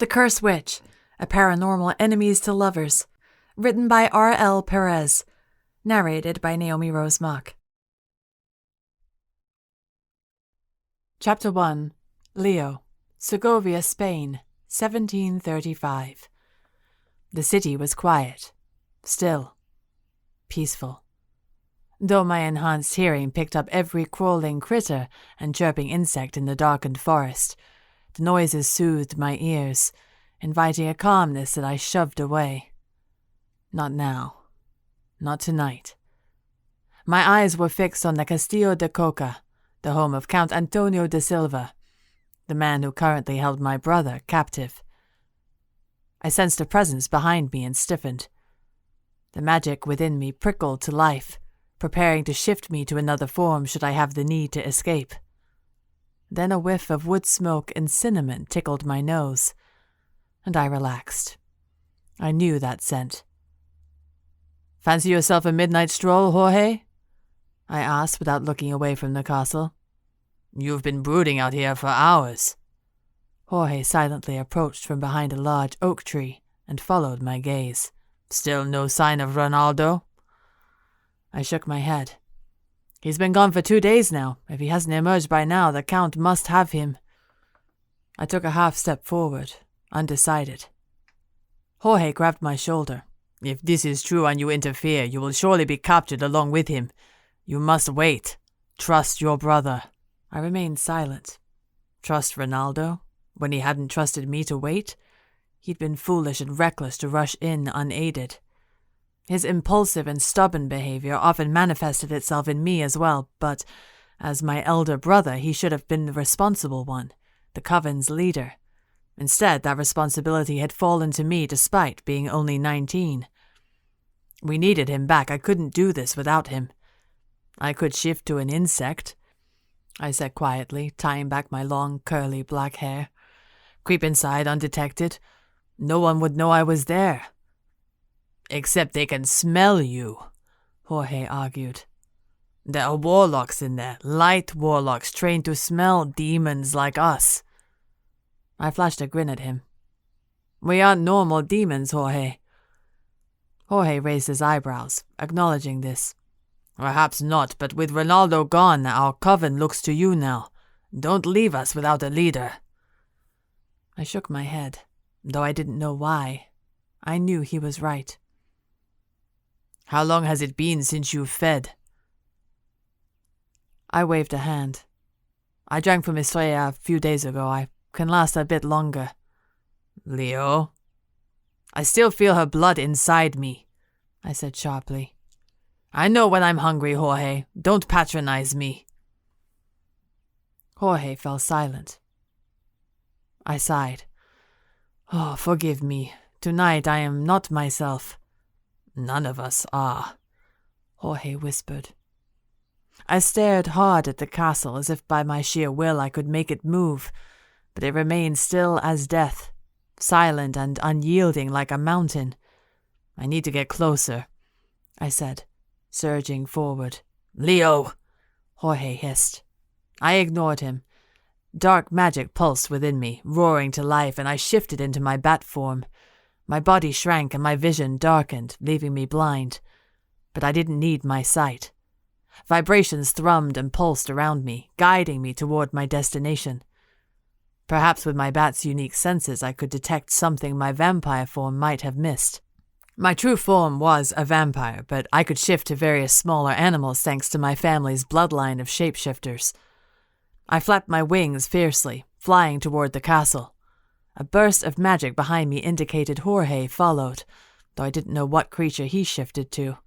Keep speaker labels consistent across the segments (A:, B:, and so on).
A: The Cursed Witch, A Paranormal Enemies to Lovers, written by R.L. Perez, narrated by Naomi Rose Mock. Chapter 1. Leo, Segovia, Spain, 1735. The city was quiet, still, peaceful. Though my enhanced hearing picked up every crawling critter and chirping insect in the darkened forest, the noises soothed my ears, inviting a calmness that I shoved away. Not now. Not tonight. My eyes were fixed on the Castillo de Coca, the home of Count Antonio de Silva, the man who currently held my brother captive. I sensed a presence behind me and stiffened. The magic within me prickled to life, preparing to shift me to another form should I have the need to escape. Then a whiff of wood smoke and cinnamon tickled my nose, and I relaxed. I knew that scent. "Fancy yourself a midnight stroll, Jorge?" I asked without looking away from the castle. "You've been brooding out here for hours." Jorge silently approached from behind a large oak tree and followed my gaze. "Still no sign of Ronaldo?" I shook my head. "He's been gone for 2 days now. If he hasn't emerged by now, the Count must have him." I took a half step forward, undecided. Jorge grabbed my shoulder. "If this is true and you interfere, you will surely be captured along with him. You must wait. Trust your brother." I remained silent. Trust Ronaldo? When he hadn't trusted me to wait? He'd been foolish and reckless to rush in unaided. His impulsive and stubborn behavior often manifested itself in me as well, but as my elder brother he should have been the responsible one, the coven's leader. Instead, that responsibility had fallen to me despite being only 19. We needed him back. I couldn't do this without him. "I could shift to an insect," I said quietly, tying back my long, curly black hair. "Creep inside undetected. No one would know I was there." "Except they can smell you," Jorge argued. "There are warlocks in there, light warlocks trained to smell demons like us." I flashed a grin at him. "We aren't normal demons, Jorge." Jorge raised his eyebrows, acknowledging this. "Perhaps not, but with Ronaldo gone, our coven looks to you now. Don't leave us without a leader." I shook my head, though I didn't know why. I knew he was right. "How long has it been since you fed?" I waved a hand. "I drank from Estrella a few days ago. I can last a bit longer." "Leo?" "I still feel her blood inside me," I said sharply. "I know when I'm hungry, Jorge. Don't patronize me." Jorge fell silent. I sighed. "Oh, forgive me. Tonight I am not myself." "None of us are," Jorge whispered. I stared hard at the castle as if by my sheer will I could make it move, but it remained still as death, silent and unyielding like a mountain. "I need to get closer," I said, surging forward. "Leo!" Jorge hissed. I ignored him. Dark magic pulsed within me, roaring to life, and I shifted into my bat form. My body shrank and my vision darkened, leaving me blind. But I didn't need my sight. Vibrations thrummed and pulsed around me, guiding me toward my destination. Perhaps with my bat's unique senses I could detect something my vampire form might have missed. My true form was a vampire, but I could shift to various smaller animals thanks to my family's bloodline of shapeshifters. I flapped my wings fiercely, flying toward the castle. A burst of magic behind me indicated Jorge followed, though I didn't know what creature he shifted to.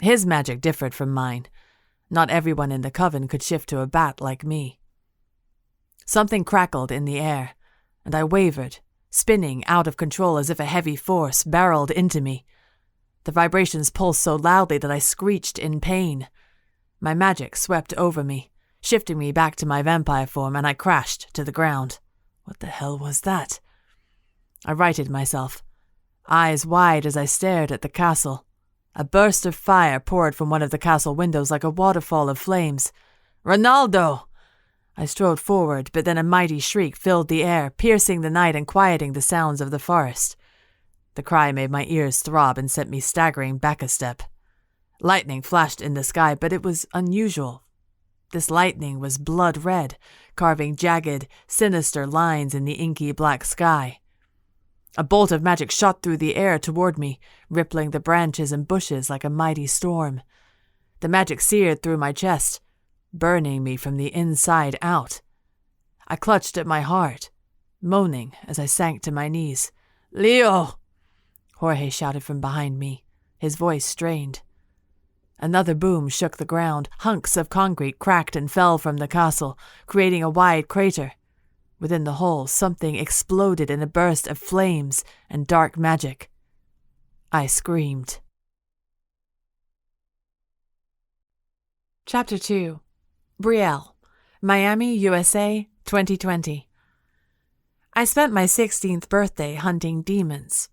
A: His magic differed from mine. Not everyone in the coven could shift to a bat like me. Something crackled in the air, and I wavered, spinning out of control as if a heavy force barreled into me. The vibrations pulsed so loudly that I screeched in pain. My magic swept over me, shifting me back to my vampire form, and I crashed to the ground. What the hell was that? I righted myself, eyes wide as I stared at the castle. A burst of fire poured from one of the castle windows like a waterfall of flames. "Ronaldo!" I strode forward, but then a mighty shriek filled the air, piercing the night and quieting the sounds of the forest. The cry made my ears throb and sent me staggering back a step. Lightning flashed in the sky, but it was unusual. This lightning was blood red, carving jagged, sinister lines in the inky black sky. A bolt of magic shot through the air toward me, rippling the branches and bushes like a mighty storm. The magic seared through my chest, burning me from the inside out. I clutched at my heart, moaning as I sank to my knees. "Leo!" Jorge shouted from behind me, his voice strained. Another boom shook the ground. Hunks of concrete cracked and fell from the castle, creating a wide crater. Within the hole, something exploded in a burst of flames and dark magic. I screamed. Chapter 2. Brielle, Miami, USA, 2020. I spent my 16th birthday hunting demons.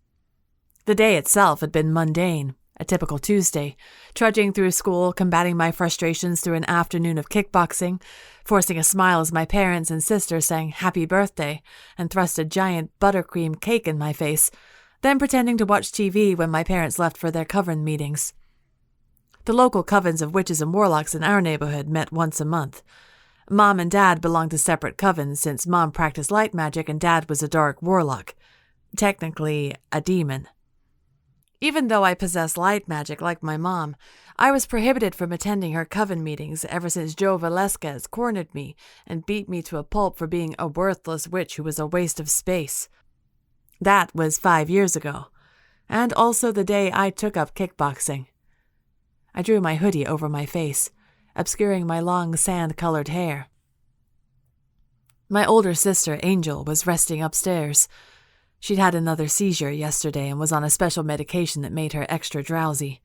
A: The day itself had been mundane, a typical Tuesday, trudging through school, combating my frustrations through an afternoon of kickboxing, forcing a smile as my parents and sister sang "Happy Birthday" and thrust a giant buttercream cake in my face, then pretending to watch TV when my parents left for their coven meetings. The local covens of witches and warlocks in our neighborhood met once a month. Mom and Dad belonged to separate covens since Mom practiced light magic and Dad was a dark warlock. Technically, a demon. Even though I possessed light magic like my mom, I was prohibited from attending her coven meetings ever since Joe Velasquez cornered me and beat me to a pulp for being a worthless witch who was a waste of space. That was 5 years ago, and also the day I took up kickboxing. I drew my hoodie over my face, obscuring my long sand-colored hair. My older sister, Angel, was resting upstairs. She'd had another seizure yesterday and was on a special medication that made her extra drowsy.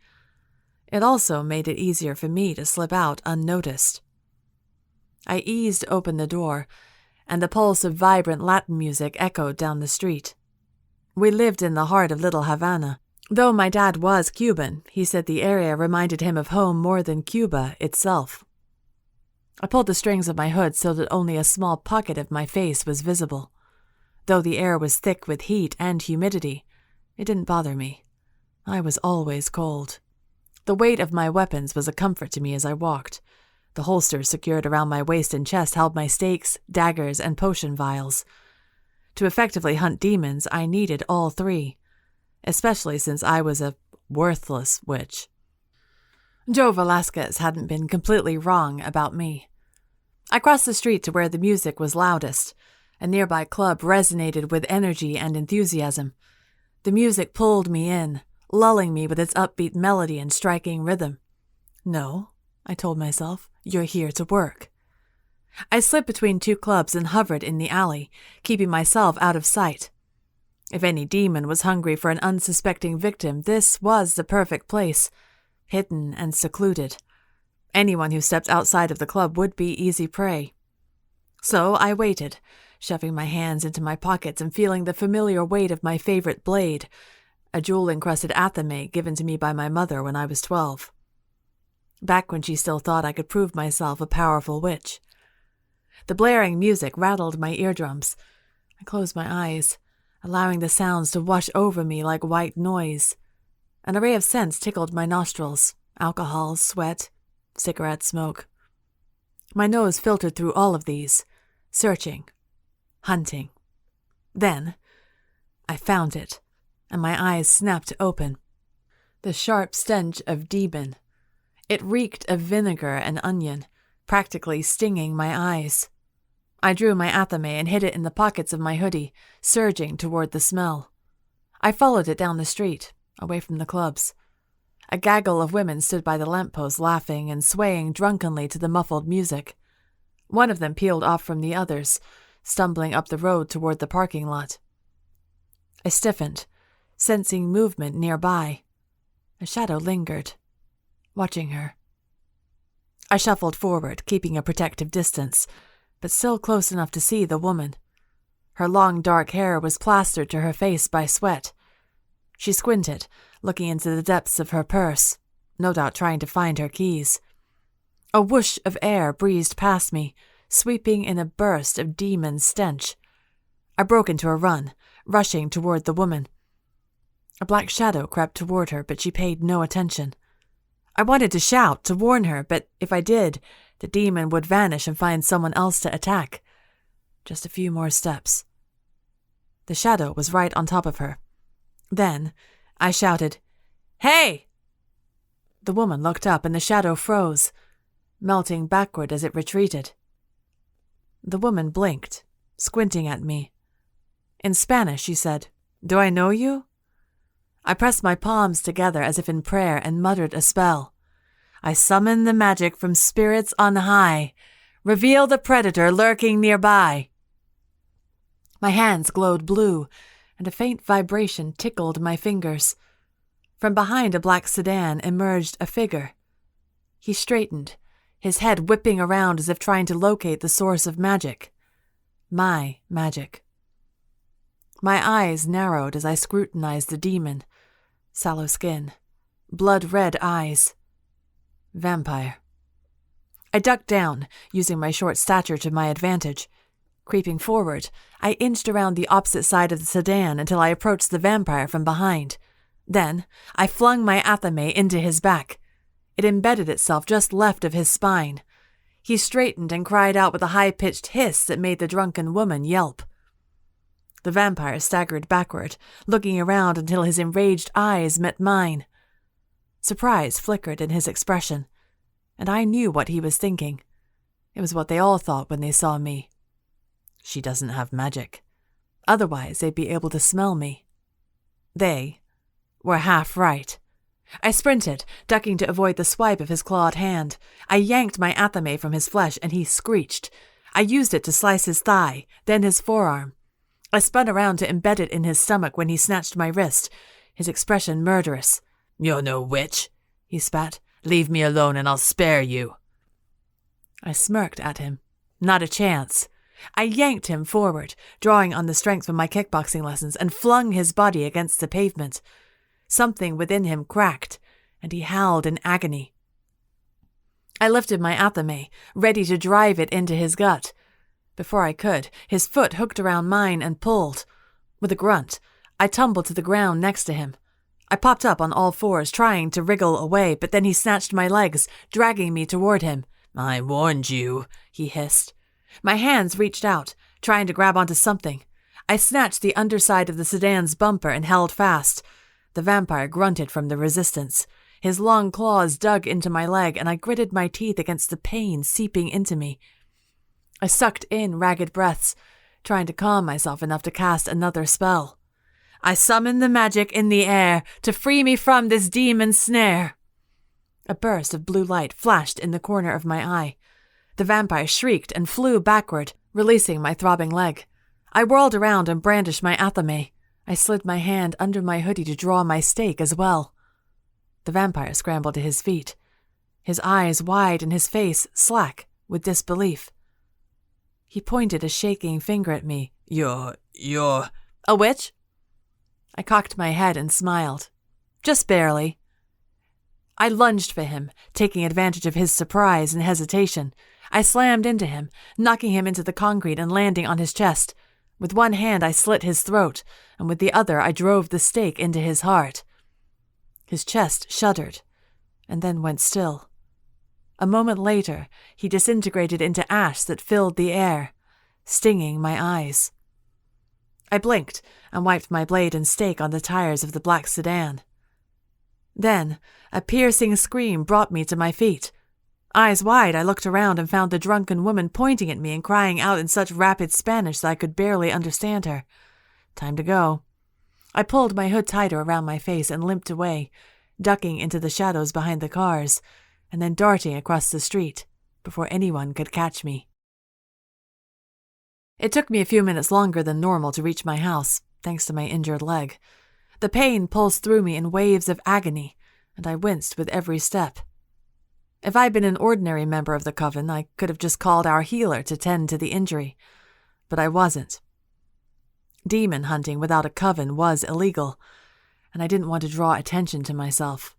A: It also made it easier for me to slip out unnoticed. I eased open the door, and the pulse of vibrant Latin music echoed down the street. We lived in the heart of Little Havana. Though my dad was Cuban, he said the area reminded him of home more than Cuba itself. I pulled the strings of my hood so that only a small pocket of my face was visible. Though the air was thick with heat and humidity, it didn't bother me. I was always cold. The weight of my weapons was a comfort to me as I walked. The holsters secured around my waist and chest held my stakes, daggers, and potion vials. To effectively hunt demons, I needed all three, especially since I was a worthless witch. Joe Velasquez hadn't been completely wrong about me. I crossed the street to where the music was loudest. A nearby club resonated with energy and enthusiasm. The music pulled me in, lulling me with its upbeat melody and striking rhythm. No, I told myself, you're here to work. I slipped between two clubs and hovered in the alley, keeping myself out of sight. If any demon was hungry for an unsuspecting victim, this was the perfect place, hidden and secluded. Anyone who stepped outside of the club would be easy prey. So I waited, shoving my hands into my pockets and feeling the familiar weight of my favorite blade, a jewel-encrusted athame given to me by my mother when I was 12. Back when she still thought I could prove myself a powerful witch. The blaring music rattled my eardrums. I closed my eyes, allowing the sounds to wash over me like white noise. An array of scents tickled my nostrils: alcohol, sweat, cigarette smoke. My nose filtered through all of these, searching, hunting. Then, I found it, and my eyes snapped open. The sharp stench of demon. It reeked of vinegar and onion, practically stinging my eyes. I drew my athame and hid it in the pockets of my hoodie, surging toward the smell. I followed it down the street, away from the clubs. A gaggle of women stood by the lamppost laughing and swaying drunkenly to the muffled music. One of them peeled off from the others, stumbling up the road toward the parking lot. I stiffened, sensing movement nearby. A shadow lingered, watching her. I shuffled forward, keeping a protective distance, but still close enough to see the woman. Her long dark hair was plastered to her face by sweat. She squinted, looking into the depths of her purse, no doubt trying to find her keys. A whoosh of air breezed past me, sweeping in a burst of demon stench. I broke into a run, rushing toward the woman. A black shadow crept toward her, but she paid no attention. I wanted to shout, to warn her, but if I did, the demon would vanish and find someone else to attack. Just a few more steps. The shadow was right on top of her. Then I shouted, "Hey!" The woman looked up and the shadow froze, melting backward as it retreated. The woman blinked, squinting at me. In Spanish, she said, "Do I know you?" I pressed my palms together as if in prayer and muttered a spell. I summon the magic from spirits on high. Reveal the predator lurking nearby. My hands glowed blue, and a faint vibration tickled my fingers. From behind a black sedan emerged a figure. He straightened, his head whipping around as if trying to locate the source of magic. My magic. My eyes narrowed as I scrutinized the demon. Sallow skin, blood-red eyes. Vampire. I ducked down, using my short stature to my advantage. Creeping forward, I inched around the opposite side of the sedan until I approached the vampire from behind. Then, I flung my athame into his back. It embedded itself just left of his spine. He straightened and cried out with a high-pitched hiss that made the drunken woman yelp. The vampire staggered backward, looking around until his enraged eyes met mine. Surprise flickered in his expression, and I knew what he was thinking. It was what they all thought when they saw me. She doesn't have magic. Otherwise, they'd be able to smell me. They were half right. I sprinted, ducking to avoid the swipe of his clawed hand. I yanked my athame from his flesh, and he screeched. I used it to slice his thigh, then his forearm. I spun around to embed it in his stomach when he snatched my wrist, his expression murderous. "You're no witch," he spat. "Leave me alone and I'll spare you." I smirked at him. Not a chance. I yanked him forward, drawing on the strength from my kickboxing lessons, and flung his body against the pavement. Something within him cracked, and he howled in agony. I lifted my athame, ready to drive it into his gut. Before I could, his foot hooked around mine and pulled. With a grunt, I tumbled to the ground next to him. I popped up on all fours, trying to wriggle away, but then he snatched my legs, dragging me toward him. "I warned you," he hissed. My hands reached out, trying to grab onto something. I snatched the underside of the sedan's bumper and held fast. The vampire grunted from the resistance. His long claws dug into my leg, and I gritted my teeth against the pain seeping into me. I sucked in ragged breaths, trying to calm myself enough to cast another spell. I summon the magic in the air to free me from this demon's snare. A burst of blue light flashed in the corner of my eye. The vampire shrieked and flew backward, releasing my throbbing leg. I whirled around and brandished my athame. I slid my hand under my hoodie to draw my stake as well. The vampire scrambled to his feet, his eyes wide and his face slack with disbelief. He pointed a shaking finger at me. You're a witch?" I cocked my head and smiled. "Just barely." I lunged for him, taking advantage of his surprise and hesitation. I slammed into him, knocking him into the concrete and landing on his chest. With one hand I slit his throat, and with the other I drove the stake into his heart. His chest shuddered, and then went still. A moment later, he disintegrated into ash that filled the air, stinging my eyes. I blinked and wiped my blade and stake on the tires of the black sedan. Then, a piercing scream brought me to my feet. Eyes wide, I looked around and found the drunken woman pointing at me and crying out in such rapid Spanish that I could barely understand her. Time to go. I pulled my hood tighter around my face and limped away, ducking into the shadows behind the cars, and then darting across the street before anyone could catch me. It took me a few minutes longer than normal to reach my house, thanks to my injured leg. The pain pulsed through me in waves of agony, and I winced with every step. If I'd been an ordinary member of the coven, I could have just called our healer to tend to the injury, but I wasn't. Demon hunting without a coven was illegal, and I didn't want to draw attention to myself.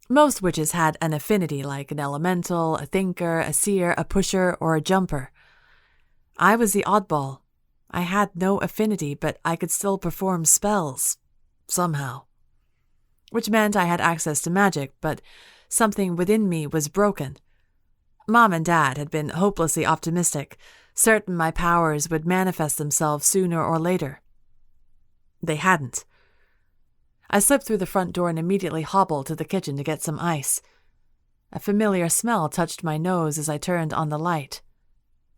A: Most witches had an affinity like an elemental, a thinker, a seer, a pusher, or a jumper. I was the oddball. I had no affinity, but I could still perform spells. Somehow. Which meant I had access to magic, but something within me was broken. Mom and Dad had been hopelessly optimistic, certain my powers would manifest themselves sooner or later. They hadn't. I slipped through the front door and immediately hobbled to the kitchen to get some ice. A familiar smell touched my nose as I turned on the light.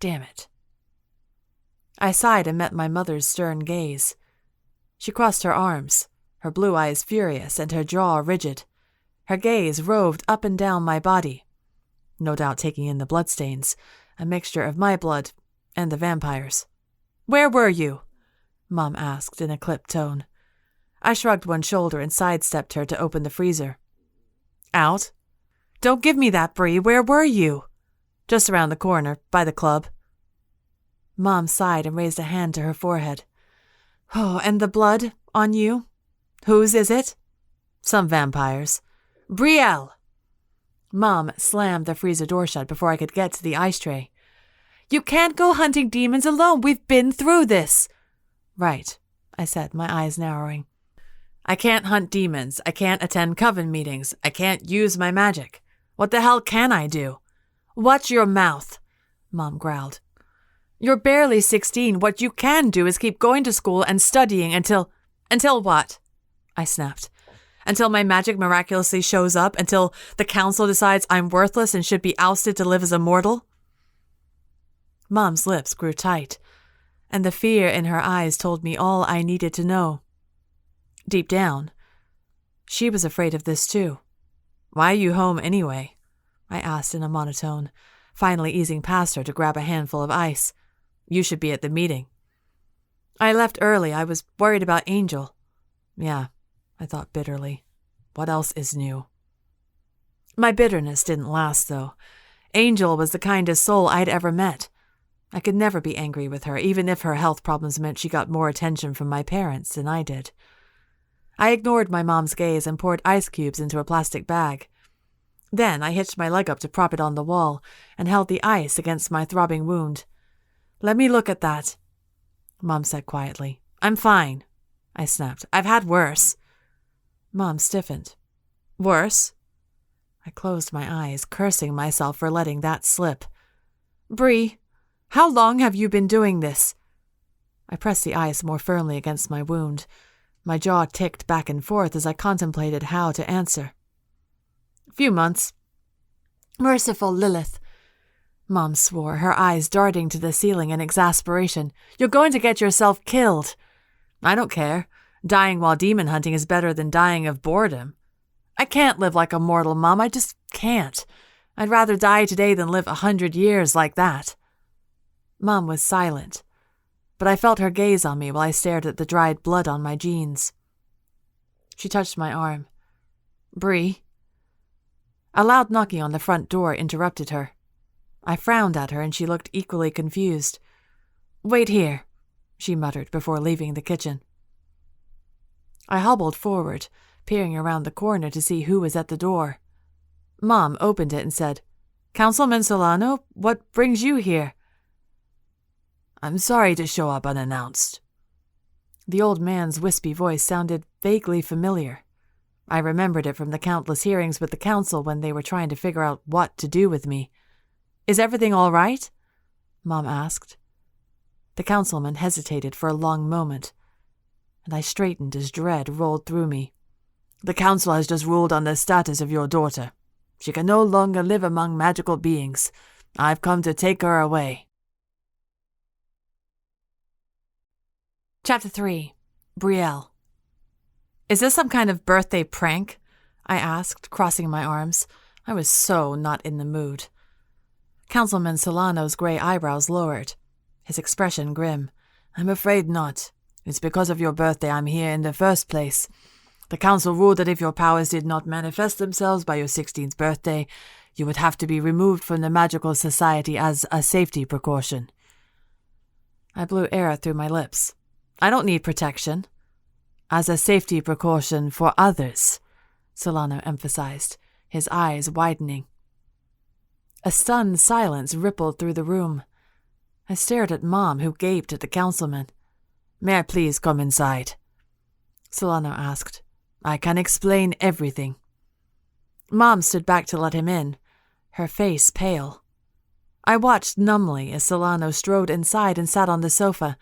A: Damn it. I sighed and met my mother's stern gaze. She crossed her arms, her blue eyes furious and her jaw rigid. Her gaze roved up and down my body, no doubt taking in the bloodstains, a mixture of my blood and the vampires. "Where were you?" Mom asked in a clipped tone. I shrugged one shoulder and sidestepped her to open the freezer. "Out?" "Don't give me that, Bree. Where were you?" "Just around the corner, by the club." Mom sighed and raised a hand to her forehead. "Oh, and the blood on you? Whose is it?" "Some vampires." "Brielle!" Mom slammed the freezer door shut before I could get to the ice tray. "You can't go hunting demons alone. We've been through this." "Right," I said, my eyes narrowing. "I can't hunt demons. I can't attend coven meetings. I can't use my magic. What the hell can I do?" "Watch your mouth," Mom growled. "You're barely 16. What you can do is keep going to school and studying until..." "Until what?" I snapped. "Until my magic miraculously shows up? Until the council decides I'm worthless and should be ousted to live as a mortal?" Mom's lips grew tight, and the fear in her eyes told me all I needed to know. Deep down, she was afraid of this too. "Why are you home anyway?" I asked in a monotone, finally easing past her to grab a handful of ice. "You should be at the meeting." "I left early. I was worried about Angel." "Yeah," I thought bitterly. What else is new? My bitterness didn't last, though. Angel was the kindest soul I'd ever met. I could never be angry with her, even if her health problems meant she got more attention from my parents than I did. I ignored my mom's gaze and poured ice cubes into a plastic bag. Then I hitched my leg up to prop it on the wall and held the ice against my throbbing wound. "Let me look at that," Mom said quietly. "I'm fine," I snapped. "I've had worse." Mom stiffened. "Worse?" I closed my eyes, cursing myself for letting that slip. "Bree, how long have you been doing this?" I pressed the ice more firmly against my wound. My jaw ticked back and forth as I contemplated how to answer. "A few months." "Merciful Lilith," Mom swore, her eyes darting to the ceiling in exasperation. "You're going to get yourself killed." "I don't care. Dying while demon hunting is better than dying of boredom." "I can't live like a mortal, Mom. I just can't. I'd rather die today than live 100 years like that." Mom was silent, but I felt her gaze on me while I stared at the dried blood on my jeans. She touched my arm. "Bree." A loud knocking on the front door interrupted her. I frowned at her and she looked equally confused. "Wait here," she muttered before leaving the kitchen. I hobbled forward, peering around the corner to see who was at the door. Mom opened it and said, "Councilman Solano, what brings you here?" "I'm sorry to show up unannounced." The old man's wispy voice sounded vaguely familiar. I remembered it from the countless hearings with the council when they were trying to figure out what to do with me. "Is everything all right?" Mom asked. The councilman hesitated for a long moment, and I straightened as dread rolled through me. "The council has just ruled on the status of your daughter. She can no longer live among magical beings. I've come to take her away." Chapter 3. Brielle. "Is this some kind of birthday prank?" I asked, crossing my arms. I was so not in the mood. Councilman Solano's gray eyebrows lowered, his expression grim. "I'm afraid not. It's because of your birthday I'm here in the first place. The council ruled that if your powers did not manifest themselves by your 16th birthday, you would have to be removed from the magical society as a safety precaution." I blew air through my lips. "I don't need protection." "As a safety precaution for others," Solano emphasized. his eyes widening. A stunned silence rippled through the room. I stared at Mom, who gaped at the councilman. "May I please come inside?" Solano asked. "I can explain everything." Mom stood back to let him in, her face pale. I watched numbly as Solano strode inside and sat on the sofa,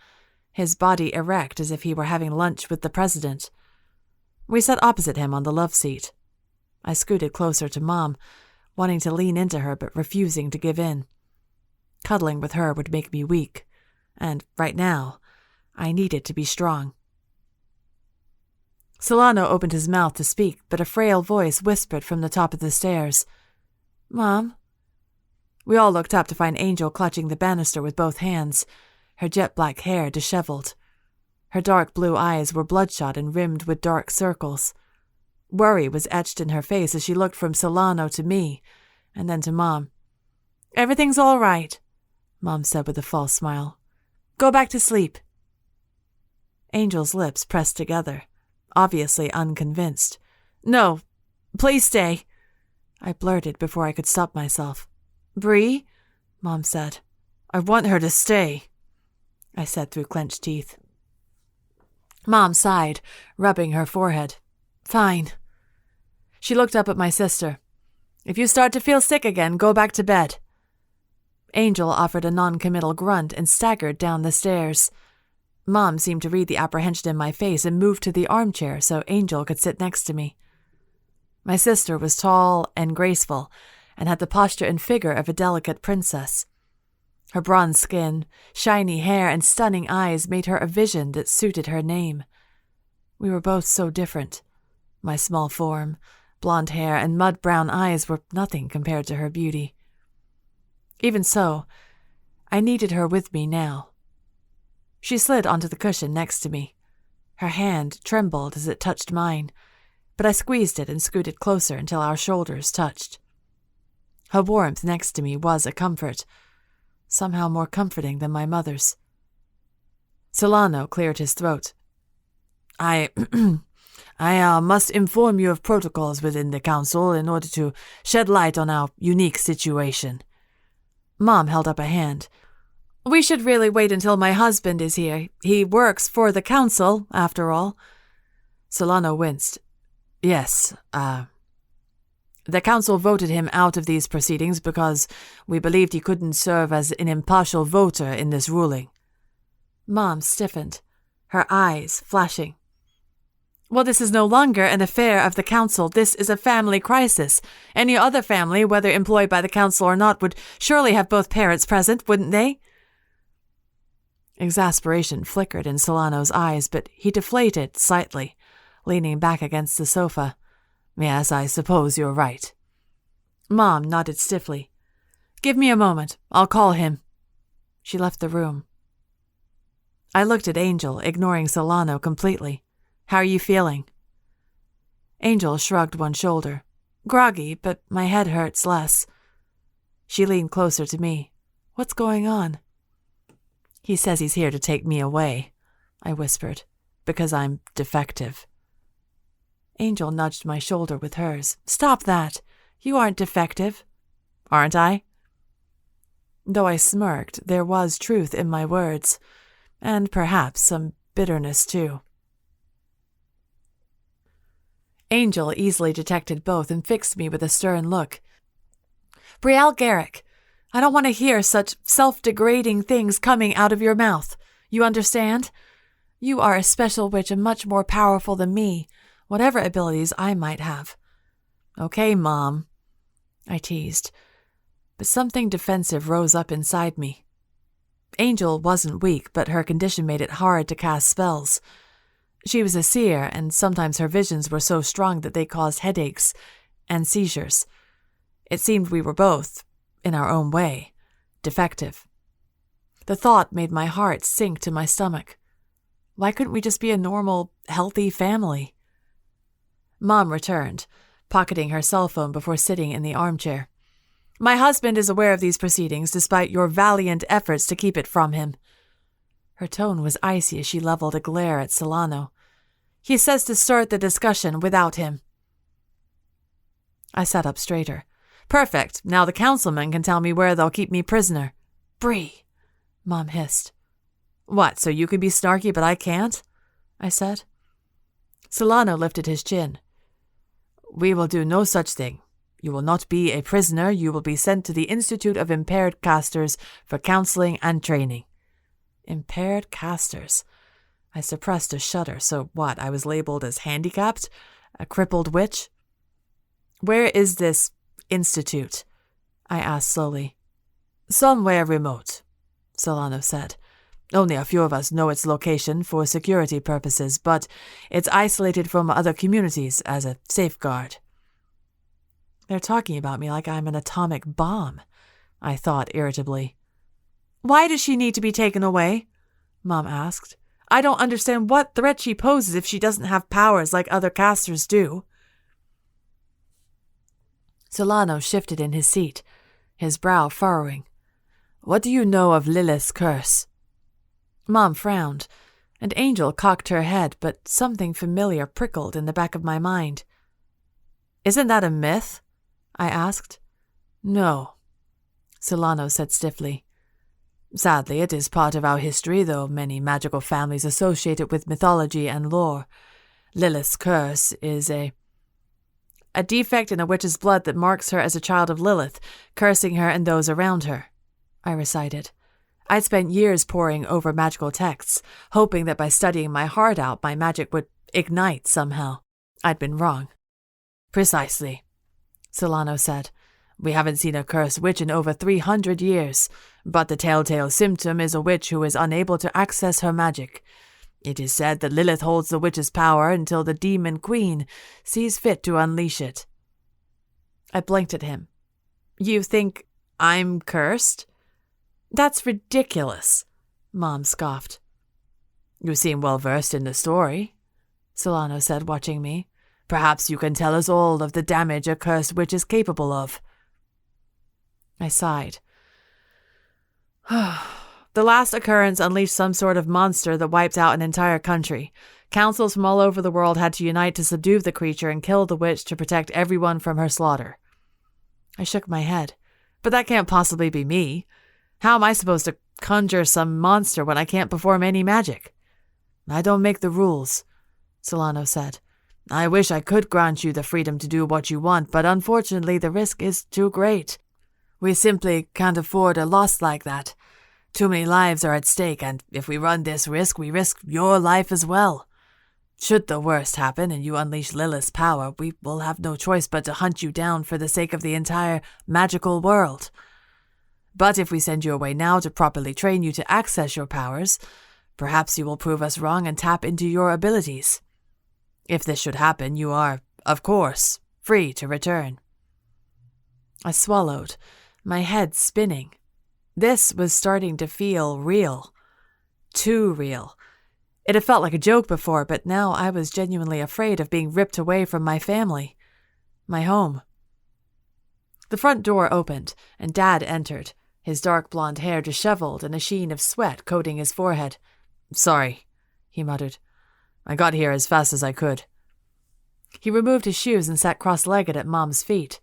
A: his body erect as if he were having lunch with the president. We sat opposite him on the love seat. I scooted closer to Mom, wanting to lean into her but refusing to give in. Cuddling with her would make me weak, and right now, I needed to be strong. Solano opened his mouth to speak, but a frail voice whispered from the top of the stairs. "Mom?" We all looked up to find Angel clutching the banister with both hands, her jet-black hair disheveled. Her dark blue eyes were bloodshot and rimmed with dark circles. Worry was etched in her face as she looked from Solano to me, and then to Mom. "Everything's all right," Mom said with a false smile. "Go back to sleep." Angel's lips pressed together, obviously unconvinced. "No, please stay," I blurted before I could stop myself. "Bree," Mom said. "I want her to stay," I said through clenched teeth. Mom sighed, rubbing her forehead. "Fine." She looked up at my sister. "If you start to feel sick again, go back to bed." Angel offered a non-committal grunt and staggered down the stairs. Mom seemed to read the apprehension in my face and moved to the armchair so Angel could sit next to me. My sister was tall and graceful and had the posture and figure of a delicate princess. Her bronze skin, shiny hair, and stunning eyes made her a vision that suited her name. We were both so different. My small form, blonde hair, and mud-brown eyes were nothing compared to her beauty. Even so, I needed her with me now. She slid onto the cushion next to me. Her hand trembled as it touched mine, but I squeezed it and scooted closer until our shoulders touched. Her warmth next to me was a comfort, somehow more comforting than my mother's. Solano cleared his throat. I must inform you of protocols within the council in order to shed light on our unique situation." Mom held up a hand. "We should really wait until my husband is here. He works for the council, after all." Solano winced. "Yes, the council voted him out of these proceedings because we believed he couldn't serve as an impartial voter in this ruling." Mom stiffened, her eyes flashing. "Well, this is no longer an affair of the council. This is a family crisis. Any other family, whether employed by the council or not, would surely have both parents present, wouldn't they?" Exasperation flickered in Solano's eyes, but he deflated slightly, leaning back against the sofa. "Yes, I suppose you're right." Mom nodded stiffly. "Give me a moment. I'll call him." She left the room. I looked at Angel, ignoring Solano completely. "How are you feeling?" Angel shrugged one shoulder. "Groggy, but my head hurts less." She leaned closer to me. "What's going on?" "He says he's here to take me away," I whispered, "because I'm defective." Angel nudged my shoulder with hers. "Stop that. You aren't defective." "Aren't I?" Though I smirked, there was truth in my words, and perhaps some bitterness too. Angel easily detected both and fixed me with a stern look. "Brielle Garrick, I don't want to hear such self-degrading things coming out of your mouth. You understand? You are a special witch and much more powerful than me, whatever abilities I might have." "Okay, Mom," I teased, but something defensive rose up inside me. Angel wasn't weak, but her condition made it hard to cast spells. She was a seer, and sometimes her visions were so strong that they caused headaches and seizures. It seemed we were both, in our own way, defective. The thought made my heart sink to my stomach. Why couldn't we just be a normal, healthy family? Mom returned, pocketing her cell phone before sitting in the armchair. "My husband is aware of these proceedings, despite your valiant efforts to keep it from him." Her tone was icy as she leveled a glare at Solano. "He says to start the discussion without him." I sat up straighter. Perfect. Now the councilman can tell me where they'll keep me prisoner. Bree, Mom hissed. What, so you can be snarky but I can't? I said. Solano lifted his chin. We will do no such thing. You will not be a prisoner. You will be sent to the Institute of Impaired Casters for counseling and training. Impaired casters. I suppressed a shudder. So what, I was labeled as handicapped? A crippled witch? Where is this institute? I asked slowly. Somewhere remote, Solano said. Only a few of us know its location for security purposes, but it's isolated from other communities as a safeguard. They're talking about me like I'm an atomic bomb, I thought irritably. Why does she need to be taken away? Mom asked. I don't understand what threat she poses if she doesn't have powers like other casters do. Solano shifted in his seat, his brow furrowing. What do you know of Lilith's curse? Mom frowned, and Angel cocked her head, but something familiar prickled in the back of my mind. Isn't that a myth? I asked. No, Solano said stiffly. Sadly, it is part of our history, though many magical families associate it with mythology and lore. Lilith's curse is a defect in a witch's blood that marks her as a child of Lilith, cursing her and those around her, I recited. I'd spent years poring over magical texts, hoping that by studying my heart out, my magic would ignite somehow. I'd been wrong. Precisely, Solano said. We haven't seen a cursed witch in over 300 years, but the telltale symptom is a witch who is unable to access her magic. It is said that Lilith holds the witch's power until the demon queen sees fit to unleash it. I blinked at him. You think I'm cursed? That's ridiculous, Mom scoffed. You seem well versed in the story, Solano said, watching me. Perhaps you can tell us all of the damage a cursed witch is capable of. I sighed. The last occurrence unleashed some sort of monster that wiped out an entire country. Councils from all over the world had to unite to subdue the creature and kill the witch to protect everyone from her slaughter. I shook my head. But that can't possibly be me. How am I supposed to conjure some monster when I can't perform any magic? I don't make the rules, Solano said. I wish I could grant you the freedom to do what you want, but unfortunately the risk is too great. We simply can't afford a loss like that. Too many lives are at stake, and if we run this risk, we risk your life as well. Should the worst happen and you unleash Lilith's power, we will have no choice but to hunt you down for the sake of the entire magical world. But if we send you away now to properly train you to access your powers, perhaps you will prove us wrong and tap into your abilities. If this should happen, you are, of course, free to return. I swallowed, my head spinning. This was starting to feel real. Too real. It had felt like a joke before, but now I was genuinely afraid of being ripped away from my family, my home. The front door opened, and Dad entered, his dark blonde hair disheveled and a sheen of sweat coating his forehead. Sorry, he muttered. I got here as fast as I could. He removed his shoes and sat cross-legged at Mom's feet.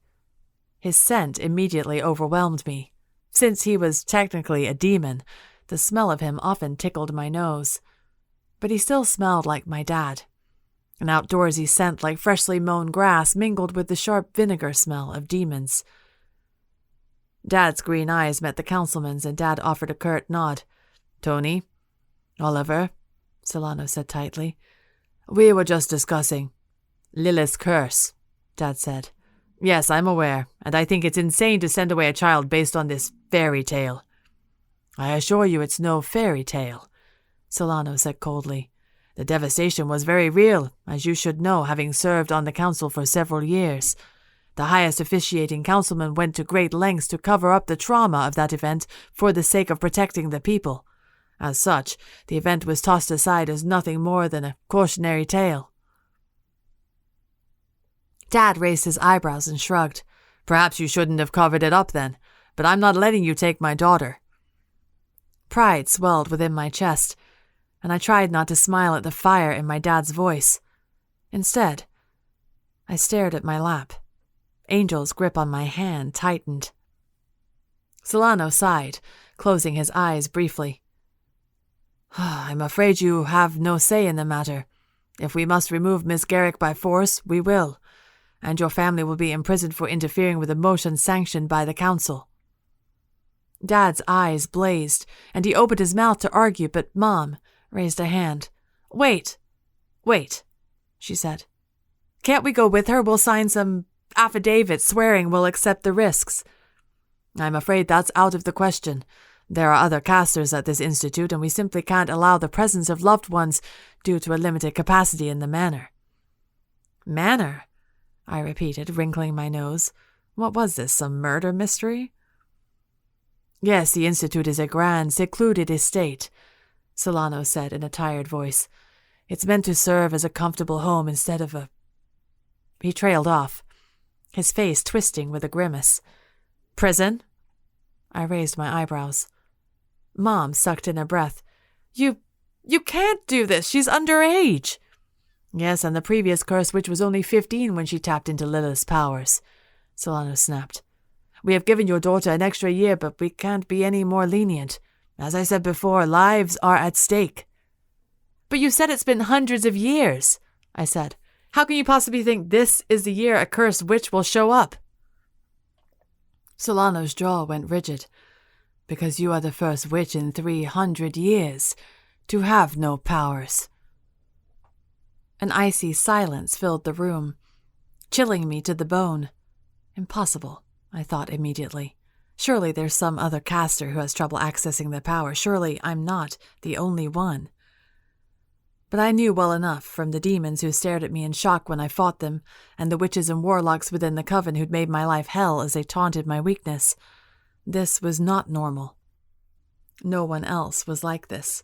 A: His scent immediately overwhelmed me. Since he was technically a demon, the smell of him often tickled my nose. But he still smelled like my dad. An outdoorsy scent like freshly mown grass mingled with the sharp vinegar smell of demons. Dad's green eyes met the councilman's, and Dad offered a curt nod. Tony, Oliver, Solano said tightly. We were just discussing Lilith's curse, Dad said. Yes, I'm aware, and I think it's insane to send away a child based on this fairy tale. I assure you it's no fairy tale, Solano said coldly. The devastation was very real, as you should know, having served on the council for several years. The highest officiating councilman went to great lengths to cover up the trauma of that event for the sake of protecting the people. As such, the event was tossed aside as nothing more than a cautionary tale. Dad raised his eyebrows and shrugged. Perhaps you shouldn't have covered it up then, but I'm not letting you take my daughter. Pride swelled within my chest, and I tried not to smile at the fire in my dad's voice. Instead, I stared at my lap. Angel's grip on my hand tightened. Solano sighed, closing his eyes briefly. I'm afraid you have no say in the matter. If we must remove Miss Garrick by force, we will, and your family will be imprisoned for interfering with a motion sanctioned by the council. Dad's eyes blazed, and he opened his mouth to argue, but Mom raised a hand. Wait, she said. Can't we go with her? We'll sign some affidavit swearing we'll accept the risks. I'm afraid that's out of the question. There are other casters at this institute, and we simply can't allow the presence of loved ones due to a limited capacity in the manor. Manor? I repeated, wrinkling my nose. What was this, some murder mystery? Yes, the institute is a grand, secluded estate, Solano said in a tired voice. It's meant to serve as a comfortable home instead of a... He trailed off, his face twisting with a grimace. Prison? I raised my eyebrows. Mom sucked in a breath. You can't do this. She's underage. Yes, and the previous curse witch was only 15 when she tapped into Lilith's powers, Solano snapped. We have given your daughter an extra year, but we can't be any more lenient. As I said before, lives are at stake. But you said it's been hundreds of years, I said. How can you possibly think this is the year a cursed witch will show up? Solano's jaw went rigid. Because you are the first witch in 300 years to have no powers. An icy silence filled the room, chilling me to the bone. Impossible, I thought immediately. Surely there's some other caster who has trouble accessing their power. Surely I'm not the only one. But I knew well enough, from the demons who stared at me in shock when I fought them, and the witches and warlocks within the coven who'd made my life hell as they taunted my weakness. This was not normal. No one else was like this.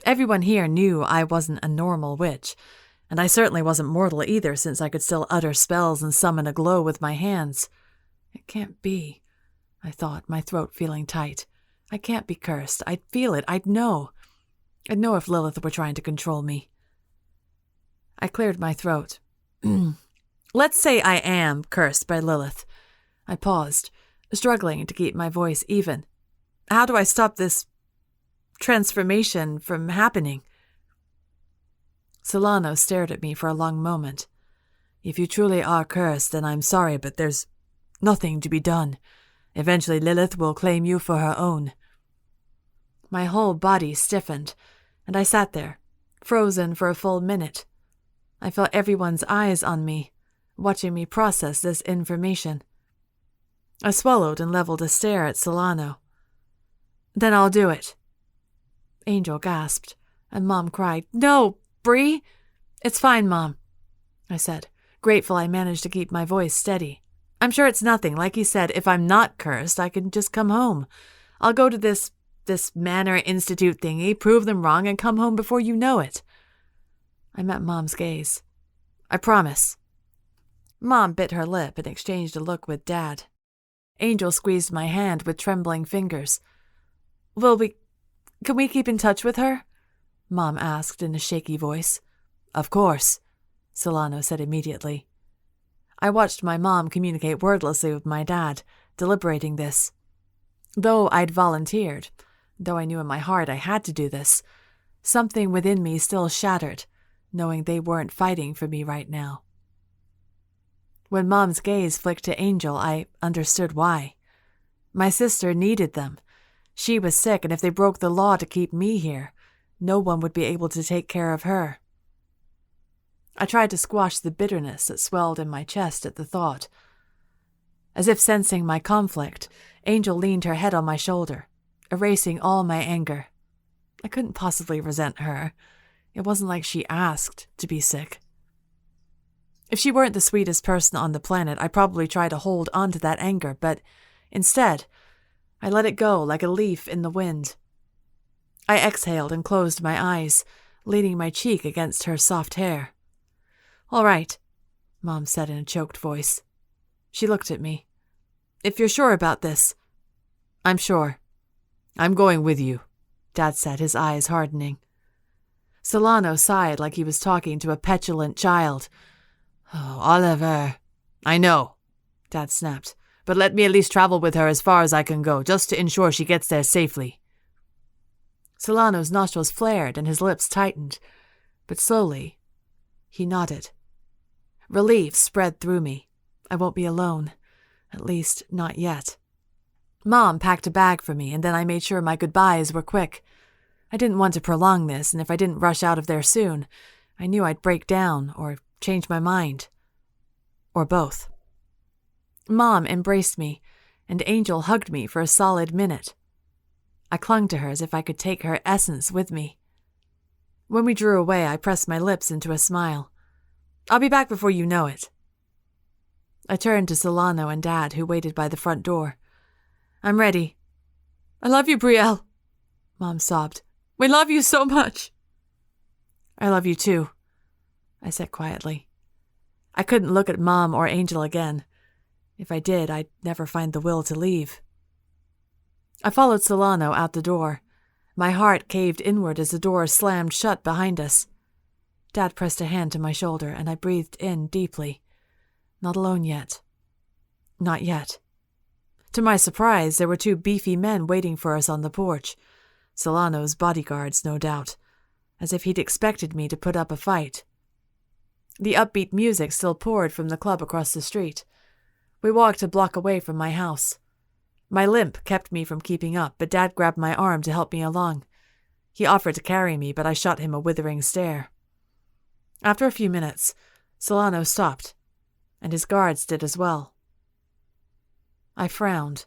A: Everyone here knew I wasn't a normal witch, and I certainly wasn't mortal either, since I could still utter spells and summon a glow with my hands. It can't be, I thought, my throat feeling tight. I can't be cursed. I'd feel it. I'd know. I'd know if Lilith were trying to control me. I cleared my throat. Let's say I am cursed by Lilith. I paused, struggling to keep my voice even. How do I stop this transformation from happening? Solano stared at me for a long moment. If you truly are cursed, then I'm sorry, but there's nothing to be done. Eventually Lilith will claim you for her own. My whole body stiffened, and I sat there, frozen for a full minute. I felt everyone's eyes on me, watching me process this information. I swallowed and leveled a stare at Solano. Then I'll do it. Angel gasped, and Mom cried, No, Bree! It's fine, Mom, I said, grateful I managed to keep my voice steady. I'm sure it's nothing. Like he said, if I'm not cursed, I can just come home. I'll go to this Manor Institute thingy, prove them wrong, and come home before you know it. I met Mom's gaze. I promise. Mom bit her lip and exchanged a look with Dad. Angel squeezed my hand with trembling fingers. Can we keep in touch with her? Mom asked in a shaky voice. Of course, Solano said immediately. I watched my mom communicate wordlessly with my dad, deliberating this. Though I'd volunteered, though I knew in my heart I had to do this, something within me still shattered, knowing they weren't fighting for me right now. When Mom's gaze flicked to Angel, I understood why. My sister needed them. She was sick, and if they broke the law to keep me here, no one would be able to take care of her. I tried to squash the bitterness that swelled in my chest at the thought. As if sensing my conflict, Angel leaned her head on my shoulder, erasing all my anger. I couldn't possibly resent her. It wasn't like she asked to be sick. If she weren't the sweetest person on the planet, I'd probably try to hold on to that anger, but instead, I let it go like a leaf in the wind. I exhaled and closed my eyes, leaning my cheek against her soft hair. All right, Mom said in a choked voice. She looked at me. If you're sure about this. I'm sure. I'm going with you, Dad said, his eyes hardening. Solano sighed like he was talking to a petulant child. Oh, Oliver. I know, Dad snapped. "But let me at least travel with her as far as I can go, just to ensure she gets there safely." Solano's nostrils flared and his lips tightened, but slowly he nodded. Relief spread through me. I won't be alone. At least, not yet. Mom packed a bag for me, and then I made sure my goodbyes were quick. I didn't want to prolong this, and if I didn't rush out of there soon, I knew I'd break down or change my mind. Or both. Mom embraced me, and Angel hugged me for a solid minute. I clung to her as if I could take her essence with me. When we drew away, I pressed my lips into a smile. "I'll be back before you know it." I turned to Solano and Dad, who waited by the front door. "I'm ready." "I love you, Brielle," Mom sobbed. "We love you so much." "I love you too," I said quietly. I couldn't look at Mom or Angel again. If I did, I'd never find the will to leave. I followed Solano out the door. My heart caved inward as the door slammed shut behind us. Dad pressed a hand to my shoulder, and I breathed in deeply. Not alone yet. Not yet. To my surprise, there were 2 beefy men waiting for us on the porch. Solano's bodyguards, no doubt, as if he'd expected me to put up a fight. The upbeat music still poured from the club across the street. We walked a block away from my house. My limp kept me from keeping up, but Dad grabbed my arm to help me along. He offered to carry me, but I shot him a withering stare. After a few minutes, Solano stopped, and his guards did as well. I frowned,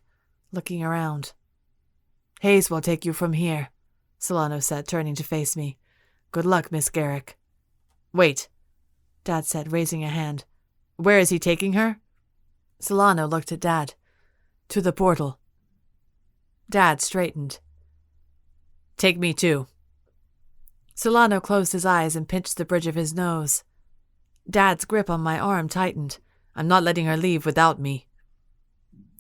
A: looking around. "Hayes will take you from here," Solano said, turning to face me. "Good luck, Miss Garrick." "Wait," Dad said, raising a hand. "Where is he taking her?" Solano looked at Dad. "To the portal." Dad straightened. "Take me too." Solano closed his eyes and pinched the bridge of his nose. Dad's grip on my arm tightened. "I'm not letting her leave without me."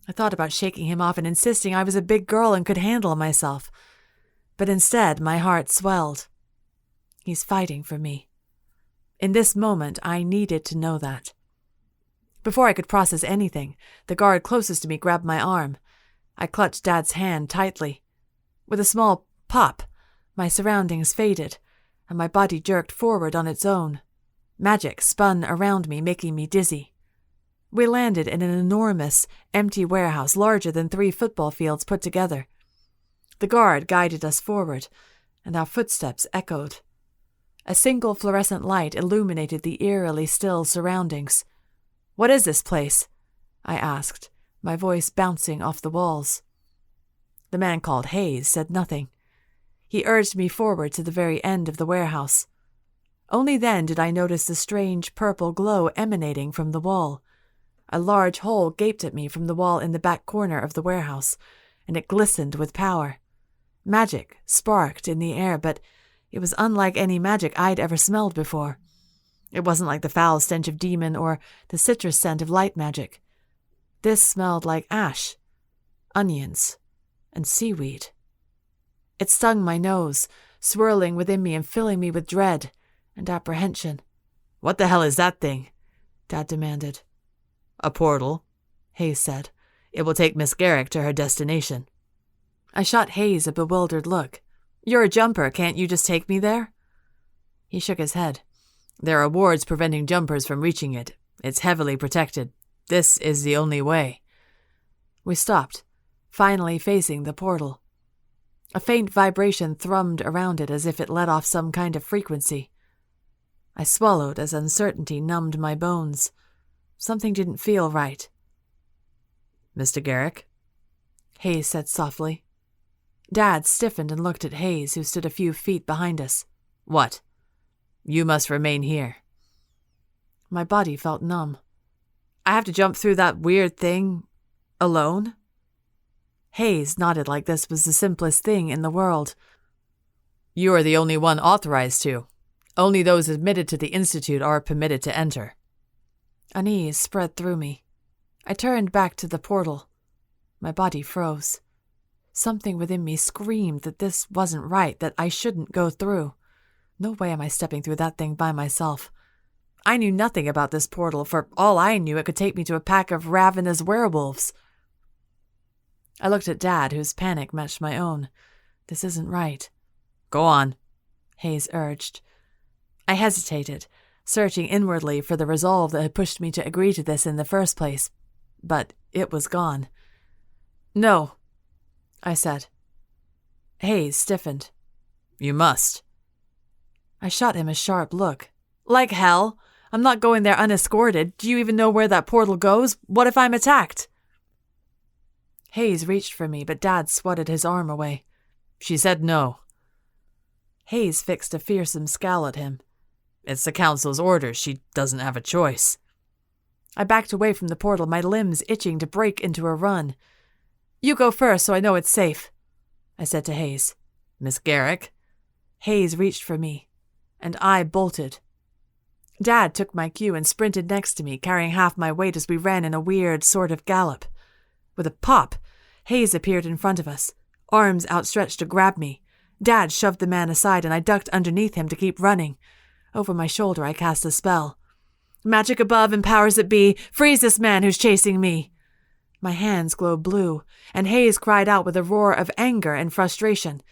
A: I thought about shaking him off and insisting I was a big girl and could handle myself. But instead, my heart swelled. He's fighting for me. In this moment, I needed to know that. Before I could process anything, the guard closest to me grabbed my arm. I clutched Dad's hand tightly. With a small pop, my surroundings faded, and my body jerked forward on its own. Magic spun around me, making me dizzy. We landed in an enormous, empty warehouse larger than 3 football fields put together. The guard guided us forward, and our footsteps echoed. A single fluorescent light illuminated the eerily still surroundings. "What is this place?" I asked, my voice bouncing off the walls. The man called Hayes said nothing. He urged me forward to the very end of the warehouse. Only then did I notice the strange purple glow emanating from the wall. A large hole gaped at me from the wall in the back corner of the warehouse, and it glistened with power. Magic sparked in the air, but it was unlike any magic I'd ever smelled before. It wasn't like the foul stench of demon or the citrus scent of light magic. This smelled like ash, onions, and seaweed. It stung my nose, swirling within me and filling me with dread and apprehension. "What the hell is that thing?" Dad demanded. "A portal," Hayes said. "It will take Miss Garrick to her destination." I shot Hayes a bewildered look. "You're a jumper, can't you just take me there?" He shook his head. "There are wards preventing jumpers from reaching it. It's heavily protected. This is the only way." We stopped, finally facing the portal. A faint vibration thrummed around it as if it let off some kind of frequency. I swallowed as uncertainty numbed my bones. Something didn't feel right. "Mr. Garrick?" Hayes said softly. Dad stiffened and looked at Hayes, who stood a few feet behind us. "What?" "You must remain here." My body felt numb. "I have to jump through that weird thing alone?" Hayes nodded like this was the simplest thing in the world. "You are the only one authorized to. Only those admitted to the Institute are permitted to enter." Unease spread through me. I turned back to the portal. My body froze. Something within me screamed that this wasn't right, that I shouldn't go through. No way am I stepping through that thing by myself. I knew nothing about this portal. For all I knew, it could take me to a pack of ravenous werewolves. I looked at Dad, whose panic matched my own. This isn't right. Go on, Hayes urged. I hesitated, searching inwardly for the resolve that had pushed me to agree to this in the first place, but it was gone. No, I said. Hayes stiffened. You must. I shot him a sharp look. Like hell. I'm not going there unescorted. Do you even know where that portal goes? What if I'm attacked? Hayes reached for me, but Dad swatted his arm away. She said no. Hayes fixed a fearsome scowl at him. It's the council's orders. She doesn't have a choice. I backed away from the portal, my limbs itching to break into a run. You go first so I know it's safe, I said to Hayes. Miss Garrick? Hayes reached for me, and I bolted. Dad took my cue and sprinted next to me, carrying half my weight as we ran in a weird sort of gallop. With a pop, Hayes appeared in front of us, arms outstretched to grab me. Dad shoved the man aside, and I ducked underneath him to keep running. Over my shoulder, I cast a spell. Magic above and powers that be, freeze this man who's chasing me. My hands glowed blue, and Hayes cried out with a roar of anger and frustration.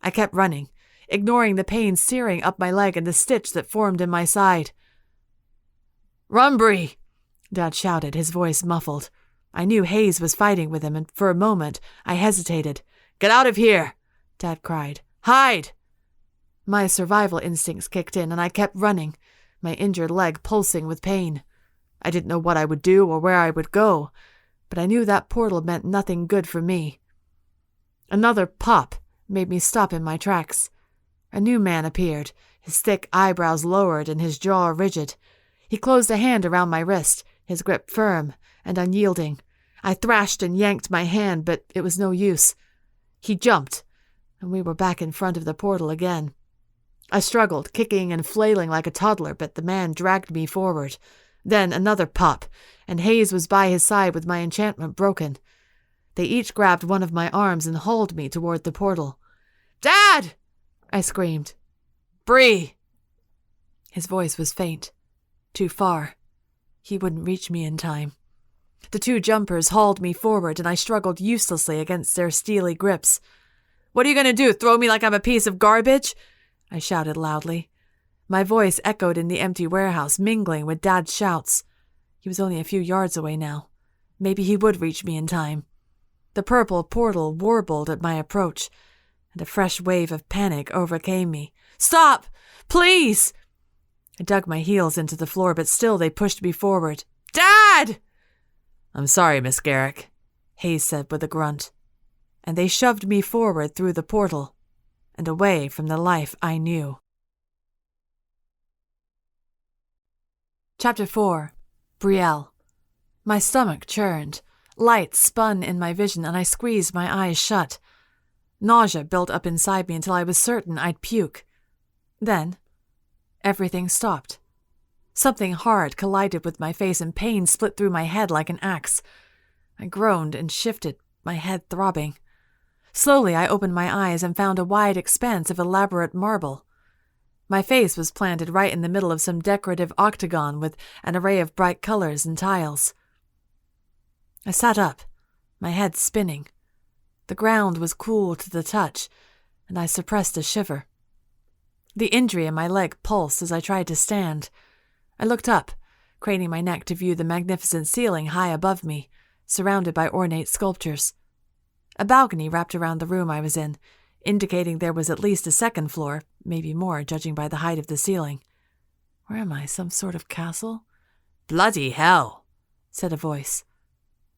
A: I kept running, ignoring the pain searing up my leg and the stitch that formed in my side. Run, Bree! Dad shouted, his voice muffled. I knew Hayes was fighting with him, and for a moment I hesitated. Get out of here! Dad cried. Hide! My survival instincts kicked in, and I kept running, my injured leg pulsing with pain. I didn't know what I would do or where I would go, but I knew that portal meant nothing good for me. Another pop made me stop in my tracks. A new man appeared, his thick eyebrows lowered and his jaw rigid. He closed a hand around my wrist, his grip firm and unyielding. I thrashed and yanked my hand, but it was no use. He jumped, and we were back in front of the portal again. I struggled, kicking and flailing like a toddler, but the man dragged me forward. Then another pop, and Hayes was by his side with my enchantment broken. They each grabbed one of my arms and hauled me toward the portal. Dad! I screamed. Bree! His voice was faint. Too far. He wouldn't reach me in time. The two jumpers hauled me forward, and I struggled uselessly against their steely grips. What are you going to do, throw me like I'm a piece of garbage? I shouted loudly. My voice echoed in the empty warehouse, mingling with Dad's shouts. He was only a few yards away now. Maybe he would reach me in time. The purple portal warbled at my approach, and a fresh wave of panic overcame me. Stop! Please! I dug my heels into the floor, but still they pushed me forward. Dad! I'm sorry, Miss Garrick, Hayes said with a grunt. And they shoved me forward through the portal, and away from the life I knew. Chapter 4. Brielle. My stomach churned. Light spun in my vision, and I squeezed my eyes shut. Nausea built up inside me until I was certain I'd puke. Then, everything stopped. Something hard collided with my face, and pain split through my head like an axe. I groaned and shifted, my head throbbing. Slowly I opened my eyes and found a wide expanse of elaborate marble. My face was planted right in the middle of some decorative octagon with an array of bright colors and tiles. I sat up, my head spinning. The ground was cool to the touch, and I suppressed a shiver. The injury in my leg pulsed as I tried to stand. I looked up, craning my neck to view the magnificent ceiling high above me, surrounded by ornate sculptures. A balcony wrapped around the room I was in, indicating there was at least a second floor, maybe more, judging by the height of the ceiling. Where am I, some sort of castle? Bloody hell, said a voice.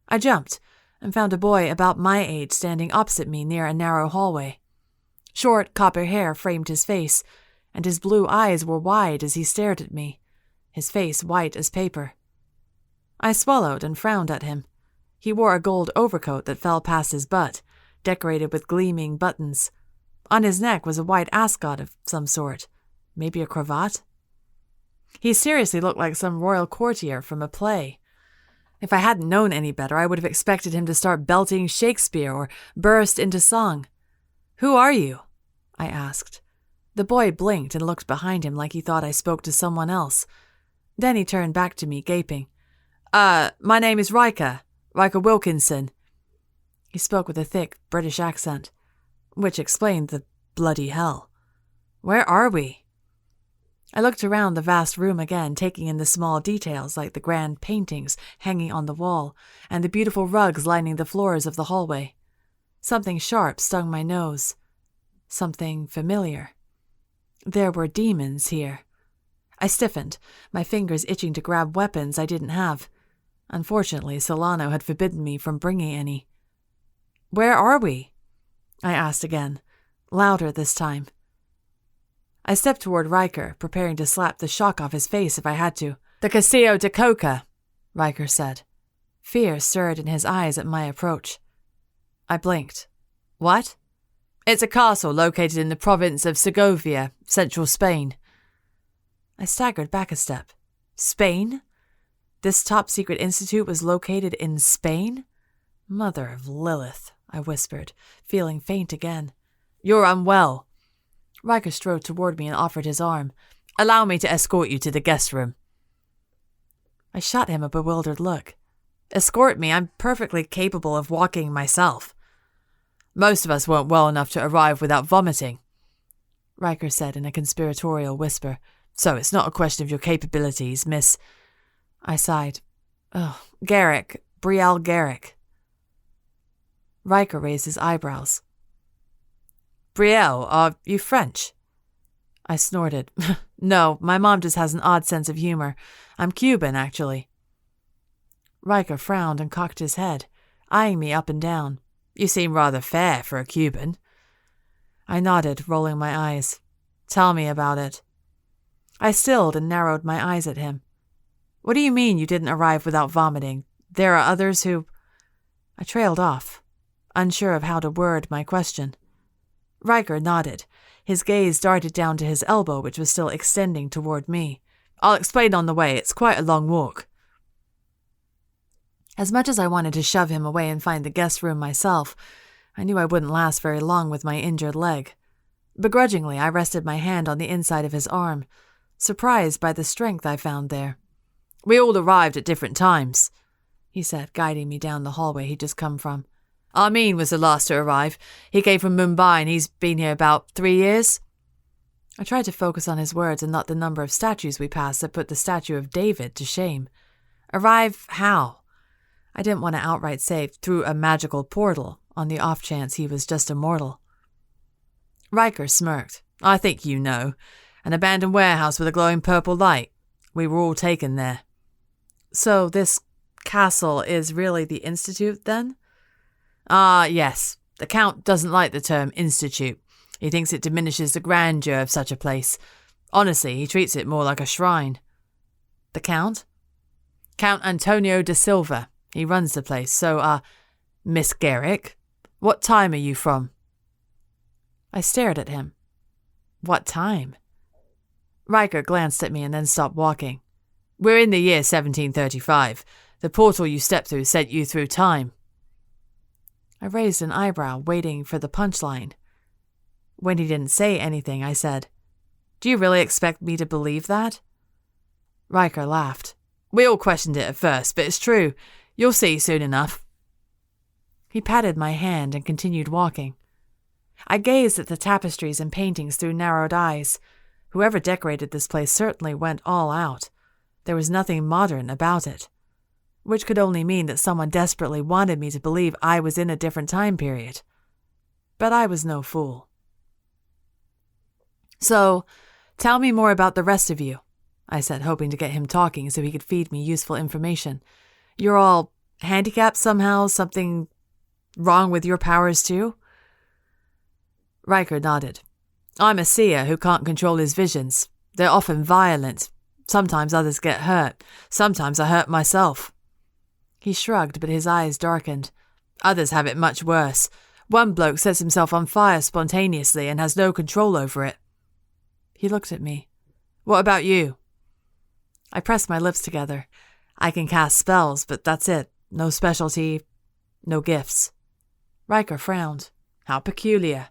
A: I jumped and found a boy about my age standing opposite me near a narrow hallway. Short copper hair framed his face, and his blue eyes were wide as he stared at me, his face white as paper. I swallowed and frowned at him. He wore a gold overcoat that fell past his butt, decorated with gleaming buttons. On his neck was a white ascot of some sort, maybe a cravat. He seriously looked like some royal courtier from a play. If I hadn't known any better, I would have expected him to start belting Shakespeare or burst into song. Who are you? I asked. The boy blinked and looked behind him like he thought I spoke to someone else. Then he turned back to me, gaping. My name is Riker Wilkinson. He spoke with a thick British accent, which explained the bloody hell. Where are we? I looked around the vast room again, taking in the small details like the grand paintings hanging on the wall and the beautiful rugs lining the floors of the hallway. Something sharp stung my nose. Something familiar. There were demons here. I stiffened, my fingers itching to grab weapons I didn't have. Unfortunately, Solano had forbidden me from bringing any. Where are we? I asked again, louder this time. I stepped toward Riker, preparing to slap the shock off his face if I had to. The Castillo de Coca, Riker said. Fear stirred in his eyes at my approach. I blinked. What? It's a castle located in the province of Segovia, central Spain. I staggered back a step. Spain? This top-secret institute was located in Spain? Mother of Lilith, I whispered, feeling faint again. You're unwell. Riker strode toward me and offered his arm. Allow me to escort you to the guest room. I shot him a bewildered look. Escort me? I'm perfectly capable of walking myself. Most of us weren't well enough to arrive without vomiting, Riker said in a conspiratorial whisper. So it's not a question of your capabilities, Miss... I sighed. Oh, Garrick. Brielle Garrick. Riker raised his eyebrows. Brielle, are you French? I snorted. No, my mom just has an odd sense of humor. I'm Cuban, actually. Riker frowned and cocked his head, eyeing me up and down. You seem rather fair for a Cuban. I nodded, rolling my eyes. Tell me about it. I stilled and narrowed my eyes at him. What do you mean you didn't arrive without vomiting? There are others who... I trailed off, unsure of how to word my question. Riker nodded. His gaze darted down to his elbow, which was still extending toward me. I'll explain on the way. It's quite a long walk. As much as I wanted to shove him away and find the guest room myself, I knew I wouldn't last very long with my injured leg. Begrudgingly, I rested my hand on the inside of his arm, surprised by the strength I found there. We all arrived at different times, he said, guiding me down the hallway he'd just come from. Armin was the last to arrive. He came from Mumbai and he's been here about 3 years. I tried to focus on his words and not the number of statues we passed that put the statue of David to shame. Arrive how? I didn't want to outright say through a magical portal, on the off chance he was just a mortal. Riker smirked. I think you know. An abandoned warehouse with a glowing purple light. We were all taken there. So this castle is really the institute, then? Yes. The Count doesn't like the term institute. He thinks it diminishes the grandeur of such a place. Honestly, he treats it more like a shrine. The Count? Count Antonio da Silva. He runs the place. So, Miss Garrick, what time are you from? I stared at him. What time? Riker glanced at me and then stopped walking. We're in the year 1735. The portal you stepped through sent you through time. I raised an eyebrow, waiting for the punchline. When he didn't say anything, I said, Do you really expect me to believe that? Riker laughed. We all questioned it at first, but it's true. You'll see soon enough. He patted my hand and continued walking. I gazed at the tapestries and paintings through narrowed eyes. Whoever decorated this place certainly went all out. There was nothing modern about it, which could only mean that someone desperately wanted me to believe I was in a different time period. But I was no fool. So, tell me more about the rest of you, I said, hoping to get him talking so he could feed me useful information. You're all handicapped somehow? Something wrong with your powers too? Riker nodded. I'm a seer who can't control his visions. They're often violent. Sometimes others get hurt. Sometimes I hurt myself. He shrugged, but his eyes darkened. Others have it much worse. One bloke sets himself on fire spontaneously and has no control over it. He looked at me. What about you? I pressed my lips together. I can cast spells, but that's it. No specialty, no gifts. Riker frowned. How peculiar.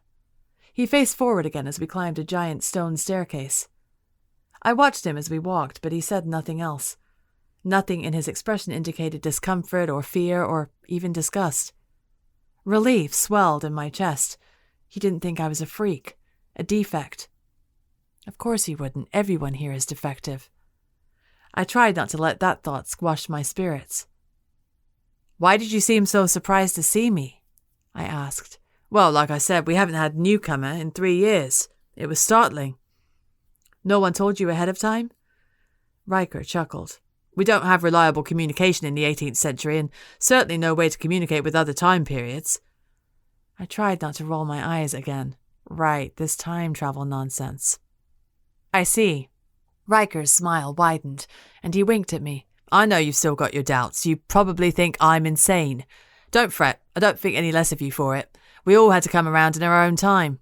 A: He faced forward again as we climbed a giant stone staircase. I watched him as we walked, but he said nothing else. Nothing in his expression indicated discomfort or fear or even disgust. Relief swelled in my chest. He didn't think I was a freak, a defect. Of course he wouldn't. Everyone here is defective. I tried not to let that thought squash my spirits. "Why did you seem so surprised to see me?" I asked. "Well, like I said, we haven't had a newcomer in 3 years. It was startling." "No one told you ahead of time?" Riker chuckled. "We don't have reliable communication in the 18th century, and certainly no way to communicate with other time periods." I tried not to roll my eyes again. Right, this time travel nonsense. "I see." Riker's smile widened, and he winked at me. "I know you've still got your doubts. You probably think I'm insane. Don't fret. I don't think any less of you for it. We all had to come around in our own time."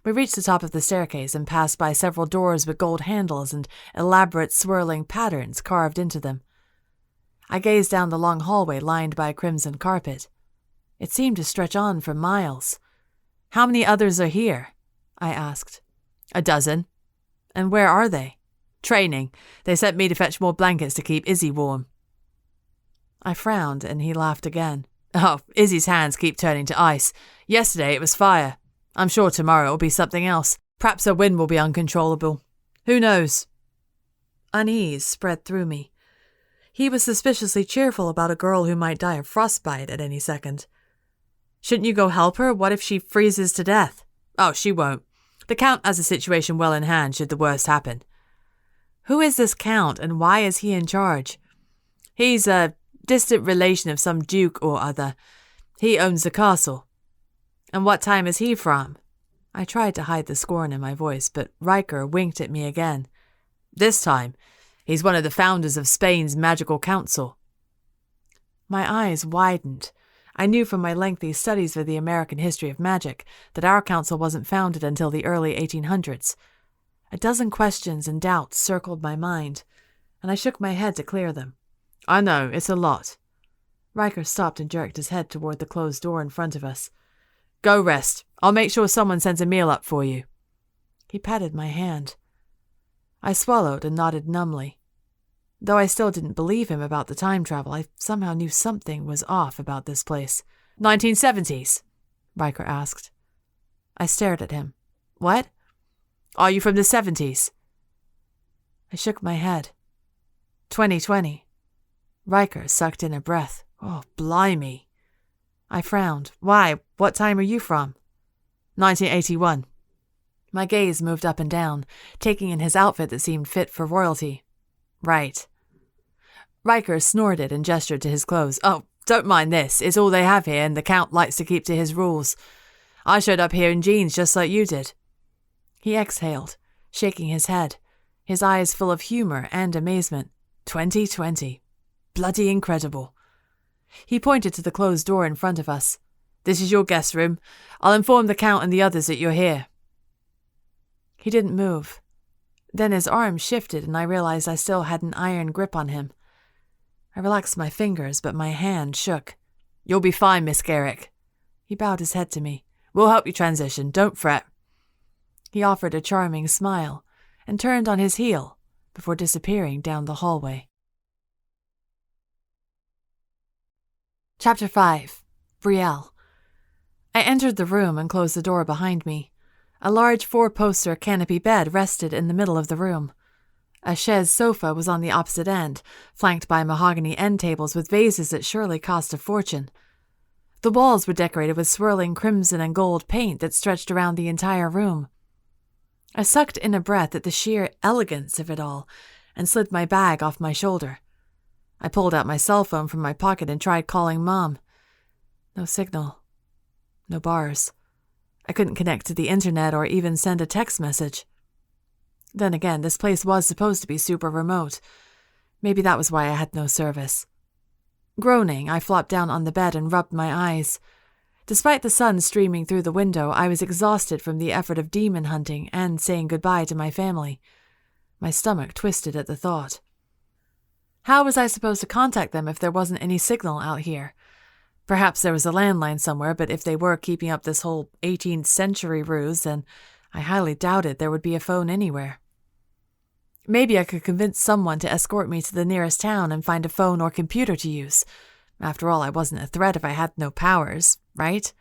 A: We reached the top of the staircase and passed by several doors with gold handles and elaborate swirling patterns carved into them. I gazed down the long hallway lined by crimson carpet. It seemed to stretch on for miles. "How many others are here?" I asked. "A dozen." "And where are they?" "Training. They sent me to fetch more blankets to keep Izzy warm." I frowned, and he laughed again. "Oh, Izzy's hands keep turning to ice. Yesterday it was fire. I'm sure tomorrow it'll be something else. Perhaps her wind will be uncontrollable. Who knows?" Unease spread through me. He was suspiciously cheerful about a girl who might die of frostbite at any second. "Shouldn't you go help her? What if she freezes to death?" "Oh, she won't. The Count has a situation well in hand should the worst happen." "Who is this Count, and why is he in charge?" "He's a distant relation of some duke or other. He owns the castle." "And what time is he from?" I tried to hide the scorn in my voice, but Riker winked at me again. "This time, he's one of the founders of Spain's magical council." My eyes widened. I knew from my lengthy studies of the American history of magic that our council wasn't founded until the early 1800s. A dozen questions and doubts circled my mind, and I shook my head to clear them. "I know, it's a lot." Riker stopped and jerked his head toward the closed door in front of us. "Go rest. I'll make sure someone sends a meal up for you." He patted my hand. I swallowed and nodded numbly. Though I still didn't believe him about the time travel, I somehow knew something was off about this place. 1970s? Riker asked. I stared at him. "What? Are you from the 70s? I shook my head. 2020. Riker sucked in a breath. "Oh, blimey." I frowned. "Why? What time are you from?" 1981. My gaze moved up and down, taking in his outfit that seemed fit for royalty. "Right." Riker snorted and gestured to his clothes. "Oh, don't mind this. It's all they have here, and the Count likes to keep to his rules. I showed up here in jeans just like you did." He exhaled, shaking his head, his eyes full of humor and amazement. 2020. Bloody incredible. He pointed to the closed door in front of us. "This is your guest room. I'll inform the Count and the others that you're here." He didn't move. Then his arm shifted and I realized I still had an iron grip on him. I relaxed my fingers, but my hand shook. "You'll be fine, Miss Garrick." He bowed his head to me. "We'll help you transition. Don't fret." He offered a charming smile and turned on his heel before disappearing down the hallway. Chapter 5. Brielle. I entered the room and closed the door behind me. A large 4-poster canopy bed rested in the middle of the room. A chaise sofa was on the opposite end, flanked by mahogany end tables with vases that surely cost a fortune. The walls were decorated with swirling crimson and gold paint that stretched around the entire room. I sucked in a breath at the sheer elegance of it all and slid my bag off my shoulder. I pulled out my cell phone from my pocket and tried calling Mom. No signal. No bars. I couldn't connect to the internet or even send a text message. Then again, this place was supposed to be super remote. Maybe that was why I had no service. Groaning, I flopped down on the bed and rubbed my eyes. Despite the sun streaming through the window, I was exhausted from the effort of demon hunting and saying goodbye to my family. My stomach twisted at the thought. How was I supposed to contact them if there wasn't any signal out here? Perhaps there was a landline somewhere, but if they were keeping up this whole 18th century ruse, then I highly doubted there would be a phone anywhere. Maybe I could convince someone to escort me to the nearest town and find a phone or computer to use. After all, I wasn't a threat if I had no powers, right?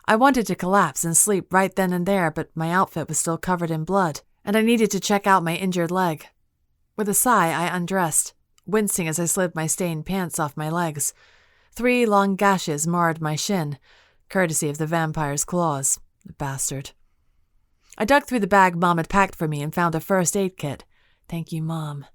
A: I wanted to collapse and sleep right then and there, but my outfit was still covered in blood, and I needed to check out my injured leg. With a sigh, I undressed, wincing as I slid my stained pants off my legs. 3 long gashes marred my shin, courtesy of the vampire's claws, the bastard. I dug through the bag Mom had packed for me and found a first aid kit. Thank you, Mom.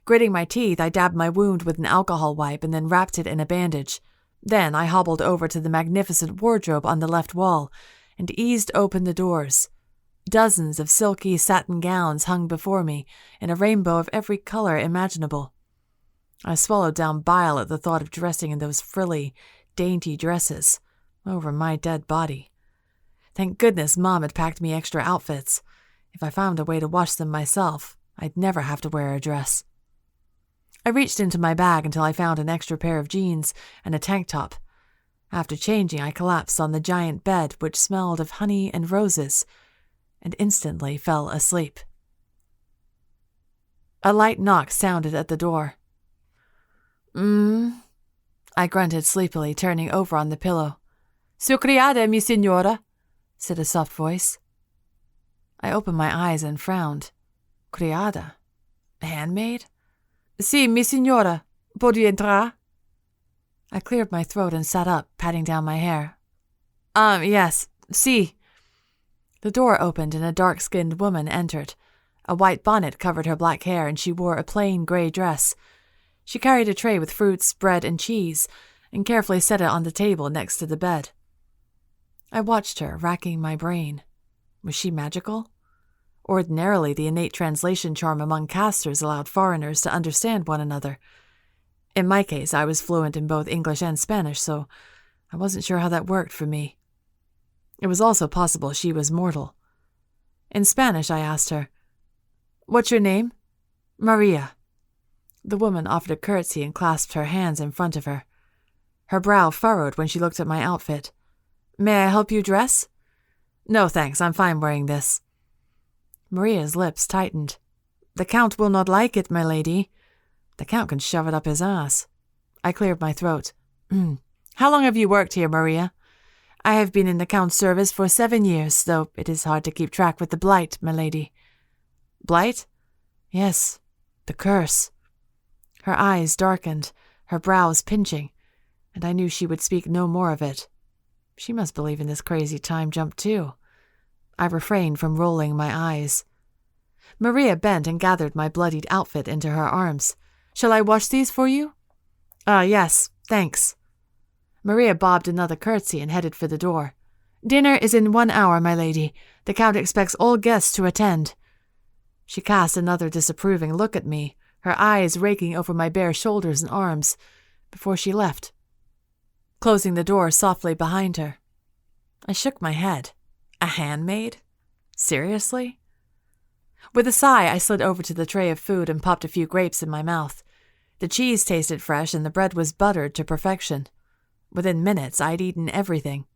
A: Gritting my teeth, I dabbed my wound with an alcohol wipe and then wrapped it in a bandage. Then I hobbled over to the magnificent wardrobe on the left wall and eased open the doors. Dozens of silky satin gowns hung before me in a rainbow of every color imaginable. I swallowed down bile at the thought of dressing in those frilly, dainty dresses over my dead body. Thank goodness Mom had packed me extra outfits. If I found a way to wash them myself, I'd never have to wear a dress. I reached into my bag until I found an extra pair of jeans and a tank top. After changing, I collapsed on the giant bed, which smelled of honey and roses, and instantly fell asleep. A light knock sounded at the door. I grunted sleepily, turning over on the pillow. Su criada, mi signora, said a soft voice. I opened my eyes and frowned. Criada? A handmaid? Si, mi signora. Può entrar? I cleared my throat and sat up, patting down my hair. Yes, si. The door opened and a dark-skinned woman entered. A white bonnet covered her black hair and she wore a plain gray dress. She carried a tray with fruits, bread, and cheese, and carefully set it on the table next to the bed. I watched her, racking my brain. Was she magical? Ordinarily, the innate translation charm among casters allowed foreigners to understand one another. In my case, I was fluent in both English and Spanish, so I wasn't sure how that worked for me. It was also possible she was mortal. In Spanish, I asked her, "What's your name?" "Maria." The woman offered a curtsy and clasped her hands in front of her. Her brow furrowed when she looked at my outfit. "May I help you dress?" "No, thanks. I'm fine wearing this." Maria's lips tightened. "The Count will not like it, my lady." "The Count can shove it up his ass." I cleared my throat. "How long have you worked here, Maria?" "I have been in the Count's service for 7 years, though it is hard to keep track with the blight, my lady." "Blight?" "Yes, the curse." Her eyes darkened, her brows pinching, and I knew she would speak no more of it. She must believe in this crazy time jump too. I refrained from rolling my eyes. Maria bent and gathered my bloodied outfit into her arms. "Shall I wash these for you?" Yes, thanks." Maria bobbed another curtsy and headed for the door. "Dinner is in 1 hour, my lady. The Count expects all guests to attend." She cast another disapproving look at me, her eyes raking over my bare shoulders and arms, before she left, closing the door softly behind her. I shook my head. A handmaid? Seriously? With a sigh, I slid over to the tray of food and popped a few grapes in my mouth. The cheese tasted fresh and the bread was buttered to perfection. Within minutes, I'd eaten everything.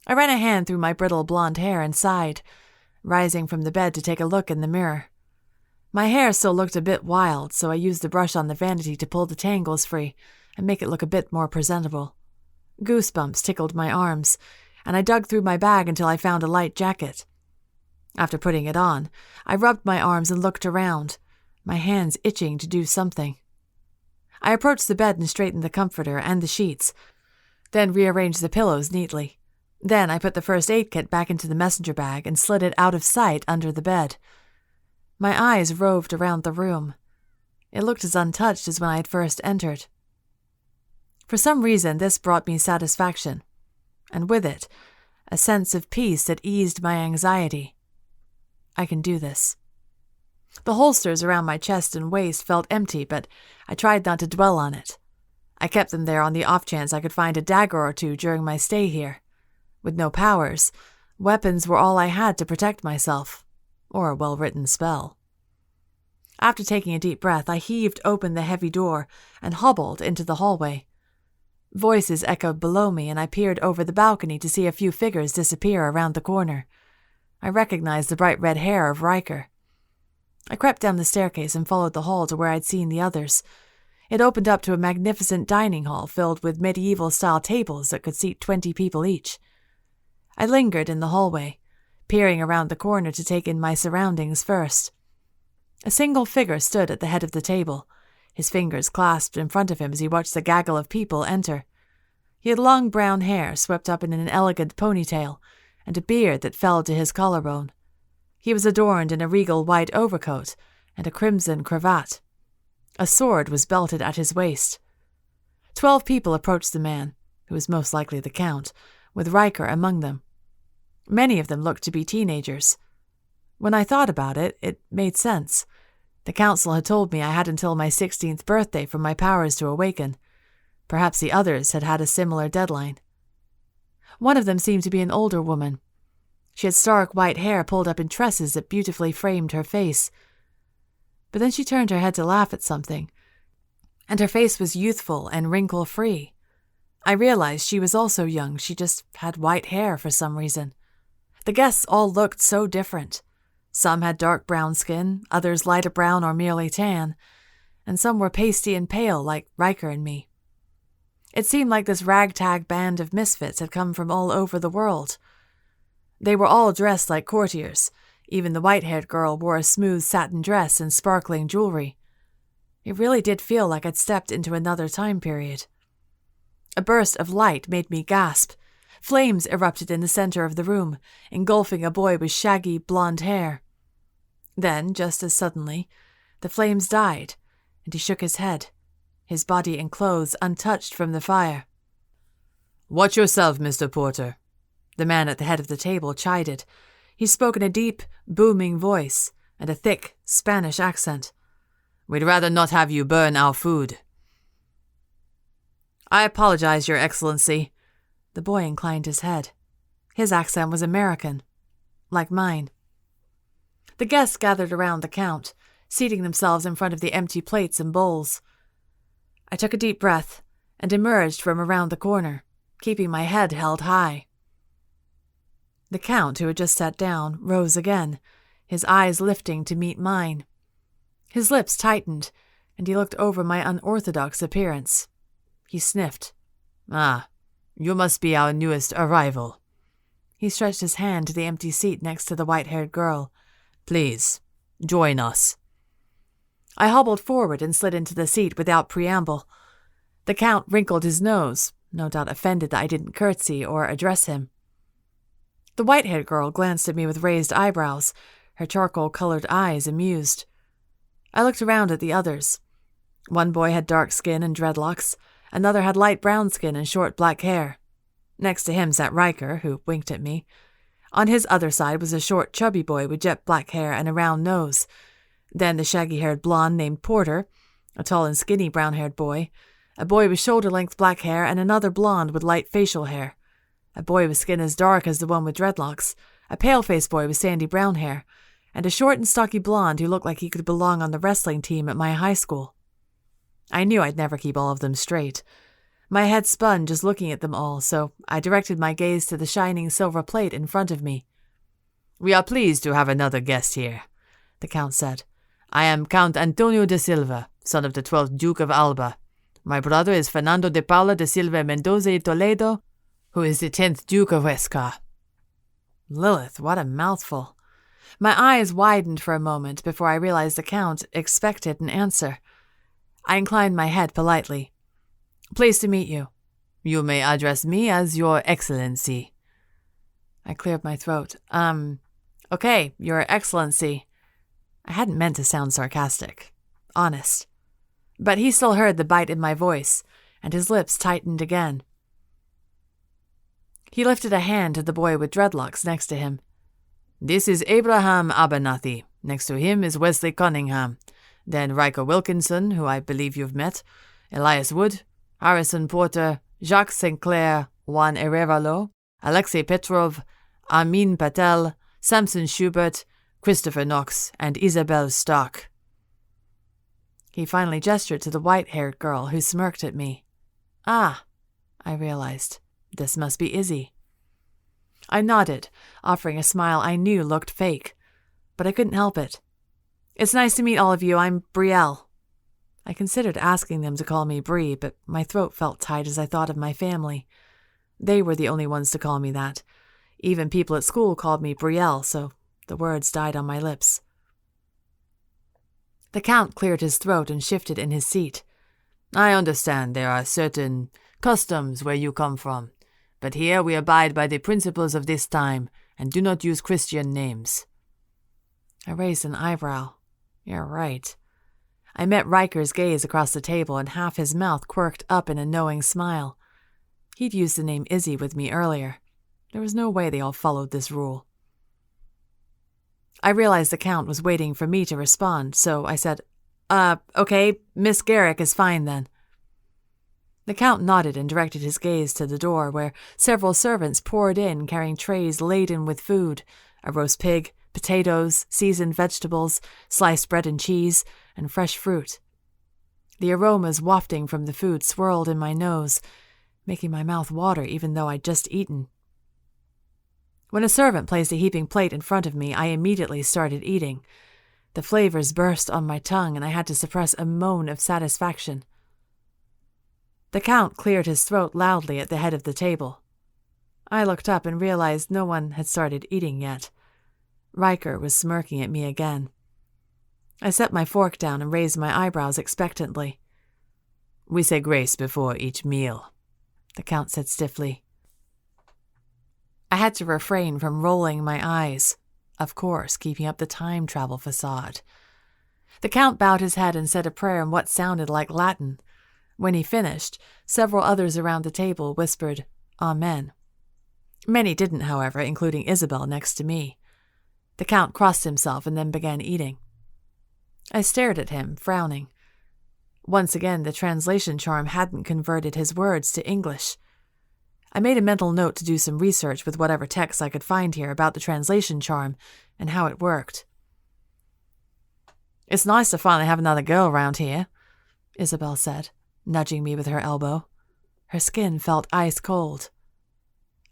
A: I ran a hand through my brittle blonde hair and sighed, rising from the bed to take a look in the mirror. My hair still looked a bit wild, so I used the brush on the vanity to pull the tangles free and make it look a bit more presentable. Goosebumps tickled my arms, and I dug through my bag until I found a light jacket. After putting it on, I rubbed my arms and looked around, my hands itching to do something. I approached the bed and straightened the comforter and the sheets, then rearranged the pillows neatly. Then I put the first aid kit back into the messenger bag and slid it out of sight under the bed. My eyes roved around the room. It looked as untouched as when I had first entered. For some reason, this brought me satisfaction, and with it, a sense of peace that eased my anxiety. I can do this. The holsters around my chest and waist felt empty, but I tried not to dwell on it. I kept them there on the off chance I could find a dagger or two during my stay here. With no powers, weapons were all I had to protect myself, or a well-written spell. After taking a deep breath, I heaved open the heavy door and hobbled into the hallway. Voices echoed below me, and I peered over the balcony to see a few figures disappear around the corner. I recognized the bright red hair of Riker. I crept down the staircase and followed the hall to where I'd seen the others. It opened up to a magnificent dining hall filled with medieval-style tables that could seat 20 people each. I lingered in the hallway, peering around the corner to take in my surroundings first. A single figure stood at the head of the table, his fingers clasped in front of him as he watched the gaggle of people enter. He had long brown hair swept up in an elegant ponytail, and a beard that fell to his collarbone. He was adorned in a regal white overcoat and a crimson cravat. A sword was belted at his waist. 12 people approached the man, who was most likely the Count, with Riker among them. Many of them looked to be teenagers. When I thought about it, it made sense. The council had told me I had until my 16th birthday for my powers to awaken. Perhaps the others had had a similar deadline. One of them seemed to be an older woman. She had stark white hair pulled up in tresses that beautifully framed her face. But then she turned her head to laugh at something, and her face was youthful and wrinkle-free. I realized she was also young, she just had white hair for some reason. The guests all looked so different. Some had dark brown skin, others lighter brown or merely tan, and some were pasty and pale like Riker and me. It seemed like this ragtag band of misfits had come from all over the world. They were all dressed like courtiers. Even the white-haired girl wore a smooth satin dress and sparkling jewelry. It really did feel like I'd stepped into another time period. A burst of light made me gasp. Flames erupted in the center of the room, engulfing a boy with shaggy blonde hair. Then, just as suddenly, the flames died, and he shook his head, his body and clothes untouched from the fire. "Watch yourself, Mr. Porter," the man at the head of the table chided. He spoke in a deep, booming voice and a thick Spanish accent. "We'd rather not have you burn our food." "I apologize, Your Excellency." The boy inclined his head. His accent was American, like mine. The guests gathered around the Count, seating themselves in front of the empty plates and bowls. I took a deep breath and emerged from around the corner, keeping my head held high. The Count, who had just sat down, rose again, his eyes lifting to meet mine. His lips tightened, and he looked over my unorthodox appearance. He sniffed. "Ah, you must be our newest arrival." He stretched his hand to the empty seat next to the white-haired girl. "Please, join us." I hobbled forward and slid into the seat without preamble. The Count wrinkled his nose, no doubt offended that I didn't curtsy or address him. The white-haired girl glanced at me with raised eyebrows, her charcoal-colored eyes amused. I looked around at the others. One boy had dark skin and dreadlocks, another had light brown skin and short black hair. Next to him sat Riker, who winked at me. On his other side was a short, chubby boy with jet black hair and a round nose. Then the shaggy-haired blonde named Porter, a tall and skinny brown-haired boy, a boy with shoulder-length black hair and another blonde with light facial hair, a boy with skin as dark as the one with dreadlocks, a pale-faced boy with sandy brown hair, and a short and stocky blonde who looked like he could belong on the wrestling team at my high school. I knew I'd never keep all of them straight. My head spun just looking at them all, so I directed my gaze to the shining silver plate in front of me. "We are pleased to have another guest here," the Count said. "I am Count Antonio de Silva, son of the 12th Duke of Alba. My brother is Fernando de Paula de Silva Mendoza y Toledo, who is the 10th Duke of Huesca." Lilith, what a mouthful. My eyes widened for a moment before I realized the Count expected an answer. I inclined my head politely. "Pleased to meet you." "You may address me as Your Excellency." I cleared my throat. Okay, Your Excellency." I hadn't meant to sound sarcastic. Honest. But he still heard the bite in my voice, and his lips tightened again. He lifted a hand to the boy with dreadlocks next to him. "This is Abraham Abernathy. Next to him is Wesley Cunningham. Then Riker Wilkinson, who I believe you've met, Elias Wood, Harrison Porter, Jacques St. Clair, Juan Arevalo, Alexei Petrov, Amin Patel, Samson Schubert, Christopher Knox, and Isabel Stock." He finally gestured to the white-haired girl who smirked at me. "Ah," I realized. This must be Izzy. I nodded, offering a smile I knew looked fake, but I couldn't help it. It's nice to meet all of you. I'm Brielle. I considered asking them to call me Brie, but my throat felt tight as I thought of my family. They were the only ones to call me that. Even people at school called me Brielle, so the words died on my lips. The Count cleared his throat and shifted in his seat. I understand there are certain customs where you come from, but here we abide by the principles of this time and do not use Christian names. I raised an eyebrow. You're right. I met Riker's gaze across the table and half his mouth quirked up in a knowing smile. He'd used the name Izzy with me earlier. There was no way they all followed this rule. I realized the Count was waiting for me to respond, so I said, okay, Miss Garrick is fine then. The Count nodded and directed his gaze to the door, where several servants poured in carrying trays laden with food, a roast pig, potatoes, seasoned vegetables, sliced bread and cheese, and fresh fruit. The aromas wafting from the food swirled in my nose, making my mouth water even though I'd just eaten. When a servant placed a heaping plate in front of me, I immediately started eating. The flavors burst on my tongue, and I had to suppress a moan of satisfaction. The Count cleared his throat loudly at the head of the table. I looked up and realized no one had started eating yet. Riker was smirking at me again. I set my fork down and raised my eyebrows expectantly. We say grace before each meal, the Count said stiffly. I had to refrain from rolling my eyes, of course, keeping up the time travel facade. The Count bowed his head and said a prayer in what sounded like Latin. When he finished, several others around the table whispered, Amen. Many didn't, however, including Isabel next to me. The Count crossed himself and then began eating. I stared at him, frowning. Once again, the translation charm hadn't converted his words to English. I made a mental note to do some research with whatever text I could find here about the translation charm and how it worked. It's nice to finally have another girl around here, Isabel said, nudging me with her elbow. Her skin felt ice cold.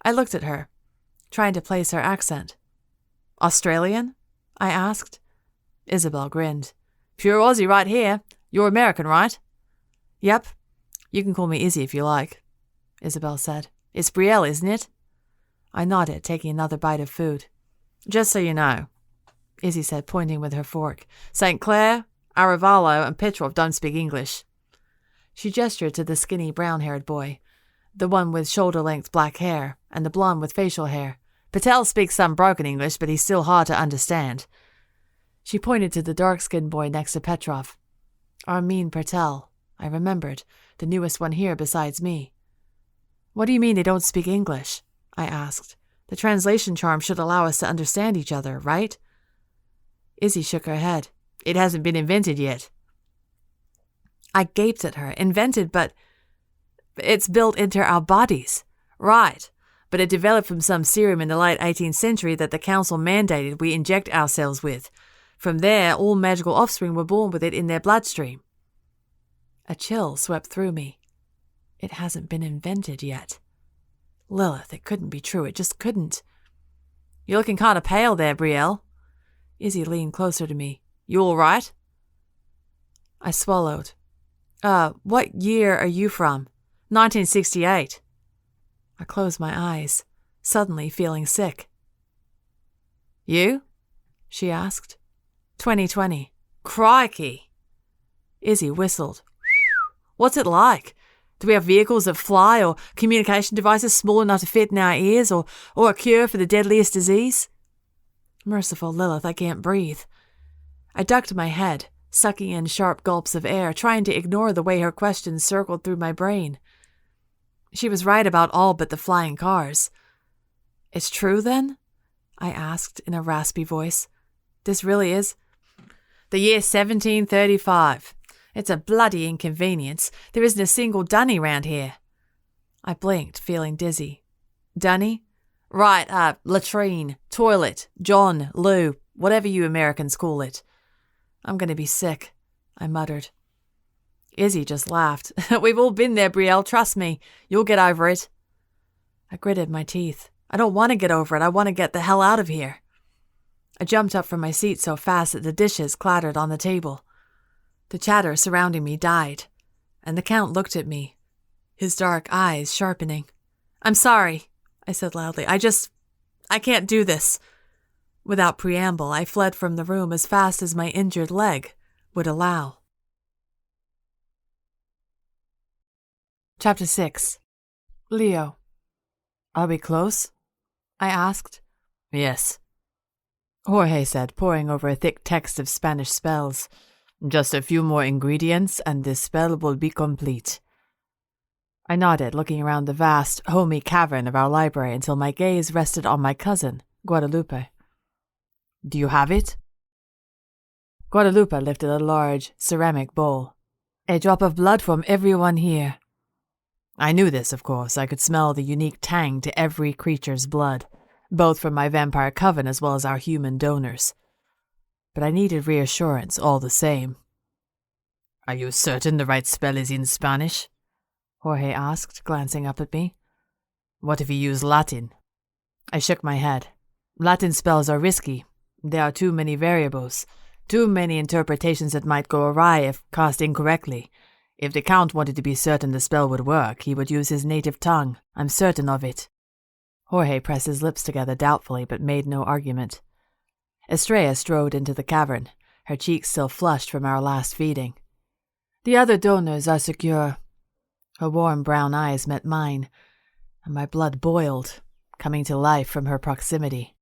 A: I looked at her, trying to place her accent. Australian? I asked. Isabel grinned. Pure Aussie right here. You're American, right? Yep. You can call me Izzy if you like, Isabel said. It's Brielle, isn't it? I nodded, taking another bite of food. Just so you know, Izzy said, pointing with her fork. St. Clair, Aravalo, and Petrov don't speak English. She gestured to the skinny brown-haired boy, the one with shoulder-length black hair, and the blonde with facial hair. Patel speaks some broken English, but he's still hard to understand. She pointed to the dark-skinned boy next to Petrov. Armin Patel, I remembered, the newest one here besides me. What do you mean they don't speak English? I asked. The translation charm should allow us to understand each other, right? Izzy shook her head. It hasn't been invented yet. I gaped at her. Invented, but it's built into our bodies. Right, but it developed from some serum in the late 18th century that the council mandated we inject ourselves with. From there, all magical offspring were born with it in their bloodstream. A chill swept through me. It hasn't been invented yet. Lilith, it couldn't be true. It just couldn't. You're looking kind of pale there, Brielle. Izzy leaned closer to me. You all right? I swallowed. What year are you from? 1968. I closed my eyes, suddenly feeling sick. You? She asked. 2020. Crikey! Izzy whistled. What's it like? Do we have vehicles that fly or communication devices small enough to fit in our ears or a cure for the deadliest disease? Merciful Lilith, I can't breathe. I ducked my head, sucking in sharp gulps of air, trying to ignore the way her questions circled through my brain. She was right about all but the flying cars. It's true, then? I asked in a raspy voice. This really is? The year 1735. It's a bloody inconvenience. There isn't a single dunny round here. I blinked, feeling dizzy. Dunny? Right, latrine, toilet, John, loo, whatever you Americans call it. I'm going to be sick, I muttered. Izzy just laughed. We've all been there, Brielle, trust me. You'll get over it. I gritted my teeth. I don't want to get over it. I want to get the hell out of here. I jumped up from my seat so fast that the dishes clattered on the table. The chatter surrounding me died, and the Count looked at me, his dark eyes sharpening. "I'm sorry," I said loudly. I can't do this." Without preamble, I fled from the room as fast as my injured leg would allow. Chapter 6. Leo. "Are we close?" I asked. "Yes," Jorge said, poring over a thick text of Spanish spells. "Just a few more ingredients, and this spell will be complete." I nodded, looking around the vast, homey cavern of our library until my gaze rested on my cousin, Guadalupe. "Do you have it?" Guadalupe lifted a large, ceramic bowl. "A drop of blood from everyone here." I knew this, of course. I could smell the unique tang to every creature's blood, both from my vampire coven as well as our human donors. But I needed reassurance all the same. "Are you certain the right spell is in Spanish?" Jorge asked, glancing up at me. "What if you use Latin?" I shook my head. "Latin spells are risky. There are too many variables, too many interpretations that might go awry if cast incorrectly. If the Count wanted to be certain the spell would work, he would use his native tongue. I'm certain of it." Jorge pressed his lips together doubtfully, but made no argument. Estrella strode into the cavern, her cheeks still flushed from our last feeding. "The other donors are secure." Her warm brown eyes met mine, and my blood boiled, coming to life from her proximity.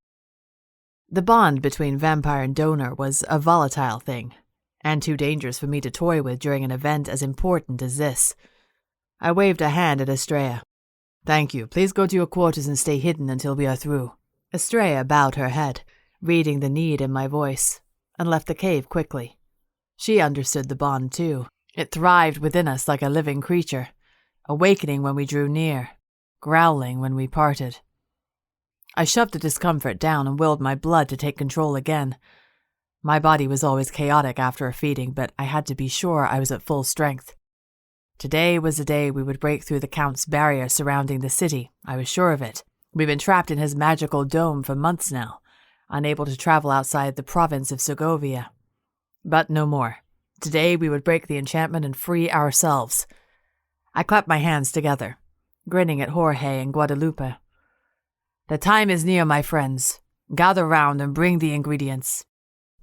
A: The bond between vampire and donor was a volatile thing, and too dangerous for me to toy with during an event as important as this. I waved a hand at Estrella. "Thank you. Please go to your quarters and stay hidden until we are through." Estrella bowed her head, reading the need in my voice, and left the cave quickly. She understood the bond, too. It thrived within us like a living creature, awakening when we drew near, growling when we parted. I shoved the discomfort down and willed my blood to take control again. My body was always chaotic after a feeding, but I had to be sure I was at full strength. Today was the day we would break through the Count's barrier surrounding the city. I was sure of it. We'd been trapped in his magical dome for months now, unable to travel outside the province of Segovia. But no more. Today we would break the enchantment and free ourselves. I clapped my hands together, grinning at Jorge and Guadalupe. "The time is near, my friends. Gather round and bring the ingredients."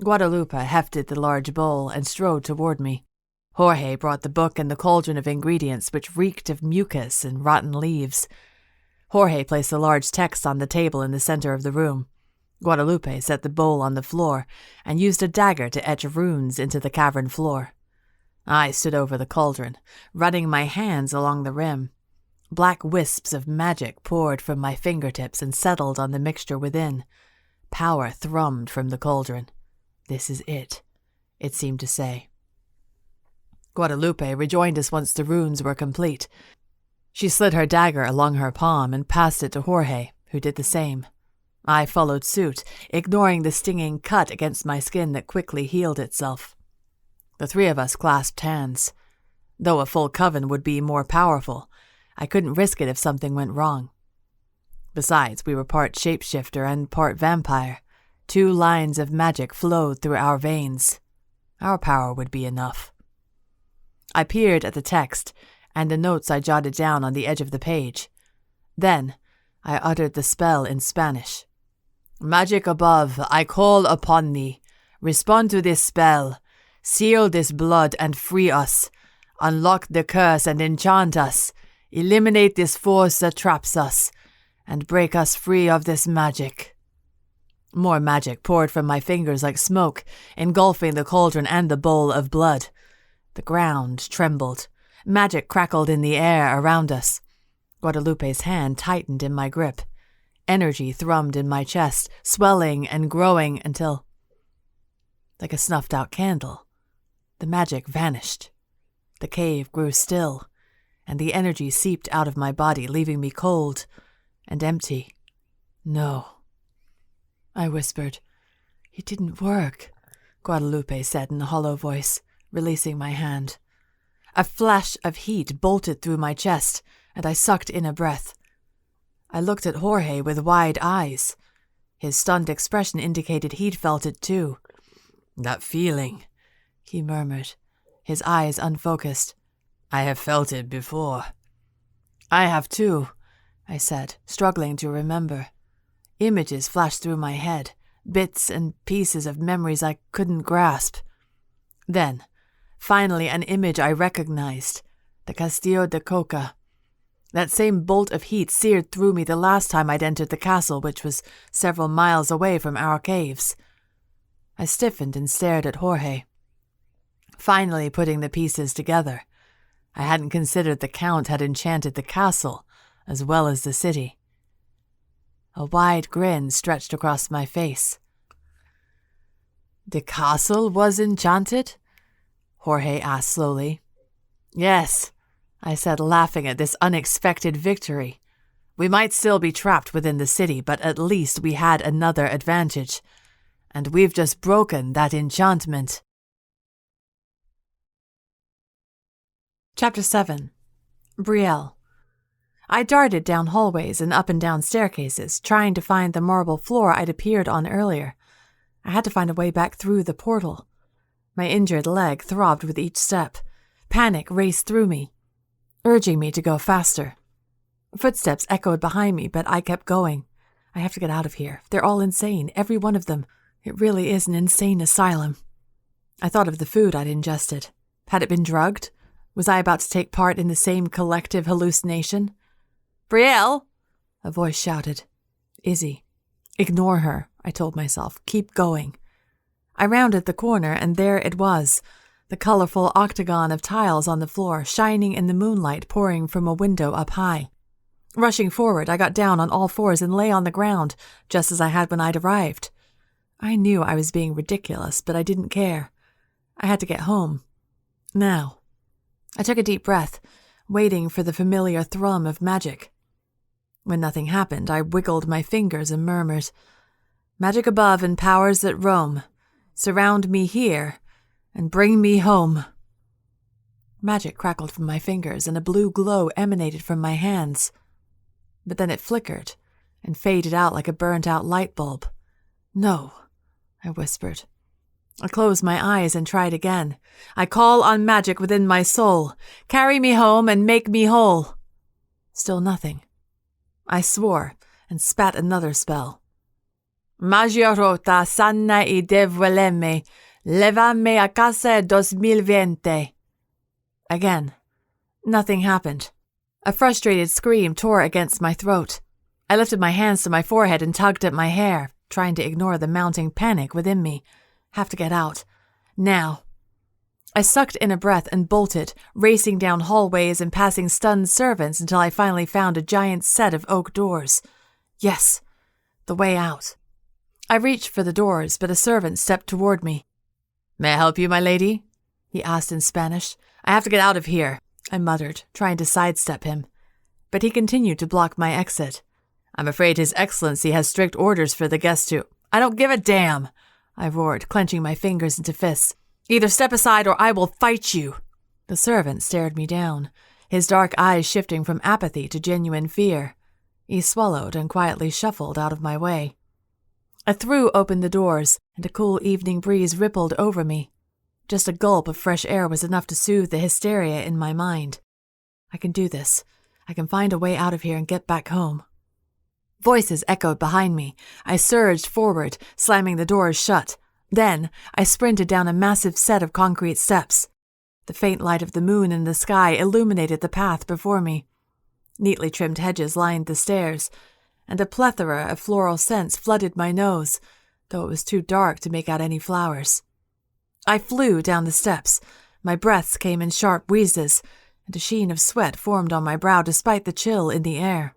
A: Guadalupe hefted the large bowl and strode toward me. Jorge brought the book and the cauldron of ingredients which reeked of mucus and rotten leaves. Jorge placed the large text on the table in the center of the room. Guadalupe set the bowl on the floor and used a dagger to etch runes into the cavern floor. I stood over the cauldron, running my hands along the rim. Black wisps of magic poured from my fingertips and settled on the mixture within. Power thrummed from the cauldron. "This is it," it seemed to say. Guadalupe rejoined us once the runes were complete. She slid her dagger along her palm and passed it to Jorge, who did the same. I followed suit, ignoring the stinging cut against my skin that quickly healed itself. The three of us clasped hands. Though a full coven would be more powerful, I couldn't risk it if something went wrong. Besides, we were part shapeshifter and part vampire. 2 lines of magic flowed through our veins. Our power would be enough. I peered at the text and the notes I jotted down on the edge of the page. Then I uttered the spell in Spanish. "Magic above, I call upon thee. Respond to this spell. Seal this blood and free us. Unlock the curse and enchant us. Eliminate this force that traps us, and break us free of this magic." More magic poured from my fingers like smoke, engulfing the cauldron and the bowl of blood. The ground trembled. Magic crackled in the air around us. Guadalupe's hand tightened in my grip. Energy thrummed in my chest, swelling and growing until, like a snuffed-out candle, the magic vanished. The cave grew still, and the energy seeped out of my body, leaving me cold and empty. "No," I whispered. "It didn't work," Guadalupe said in a hollow voice, releasing my hand. A flash of heat bolted through my chest, and I sucked in a breath. I looked at Jorge with wide eyes. His stunned expression indicated he'd felt it too. "That feeling," he murmured, his eyes unfocused. "I have felt it before." "I have too," I said, struggling to remember. Images flashed through my head, bits and pieces of memories I couldn't grasp. Then, finally, an image I recognized, the Castillo de Coca. That same bolt of heat seared through me the last time I'd entered the castle, which was several miles away from our caves. I stiffened and stared at Jorge, finally putting the pieces together. I hadn't considered the Count had enchanted the castle as well as the city. A wide grin stretched across my face. "The castle was enchanted?" Jorge asked slowly. "Yes," I said, laughing at this unexpected victory. "We might still be trapped within the city, but at least we had another advantage. And we've just broken that enchantment." Chapter 7. Brielle. I darted down hallways and up and down staircases, trying to find the marble floor I'd appeared on earlier. I had to find a way back through the portal. My injured leg throbbed with each step. Panic raced through me, urging me to go faster. Footsteps echoed behind me, but I kept going. I have to get out of here. They're all insane, every one of them. It really is an insane asylum. I thought of the food I'd ingested. Had it been drugged? Was I about to take part in the same collective hallucination? "Brielle!" a voice shouted. "Izzy." Ignore her, I told myself. Keep going. I rounded the corner, and there it was, the colorful octagon of tiles on the floor, shining in the moonlight pouring from a window up high. Rushing forward, I got down on all fours and lay on the ground, just as I had when I'd arrived. I knew I was being ridiculous, but I didn't care. I had to get home. Now. I took a deep breath, waiting for the familiar thrum of magic. When nothing happened, I wiggled my fingers and murmured, "Magic above and powers that roam, surround me here and bring me home." Magic crackled from my fingers and a blue glow emanated from my hands. But then it flickered and faded out like a burnt-out light bulb. "No," I whispered. I closed my eyes and tried again. "I call on magic within my soul. Carry me home and make me whole." Still nothing. I swore and spat another spell. "Magia rota sana y devueleme, levame a casa 2020. Again. Nothing happened. A frustrated scream tore against my throat. I lifted my hands to my forehead and tugged at my hair, trying to ignore the mounting panic within me. Have to get out. Now. I sucked in a breath and bolted, racing down hallways and passing stunned servants until I finally found a giant set of oak doors. Yes, the way out. I reached for the doors, but a servant stepped toward me. "May I help you, my lady?" he asked in Spanish. "I have to get out of here," I muttered, trying to sidestep him. But he continued to block my exit. "I'm afraid His Excellency has strict orders for the guests to—" "I don't give a damn!" I roared, clenching my fingers into fists. "Either step aside or I will fight you." The servant stared me down, his dark eyes shifting from apathy to genuine fear. He swallowed and quietly shuffled out of my way. I threw open the doors, and a cool evening breeze rippled over me. Just a gulp of fresh air was enough to soothe the hysteria in my mind. I can do this. I can find a way out of here and get back home. Voices echoed behind me. I surged forward, slamming the doors shut. Then, I sprinted down a massive set of concrete steps. The faint light of the moon in the sky illuminated the path before me. Neatly trimmed hedges lined the stairs, and a plethora of floral scents flooded my nose, though it was too dark to make out any flowers. I flew down the steps. My breaths came in sharp wheezes, and a sheen of sweat formed on my brow despite the chill in the air.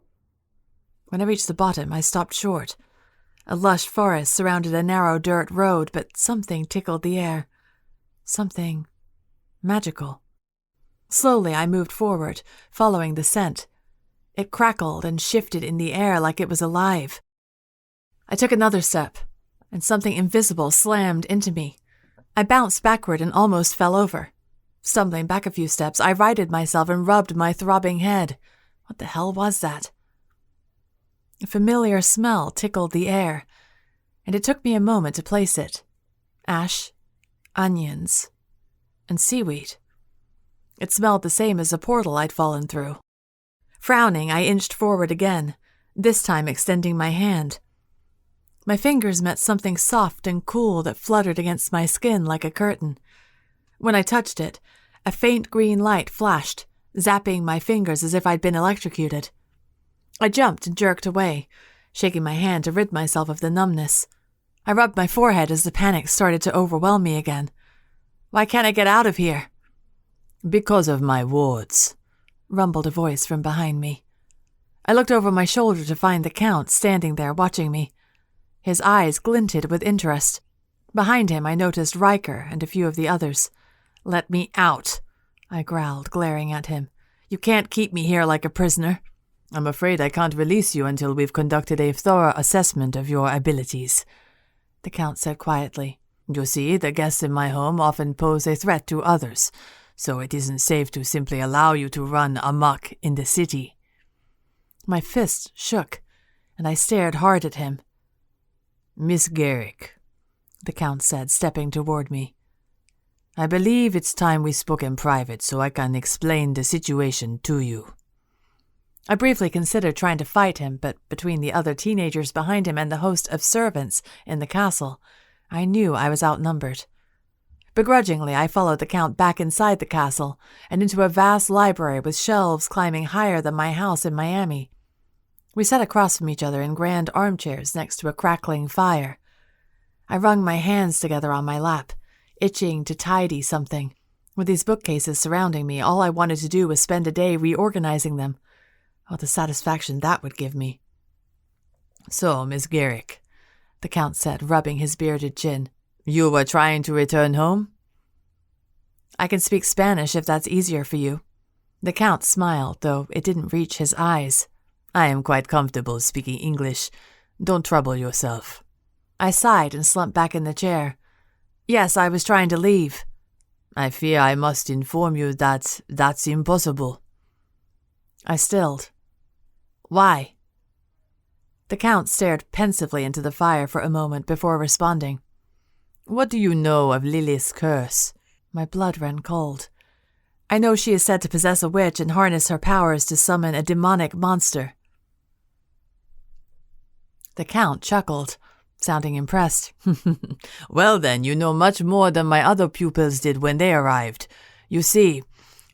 A: When I reached the bottom, I stopped short. A lush forest surrounded a narrow dirt road, but something tickled the air. Something magical. Slowly I moved forward, following the scent. It crackled and shifted in the air like it was alive. I took another step, and something invisible slammed into me. I bounced backward and almost fell over. Stumbling back a few steps, I righted myself and rubbed my throbbing head. What the hell was that? A familiar smell tickled the air. and it took me a moment to place it. Ash, onions, and seaweed. It smelled the same as the portal I'd fallen through. Frowning, I inched forward again, this time extending my hand. My fingers met something soft and cool that fluttered against my skin like a curtain. When I touched it, a faint green light flashed, zapping my fingers as if I'd been electrocuted. I jumped and jerked away, shaking my hand to rid myself of the numbness. I rubbed my forehead as the panic started to overwhelm me again. Why can't I get out of here? Because of my wards, rumbled a voice from behind me. I looked over my shoulder to find the Count standing there watching me. His eyes glinted with interest. Behind him I noticed Riker and a few of the others. "Let me out," I growled, glaring at him. "You can't keep me here like a prisoner." "I'm afraid I can't release you until we've conducted a thorough assessment of your abilities," the Count said quietly. "You see, the guests in my home often pose a threat to others, so it isn't safe to simply allow you to run amok in the city." My fist shook, and I stared hard at him. "Miss Garrick," the Count said, stepping toward me. "I believe it's time we spoke in private so I can explain the situation to you." I briefly considered trying to fight him, but between the other teenagers behind him and the host of servants in the castle, I knew I was outnumbered. Begrudgingly, I followed the Count back inside the castle and into a vast library with shelves climbing higher than my house in Miami. We sat across from each other in grand armchairs next to a crackling fire. I wrung my hands together on my lap, itching to tidy something. With these bookcases surrounding me, all I wanted to do was spend a day reorganizing them. Oh, the satisfaction that would give me. "So, Miss Garrick," the Count said, rubbing his bearded chin, "you were trying to return home?" "I can speak Spanish if that's easier for you." The Count smiled, though it didn't reach his eyes. "I am quite comfortable speaking English. Don't trouble yourself." I sighed and slumped back in the chair. "Yes, I was trying to leave." "I fear I must inform you that that's impossible." I stilled. "Why?" The Count stared pensively into the fire for a moment before responding. "What do you know of Lilith's curse?" My blood ran cold. "I know she is said to possess a witch and harness her powers to summon a demonic monster." The Count chuckled, sounding impressed. "Well then, you know much more than my other pupils did when they arrived. You see,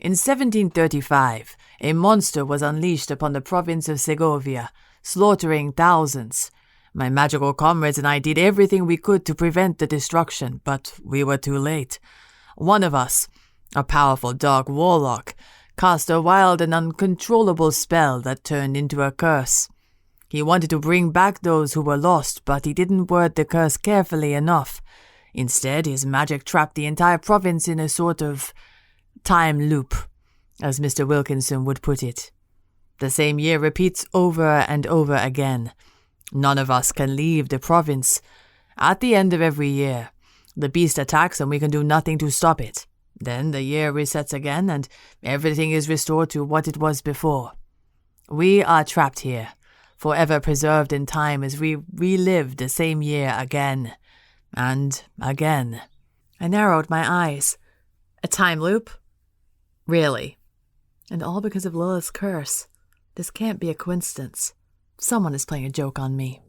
A: in 1735, a monster was unleashed upon the province of Segovia, slaughtering thousands. My magical comrades and I did everything we could to prevent the destruction, but we were too late. One of us, a powerful dark warlock, cast a wild and uncontrollable spell that turned into a curse. He wanted to bring back those who were lost, but he didn't word the curse carefully enough. Instead, his magic trapped the entire province in a sort of time loop, as Mr. Wilkinson would put it. The same year repeats over and over again. None of us can leave the province. At the end of every year, the beast attacks and we can do nothing to stop it. Then the year resets again and everything is restored to what it was before. We are trapped here, forever preserved in time as we relive the same year again and again." I narrowed my eyes. A time loop? Really? And all because of Lilith's curse. This can't be a coincidence. Someone is playing a joke on me.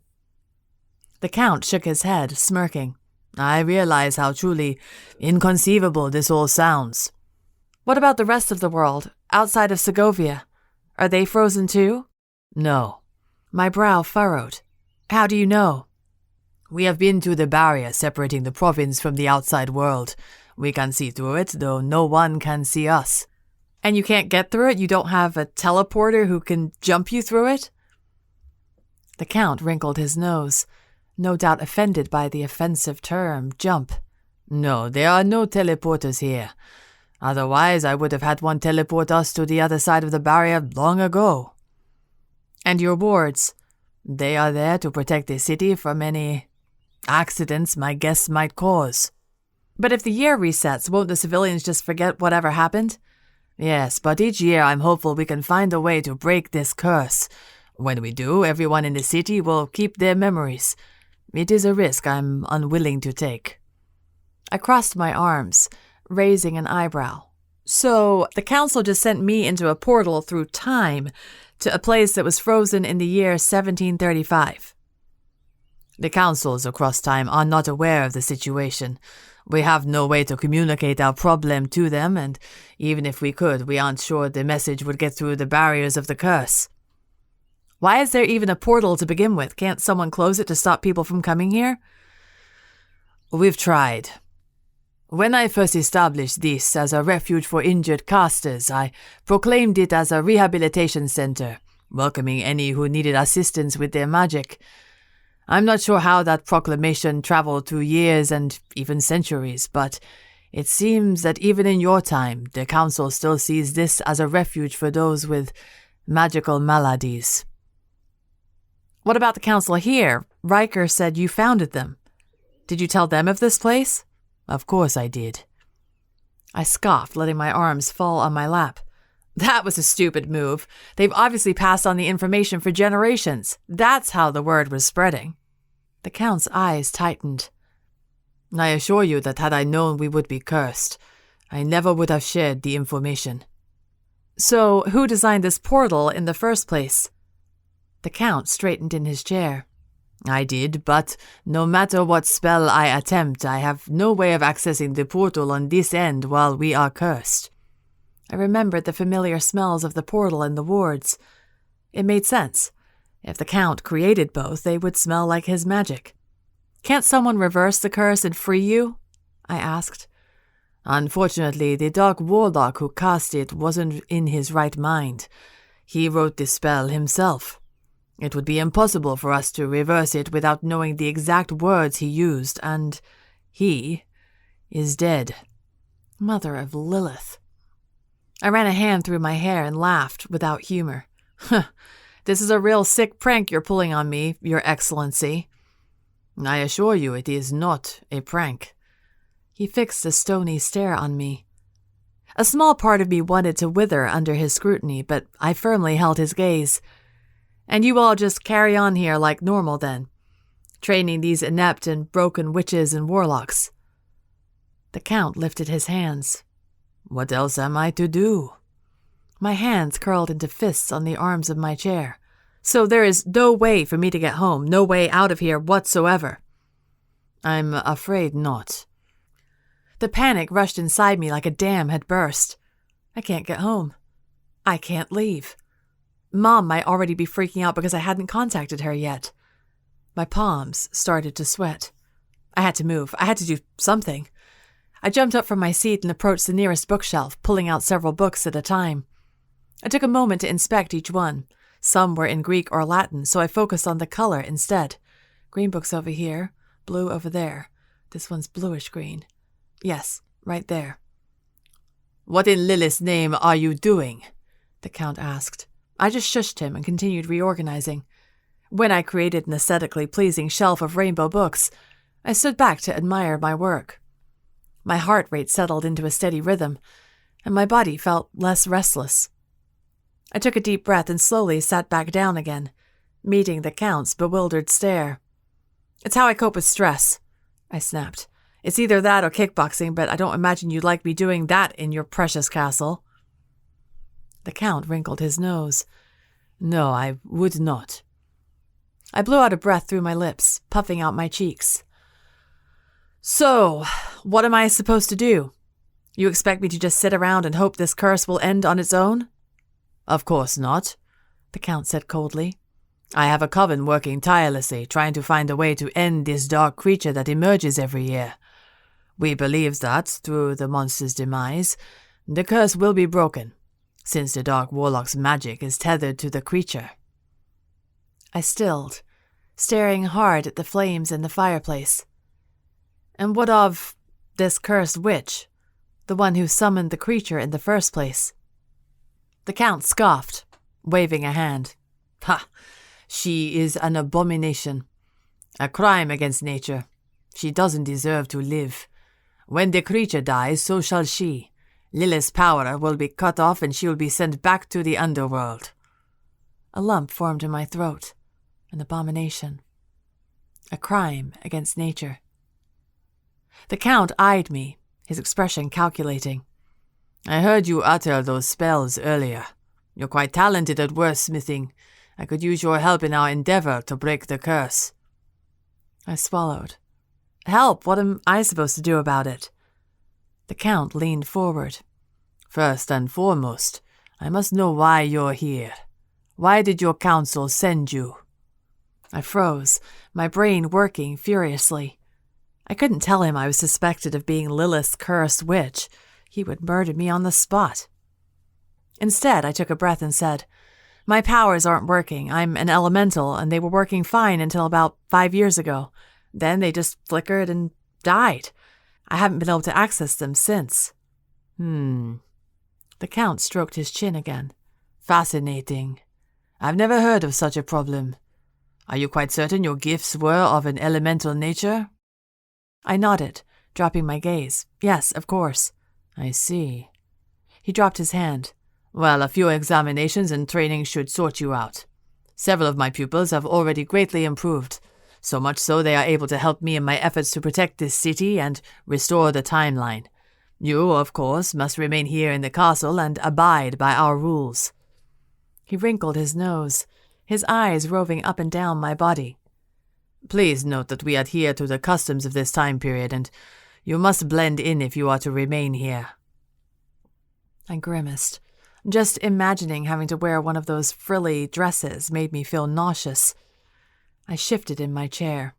A: The Count shook his head, smirking. "I realize how truly inconceivable this all sounds." "What about the rest of the world, outside of Segovia? Are they frozen too?" "No." My brow furrowed. "How do you know?" "We have been to the barrier separating the province from the outside world. We can see through it, though no one can see us." "And you can't get through it? You don't have a teleporter who can jump you through it?" The Count wrinkled his nose, no doubt offended by the offensive term, jump. "No, there are no teleporters here. Otherwise, I would have had one teleport us to the other side of the barrier long ago." "And your wards?" "They are there to protect the city from any accidents my guests might cause." "But if the year resets, won't the civilians just forget whatever happened?" "Yes, but each year I'm hopeful we can find a way to break this curse. When we do, everyone in the city will keep their memories. It is a risk I'm unwilling to take." I crossed my arms, raising an eyebrow. So, the council just sent me into a portal through time to a place that was frozen in the year 1735. "The councils across time are not aware of the situation. We have no way to communicate our problem to them, and even if we could, we aren't sure the message would get through the barriers of the curse." "Why is there even a portal to begin with? Can't someone close it to stop people from coming here?" "We've tried. When I first established this as a refuge for injured casters, I proclaimed it as a rehabilitation center, welcoming any who needed assistance with their magic. I'm not sure how that proclamation traveled through years and even centuries, but it seems that even in your time, the council still sees this as a refuge for those with magical maladies." "What about the council here? Riker said you founded them. Did you tell them of this place?" "Of course I did." I scoffed, letting my arms fall on my lap. That was a stupid move. They've obviously passed on the information for generations. That's how the word was spreading. The Count's eyes tightened. "I assure you that had I known we would be cursed, I never would have shared the information." "So, who designed this portal in the first place?" The Count straightened in his chair. "I did, but no matter what spell I attempt, I have no way of accessing the portal on this end while we are cursed." I remembered the familiar smells of the portal in the wards. It made sense. If the Count created both, they would smell like his magic. "Can't someone reverse the curse and free you?" I asked. "Unfortunately, the Dark Warlock who cast it wasn't in his right mind. He wrote the spell himself. It would be impossible for us to reverse it without knowing the exact words he used, and he is dead." Mother of Lilith. I ran a hand through my hair and laughed without humor. "This is a real sick prank you're pulling on me, Your Excellency." "I assure you it is not a prank." He fixed a stony stare on me. A small part of me wanted to wither under his scrutiny, but I firmly held his gaze. "And you all just carry on here like normal then, training these inept and broken witches and warlocks?" The Count lifted his hands. "What else am I to do?" My hands curled into fists on the arms of my chair. "So there is no way for me to get home, no way out of here whatsoever?" "I'm afraid not." The panic rushed inside me like a dam had burst. I can't get home. I can't leave. Mom might already be freaking out because I hadn't contacted her yet. My palms started to sweat. I had to move. I had to do something. I jumped up from my seat and approached the nearest bookshelf, pulling out several books at a time. I took a moment to inspect each one. Some were in Greek or Latin, so I focused on the color instead. Green books over here, blue over there. This one's bluish green. Yes, right there. "What in Lilith's name are you doing?" the Count asked. I just shushed him and continued reorganizing. When I created an aesthetically pleasing shelf of rainbow books, I stood back to admire my work. My heart rate settled into a steady rhythm, and my body felt less restless. I took a deep breath and slowly sat back down again, meeting the Count's bewildered stare. "It's how I cope with stress," I snapped. "It's either that or kickboxing, but I don't imagine you'd like me doing that in your precious castle." The Count wrinkled his nose. "No, I would not." I blew out a breath through my lips, puffing out my cheeks. "So, what am I supposed to do? You expect me to just sit around and hope this curse will end on its own?" "Of course not," the Count said coldly. "I have a coven working tirelessly, trying to find a way to end this dark creature that emerges every year. We believe that, through the monster's demise, the curse will be broken, since the Dark Warlock's magic is tethered to the creature." I stilled, staring hard at the flames in the fireplace. "And what of this cursed witch, the one who summoned the creature in the first place?" The Count scoffed, waving a hand. "Ha! She is an abomination. A crime against nature. She doesn't deserve to live. When the creature dies, so shall she. Lilith's power will be cut off and she will be sent back to the underworld." A lump formed in my throat. An abomination. a crime against nature. The Count eyed me, his expression calculating. I heard you utter those spells earlier. You're quite talented at wordsmithing. I could use your help in our endeavor to break the curse. I swallowed. Help? What am I supposed to do about it? The Count leaned forward. First and foremost, I must know why you're here. Why did your council send you? I froze, my brain working furiously. I couldn't tell him I was suspected of being Lilith's cursed witch. He would murder me on the spot. Instead, I took a breath and said, My powers aren't working. I'm an elemental, and they were working fine until about 5 years ago. Then they just flickered and died. I haven't been able to access them since. The Count stroked his chin again. Fascinating. I've never heard of such a problem. Are you quite certain your gifts were of an elemental nature? I nodded, dropping my gaze. Yes, of course. I see. He dropped his hand. Well, a few examinations and training should sort you out. Several of my pupils have already greatly improved, so much so they are able to help me in my efforts to protect this city and restore the timeline. You, of course, must remain here in the castle and abide by our rules. He wrinkled his nose, his eyes roving up and down my body. Please note that we adhere to the customs of this time period, and you must blend in if you are to remain here. I grimaced. Just imagining having to wear one of those frilly dresses made me feel nauseous. I shifted in my chair.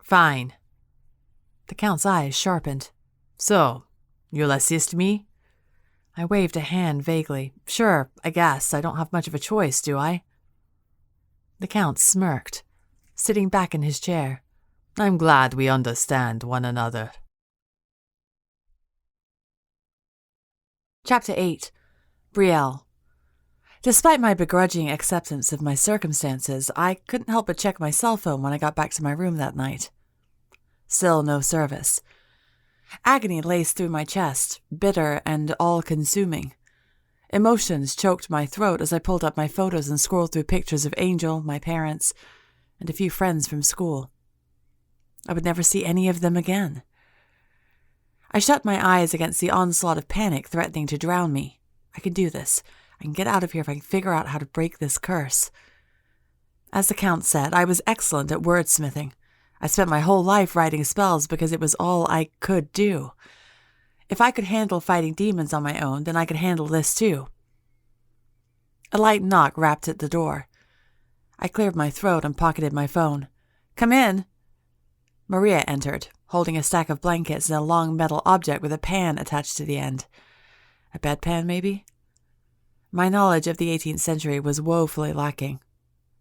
A: Fine. The Count's eyes sharpened. So, you'll assist me? I waved a hand vaguely. Sure, I guess. I don't have much of a choice, do I? The Count smirked, sitting back in his chair. I'm glad we understand one another. Chapter 8. Brielle. Despite my begrudging acceptance of my circumstances, I couldn't help but check my cell phone when I got back to my room that night. Still no service. Agony laced through my chest, bitter and all-consuming. Emotions choked my throat as I pulled up my photos and scrolled through pictures of Angel, my parents, and a few friends from school. I would never see any of them again. I shut my eyes against the onslaught of panic threatening to drown me. I can do this. I can get out of here if I can figure out how to break this curse. As the Count said, I was excellent at wordsmithing. I spent my whole life writing spells because it was all I could do. If I could handle fighting demons on my own, then I could handle this too. A light knock rapped at the door. I cleared my throat and pocketed my phone. Come in. Maria entered, holding a stack of blankets and a long metal object with a pan attached to the end. A bedpan, maybe? My knowledge of the 18th century was woefully lacking.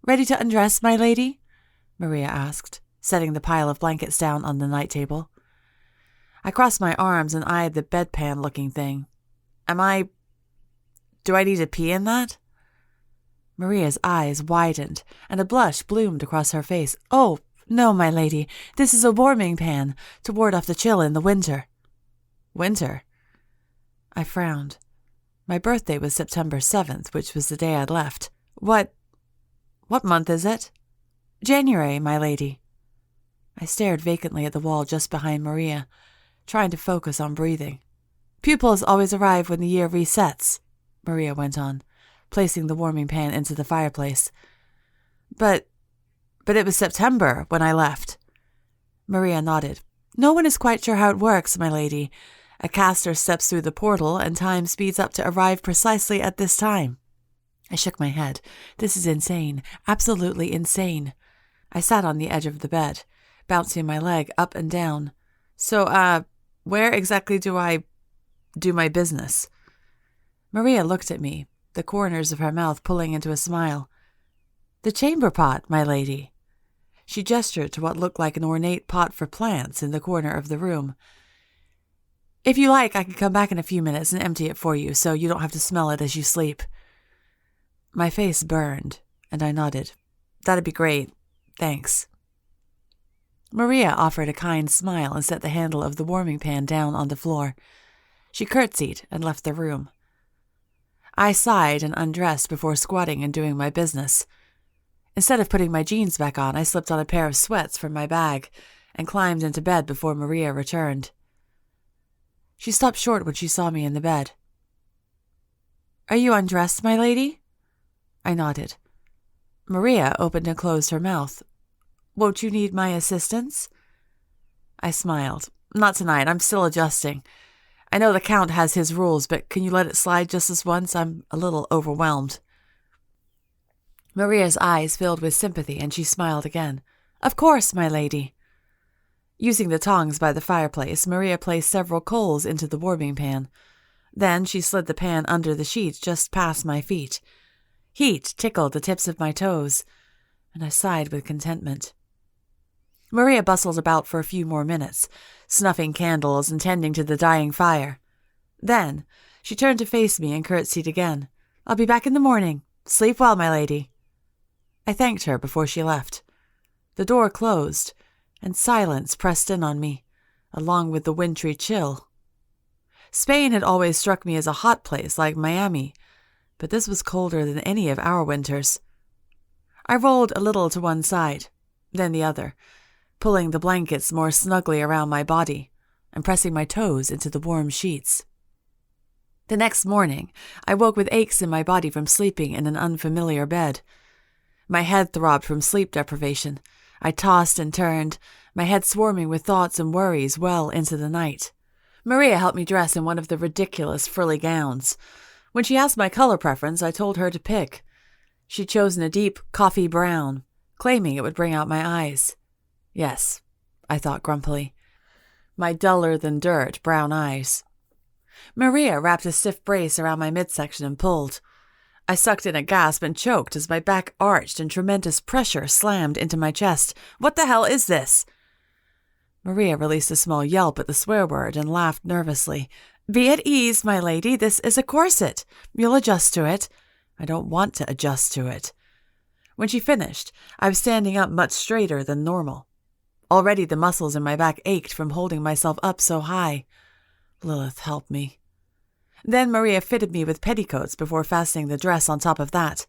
A: Ready to undress, my lady? Maria asked, setting the pile of blankets down on the night table. I crossed my arms and eyed the bedpan-looking thing. Do I need to pee in that? Maria's eyes widened, and a blush bloomed across her face. Oh, no, my lady. This is a warming pan, to ward off the chill in the winter. Winter? I frowned. My birthday was September 7th, which was the day I'd left. What month is it? January, my lady. I stared vacantly at the wall just behind Maria, trying to focus on breathing. Pupils always arrive when the year resets, Maria went on, placing the warming pan into the fireplace. But it was September when I left. Maria nodded. No one is quite sure how it works, my lady. A caster steps through the portal, and time speeds up to arrive precisely at this time. I shook my head. This is insane. Absolutely insane. I sat on the edge of the bed, bouncing my leg up and down. So, where exactly do I do my business? Maria looked at me, the corners of her mouth pulling into a smile. The chamber pot, my lady. She gestured to what looked like an ornate pot for plants in the corner of the room. If you like, I can come back in a few minutes and empty it for you, so you don't have to smell it as you sleep. My face burned, and I nodded. That'd be great. Thanks. Maria offered a kind smile and set the handle of the warming pan down on the floor. She curtsied and left the room. I sighed and undressed before squatting and doing my business. Instead of putting my jeans back on, I slipped on a pair of sweats from my bag and climbed into bed before Maria returned. She stopped short when she saw me in the bed. "Are you undressed, my lady?" I nodded. Maria opened and closed her mouth. "Won't you need my assistance?" I smiled. "Not tonight. I'm still adjusting. I know the Count has his rules, but can you let it slide just this once? I'm a little overwhelmed." Maria's eyes filled with sympathy, and she smiled again. "Of course, my lady." Using the tongs by the fireplace, Maria placed several coals into the warming pan. Then she slid the pan under the sheet just past my feet. Heat tickled the tips of my toes, and I sighed with contentment. Maria bustled about for a few more minutes, snuffing candles and tending to the dying fire. Then she turned to face me and curtsied again. "I'll be back in the morning. Sleep well, my lady." I thanked her before she left. The door closed, and silence pressed in on me, along with the wintry chill. Spain had always struck me as a hot place like Miami, but this was colder than any of our winters. I rolled a little to one side, then the other, pulling the blankets more snugly around my body and pressing my toes into the warm sheets. The next morning, I woke with aches in my body from sleeping in an unfamiliar bed. My head throbbed from sleep deprivation. I tossed and turned, my head swarming with thoughts and worries well into the night. Maria helped me dress in one of the ridiculous frilly gowns. When she asked my color preference, I told her to pick. She'd chosen a deep coffee brown, claiming it would bring out my eyes. Yes, I thought grumpily. My duller-than-dirt brown eyes. Maria wrapped a stiff brace around my midsection and pulled. I sucked in a gasp and choked as my back arched and tremendous pressure slammed into my chest. "What the hell is this?" Maria released a small yelp at the swear word and laughed nervously. "Be at ease, my lady. This is a corset. You'll adjust to it." I don't want to adjust to it. When she finished, I was standing up much straighter than normal. Already the muscles in my back ached from holding myself up so high. Lilith, help me. Then Maria fitted me with petticoats before fastening the dress on top of that.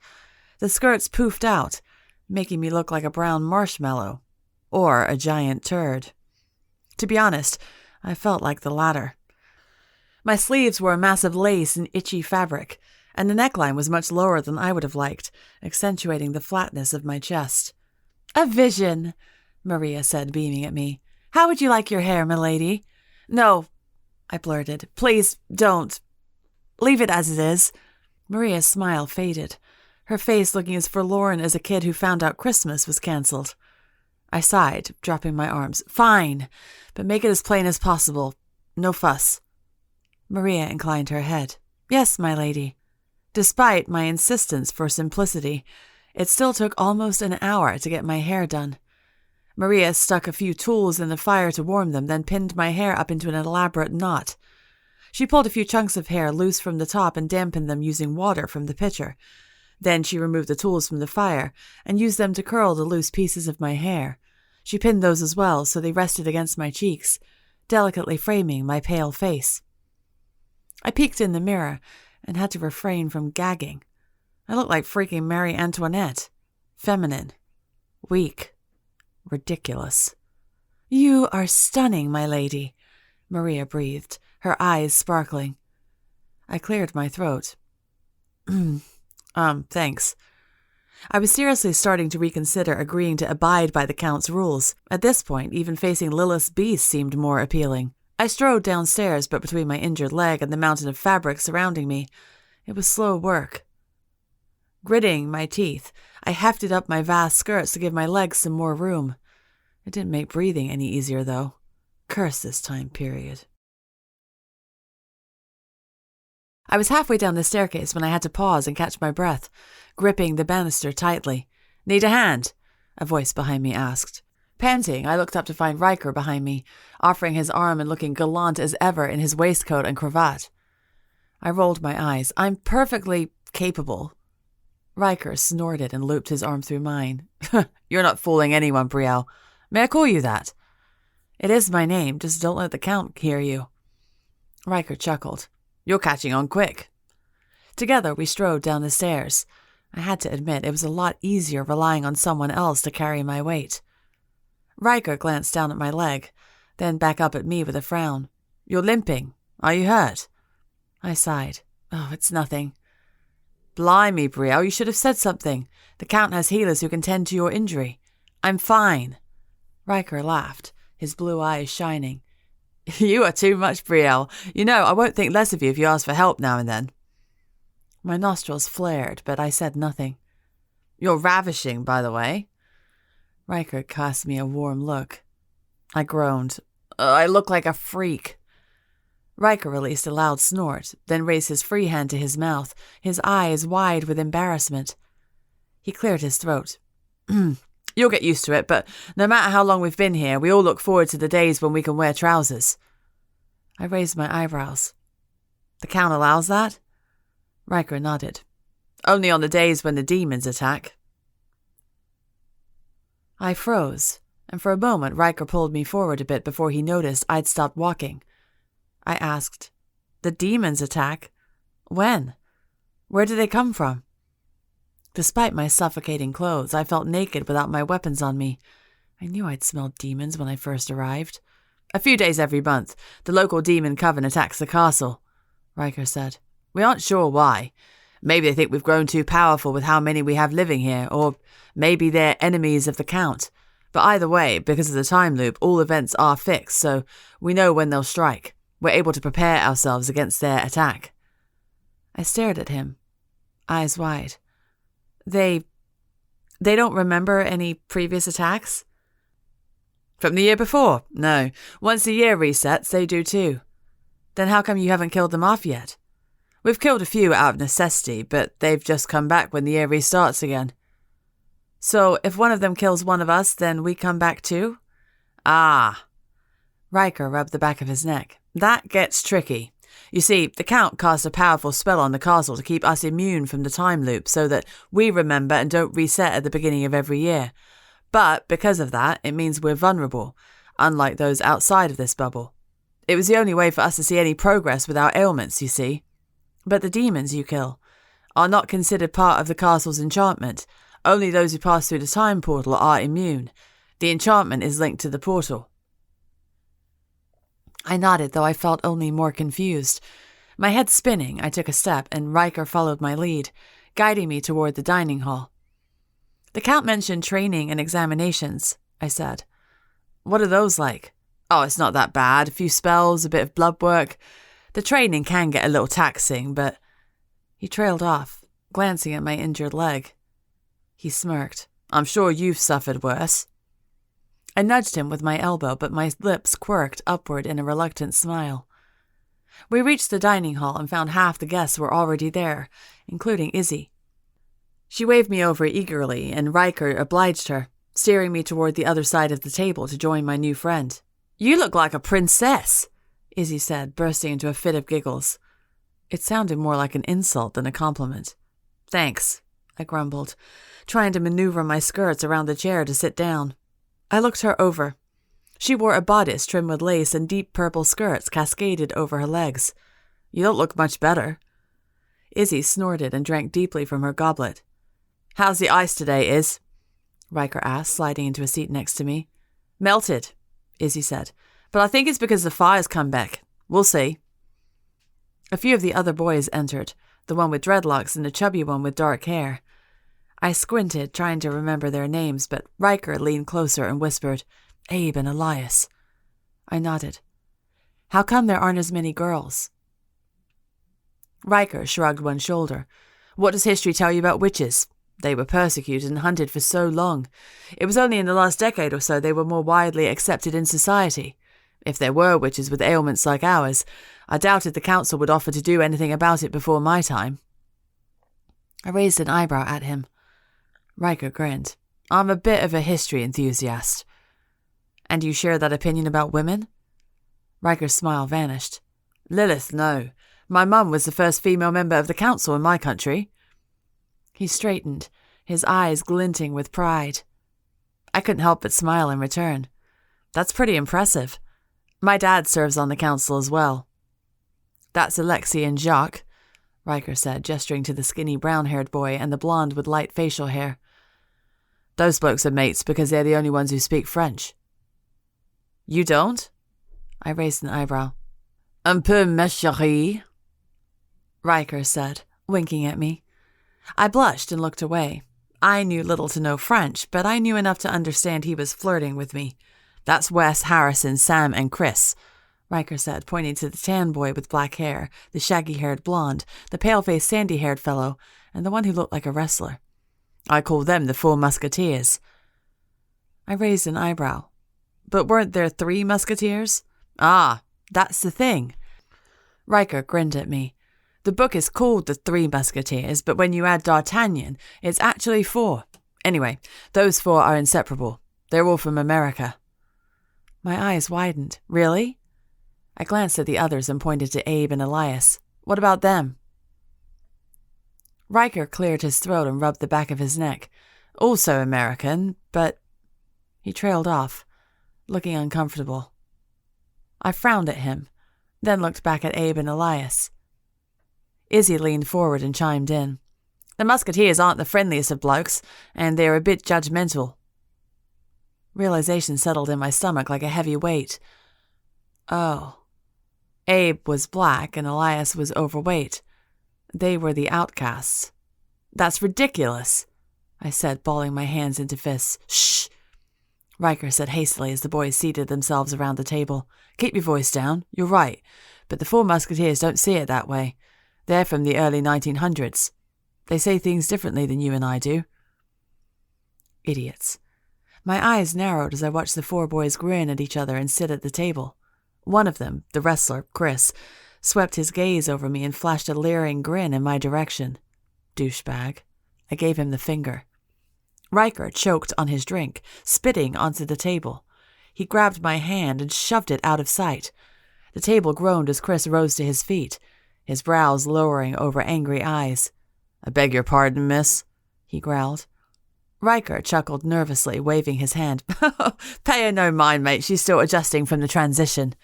A: The skirts poofed out, making me look like a brown marshmallow, or a giant turd. To be honest, I felt like the latter. My sleeves were a mass of lace and itchy fabric, and the neckline was much lower than I would have liked, accentuating the flatness of my chest. "A vision," Maria said, beaming at me. "How would you like your hair, milady?" "No," I blurted. "Please, don't. Leave it as it is." Maria's smile faded, her face looking as forlorn as a kid who found out Christmas was cancelled. I sighed, dropping my arms. "Fine, but make it as plain as possible. No fuss." Maria inclined her head. "Yes, my lady." Despite my insistence for simplicity, it still took almost an hour to get my hair done. Maria stuck a few tools in the fire to warm them, then pinned my hair up into an elaborate knot. She pulled a few chunks of hair loose from the top and dampened them using water from the pitcher. Then she removed the tools from the fire and used them to curl the loose pieces of my hair. She pinned those as well, so they rested against my cheeks, delicately framing my pale face. I peeked in the mirror and had to refrain from gagging. I looked like freaking Marie Antoinette. Feminine. Weak. Ridiculous. "You are stunning, my lady," Maria breathed, her eyes sparkling. I cleared my throat. Thanks. I was seriously starting to reconsider agreeing to abide by the Count's rules. At this point, even facing Lilith's beast seemed more appealing. I strode downstairs, but between my injured leg and the mountain of fabric surrounding me, it was slow work. Gritting my teeth, I hefted up my vast skirts to give my legs some more room. It didn't make breathing any easier, though. Curse this time period. I was halfway down the staircase when I had to pause and catch my breath, gripping the banister tightly. "Need a hand?" a voice behind me asked. Panting, I looked up to find Riker behind me, offering his arm and looking gallant as ever in his waistcoat and cravat. I rolled my eyes. "I'm perfectly capable." Riker snorted and looped his arm through mine. "You're not fooling anyone, Brielle. May I call you that?" "It is my name. Just don't let the Count hear you." Riker chuckled. "You're catching on quick." Together we strode down the stairs. I had to admit it was a lot easier relying on someone else to carry my weight. Riker glanced down at my leg, then back up at me with a frown. "You're limping. Are you hurt?" I sighed. "Oh, it's nothing." "Blimey, Brielle, you should have said something. The Count has healers who can tend to your injury." "I'm fine." Riker laughed, his blue eyes shining. "You are too much, Brielle. You know, I won't think less of you if you ask for help now and then." My nostrils flared, but I said nothing. "You're ravishing, by the way." Riker cast me a warm look. I groaned. "I look like a freak." Riker released a loud snort, then raised his free hand to his mouth, his eyes wide with embarrassment. He cleared his throat. "You'll get used to it, but no matter how long we've been here, we all look forward to the days when we can wear trousers." I raised my eyebrows. "The Count allows that?" Riker nodded. "Only on the days when the demons attack." I froze, and for a moment Riker pulled me forward a bit before he noticed I'd stopped walking. I asked, "The demons attack? When? Where do they come from?" Despite my suffocating clothes, I felt naked without my weapons on me. I knew I'd smelled demons when I first arrived. "A few days every month, the local demon coven attacks the castle," Riker said. "We aren't sure why. Maybe they think we've grown too powerful with how many we have living here, or maybe they're enemies of the Count. But either way, because of the time loop, all events are fixed, so we know when they'll strike. We're able to prepare ourselves against their attack." I stared at him, eyes wide. They don't remember any previous attacks?" "From the year before? No. Once the year resets, they do too." "Then how come you haven't killed them off yet?" "We've killed a few out of necessity, but they've just come back when the year restarts again." "So if one of them kills one of us, then we come back too?" "Ah." Riker rubbed the back of his neck. "That gets tricky. You see, the Count cast a powerful spell on the castle to keep us immune from the time loop so that we remember and don't reset at the beginning of every year. But because of that, it means we're vulnerable, unlike those outside of this bubble. It was the only way for us to see any progress with our ailments, you see. But the demons you kill are not considered part of the castle's enchantment. Only those who pass through the time portal are immune. The enchantment is linked to the portal." I nodded, though I felt only more confused. My head spinning, I took a step, and Riker followed my lead, guiding me toward the dining hall. "The Count mentioned training and examinations," I said. "What are those like?" "Oh, it's not that bad. A few spells, a bit of blood work. The training can get a little taxing, but—" He trailed off, glancing at my injured leg. He smirked. "I'm sure you've suffered worse." I nudged him with my elbow, but my lips quirked upward in a reluctant smile. We reached the dining hall and found half the guests were already there, including Izzy. She waved me over eagerly, and Riker obliged her, steering me toward the other side of the table to join my new friend. "You look like a princess," Izzy said, bursting into a fit of giggles. It sounded more like an insult than a compliment. "Thanks," I grumbled, trying to maneuver my skirts around the chair to sit down. I looked her over. She wore a bodice trimmed with lace and deep purple skirts cascaded over her legs. "You don't look much better." Izzy snorted and drank deeply from her goblet. "How's the ice today, Iz?" Riker asked, sliding into a seat next to me. "Melted," Izzy said, "but I think it's because the fire's come back. We'll see." A few of the other boys entered, the one with dreadlocks and the chubby one with dark hair. I squinted, trying to remember their names, but Riker leaned closer and whispered, "Abe and Elias." I nodded. "How come there aren't as many girls?" Riker shrugged one shoulder. "What does history tell you about witches? They were persecuted and hunted for so long. It was only in the last decade or so they were more widely accepted in society. If there were witches with ailments like ours, I doubted the council would offer to do anything about it before my time." I raised an eyebrow at him. Riker grinned. "I'm a bit of a history enthusiast." "And you share that opinion about women?" Riker's smile vanished. "Lilith, no. My mum was the first female member of the council in my country." He straightened, his eyes glinting with pride. I couldn't help but smile in return. "That's pretty impressive. My dad serves on the council as well." "That's Alexei and Jacques," Riker said, gesturing to the skinny brown-haired boy and the blonde with light facial hair. Those blokes are mates because they're the only ones who speak French. You don't? I raised an eyebrow. Un peu, ma chérie, Riker said, winking at me. I blushed and looked away. I knew little to no French, but I knew enough to understand he was flirting with me. That's Wes, Harrison, Sam, and Chris, Riker said, pointing to the tan boy with black hair, the shaggy-haired blonde, the pale-faced sandy-haired fellow, and the one who looked like a wrestler. I call them the 4 Musketeers. I raised an eyebrow. But weren't there 3 Musketeers? Ah, that's the thing. Riker grinned at me. The book is called The 3 Musketeers, but when you add D'Artagnan, it's actually 4. Anyway, those 4 are inseparable. They're all from America. My eyes widened. Really? I glanced at the others and pointed to Abe and Elias. What about them? Riker cleared his throat and rubbed the back of his neck. Also American, but... He trailed off, looking uncomfortable. I frowned at him, then looked back at Abe and Elias. Izzy leaned forward and chimed in. The Musketeers aren't the friendliest of blokes, and they're a bit judgmental. Realization settled in my stomach like a heavy weight. Oh. Abe was black and Elias was overweight. They were the outcasts. That's ridiculous, I said, balling my hands into fists. Shh! Riker said hastily as the boys seated themselves around the table. Keep your voice down. You're right. But the 4 Musketeers don't see it that way. They're from the early 1900s. They say things differently than you and I do. Idiots. My eyes narrowed as I watched the 4 boys grin at each other and sit at the table. One of them, the wrestler, Chris, swept his gaze over me and flashed a leering grin in my direction. Douchebag. I gave him the finger. Riker choked on his drink, spitting onto the table. He grabbed my hand and shoved it out of sight. The table groaned as Chris rose to his feet, his brows lowering over angry eyes. I beg your pardon, miss, he growled. Riker chuckled nervously, waving his hand. Pay her no mind, mate. She's still adjusting from the transition.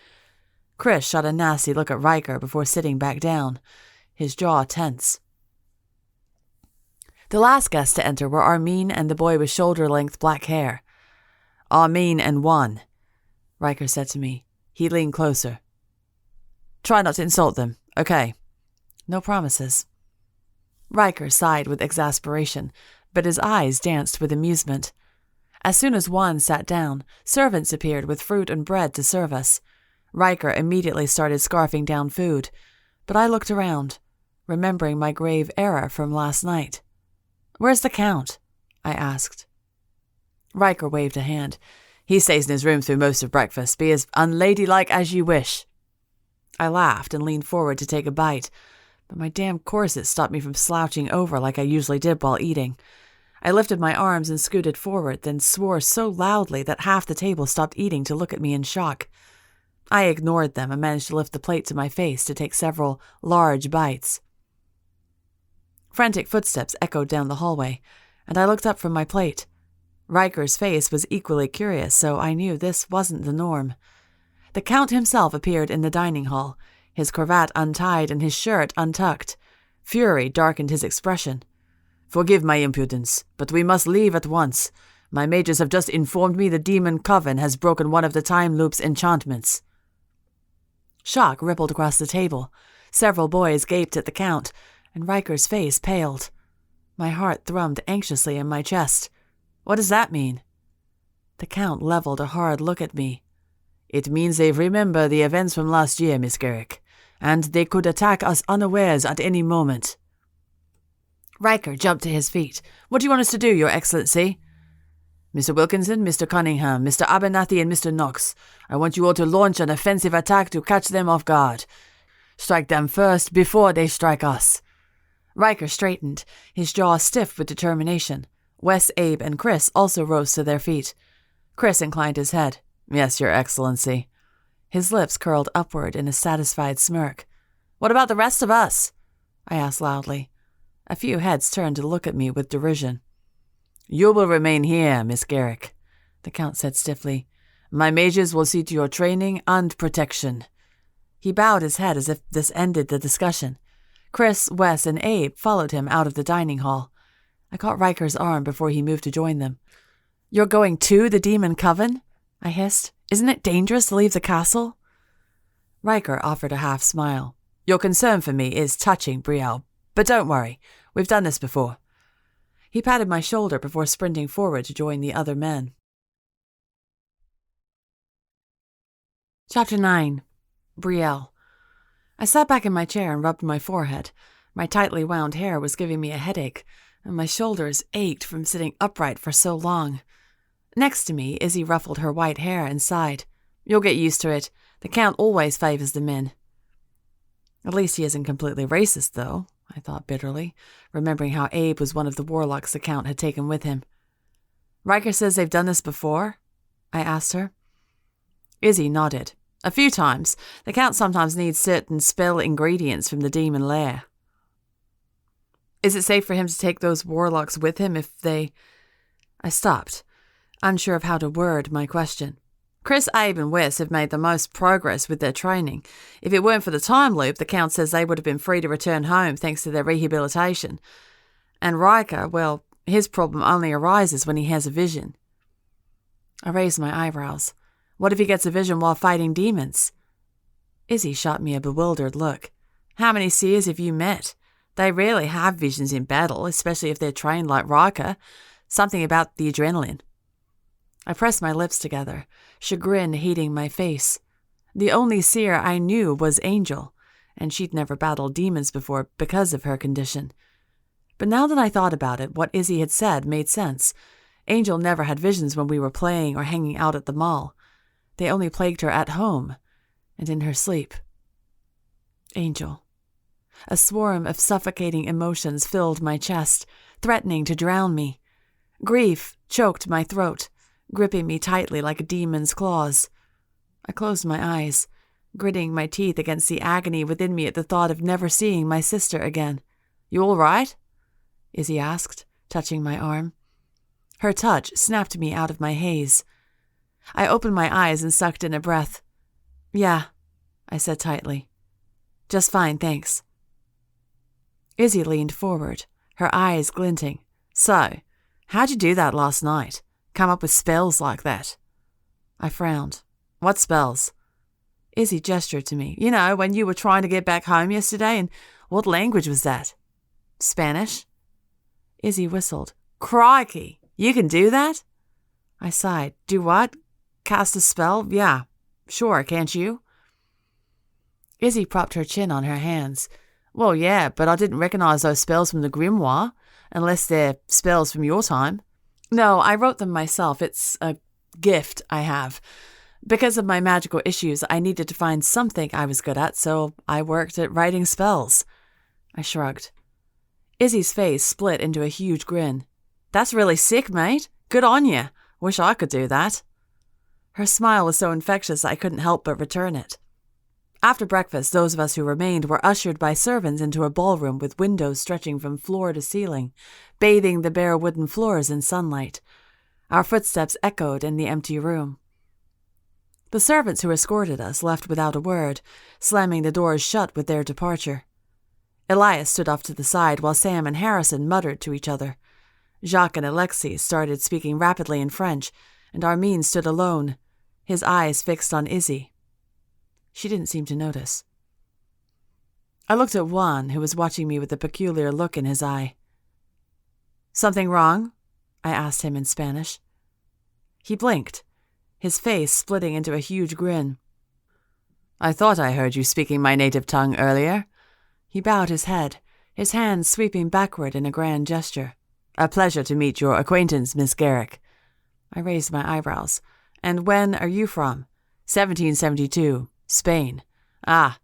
A: Chris shot a nasty look at Riker before sitting back down, his jaw tense. The last guests to enter were Armin and the boy with shoulder-length black hair. Armin and Juan, Riker said to me. He leaned closer. Try not to insult them, okay? No promises. Riker sighed with exasperation, but his eyes danced with amusement. As soon as Juan sat down, servants appeared with fruit and bread to serve us. Riker immediately started scarfing down food, but I looked around, remembering my grave error from last night. Where's the Count? I asked. Riker waved a hand. He stays in his room through most of breakfast. Be as unladylike as you wish. I laughed and leaned forward to take a bite, but my damn corset stopped me from slouching over like I usually did while eating. I lifted my arms and scooted forward, then swore so loudly that half the table stopped eating to look at me in shock. I ignored them and managed to lift the plate to my face to take several large bites. Frantic footsteps echoed down the hallway, and I looked up from my plate. Riker's face was equally curious, so I knew this wasn't the norm. The Count himself appeared in the dining hall, his cravat untied and his shirt untucked. Fury darkened his expression. Forgive my impudence, but we must leave at once. My mages have just informed me the demon Coven has broken one of the time loop's enchantments. Shock rippled across the table. Several boys gaped at the Count, and Riker's face paled. My heart thrummed anxiously in my chest. What does that mean? The Count leveled a hard look at me. It means they remember the events from last year, Miss Garrick, and they could attack us unawares at any moment. Riker jumped to his feet. What do you want us to do, Your Excellency? Mr. Wilkinson, Mr. Cunningham, Mr. Abernathy, and Mr. Knox, I want you all to launch an offensive attack to catch them off guard. Strike them first before they strike us. Riker straightened, his jaw stiff with determination. Wes, Abe, and Chris also rose to their feet. Chris inclined his head. Yes, Your Excellency. His lips curled upward in a satisfied smirk. What about the rest of us? I asked loudly. A few heads turned to look at me with derision. You will remain here, Miss Garrick, the Count said stiffly. My mages will see to your training and protection. He bowed his head as if this ended the discussion. Chris, Wes, and Abe followed him out of the dining hall. I caught Riker's arm before he moved to join them. "You're going to the Demon Coven?" I hissed. "Isn't it dangerous to leave the castle?" Riker offered a half smile. "Your concern for me is touching, Brielle. But don't worry, we've done this before." He patted my shoulder before sprinting forward to join the other men. Chapter 9. Brielle. I sat back in my chair and rubbed my forehead. My tightly wound hair was giving me a headache, and my shoulders ached from sitting upright for so long. Next to me, Izzy ruffled her white hair and sighed. "You'll get used to it. The Count always favors the men." At least he isn't completely racist, though, I thought bitterly, remembering how Abe was one of the warlocks the Count had taken with him. "Riker says they've done this before?" I asked her. Izzy nodded. "A few times. The Count sometimes needs certain spell ingredients from the demon lair." "Is it safe for him to take those warlocks with him if they—" I stopped, unsure of how to word my question. Chris, Abe, and Wes have made the most progress with their training. If it weren't for the time loop, the Count says they would have been free to return home thanks to their rehabilitation. And Riker, well, his problem only arises when he has a vision. I raised my eyebrows. What if he gets a vision while fighting demons? Izzy shot me a bewildered look. "How many seers have you met? They rarely have visions in battle, especially if they're trained like Riker. Something about the adrenaline." I pressed my lips together, chagrin heating my face. The only seer I knew was Angel, and she'd never battled demons before because of her condition. But now that I thought about it, what Izzy had said made sense. Angel never had visions when we were playing or hanging out at the mall. They only plagued her at home and in her sleep. Angel. A swarm of suffocating emotions filled my chest, threatening to drown me. Grief choked my throat, gripping me tightly like a demon's claws. I closed my eyes, gritting my teeth against the agony within me at the thought of never seeing my sister again. "You all right?" Izzy asked, touching my arm. Her touch snapped me out of my haze. I opened my eyes and sucked in a breath. "Yeah," I said tightly. "Just fine, thanks." Izzy leaned forward, her eyes glinting. "So, how'd you do that last night? Come up with spells like that?" I frowned. "What spells?" Izzy gestured to me. "You know, when you were trying to get back home yesterday, and what language was that?" "Spanish." Izzy whistled. "Crikey, you can do that?" I sighed. "Do what? Cast a spell? Yeah, sure, can't you?" Izzy propped her chin on her hands. "Well, yeah, but I didn't recognize those spells from the grimoire, unless they're spells from your time." "No, I wrote them myself. It's a gift I have. Because of my magical issues, I needed to find something I was good at, so I worked at writing spells." I shrugged. Izzy's face split into a huge grin. "That's really sick, mate. Good on you. Wish I could do that." Her smile was so infectious I couldn't help but return it. After breakfast, those of us who remained were ushered by servants into a ballroom with windows stretching from floor to ceiling, bathing the bare wooden floors in sunlight. Our footsteps echoed in the empty room. The servants who escorted us left without a word, slamming the doors shut with their departure. Elias stood off to the side while Sam and Harrison muttered to each other. Jacques and Alexis started speaking rapidly in French, and Armin stood alone, his eyes fixed on Izzy. She didn't seem to notice. I looked at Juan, who was watching me with a peculiar look in his eye. "Something wrong?" I asked him in Spanish. He blinked, his face splitting into a huge grin. "I thought I heard you speaking my native tongue earlier." He bowed his head, his hands sweeping backward in a grand gesture. "A pleasure to meet your acquaintance, Miss Garrick." I raised my eyebrows. "And when are you from?" 1772. Spain." "Ah,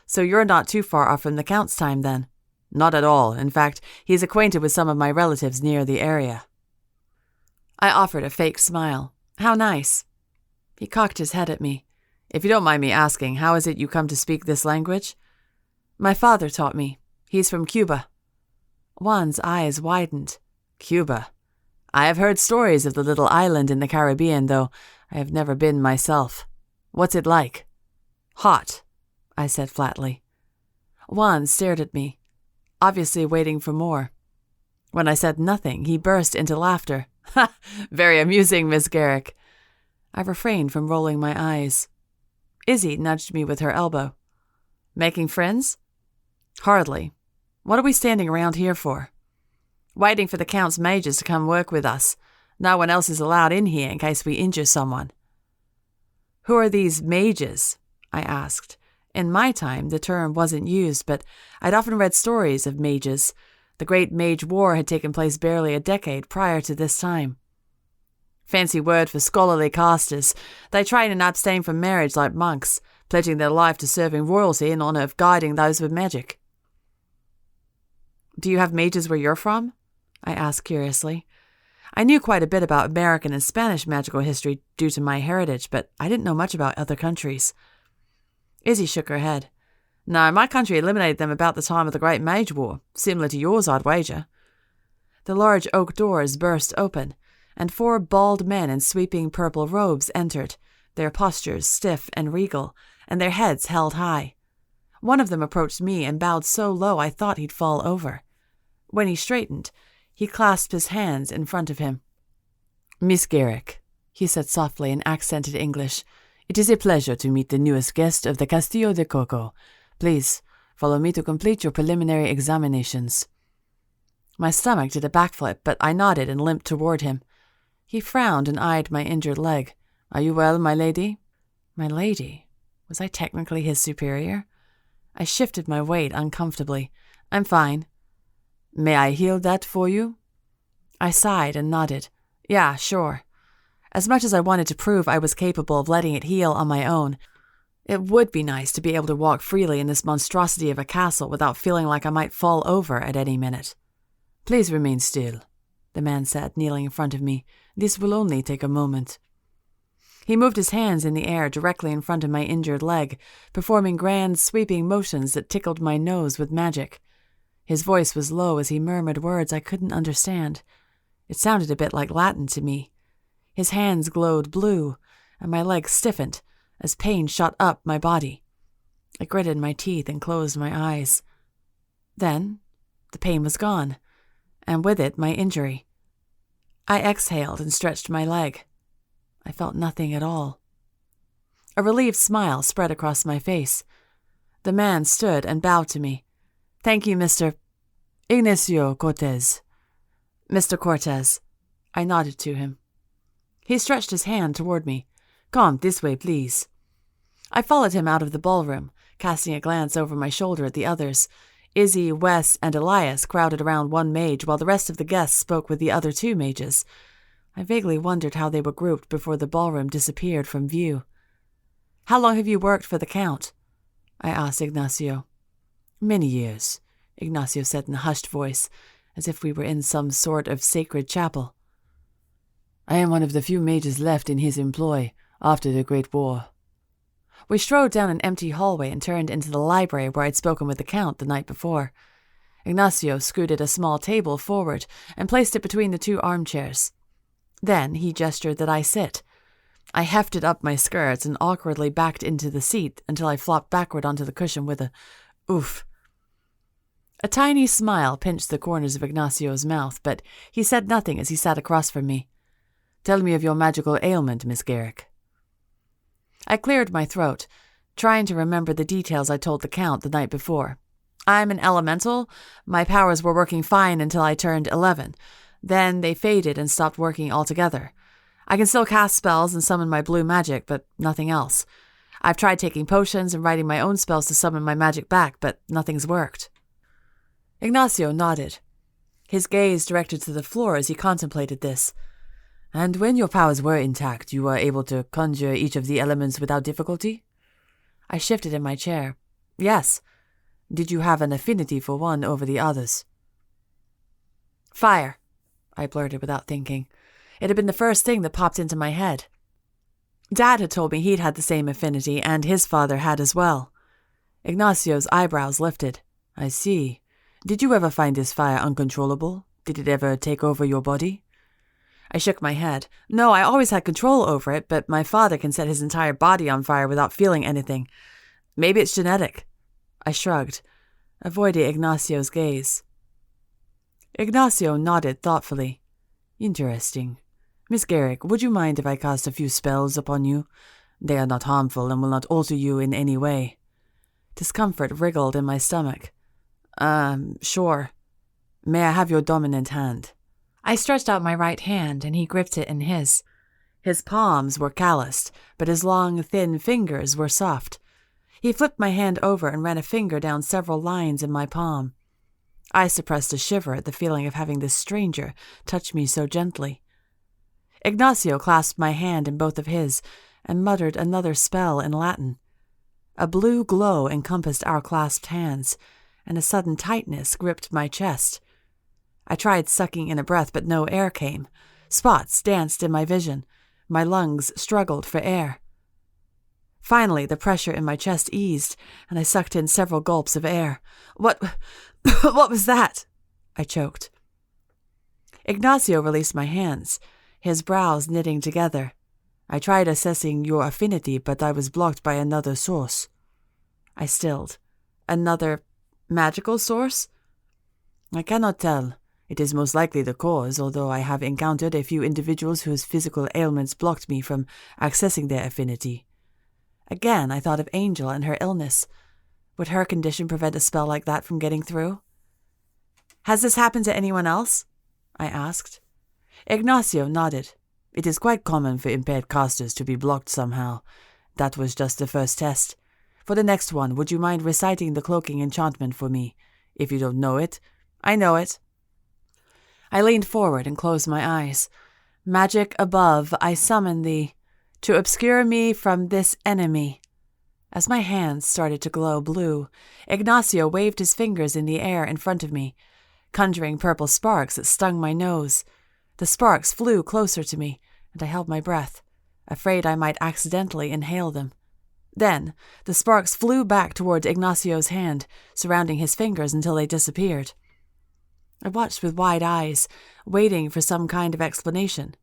A: so you're not too far off from the Count's time, then?" "Not at all. In fact, he's acquainted with some of my relatives near the area." I offered a fake smile. "How nice." He cocked his head at me. "If you don't mind me asking, how is it you come to speak this language?" "My father taught me. He's from Cuba." Juan's eyes widened. "Cuba. I have heard stories of the little island in the Caribbean, though I have never been myself. What's it like?" "Hot," I said flatly. Juan stared at me. obviously waiting for more. When I said nothing, he burst into laughter. "Ha! Very amusing, Miss Garrick." I refrained from rolling my eyes. Izzy nudged me with her elbow. "Making friends?" "Hardly. What are we standing around here for?" "Waiting for the Count's mages to come work with us. No one else is allowed in here in case we injure someone." "Who are these mages?" I asked. In my time, the term wasn't used, but I'd often read stories of mages. The Great Mage War had taken place barely a decade prior to this time. "Fancy word for scholarly casters. They train and abstain from marriage like monks, pledging their life to serving royalty in honor of guiding those with magic." "Do you have mages where you're from?" I asked curiously. I knew quite a bit about American and Spanish magical history due to my heritage, but I didn't know much about other countries. Izzy shook her head. "No, my country eliminated them about the time of the Great Mage War, similar to yours, I'd wager." The large oak doors burst open, and 4 bald men in sweeping purple robes entered, their postures stiff and regal, and their heads held high. One of them approached me and bowed so low I thought he'd fall over. When he straightened, he clasped his hands in front of him. "Miss Garrick," he said softly in accented English, "it is a pleasure to meet the newest guest of the Castillo de Coco. Please, follow me to complete your preliminary examinations." My stomach did a backflip, but I nodded and limped toward him. He frowned and eyed my injured leg. "Are you well, my lady?" My lady? Was I technically his superior? I shifted my weight uncomfortably. "I'm fine." "May I heal that for you?" I sighed and nodded. "Yeah, sure." As much as I wanted to prove I was capable of letting it heal on my own, it would be nice to be able to walk freely in this monstrosity of a castle without feeling like I might fall over at any minute. "Please remain still," the man said, kneeling in front of me. "This will only take a moment." He moved his hands in the air directly in front of my injured leg, performing grand, sweeping motions that tickled my nose with magic. His voice was low as he murmured words I couldn't understand. It sounded a bit like Latin to me. His hands glowed blue, and my leg stiffened as pain shot up my body. I gritted my teeth and closed my eyes. Then, the pain was gone, and with it my injury. I exhaled and stretched my leg. I felt nothing at all. A relieved smile spread across my face. The man stood and bowed to me. "Thank you, Mr. Ignacio Cortez." "Mr. Cortez." I nodded to him. He stretched his hand toward me. "Come, this way, please." I followed him out of the ballroom, casting a glance over my shoulder at the others. Izzy, Wes, and Elias crowded around one mage while the rest of the guests spoke with the other 2 mages. I vaguely wondered how they were grouped before the ballroom disappeared from view. "How long have you worked for the Count?" I asked Ignacio. "Many years," Ignacio said in a hushed voice, as if we were in some sort of sacred chapel. "I am one of the few mages left in his employ after the Great War." We strode down an empty hallway and turned into the library where I'd spoken with the Count the night before. Ignacio scooted a small table forward and placed it between the 2 armchairs. Then he gestured that I sit. I hefted up my skirts and awkwardly backed into the seat until I flopped backward onto the cushion with a oof. A tiny smile pinched the corners of Ignacio's mouth, but he said nothing as he sat across from me. "Tell me of your magical ailment, Miss Garrick." I cleared my throat, trying to remember the details I told the Count the night before. "I'm an elemental. My powers were working fine until I turned 11. Then they faded and stopped working altogether. I can still cast spells and summon my blue magic, but nothing else. I've tried taking potions and writing my own spells to summon my magic back, but nothing's worked." Ignacio nodded. His gaze directed to the floor as he contemplated this. "And when your powers were intact, you were able to conjure each of the elements without difficulty?" I shifted in my chair. "Yes. Did you have an affinity for one over the others?" "Fire," I blurted without thinking. It had been the first thing that popped into my head. Dad had told me he'd had the same affinity, and his father had as well. Ignacio's eyebrows lifted. "I see. Did you ever find this fire uncontrollable? Did it ever take over your body?" I shook my head. "No, I always had control over it, but my father can set his entire body on fire without feeling anything. Maybe it's genetic." I shrugged. avoiding Ignacio's gaze. Ignacio nodded thoughtfully. Interesting. Miss Garrick, would you mind if I cast a few spells upon you? They are not harmful and will not alter you in any way. Discomfort wriggled in my stomach. Sure. May I have your dominant hand? I stretched out my right hand, and he gripped it in his. His palms were calloused, but his long, thin fingers were soft. He flipped my hand over and ran a finger down several lines in my palm. I suppressed a shiver at the feeling of having this stranger touch me so gently. Ignacio clasped my hand in both of his and muttered another spell in Latin. A blue glow encompassed our clasped hands, and a sudden tightness gripped my chest. I tried sucking in a breath, but no air came. Spots danced in my vision. My lungs struggled for air. Finally, the pressure in my chest eased, and I sucked in several gulps of air. What was that? I choked. Ignacio released my hands, his brows knitting together. I tried assessing your affinity, but I was blocked by another source. I stilled. Another magical source? I cannot tell. It is most likely the cause, although I have encountered a few individuals whose physical ailments blocked me from accessing their affinity. Again, I thought of Angel and her illness. Would her condition prevent a spell like that from getting through? Has this happened to anyone else? I asked. Ignacio nodded. It is quite common for impaired casters to be blocked somehow. That was just the first test. For the next one, would you mind reciting the cloaking enchantment for me? If you don't know it, I know it. I leaned forward and closed my eyes. Magic above, I summon thee, to obscure me from this enemy. As my hands started to glow blue, Ignacio waved his fingers in the air in front of me, conjuring purple sparks that stung my nose. The sparks flew closer to me, and I held my breath, afraid I might accidentally inhale them. Then, the sparks flew back toward Ignacio's hand, surrounding his fingers until they disappeared. I watched with wide eyes, waiting for some kind of explanation.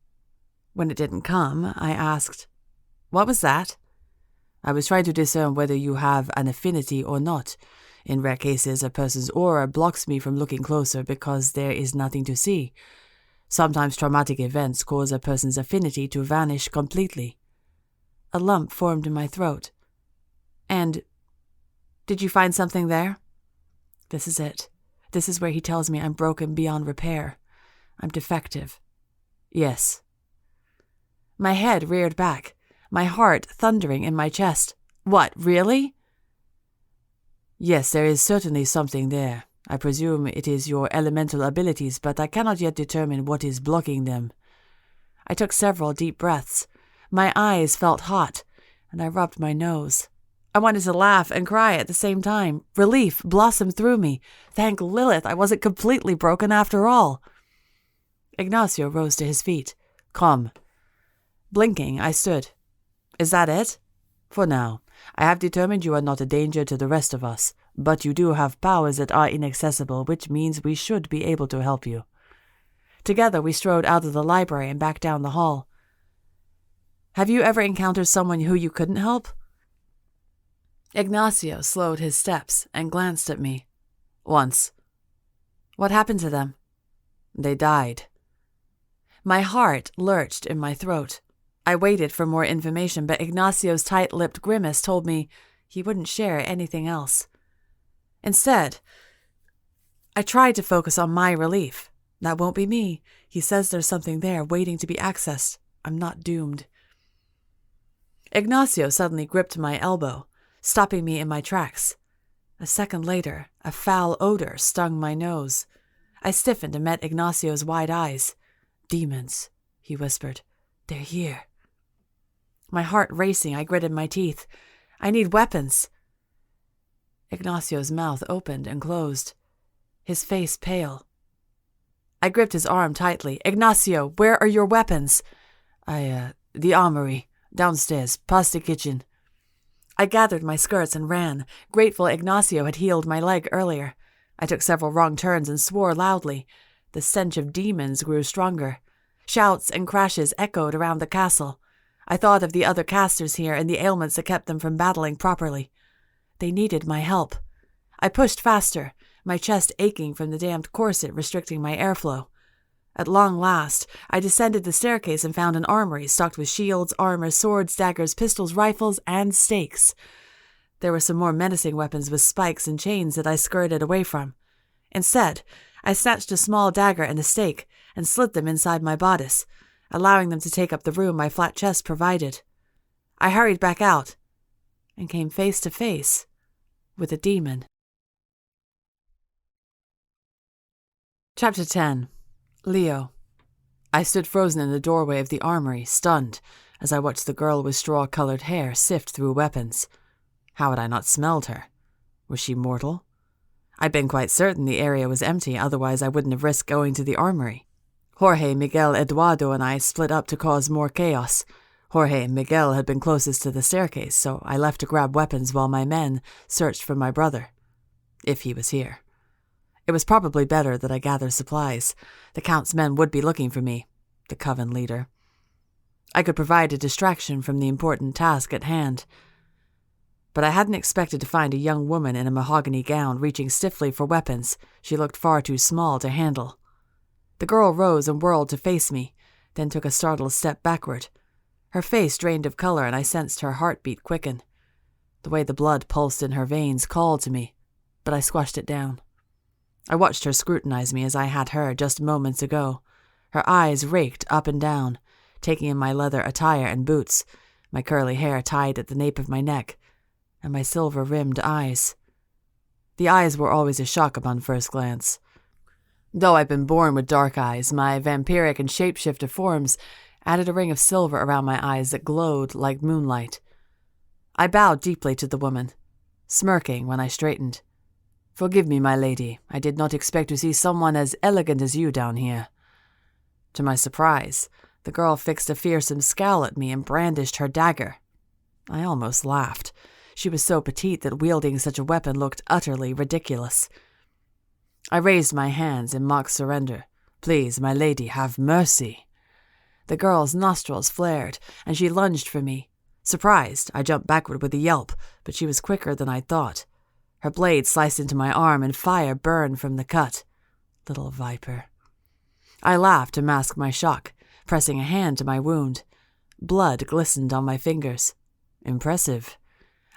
A: When it didn't come, I asked, "What was that?" I was trying to discern whether you have an affinity or not. In rare cases, a person's aura blocks me from looking closer because there is nothing to see. Sometimes traumatic events cause a person's affinity to vanish completely. A lump formed in my throat. And did you find something there? This is it. This is where he tells me I'm broken beyond repair. I'm defective. Yes. My head reared back, my heart thundering in my chest. What, really? Yes, there is certainly something there. I presume it is your elemental abilities, but I cannot yet determine what is blocking them. I took several deep breaths. My eyes felt hot, and I rubbed my nose. I wanted to laugh and cry at the same time. Relief blossomed through me. Thank Lilith I wasn't completely broken after all. Ignacio rose to his feet. Come. Blinking, I stood. Is that it? For now. I have determined you are not a danger to the rest of us, but you do have powers that are inaccessible, which means we should be able to help you. Together we strode out of the library and back down the hall. Have you ever encountered someone who you couldn't help? Ignacio slowed his steps and glanced at me. Once. What happened to them? They died. My heart lurched in my throat. I waited for more information, but Ignacio's tight-lipped grimace told me he wouldn't share anything else. Instead, I tried to focus on my relief. That won't be me. He says there's something there waiting to be accessed. I'm not doomed. Ignacio suddenly gripped my elbow, stopping me in my tracks. A second later, a foul odor stung my nose. I stiffened and met Ignacio's wide eyes. Demons, he whispered. They're here. My heart racing, I gritted my teeth. I need weapons. Ignacio's mouth opened and closed, his face pale. I gripped his arm tightly. Ignacio, where are your weapons? The armory, downstairs, past the kitchen. I gathered my skirts and ran, grateful Ignacio had healed my leg earlier. I took several wrong turns and swore loudly. The stench of demons grew stronger. Shouts and crashes echoed around the castle. I thought of the other casters here and the ailments that kept them from battling properly. They needed my help. I pushed faster, my chest aching from the damned corset restricting my airflow. At long last, I descended the staircase and found an armory stocked with shields, armor, swords, daggers, pistols, rifles, and stakes. There were some more menacing weapons with spikes and chains that I skirted away from. Instead, I snatched a small dagger and a stake and slid them inside my bodice, allowing them to take up the room my flat chest provided. I hurried back out and came face to face with a demon. Chapter 10. Leo. I stood frozen in the doorway of the armory, stunned, as I watched the girl with straw-colored hair sift through weapons. How had I not smelled her? Was she mortal? I'd been quite certain the area was empty, otherwise I wouldn't have risked going to the armory. Jorge, Miguel, Eduardo, and I split up to cause more chaos. Jorge and Miguel had been closest to the staircase, so I left to grab weapons while my men searched for my brother, if he was here. It was probably better that I gather supplies. The Count's men would be looking for me, the coven leader. I could provide a distraction from the important task at hand. But I hadn't expected to find a young woman in a mahogany gown reaching stiffly for weapons she looked far too small to handle. The girl rose and whirled to face me, then took a startled step backward. Her face drained of color, and I sensed her heartbeat quicken. The way the blood pulsed in her veins called to me, but I squashed it down. I watched her scrutinize me as I had her just moments ago. Her eyes raked up and down, taking in my leather attire and boots, my curly hair tied at the nape of my neck, and my silver-rimmed eyes. The eyes were always a shock upon first glance. Though I'd been born with dark eyes, my vampiric and shapeshifter forms added a ring of silver around my eyes that glowed like moonlight. I bowed deeply to the woman, smirking when I straightened. "Forgive me, my lady. I did not expect to see someone as elegant as you down here." To my surprise, the girl fixed a fearsome scowl at me and brandished her dagger. I almost laughed. She was so petite that wielding such a weapon looked utterly ridiculous. I raised my hands in mock surrender. "Please, my lady, have mercy." The girl's nostrils flared, and she lunged for me. Surprised, I jumped backward with a yelp, but she was quicker than I thought. Her blade sliced into my arm, and fire burned from the cut. Little viper. I laughed to mask my shock, pressing a hand to my wound. Blood glistened on my fingers. Impressive.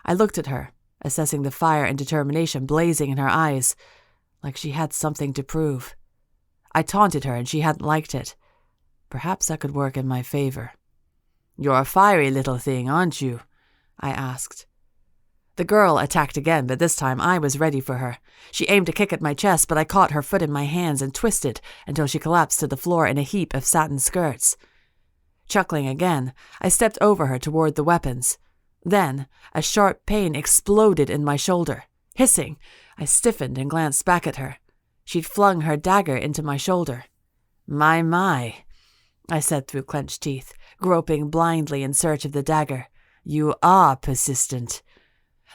A: I looked at her, assessing the fire and determination blazing in her eyes, like she had something to prove. I taunted her, and she hadn't liked it. Perhaps that could work in my favor. "You're a fiery little thing, aren't you?" I asked. The girl attacked again, but this time I was ready for her. She aimed a kick at my chest, but I caught her foot in my hands and twisted until she collapsed to the floor in a heap of satin skirts. Chuckling again, I stepped over her toward the weapons. Then, a sharp pain exploded in my shoulder. Hissing, I stiffened and glanced back at her. She'd flung her dagger into my shoulder. My, I said through clenched teeth, groping blindly in search of the dagger. "You are persistent."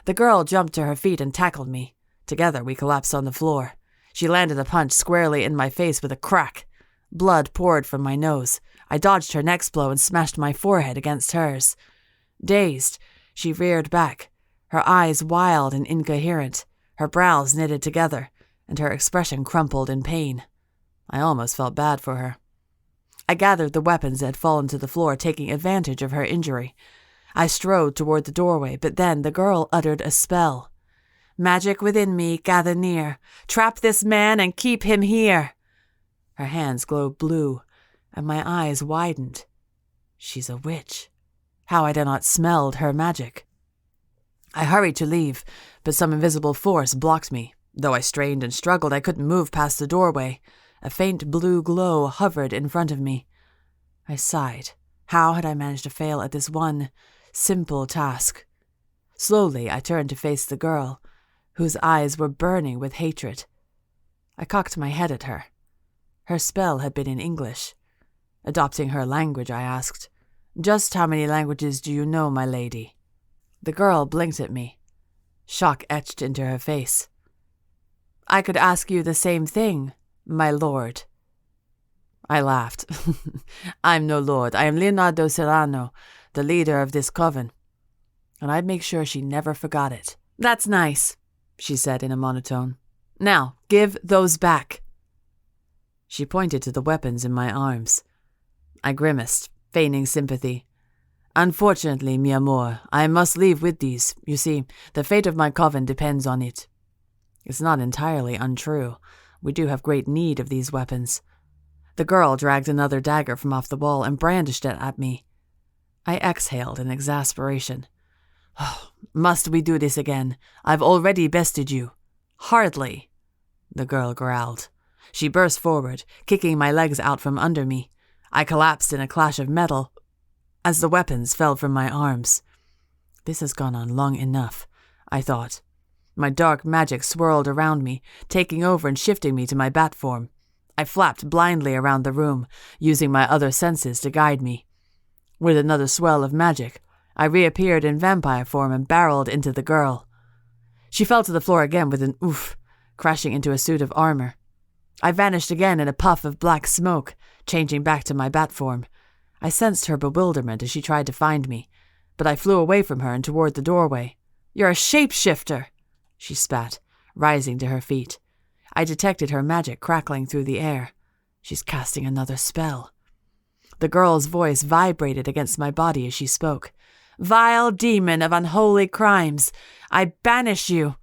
A: The girl jumped to her feet and tackled me. Together we collapsed on the floor. She landed a punch squarely in my face with a crack. Blood poured from my nose. I dodged her next blow and smashed my forehead against hers. Dazed, she reared back, her eyes wild and incoherent, her brows knitted together, and her expression crumpled in pain. I almost felt bad for her. I gathered the weapons that had fallen to the floor, taking advantage of her injury. I strode toward the doorway, but then the girl uttered a spell. "Magic within me, gather near. Trap this man and keep him here." Her hands glowed blue, and my eyes widened. She's a witch. How had I not smelled her magic? I hurried to leave, but some invisible force blocked me. Though I strained and struggled, I couldn't move past the doorway. A faint blue glow hovered in front of me. I sighed. How had I managed to fail at this one simple task? Slowly, I turned to face the girl, whose eyes were burning with hatred. I cocked my head at her. Her spell had been in English. Adopting her language, I asked, "Just how many languages do you know, my lady?" The girl blinked at me. Shock etched into her face. "I could ask you the same thing, my lord." I laughed. "I'm no lord. I am Leonardo Serrano, the leader of this coven." And I'd make sure she never forgot it. "That's nice. she said in a monotone. "Now, give those back." She pointed to the weapons in my arms. I grimaced, feigning sympathy. "Unfortunately, mi amor, I must leave with these. You see, the fate of my coven depends on it." It's not entirely untrue. We do have great need of these weapons. The girl dragged another dagger from off the wall and brandished it at me. I exhaled in exasperation. "Oh, must we do this again? I've already bested you." "Hardly," the girl growled. She burst forward, kicking my legs out from under me. I collapsed in a clash of metal as the weapons fell from my arms. This has gone on long enough, I thought. My dark magic swirled around me, taking over and shifting me to my bat form. I flapped blindly around the room, using my other senses to guide me. With another swell of magic, I reappeared in vampire form and barreled into the girl. She fell to the floor again with an oof, crashing into a suit of armor. I vanished again in a puff of black smoke, changing back to my bat form. I sensed her bewilderment as she tried to find me, but I flew away from her and toward the doorway. "You're a shapeshifter," she spat, rising to her feet. I detected her magic crackling through the air. She's casting another spell. The girl's voice vibrated against my body as she spoke. "Vile demon of unholy crimes, I banish you."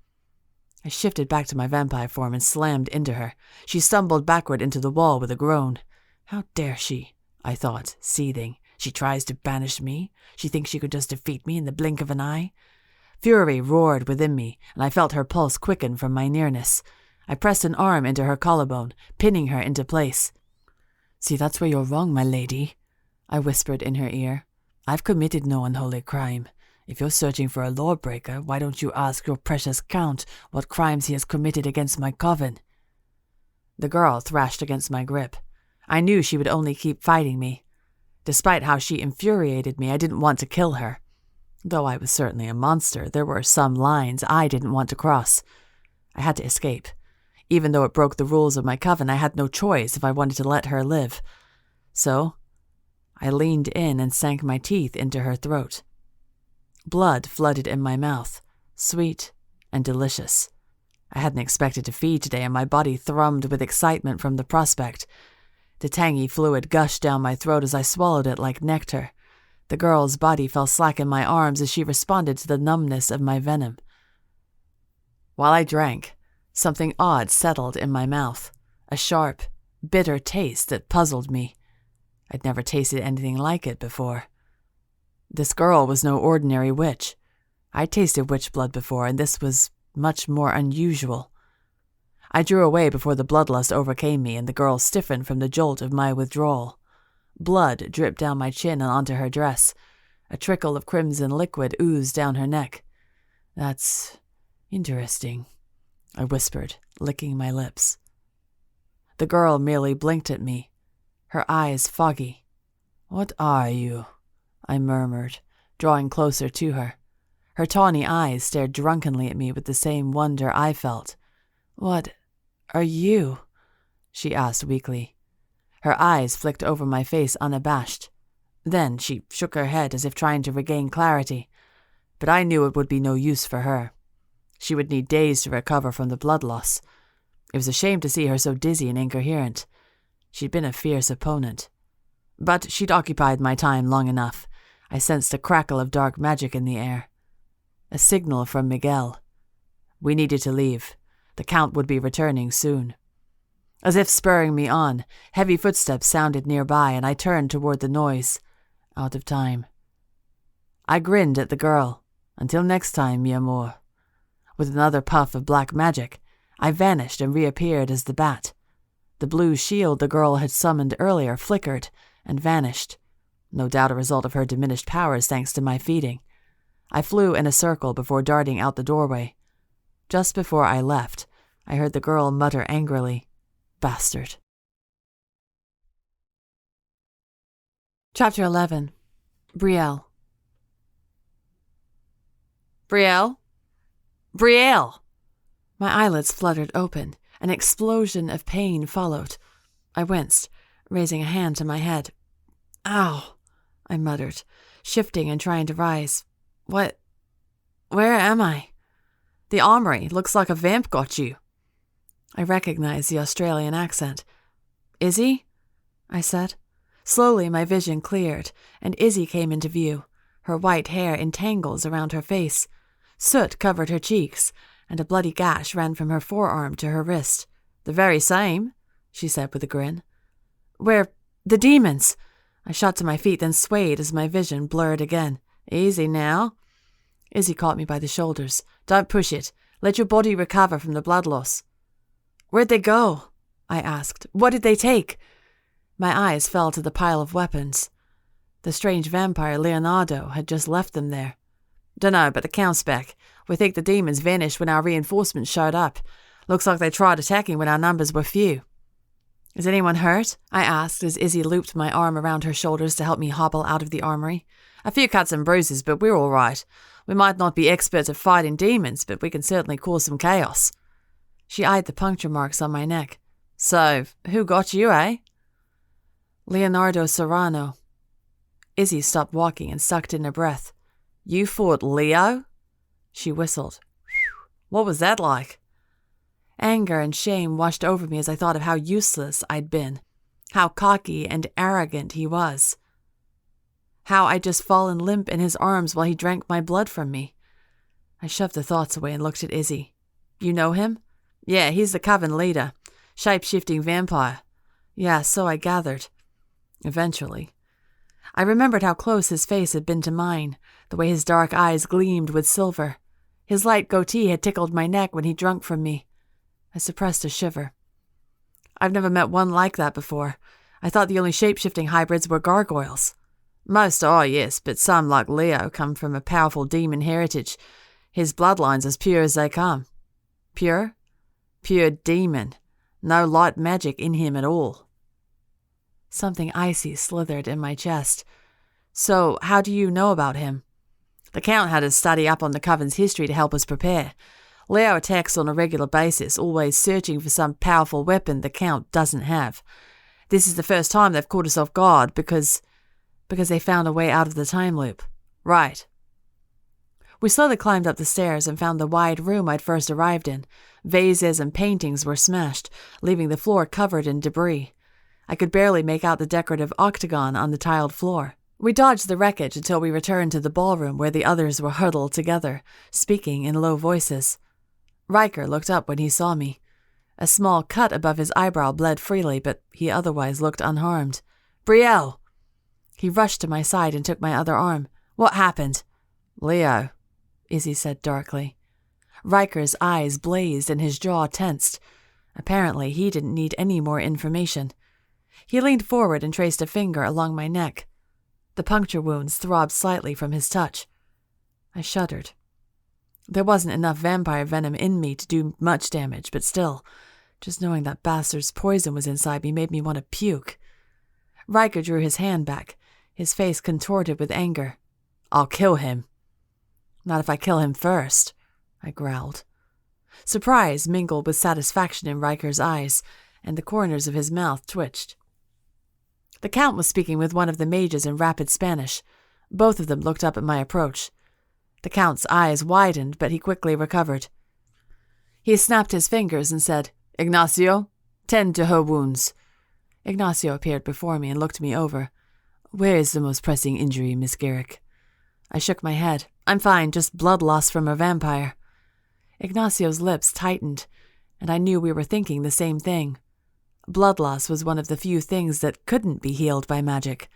A: I shifted back to my vampire form and slammed into her. She stumbled backward into the wall with a groan. How dare she? I thought, seething. She tries to banish me? She thinks she could just defeat me in the blink of an eye? Fury roared within me, and I felt her pulse quicken from my nearness. I pressed an arm into her collarbone, pinning her into place. "See, that's where you're wrong, my lady," I whispered in her ear. "I've committed no unholy crime. If you're searching for a lawbreaker, why don't you ask your precious count what crimes he has committed against my coven?" The girl thrashed against my grip. I knew she would only keep fighting me. Despite how she infuriated me, I didn't want to kill her. Though I was certainly a monster, there were some lines I didn't want to cross. I had to escape. Even though it broke the rules of my coven, I had no choice if I wanted to let her live. So, I leaned in and sank my teeth into her throat. Blood flooded in my mouth, sweet and delicious. I hadn't expected to feed today, and my body thrummed with excitement from the prospect. The tangy fluid gushed down my throat as I swallowed it like nectar. The girl's body fell slack in my arms as she responded to the numbness of my venom. While I drank, something odd settled in my mouth, a sharp, bitter taste that puzzled me. I'd never tasted anything like it before. This girl was no ordinary witch. I'd tasted witch blood before, and this was much more unusual. I drew away before the bloodlust overcame me, and the girl stiffened from the jolt of my withdrawal. Blood dripped down my chin and onto her dress. A trickle of crimson liquid oozed down her neck. "That's interesting," I whispered, licking my lips. The girl merely blinked at me, her eyes foggy. "What are you?" I murmured, drawing closer to her. Her tawny eyes stared drunkenly at me with the same wonder I felt. "What are you?" she asked weakly. Her eyes flicked over my face unabashed. Then she shook her head as if trying to regain clarity. But I knew it would be no use for her. She would need days to recover from the blood loss. It was a shame to see her so dizzy and incoherent. She'd been a fierce opponent. But she'd occupied my time long enough. I sensed a crackle of dark magic in the air. A signal from Miguel. We needed to leave. The Count would be returning soon. As if spurring me on, heavy footsteps sounded nearby, and I turned toward the noise. Out of time. I grinned at the girl. Until next time, mi amor. With another puff of black magic, I vanished and reappeared as the bat. The blue shield the girl had summoned earlier flickered and vanished. No doubt a result of her diminished powers thanks to my feeding. I flew in a circle before darting out the doorway. Just before I left, I heard the girl mutter angrily, "Bastard." Chapter 11. Brielle. "Brielle? Brielle!" My eyelids fluttered open. An explosion of pain followed. I winced, raising a hand to my head. "Ow!" I muttered, shifting and trying to rise. Where am I?" The armory looks like a vamp got you." I recognized the Australian accent. "Izzy?" I said. Slowly my vision cleared, and Izzy came into view, her white hair in tangles around her face. Soot covered her cheeks, and a bloody gash ran from her forearm to her wrist. "The very same," she said with a grin. "We're the demons." I shot to my feet, then swayed as my vision blurred again. "Easy now." Izzy caught me by the shoulders. "Don't push it. Let your body recover from the blood loss." "Where'd they go?" I asked. "What did they take?" My eyes fell to the pile of weapons. The strange vampire Leonardo had just left them there. "Dunno, but the Count's back. We think the demons vanished when our reinforcements showed up. Looks like they tried attacking when our numbers were few." "Is anyone hurt?" I asked as Izzy looped my arm around her shoulders to help me hobble out of the armory. "A few cuts and bruises, but we're all right. We might not be experts at fighting demons, but we can certainly cause some chaos." She eyed the puncture marks on my neck. "So, who got you, eh?" "Leonardo Serrano." Izzy stopped walking and sucked in a breath. "You fought Leo?" She whistled. "Whew. What was that like?" Anger and shame washed over me as I thought of how useless I'd been, how cocky and arrogant he was, how I'd just fallen limp in his arms while he drank my blood from me. I shoved the thoughts away and looked at Izzy. "You know him?" "Yeah, he's the coven leader. Shape-shifting vampire." "Yeah, so I gathered." Eventually. I remembered how close his face had been to mine, the way his dark eyes gleamed with silver. His light goatee had tickled my neck when he drank from me. I suppressed a shiver. "I've never met one like that before. I thought the only shape-shifting hybrids were gargoyles." "Most are, yes, but some, like Leo, come from a powerful demon heritage. His bloodline's as pure as they come." "Pure?" "Pure demon. No light magic in him at all." Something icy slithered in my chest. "So, how do you know about him?" "The Count had us study up on the Coven's history to help us prepare. Leo attacks on a regular basis, always searching for some powerful weapon the Count doesn't have. This is the first time they've caught us off guard because they found a way out of the time loop." "Right." We slowly climbed up the stairs and found the wide room I'd first arrived in. Vases and paintings were smashed, leaving the floor covered in debris. I could barely make out the decorative octagon on the tiled floor. We dodged the wreckage until we returned to the ballroom where the others were huddled together, speaking in low voices. Riker looked up when he saw me. A small cut above his eyebrow bled freely, but he otherwise looked unharmed. "Brielle!" He rushed to my side and took my other arm. "What happened?" "Leo," Izzy said darkly. Riker's eyes blazed and his jaw tensed. Apparently, he didn't need any more information. He leaned forward and traced a finger along my neck. The puncture wounds throbbed slightly from his touch. I shuddered. There wasn't enough vampire venom in me to do much damage, but still, just knowing that bastard's poison was inside me made me want to puke. Riker drew his hand back, his face contorted with anger. "I'll kill him." "Not if I kill him first," I growled. Surprise mingled with satisfaction in Riker's eyes, and the corners of his mouth twitched. The Count was speaking with one of the mages in rapid Spanish. Both of them looked up at my approach. The Count's eyes widened, but he quickly recovered. He snapped his fingers and said, "Ignacio, tend to her wounds." Ignacio appeared before me and looked me over. "Where is the most pressing injury, Miss Garrick?" I shook my head. "I'm fine, just blood loss from a vampire." Ignacio's lips tightened, and I knew we were thinking the same thing. Blood loss was one of the few things that couldn't be healed by magic.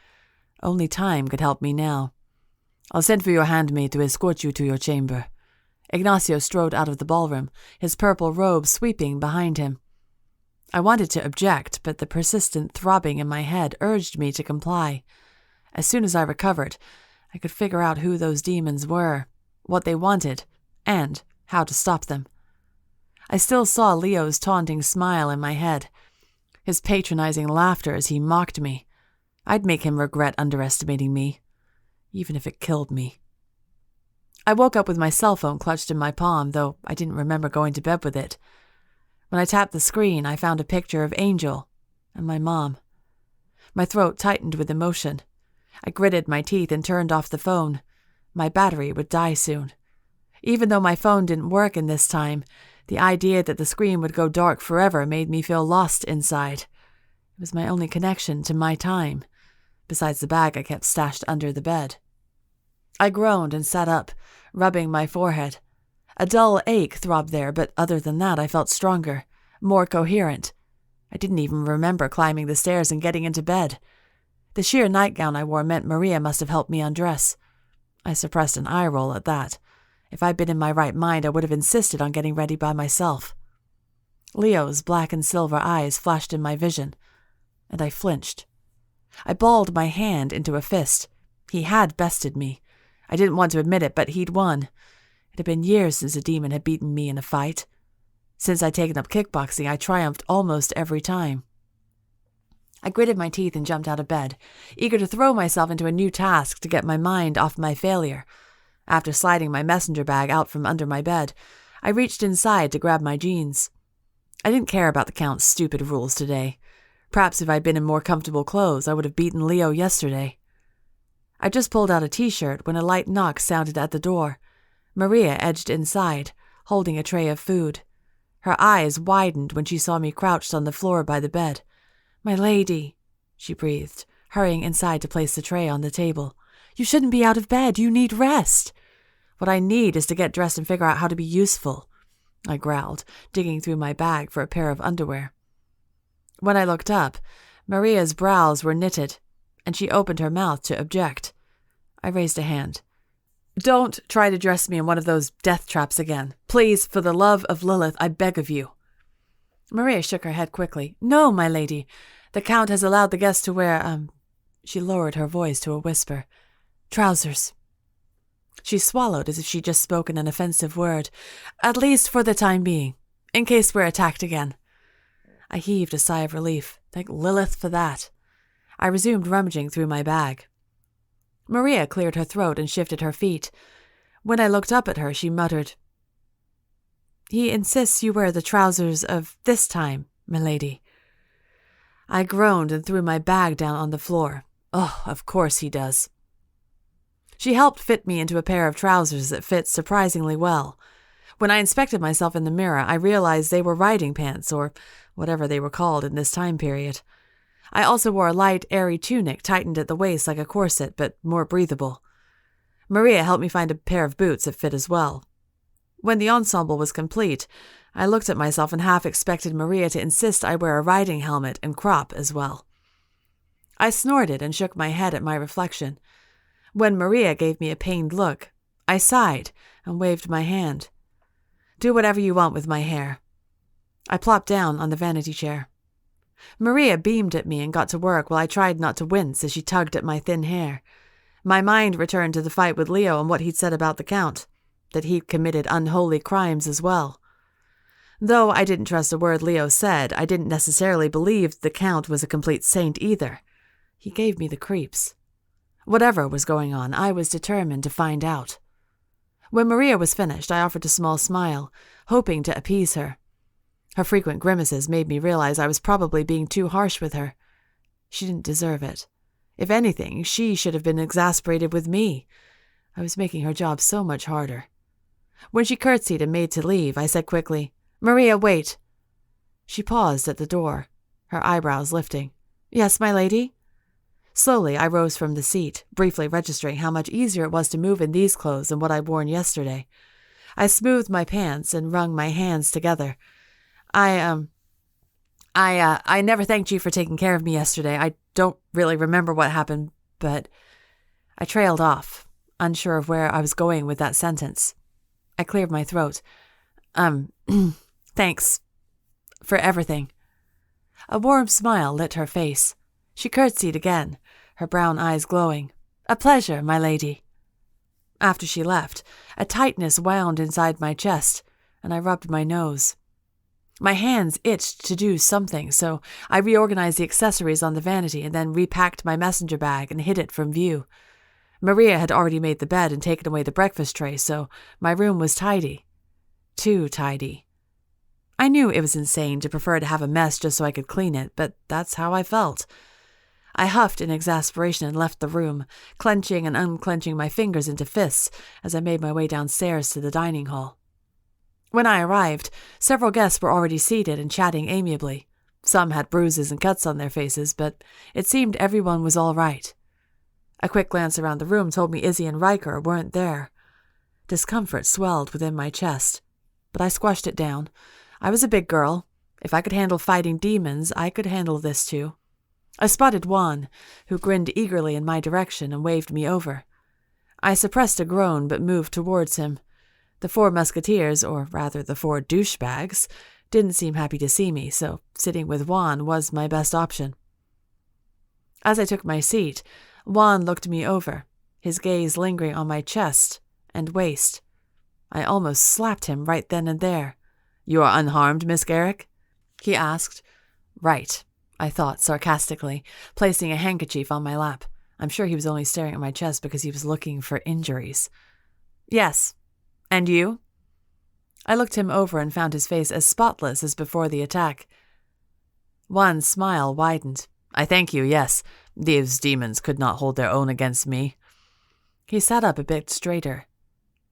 A: Only time could help me now. "I'll send for your handmaid to escort you to your chamber." Ignacio strode out of the ballroom, his purple robe sweeping behind him. I wanted to object, but the persistent throbbing in my head urged me to comply. As soon as I recovered, I could figure out who those demons were, what they wanted, and how to stop them. I still saw Leo's taunting smile in my head, his patronizing laughter as he mocked me. I'd make him regret underestimating me, even if it killed me. I woke up with my cell phone clutched in my palm, though I didn't remember going to bed with it. When I tapped the screen, I found a picture of Angel and my mom. My throat tightened with emotion. I gritted my teeth and turned off the phone. My battery would die soon. Even though my phone didn't work in this time, the idea that the screen would go dark forever made me feel lost inside. It was my only connection to my time, besides the bag I kept stashed under the bed. I groaned and sat up, rubbing my forehead. A dull ache throbbed there, but other than that I felt stronger, more coherent. I didn't even remember climbing the stairs and getting into bed. The sheer nightgown I wore meant Maria must have helped me undress. I suppressed an eye roll at that. If I'd been in my right mind, I would have insisted on getting ready by myself. Leo's black and silver eyes flashed in my vision, and I flinched. I balled my hand into a fist. He had bested me. I didn't want to admit it, but he'd won. It had been years since a demon had beaten me in a fight. Since I'd taken up kickboxing, I triumphed almost every time. I gritted my teeth and jumped out of bed, eager to throw myself into a new task to get my mind off my failure. After sliding my messenger bag out from under my bed, I reached inside to grab my jeans. I didn't care about the Count's stupid rules today. Perhaps if I'd been in more comfortable clothes, I would have beaten Leo yesterday. I just pulled out a t-shirt when a light knock sounded at the door. Maria edged inside, holding a tray of food. Her eyes widened when she saw me crouched on the floor by the bed. "My lady," she breathed, hurrying inside to place the tray on the table. "You shouldn't be out of bed. You need rest." "What I need is to get dressed and figure out how to be useful," I growled, digging through my bag for a pair of underwear. When I looked up, Maria's brows were knitted, and she opened her mouth to object. I raised a hand. "Don't try to dress me in one of those death traps again. Please, for the love of Lilith, I beg of you." Maria shook her head quickly. "No, my lady. The Count has allowed the guests to wear, She lowered her voice to a whisper. "Trousers." She swallowed as if she'd just spoken an offensive word. "At least for the time being, in case we're attacked again." I heaved a sigh of relief. Thank Lilith for that. I resumed rummaging through my bag. Maria cleared her throat and shifted her feet. When I looked up at her, she muttered, "He insists you wear the trousers of this time, milady." I groaned and threw my bag down on the floor. Oh, of course he does. She helped fit me into a pair of trousers that fit surprisingly well. When I inspected myself in the mirror, I realized they were riding pants, or whatever they were called in this time period. I also wore a light, airy tunic tightened at the waist like a corset, but more breathable. Maria helped me find a pair of boots that fit as well. When the ensemble was complete, I looked at myself and half expected Maria to insist I wear a riding helmet and crop as well. I snorted and shook my head at my reflection. When Maria gave me a pained look, I sighed and waved my hand. "Do whatever you want with my hair." I plopped down on the vanity chair. Maria beamed at me and got to work while I tried not to wince as she tugged at my thin hair. My mind returned to the fight with Leo and what he'd said about the Count, that he'd committed unholy crimes as well. Though I didn't trust a word Leo said, I didn't necessarily believe the Count was a complete saint either. He gave me the creeps. Whatever was going on, I was determined to find out. When Maria was finished, I offered a small smile, hoping to appease her. Her frequent grimaces made me realize I was probably being too harsh with her. She didn't deserve it. If anything, she should have been exasperated with me. I was making her job so much harder. When she curtsied and made to leave, I said quickly, "Maria, wait." She paused at the door, her eyebrows lifting. "Yes, my lady?" Slowly, I rose from the seat, briefly registering how much easier it was to move in these clothes than what I'd worn yesterday. I smoothed my pants and wrung my hands together. I never thanked you for taking care of me yesterday. I don't really remember what happened, but I trailed off, unsure of where I was going with that sentence. I cleared my throat. Thanks for everything." A warm smile lit her face. She curtsied again, her brown eyes glowing. "A pleasure, my lady." After she left, a tightness wound inside my chest, and I rubbed my nose. My hands itched to do something, so I reorganized the accessories on the vanity and then repacked my messenger bag and hid it from view. Maria had already made the bed and taken away the breakfast tray, so my room was tidy. Too tidy. I knew it was insane to prefer to have a mess just so I could clean it, but that's how I felt. I huffed in exasperation and left the room, clenching and unclenching my fingers into fists as I made my way downstairs to the dining hall. When I arrived, several guests were already seated and chatting amiably. Some had bruises and cuts on their faces, but it seemed everyone was all right. A quick glance around the room told me Izzy and Riker weren't there. Discomfort swelled within my chest, but I squashed it down. I was a big girl. If I could handle fighting demons, I could handle this too. I spotted Juan, who grinned eagerly in my direction and waved me over. I suppressed a groan but moved towards him. The 4 musketeers, or rather the 4 douchebags, didn't seem happy to see me, so sitting with Juan was my best option. As I took my seat, Juan looked me over, his gaze lingering on my chest and waist. I almost slapped him right then and there. "You are unharmed, Miss Garrick?" he asked. "Right," I thought sarcastically, placing a handkerchief on my lap. I'm sure he was only staring at my chest because he was looking for injuries. "Yes. And you?" I looked him over and found his face as spotless as before the attack. Juan's smile widened. "I thank you, yes. These demons could not hold their own against me." He sat up a bit straighter.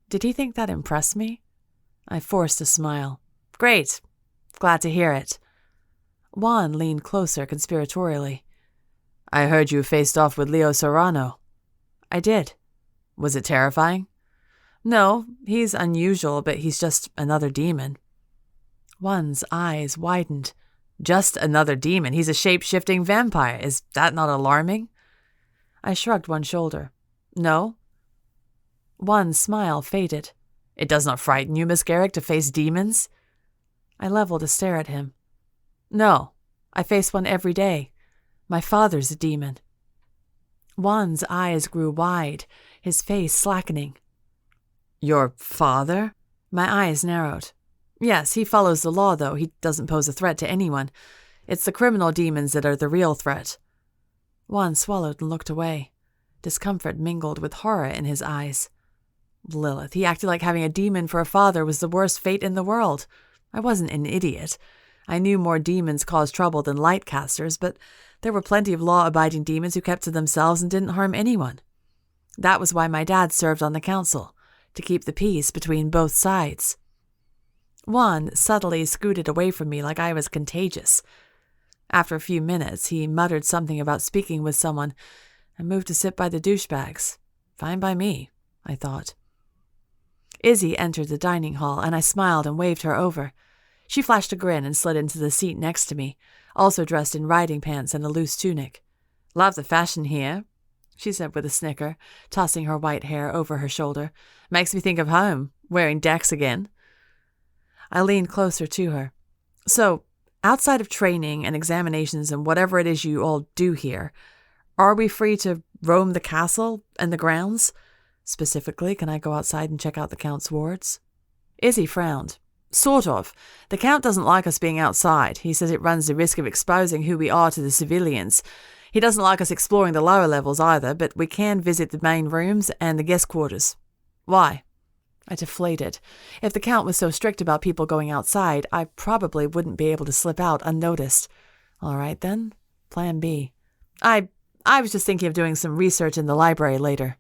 A: Did he think that impressed me? I forced a smile. "Great. Glad to hear it." Juan leaned closer conspiratorially. "I heard you faced off with Leo Serrano." "I did." "Was it terrifying?" "No, he's unusual, but he's just another demon." Juan's eyes widened. "Just another demon? He's a shape-shifting vampire. Is that not alarming?" I shrugged one shoulder. "No." Juan's smile faded. "It does not frighten you, Miss Garrick, to face demons?" I leveled a stare at him. "No, I face one every day. My father's a demon." Juan's eyes grew wide, his face slackening. "Your father?" My eyes narrowed. "Yes, he follows the law, though. He doesn't pose a threat to anyone. It's the criminal demons that are the real threat." Juan swallowed and looked away. Discomfort mingled with horror in his eyes. Lilith, he acted like having a demon for a father was the worst fate in the world. I wasn't an idiot. I knew more demons caused trouble than light casters, but there were plenty of law-abiding demons who kept to themselves and didn't harm anyone. That was why my dad served on the council, to keep the peace between both sides. Juan subtly scooted away from me like I was contagious. After a few minutes, he muttered something about speaking with someone and moved to sit by the douchebags. Fine by me, I thought. Izzy entered the dining hall, and I smiled and waved her over. She flashed a grin and slid into the seat next to me, also dressed in riding pants and a loose tunic. "Love the fashion here," she said with a snicker, tossing her white hair over her shoulder. "Makes me think of home, wearing decks again." I leaned closer to her. "So, outside of training and examinations and whatever it is you all do here, are we free to roam the castle and the grounds? Specifically, can I go outside and check out the Count's wards?" Izzy frowned. "Sort of. The Count doesn't like us being outside. He says it runs the risk of exposing who we are to the civilians. He doesn't like us exploring the lower levels either, but we can visit the main rooms and the guest quarters." "Why?" I deflated. If the Count was so strict about people going outside, I probably wouldn't be able to slip out unnoticed. All right, then. Plan B. I was just thinking of doing some research in the library later."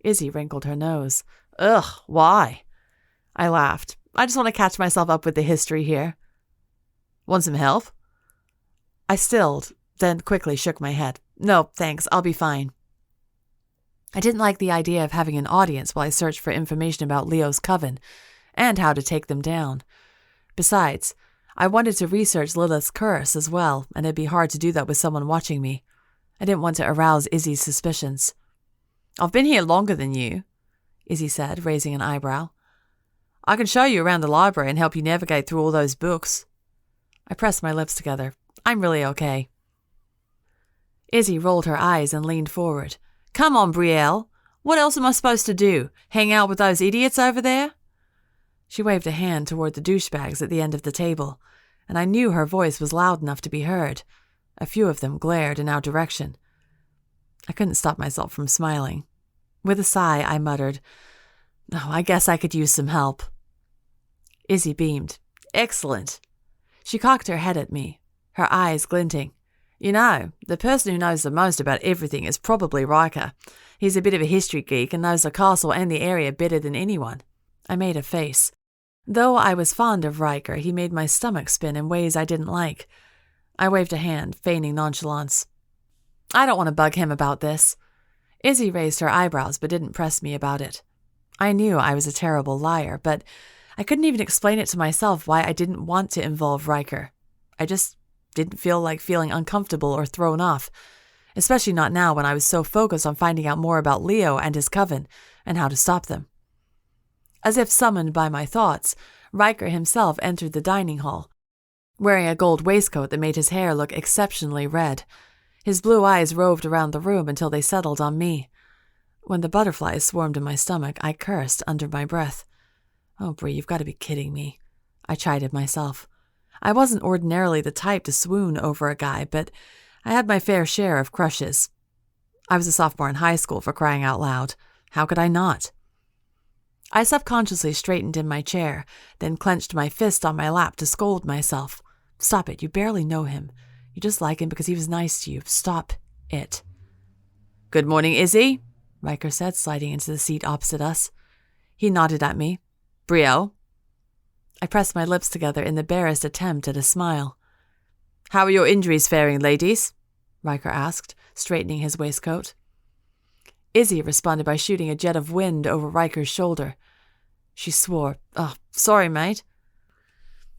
A: Izzy wrinkled her nose. "Ugh, why?" I laughed. "I just want to catch myself up with the history here." "Want some help?" I stilled, then quickly shook my head. "No, thanks, I'll be fine." I didn't like the idea of having an audience while I searched for information about Leo's coven, and how to take them down. Besides, I wanted to research Lilith's curse as well, and it'd be hard to do that with someone watching me. I didn't want to arouse Izzy's suspicions. "I've been here longer than you," Izzy said, raising an eyebrow. "I can show you around the library and help you navigate through all those books." I pressed my lips together. "I'm really okay." Izzy rolled her eyes and leaned forward. "Come on, Brielle. What else am I supposed to do? Hang out with those idiots over there?" She waved a hand toward the douchebags at the end of the table, and I knew her voice was loud enough to be heard. A few of them glared in our direction. I couldn't stop myself from smiling. With a sigh, I muttered, "Oh, I guess I could use some help." Izzy beamed. "Excellent." She cocked her head at me, her eyes glinting. You know, the person who knows the most about everything is probably Riker. He's a bit of a history geek and knows the castle and the area better than anyone. I made a face. Though I was fond of Riker, he made my stomach spin in ways I didn't like. I waved a hand, feigning nonchalance. I don't want to bug him about this. Izzy raised her eyebrows but didn't press me about it. I knew I was a terrible liar, but I couldn't even explain it to myself why I didn't want to involve Riker. I just didn't feel like feeling uncomfortable or thrown off, especially not now when I was so focused on finding out more about Leo and his coven and how to stop them. As if summoned by my thoughts, Riker himself entered the dining hall, wearing a gold waistcoat that made his hair look exceptionally red. His blue eyes roved around the room until they settled on me. When the butterflies swarmed in my stomach, I cursed under my breath. Oh, Brie, you've got to be kidding me. I chided myself. I wasn't ordinarily the type to swoon over a guy, but I had my fair share of crushes. I was a sophomore in high school, for crying out loud. How could I not? I subconsciously straightened in my chair, then clenched my fist on my lap to scold myself. Stop it, you barely know him. You just like him because he was nice to you. Stop it. Good morning, Izzy, Riker said, sliding into the seat opposite us. He nodded at me. Brielle? I pressed my lips together in the barest attempt at a smile. How are your injuries faring, ladies? Riker asked, straightening his waistcoat. Izzy responded by shooting a jet of wind over Riker's shoulder. She swore. Oh, sorry, mate.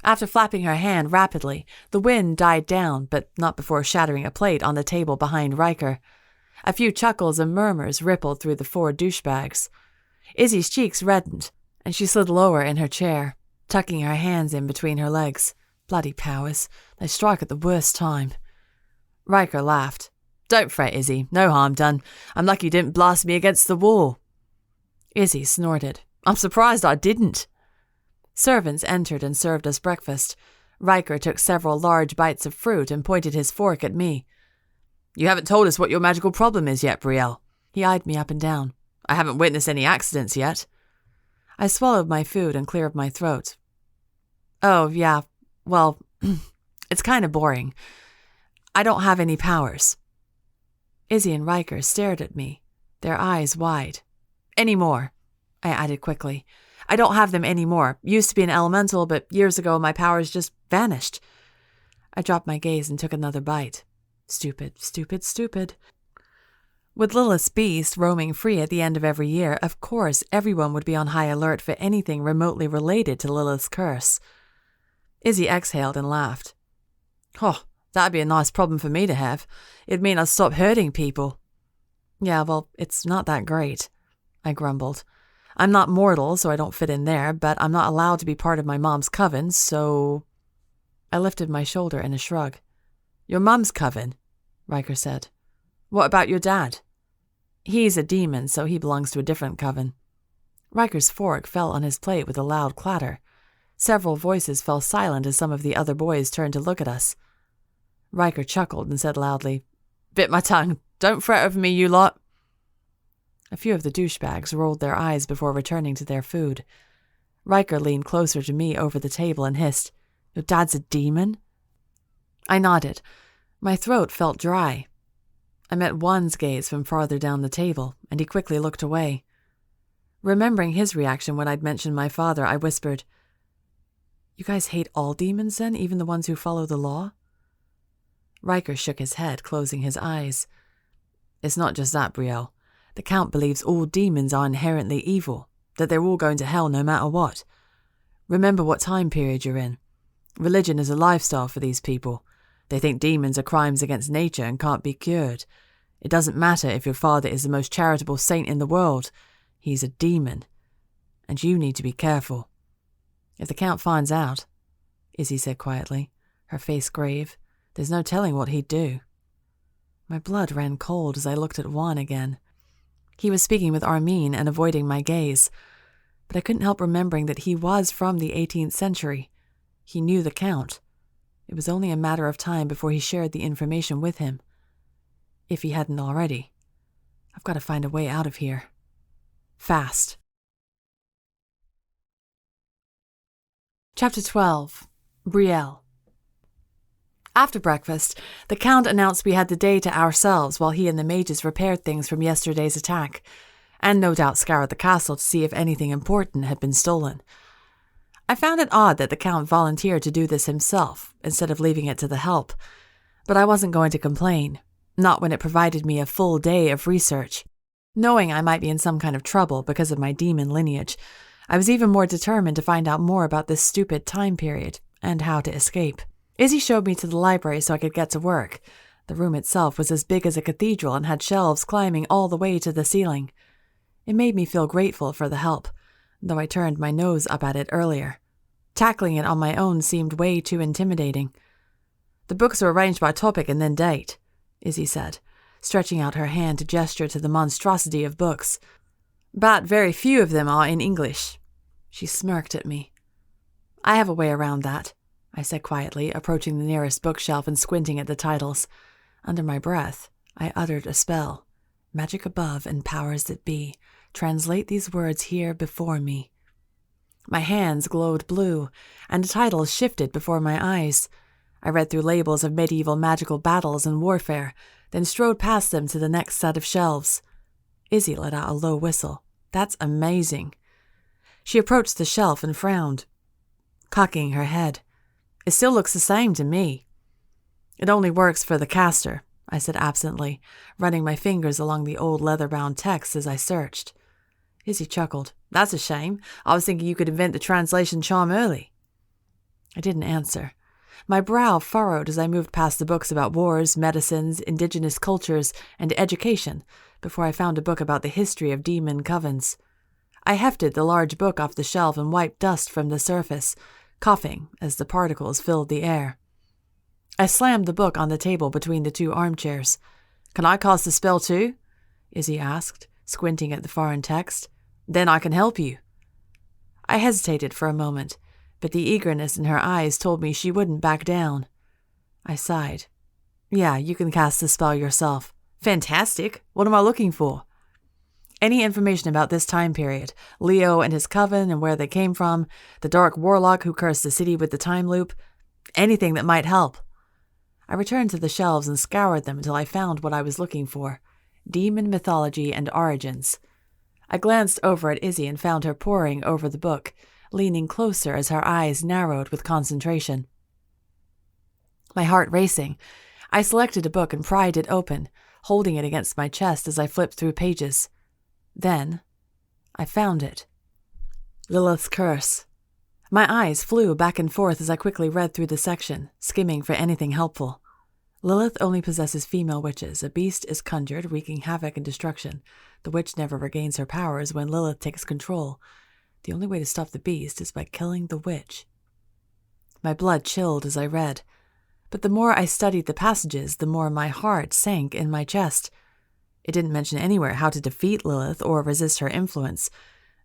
A: After flapping her hand rapidly, the wind died down, but not before shattering a plate on the table behind Riker. A few chuckles and murmurs rippled through the four douchebags. Izzy's cheeks reddened, and she slid lower in her chair, tucking her hands in between her legs. Bloody powers, they strike at the worst time. Riker laughed. Don't fret, Izzy. No harm done. I'm lucky you didn't blast me against the wall. Izzy snorted. I'm surprised I didn't. Servants entered and served us breakfast. Riker took several large bites of fruit and pointed his fork at me. You haven't told us what your magical problem is yet, Brielle. He eyed me up and down. I haven't witnessed any accidents yet. I swallowed my food and cleared my throat. Oh, yeah. Well, it's kind of boring. I don't have any powers. Izzy and Riker stared at me, their eyes wide. Any more, I added quickly. I don't have them anymore. Used to be an elemental, but years ago my powers just vanished. I dropped my gaze and took another bite. Stupid, stupid, stupid. With Lilith's beast roaming free at the end of every year, of course everyone would be on high alert for anything remotely related to Lilith's curse. Izzy exhaled and laughed. Oh, that'd be a nice problem for me to have. It'd mean I'd stop hurting people. Yeah, well, it's not that great, I grumbled. I'm not mortal, so I don't fit in there, but I'm not allowed to be part of my mom's coven, so... I lifted my shoulder in a shrug. Your mom's coven, Riker said. What about your dad? He's a demon, so he belongs to a different coven. Riker's fork fell on his plate with a loud clatter. Several voices fell silent as some of the other boys turned to look at us. Riker chuckled and said loudly, Bit my tongue. Don't fret over me, you lot. A few of the douchebags rolled their eyes before returning to their food. Riker leaned closer to me over the table and hissed, Your dad's a demon? I nodded. My throat felt dry. I met Juan's gaze from farther down the table, and he quickly looked away. Remembering his reaction when I'd mentioned my father, I whispered, You guys hate all demons then, even the ones who follow the law? Riker shook his head, closing his eyes. It's not just that, Brielle. The Count believes all demons are inherently evil, that they're all going to hell no matter what. Remember what time period you're in. Religion is a lifestyle for these people. They think demons are crimes against nature and can't be cured. It doesn't matter if your father is the most charitable saint in the world. He's a demon. And you need to be careful. If the Count finds out, Izzy said quietly, her face grave, there's no telling what he'd do. My blood ran cold as I looked at Juan again. He was speaking with Armin and avoiding my gaze, but I couldn't help remembering that he was from the 18th century. He knew the Count. It was only a matter of time before he shared the information with him. If he hadn't already. I've got to find a way out of here. Fast. Chapter 12. Brielle. After breakfast, the Count announced we had the day to ourselves while he and the mages repaired things from yesterday's attack, and no doubt scoured the castle to see if anything important had been stolen. I found it odd that the Count volunteered to do this himself, instead of leaving it to the help, but I wasn't going to complain, not when it provided me a full day of research. Knowing I might be in some kind of trouble because of my demon lineage, I was even more determined to find out more about this stupid time period, and how to escape. Izzy showed me to the library so I could get to work. The room itself was as big as a cathedral and had shelves climbing all the way to the ceiling. It made me feel grateful for the help, though I turned my nose up at it earlier. Tackling it on my own seemed way too intimidating. "The books are arranged by topic and then date," Izzy said, stretching out her hand to gesture to the monstrosity of books. "But very few of them are in English." She smirked at me. "I have a way around that," I said quietly, approaching the nearest bookshelf and squinting at the titles. Under my breath, I uttered a spell. "Magic above and powers that be, translate these words here before me." My hands glowed blue, and the titles shifted before my eyes. I read through labels of medieval magical battles and warfare, then strode past them to the next set of shelves. Izzy let out a low whistle. "That's amazing." She approached the shelf and frowned, cocking her head. "It still looks the same to me." "It only works for the caster," I said absently, running my fingers along the old leather-bound text as I searched. Izzy chuckled. "That's a shame. I was thinking you could invent the translation charm early." I didn't answer. My brow furrowed as I moved past the books about wars, medicines, indigenous cultures, and education before I found a book about the history of demon covens. I hefted the large book off the shelf and wiped dust from the surface, coughing as the particles filled the air. I slammed the book on the table between the two armchairs. "Can I cast the spell too?" Izzy asked, squinting at the foreign text. "Then I can help you." I hesitated for a moment, but the eagerness in her eyes told me she wouldn't back down. I sighed. "Yeah, you can cast the spell yourself." "Fantastic. What am I looking for?" "Any information about this time period, Leo and his coven and where they came from, the dark warlock who cursed the city with the time loop, anything that might help." I returned to the shelves and scoured them until I found what I was looking for: demon mythology and origins. I glanced over at Izzy and found her poring over the book, leaning closer as her eyes narrowed with concentration. My heart racing, I selected a book and pried it open, holding it against my chest as I flipped through pages. Then, I found it. Lilith's Curse. My eyes flew back and forth as I quickly read through the section, skimming for anything helpful. Lilith only possesses female witches. A beast is conjured, wreaking havoc and destruction. The witch never regains her powers when Lilith takes control. The only way to stop the beast is by killing the witch. My blood chilled as I read, but the more I studied the passages, the more my heart sank in my chest. It didn't mention anywhere how to defeat Lilith or resist her influence,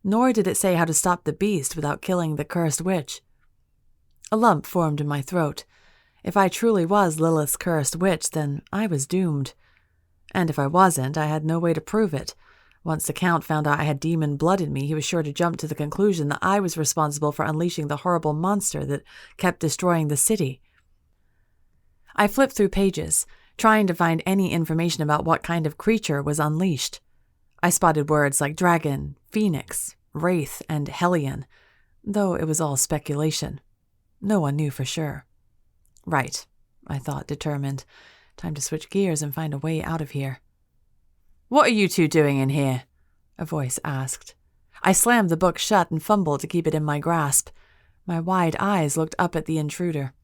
A: nor did it say how to stop the beast without killing the cursed witch. A lump formed in my throat. If I truly was Lilith's cursed witch, then I was doomed. And if I wasn't, I had no way to prove it. Once the Count found out I had demon blood in me, he was sure to jump to the conclusion that I was responsible for unleashing the horrible monster that kept destroying the city. I flipped through pages, trying to find any information about what kind of creature was unleashed. I spotted words like dragon, phoenix, wraith, and hellion, though it was all speculation. No one knew for sure. Right, I thought, determined. Time to switch gears and find a way out of here. "What are you two doing in here?" a voice asked. I slammed the book shut and fumbled to keep it in my grasp. My wide eyes looked up at the intruder.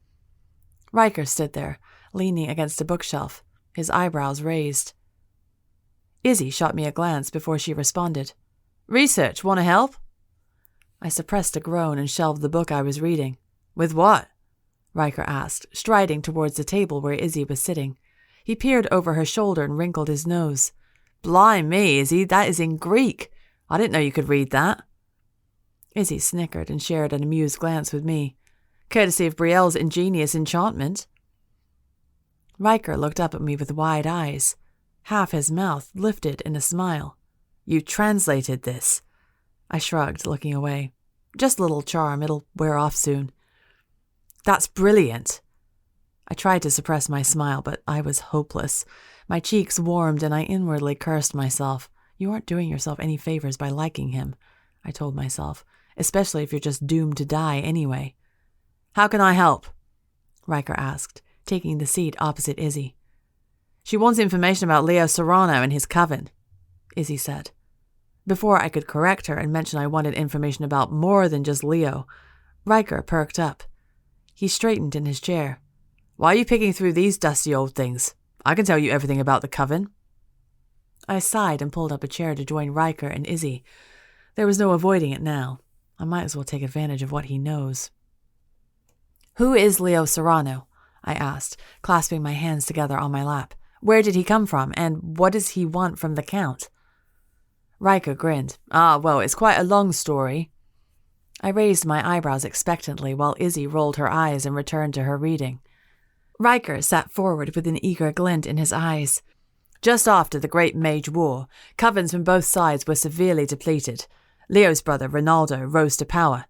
A: Riker stood there, leaning against a bookshelf, his eyebrows raised. Izzy shot me a glance before she responded. "Research, want to help?" I suppressed a groan and shelved the book I was reading. "With what?" Riker asked, striding towards the table where Izzy was sitting. He peered over her shoulder and wrinkled his nose. "Blimey, Izzy, that is in Greek. I didn't know you could read that." Izzy snickered and shared an amused glance with me. "Courtesy of Brielle's ingenious enchantment." Riker looked up at me with wide eyes. Half his mouth lifted in a smile. "You translated this?" I shrugged, looking away. "Just a little charm. It'll wear off soon." "That's brilliant." I tried to suppress my smile, but I was hopeless. My cheeks warmed and I inwardly cursed myself. You aren't doing yourself any favors by liking him, I told myself, especially if you're just doomed to die anyway. How can I help? Riker asked, taking the seat opposite Izzy. She wants information about Leo Serrano and his coven, Izzy said. Before I could correct her and mention I wanted information about more than just Leo, Riker perked up. He straightened in his chair. Why are you picking through these dusty old things? I can tell you everything about the coven. I sighed and pulled up a chair to join Riker and Izzy. There was no avoiding it now. I might as well take advantage of what he knows. Who is Leo Serrano? I asked, clasping my hands together on my lap. Where did he come from, and what does he want from the Count? Riker grinned. Well, it's quite a long story. I raised my eyebrows expectantly while Izzy rolled her eyes and returned to her reading. Riker sat forward with an eager glint in his eyes. Just after the Great Mage War, covens from both sides were severely depleted. Leo's brother, Ronaldo, rose to power.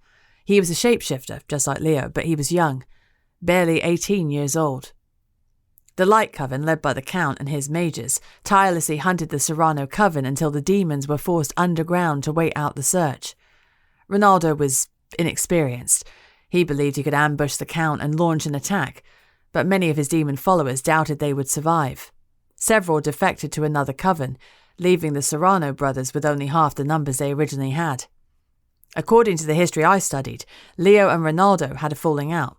A: He was a shapeshifter, just like Leo, but he was young, barely 18 years old. The Light Coven, led by the Count and his mages, tirelessly hunted the Serrano Coven until the demons were forced underground to wait out the search. Ronaldo was inexperienced. He believed he could ambush the Count and launch an attack, but many of his demon followers doubted they would survive. Several defected to another coven, leaving the Serrano brothers with only half the numbers they originally had. According to the history I studied, Leo and Ronaldo had a falling out.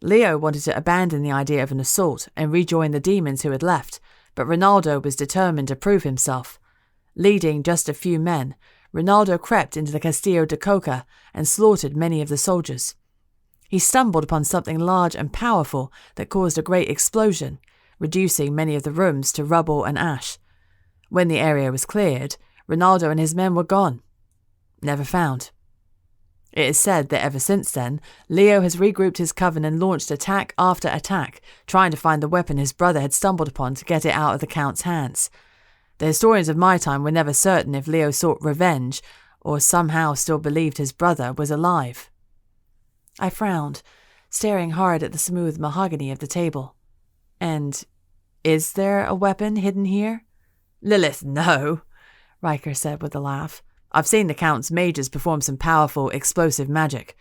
A: Leo wanted to abandon the idea of an assault and rejoin the demons who had left, but Ronaldo was determined to prove himself. Leading just a few men, Ronaldo crept into the Castillo de Coca and slaughtered many of the soldiers. He stumbled upon something large and powerful that caused a great explosion, reducing many of the rooms to rubble and ash. When the area was cleared, Ronaldo and his men were gone. Never found. It is said that ever since then, Leo has regrouped his coven and launched attack after attack, trying to find the weapon his brother had stumbled upon to get it out of the Count's hands. The historians of my time were never certain if Leo sought revenge or somehow still believed his brother was alive. I frowned, staring hard at the smooth mahogany of the table. And is there a weapon hidden here? Lilith, no, Riker said with a laugh. I've seen the Count's mages perform some powerful, explosive magic.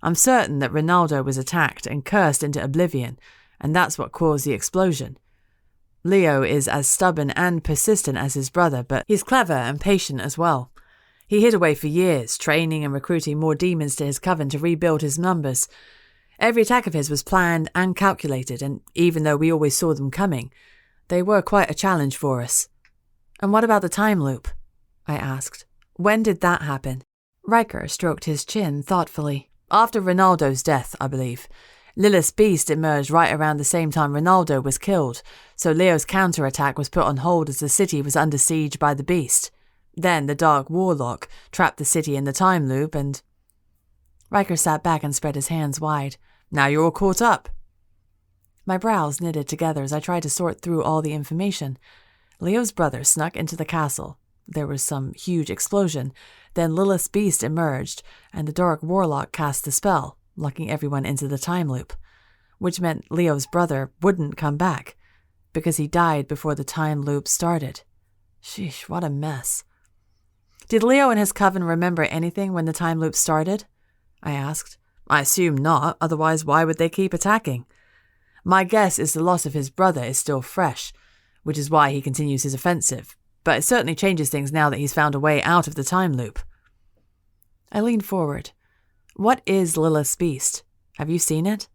A: I'm certain that Ronaldo was attacked and cursed into oblivion, and that's what caused the explosion. Leo is as stubborn and persistent as his brother, but he's clever and patient as well. He hid away for years, training and recruiting more demons to his coven to rebuild his numbers. Every attack of his was planned and calculated, and even though we always saw them coming, they were quite a challenge for us. And what about the time loop? I asked. When did that happen? Riker stroked his chin thoughtfully. After Ronaldo's death, I believe. Lilith's beast emerged right around the same time Ronaldo was killed, so Leo's counterattack was put on hold as the city was under siege by the beast. Then the Dark Warlock trapped the city in the time loop and... Riker sat back and spread his hands wide. Now you're all caught up. My brows knitted together as I tried to sort through all the information. Leo's brother snuck into the castle. There was some huge explosion. Then Lilith's beast emerged, and the Dark Warlock cast the spell, locking everyone into the time loop, which meant Leo's brother wouldn't come back, because he died before the time loop started. Sheesh, what a mess. Did Leo and his coven remember anything when the time loop started? I asked. I assume not, otherwise why would they keep attacking? My guess is the loss of his brother is still fresh, which is why he continues his offensive. But it certainly changes things now that he's found a way out of the time loop. I leaned forward. What is Lilith's beast? Have you seen it?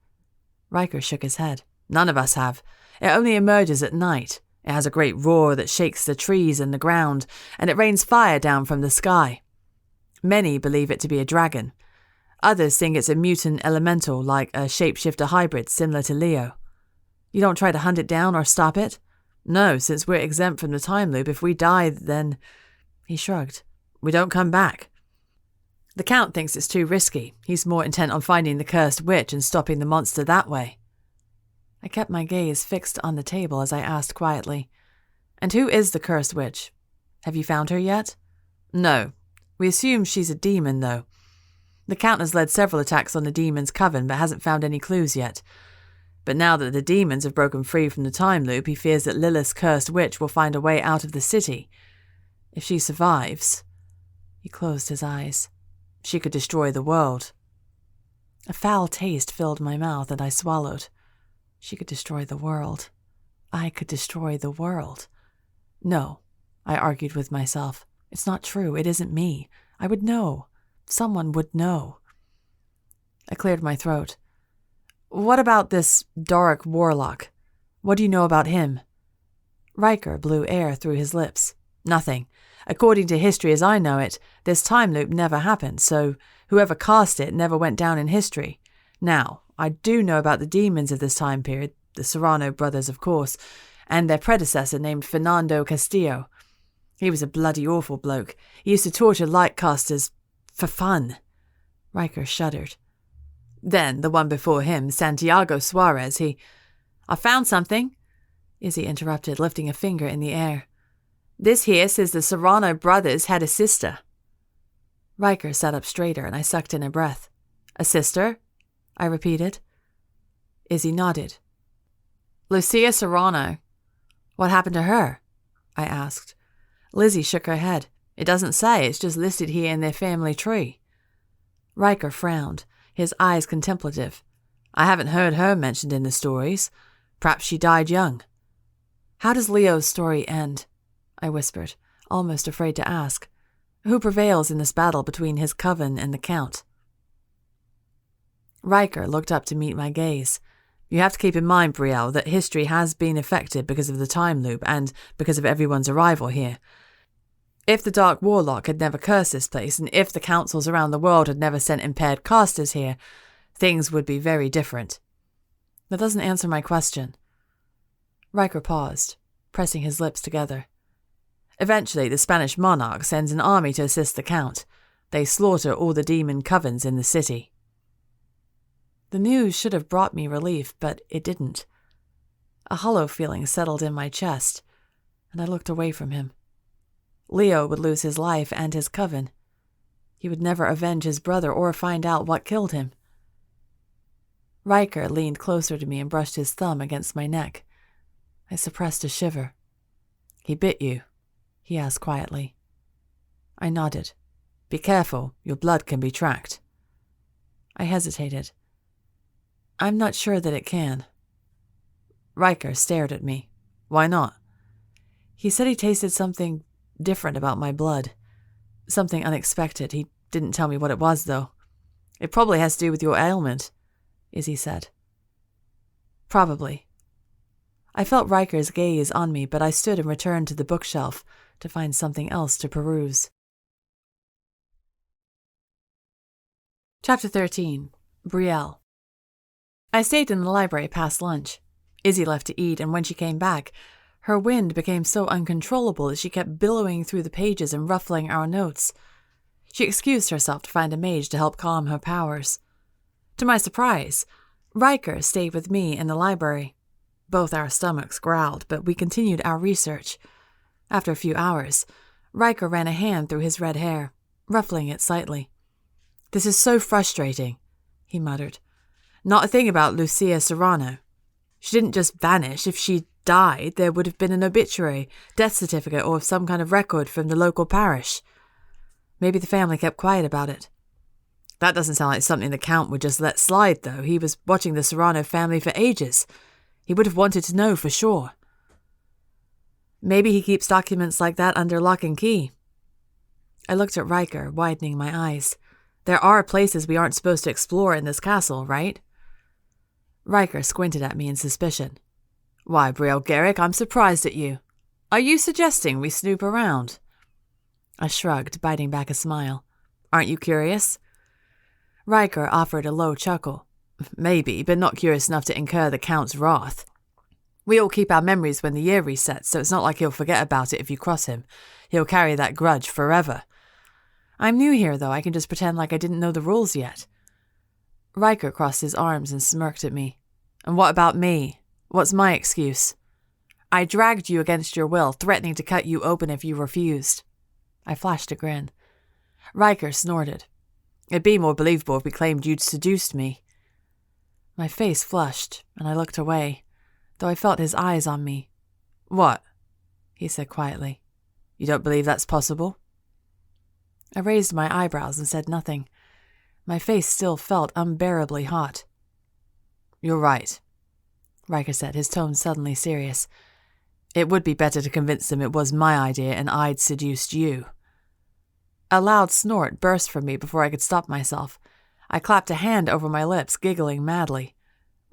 A: Riker shook his head. None of us have. It only emerges at night. It has a great roar that shakes the trees and the ground, and it rains fire down from the sky. Many believe it to be a dragon. Others think it's a mutant elemental like a shapeshifter hybrid similar to Leo. You don't try to hunt it down or stop it? No, since we're exempt from the time loop, if we die, then... He shrugged. We don't come back. The Count thinks it's too risky. He's more intent on finding the cursed witch and stopping the monster that way. I kept my gaze fixed on the table as I asked quietly, And who is the cursed witch? Have you found her yet? No. We assume she's a demon, though. The Count has led several attacks on the demon's coven, but hasn't found any clues yet. But now that the demons have broken free from the time loop, he fears that Lilith's cursed witch will find a way out of the city. If she survives... He closed his eyes. She could destroy the world. A foul taste filled my mouth, and I swallowed. She could destroy the world. I could destroy the world. No, I argued with myself. It's not true. It isn't me. I would know. Someone would know. I cleared my throat. What about this Doric warlock? What do you know about him? Riker blew air through his lips. Nothing. According to history as I know it, this time loop never happened, so whoever cast it never went down in history. Now, I do know about the demons of this time period, the Serrano brothers, of course, and their predecessor named Fernando Castillo. He was a bloody awful bloke. He used to torture lightcasters for fun. Riker shuddered. Then, the one before him, Santiago Suarez, I found something, Izzy interrupted, lifting a finger in the air. This here says the Serrano brothers had a sister. Riker sat up straighter, and I sucked in a breath. A sister? I repeated. Izzy nodded. Lucia Serrano. What happened to her? I asked. Lizzie shook her head. It doesn't say, it's just listed here in their family tree. Riker frowned, his eyes contemplative. I haven't heard her mentioned in the stories. Perhaps she died young. How does Leo's story end? I whispered, almost afraid to ask. Who prevails in this battle between his coven and the Count? Riker looked up to meet my gaze. You have to keep in mind, Brielle, that history has been affected because of the time loop and because of everyone's arrival here. If the Dark Warlock had never cursed this place, and if the councils around the world had never sent impaired casters here, things would be very different. That doesn't answer my question. Riker paused, pressing his lips together. Eventually, the Spanish monarch sends an army to assist the Count. They slaughter all the demon covens in the city. The news should have brought me relief, but it didn't. A hollow feeling settled in my chest, and I looked away from him. Leo would lose his life and his coven. He would never avenge his brother or find out what killed him. Riker leaned closer to me and brushed his thumb against my neck. I suppressed a shiver. He bit you? He asked quietly. I nodded. Be careful, your blood can be tracked. I hesitated. I'm not sure that it can. Riker stared at me. Why not? He said he tasted something different about my blood. Something unexpected. He didn't tell me what it was, though. It probably has to do with your ailment, Izzy said. Probably. I felt Riker's gaze on me, but I stood and returned to the bookshelf to find something else to peruse. Chapter 13. Brielle. I stayed in the library past lunch. Izzy left to eat, and when she came back, her wind became so uncontrollable that she kept billowing through the pages and ruffling our notes. She excused herself to find a mage to help calm her powers. To my surprise, Riker stayed with me in the library. Both our stomachs growled, but we continued our research. After a few hours, Riker ran a hand through his red hair, ruffling it slightly. This is so frustrating, he muttered. Not a thing about Lucia Serrano. She didn't just vanish. If she died, there would have been an obituary, death certificate, or some kind of record from the local parish. Maybe the family kept quiet about it. That doesn't sound like something the Count would just let slide, though. He was watching the Serrano family for ages. He would have wanted to know for sure. Maybe he keeps documents like that under lock and key. I looked at Riker, widening my eyes. There are places we aren't supposed to explore in this castle, right? Riker squinted at me in suspicion. Why, Brielle Garrick, I'm surprised at you. Are you suggesting we snoop around? I shrugged, biting back a smile. Aren't you curious? Riker offered a low chuckle. Maybe, but not curious enough to incur the Count's wrath. We all keep our memories when the year resets, so it's not like he'll forget about it if you cross him. He'll carry that grudge forever. I'm new here, though. I can just pretend like I didn't know the rules yet. Riker crossed his arms and smirked at me. And what about me? What's my excuse? I dragged you against your will, threatening to cut you open if you refused. I flashed a grin. Riker snorted. It'd be more believable if we claimed you'd seduced me. My face flushed, and I looked away, though I felt his eyes on me. "What?" he said quietly. "You don't believe that's possible?" I raised my eyebrows and said nothing. My face still felt unbearably hot. "You're right," Riker said, his tone suddenly serious. "It would be better to convince them it was my idea and I'd seduced you." A loud snort burst from me before I could stop myself. I clapped a hand over my lips, giggling madly.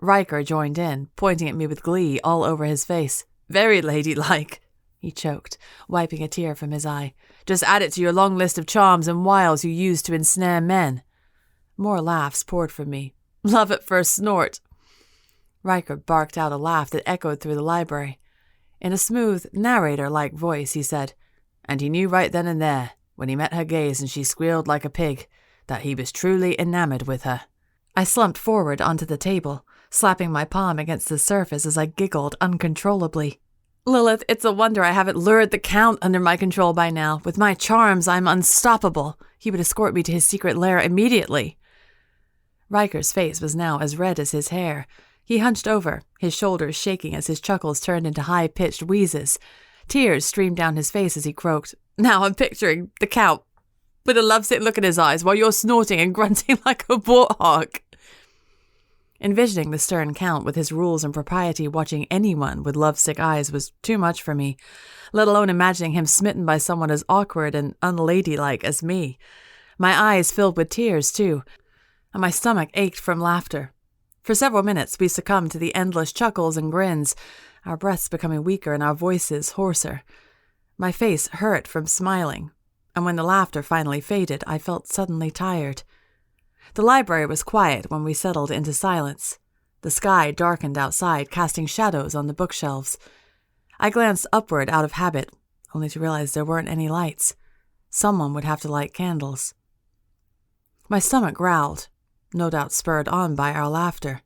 A: Riker joined in, pointing at me with glee all over his face. "Very ladylike," he choked, wiping a tear from his eye. "Just add it to your long list of charms and wiles you use to ensnare men." More laughs poured from me. "Love at first snort." Riker barked out a laugh that echoed through the library. In a smooth, narrator-like voice, he said, "And he knew right then and there, when he met her gaze and she squealed like a pig, that he was truly enamored with her." I slumped forward onto the table, slapping my palm against the surface as I giggled uncontrollably. "Lilith, it's a wonder I haven't lured the Count under my control by now. With my charms, I'm unstoppable. He would escort me to his secret lair immediately." Riker's face was now as red as his hair. He hunched over, his shoulders shaking as his chuckles turned into high-pitched wheezes. Tears streamed down his face as he croaked. "Now I'm picturing the Count with a lovesick look in his eyes while you're snorting and grunting like a warthog." Envisioning the stern Count with his rules and propriety watching anyone with lovesick eyes was too much for me, let alone imagining him smitten by someone as awkward and unladylike as me. My eyes filled with tears, too, and my stomach ached from laughter. For several minutes we succumbed to the endless chuckles and grins, our breaths becoming weaker and our voices hoarser. My face hurt from smiling, and when the laughter finally faded, I felt suddenly tired. The library was quiet when we settled into silence. The sky darkened outside, casting shadows on the bookshelves. I glanced upward out of habit, only to realize there weren't any lights. Someone would have to light candles. My stomach growled, no doubt spurred on by our laughter.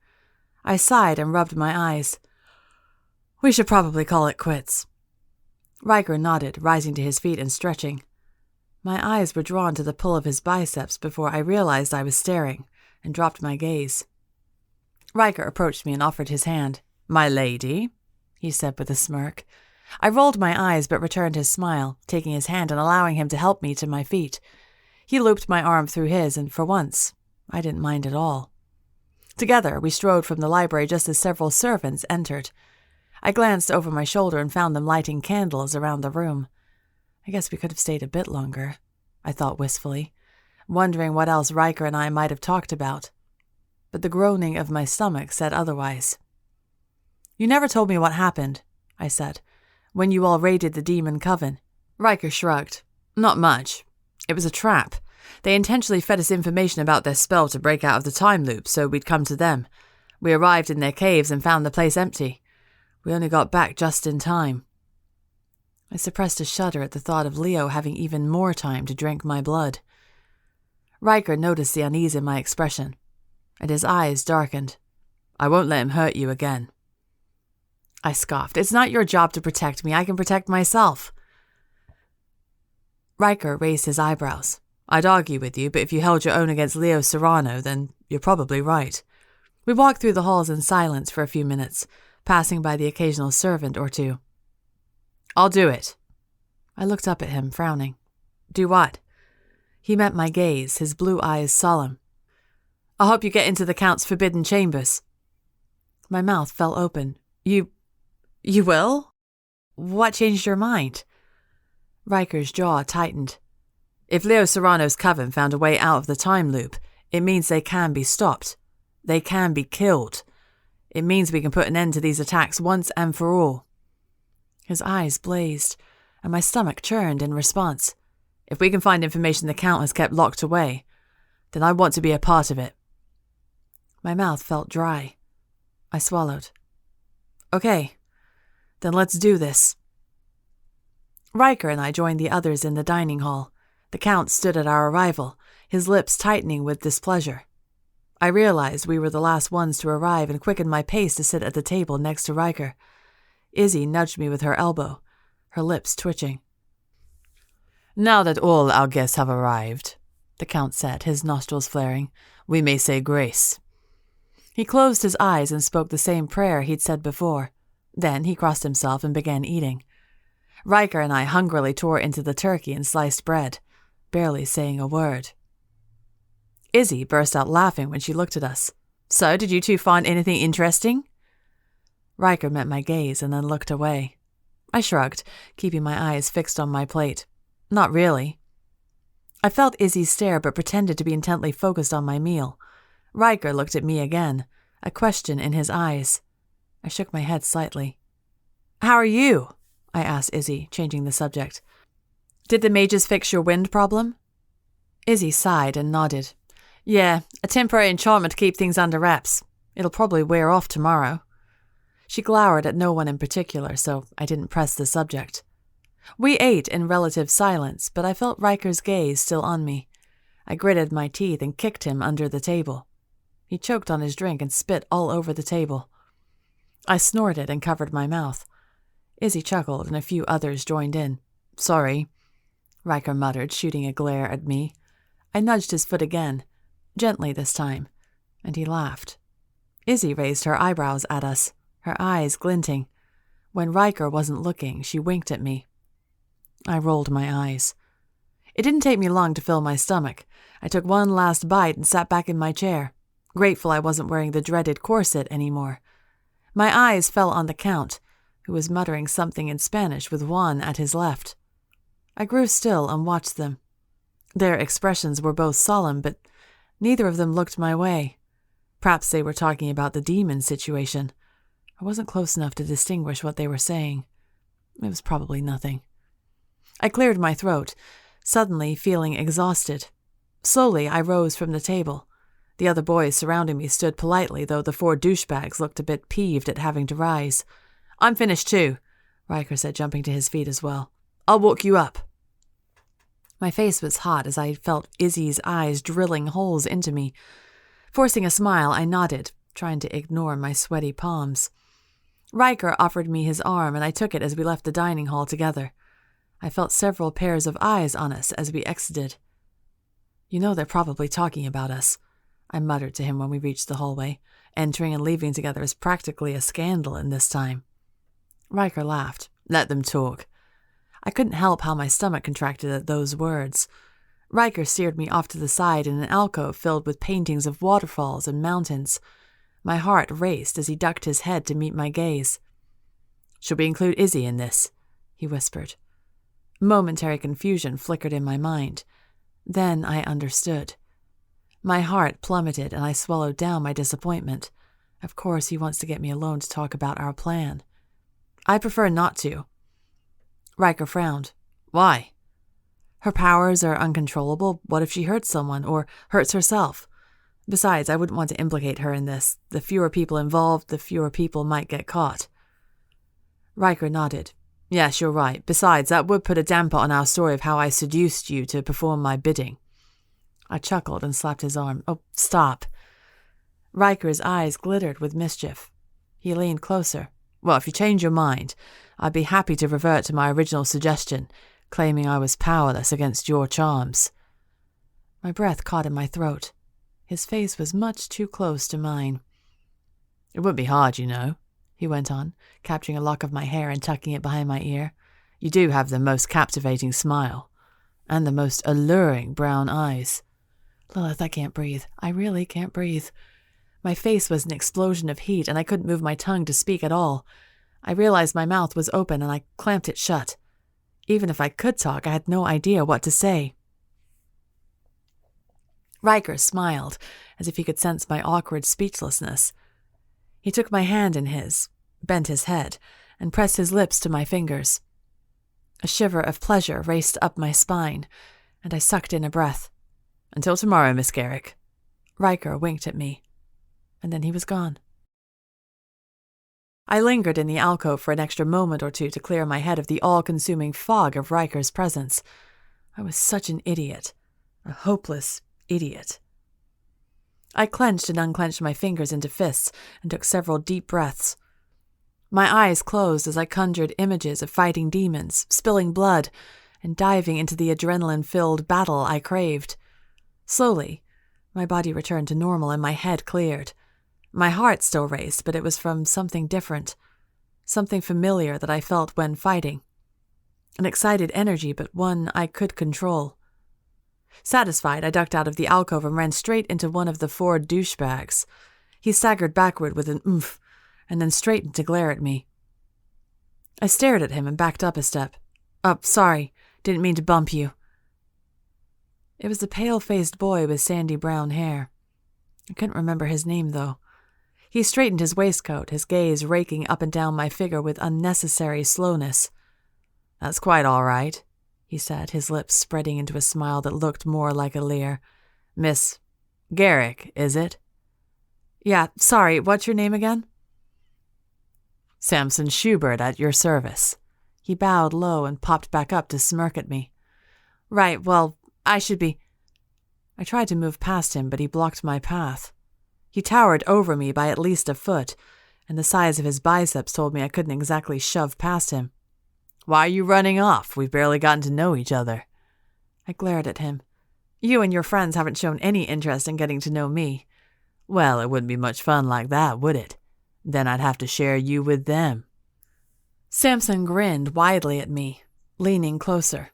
A: I sighed and rubbed my eyes. "We should probably call it quits." Riker nodded, rising to his feet and stretching. My eyes were drawn to the pull of his biceps before I realized I was staring, and dropped my gaze. Riker approached me and offered his hand. "My lady," he said with a smirk. I rolled my eyes but returned his smile, taking his hand and allowing him to help me to my feet. He looped my arm through his, and for once, I didn't mind at all. Together, we strode from the library just as several servants entered. I glanced over my shoulder and found them lighting candles around the room. I guess we could have stayed a bit longer, I thought wistfully, wondering what else Riker and I might have talked about. But the groaning of my stomach said otherwise. "You never told me what happened," I said, "when you all raided the Demon Coven." Riker shrugged. "Not much. It was a trap. They intentionally fed us information about their spell to break out of the time loop, so we'd come to them. We arrived in their caves and found the place empty. We only got back just in time." I suppressed a shudder at the thought of Leo having even more time to drink my blood. Riker noticed the unease in my expression, and his eyes darkened. "I won't let him hurt you again." I scoffed. "It's not your job to protect me. I can protect myself." Riker raised his eyebrows. "I'd argue with you, but if you held your own against Leo Serrano, then you're probably right." We walked through the halls in silence for a few minutes, passing by the occasional servant or two. "I'll do it." I looked up at him, frowning. "Do what?" He met my gaze, his blue eyes solemn. "I'll help you get into the Count's forbidden chambers." My mouth fell open. You will? What changed your mind?" Riker's jaw tightened. "If Leo Serrano's coven found a way out of the time loop, it means they can be stopped. They can be killed. It means we can put an end to these attacks once and for all." His eyes blazed, and my stomach churned in response. "If we can find information the Count has kept locked away, then I want to be a part of it." My mouth felt dry. I swallowed. "Okay, then let's do this." Riker and I joined the others in the dining hall. The Count stood at our arrival, his lips tightening with displeasure. I realized we were the last ones to arrive and quickened my pace to sit at the table next to Riker. Izzy nudged me with her elbow, her lips twitching. "Now that all our guests have arrived," the Count said, his nostrils flaring, "we may say grace." He closed his eyes and spoke the same prayer he'd said before. Then he crossed himself and began eating. Riker and I hungrily tore into the turkey and sliced bread, barely saying a word. Izzy burst out laughing when she looked at us. "So, did you two find anything interesting?" Riker met my gaze and then looked away. I shrugged, keeping my eyes fixed on my plate. "Not really." I felt Izzy's stare but pretended to be intently focused on my meal. Riker looked at me again, a question in his eyes. I shook my head slightly. "How are you?" I asked Izzy, changing the subject. "Did the mages fix your wind problem?" Izzy sighed and nodded. "Yeah, a temporary enchantment to keep things under wraps. It'll probably wear off tomorrow." She glowered at no one in particular, so I didn't press the subject. We ate in relative silence, but I felt Riker's gaze still on me. I gritted my teeth and kicked him under the table. He choked on his drink and spit all over the table. I snorted and covered my mouth. Izzy chuckled and a few others joined in. "Sorry," Riker muttered, shooting a glare at me. I nudged his foot again, gently this time, and he laughed. Izzy raised her eyebrows at us, her eyes glinting. When Riker wasn't looking, she winked at me. I rolled my eyes. It didn't take me long to fill my stomach. I took one last bite and sat back in my chair, grateful I wasn't wearing the dreaded corset anymore. My eyes fell on the Count, who was muttering something in Spanish with Juan at his left. I grew still and watched them. Their expressions were both solemn, but neither of them looked my way. Perhaps they were talking about the demon situation. I wasn't close enough to distinguish what they were saying. It was probably nothing. I cleared my throat, suddenly feeling exhausted. Slowly, I rose from the table. The other boys surrounding me stood politely, though the 4 douchebags looked a bit peeved at having to rise. "I'm finished too," Riker said, jumping to his feet as well. "I'll walk you up." My face was hot as I felt Izzy's eyes drilling holes into me. Forcing a smile, I nodded, trying to ignore my sweaty palms. Riker offered me his arm, and I took it as we left the dining hall together. I felt several pairs of eyes on us as we exited. "You know they're probably talking about us," I muttered to him when we reached the hallway. "Entering and leaving together is practically a scandal in this time." Riker laughed. "Let them talk." I couldn't help how my stomach contracted at those words. Riker steered me off to the side in an alcove filled with paintings of waterfalls and mountains. My heart raced as he ducked his head to meet my gaze. "Should we include Izzy in this?" he whispered. Momentary confusion flickered in my mind. Then I understood. My heart plummeted and I swallowed down my disappointment. Of course he wants to get me alone to talk about our plan. "I prefer not to." Riker frowned. "Why?" "Her powers are uncontrollable. What if she hurts someone or hurts herself? Besides, I wouldn't want to implicate her in this. The fewer people involved, the fewer people might get caught." Riker nodded. "Yes, you're right. Besides, that would put a damper on our story of how I seduced you to perform my bidding." I chuckled and slapped his arm. "Oh, stop." Riker's eyes glittered with mischief. He leaned closer. "Well, if you change your mind, I'd be happy to revert to my original suggestion, claiming I was powerless against your charms." My breath caught in my throat. His face was much too close to mine. "It wouldn't be hard, you know," he went on, capturing a lock of my hair and tucking it behind my ear. "You do have the most captivating smile, and the most alluring brown eyes." Lilith, I can't breathe. I really can't breathe. My face was an explosion of heat, and I couldn't move my tongue to speak at all. I realized my mouth was open, and I clamped it shut. Even if I could talk, I had no idea what to say. Riker smiled, as if he could sense my awkward speechlessness. He took my hand in his, bent his head, and pressed his lips to my fingers. A shiver of pleasure raced up my spine, and I sucked in a breath. "Until tomorrow, Miss Garrick." Riker winked at me, and then he was gone. I lingered in the alcove for an extra moment or two to clear my head of the all-consuming fog of Riker's presence. I was such an idiot, a hopeless idiot. I clenched and unclenched my fingers into fists and took several deep breaths. My eyes closed as I conjured images of fighting demons, spilling blood, and diving into the adrenaline-filled battle I craved. Slowly, my body returned to normal and my head cleared. My heart still raced, but it was from something different, something familiar that I felt when fighting. An excited energy, but one I could control. Satisfied, I ducked out of the alcove and ran straight into one of the 4 douchebags. He staggered backward with an oomph, and then straightened to glare at me. I stared at him and backed up a step. "Oh, sorry, didn't mean to bump you." It was the pale-faced boy with sandy brown hair. I couldn't remember his name, though. He straightened his waistcoat, his gaze raking up and down my figure with unnecessary slowness. "That's quite all right," he said, his lips spreading into a smile that looked more like a leer. "Miss Garrick, is it?" "Yeah, sorry, what's your name again?" "Samson Schubert, at your service." He bowed low and popped back up to smirk at me. "Right, well, I should be—" I tried to move past him, but he blocked my path. He towered over me by at least a foot, and the size of his biceps told me I couldn't exactly shove past him. "Why are you running off? We've barely gotten to know each other." I glared at him. "You and your friends haven't shown any interest in getting to know me." "Well, it wouldn't be much fun like that, would it? Then I'd have to share you with them." Samson grinned widely at me, leaning closer.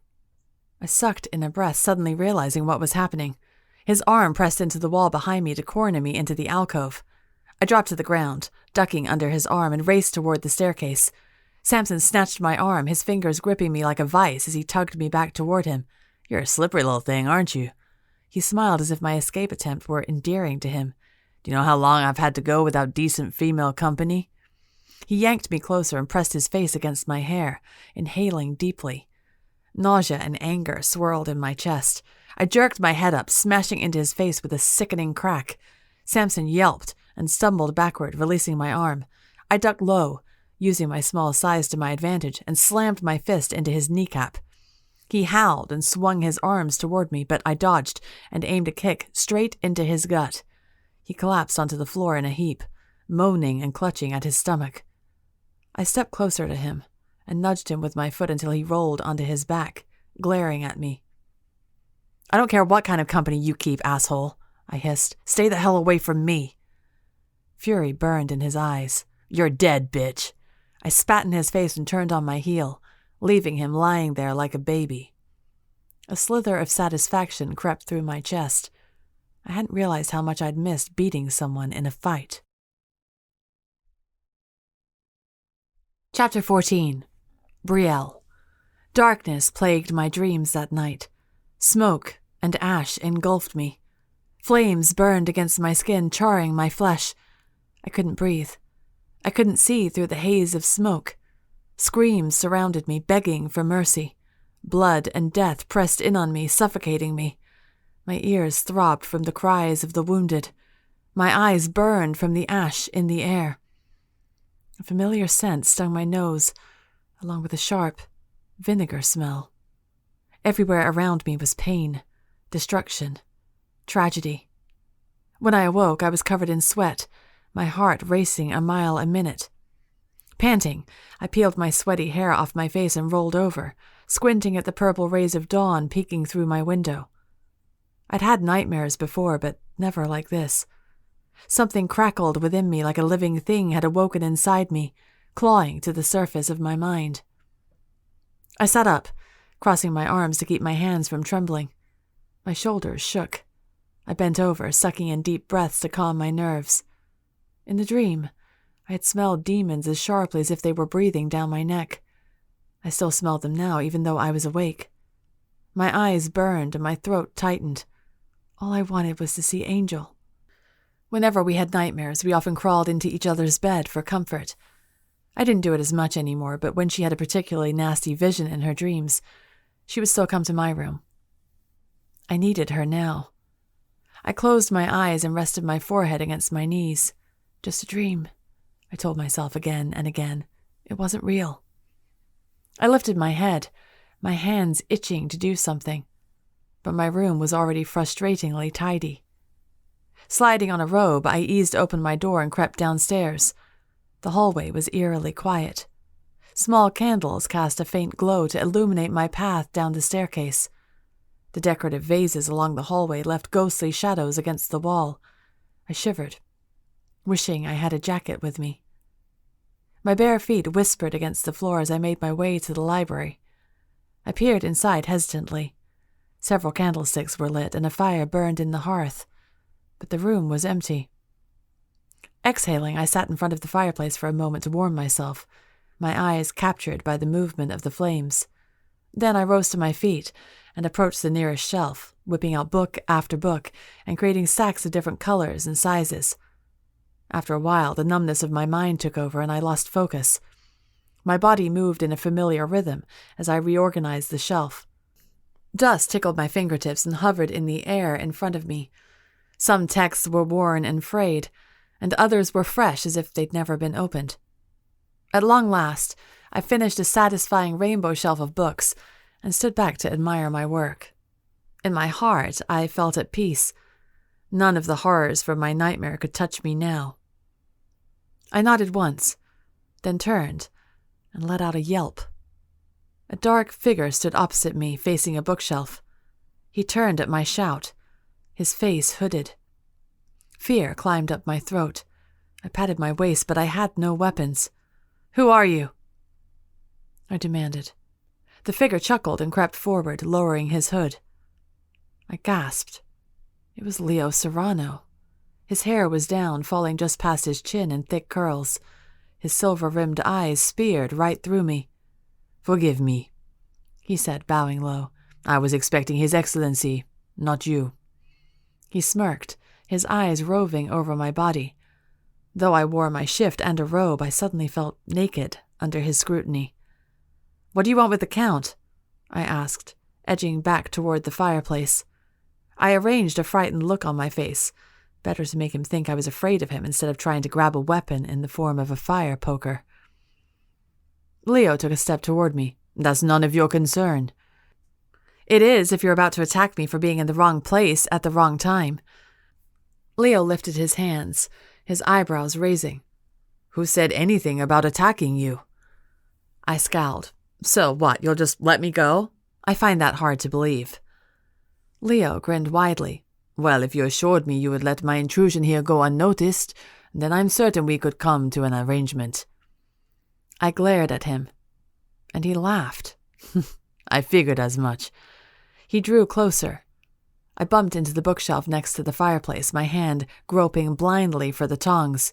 A: I sucked in a breath, suddenly realizing what was happening. His arm pressed into the wall behind me to corner me into the alcove. I dropped to the ground, ducking under his arm, and raced toward the staircase. Samson snatched my arm, his fingers gripping me like a vice as he tugged me back toward him. "You're a slippery little thing, aren't you?" He smiled as if my escape attempt were endearing to him. "Do you know how long I've had to go without decent female company?" He yanked me closer and pressed his face against my hair, inhaling deeply. Nausea and anger swirled in my chest. I jerked my head up, smashing into his face with a sickening crack. Samson yelped and stumbled backward, releasing my arm. I ducked low, using my small size to my advantage, and slammed my fist into his kneecap. He howled and swung his arms toward me, but I dodged and aimed a kick straight into his gut. He collapsed onto the floor in a heap, moaning and clutching at his stomach. I stepped closer to him and nudged him with my foot until he rolled onto his back, glaring at me. "I don't care what kind of company you keep, asshole," I hissed. "Stay the hell away from me." Fury burned in his eyes. "You're dead, bitch." I spat in his face and turned on my heel, leaving him lying there like a baby. A slither of satisfaction crept through my chest. I hadn't realized how much I'd missed beating someone in a fight. Chapter 14. Brielle. Darkness plagued my dreams that night. Smoke and ash engulfed me. Flames burned against my skin, charring my flesh. I couldn't breathe. I couldn't see through the haze of smoke. Screams surrounded me, begging for mercy. Blood and death pressed in on me, suffocating me. My ears throbbed from the cries of the wounded. My eyes burned from the ash in the air. A familiar scent stung my nose, along with a sharp vinegar smell. Everywhere around me was pain, destruction, tragedy. When I awoke, I was covered in sweat, my heart racing a mile a minute. Panting, I peeled my sweaty hair off my face and rolled over, squinting at the purple rays of dawn peeking through my window. I'd had nightmares before, but never like this. Something crackled within me like a living thing had awoken inside me, clawing to the surface of my mind. I sat up, crossing my arms to keep my hands from trembling. My shoulders shook. I bent over, sucking in deep breaths to calm my nerves. In the dream, I had smelled demons as sharply as if they were breathing down my neck. I still smelled them now, even though I was awake. My eyes burned and my throat tightened. All I wanted was to see Angel. Whenever we had nightmares, we often crawled into each other's bed for comfort. I didn't do it as much anymore, but when she had a particularly nasty vision in her dreams, she would still come to my room. I needed her now. I closed my eyes and rested my forehead against my knees. Just a dream, I told myself again and again. It wasn't real. I lifted my head, my hands itching to do something, but my room was already frustratingly tidy. Sliding on a robe, I eased open my door and crept downstairs. The hallway was eerily quiet. Small candles cast a faint glow to illuminate my path down the staircase. The decorative vases along the hallway left ghostly shadows against the wall. I shivered. wishing I had a jacket with me. My bare feet whispered against the floor as I made my way to the library. I peered inside hesitantly. Several candlesticks were lit and a fire burned in the hearth, but the room was empty. Exhaling, I sat in front of the fireplace for a moment to warm myself, my eyes captured by the movement of the flames. Then I rose to my feet and approached the nearest shelf, whipping out book after book and creating stacks of different colors and sizes. After a while, the numbness of my mind took over and I lost focus. My body moved in a familiar rhythm as I reorganized the shelf. Dust tickled my fingertips and hovered in the air in front of me. Some texts were worn and frayed, and others were fresh as if they'd never been opened. At long last, I finished a satisfying rainbow shelf of books and stood back to admire my work. In my heart, I felt at peace. None of the horrors from my nightmare could touch me now. I nodded once, then turned and let out a yelp. A dark figure stood opposite me, facing a bookshelf. He turned at my shout, his face hooded. Fear climbed up my throat. I patted my waist, but I had no weapons. "Who are you?" I demanded. The figure chuckled and crept forward, lowering his hood. I gasped. It was Leo Serrano. His hair was down, falling just past his chin in thick curls. His silver-rimmed eyes speared right through me. "Forgive me," he said, bowing low. "I was expecting His Excellency, not you." He smirked, his eyes roving over my body. Though I wore my shift and a robe, I suddenly felt naked under his scrutiny. "What do you want with the Count?" I asked, edging back toward the fireplace. I arranged a frightened look on my face. Better to make him think I was afraid of him instead of trying to grab a weapon in the form of a fire poker. Leo took a step toward me. "That's none of your concern." "It is if you're about to attack me for being in the wrong place at the wrong time." Leo lifted his hands, his eyebrows raising. "Who said anything about attacking you?" I scowled. "So what, you'll just let me go? I find that hard to believe." Leo grinned widely. "Well, if you assured me you would let my intrusion here go unnoticed, then I'm certain we could come to an arrangement." I glared at him, and he laughed. "I figured as much." He drew closer. I bumped into the bookshelf next to the fireplace, my hand groping blindly for the tongs.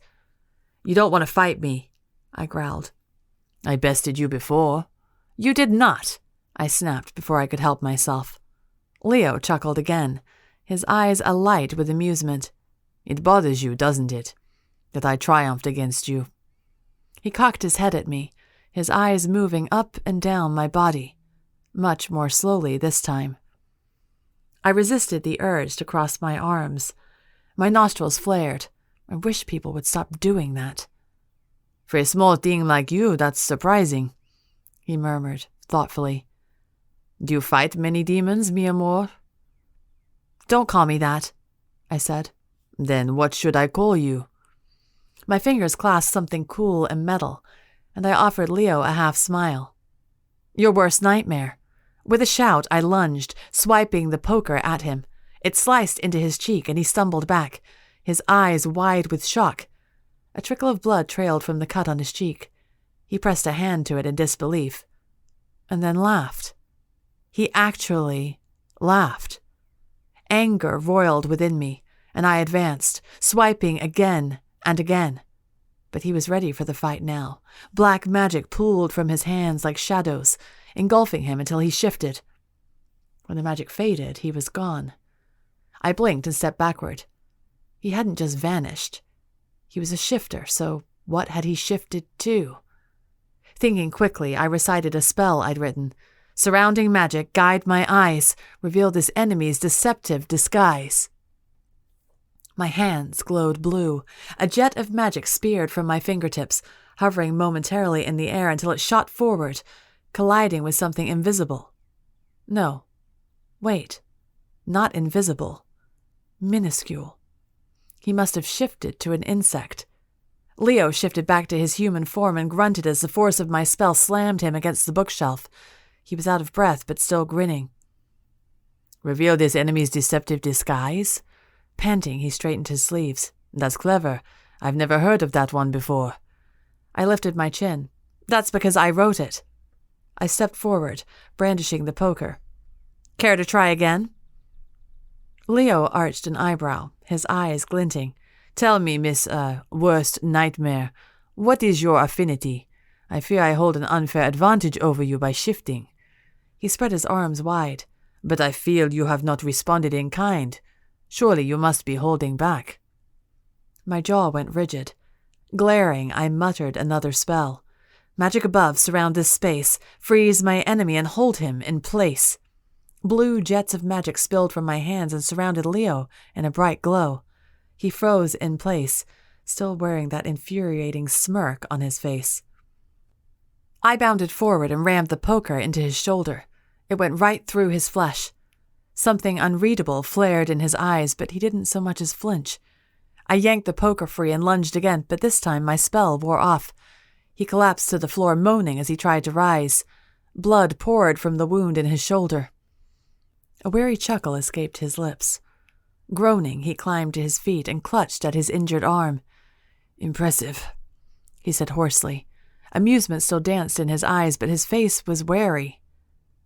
A: "You don't want to fight me," I growled. "I bested you before." "You did not," I snapped before I could help myself. Leo chuckled again, his eyes alight with amusement. "It bothers you, doesn't it, that I triumphed against you?" He cocked his head at me, his eyes moving up and down my body, much more slowly this time. I resisted the urge to cross my arms. My nostrils flared. I wish people would stop doing that. "For a small thing like you, that's surprising," he murmured thoughtfully. "Do you fight many demons, mi amor?" "Don't call me that," I said. "Then what should I call you?" My fingers clasped something cool and metal, and I offered Leo a half-smile. "Your worst nightmare." With a shout, I lunged, swiping the poker at him. It sliced into his cheek, and he stumbled back, his eyes wide with shock. A trickle of blood trailed from the cut on his cheek. He pressed a hand to it in disbelief, and then laughed. He actually laughed. Anger roiled within me, and I advanced, swiping again and again. But he was ready for the fight now. Black magic pooled from his hands like shadows, engulfing him until he shifted. When the magic faded, he was gone. I blinked and stepped backward. He hadn't just vanished. He was a shifter, so what had he shifted to? Thinking quickly, I recited a spell I'd written. Surrounding magic, guide my eyes, reveal this enemy's deceptive disguise. My hands glowed blue. A jet of magic speared from my fingertips, hovering momentarily in the air until it shot forward, colliding with something invisible. No. Wait. Not invisible. Minuscule. He must have shifted to an insect. Leo shifted back to his human form and grunted as the force of my spell slammed him against the bookshelf. He was out of breath, but still grinning. "Reveal this enemy's deceptive disguise?" Panting, he straightened his sleeves. "That's clever. I've never heard of that one before. I lifted my chin. That's because I wrote it. I stepped forward, brandishing the poker. Care to try again? Leo arched an eyebrow, his eyes glinting. Tell me, Miss, Worst Nightmare, what is your affinity? I fear I hold an unfair advantage over you by shifting. He spread his arms wide. But I feel you have not responded in kind. Surely you must be holding back. My jaw went rigid. Glaring, I muttered another spell. Magic above, surround this space, freeze my enemy and hold him in place. Blue jets of magic spilled from my hands and surrounded Leo in a bright glow. He froze in place, still wearing that infuriating smirk on his face. I bounded forward and rammed the poker into his shoulder. It went right through his flesh. Something unreadable flared in his eyes, but he didn't so much as flinch. I yanked the poker free and lunged again, but this time my spell wore off. He collapsed to the floor, moaning as he tried to rise. Blood poured from the wound in his shoulder. A weary chuckle escaped his lips. Groaning, he climbed to his feet and clutched at his injured arm. Impressive, he said hoarsely. Amusement still danced in his eyes, but his face was wary.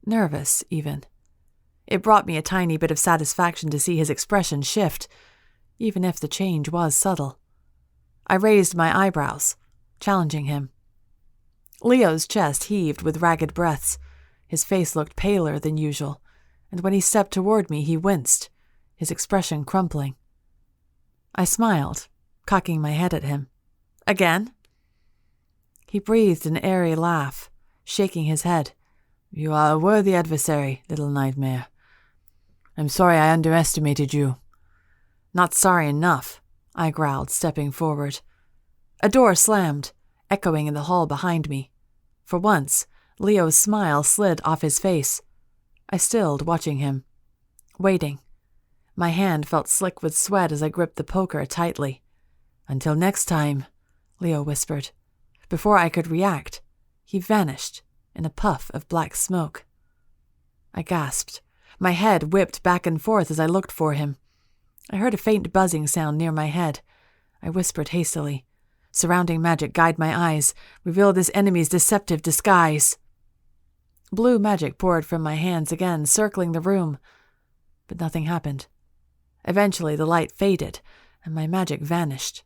A: Nervous, even. It brought me a tiny bit of satisfaction to see his expression shift, even if the change was subtle. I raised my eyebrows, challenging him. Leo's chest heaved with ragged breaths. His face looked paler than usual, and when he stepped toward me, he winced, his expression crumpling. I smiled, cocking my head at him. Again? He breathed an airy laugh, shaking his head. You are a worthy adversary, little nightmare. I'm sorry I underestimated you. Not sorry enough, I growled, stepping forward. A door slammed, echoing in the hall behind me. For once, Leo's smile slid off his face. I stilled, watching him. Waiting. My hand felt slick with sweat as I gripped the poker tightly. Until next time, Leo whispered. Before I could react, he vanished in a puff of black smoke. I gasped. My head whipped back and forth as I looked for him. I heard a faint buzzing sound near my head. I whispered hastily. Surrounding magic guide my eyes, reveal this enemy's deceptive disguise. Blue magic poured from my hands again, circling the room. But nothing happened. Eventually the light faded, and my magic vanished.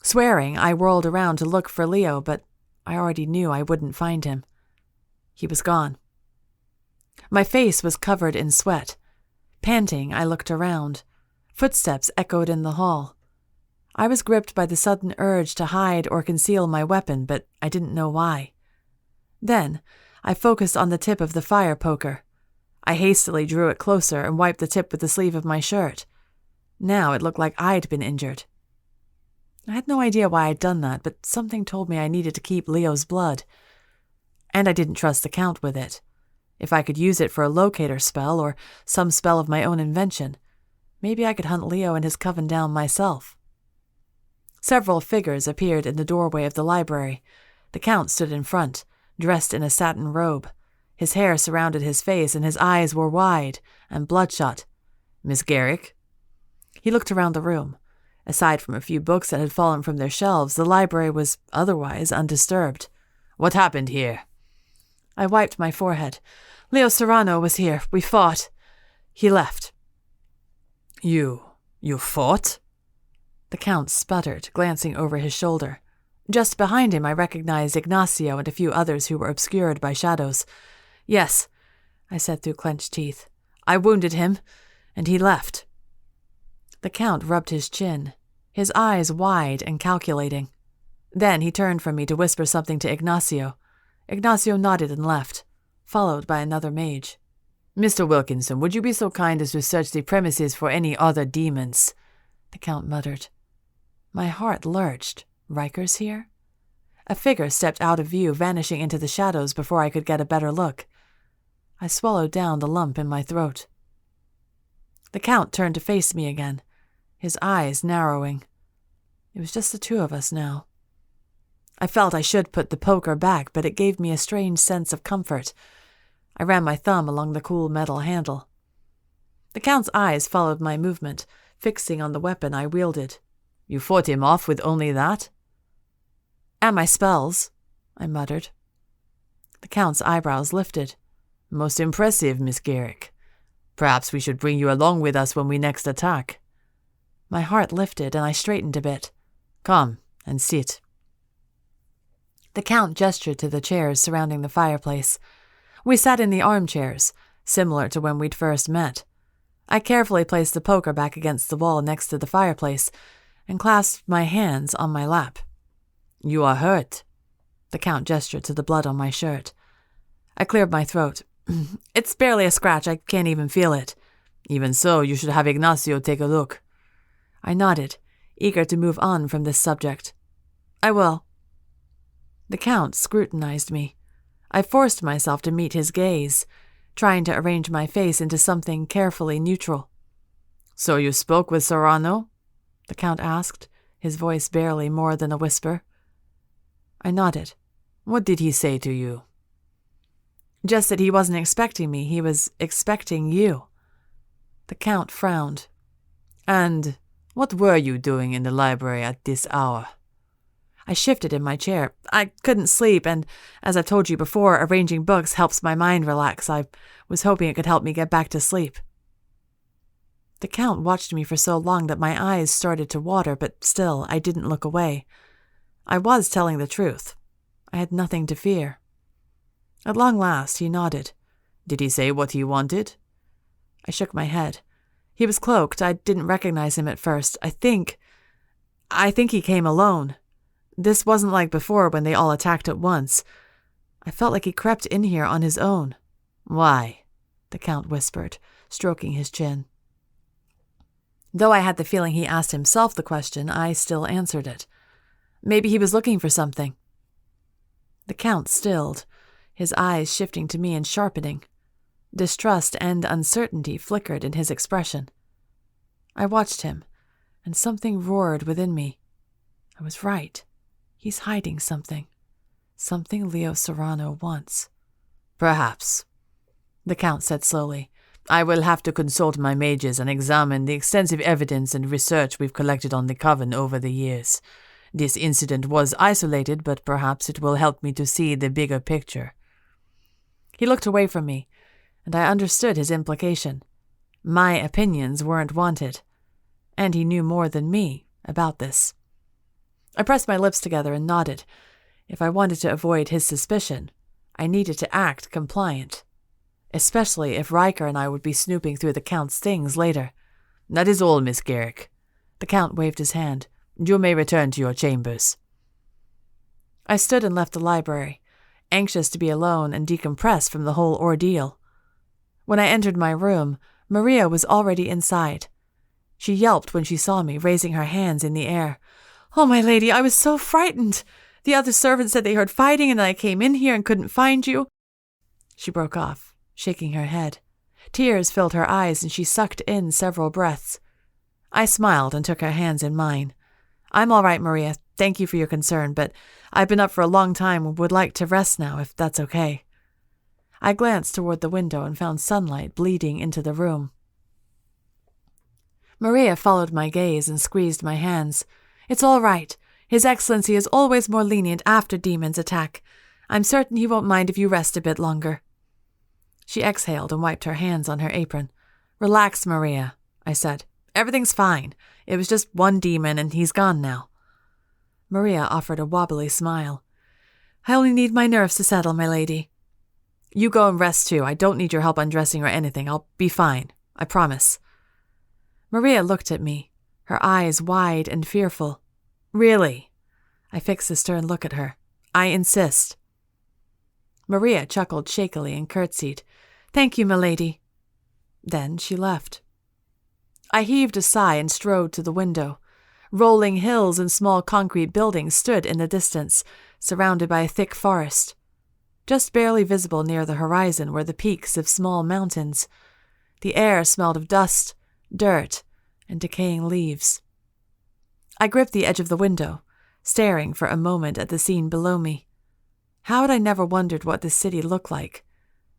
A: Swearing, I whirled around to look for Leo, but I already knew I wouldn't find him. He was gone. My face was covered in sweat. Panting, I looked around. Footsteps echoed in the hall. I was gripped by the sudden urge to hide or conceal my weapon, but I didn't know why. Then, I focused on the tip of the fire poker. I hastily drew it closer and wiped the tip with the sleeve of my shirt. Now it looked like I'd been injured. I had no idea why I'd done that, but something told me I needed to keep Leo's blood. And I didn't trust the Count with it. If I could use it for a locator spell or some spell of my own invention, maybe I could hunt Leo and his coven down myself. Several figures appeared in the doorway of the library. The Count stood in front, dressed in a satin robe. His hair surrounded his face and his eyes were wide and bloodshot. Miss Garrick? He looked around the room. Aside from a few books that had fallen from their shelves, the library was otherwise undisturbed. What happened here? I wiped my forehead. Leo Serrano was here. We fought. He left. You fought? The Count sputtered, glancing over his shoulder. Just behind him I recognized Ignacio and a few others who were obscured by shadows. Yes, I said through clenched teeth. I wounded him, and he left. The Count rubbed his chin, his eyes wide and calculating. Then he turned from me to whisper something to Ignacio. Ignacio nodded and left, followed by another mage. Mr. Wilkinson, would you be so kind as to search the premises for any other demons? The Count muttered. My heart lurched. Riker's here? A figure stepped out of view, vanishing into the shadows before I could get a better look. I swallowed down the lump in my throat. The Count turned to face me again, his eyes narrowing. It was just the two of us now. I felt I should put the poker back, but it gave me a strange sense of comfort. I ran my thumb along the cool metal handle. The Count's eyes followed my movement, fixing on the weapon I wielded. You fought him off with only that?" "And my spells," I muttered. The Count's eyebrows lifted. "Most impressive, Miss Garrick. Perhaps we should bring you along with us when we next attack." My heart lifted and I straightened a bit. "Come and sit." The Count gestured to the chairs surrounding the fireplace. We sat in the armchairs, similar to when we'd first met. I carefully placed the poker back against the wall next to the fireplace and clasped my hands on my lap. "You are hurt." The Count gestured to the blood on my shirt. I cleared my throat. "It's barely a scratch. I can't even feel it." "Even so, you should have Ignacio take a look." I nodded, eager to move on from this subject. "I will." The Count scrutinized me. I forced myself to meet his gaze, trying to arrange my face into something carefully neutral. "So you spoke with Serrano?" the Count asked, his voice barely more than a whisper. I nodded. "What did he say to you?" "Just that he wasn't expecting me. He was expecting you." The Count frowned. "And what were you doing in the library at this hour?" I shifted in my chair. "I couldn't sleep, and, as I've told you before, arranging books helps my mind relax. I was hoping it could help me get back to sleep." The Count watched me for so long that my eyes started to water, but still I didn't look away. I was telling the truth. I had nothing to fear. At long last, he nodded. "Did he say what he wanted?" I shook my head. "He was cloaked. I didn't recognize him at first. I think he came alone. This wasn't like before when they all attacked at once. I felt like he crept in here on his own." "Why?" the Count whispered, stroking his chin. Though I had the feeling he asked himself the question, I still answered it. "Maybe he was looking for something." The Count stilled, his eyes shifting to me and sharpening. Distrust and uncertainty flickered in his expression. I watched him, and something roared within me. I was right. He's hiding something. Something Leo Serrano wants. "Perhaps," the Count said slowly. "I will have to consult my mages and examine the extensive evidence and research we've collected on the Coven over the years. This incident was isolated, but perhaps it will help me to see the bigger picture." He looked away from me, and I understood his implication. My opinions weren't wanted, and he knew more than me about this. I pressed my lips together and nodded. If I wanted to avoid his suspicion, I needed to act compliant, especially if Riker and I would be snooping through the Count's things later. "That is all, Miss Garrick." The Count waved his hand. "You may return to your chambers." I stood and left the library, anxious to be alone and decompress from the whole ordeal. When I entered my room, Maria was already inside. She yelped when she saw me, raising her hands in the air. "Oh, my lady, I was so frightened. The other servants said they heard fighting and I came in here and couldn't find you." She broke off, shaking her head. Tears filled her eyes and she sucked in several breaths. I smiled and took her hands in mine. "I'm all right, Maria. Thank you for your concern, but I've been up for a long time and would like to rest now, if that's okay." I glanced toward the window and found sunlight bleeding into the room. Maria followed my gaze and squeezed my hands. "It's all right. His Excellency is always more lenient after demons attack. I'm certain he won't mind if you rest a bit longer." She exhaled and wiped her hands on her apron. "Relax, Maria," I said. "Everything's fine. It was just one demon and he's gone now." Maria offered a wobbly smile. "I only need my nerves to settle, my lady." "You go and rest too. I don't need your help undressing or anything. I'll be fine. I promise." Maria looked at me, her eyes wide and fearful. "Really?" I fixed a stern look at her. "I insist." Maria chuckled shakily and curtsied. "Thank you, milady." Then she left. I heaved a sigh and strode to the window. Rolling hills and small concrete buildings stood in the distance, surrounded by a thick forest. Just barely visible near the horizon were the peaks of small mountains. The air smelled of dust, dirt, and decaying leaves. I gripped the edge of the window, staring for a moment at the scene below me. How had I never wondered what this city looked like?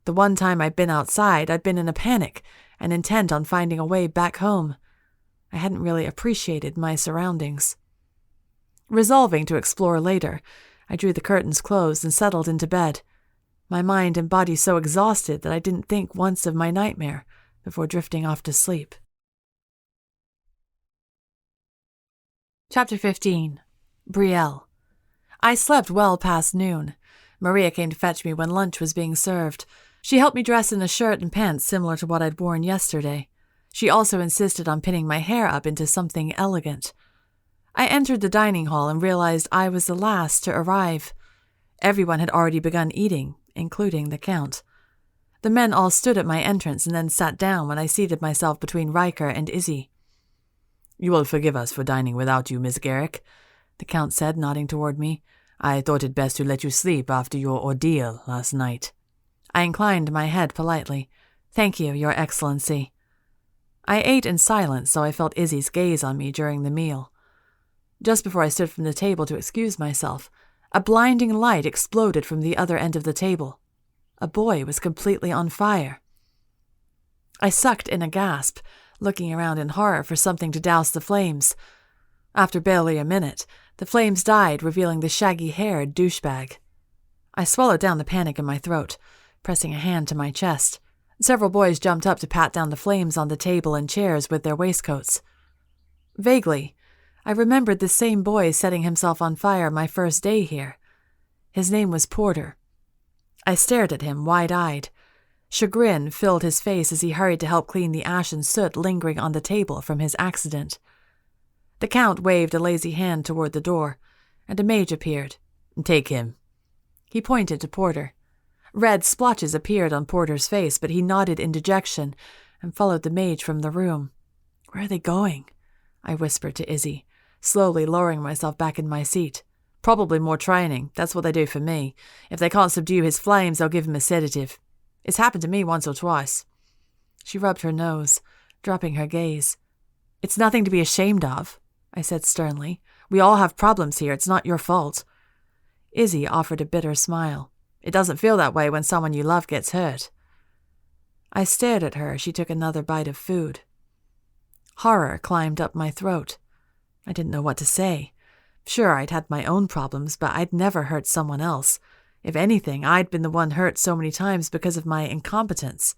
A: The one time I'd been outside, I'd been in a panic and intent on finding a way back home. I hadn't really appreciated my surroundings. Resolving to explore later, I drew the curtains closed and settled into bed, my mind and body so exhausted that I didn't think once of my nightmare before drifting off to sleep. Chapter 15. Brielle. I slept well past noon. Maria came to fetch me when lunch was being served. She helped me dress in a shirt and pants similar to what I'd worn yesterday. She also insisted on pinning my hair up into something elegant. I entered the dining hall and realized I was the last to arrive. Everyone had already begun eating, including the Count. The men all stood at my entrance and then sat down when I seated myself between Riker and Izzy. "You will forgive us for dining without you, Miss Garrick," the Count said, nodding toward me. "I thought it best to let you sleep after your ordeal last night." I inclined my head politely. "Thank you, Your Excellency." I ate in silence, so I felt Izzy's gaze on me during the meal. Just before I stood from the table to excuse myself, a blinding light exploded from the other end of the table. A boy was completely on fire. I sucked in a gasp, looking around in horror for something to douse the flames. After barely a minute, the flames died, revealing the shaggy-haired douchebag. I swallowed down the panic in my throat, pressing a hand to my chest. Several boys jumped up to pat down the flames on the table and chairs with their waistcoats. Vaguely, I remembered the same boy setting himself on fire my first day here. His name was Porter. I stared at him, wide-eyed. Chagrin filled his face as he hurried to help clean the ash and soot lingering on the table from his accident. The Count waved a lazy hand toward the door, and a mage appeared. "Take him." He pointed to Porter. Red splotches appeared on Porter's face, but he nodded in dejection and followed the mage from the room. "Where are they going?" I whispered to Izzy, slowly lowering myself back in my seat. "Probably more training. That's what they do for me. If they can't subdue his flames, they'll give him a sedative. It's happened to me once or twice." She rubbed her nose, dropping her gaze. "It's nothing to be ashamed of," I said sternly. "We all have problems here. It's not your fault." Izzy offered a bitter smile. "It doesn't feel that way when someone you love gets hurt." I stared at her as she took another bite of food. Horror climbed up my throat. I didn't know what to say. Sure, I'd had my own problems, but I'd never hurt someone else. If anything, I'd been the one hurt so many times because of my incompetence.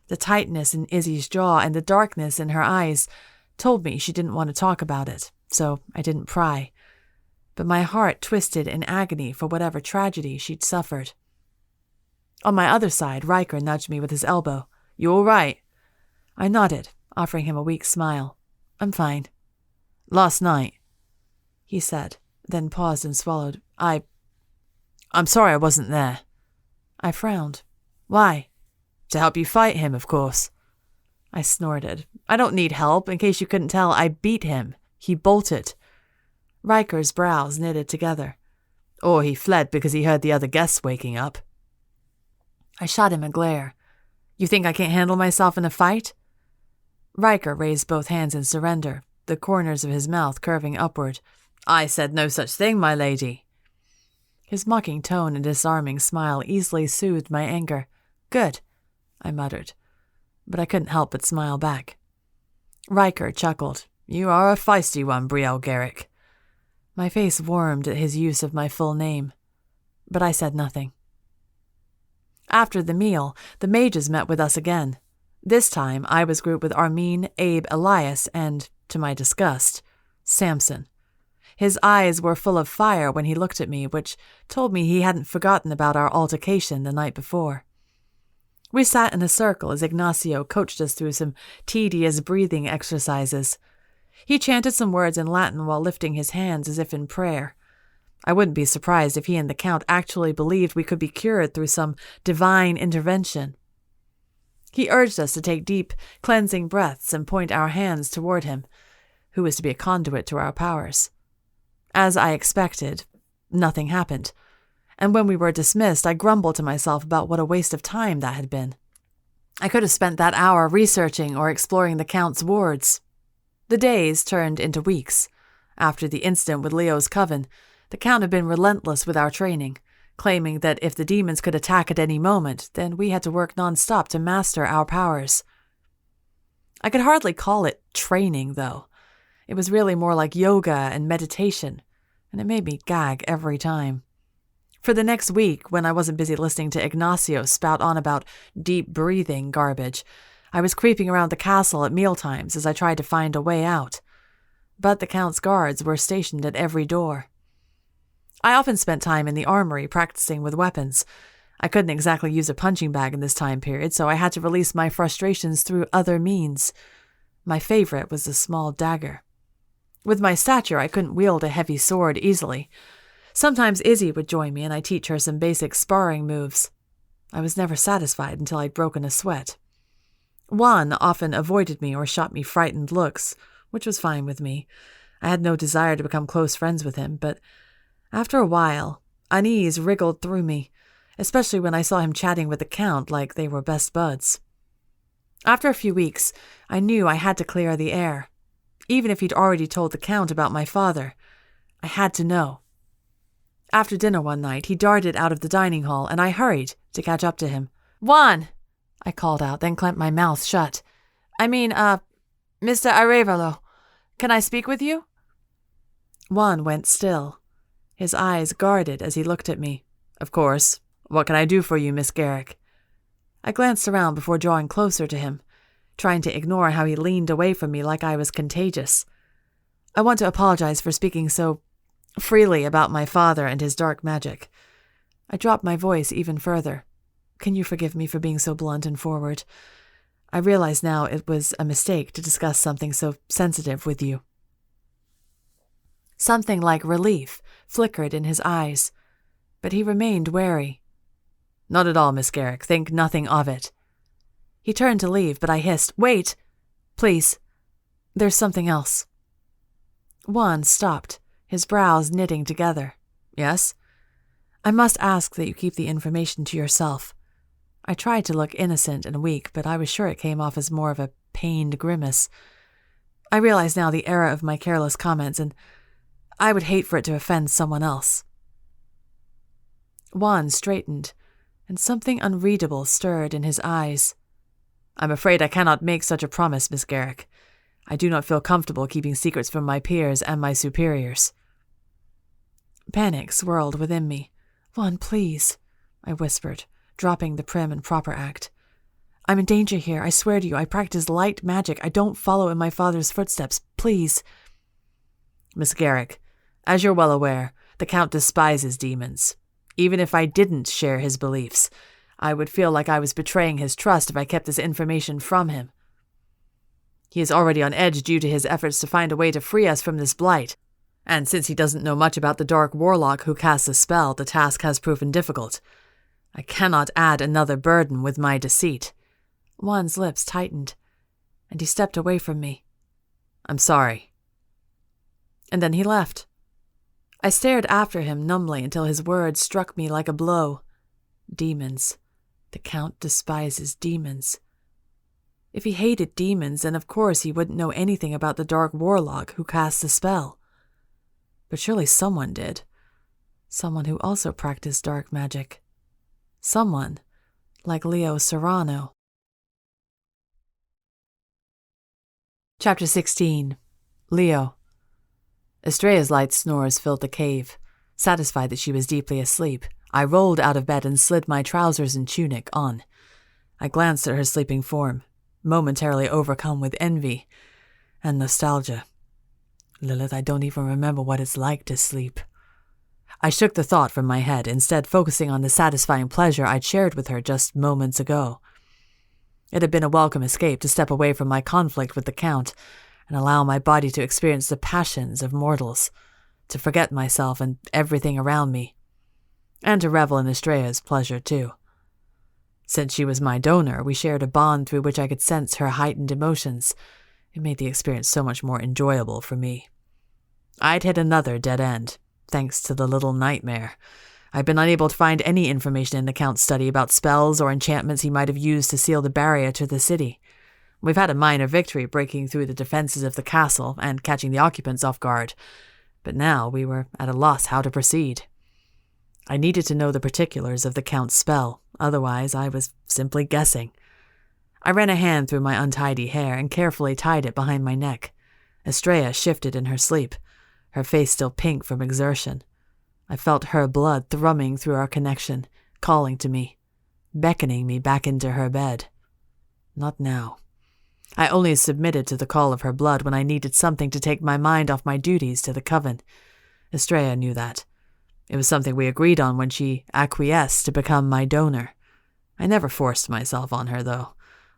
A: The tightness in Izzy's jaw and the darkness in her eyes told me she didn't want to talk about it, so I didn't pry. But my heart twisted in agony for whatever tragedy she'd suffered. On my other side, Riker nudged me with his elbow. "You all right?" I nodded, offering him a weak smile. "I'm fine." "Last night," he said, then paused and swallowed. I'm sorry I wasn't there." I frowned. "Why?" "To help you fight him, of course." I snorted. "I don't need help. In case you couldn't tell, I beat him. He bolted." Riker's brows knitted together. "Or he fled because he heard the other guests waking up." I shot him a glare. "You think I can't handle myself in a fight?" Riker raised both hands in surrender, the corners of his mouth curving upward. "I said no such thing, my lady." His mocking tone and disarming smile easily soothed my anger. "Good," I muttered, but I couldn't help but smile back. Riker chuckled. "You are a feisty one, Brielle Garrick." My face warmed at his use of my full name, but I said nothing. After the meal, the mages met with us again. This time, I was grouped with Armin, Abe, Elias, and, to my disgust, Samson. His eyes were full of fire when he looked at me, which told me he hadn't forgotten about our altercation the night before. We sat in a circle as Ignacio coached us through some tedious breathing exercises. He chanted some words in Latin while lifting his hands as if in prayer. I wouldn't be surprised if he and the Count actually believed we could be cured through some divine intervention. He urged us to take deep, cleansing breaths and point our hands toward him, who was to be a conduit to our powers. As I expected, nothing happened, and when we were dismissed, I grumbled to myself about what a waste of time that had been. I could have spent that hour researching or exploring the Count's wards. The days turned into weeks. After the incident with Leo's coven, the Count had been relentless with our training, claiming that if the demons could attack at any moment, then we had to work non-stop to master our powers. I could hardly call it training, though. It was really more like yoga and meditation, and it made me gag every time. For the next week, when I wasn't busy listening to Ignacio spout on about deep breathing garbage, I was creeping around the castle at mealtimes as I tried to find a way out. But the Count's guards were stationed at every door. I often spent time in the armory practicing with weapons. I couldn't exactly use a punching bag in this time period, so I had to release my frustrations through other means. My favorite was a small dagger. With my stature, I couldn't wield a heavy sword easily. Sometimes Izzy would join me and I'd teach her some basic sparring moves. I was never satisfied until I'd broken a sweat. Juan often avoided me or shot me frightened looks, which was fine with me. I had no desire to become close friends with him, but after a while, unease wriggled through me, especially when I saw him chatting with the Count like they were best buds. After a few weeks, I knew I had to clear the air. Even if he'd already told the Count about my father, I had to know. After dinner one night, he darted out of the dining hall, and I hurried to catch up to him. "Juan!" I called out, then clamped my mouth shut. Mr. Arevalo, can I speak with you?" Juan went still, his eyes guarded as he looked at me. "Of course. What can I do for you, Miss Garrick?" I glanced around before drawing closer to him, trying to ignore how he leaned away from me like I was contagious. "I want to apologize for speaking so freely about my father and his dark magic." I dropped my voice even further. "Can you forgive me for being so blunt and forward? I realize now it was a mistake to discuss something so sensitive with you." Something like relief flickered in his eyes, but he remained wary. "Not at all, Miss Garrick. Think nothing of it." He turned to leave, but I hissed, "Wait! Please. There's something else." Juan stopped, his brows knitting together. "Yes?" "I must ask that you keep the information to yourself." I tried to look innocent and weak, but I was sure it came off as more of a pained grimace. I realize now the error of my careless comments, and I would hate for it to offend someone else. Juan straightened, and something unreadable stirred in his eyes. "I'm afraid I cannot make such a promise, Miss Garrick. I do not feel comfortable keeping secrets from my peers and my superiors." Panic swirled within me. "Juan, please," I whispered, dropping the prim and proper act. "I'm in danger here. I swear to you, I practice light magic. I don't follow in my father's footsteps. Please." "Miss Garrick, as you're well aware, the Count despises demons. Even if I didn't share his beliefs, I would feel like I was betraying his trust if I kept this information from him. He is already on edge due to his efforts to find a way to free us from this blight, and since he doesn't know much about the dark warlock who casts a spell, the task has proven difficult. I cannot add another burden with my deceit." Juan's lips tightened, and he stepped away from me. "I'm sorry." And then he left. I stared after him numbly until his words struck me like a blow. Demons. The Count despises demons. If he hated demons, then of course he wouldn't know anything about the dark warlock who casts the spell. But surely someone did. Someone who also practiced dark magic. Someone like Leo Serrano. Chapter 16. Leo. Estrella's light snores filled the cave. Satisfied that she was deeply asleep, I rolled out of bed and slid my trousers and tunic on. I glanced at her sleeping form, momentarily overcome with envy and nostalgia. Lilith, I don't even remember what it's like to sleep. I shook the thought from my head, instead focusing on the satisfying pleasure I'd shared with her just moments ago. It had been a welcome escape to step away from my conflict with the Count and allow my body to experience the passions of mortals, to forget myself and everything around me, and to revel in Estrella's pleasure too. Since she was my donor, we shared a bond through which I could sense her heightened emotions. It made the experience so much more enjoyable for me. I'd hit another dead end, thanks to the little nightmare. I'd been unable to find any information in the Count's study about spells or enchantments he might have used to seal the barrier to the city. We've had a minor victory breaking through the defenses of the castle and catching the occupants off guard, but now we were at a loss how to proceed. I needed to know the particulars of the Count's spell, otherwise I was simply guessing. I ran a hand through my untidy hair and carefully tied it behind my neck. Estrella shifted in her sleep, her face still pink from exertion. I felt her blood thrumming through our connection, calling to me, beckoning me back into her bed. Not now. I only submitted to the call of her blood when I needed something to take my mind off my duties to the coven. Estrella knew that. It was something we agreed on when she acquiesced to become my donor. I never forced myself on her, though.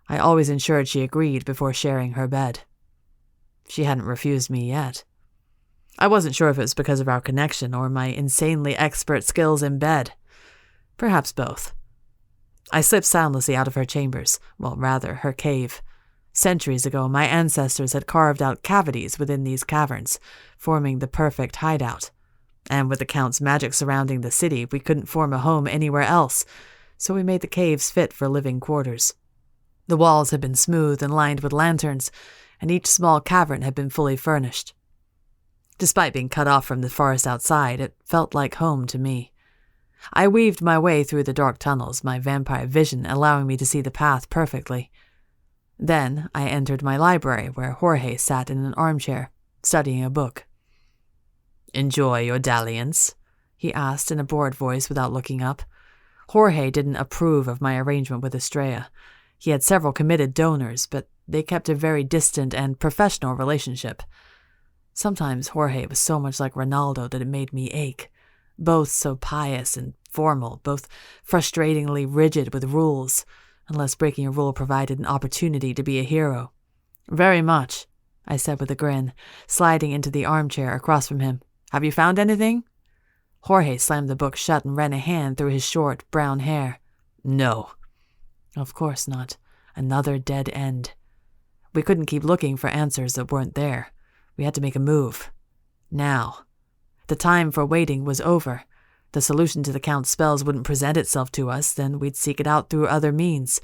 A: I always ensured she agreed before sharing her bed. She hadn't refused me yet. I wasn't sure if it was because of our connection or my insanely expert skills in bed. Perhaps both. I slipped soundlessly out of her chambers, well, rather, her cave. Centuries ago, my ancestors had carved out cavities within these caverns, forming the perfect hideout. And with the Count's magic surrounding the city, we couldn't form a home anywhere else, so we made the caves fit for living quarters. The walls had been smooth and lined with lanterns, and each small cavern had been fully furnished. Despite being cut off from the forest outside, it felt like home to me. I weaved my way through the dark tunnels, my vampire vision allowing me to see the path perfectly. Then I entered my library, where Jorge sat in an armchair, studying a book. "Enjoy your dalliance?" he asked in a bored voice without looking up. Jorge didn't approve of my arrangement with Estrella. He had several committed donors, but they kept a very distant and professional relationship. Sometimes Jorge was so much like Ronaldo that it made me ache. Both so pious and formal, both frustratingly rigid with rules, unless breaking a rule provided an opportunity to be a hero. "Very much," I said with a grin, sliding into the armchair across from him. "Have you found anything?" Jorge slammed the book shut and ran a hand through his short, brown hair. "No." Of course not. Another dead end. We couldn't keep looking for answers that weren't there. We had to make a move. Now. The time for waiting was over. The solution to the Count's spells wouldn't present itself to us, then we'd seek it out through other means.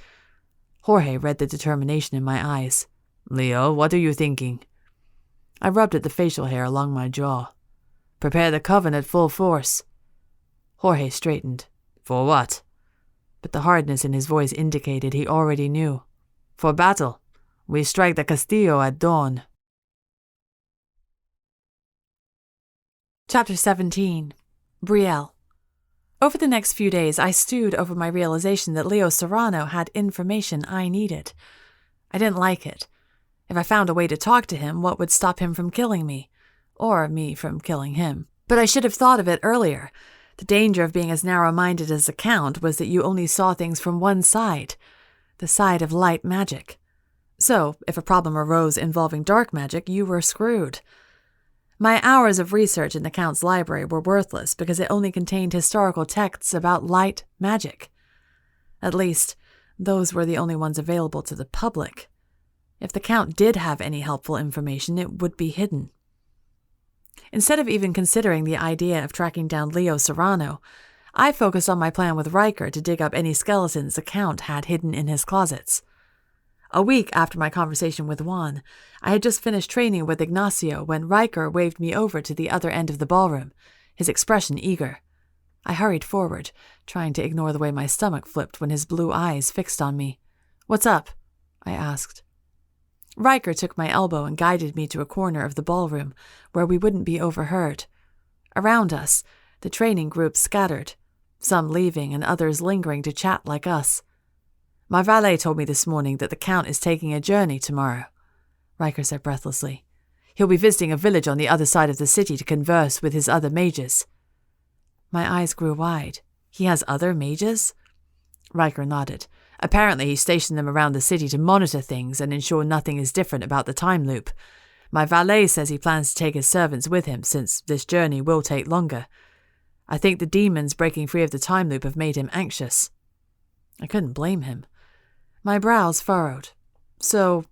A: Jorge read the determination in my eyes. "Leo, what are you thinking?" I rubbed at the facial hair along my jaw. "Prepare the coven at full force." Jorge straightened. "For what?" But the hardness in his voice indicated he already knew. "For battle. We strike the Castillo at dawn." Chapter 17. Brielle. Over the next few days, I stewed over my realization that Leo Serrano had information I needed. I didn't like it. If I found a way to talk to him, what would stop him from killing me? Or me from killing him? But I should have thought of it earlier. The danger of being as narrow-minded as the Count was that you only saw things from one side, the side of light magic. So, if a problem arose involving dark magic, you were screwed. My hours of research in the Count's library were worthless because it only contained historical texts about light magic. At least, those were the only ones available to the public. If the Count did have any helpful information, it would be hidden. Instead of even considering the idea of tracking down Leo Serrano, I focused on my plan with Riker to dig up any skeletons the Count had hidden in his closets. A week after my conversation with Juan, I had just finished training with Ignacio when Riker waved me over to the other end of the ballroom, his expression eager. I hurried forward, trying to ignore the way my stomach flipped when his blue eyes fixed on me. "What's up?" I asked. Riker took my elbow and guided me to a corner of the ballroom where we wouldn't be overheard. Around us, the training group scattered, some leaving and others lingering to chat like us. "My valet told me this morning that the Count is taking a journey tomorrow," Riker said breathlessly. "He'll be visiting a village on the other side of the city to converse with his other mages." My eyes grew wide. "He has other mages?" Riker nodded. "Apparently he stationed them around the city to monitor things and ensure nothing is different about the time loop. My valet says he plans to take his servants with him since this journey will take longer. I think the demons breaking free of the time loop have made him anxious." I couldn't blame him. My brows furrowed. So,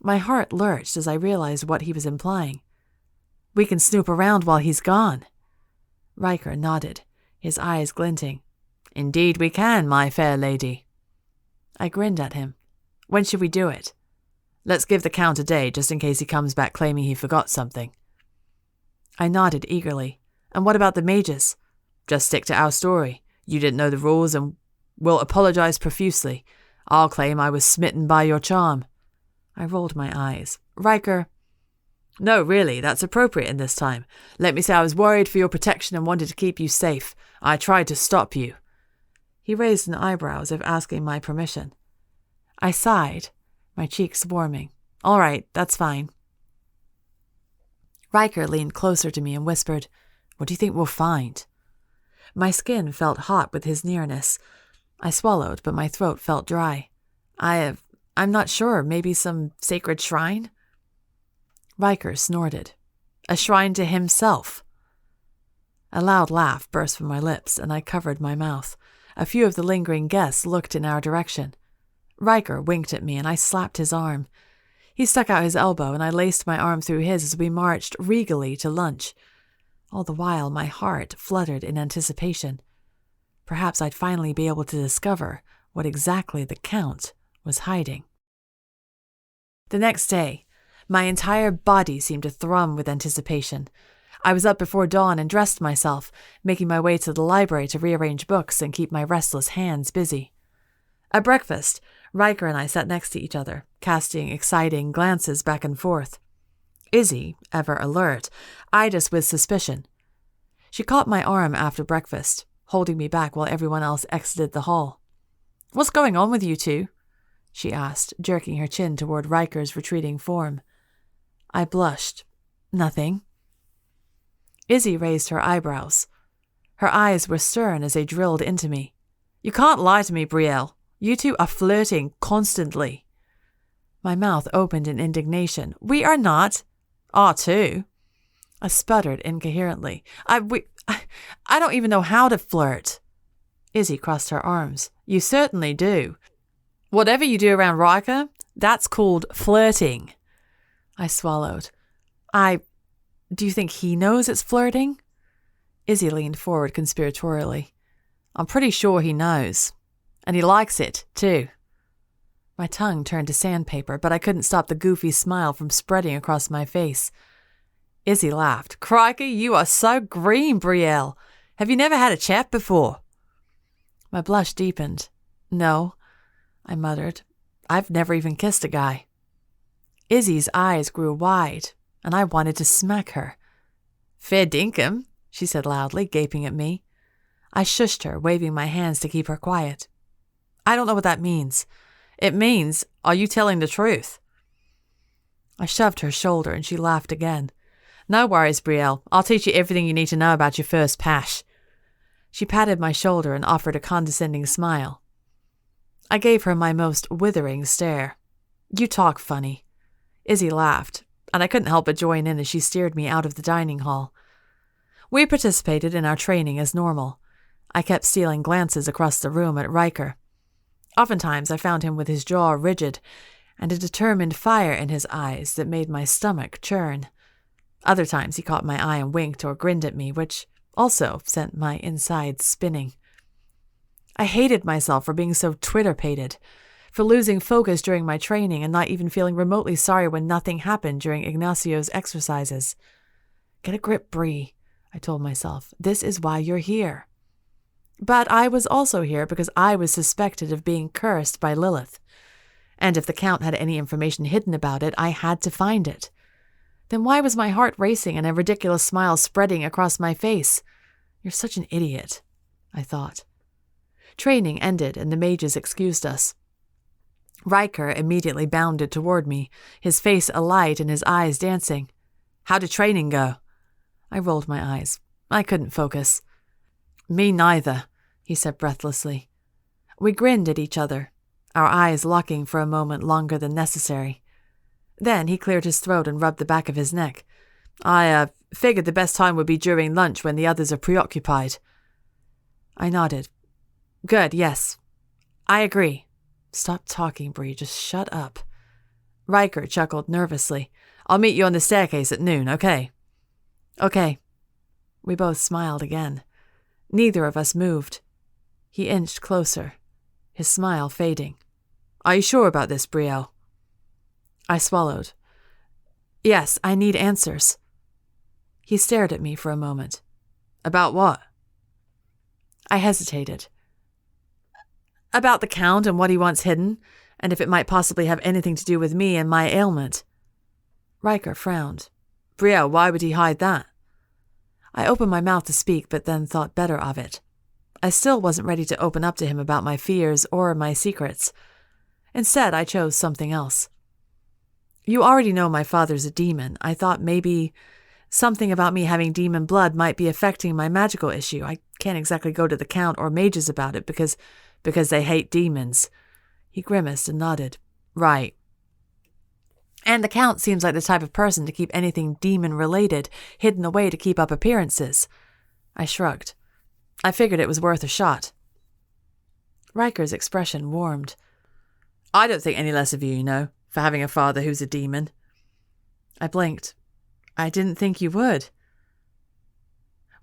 A: my heart lurched as I realized what he was implying. "We can snoop around while he's gone." Riker nodded, his eyes glinting. "Indeed we can, my fair lady." I grinned at him. "When should we do it?" "Let's give the Count a day, just in case he comes back claiming he forgot something." I nodded eagerly. "And what about the mages?" "Just stick to our story. You didn't know the rules and we'll apologize profusely. I'll claim I was smitten by your charm. I rolled my eyes. Riker. No, really, that's appropriate in this time. Let me say I was worried for your protection and wanted to keep you safe. I tried to stop you. He raised an eyebrow as if asking my permission. I sighed, my cheeks warming. All right, that's fine. Riker leaned closer to me and whispered, What do you think we'll find? My skin felt hot with his nearness. I swallowed, but my throat felt dry. I'm not sure, maybe some sacred shrine? Riker snorted. A shrine to himself. A loud laugh burst from my lips, and I covered my mouth. A few of the lingering guests looked in our direction. Riker winked at me, and I slapped his arm. He stuck out his elbow, and I laced my arm through his as we marched regally to lunch. All the while, my heart fluttered in anticipation. Perhaps I'd finally be able to discover what exactly the Count was hiding. The next day, my entire body seemed to thrum with anticipation. I was up before dawn and dressed myself, making my way to the library to rearrange books and keep my restless hands busy. At breakfast, Riker and I sat next to each other, casting exciting glances back and forth. Izzy, ever alert, eyed us with suspicion. She caught my arm after breakfast, holding me back while everyone else exited the hall. What's going on with you two? She asked, jerking her chin toward Riker's retreating form. I blushed. Nothing. Izzy raised her eyebrows. Her eyes were stern as they drilled into me. You can't lie to me, Brielle. You two are flirting constantly. My mouth opened in indignation. We are not. Are too. I sputtered incoherently. I don't even know how to flirt. Izzy crossed her arms. You certainly do. Whatever you do around Riker, that's called flirting. I swallowed. Do you think he knows it's flirting? Izzy leaned forward conspiratorially. I'm pretty sure he knows. And he likes it, too. My tongue turned to sandpaper, but I couldn't stop the goofy smile from spreading across my face. Izzy laughed. Crikey, you are so green, Brielle. Have you never had a chat before? My blush deepened. No, I muttered. I've never even kissed a guy. Izzy's eyes grew wide, and I wanted to smack her. Fair dinkum, she said loudly, gaping at me. I shushed her, waving my hands to keep her quiet. I don't know what that means. It means, are you telling the truth? I shoved her shoulder, and she laughed again. No worries, Brielle. I'll teach you everything you need to know about your first pash. She patted my shoulder and offered a condescending smile. I gave her my most withering stare. You talk funny. Izzy laughed, and I couldn't help but join in as she steered me out of the dining hall. We participated in our training as normal. I kept stealing glances across the room at Riker. Oftentimes I found him with his jaw rigid and a determined fire in his eyes that made my stomach churn. Other times he caught my eye and winked or grinned at me, which also sent my insides spinning. I hated myself for being so Twitter-pated, for losing focus during my training and not even feeling remotely sorry when nothing happened during Ignacio's exercises. Get a grip, Bree, I told myself. This is why you're here. But I was also here because I was suspected of being cursed by Lilith. And if the Count had any information hidden about it, I had to find it. Then why was my heart racing and a ridiculous smile spreading across my face? You're such an idiot, I thought. Training ended and the mages excused us. Riker immediately bounded toward me, his face alight and his eyes dancing. How did training go? I rolled my eyes. I couldn't focus. Me neither, he said breathlessly. We grinned at each other, our eyes locking for a moment longer than necessary. Then he cleared his throat and rubbed the back of his neck. I figured the best time would be during lunch when the others are preoccupied. I nodded. Good, yes. I agree. Stop talking, Bree. Just shut up. Riker chuckled nervously. I'll meet you on the staircase at noon, okay? Okay. We both smiled again. Neither of us moved. He inched closer, his smile fading. Are you sure about this, Brielle? I swallowed. Yes, I need answers. He stared at me for a moment. About what? I hesitated. About the Count and what he wants hidden, and if it might possibly have anything to do with me and my ailment. Riker frowned. Brielle, why would he hide that? I opened my mouth to speak, but then thought better of it. I still wasn't ready to open up to him about my fears or my secrets. Instead, I chose something else. You already know my father's a demon. I thought maybe something about me having demon blood might be affecting my magical issue. I can't exactly go to the Count or mages about it because they hate demons. He grimaced and nodded. Right. And the Count seems like the type of person to keep anything demon-related hidden away to keep up appearances. I shrugged. I figured it was worth a shot. Riker's expression warmed. I don't think any less of you, for having a father who's a demon. I blinked. I didn't think you would.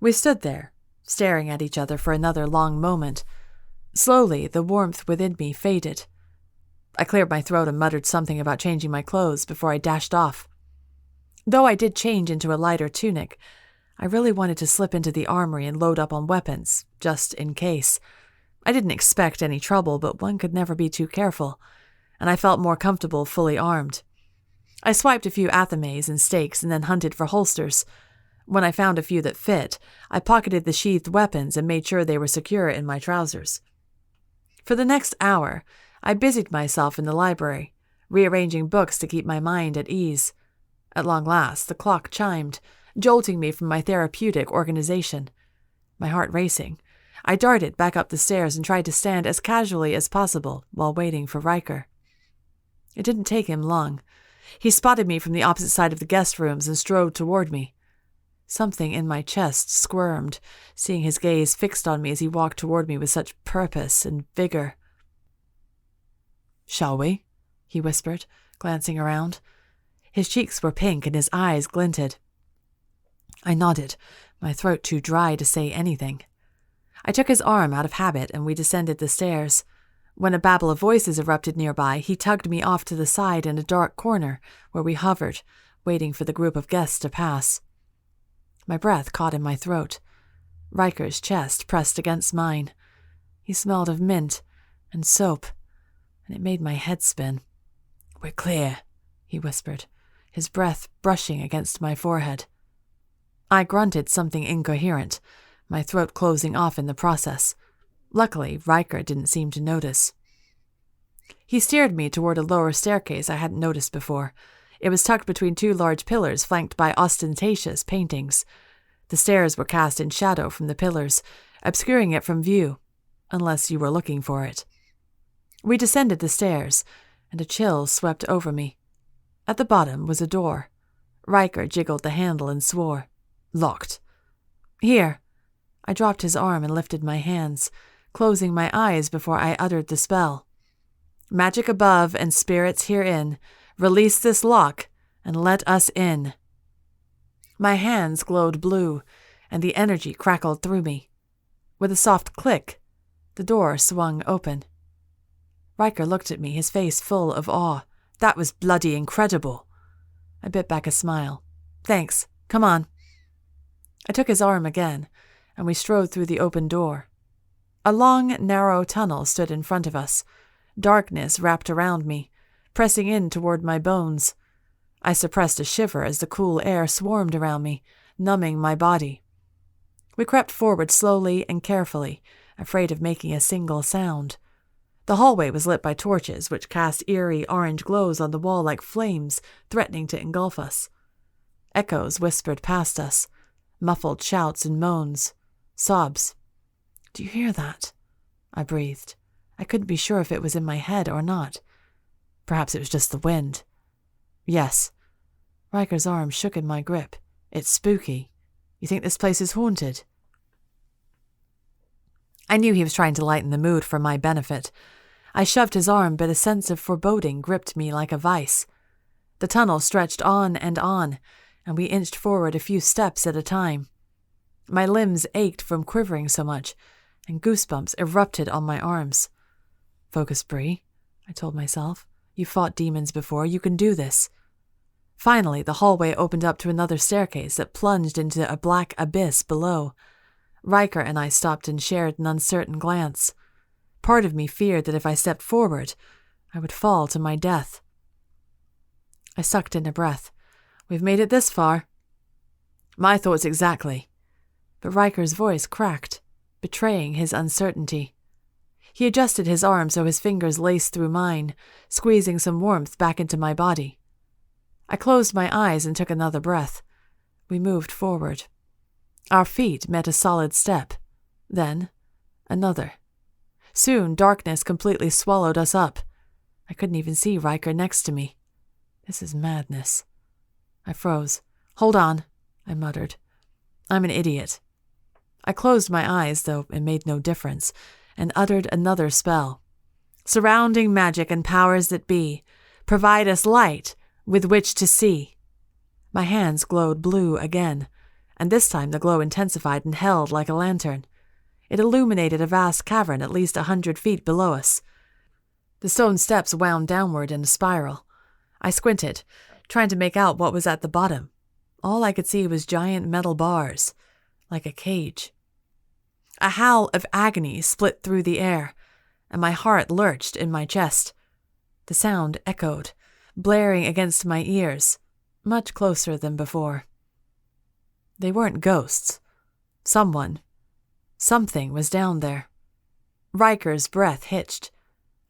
A: We stood there, staring at each other for another long moment. Slowly, the warmth within me faded. I cleared my throat and muttered something about changing my clothes before I dashed off. Though I did change into a lighter tunic, I really wanted to slip into the armory and load up on weapons, just in case. I didn't expect any trouble, but one could never be too careful, and I felt more comfortable fully armed. I swiped a few athames and stakes and then hunted for holsters. When I found a few that fit, I pocketed the sheathed weapons and made sure they were secure in my trousers. For the next hour, I busied myself in the library, rearranging books to keep my mind at ease. At long last, the clock chimed, jolting me from my therapeutic organization. My heart racing, I darted back up the stairs and tried to stand as casually as possible while waiting for Riker. It didn't take him long. He spotted me from the opposite side of the guest rooms and strode toward me. Something in my chest squirmed, seeing his gaze fixed on me as he walked toward me with such purpose and vigor. "Shall we?" he whispered, glancing around. His cheeks were pink and his eyes glinted. I nodded, my throat too dry to say anything. I took his arm out of habit and we descended the stairs. When a babble of voices erupted nearby, he tugged me off to the side in a dark corner where we hovered, waiting for the group of guests to pass. My breath caught in my throat. Riker's chest pressed against mine. He smelled of mint and soap, and it made my head spin. "We're clear," he whispered, his breath brushing against my forehead. I grunted something incoherent, my throat closing off in the process. Luckily, Riker didn't seem to notice. He steered me toward a lower staircase I hadn't noticed before. It was tucked between two large pillars flanked by ostentatious paintings. The stairs were cast in shadow from the pillars, obscuring it from view, unless you were looking for it. We descended the stairs, and a chill swept over me. At the bottom was a door. Riker jiggled the handle and swore. Locked. "Here." I dropped his arm and lifted my hands, closing my eyes before I uttered the spell. "Magic above and spirits herein, release this lock and let us in." My hands glowed blue, and the energy crackled through me. With a soft click, the door swung open. Riker looked at me, his face full of awe. "That was bloody incredible." I bit back a smile. "Thanks. Come on." I took his arm again, and we strode through the open door. A long, narrow tunnel stood in front of us. Darkness wrapped around me, pressing in toward my bones. I suppressed a shiver as the cool air swarmed around me, numbing my body. We crept forward slowly and carefully, afraid of making a single sound. The hallway was lit by torches, which cast eerie orange glows on the wall like flames, threatening to engulf us. Echoes whispered past us, muffled shouts and moans, sobs. "Do you hear that?" I breathed. I couldn't be sure if it was in my head or not. Perhaps it was just the wind. "Yes." Riker's arm shook in my grip. "It's spooky. You think this place is haunted?" I knew he was trying to lighten the mood for my benefit. I shoved his arm, but a sense of foreboding gripped me like a vice. The tunnel stretched on, and we inched forward a few steps at a time. My limbs ached from quivering so much, and goosebumps erupted on my arms. "Focus, Bree," I told myself. "You fought demons before. You can do this." Finally, the hallway opened up to another staircase that plunged into a black abyss below. Riker and I stopped and shared an uncertain glance. Part of me feared that if I stepped forward, I would fall to my death. I sucked in a breath. We've made it this far. My thoughts exactly. But Riker's voice cracked, betraying his uncertainty. He adjusted his arm so his fingers laced through mine, squeezing some warmth back into my body. I closed my eyes and took another breath. We moved forward. Our feet met a solid step. Then, another. Soon, darkness completely swallowed us up. I couldn't even see Riker next to me. This is madness. I froze. Hold on, I muttered. I'm an idiot. I closed my eyes, though it made no difference, and uttered another spell. Surrounding magic and powers that be, provide us light with which to see. My hands glowed blue again, and this time the glow intensified and held like a lantern. It illuminated a vast cavern at least 100 feet below us. The stone steps wound downward in a spiral. I squinted, trying to make out what was at the bottom. All I could see was giant metal bars, like a cage. A howl of agony split through the air, and my heart lurched in my chest. The sound echoed, blaring against my ears, much closer than before. They weren't ghosts. Something was down there. Riker's breath hitched.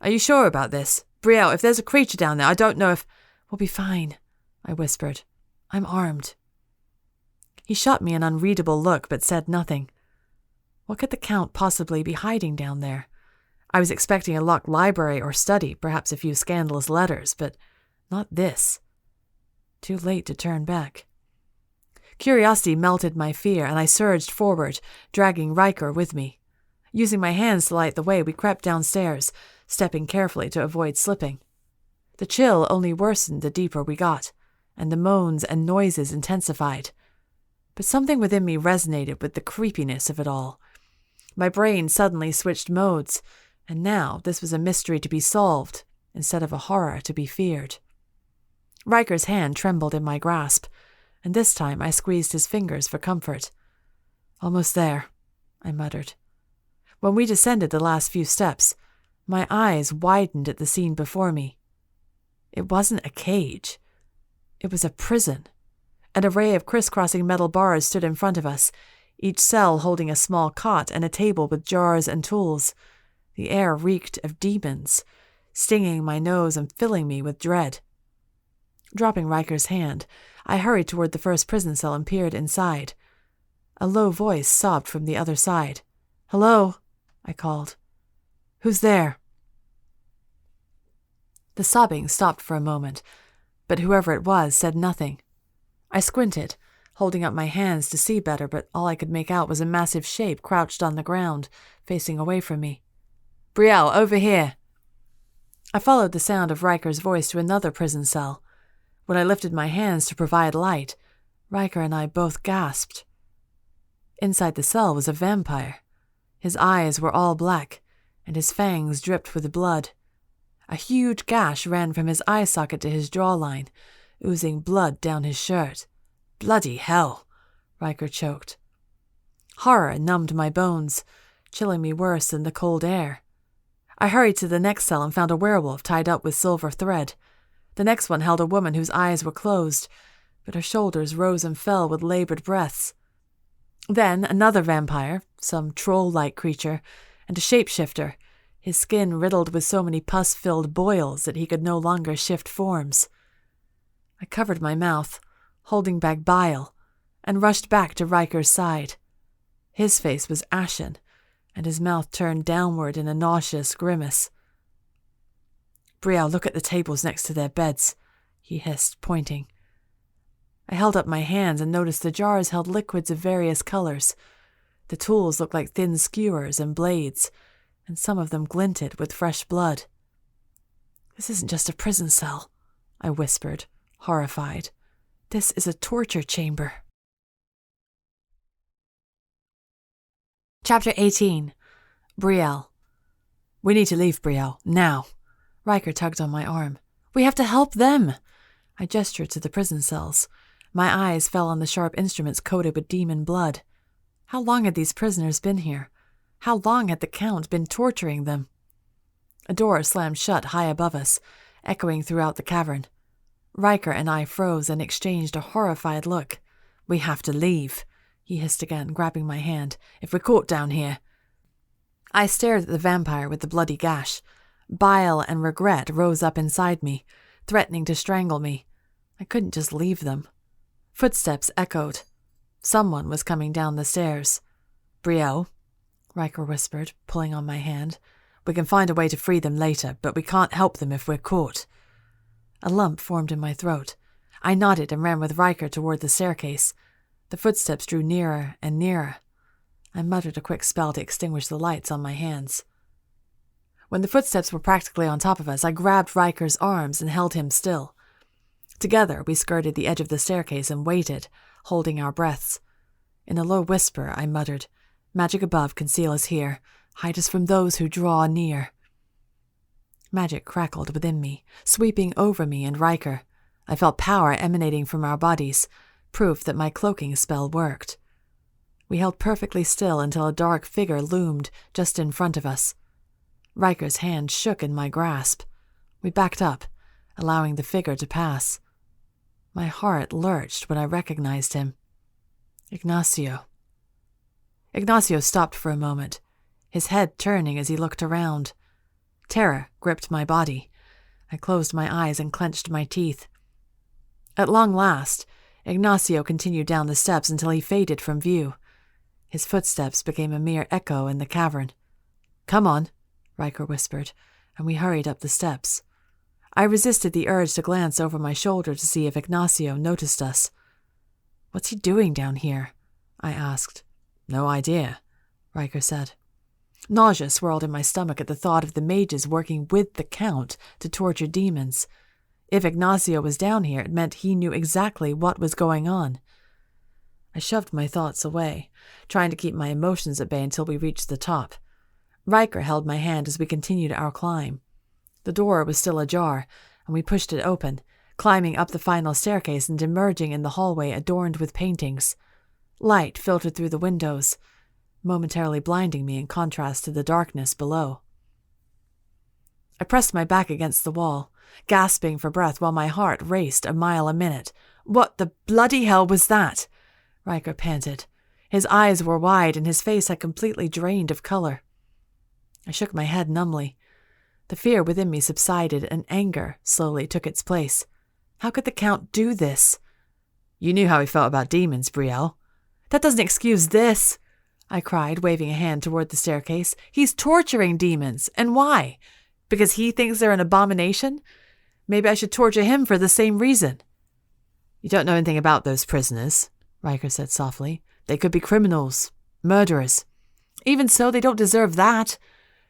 A: Are you sure about this? Brielle, if there's a creature down there, I don't know if... We'll be fine, I whispered. I'm armed. He shot me an unreadable look, but said nothing. What could the Count possibly be hiding down there? I was expecting a locked library or study, perhaps a few scandalous letters, but not this. Too late to turn back. Curiosity melted my fear, and I surged forward, dragging Riker with me. Using my hands to light the way, we crept downstairs, stepping carefully to avoid slipping. The chill only worsened the deeper we got, and the moans and noises intensified. But something within me resonated with the creepiness of it all. My brain suddenly switched modes, and now this was a mystery to be solved instead of a horror to be feared. Riker's hand trembled in my grasp, and this time I squeezed his fingers for comfort. Almost there, I muttered. When we descended the last few steps, my eyes widened at the scene before me. It wasn't a cage. It was a prison. An array of crisscrossing metal bars stood in front of us, each cell holding a small cot and a table with jars and tools. The air reeked of demons, stinging my nose and filling me with dread. Dropping Riker's hand, I hurried toward the first prison cell and peered inside. A low voice sobbed from the other side. "Hello," I called. "Who's there?" The sobbing stopped for a moment, but whoever it was said nothing. I squinted, holding up my hands to see better, but all I could make out was a massive shape crouched on the ground, facing away from me. "Brielle, over here!" I followed the sound of Riker's voice to another prison cell. When I lifted my hands to provide light, Riker and I both gasped. Inside the cell was a vampire. His eyes were all black, and his fangs dripped with blood. A huge gash ran from his eye socket to his jawline, oozing blood down his shirt. "Bloody hell!" Riker choked. Horror numbed my bones, chilling me worse than the cold air. I hurried to the next cell and found a werewolf tied up with silver thread. The next one held a woman whose eyes were closed, but her shoulders rose and fell with labored breaths. Then another vampire, some troll-like creature, and a shapeshifter, his skin riddled with so many pus-filled boils that he could no longer shift forms. I covered my mouth, holding back bile, and rushed back to Riker's side. His face was ashen, and his mouth turned downward in a nauseous grimace. "Brielle, look at the tables next to their beds," he hissed, pointing. I held up my hands and noticed the jars held liquids of various colors. The tools looked like thin skewers and blades, and some of them glinted with fresh blood. "This isn't just a prison cell," I whispered, horrified. "This is a torture chamber." Chapter 18. Brielle. "We need to leave, Brielle, now." Riker tugged on my arm. "We have to help them." I gestured to the prison cells. My eyes fell on the sharp instruments coated with demon blood. How long had these prisoners been here? How long had the Count been torturing them? A door slammed shut high above us, echoing throughout the cavern. Riker and I froze and exchanged a horrified look. "We have to leave," he hissed again, grabbing my hand. "If we're caught down here." I stared at the vampire with the bloody gash. Bile and regret rose up inside me, threatening to strangle me. I couldn't just leave them. Footsteps echoed. Someone was coming down the stairs. "Brielle," Riker whispered, pulling on my hand. "We can find a way to free them later, but we can't help them if we're caught." A lump formed in my throat. I nodded and ran with Riker toward the staircase. The footsteps drew nearer and nearer. I muttered a quick spell to extinguish the lights on my hands. When the footsteps were practically on top of us, I grabbed Riker's arms and held him still. Together, we skirted the edge of the staircase and waited, holding our breaths. In a low whisper, I muttered, "Magic above, conceal us here. Hide us from those who draw near." Magic crackled within me, sweeping over me and Riker. I felt power emanating from our bodies, proof that my cloaking spell worked. We held perfectly still until a dark figure loomed just in front of us. Riker's hand shook in my grasp. We backed up, allowing the figure to pass. My heart lurched when I recognized him. Ignacio. Ignacio stopped for a moment, his head turning as he looked around. Terror gripped my body. I closed my eyes and clenched my teeth. At long last, Ignacio continued down the steps until he faded from view. His footsteps became a mere echo in the cavern. "Come on," Riker whispered, and we hurried up the steps. I resisted the urge to glance over my shoulder to see if Ignacio noticed us. "What's he doing down here?" I asked. "No idea," Riker said. Nausea swirled in my stomach at the thought of the mages working with the Count to torture demons. If Ignacio was down here, it meant he knew exactly what was going on. I shoved my thoughts away, trying to keep my emotions at bay until we reached the top. Riker held my hand as we continued our climb. The door was still ajar, and we pushed it open, climbing up the final staircase and emerging in the hallway adorned with paintings. Light filtered through the windows, momentarily blinding me in contrast to the darkness below. I pressed my back against the wall, gasping for breath while my heart raced a mile a minute. "What the bloody hell was that?" Riker panted. His eyes were wide and his face had completely drained of color. I shook my head numbly. The fear within me subsided and anger slowly took its place. How could the Count do this? "You knew how he felt about demons, Brielle." "That doesn't excuse this," I cried, waving a hand toward the staircase. "He's torturing demons. And why? Because he thinks they're an abomination? Maybe I should torture him for the same reason." "You don't know anything about those prisoners," Riker said softly. "They could be criminals, murderers." "Even so, they don't deserve that.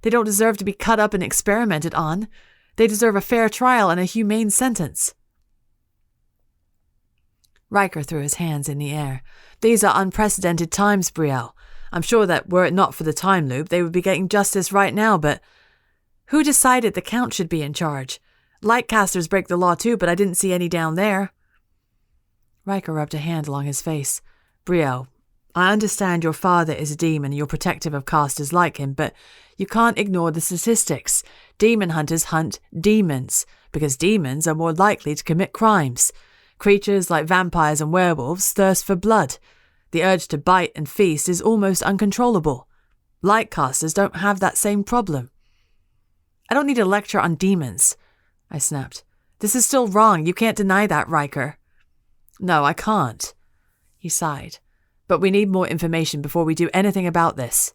A: They don't deserve to be cut up and experimented on. They deserve a fair trial and a humane sentence." Riker threw his hands in the air. "These are unprecedented times, Brielle. I'm sure that were it not for the time loop, they would be getting justice right now, but who decided the Count should be in charge? Lightcasters break the law too, but I didn't see any down there." Riker rubbed a hand along his face. "Brielle, I understand your father is a demon and you're protective of casters like him, but you can't ignore the statistics. Demon hunters hunt demons, because demons are more likely to commit crimes. Creatures like vampires and werewolves thirst for blood. The urge to bite and feast is almost uncontrollable. Lightcasters don't have that same problem." "I don't need a lecture on demons," I snapped. "This is still wrong. You can't deny that, Riker." "No, I can't," he sighed. "But we need more information before we do anything about this."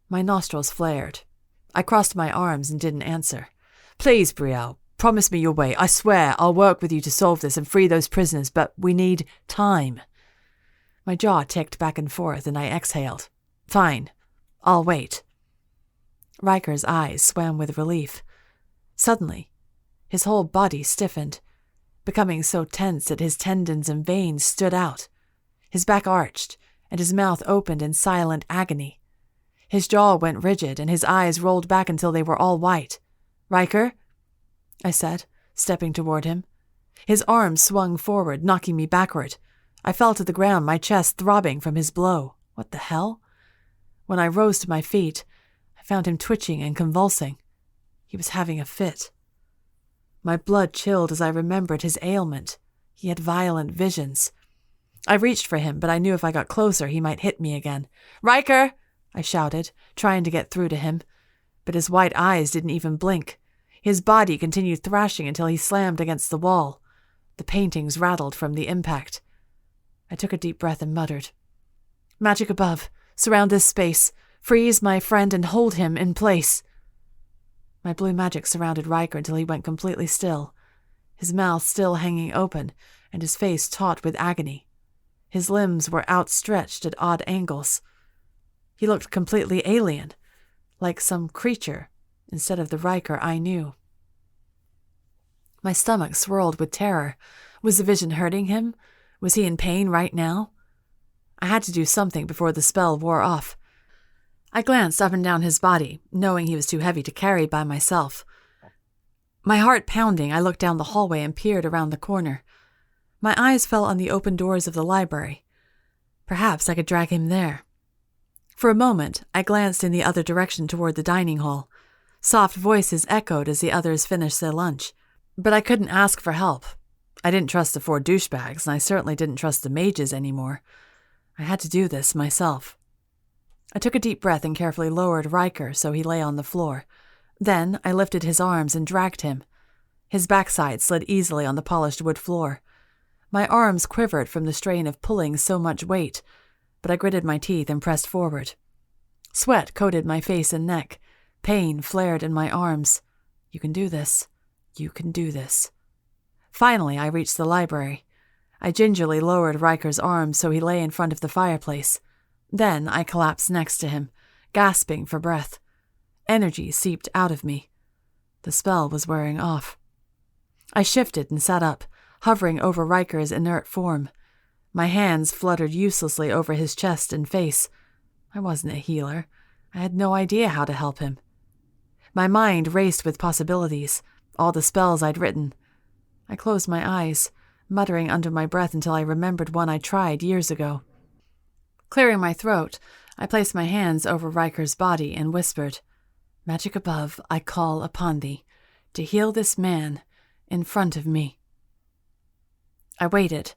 A: My nostrils flared. I crossed my arms and didn't answer. "Please, Brielle, promise me you'll wait. I swear I'll work with you to solve this and free those prisoners, but we need time." My jaw ticked back and forth and I exhaled. "Fine. I'll wait." Riker's eyes swam with relief. Suddenly, his whole body stiffened, becoming so tense that his tendons and veins stood out. His back arched, and his mouth opened in silent agony. His jaw went rigid, and his eyes rolled back until they were all white. "Riker?" I said, stepping toward him. His arms swung forward, knocking me backward. I fell to the ground, my chest throbbing from his blow. What the hell? When I rose to my feet, I found him twitching and convulsing. He was having a fit. My blood chilled as I remembered his ailment. He had violent visions. I reached for him, but I knew if I got closer he might hit me again. "Riker!" I shouted, trying to get through to him. But his white eyes didn't even blink. His body continued thrashing until he slammed against the wall. The paintings rattled from the impact. I took a deep breath and muttered, "Magic above, surround this space, freeze my friend and hold him in place." My blue magic surrounded Riker until he went completely still, his mouth still hanging open and his face taut with agony. His limbs were outstretched at odd angles. He looked completely alien, like some creature instead of the Riker I knew. My stomach swirled with terror. Was the vision hurting him? Was he in pain right now? I had to do something before the spell wore off. I glanced up and down his body, knowing he was too heavy to carry by myself. My heart pounding, I looked down the hallway and peered around the corner. My eyes fell on the open doors of the library. Perhaps I could drag him there. For a moment, I glanced in the other direction toward the dining hall. Soft voices echoed as the others finished their lunch. But I couldn't ask for help. I didn't trust the 4 douchebags, and I certainly didn't trust the mages anymore. I had to do this myself. I took a deep breath and carefully lowered Riker so he lay on the floor. Then I lifted his arms and dragged him. His backside slid easily on the polished wood floor. My arms quivered from the strain of pulling so much weight, but I gritted my teeth and pressed forward. Sweat coated my face and neck. Pain flared in my arms. "You can do this. You can do this." Finally, I reached the library. I gingerly lowered Riker's arms so he lay in front of the fireplace. Then I collapsed next to him, gasping for breath. Energy seeped out of me. The spell was wearing off. I shifted and sat up, hovering over Riker's inert form. My hands fluttered uselessly over his chest and face. I wasn't a healer. I had no idea how to help him. My mind raced with possibilities, all the spells I'd written. I closed my eyes, muttering under my breath until I remembered one I tried years ago. Clearing my throat, I placed my hands over Riker's body and whispered, "Magic above, I call upon thee, to heal this man in front of me." I waited,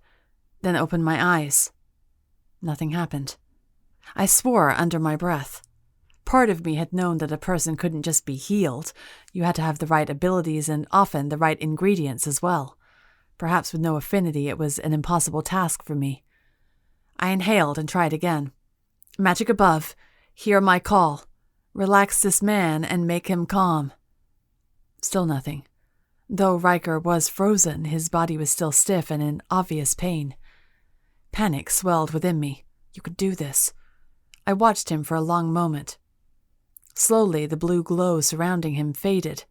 A: then opened my eyes. Nothing happened. I swore under my breath. Part of me had known that a person couldn't just be healed. You had to have the right abilities and often the right ingredients as well. Perhaps with no affinity, it was an impossible task for me. I inhaled and tried again. "Magic above, hear my call. Relax this man and make him calm." Still nothing. Though Riker was frozen, his body was still stiff and in obvious pain. Panic swelled within me. You could do this. I watched him for a long moment. Slowly, the blue glow surrounding him faded.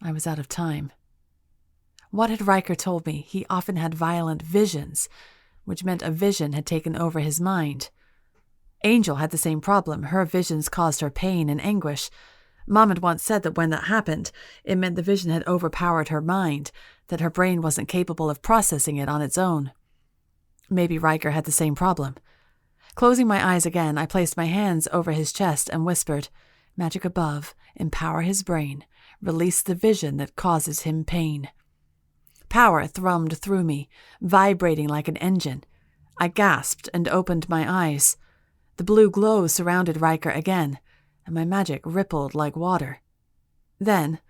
A: I was out of time. What had Riker told me? He often had violent visions, which meant a vision had taken over his mind. Angel had the same problem. Her visions caused her pain and anguish. Mom had once said that when that happened, it meant the vision had overpowered her mind, that her brain wasn't capable of processing it on its own. Maybe Riker had the same problem. Closing my eyes again, I placed my hands over his chest and whispered, "Magic above, empower his brain, release the vision that causes him pain." Power thrummed through me, vibrating like an engine. I gasped and opened my eyes. The blue glow surrounded Riker again, and my magic rippled like water. Then,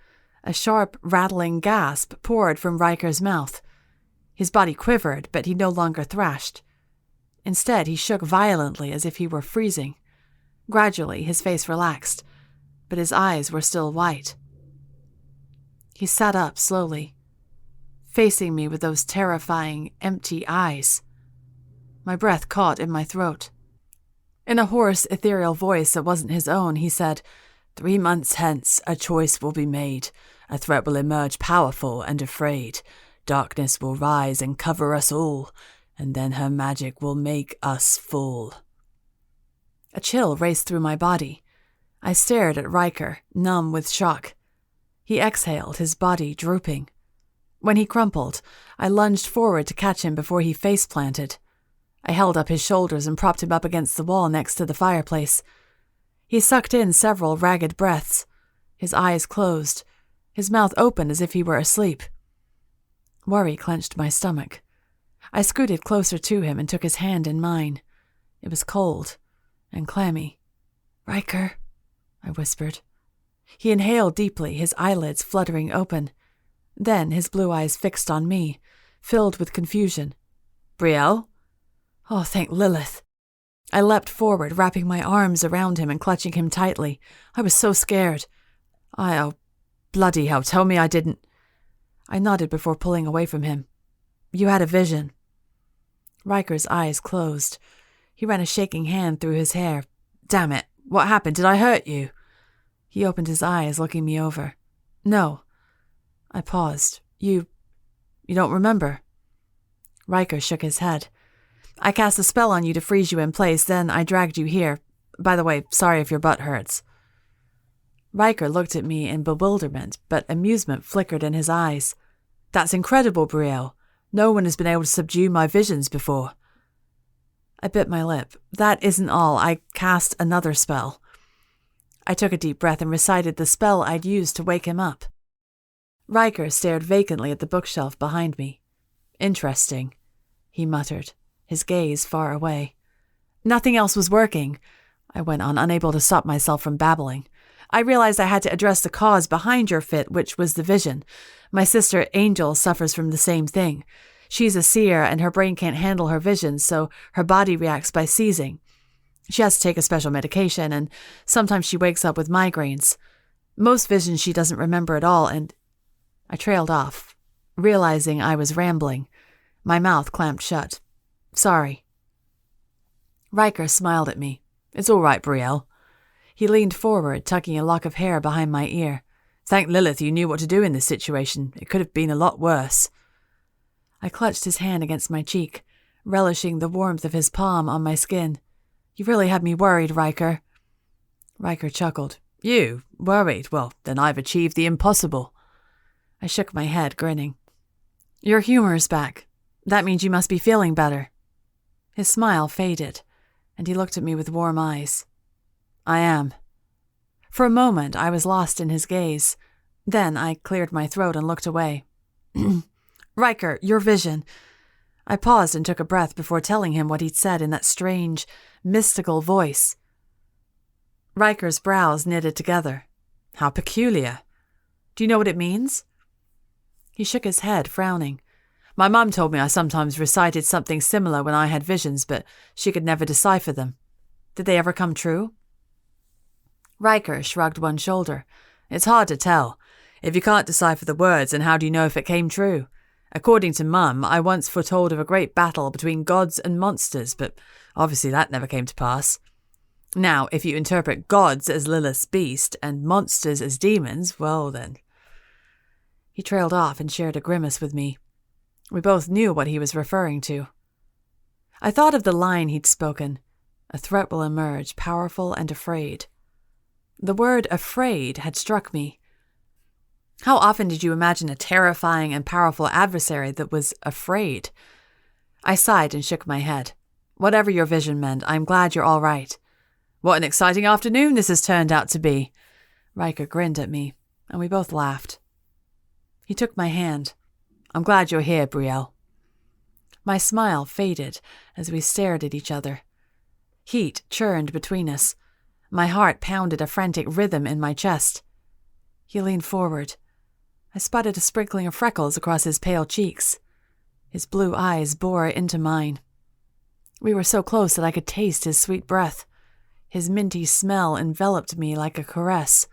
A: a sharp, rattling gasp poured from Riker's mouth. His body quivered, but he no longer thrashed. Instead, he shook violently as if he were freezing. Gradually, his face relaxed, but his eyes were still white. He sat up slowly, facing me with those terrifying, empty eyes. My breath caught in my throat. In a hoarse, ethereal voice that wasn't his own, he said, 3 months hence, a choice will be made. A threat will emerge powerful and afraid. Darkness will rise and cover us all, and then her magic will make us fall. A chill raced through my body. I stared at Riker, numb with shock. He exhaled, his body drooping. When he crumpled, I lunged forward to catch him before he face-planted. I held up his shoulders and propped him up against the wall next to the fireplace. He sucked in several ragged breaths. His eyes closed, his mouth open as if he were asleep. Worry clenched my stomach. I scooted closer to him and took his hand in mine. It was cold and clammy. "Riker," I whispered. He inhaled deeply, his eyelids fluttering open. Then his blue eyes fixed on me, filled with confusion. "Brielle?" "Oh, thank Lilith." I leapt forward, wrapping my arms around him and clutching him tightly. I was so scared. Oh, bloody hell, tell me I didn't." I nodded before pulling away from him. "You had a vision." Riker's eyes closed. He ran a shaking hand through his hair. "Damn it, what happened? Did I hurt you?" He opened his eyes, looking me over. "No." I paused. You don't remember?" Riker shook his head. "I cast a spell on you to freeze you in place, then I dragged you here. By the way, sorry if your butt hurts." Riker looked at me in bewilderment, but amusement flickered in his eyes. "That's incredible, Brielle. No one has been able to subdue my visions before." I bit my lip. "That isn't all. I cast another spell." I took a deep breath and recited the spell I'd used to wake him up. Riker stared vacantly at the bookshelf behind me. "Interesting," he muttered, his gaze far away. "Nothing else was working," I went on, unable to stop myself from babbling. "I realized I had to address the cause behind your fit, which was the vision. My sister Angel suffers from the same thing. She's a seer, and her brain can't handle her visions, so her body reacts by seizing. She has to take a special medication, and sometimes she wakes up with migraines. Most visions she doesn't remember at all, and..." I trailed off, realizing I was rambling. My mouth clamped shut. "Sorry." Riker smiled at me. "It's all right, Brielle." He leaned forward, tucking a lock of hair behind my ear. "Thank Lilith you knew what to do in this situation. It could have been a lot worse." I clutched his hand against my cheek, relishing the warmth of his palm on my skin. "You really had me worried, Riker." Riker chuckled. "You? Worried? Well, then I've achieved the impossible." I shook my head, grinning. "Your humor is back. That means you must be feeling better." His smile faded, and he looked at me with warm eyes. "I am." For a moment, I was lost in his gaze. Then I cleared my throat and looked away. "Riker, your vision." I paused and took a breath before telling him what he'd said in that strange, mystical voice. Riker's brows knitted together. "How peculiar. Do you know what it means?" He shook his head, frowning. "My mum told me I sometimes recited something similar when I had visions, but she could never decipher them. Did they ever come true?" Riker shrugged one shoulder. "It's hard to tell. If you can't decipher the words, then how do you know if it came true? According to Mum, I once foretold of a great battle between gods and monsters, but obviously that never came to pass. Now, if you interpret gods as Lilith's beast and monsters as demons, well then..." He trailed off and shared a grimace with me. We both knew what he was referring to. I thought of the line he'd spoken. "A threat will emerge, powerful and afraid." The word afraid had struck me. How often did you imagine a terrifying and powerful adversary that was afraid? I sighed and shook my head. "Whatever your vision meant, I'm glad you're all right." "What an exciting afternoon this has turned out to be." Riker grinned at me, and we both laughed. He took my hand. "I'm glad you're here, Brielle." My smile faded as we stared at each other. Heat churned between us. My heart pounded a frantic rhythm in my chest. He leaned forward. I spotted a sprinkling of freckles across his pale cheeks. His blue eyes bore into mine. We were so close that I could taste his sweet breath. His minty smell enveloped me like a caress.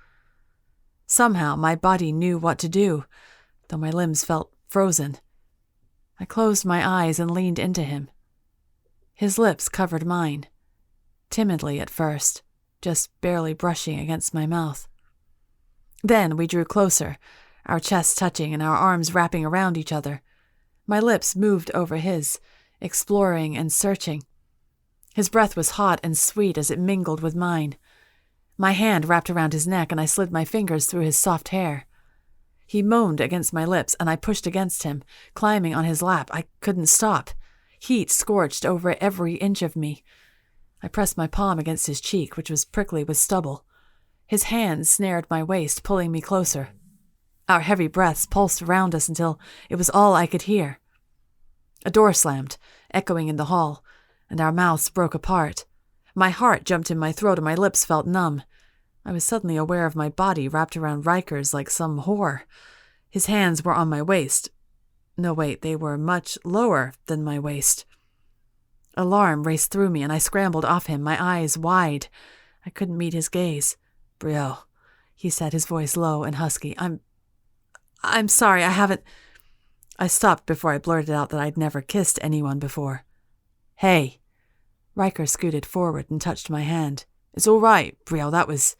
A: Somehow my body knew what to do, though my limbs felt frozen. I closed my eyes and leaned into him. His lips covered mine. Timidly at first, just barely brushing against my mouth. Then we drew closer, our chests touching and our arms wrapping around each other. My lips moved over his, exploring and searching. His breath was hot and sweet as it mingled with mine. My hand wrapped around his neck and I slid my fingers through his soft hair. He moaned against my lips and I pushed against him, climbing on his lap. I couldn't stop. Heat scorched over every inch of me. I pressed my palm against his cheek, which was prickly with stubble. His hands snared my waist, pulling me closer. Our heavy breaths pulsed around us until it was all I could hear. A door slammed, echoing in the hall, and our mouths broke apart. My heart jumped in my throat and my lips felt numb. I was suddenly aware of my body wrapped around Riker's like some whore. His hands were on my waist. No, wait, they were much lower than my waist. Alarm raced through me and I scrambled off him, my eyes wide. I couldn't meet his gaze. "Brielle," he said, his voice low and husky. I'm sorry, I haven't... I stopped before I blurted out that I'd never kissed anyone before. "Hey." Riker scooted forward and touched my hand. "It's all right, Brielle, that was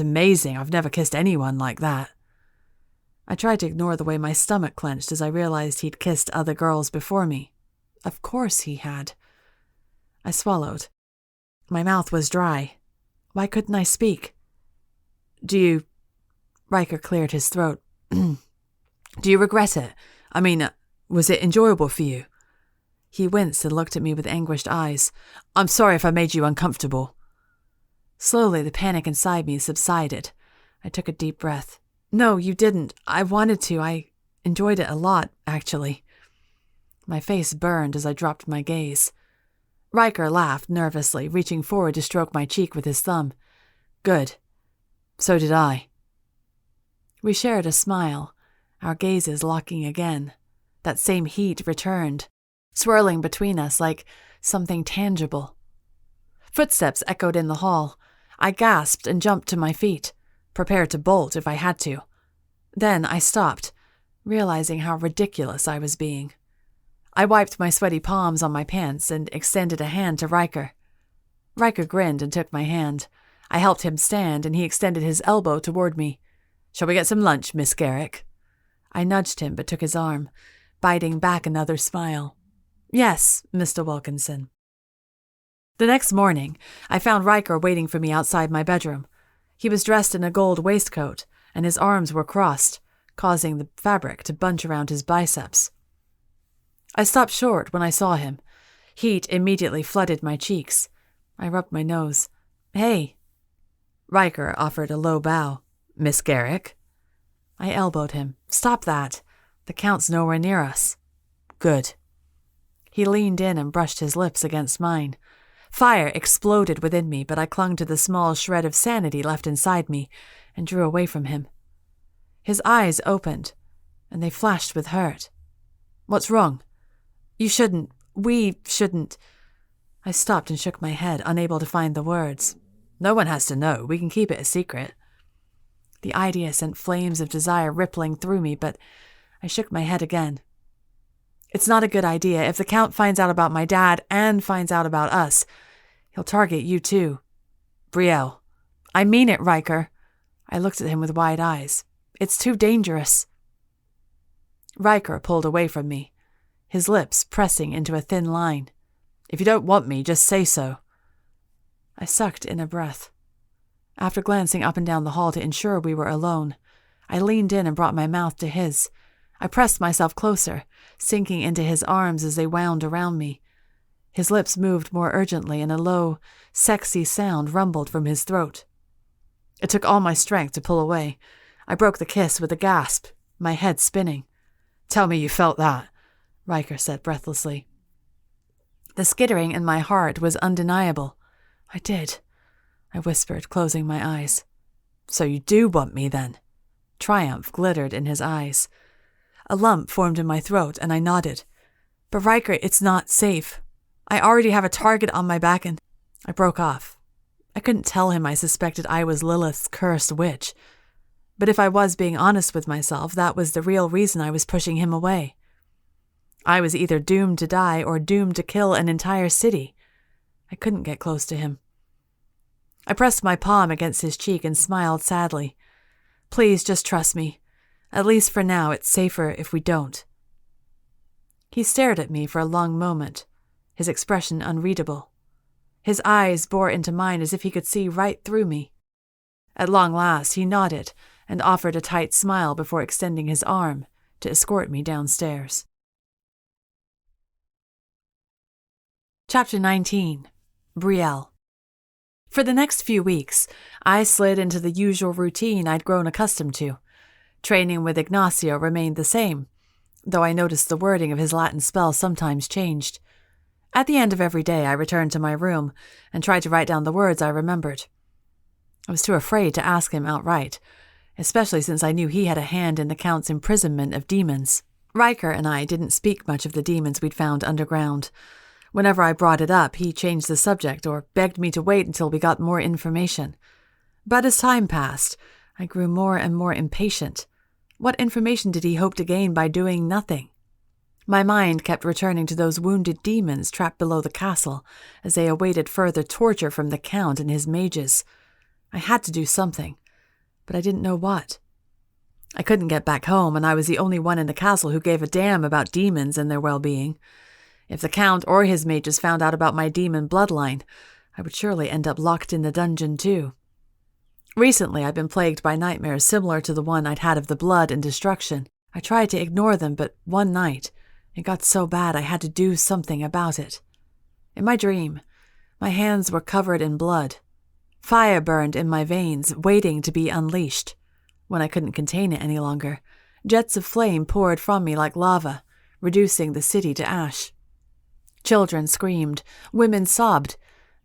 A: amazing. I've never kissed anyone like that." I tried to ignore the way my stomach clenched as I realized he'd kissed other girls before me. Of course he had. I swallowed. My mouth was dry. Why couldn't I speak? "Do you..." Riker cleared his throat. "Do you regret it? I mean, was it enjoyable for you?" He winced and looked at me with anguished eyes. "I'm sorry if I made you uncomfortable." Slowly, the panic inside me subsided. I took a deep breath. "No, you didn't. I wanted to. I enjoyed it a lot, actually." My face burned as I dropped my gaze. Riker laughed nervously, reaching forward to stroke my cheek with his thumb. "Good. So did I." We shared a smile, our gazes locking again. That same heat returned, swirling between us like something tangible. Footsteps echoed in the hall. I gasped and jumped to my feet, prepared to bolt if I had to. Then I stopped, realizing how ridiculous I was being. I wiped my sweaty palms on my pants and extended a hand to Riker. Riker grinned and took my hand. I helped him stand, and he extended his elbow toward me. "Shall we get some lunch, Miss Garrick?" I nudged him but took his arm, biting back another smile. "Yes, Mr. Wilkinson." The next morning, I found Riker waiting for me outside my bedroom. He was dressed in a gold waistcoat, and his arms were crossed, causing the fabric to bunch around his biceps. I stopped short when I saw him. Heat immediately flooded my cheeks. I rubbed my nose. "Hey." Riker offered a low bow. "Miss Garrick?" I elbowed him. "Stop that. The Count's nowhere near us." "Good." He leaned in and brushed his lips against mine. Fire exploded within me, but I clung to the small shred of sanity left inside me and drew away from him. His eyes opened, and they flashed with hurt. "What's wrong?" We shouldn't." I stopped and shook my head, unable to find the words. "No one has to know. We can keep it a secret." The idea sent flames of desire rippling through me, but I shook my head again. "It's not a good idea. If the Count finds out about my dad and finds out about us, he'll target you too." "Brielle." "I mean it, Riker." I looked at him with wide eyes. "It's too dangerous." Riker pulled away from me, his lips pressing into a thin line. "If you don't want me, just say so." I sucked in a breath. After glancing up and down the hall to ensure we were alone, I leaned in and brought my mouth to his. I pressed myself closer, sinking into his arms as they wound around me. His lips moved more urgently, and a low, sexy sound rumbled from his throat. It took all my strength to pull away. I broke the kiss with a gasp, my head spinning. "Tell me you felt that," Riker said breathlessly. The skittering in my heart was undeniable. "I did," I whispered, closing my eyes. "So you do want me, then?" Triumph glittered in his eyes. A lump formed in my throat, and I nodded. "But Riker, it's not safe. I already have a target on my back and—" I broke off. I couldn't tell him I suspected I was Lilith's cursed witch. But if I was being honest with myself, that was the real reason I was pushing him away. I was either doomed to die or doomed to kill an entire city. I couldn't get close to him. I pressed my palm against his cheek and smiled sadly. "Please just trust me. At least for now, it's safer if we don't." He stared at me for a long moment, his expression unreadable. His eyes bore into mine as if he could see right through me. At long last, he nodded and offered a tight smile before extending his arm to escort me downstairs. Chapter 19. Brielle. For the next few weeks, I slid into the usual routine I'd grown accustomed to. Training with Ignacio remained the same, though I noticed the wording of his Latin spells sometimes changed. At the end of every day, I returned to my room and tried to write down the words I remembered. I was too afraid to ask him outright, especially since I knew he had a hand in the Count's imprisonment of demons. Riker and I didn't speak much of the demons we'd found underground. Whenever I brought it up, he changed the subject or begged me to wait until we got more information. But as time passed, I grew more and more impatient. What information did he hope to gain by doing nothing? My mind kept returning to those wounded demons trapped below the castle as they awaited further torture from the Count and his mages. I had to do something, but I didn't know what. I couldn't get back home, and I was the only one in the castle who gave a damn about demons and their well-being. If the Count or his mages found out about my demon bloodline, I would surely end up locked in the dungeon too. Recently, I've been plagued by nightmares similar to the one I'd had of the blood and destruction. I tried to ignore them, but one night, it got so bad I had to do something about it. In my dream, my hands were covered in blood. Fire burned in my veins, waiting to be unleashed. When I couldn't contain it any longer, jets of flame poured from me like lava, reducing the city to ash. Children screamed, women sobbed,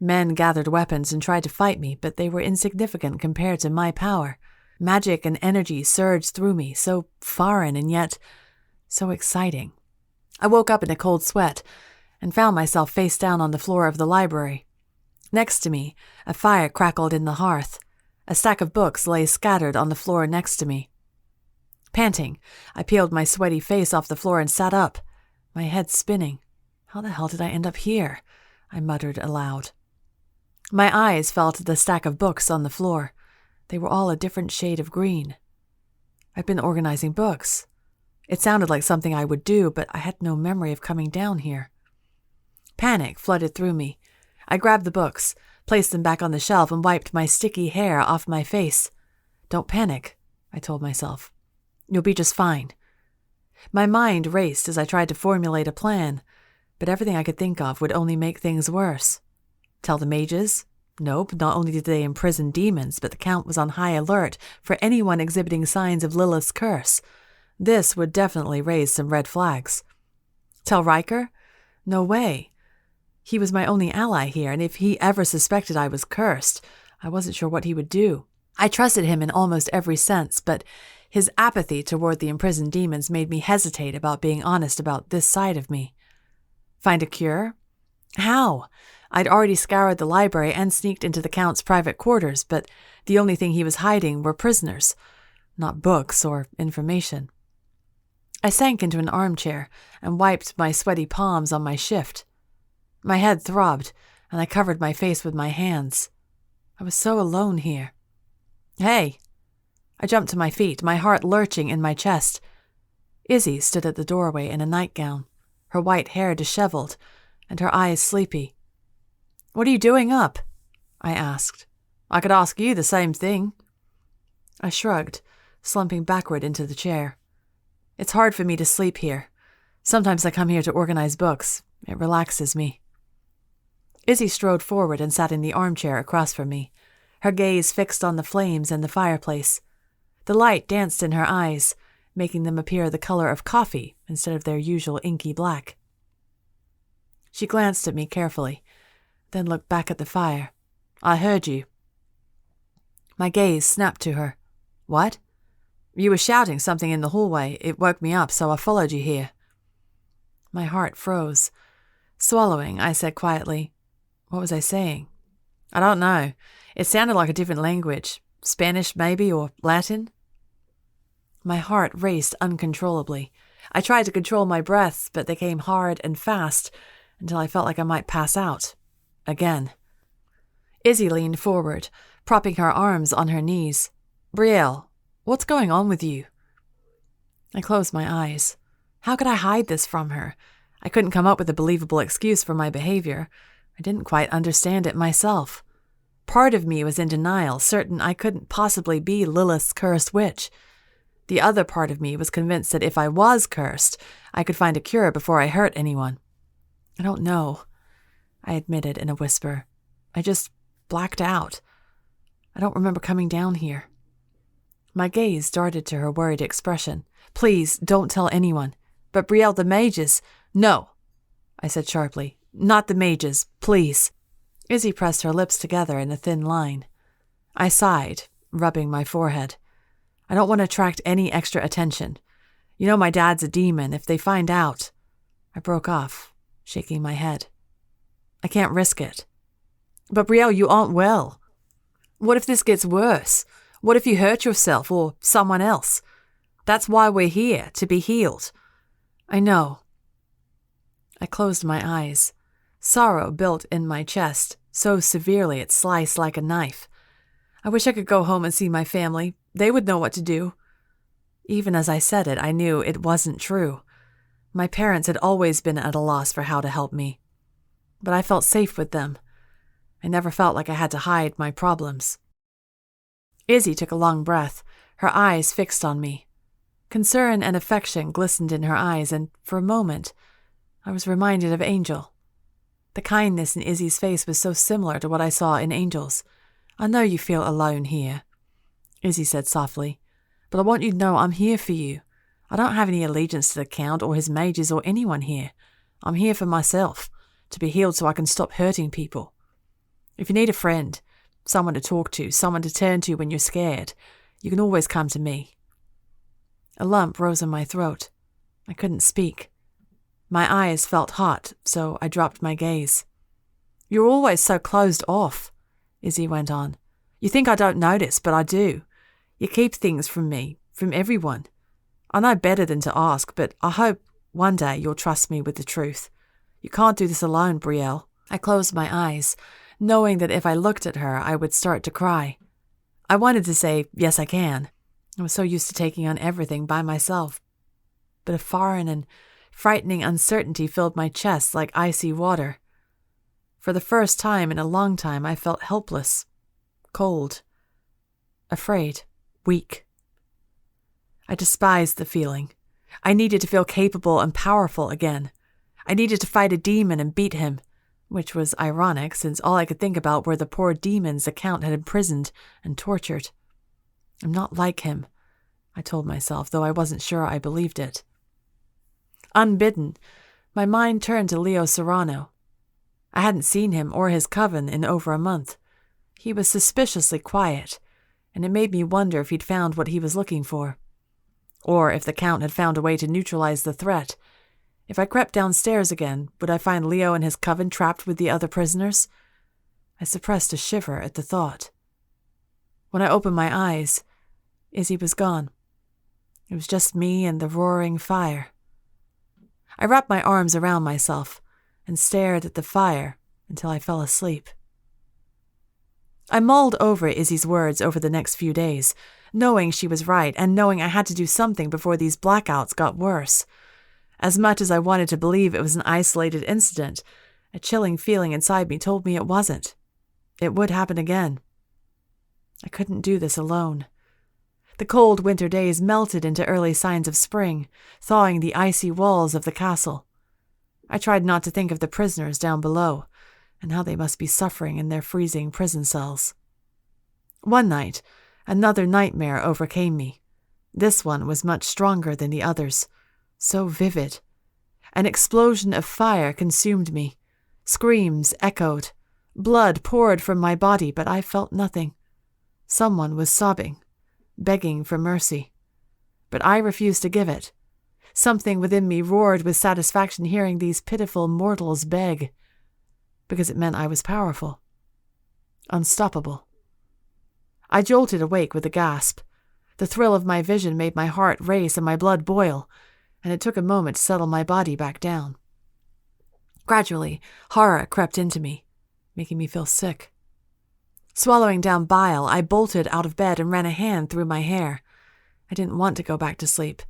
A: men gathered weapons and tried to fight me, but they were insignificant compared to my power. Magic and energy surged through me, so foreign and yet so exciting. I woke up in a cold sweat and found myself face down on the floor of the library. Next to me, a fire crackled in the hearth. A stack of books lay scattered on the floor next to me. Panting, I peeled my sweaty face off the floor and sat up, my head spinning. How the hell did I end up here? I muttered aloud. My eyes fell to the stack of books on the floor. They were all a different shade of green. I'd been organizing books. It sounded like something I would do, but I had no memory of coming down here. Panic flooded through me. I grabbed the books, placed them back on the shelf, and wiped my sticky hair off my face. Don't panic, I told myself. You'll be just fine. My mind raced as I tried to formulate a plan, but everything I could think of would only make things worse. Tell the mages? Nope, not only did they imprison demons, but the Count was on high alert for anyone exhibiting signs of Lilith's curse. This would definitely raise some red flags. Tell Riker? No way. He was my only ally here, and if he ever suspected I was cursed, I wasn't sure what he would do. I trusted him in almost every sense, but his apathy toward the imprisoned demons made me hesitate about being honest about this side of me. Find a cure? How? I'd already scoured the library and sneaked into the Count's private quarters, but the only thing he was hiding were prisoners, not books or information. I sank into an armchair and wiped my sweaty palms on my shift. My head throbbed, and I covered my face with my hands. I was so alone here. Hey! I jumped to my feet, my heart lurching in my chest. Izzy stood at the doorway in a nightgown, her white hair disheveled, and her eyes sleepy. What are you doing up? I asked. I could ask you the same thing. I shrugged, slumping backward into the chair. It's hard for me to sleep here. Sometimes I come here to organize books. It relaxes me. Izzy strode forward and sat in the armchair across from me, her gaze fixed on the flames and the fireplace. The light danced in her eyes, making them appear the color of coffee instead of their usual inky black. She glanced at me carefully, then looked back at the fire. I heard you. My gaze snapped to her. What? You were shouting something in the hallway. It woke me up, so I followed you here. My heart froze. Swallowing, I said quietly, What was I saying? I don't know. It sounded like a different language. Spanish, maybe, or Latin? My heart raced uncontrollably. I tried to control my breaths, but they came hard and fast until I felt like I might pass out. Again. Izzy leaned forward, propping her arms on her knees. Brielle, what's going on with you? I closed my eyes. How could I hide this from her? I couldn't come up with a believable excuse for my behavior. I didn't quite understand it myself. Part of me was in denial, certain I couldn't possibly be Lilith's cursed witch. The other part of me was convinced that if I was cursed, I could find a cure before I hurt anyone. I don't know, I admitted in a whisper. I just blacked out. I don't remember coming down here. My gaze darted to her worried expression. Please, don't tell anyone. But Brielle, the mages. No, I said sharply. Not the mages, please. Izzy pressed her lips together in a thin line. I sighed, rubbing my forehead. I don't want to attract any extra attention. You know my dad's a demon. If they find out... I broke off, shaking my head. I can't risk it. But Brielle, you aren't well. What if this gets worse? What if you hurt yourself or someone else? That's why we're here, to be healed. I know. I closed my eyes. Sorrow built in my chest, so severely it sliced like a knife. I wish I could go home and see my family. They would know what to do. Even as I said it, I knew it wasn't true. My parents had always been at a loss for how to help me. But I felt safe with them. I never felt like I had to hide my problems. Izzy took a long breath, her eyes fixed on me. Concern and affection glistened in her eyes, and for a moment, I was reminded of Angel. The kindness in Izzy's face was so similar to what I saw in Angel's. I know you feel alone here, Izzy said softly, but I want you to know I'm here for you. I don't have any allegiance to the Count or his mages or anyone here. I'm here for myself, to be healed so I can stop hurting people. If you need a friend, someone to talk to, someone to turn to when you're scared, you can always come to me. A lump rose in my throat. I couldn't speak. My eyes felt hot, so I dropped my gaze. You're always so closed off, Izzy went on. You think I don't notice, but I do. You keep things from me, from everyone. I know better than to ask, but I hope one day you'll trust me with the truth. You can't do this alone, Brielle. I closed my eyes, knowing that if I looked at her, I would start to cry. I wanted to say, yes, I can. I was so used to taking on everything by myself. But a foreign and frightening uncertainty filled my chest like icy water. For the first time in a long time, I felt helpless, cold, afraid, weak. I despised the feeling. I needed to feel capable and powerful again. I needed to fight a demon and beat him, which was ironic since all I could think about were the poor demons the Count had imprisoned and tortured. I'm not like him, I told myself, though I wasn't sure I believed it. Unbidden, my mind turned to Leo Serrano. I hadn't seen him or his coven in over a month. He was suspiciously quiet, and it made me wonder if he'd found what he was looking for. Or if the Count had found a way to neutralize the threat. If I crept downstairs again, would I find Leo and his coven trapped with the other prisoners? I suppressed a shiver at the thought. When I opened my eyes, Izzy was gone. It was just me and the roaring fire. I wrapped my arms around myself and stared at the fire until I fell asleep. I mulled over Izzy's words over the next few days, knowing she was right and knowing I had to do something before these blackouts got worse. As much as I wanted to believe it was an isolated incident, a chilling feeling inside me told me it wasn't. It would happen again. I couldn't do this alone. The cold winter days melted into early signs of spring, thawing the icy walls of the castle. I tried not to think of the prisoners down below, and how they must be suffering in their freezing prison cells. One night, another nightmare overcame me. This one was much stronger than the others, so vivid. An explosion of fire consumed me. Screams echoed. Blood poured from my body, but I felt nothing. Someone was sobbing, begging for mercy. But I refused to give it. Something within me roared with satisfaction hearing these pitiful mortals beg, because it meant I was powerful, unstoppable. I jolted awake with a gasp. The thrill of my vision made my heart race and my blood boil, and it took a moment to settle my body back down. Gradually, horror crept into me, making me feel sick. Swallowing down bile, I bolted out of bed and ran a hand through my hair. I didn't want to go back to sleep.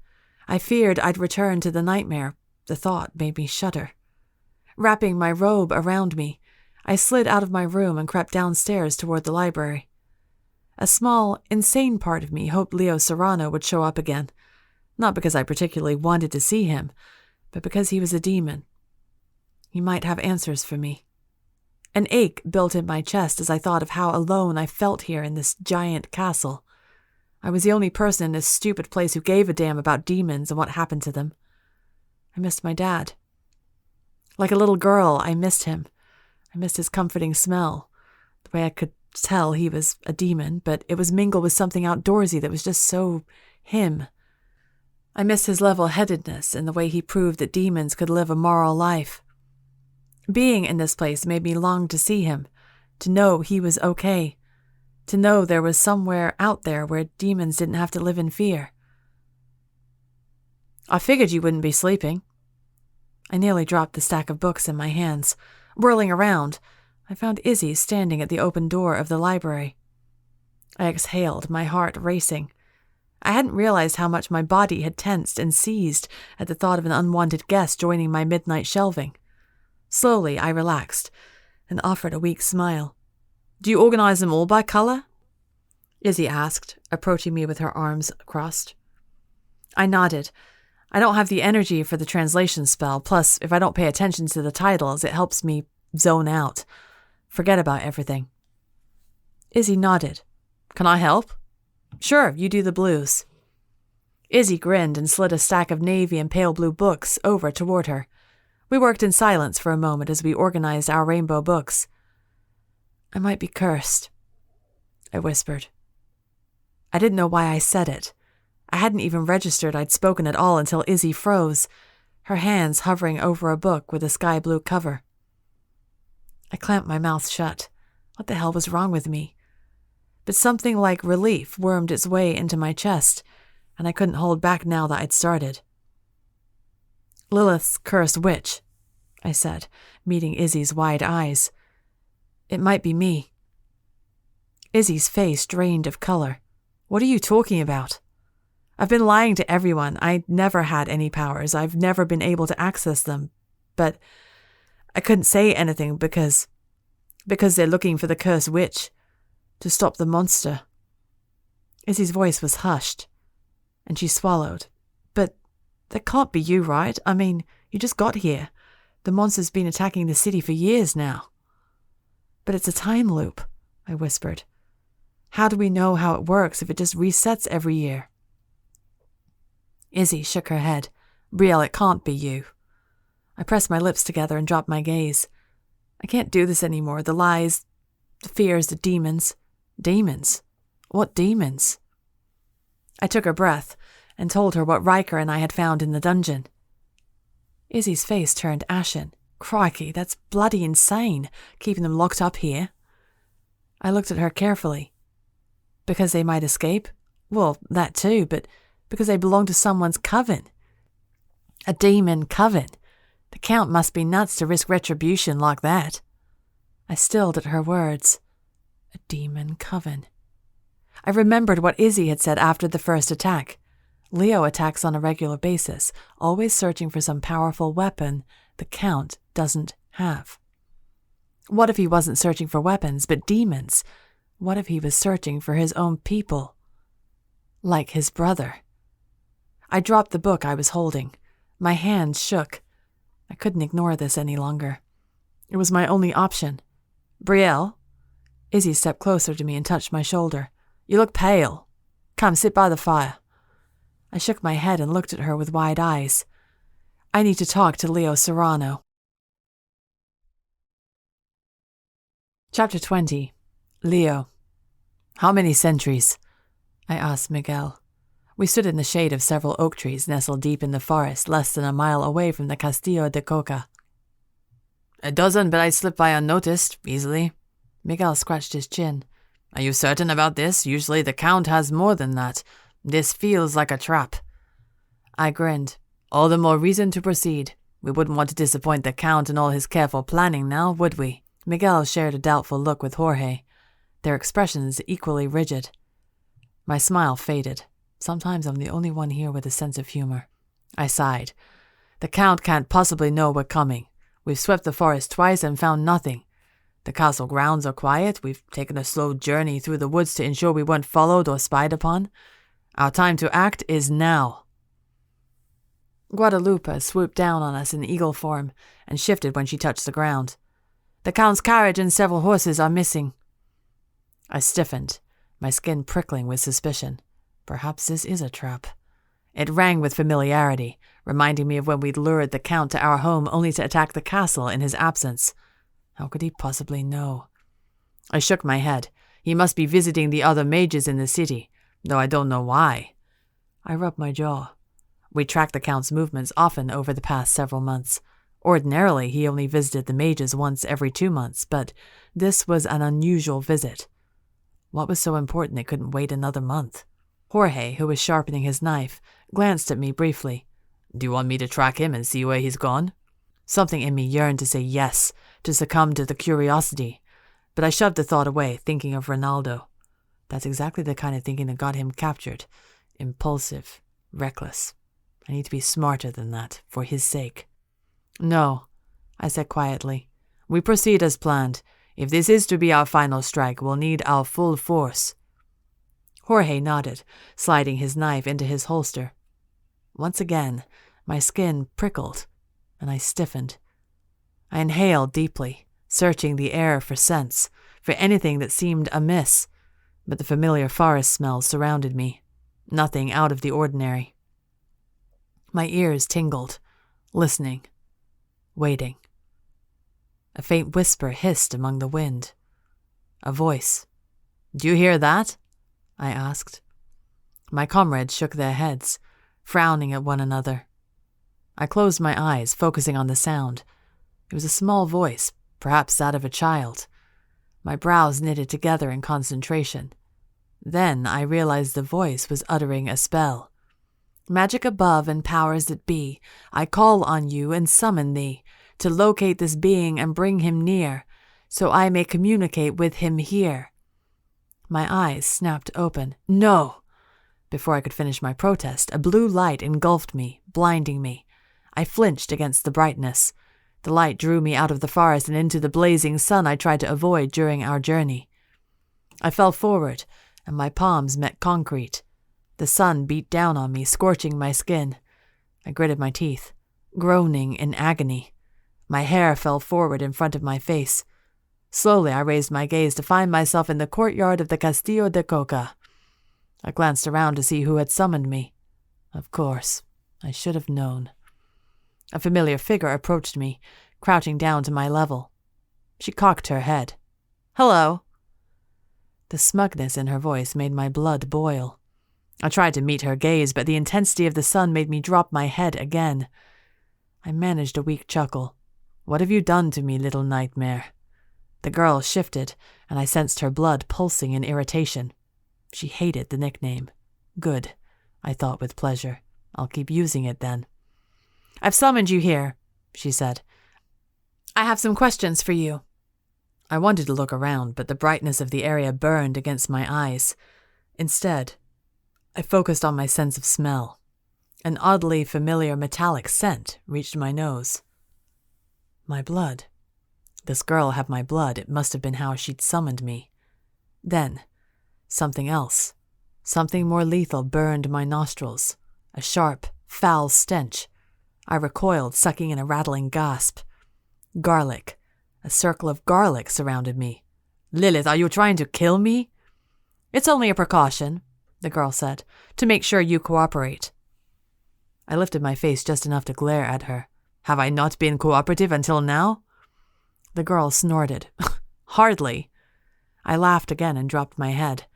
A: I feared I'd return to the nightmare. The thought made me shudder. Wrapping my robe around me, I slid out of my room and crept downstairs toward the library. A small, insane part of me hoped Leo Serrano would show up again, not because I particularly wanted to see him, but because he was a demon. He might have answers for me. An ache built in my chest as I thought of how alone I felt here in this giant castle. I was the only person in this stupid place who gave a damn about demons and what happened to them. I missed my dad. Like a little girl, I missed him. I missed his comforting smell, the way I could tell he was a demon, but it was mingled with something outdoorsy that was just so him. I missed his level-headedness and the way he proved that demons could live a moral life. Being in this place made me long to see him, to know he was okay, to know there was somewhere out there where demons didn't have to live in fear. I figured you wouldn't be sleeping. I nearly dropped the stack of books in my hands. Whirling around, I found Izzy standing at the open door of the library. I exhaled, my heart racing. I hadn't realized how much my body had tensed and seized at the thought of an unwanted guest joining my midnight shelving. Slowly, I relaxed and offered a weak smile. "Do you organize them all by color?" Izzy asked, approaching me with her arms crossed. I nodded. I don't have the energy for the translation spell, plus if I don't pay attention to the titles, it helps me zone out. Forget about everything. Izzy nodded. "Can I help?" "Sure, you do the blues." Izzy grinned and slid a stack of navy and pale blue books over toward her. We worked in silence for a moment as we organized our rainbow books. "I might be cursed," I whispered. I didn't know why I said it. I hadn't even registered I'd spoken at all until Izzy froze, her hands hovering over a book with a sky blue cover. I clamped my mouth shut. What the hell was wrong with me? But something like relief wormed its way into my chest, and I couldn't hold back now that I'd started. "Lilith's cursed witch," I said, meeting Izzy's wide eyes. "It might be me." Izzy's face drained of color. "What are you talking about?" "I've been lying to everyone. I never had any powers. I've never been able to access them. But I couldn't say anything because they're looking for the cursed witch, to stop the monster." Izzy's voice was hushed, and she swallowed. "But that can't be you, right? I mean, you just got here. The monster's been attacking the city for years now." "But it's a time loop," I whispered. "How do we know how it works if it just resets every year?" Izzy shook her head. "Brielle, it can't be you." I pressed my lips together and dropped my gaze. I can't do this anymore. The lies, the fears, the demons. Demons? What demons? I took her breath and told her what Riker and I had found in the dungeon. Izzy's face turned ashen. "Crikey, that's bloody insane, keeping them locked up here." I looked at her carefully. "Because they might escape? Well, that too, but because they belong to someone's coven. A demon coven. The Count must be nuts to risk retribution like that." I stilled at her words. A demon coven. I remembered what Izzy had said after the first attack. Leo attacks on a regular basis, always searching for some powerful weapon the Count doesn't have. What if he wasn't searching for weapons, but demons? What if he was searching for his own people? Like his brother. I dropped the book I was holding. My hands shook. I couldn't ignore this any longer. It was my only option. "Brielle?" Izzy stepped closer to me and touched my shoulder. "You look pale. Come, sit by the fire." I shook my head and looked at her with wide eyes. "I need to talk to Leo Serrano." Chapter 20. Leo. "How many centuries?" I asked Miguel. We stood in the shade of several oak trees nestled deep in the forest less than a mile away from the Castillo de Coca. "A dozen, but I slipped by unnoticed, easily." Miguel scratched his chin. "Are you certain about this? Usually the Count has more than that. This feels like a trap." I grinned. "All the more reason to proceed. We wouldn't want to disappoint the Count in all his careful planning now, would we?" Miguel shared a doubtful look with Jorge, their expressions equally rigid. My smile faded. Sometimes I'm the only one here with a sense of humor. I sighed. "The Count can't possibly know we're coming. We've swept the forest twice and found nothing. The castle grounds are quiet. We've taken a slow journey through the woods to ensure we weren't followed or spied upon. Our time to act is now." Guadalupe swooped down on us in eagle form and shifted when she touched the ground. The Count's carriage and several horses are missing." I stiffened, my skin prickling with suspicion. Perhaps this is a trap. It rang with familiarity, reminding me of when we'd lured the Count to our home only to attack the castle in his absence. How could he possibly know? I shook my head. He must be visiting the other mages in the city, though I don't know why. I rubbed my jaw. We tracked the Count's movements often over the past several months. Ordinarily, he only visited the mages once every 2 months, but this was an unusual visit. What was so important it couldn't wait another month? Jorge, who was sharpening his knife, glanced at me briefly. "Do you want me to track him and see where he's gone?" Something in me yearned to say yes, to succumb to the curiosity, but I shoved the thought away, thinking of Ronaldo. That's exactly the kind of thinking that got him captured. Impulsive, reckless. I need to be smarter than that, for his sake. "No," I said quietly. "We proceed as planned. If this is to be our final strike, we'll need our full force." Jorge nodded, sliding his knife into his holster. Once again, my skin prickled, and I stiffened. I inhaled deeply, searching the air for scents, for anything that seemed amiss, but the familiar forest smells surrounded me. Nothing out of the ordinary. My ears tingled, listening, waiting. A faint whisper hissed among the wind. A voice. "Do you hear that?" I asked. My comrades shook their heads, frowning at one another. I closed my eyes, focusing on the sound. It was a small voice, perhaps that of a child. My brows knitted together in concentration. Then I realized the voice was uttering a spell. "Magic above and powers that be, I call on you and summon thee, to locate this being and bring him near, so I may communicate with him here." My eyes snapped open. "No!" Before I could finish my protest, a blue light engulfed me, blinding me. I flinched against the brightness. The light drew me out of the forest and into the blazing sun I tried to avoid during our journey. I fell forward, and my palms met concrete. The sun beat down on me, scorching my skin. I gritted my teeth, groaning in agony. My hair fell forward in front of my face. Slowly I raised my gaze to find myself in the courtyard of the Castillo de Coca. I glanced around to see who had summoned me. Of course, I should have known. A familiar figure approached me, crouching down to my level. She cocked her head. "Hello." The smugness in her voice made my blood boil. I tried to meet her gaze, but the intensity of the sun made me drop my head again. I managed a weak chuckle. "What have you done to me, little nightmare?" The girl shifted, and I sensed her blood pulsing in irritation. She hated the nickname. Good, I thought with pleasure. I'll keep using it then. "I've summoned you here," she said. "I have some questions for you." I wanted to look around, but the brightness of the area burned against my eyes. Instead, I focused on my sense of smell. An oddly familiar metallic scent reached my nose. My blood. This girl had my blood. It must have been how she'd summoned me. Then, something else. Something more lethal burned my nostrils. A sharp, foul stench. I recoiled, sucking in a rattling gasp. Garlic. A circle of garlic surrounded me. "Lilith, are you trying to kill me?" "It's only a precaution," the girl said, "to make sure you cooperate." I lifted my face just enough to glare at her. "Have I not been cooperative until now?" The girl snorted. "Hardly." I laughed again and dropped my head.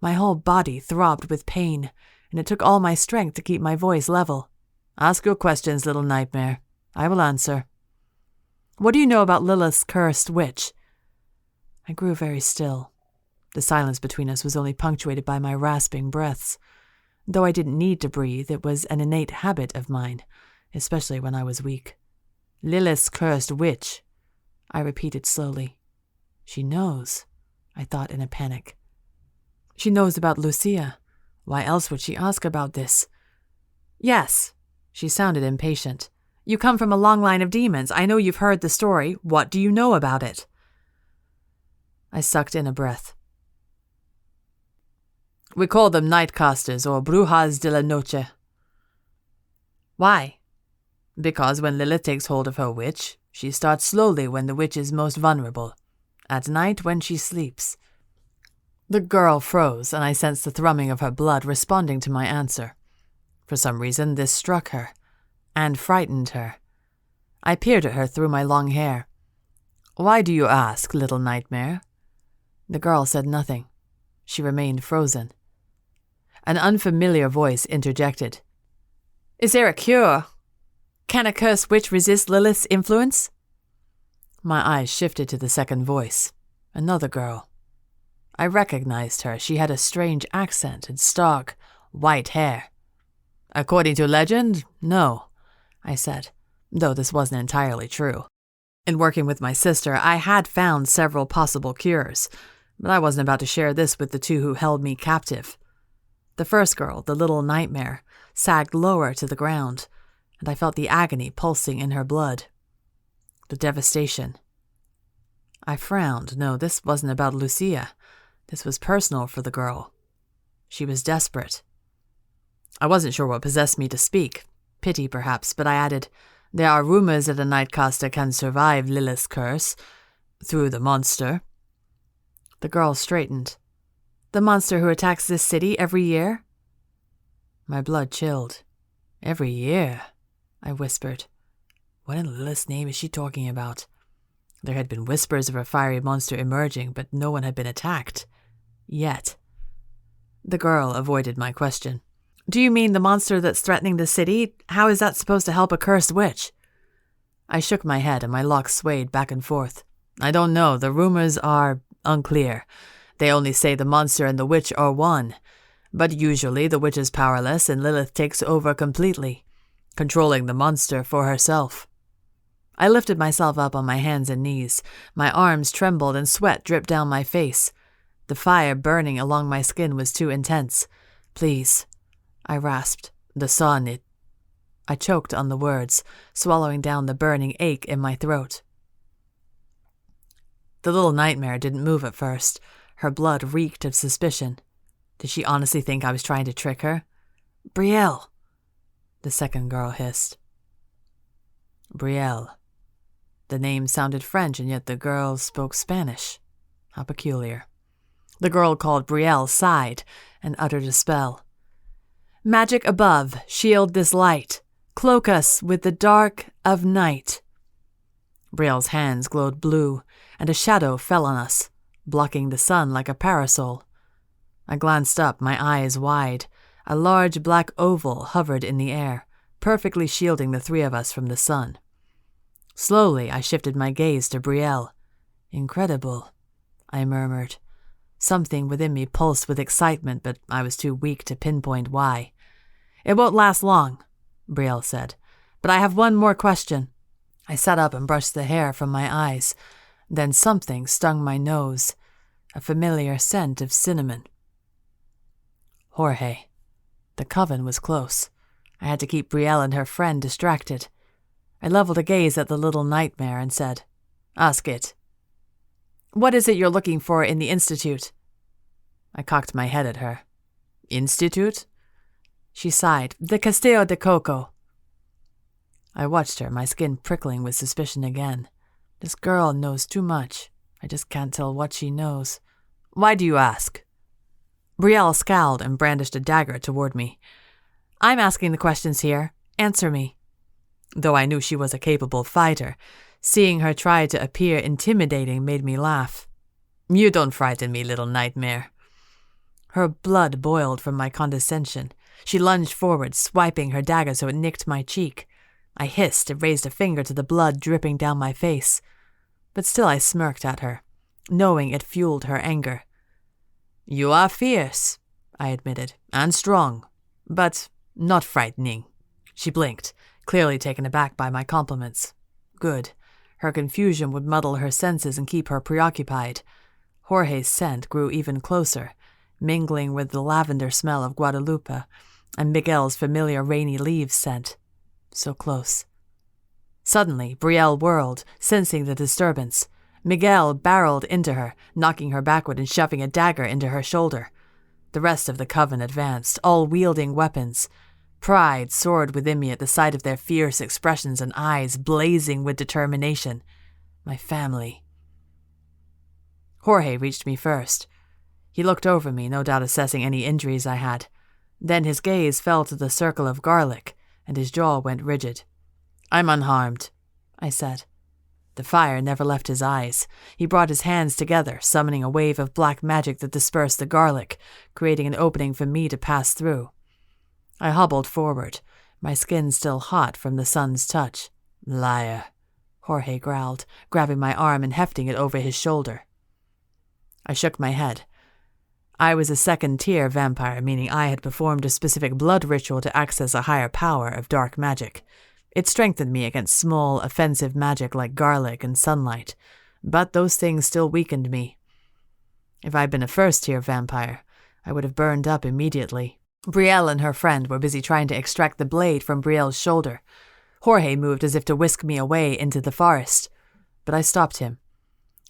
A: My whole body throbbed with pain, and it took all my strength to keep my voice level. "Ask your questions, little nightmare. I will answer." "What do you know about Lilith's cursed witch?" I grew very still. The silence between us was only punctuated by my rasping breaths. Though I didn't need to breathe, it was an innate habit of mine, especially when I was weak. "Lilith's cursed witch," I repeated slowly. "She knows," I thought in a panic. "She knows about Lucia. Why else would she ask about this?" "Yes." She sounded impatient. "You come from a long line of demons. I know you've heard the story. What do you know about it?" I sucked in a breath. "We call them nightcasters or brujas de la noche." "Why?" "Because when Lilith takes hold of her witch, She starts slowly when the witch is most vulnerable. At night when she sleeps." The girl froze, and I sensed the thrumming of her blood responding to my answer. For some reason, this struck her, and frightened her. I peered at her through my long hair. "Why do you ask, little nightmare?" The girl said nothing. She remained frozen. An unfamiliar voice interjected. "Is there a cure? Can a cursed witch resist Lilith's influence?" My eyes shifted to the second voice. Another girl. I recognized her. She had a strange accent and stark, white hair. "According to legend, no," I said, though this wasn't entirely true. In working with my sister, I had found several possible cures, but I wasn't about to share this with the two who held me captive. The first girl, the little nightmare, sagged lower to the ground, and I felt the agony pulsing in her blood. The devastation. I frowned. No, this wasn't about Lucia. This was personal for the girl. She was desperate. I wasn't sure what possessed me to speak. Pity, perhaps, but I added, "There are rumors that a Nightcaster can survive Lilith's curse. Through the monster." The girl straightened. "The monster who attacks this city every year?" My blood chilled. "Every year?" I whispered. What in Lilith's name is she talking about? There had been whispers of a fiery monster emerging, but no one had been attacked. Yet. The girl avoided my question. "Do you mean the monster that's threatening the city? How is that supposed to help a cursed witch?" I shook my head and my locks swayed back and forth. "I don't know. The rumors are unclear. They only say the monster and the witch are one. But usually the witch is powerless and Lilith takes over completely, controlling the monster for herself." I lifted myself up on my hands and knees. My arms trembled and sweat dripped down my face. The fire burning along my skin was too intense. "Please," I rasped. "The sun, it—" I choked on the words, swallowing down the burning ache in my throat. The little nightmare didn't move at first. Her blood reeked of suspicion. Did she honestly think I was trying to trick her? "Brielle," the second girl hissed. Brielle. The name sounded French, and yet the girl spoke Spanish. How peculiar. The girl called Brielle sighed and uttered a spell. "Magic above, shield this light. Cloak us with the dark of night." Brielle's hands glowed blue, and a shadow fell on us, blocking the sun like a parasol. I glanced up, my eyes wide. A large black oval hovered in the air, perfectly shielding the three of us from the sun. Slowly, I shifted my gaze to Brielle. "Incredible," I murmured. Something within me pulsed with excitement, but I was too weak to pinpoint why. "It won't last long," Brielle said, "but I have one more question." I sat up and brushed the hair from my eyes. Then something stung my nose, a familiar scent of cinnamon. Jorge. The coven was close. I had to keep Brielle and her friend distracted. I leveled a gaze at the little nightmare and said, "Ask it." "What is it you're looking for in the Institute?" I cocked my head at her. "Institute?" She sighed. "The Castillo de Coco." I watched her, my skin prickling with suspicion again. This girl knows too much. I just can't tell what she knows. "Why do you ask?" Brielle scowled and brandished a dagger toward me. "I'm asking the questions here. Answer me." Though I knew she was a capable fighter, seeing her try to appear intimidating made me laugh. "You don't frighten me, little nightmare." Her blood boiled from my condescension. She lunged forward, swiping her dagger so it nicked my cheek. I hissed and raised a finger to the blood dripping down my face. But still I smirked at her, knowing it fueled her anger. "You are fierce," I admitted, "and strong, but not frightening." She blinked, clearly taken aback by my compliments. Good. Her confusion would muddle her senses and keep her preoccupied. Jorge's scent grew even closer, mingling with the lavender smell of Guadalupe and Miguel's familiar rainy leaves scent. So close. Suddenly, Brielle whirled, sensing the disturbance. Miguel barreled into her, knocking her backward and shoving a dagger into her shoulder. The rest of the coven advanced, all wielding weapons. Pride soared within me at the sight of their fierce expressions and eyes blazing with determination. My family. Jorge reached me first. He looked over me, no doubt assessing any injuries I had. Then his gaze fell to the circle of garlic, and his jaw went rigid. "I'm unharmed," I said. The fire never left his eyes. He brought his hands together, summoning a wave of black magic that dispersed the garlic, creating an opening for me to pass through. I hobbled forward, my skin still hot from the sun's touch. "Liar," Jorge growled, grabbing my arm and hefting it over his shoulder. I shook my head. I was a second-tier vampire, meaning I had performed a specific blood ritual to access a higher power of dark magic. It strengthened me against small, offensive magic like garlic and sunlight, but those things still weakened me. If I'd been a first-tier vampire, I would have burned up immediately. Brielle and her friend were busy trying to extract the blade from Brielle's shoulder. Jorge moved as if to whisk me away into the forest, but I stopped him.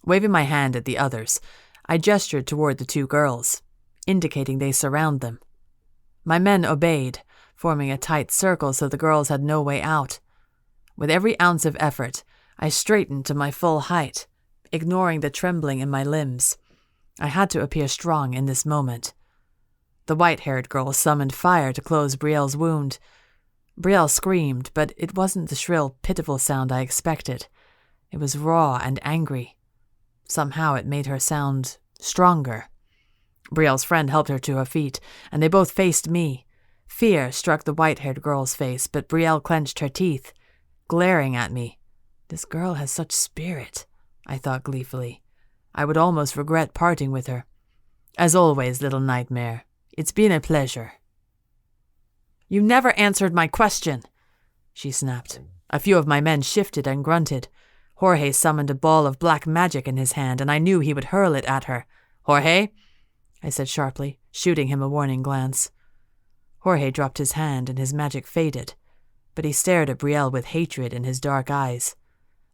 A: Waving my hand at the others, I gestured toward the two girls, indicating they surround them. My men obeyed, forming a tight circle so the girls had no way out. With every ounce of effort, I straightened to my full height, ignoring the trembling in my limbs. I had to appear strong in this moment. The white-haired girl summoned fire to close Brielle's wound. Brielle screamed, but it wasn't the shrill, pitiful sound I expected. It was raw and angry. Somehow it made her sound stronger. Brielle's friend helped her to her feet, and they both faced me. Fear struck the white-haired girl's face, but Brielle clenched her teeth, glaring at me. This girl has such spirit, I thought gleefully. I would almost regret parting with her. As always, little nightmare, it's been a pleasure. You never answered my question, she snapped. A few of my men shifted and grunted. Jorge summoned a ball of black magic in his hand, and I knew he would hurl it at her. "Jorge," I said sharply, shooting him a warning glance. Jorge dropped his hand and his magic faded, but he stared at Brielle with hatred in his dark eyes.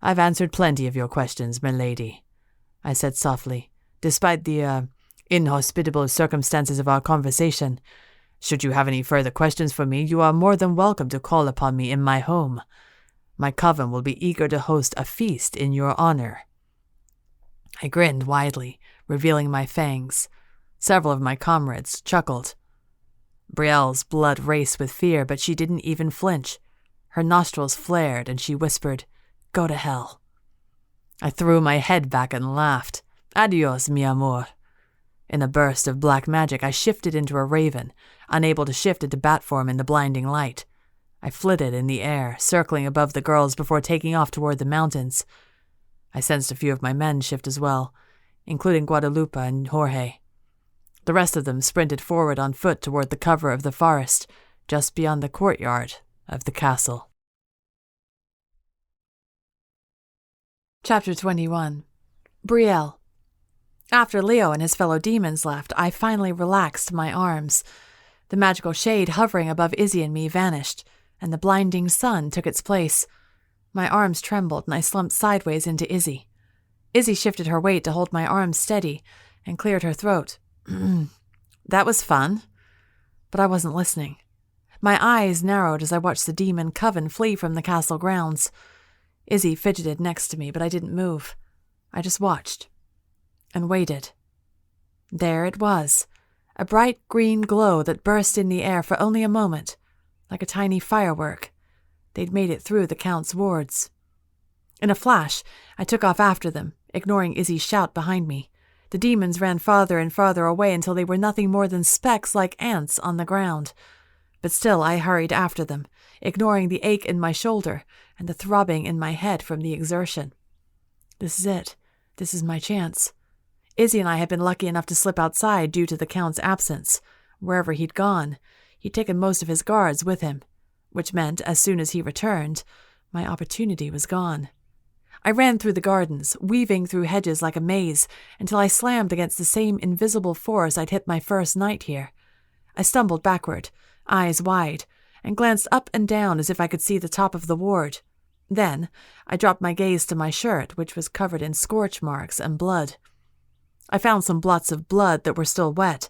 A: "I've answered plenty of your questions, milady," I said softly, despite the, inhospitable circumstances of our conversation. "Should you have any further questions for me, you are more than welcome to call upon me in my home. My coven will be eager to host a feast in your honor." I grinned widely, revealing my fangs. Several of my comrades chuckled. Brielle's blood raced with fear, but she didn't even flinch. Her nostrils flared, and she whispered, "Go to hell." I threw my head back and laughed. "Adios, mi amor." In a burst of black magic, I shifted into a raven, unable to shift into bat form in the blinding light. I flitted in the air, circling above the girls before taking off toward the mountains. I sensed a few of my men shift as well, including Guadalupe and Jorge. The rest of them sprinted forward on foot toward the cover of the forest, just beyond the courtyard of the castle. Chapter 21. Brielle. After Leo and his fellow demons left, I finally relaxed my arms. The magical shade hovering above Izzy and me vanished, and the blinding sun took its place. My arms trembled, and I slumped sideways into Izzy. Izzy shifted her weight to hold my arms steady and cleared her throat. That was fun. But I wasn't listening. My eyes narrowed as I watched the demon coven flee from the castle grounds. Izzy fidgeted next to me, but I didn't move. I just watched and waited. There it was, a bright green glow that burst in the air for only a moment, like a tiny firework. They'd made it through the Count's wards. In a flash, I took off after them, ignoring Izzy's shout behind me. The demons ran farther and farther away until they were nothing more than specks like ants on the ground. But still I hurried after them, ignoring the ache in my shoulder and the throbbing in my head from the exertion. This is it. This is my chance. Izzy and I had been lucky enough to slip outside due to the Count's absence. Wherever he'd gone, he'd taken most of his guards with him, which meant as soon as he returned, my opportunity was gone. I ran through the gardens, weaving through hedges like a maze, until I slammed against the same invisible force I'd hit my first night here. I stumbled backward, eyes wide, and glanced up and down as if I could see the top of the ward. Then I dropped my gaze to my shirt, which was covered in scorch marks and blood. I found some blots of blood that were still wet,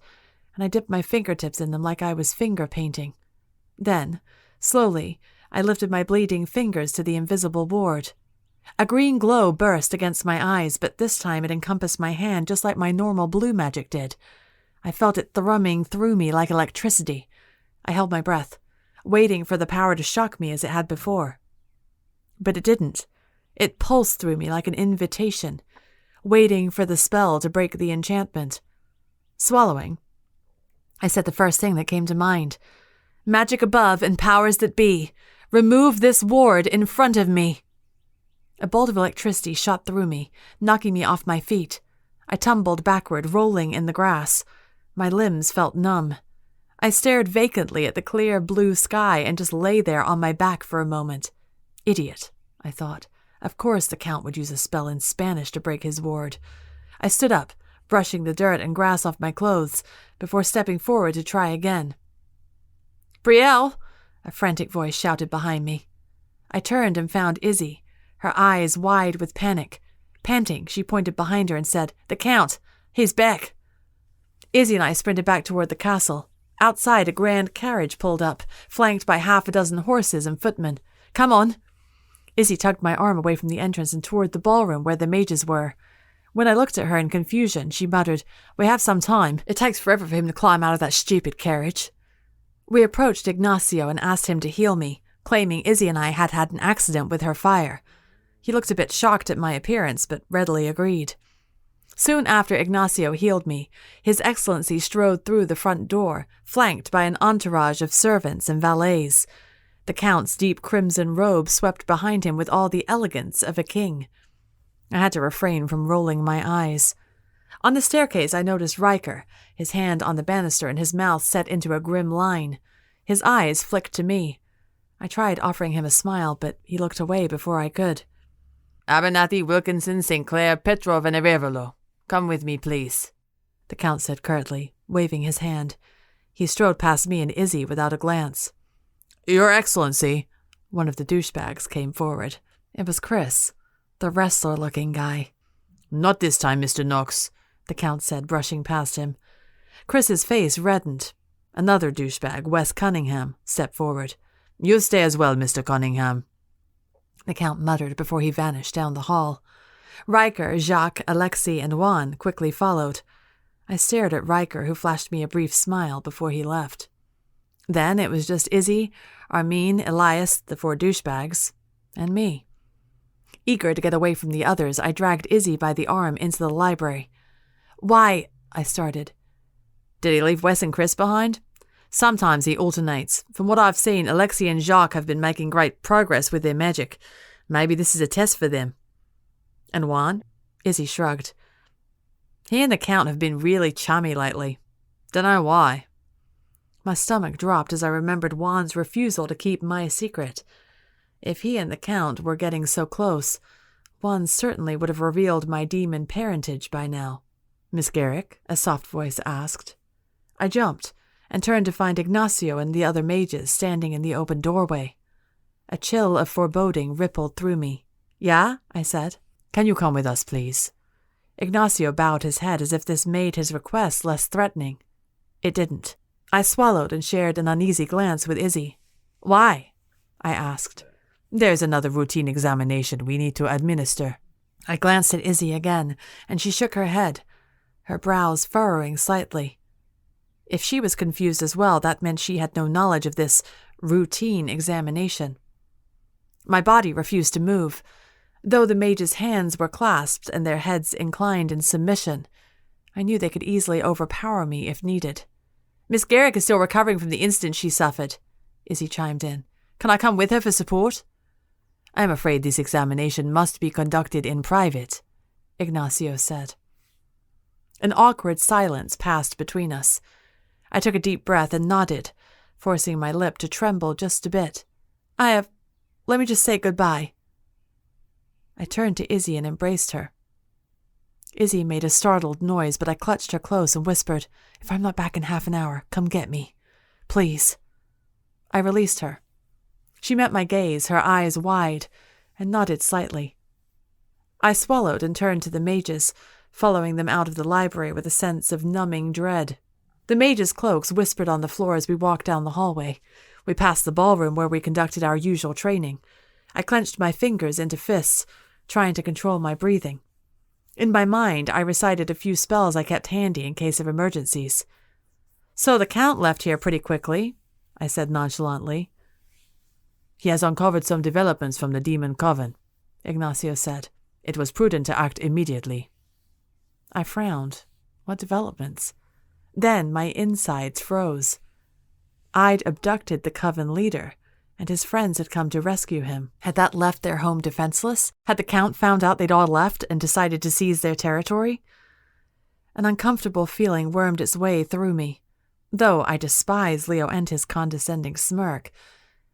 A: and I dipped my fingertips in them like I was finger painting. Then, slowly, I lifted my bleeding fingers to the invisible ward. A green glow burst against my eyes, but this time it encompassed my hand just like my normal blue magic did. I felt it thrumming through me like electricity. I held my breath, waiting for the power to shock me as it had before. But it didn't. It pulsed through me like an invitation, waiting for the spell to break the enchantment. Swallowing, I said the first thing that came to mind. Magic above and powers that be, remove this ward in front of me. A bolt of electricity shot through me, knocking me off my feet. I tumbled backward, rolling in the grass. My limbs felt numb. I stared vacantly at the clear blue sky and just lay there on my back for a moment. Idiot, I thought. Of course the Count would use a spell in Spanish to break his ward. I stood up, brushing the dirt and grass off my clothes, before stepping forward to try again. "Brielle!" a frantic voice shouted behind me. I turned and found Izzy, her eyes wide with panic. Panting, she pointed behind her and said, "The Count! He's back!" Izzy and I sprinted back toward the castle. Outside, a grand carriage pulled up, flanked by 6 horses and footmen. "Come on!" Izzy tugged my arm away from the entrance and toward the ballroom where the mages were. When I looked at her in confusion, she muttered, "We have some time. It takes forever for him to climb out of that stupid carriage." We approached Ignacio and asked him to heal me, claiming Izzy and I had had an accident with her fire. He looked a bit shocked at my appearance, but readily agreed. Soon after Ignacio healed me, His Excellency strode through the front door, flanked by an entourage of servants and valets. The Count's deep crimson robe swept behind him with all the elegance of a king. I had to refrain from rolling my eyes. On the staircase I noticed Riker, his hand on the banister and his mouth set into a grim line. His eyes flicked to me. I tried offering him a smile, but he looked away before I could. "Abernathy, Wilkinson, St. Clair, Petrov, and Arevalo. Come with me, please," the Count said curtly, waving his hand. He strode past me and Izzy without a glance. "Your Excellency," one of the douchebags came forward. It was Chris, the wrestler-looking guy. "Not this time, Mr. Knox," the Count said, brushing past him. Chris's face reddened. Another douchebag, Wes Cunningham, stepped forward. "You stay as well, Mr. Cunningham," the Count muttered before he vanished down the hall. Riker, Jacques, Alexei, and Juan quickly followed. I stared at Riker, who flashed me a brief smile before he left. Then it was just Izzy, Armin, Elias, the 4 douchebags, and me. Eager to get away from the others, I dragged Izzy by the arm into the library. "Why," I started. "Did he leave Wes and Chris behind?" "Sometimes he alternates. From what I've seen, Alexei and Jacques have been making great progress with their magic. Maybe this is a test for them." "And Juan?" Izzy shrugged. "He and the Count have been really chummy lately. Dunno why." My stomach dropped as I remembered Juan's refusal to keep my secret. If he and the Count were getting so close, Juan certainly would have revealed my demon parentage by now. "Miss Garrick?" a soft voice asked. I jumped and turned to find Ignacio and the other mages standing in the open doorway. A chill of foreboding rippled through me. "Yeah?" I said. "Can you come with us, please?" Ignacio bowed his head as if this made his request less threatening. It didn't. I swallowed and shared an uneasy glance with Izzy. "Why?" I asked. "There's another routine examination we need to administer." I glanced at Izzy again, and she shook her head, her brows furrowing slightly. If she was confused as well, that meant she had no knowledge of this routine examination. My body refused to move. Though the mages' hands were clasped and their heads inclined in submission, I knew they could easily overpower me if needed. "Miss Garrick is still recovering from the incident she suffered," Izzy chimed in. "Can I come with her for support?" "I am afraid this examination must be conducted in private," Ignacio said. An awkward silence passed between us. I took a deep breath and nodded, forcing my lip to tremble just a bit. Let me just say goodbye." I turned to Izzy and embraced her. Izzy made a startled noise, but I clutched her close and whispered, "If I'm not back in half an hour, come get me. Please." I released her. She met my gaze, her eyes wide, and nodded slightly. I swallowed and turned to the mages, following them out of the library with a sense of numbing dread. The mages' cloaks whispered on the floor as we walked down the hallway. We passed the ballroom where we conducted our usual training. I clenched my fingers into fists, trying to control my breathing. In my mind, I recited a few spells I kept handy in case of emergencies. "So the Count left here pretty quickly," I said nonchalantly. "He has uncovered some developments from the Demon Coven," Ignacio said. "It was prudent to act immediately." I frowned. What developments? Then my insides froze. I'd abducted the Coven leader, and his friends had come to rescue him. Had that left their home defenseless? Had the Count found out they'd all left and decided to seize their territory? An uncomfortable feeling wormed its way through me. Though I despised Leo and his condescending smirk,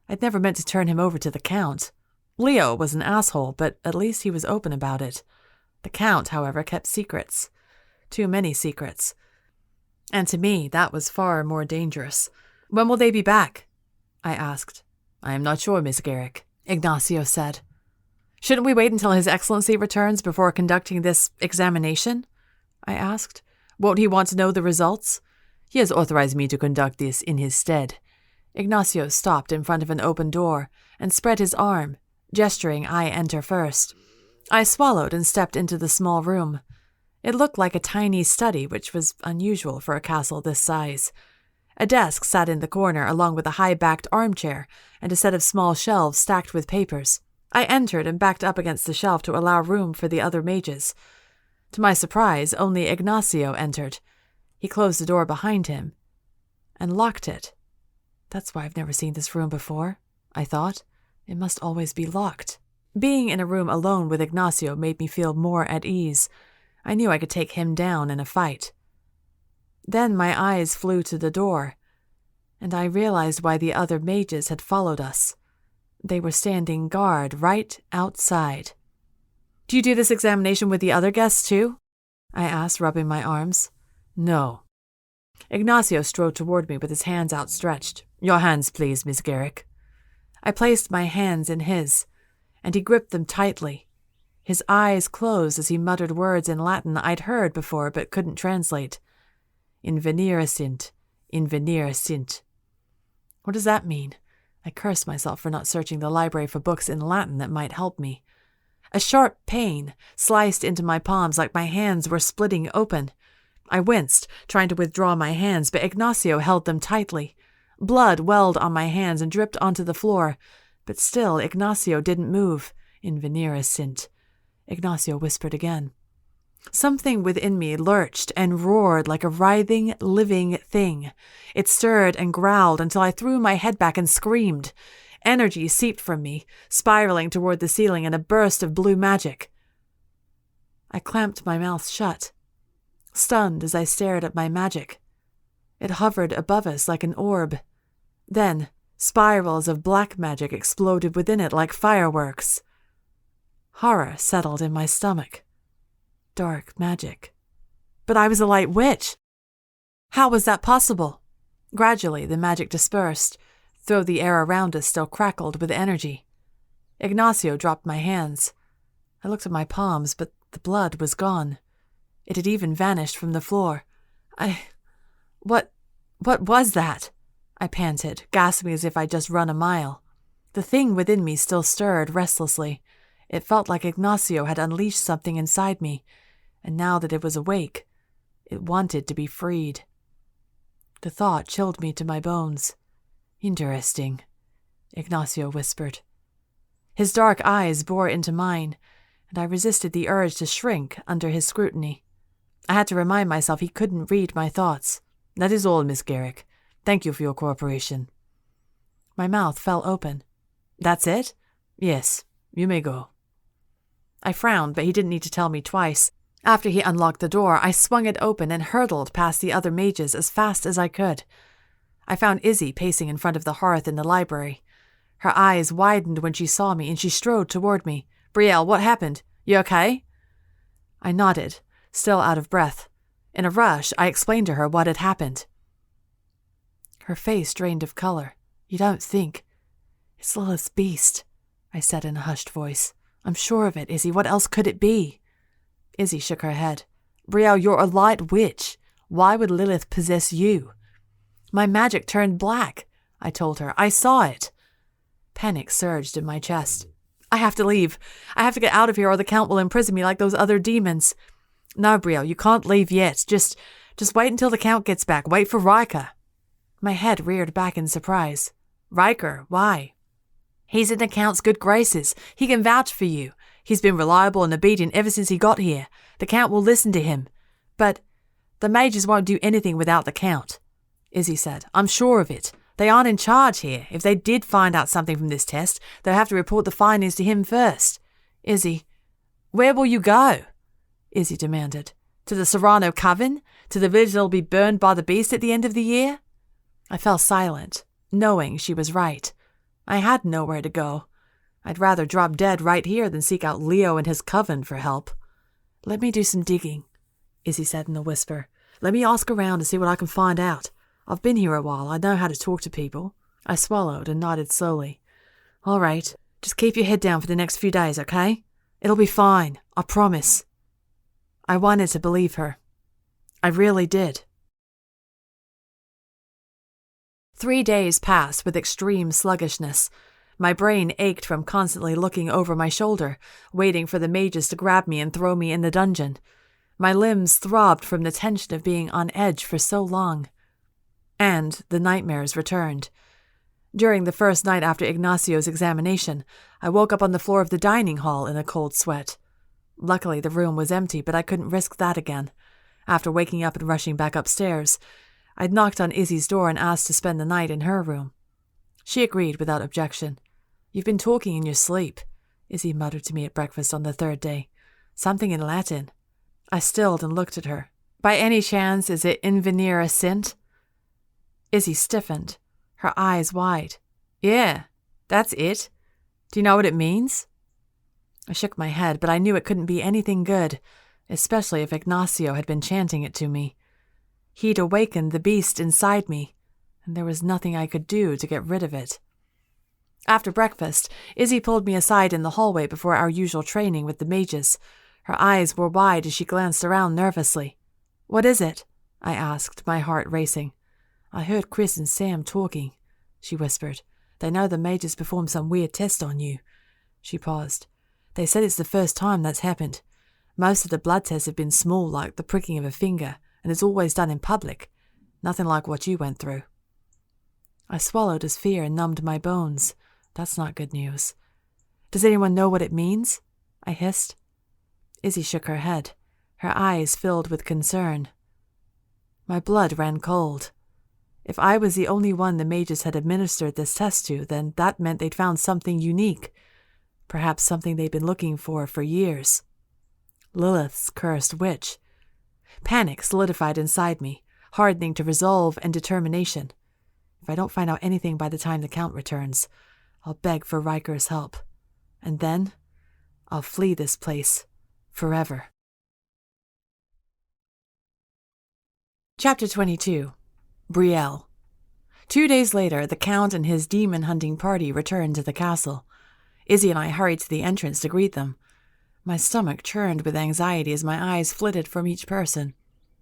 A: I'd never meant to turn him over to the Count. Leo was an asshole, but at least he was open about it. The Count, however, kept secrets. Too many secrets. And to me, that was far more dangerous. "When will they be back?" I asked. "I am not sure, Miss Garrick," Ignacio said. "Shouldn't we wait until His Excellency returns before conducting this examination?" I asked. "Won't he want to know the results?" "He has authorized me to conduct this in his stead." Ignacio stopped in front of an open door and spread his arm, gesturing I enter first. I swallowed and stepped into the small room. It looked like a tiny study, which was unusual for a castle this size. A desk sat in the corner along with a high-backed armchair and a set of small shelves stacked with papers. I entered and backed up against the shelf to allow room for the other mages. To my surprise, only Ignacio entered. He closed the door behind him and locked it. That's why I've never seen this room before, I thought. It must always be locked. Being in a room alone with Ignacio made me feel more at ease. I knew I could take him down in a fight. Then my eyes flew to the door, and I realized why the other mages had followed us. They were standing guard right outside. "Do you do this examination with the other guests too?" I asked, rubbing my arms. "No." Ignacio strode toward me with his hands outstretched. "Your hands, please, Miss Garrick." I placed my hands in his, and he gripped them tightly. His eyes closed as he muttered words in Latin I'd heard before but couldn't translate. "Invenire sint, invenire sint." What does that mean? I cursed myself for not searching the library for books in Latin that might help me. A sharp pain sliced into my palms like my hands were splitting open. I winced, trying to withdraw my hands, but Ignacio held them tightly. Blood welled on my hands and dripped onto the floor, but still Ignacio didn't move. "Invenire sint," Ignacio whispered again. Something within me lurched and roared like a writhing, living thing. It stirred and growled until I threw my head back and screamed. Energy seeped from me, spiraling toward the ceiling in a burst of blue magic. I clamped my mouth shut, stunned as I stared at my magic. It hovered above us like an orb. Then, spirals of black magic exploded within it like fireworks. Horror settled in my stomach. Dark magic. But I was a light witch. How was that possible? Gradually, the magic dispersed, though the air around us still crackled with energy. Ignacio dropped my hands. I looked at my palms, but the blood was gone. It had even vanished from the floor. What was that? I panted, gasping as if I'd just run a mile. The thing within me still stirred restlessly. It felt like Ignacio had unleashed something inside me, and now that it was awake, it wanted to be freed. The thought chilled me to my bones. "Interesting," Ignacio whispered. His dark eyes bore into mine, and I resisted the urge to shrink under his scrutiny. I had to remind myself he couldn't read my thoughts. "That is all, Miss Garrick. Thank you for your cooperation." My mouth fell open. "That's it?" "Yes, you may go." I frowned, but he didn't need to tell me twice. After he unlocked the door, I swung it open and hurtled past the other mages as fast as I could. I found Izzy pacing in front of the hearth in the library. Her eyes widened when she saw me, and she strode toward me. "Brielle, what happened? You okay?" I nodded, still out of breath. In a rush, I explained to her what had happened. Her face drained of color. "You don't think—" "It's Lilith's beast," I said in a hushed voice. "I'm sure of it, Izzy. What else could it be?" Izzy shook her head. "Brielle, you're a light witch. Why would Lilith possess you?" My magic turned black. I told her. I saw it. Panic surged in my chest. I have to leave. I have to get out of here or the Count will imprison me like those other demons. No, Brielle, you can't leave yet. Just wait until the Count gets back. Wait for Riker. My head reared back in surprise. Riker? Why? He's in the Count's good graces. He can vouch for you. He's been reliable and obedient ever since he got here. The Count will listen to him. But the mages won't do anything without the Count, Izzy said. I'm sure of it. They aren't in charge here. If they did find out something from this test, they'll have to report the findings to him first. Izzy, where will you go? Izzy demanded. To the Serrano Coven? To the village that'll be burned by the beast at the end of the year? I fell silent, knowing she was right. I had nowhere to go. I'd rather drop dead right here than seek out Leo and his coven for help. Let me do some digging, Izzy said in a whisper. Let me ask around and see what I can find out. I've been here a while. I know how to talk to people. I swallowed and nodded slowly. All right. Just keep your head down for the next few days, okay? It'll be fine. I promise. I wanted to believe her. I really did. 3 days passed with extreme sluggishness. My brain ached from constantly looking over my shoulder, waiting for the mages to grab me and throw me in the dungeon. My limbs throbbed from the tension of being on edge for so long. And the nightmares returned. During the first night after Ignacio's examination, I woke up on the floor of the dining hall in a cold sweat. Luckily, the room was empty, but I couldn't risk that again. After waking up and rushing back upstairs, I'd knocked on Izzy's door and asked to spend the night in her room. She agreed without objection. You've been talking in your sleep, Izzy muttered to me at breakfast on the third day. Something in Latin. I stilled and looked at her. By any chance, is it invenire sint? Izzy stiffened, her eyes wide. Yeah, that's it. Do you know what it means? I shook my head, but I knew it couldn't be anything good, especially if Ignacio had been chanting it to me. He'd awakened the beast inside me, and there was nothing I could do to get rid of it. After breakfast, Izzy pulled me aside in the hallway before our usual training with the mages. Her eyes were wide as she glanced around nervously. What is it? I asked, my heart racing. I heard Chris and Sam talking, she whispered. They know the mages performed some weird test on you. She paused. They said it's the first time that's happened. Most of the blood tests have been small, like the pricking of a finger, and it's always done in public. Nothing like what you went through. I swallowed as fear numbed my bones. That's not good news. Does anyone know what it means? I hissed. Izzy shook her head, her eyes filled with concern. My blood ran cold. If I was the only one the mages had administered this test to, then that meant they'd found something unique. Perhaps something they'd been looking for years. Lilith's cursed witch. Panic solidified inside me, hardening to resolve and determination. If I don't find out anything by the time the Count returns, I'll beg for Riker's help. And then, I'll flee this place forever. Chapter 22. Brielle. 2 days later, the Count and his demon-hunting party returned to the castle. Izzy and I hurried to the entrance to greet them. My stomach churned with anxiety as my eyes flitted from each person,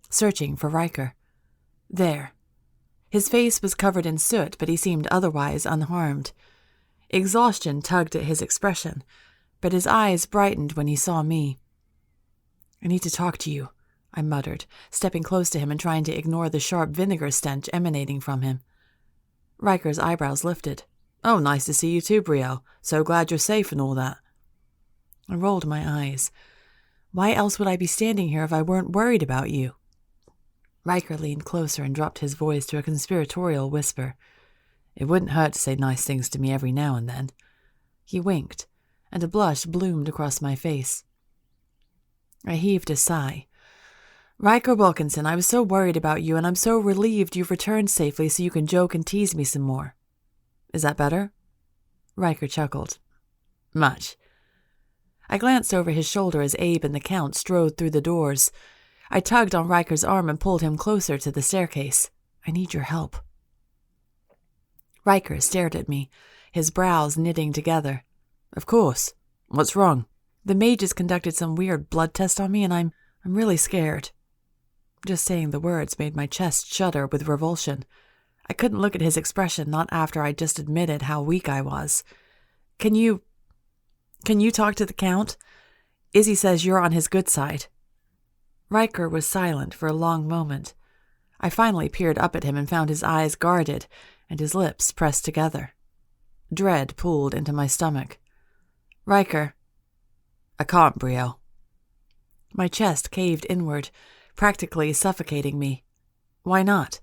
A: searching for Riker. There. His face was covered in soot, but he seemed otherwise unharmed. Exhaustion tugged at his expression, but his eyes brightened when he saw me. I need to talk to you, I muttered, stepping close to him and trying to ignore the sharp vinegar stench emanating from him. Riker's eyebrows lifted. Oh, nice to see you too, Brielle. So glad you're safe and all that. I rolled my eyes. Why else would I be standing here if I weren't worried about you? Riker leaned closer and dropped his voice to a conspiratorial whisper. It wouldn't hurt to say nice things to me every now and then. He winked, and a blush bloomed across my face. I heaved a sigh. Riker Wilkinson, I was so worried about you, and I'm so relieved you've returned safely so you can joke and tease me some more. Is that better? Riker chuckled. Much. I glanced over his shoulder as Abe and the Count strode through the doors. I tugged on Riker's arm and pulled him closer to the staircase. I need your help. Riker stared at me, his brows knitting together. Of course. What's wrong? The mages conducted some weird blood test on me, and I'm really scared. Just saying the words made my chest shudder with revulsion. I couldn't look at his expression, not after I just admitted how weak I was. Can you talk to the Count? Izzy says you're on his good side." Riker was silent for a long moment. I finally peered up at him and found his eyes guarded and his lips pressed together. Dread pulled into my stomach. "Riker." "I can't, Brielle." My chest caved inward, practically suffocating me. "Why not?"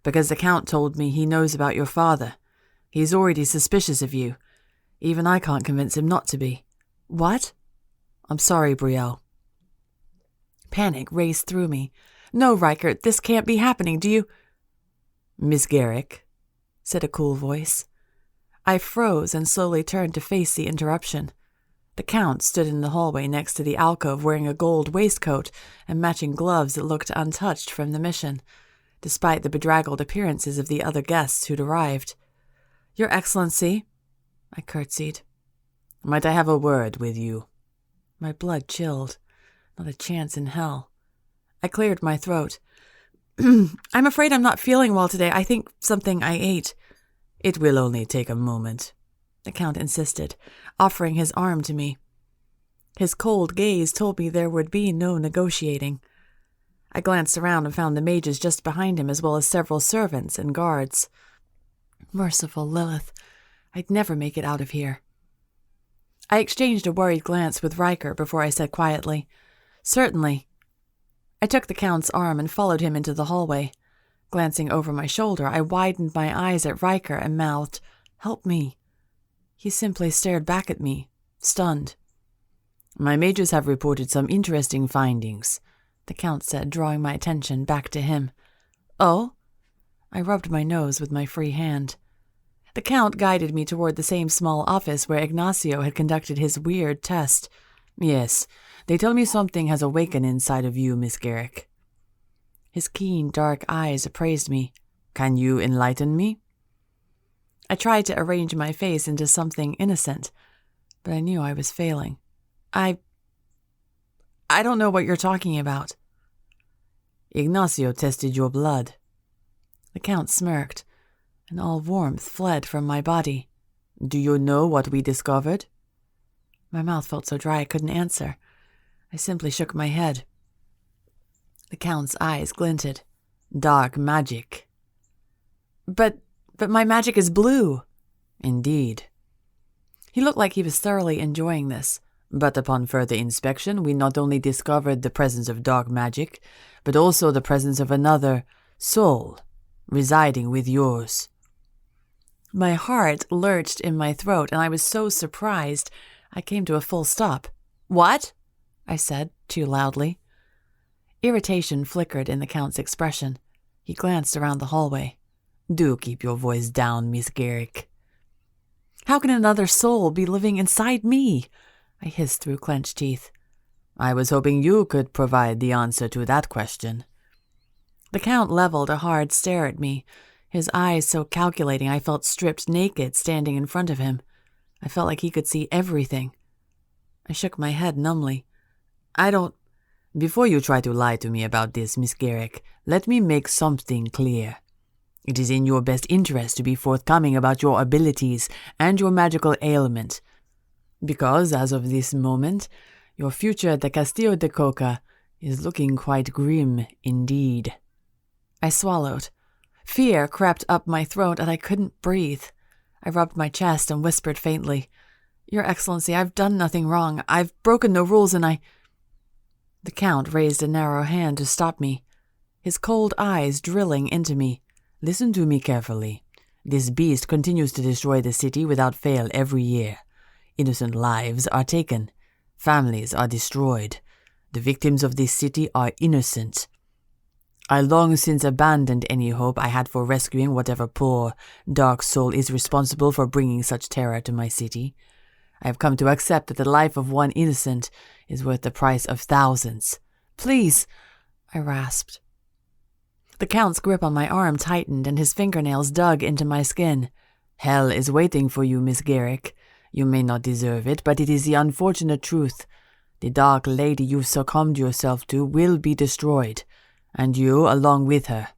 A: "Because the Count told me he knows about your father. He's already suspicious of you. Even I can't convince him not to be." "What?" "I'm sorry, Brielle." Panic raced through me. "No, Riker, this can't be happening. Do you—" "Miss Garrick," said a cool voice. I froze and slowly turned to face the interruption. The Count stood in the hallway next to the alcove wearing a gold waistcoat and matching gloves that looked untouched from the mission, despite the bedraggled appearances of the other guests who'd arrived. "Your Excellency," I curtsied. "Might I have a word with you?" My blood chilled. Not a chance in hell. I cleared my throat. "I'm afraid I'm not feeling well today. I think something I ate." "It will only take a moment," the Count insisted, offering his arm to me. His cold gaze told me there would be no negotiating. I glanced around and found the mages just behind him, as well as several servants and guards. Merciful Lilith, I'd never make it out of here. I exchanged a worried glance with Riker before I said quietly, "Certainly." I took the Count's arm and followed him into the hallway. Glancing over my shoulder, I widened my eyes at Riker and mouthed, "Help me." He simply stared back at me, stunned. "My mages have reported some interesting findings," the Count said, drawing my attention back to him. "Oh?" I rubbed my nose with my free hand. The Count guided me toward the same small office where Ignacio had conducted his weird test. "Yes, they tell me something has awakened inside of you, Miss Garrick." His keen, dark eyes appraised me. "Can you enlighten me?" I tried to arrange my face into something innocent, but I knew I was failing. I don't know what you're talking about." "Ignacio tested your blood." The Count smirked, and all warmth fled from my body. "Do you know what we discovered?" My mouth felt so dry I couldn't answer. I simply shook my head. The Count's eyes glinted. "Dark magic." But my magic is blue." "Indeed." He looked like he was thoroughly enjoying this. "But upon further inspection, we not only discovered the presence of dark magic, but also the presence of another soul residing with yours." My heart lurched in my throat, and I was so surprised I came to a full stop. "What?" I said, too loudly. Irritation flickered in the Count's expression. He glanced around the hallway. "Do keep your voice down, Miss Garrick." "How can another soul be living inside me?" I hissed through clenched teeth. "I was hoping you could provide the answer to that question." The Count leveled a hard stare at me, his eyes so calculating I felt stripped naked standing in front of him. I felt like he could see everything. I shook my head numbly. "I don't—" "Before you try to lie to me about this, Miss Garrick, let me make something clear. It is in your best interest to be forthcoming about your abilities and your magical ailment, because, as of this moment, your future at the Castillo de Coca is looking quite grim indeed." I swallowed. Fear crept up my throat and I couldn't breathe. I rubbed my chest and whispered faintly, "Your Excellency, I've done nothing wrong. I've broken no rules and I—" The Count raised a narrow hand to stop me, his cold eyes drilling into me. "Listen to me carefully. This beast continues to destroy the city without fail every year. Innocent lives are taken. Families are destroyed. The victims of this city are innocent. I long since abandoned any hope I had for rescuing whatever poor, dark soul is responsible for bringing such terror to my city. I have come to accept that the life of one innocent is worth the price of thousands." "Please," I rasped. The Count's grip on my arm tightened and his fingernails dug into my skin. "Hell is waiting for you, Miss Garrick. You may not deserve it, but it is the unfortunate truth. The dark lady you succumbed yourself to will be destroyed, and you along with her."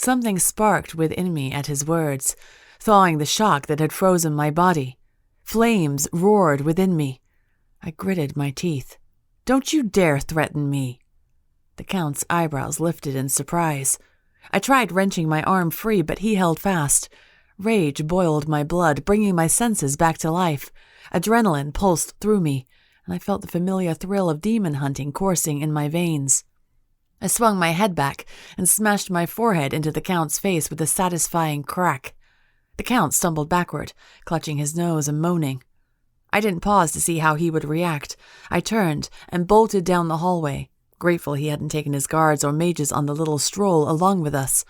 A: Something sparked within me at his words, thawing the shock that had frozen my body. Flames roared within me. I gritted my teeth. "Don't you dare threaten me!" The Count's eyebrows lifted in surprise. I tried wrenching my arm free, but he held fast. Rage boiled my blood, bringing my senses back to life. Adrenaline pulsed through me, and I felt the familiar thrill of demon hunting coursing in my veins. I swung my head back and smashed my forehead into the Count's face with a satisfying crack. The Count stumbled backward, clutching his nose and moaning. I didn't pause to see how he would react. I turned and bolted down the hallway, grateful he hadn't taken his guards or mages on the little stroll along with us.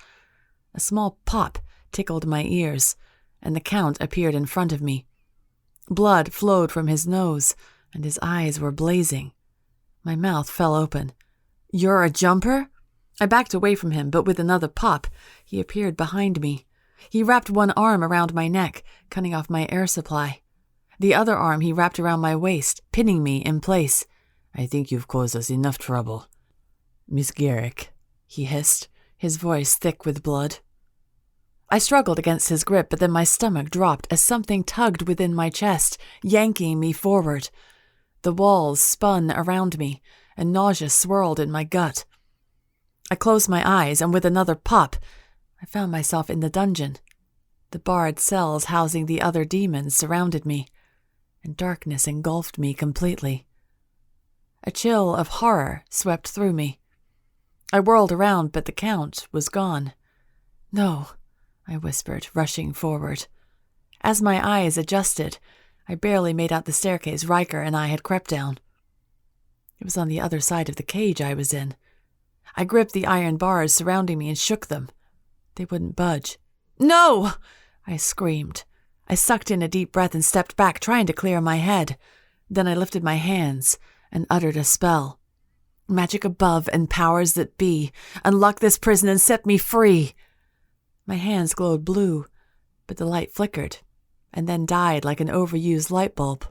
A: A small pop tickled my ears, and the Count appeared in front of me. Blood flowed from his nose, and his eyes were blazing. My mouth fell open. "You're a jumper?" I backed away from him, but with another pop, he appeared behind me. He wrapped one arm around my neck, cutting off my air supply. The other arm he wrapped around my waist, pinning me in place. "I think you've caused us enough trouble." "Miss Garrick," he hissed, his voice thick with blood. I struggled against his grip, but then my stomach dropped as something tugged within my chest, yanking me forward. The walls spun around me, and nausea swirled in my gut. I closed my eyes, and with another pop, I found myself in the dungeon. The barred cells housing the other demons surrounded me, and darkness engulfed me completely. A chill of horror swept through me. I whirled around, but the Count was gone. "No," I whispered, rushing forward. As my eyes adjusted, I barely made out the staircase Riker and I had crept down. It was on the other side of the cage I was in. I gripped the iron bars surrounding me and shook them. They wouldn't budge. "No!" I screamed. I sucked in a deep breath and stepped back, trying to clear my head. Then I lifted my hands and uttered a spell. "Magic above and powers that be, unlock this prison and set me free." My hands glowed blue, but the light flickered, and then died like an overused light bulb.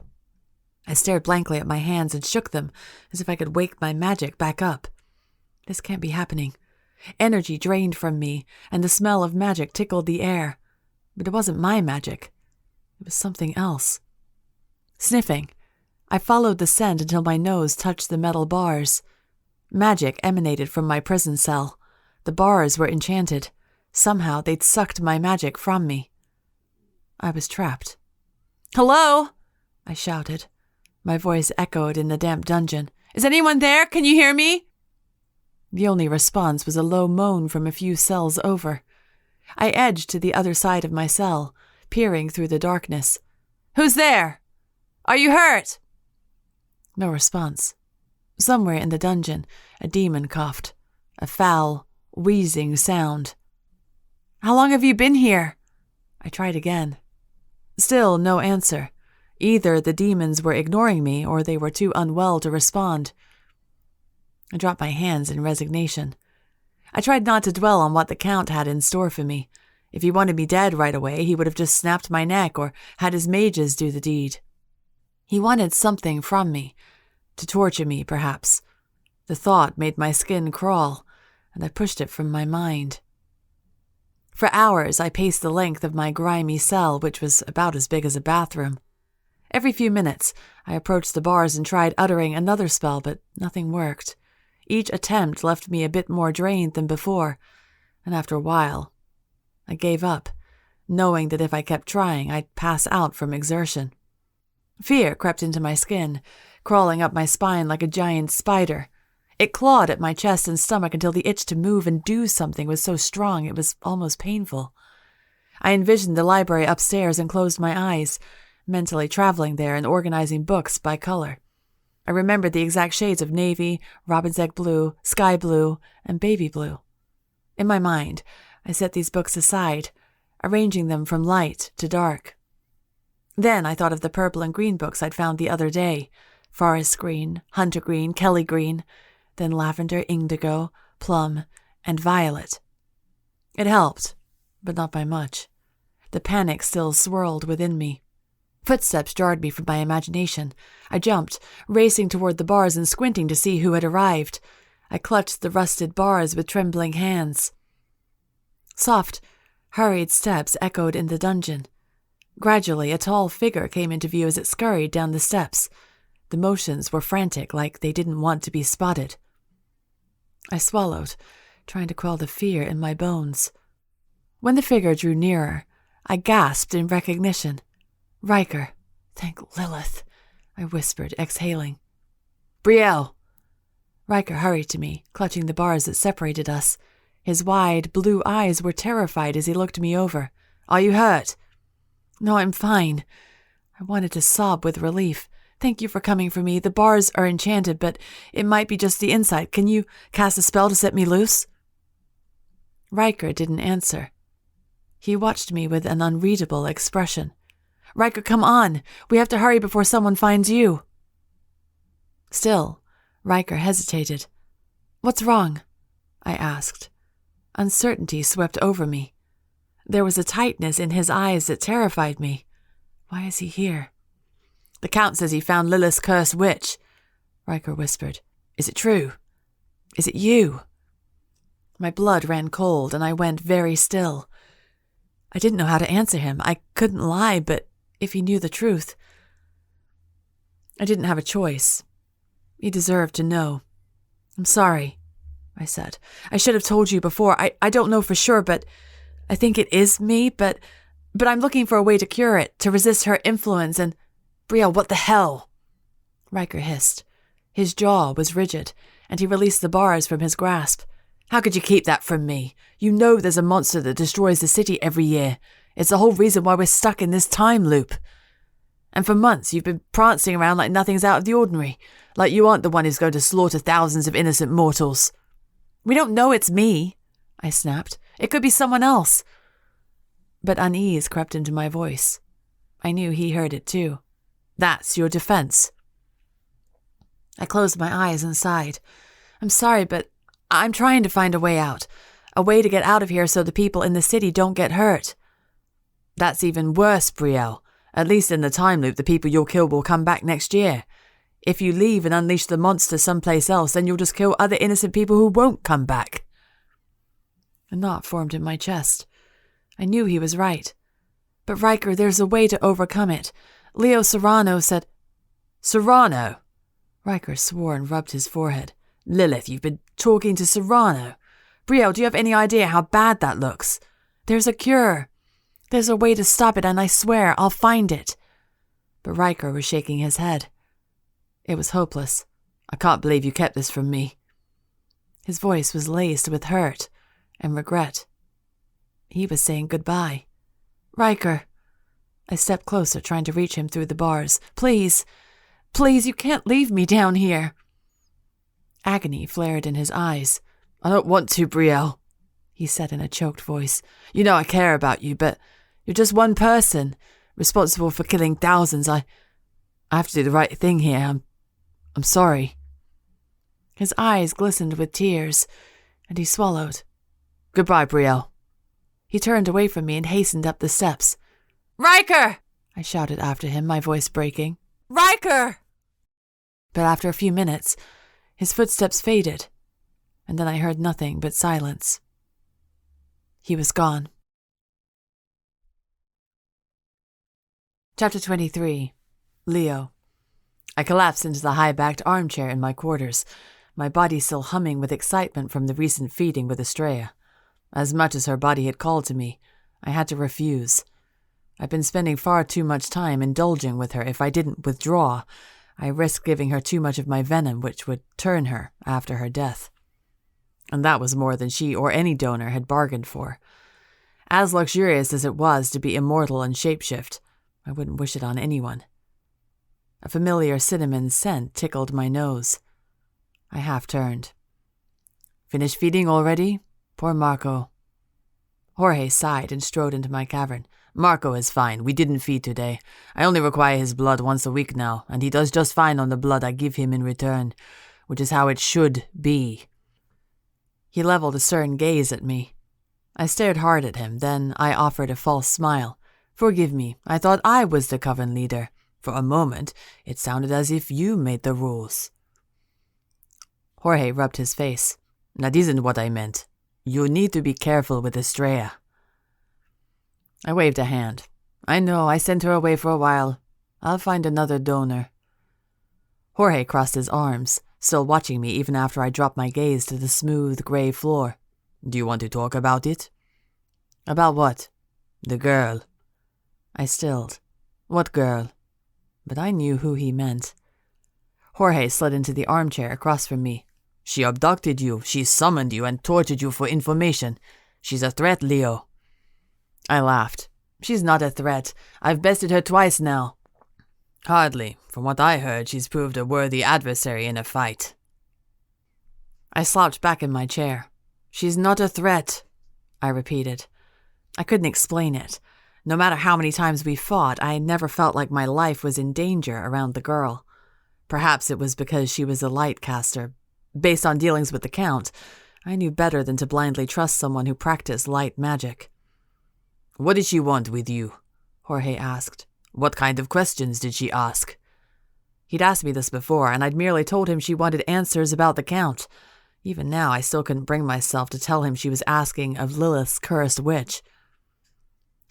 A: I stared blankly at my hands and shook them, as if I could wake my magic back up. This can't be happening. Energy drained from me, and the smell of magic tickled the air. But it wasn't my magic. It was something else. Sniffing, I followed the scent until my nose touched the metal bars. Magic emanated from my prison cell. The bars were enchanted. Somehow they'd sucked my magic from me. I was trapped. "Hello?" I shouted. My voice echoed in the damp dungeon. "Is anyone there? Can you hear me?" The only response was a low moan from a few cells over. I edged to the other side of my cell, peering through the darkness. "Who's there? Are you hurt?" No response. Somewhere in the dungeon, a demon coughed, a foul, wheezing sound. "How long have you been here?" I tried again. Still no answer. Either the demons were ignoring me, or they were too unwell to respond. I dropped my hands in resignation. I tried not to dwell on what the Count had in store for me. If he wanted me dead right away, he would have just snapped my neck or had his mages do the deed. He wanted something from me, to torture me, perhaps. The thought made my skin crawl, and I pushed it from my mind. For hours, I paced the length of my grimy cell, which was about as big as a bathroom. Every few minutes, I approached the bars and tried uttering another spell, but nothing worked. Each attempt left me a bit more drained than before, and after a while, I gave up, knowing that if I kept trying, I'd pass out from exertion. Fear crept into my skin, crawling up my spine like a giant spider. It clawed at my chest and stomach until the itch to move and do something was so strong it was almost painful. I envisioned the library upstairs and closed my eyes, mentally traveling there and organizing books by color. I remembered the exact shades of navy, robin's egg blue, sky blue, and baby blue. In my mind, I set these books aside, arranging them from light to dark. Then I thought of the purple and green books I'd found the other day, forest green, hunter green, Kelly green, then lavender, indigo, plum, and violet. It helped, but not by much. The panic still swirled within me. Footsteps jarred me from my imagination. I jumped, racing toward the bars and squinting to see who had arrived. I clutched the rusted bars with trembling hands. Soft, hurried steps echoed in the dungeon. Gradually, a tall figure came into view as it scurried down the steps. The motions were frantic, like they didn't want to be spotted. I swallowed, trying to quell the fear in my bones. When the figure drew nearer, I gasped in recognition. Riker. Thank Lilith, I whispered, exhaling. Brielle! Riker hurried to me, clutching the bars that separated us. His wide, blue eyes were terrified as he looked me over. Are you hurt? No, I'm fine. I wanted to sob with relief. Thank you for coming for me. The bars are enchanted, but it might be just the inside. Can you cast a spell to set me loose? Riker didn't answer. He watched me with an unreadable expression. Riker, come on. We have to hurry before someone finds you. Still, Riker hesitated. What's wrong? I asked. Uncertainty swept over me. There was a tightness in his eyes that terrified me. Why is he here? The Count says he found Lilith's cursed witch, Riker whispered. Is it true? Is it you? My blood ran cold and I went very still. I didn't know how to answer him. I couldn't lie, but if he knew the truth. I didn't have a choice. He deserved to know. I'm sorry, I said. I should have told you before. I don't know for sure, but I think it is me, but I'm looking for a way to cure it, to resist her influence and... Brielle, what the hell? Riker hissed. His jaw was rigid, and he released the bars from his grasp. How could you keep that from me? You know there's a monster that destroys the city every year. It's the whole reason why we're stuck in this time loop. And for months you've been prancing around like nothing's out of the ordinary, like you aren't the one who's going to slaughter thousands of innocent mortals. We don't know it's me, I snapped. It could be someone else. But unease crept into my voice. I knew he heard it too. That's your defense. I closed my eyes and sighed. I'm sorry, but I'm trying to find a way out. A way to get out of here so the people in the city don't get hurt. That's even worse, Brielle. At least in the time loop, the people you'll kill will come back next year. If you leave and unleash the monster someplace else, then you'll just kill other innocent people who won't come back. A knot formed in my chest. I knew he was right. But Riker, there's a way to overcome it. Leo Serrano said... Serrano? Riker swore and rubbed his forehead. Lilith, you've been talking to Serrano. Brielle, do you have any idea how bad that looks? There's a cure. There's a way to stop it, and I swear I'll find it. But Riker was shaking his head. It was hopeless. I can't believe you kept this from me. His voice was laced with hurt and regret. He was saying goodbye. Riker. I stepped closer, trying to reach him through the bars. Please, please, you can't leave me down here. Agony flared in his eyes. I don't want to, Brielle, he said in a choked voice. You know I care about you, but you're just one person, responsible for killing thousands. I have to do the right thing here. I'm sorry. His eyes glistened with tears, and he swallowed. Goodbye, Brielle. He turned away from me and hastened up the steps. Riker! I shouted after him, my voice breaking. Riker! But after a few minutes, his footsteps faded, and then I heard nothing but silence. He was gone. Chapter 23. Leo. I collapsed into the high-backed armchair in my quarters, my body still humming with excitement from the recent feeding with Estrella. As much as her body had called to me, I had to refuse. I'd been spending far too much time indulging with her. If I didn't withdraw, I risked giving her too much of my venom, which would turn her after her death. And that was more than she or any donor had bargained for. As luxurious as it was to be immortal and shapeshift, I wouldn't wish it on anyone. A familiar cinnamon scent tickled my nose. I half-turned. Finished feeding already? Poor Marco. Jorge sighed and strode into my cavern. Marco is fine. We didn't feed today. I only require his blood once a week now, and he does just fine on the blood I give him in return, which is how it should be. He leveled a stern gaze at me. I stared hard at him, then I offered a false smile. Forgive me, I thought I was the coven leader. For a moment, it sounded as if you made the rules. Jorge rubbed his face. That isn't what I meant. You need to be careful with Estrella. I waved a hand. I know, I sent her away for a while. I'll find another donor. Jorge crossed his arms, still watching me even after I dropped my gaze to the smooth gray floor. Do you want to talk about it? About what? The girl. I stilled. What girl? But I knew who he meant. Jorge slid into the armchair across from me. She abducted you, she summoned you and tortured you for information. She's a threat, Leo. I laughed. She's not a threat. I've bested her twice now. Hardly. From what I heard, she's proved a worthy adversary in a fight. I slouched back in my chair. She's not a threat, I repeated. I couldn't explain it. No matter how many times we fought, I never felt like my life was in danger around the girl. Perhaps it was because she was a light caster. Based on dealings with the Count, I knew better than to blindly trust someone who practiced light magic. What did she want with you? Jorge asked. What kind of questions did she ask? He'd asked me this before, and I'd merely told him she wanted answers about the Count. Even now, I still couldn't bring myself to tell him she was asking of Lilith's cursed witch.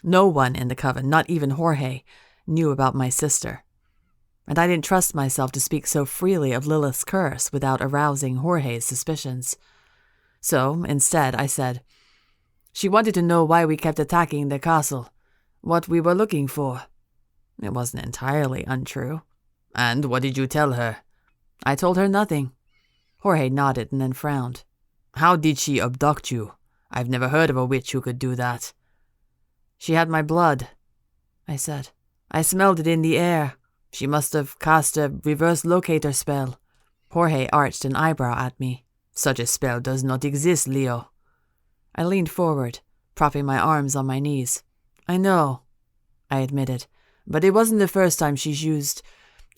A: No one in the coven, not even Jorge, knew about my sister. And I didn't trust myself to speak so freely of Lilith's curse without arousing Jorge's suspicions. So, instead, I said, she wanted to know why we kept attacking the castle, what we were looking for. It wasn't entirely untrue. And what did you tell her? I told her nothing. Jorge nodded and then frowned. How did she abduct you? I've never heard of a witch who could do that. She had my blood, I said. I smelled it in the air. She must have cast a reverse locator spell. Jorge arched an eyebrow at me. Such a spell does not exist, Leo. I leaned forward, propping my arms on my knees. I know, I admitted, but it wasn't the first time she's used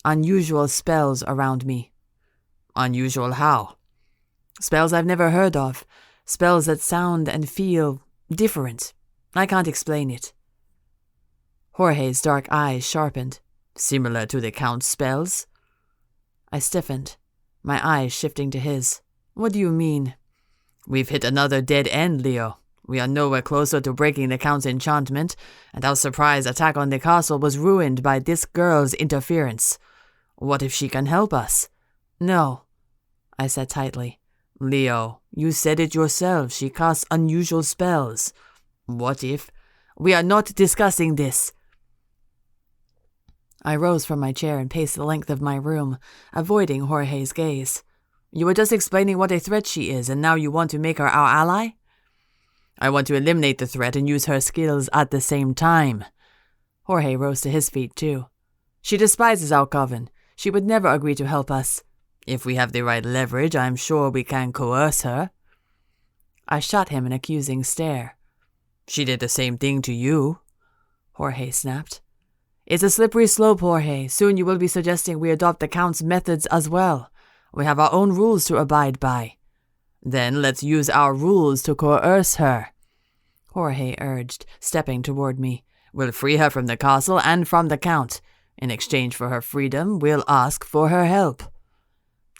A: unusual spells around me. Unusual how? Spells I've never heard of. Spells that sound and feel different. I can't explain it. Jorge's dark eyes sharpened. Similar to the Count's spells? I stiffened, my eyes shifting to his. What do you mean? We've hit another dead end, Leo. We are nowhere closer to breaking the Count's enchantment, and our surprise attack on the castle was ruined by this girl's interference. What if she can help us? No, I said tightly. Leo, you said it yourself. She casts unusual spells. What if? We are not discussing this. I rose from my chair and paced the length of my room, avoiding Jorge's gaze. You were just explaining what a threat she is, and now you want to make her our ally? I want to eliminate the threat and use her skills at the same time. Jorge rose to his feet, too. She despises our coven. She would never agree to help us. If we have the right leverage, I'm sure we can coerce her. I shot him an accusing stare. She did the same thing to you, Jorge snapped. It's a slippery slope, Jorge. Soon you will be suggesting we adopt the Count's methods as well. We have our own rules to abide by. Then let's use our rules to coerce her, Jorge urged, stepping toward me. We'll free her from the castle and from the Count. In exchange for her freedom, we'll ask for her help.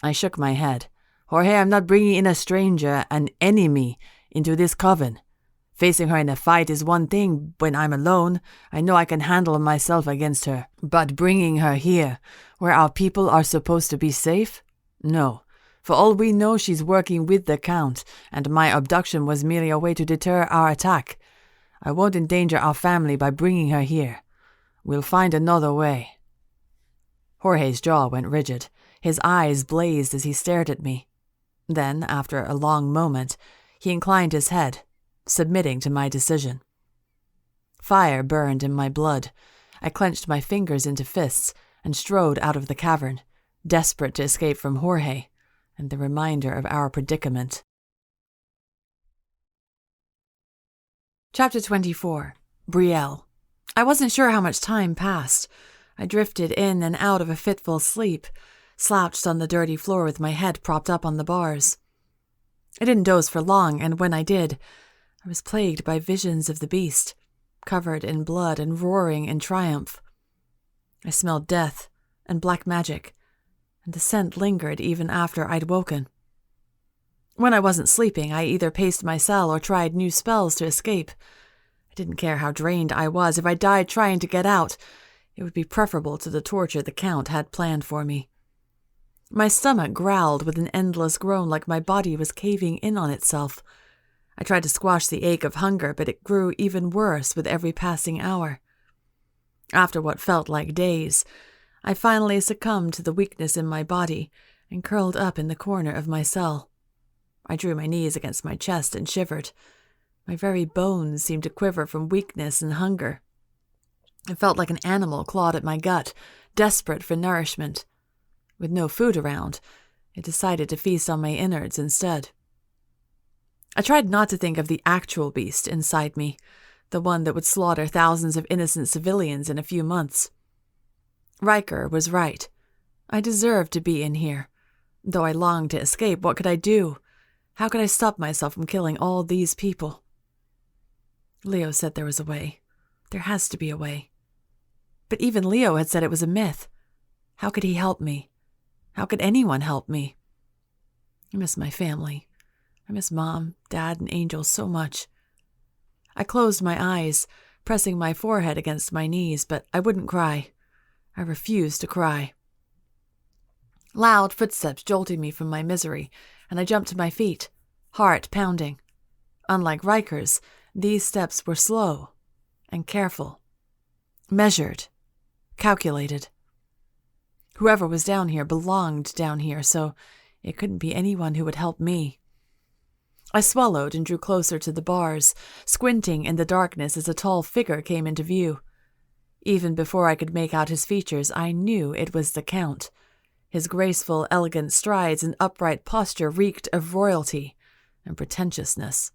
A: I shook my head. Jorge, I'm not bringing in a stranger, an enemy, into this coven. Facing her in a fight is one thing. When I'm alone, I know I can handle myself against her. But bringing her here, where our people are supposed to be safe? No. For all we know, she's working with the Count, and my abduction was merely a way to deter our attack. I won't endanger our family by bringing her here. We'll find another way. Jorge's jaw went rigid. His eyes blazed as he stared at me. Then, after a long moment, he inclined his head, submitting to my decision. Fire burned in my blood. I clenched my fingers into fists and strode out of the cavern, desperate to escape from Jorge and the reminder of our predicament. Chapter 24. Brielle. I wasn't sure how much time passed. I drifted in and out of a fitful sleep, slouched on the dirty floor with my head propped up on the bars. I didn't doze for long, and when I did, I was plagued by visions of the beast, covered in blood and roaring in triumph. I smelled death and black magic, and the scent lingered even after I'd woken. When I wasn't sleeping, I either paced my cell or tried new spells to escape. I didn't care how drained I was. If I died trying to get out, it would be preferable to the torture the Count had planned for me. My stomach growled with an endless groan like my body was caving in on itself. I tried to squash the ache of hunger, but it grew even worse with every passing hour. After what felt like days, I finally succumbed to the weakness in my body and curled up in the corner of my cell. I drew my knees against my chest and shivered. My very bones seemed to quiver from weakness and hunger. It felt like an animal clawed at my gut, desperate for nourishment. With no food around, I decided to feast on my innards instead. I tried not to think of the actual beast inside me, the one that would slaughter thousands of innocent civilians in a few months. Riker was right. I deserved to be in here. Though I longed to escape, what could I do? How could I stop myself from killing all these people? Leo said there was a way. There has to be a way. But even Leo had said it was a myth. How could he help me? How could anyone help me? I miss my family. I miss Mom, Dad, and Angel so much. I closed my eyes, pressing my forehead against my knees, but I wouldn't cry. I refused to cry. Loud footsteps jolted me from my misery, and I jumped to my feet, heart pounding. Unlike Riker's, these steps were slow and careful, measured, calculated. Whoever was down here belonged down here, so it couldn't be anyone who would help me. I swallowed and drew closer to the bars, squinting in the darkness as a tall figure came into view. Even before I could make out his features, I knew it was the Count. His graceful, elegant strides and upright posture reeked of royalty and pretentiousness.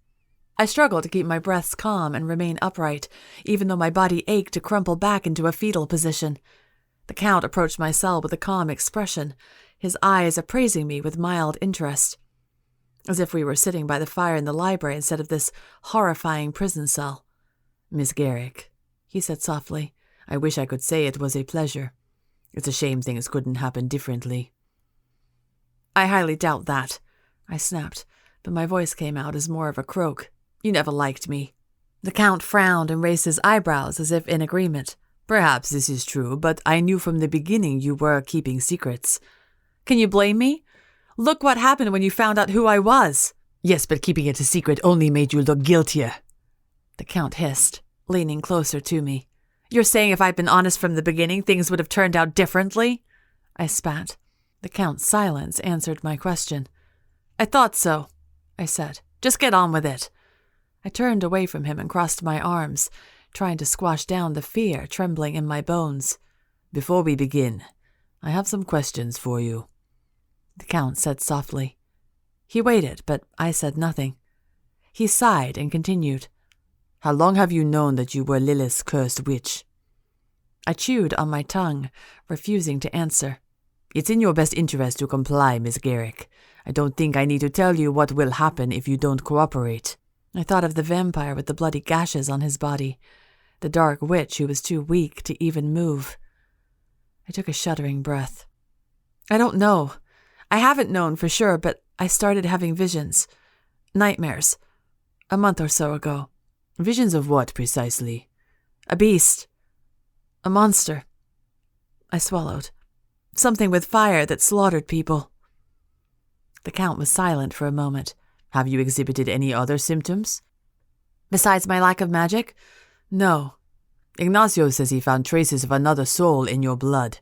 A: I struggled to keep my breaths calm and remain upright, even though my body ached to crumple back into a fetal position. The Count approached my cell with a calm expression, his eyes appraising me with mild interest, as if we were sitting by the fire in the library instead of this horrifying prison cell. "Miss Garrick," he said softly, "I wish I could say it was a pleasure. It's a shame things couldn't happen differently." "I highly doubt that," I snapped, but my voice came out as more of a croak. "You never liked me." The Count frowned and raised his eyebrows as if in agreement. "Perhaps this is true, but I knew from the beginning you were keeping secrets." "Can you blame me? Look what happened when you found out who I was." "Yes, but keeping it a secret only made you look guiltier," the Count hissed, leaning closer to me. "You're saying if I'd been honest from the beginning, things would have turned out differently?" I spat. The Count's silence answered my question. "I thought so," I said. "Just get on with it." I turned away from him and crossed my arms, trying to squash down the fear trembling in my bones. "Before we begin, I have some questions for you," the Count said softly. He waited, but I said nothing. He sighed and continued. "How long have you known that you were Lilith's cursed witch?" I chewed on my tongue, refusing to answer. "It's in your best interest to comply, Miss Garrick. I don't think I need to tell you what will happen if you don't cooperate." I thought of the vampire with the bloody gashes on his body, the dark witch who was too weak to even move. I took a shuddering breath. "I don't know. I haven't known for sure, but I started having visions. Nightmares. A month or so ago." "Visions of what, precisely?" "A beast. A monster." I swallowed. "Something with fire that slaughtered people." The Count was silent for a moment. "Have you exhibited any other symptoms?" "Besides my lack of magic? No." "Ignacio says he found traces of another soul in your blood.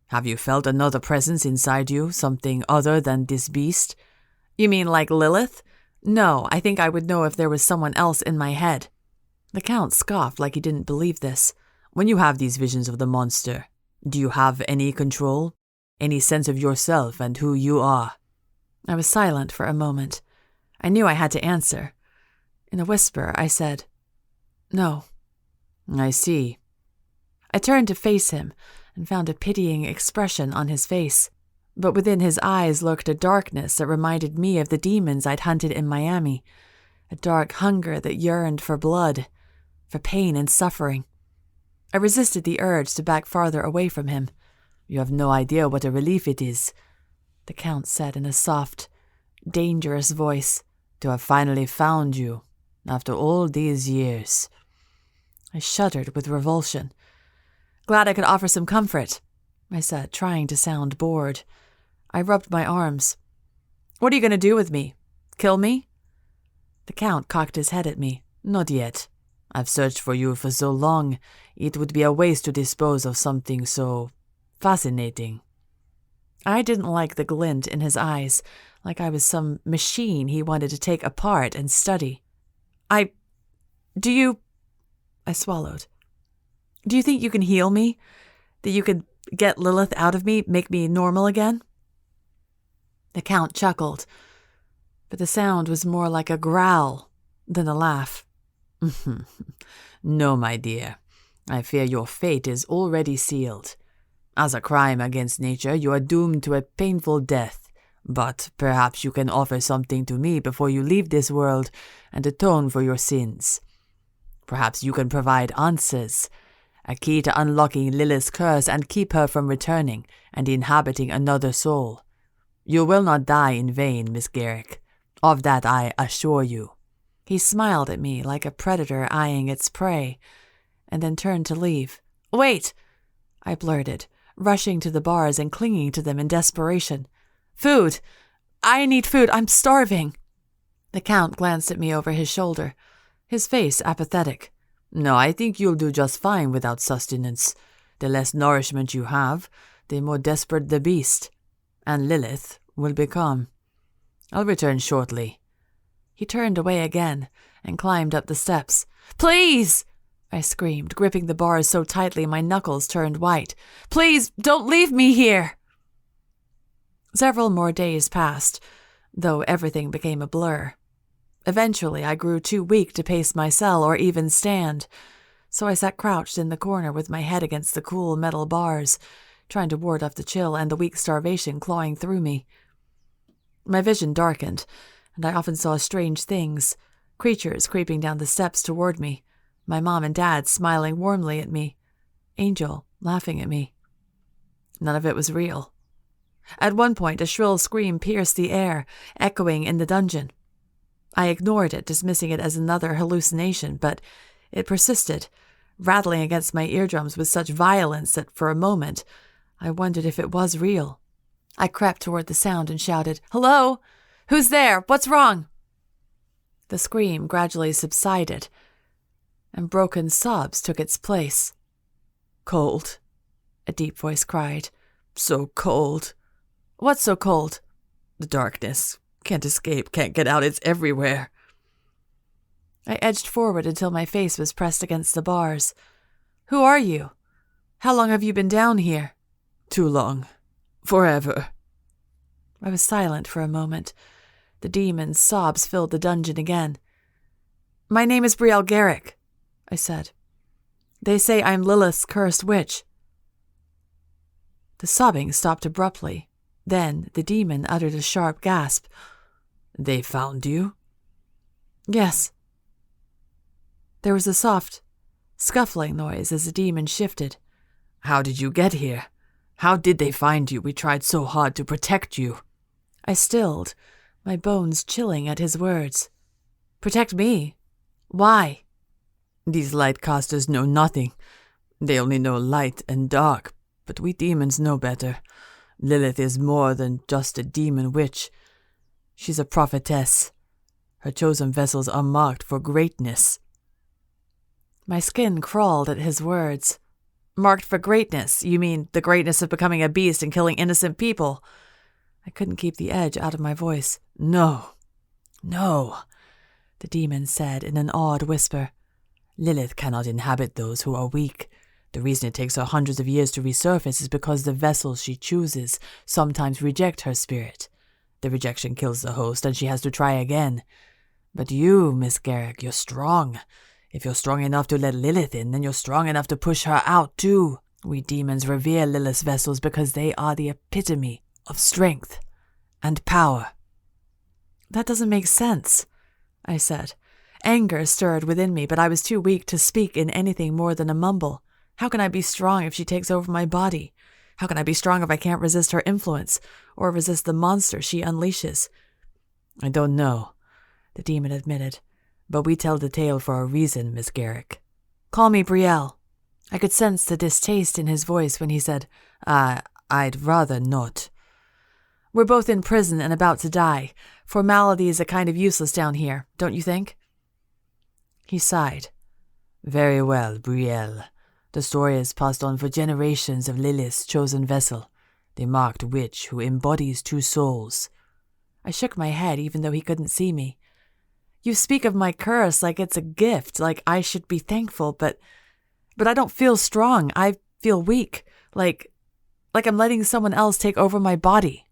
A: Have you felt another presence inside you, something other than this beast?" "You mean like Lilith? No, I think I would know if there was someone else in my head." The Count scoffed like he didn't believe this. "When you have these visions of the monster, do you have any control? Any sense of yourself and who you are?" I was silent for a moment. I knew I had to answer. In a whisper, I said, "No." "I see." I turned to face him and found a pitying expression on his face, but within his eyes lurked a darkness that reminded me of the demons I'd hunted in Miami, a dark hunger that yearned for blood, for pain and suffering. I resisted the urge to back farther away from him. "You have no idea what a relief it is," the Count said in a soft, dangerous voice, "to have finally found you, after all these years." I shuddered with revulsion. "Glad I could offer some comfort," I said, trying to sound bored. I rubbed my arms. "What are you going to do with me? Kill me?" The Count cocked his head at me. "Not yet. I've searched for you for so long, it would be a waste to dispose of something so fascinating." I didn't like the glint in his eyes, like I was some machine he wanted to take apart and study. I swallowed. "Do you think you can heal me? That you could get Lilith out of me, make me normal again?" The Count chuckled, but the sound was more like a growl than a laugh.
B: "No, my dear. I fear your fate is already sealed. As a crime against nature, you are doomed to a painful death, but perhaps you can offer something to me before you leave this world and atone for your sins. Perhaps you can provide answers, a key to unlocking Lilith's curse and keep her from returning and inhabiting another soul. You will not die in vain, Miss Garrick. Of that I assure you."
A: He smiled at me like a predator eyeing its prey, and then turned to leave. "Wait!" I blurted, rushing to the bars and clinging to them in desperation. "Food! I need food! I'm starving!" The Count glanced at me over his shoulder, his face apathetic.
B: "No, I think you'll do just fine without sustenance. The less nourishment you have, the more desperate the beast. And Lilith will become. I'll return shortly."
A: He turned away again and climbed up the steps. "Please!" I screamed, gripping the bars so tightly my knuckles turned white. "Please, don't leave me here!" Several more days passed, though everything became a blur. Eventually, I grew too weak to pace my cell or even stand, so I sat crouched in the corner with my head against the cool metal bars, trying to ward off the chill and the weak starvation clawing through me. My vision darkened, and I often saw strange things, creatures creeping down the steps toward me, my mom and dad smiling warmly at me, Angel laughing at me. None of it was real. At one point, a shrill scream pierced the air, echoing in the dungeon. I ignored it, dismissing it as another hallucination, but it persisted, rattling against my eardrums with such violence that for a moment I wondered if it was real. I crept toward the sound and shouted, "Hello? Who's there? What's wrong?" The scream gradually subsided, and broken sobs took its place.
B: "Cold,"
A: a deep voice cried.
B: "So cold."
A: "What's so cold?"
B: "The darkness. Can't escape, can't get out, it's everywhere."
A: I edged forward until my face was pressed against the bars. "Who are you? How long have you been down here?"
B: "Too long. Forever."
A: I was silent for a moment. The demon's sobs filled the dungeon again. "My name is Brielle Garrick," I said. "They say I'm Lilith's cursed witch." The sobbing stopped abruptly. Then the demon uttered a sharp gasp.
B: "They found you?"
A: "Yes." There was a soft, scuffling noise as the demon shifted.
B: "How did you get here? How did they find you? We tried so hard to protect you."
A: I stilled, my bones chilling at his words. "Protect me? Why?"
B: "These light casters know nothing. They only know light and dark, but we demons know better. Lilith is more than just a demon witch. She's a prophetess. Her chosen vessels are marked for greatness."
A: My skin crawled at his words. "Marked for greatness? You mean the greatness of becoming a beast and killing innocent people?" I couldn't keep the edge out of my voice.
B: No,
A: the demon said in an awed whisper.
B: "Lilith cannot inhabit those who are weak. The reason it takes her hundreds of years to resurface is because the vessels she chooses sometimes reject her spirit. The rejection kills the host, and she has to try again. But you, Miss Garrick, you're strong. If you're strong enough to let Lilith in, then you're strong enough to push her out, too. We demons revere Lilith's vessels because they are the epitome of strength and power."
A: "That doesn't make sense," I said. Anger stirred within me, but I was too weak to speak in anything more than a mumble. How can I be strong if she takes over my body? How can I be strong if I can't resist her influence, or resist the monster she unleashes?
B: I don't know, the demon admitted, but we tell the tale for a reason, Miss Garrick.
A: Call me Brielle. I could sense the distaste in his voice when he said,
B: I'd rather not.
A: We're both in prison and about to die. Formalities are kind of useless down here, don't you think?
B: He sighed. Very well, Brielle. The story has passed on for generations of Lilith's chosen vessel, the marked witch who embodies two souls.
A: I shook my head even though he couldn't see me. You speak of my curse like it's a gift, like I should be thankful, but I don't feel strong. I feel weak, like I'm letting someone else take over my body.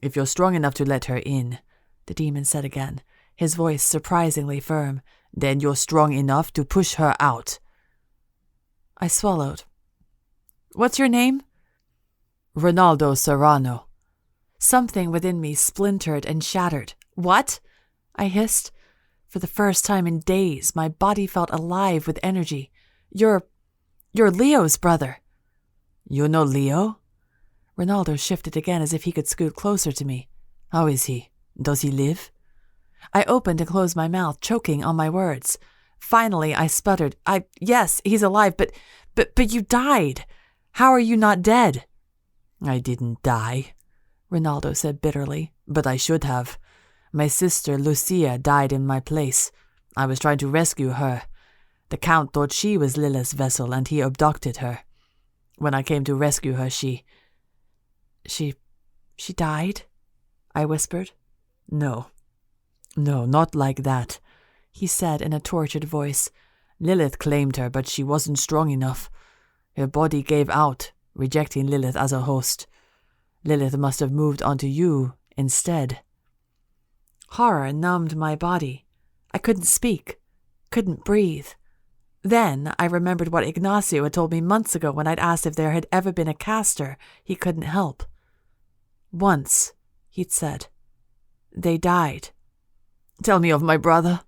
B: If you're strong enough to let her in, the demon said again, his voice surprisingly firm, then you're strong enough to push her out.
A: I swallowed. What's your name?
B: Ronaldo Serrano.
A: Something within me splintered and shattered. What? I hissed. For the first time in days, my body felt alive with energy. You're Leo's brother.
B: You know Leo?
A: Ronaldo shifted again as if he could scoot closer to me.
B: How is he? Does he live?
A: I opened and closed my mouth, choking on my words. Finally, I sputtered. Yes, he's alive, but you died. How are you not dead?
B: I didn't die, Ronaldo said bitterly, but I should have. My sister Lucia died in my place. I was trying to rescue her. The Count thought she was Lilith's vessel, and he abducted her. When I came to rescue her, She
A: died? I whispered.
B: No, not like that, he said in a tortured voice. Lilith claimed her, but she wasn't strong enough. Her body gave out, rejecting Lilith as a host. Lilith must have moved onto you instead.
A: Horror numbed my body. I couldn't speak, couldn't breathe. Then I remembered what Ignacio had told me months ago when I'd asked if there had ever been a caster he couldn't help. Once, he'd said. They died.
B: Tell me of my brother,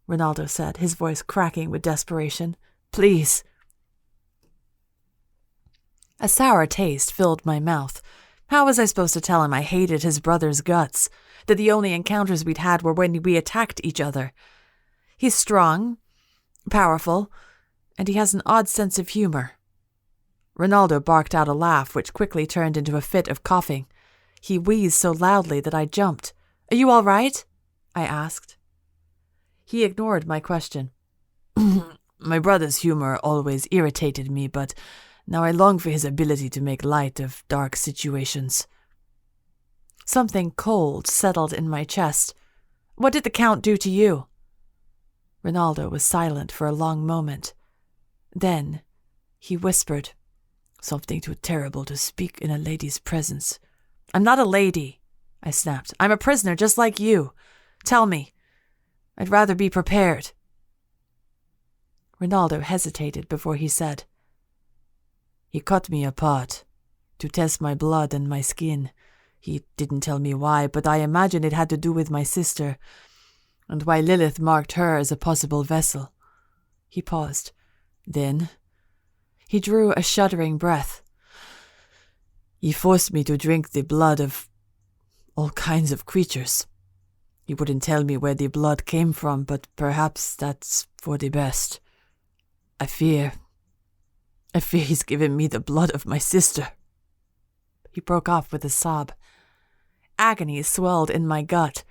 A: Ronaldo said, his voice cracking with desperation. Please. A sour taste filled my mouth. How was I supposed to tell him I hated his brother's guts, that the only encounters we'd had were when we attacked each other? He's strong, powerful, and he has an odd sense of humor. Ronaldo barked out a laugh, which quickly turned into a fit of coughing. He wheezed so loudly that I jumped. Are you all right? I asked. He ignored my question.
B: My brother's humor always irritated me, but now I long for his ability to make light of dark situations.
A: Something cold settled in my chest. What did the Count do to you? Ronaldo was silent for a long moment. Then he whispered,
B: Something too terrible to speak in a lady's presence.
A: I'm not a lady, I snapped. I'm a prisoner just like you. Tell me. I'd rather be prepared. Ronaldo hesitated before he said,
B: He cut me apart to test my blood and my skin. He didn't tell me why, but I imagine it had to do with my sister, and why Lilith marked her as a possible vessel.
A: He paused.
B: Then
A: he drew a shuddering breath.
B: He forced me to drink the blood of all kinds of creatures. He wouldn't tell me where the blood came from, but perhaps that's for the best. I fear he's given me the blood of my sister.
A: He broke off with a sob. Agony swelled in my gut,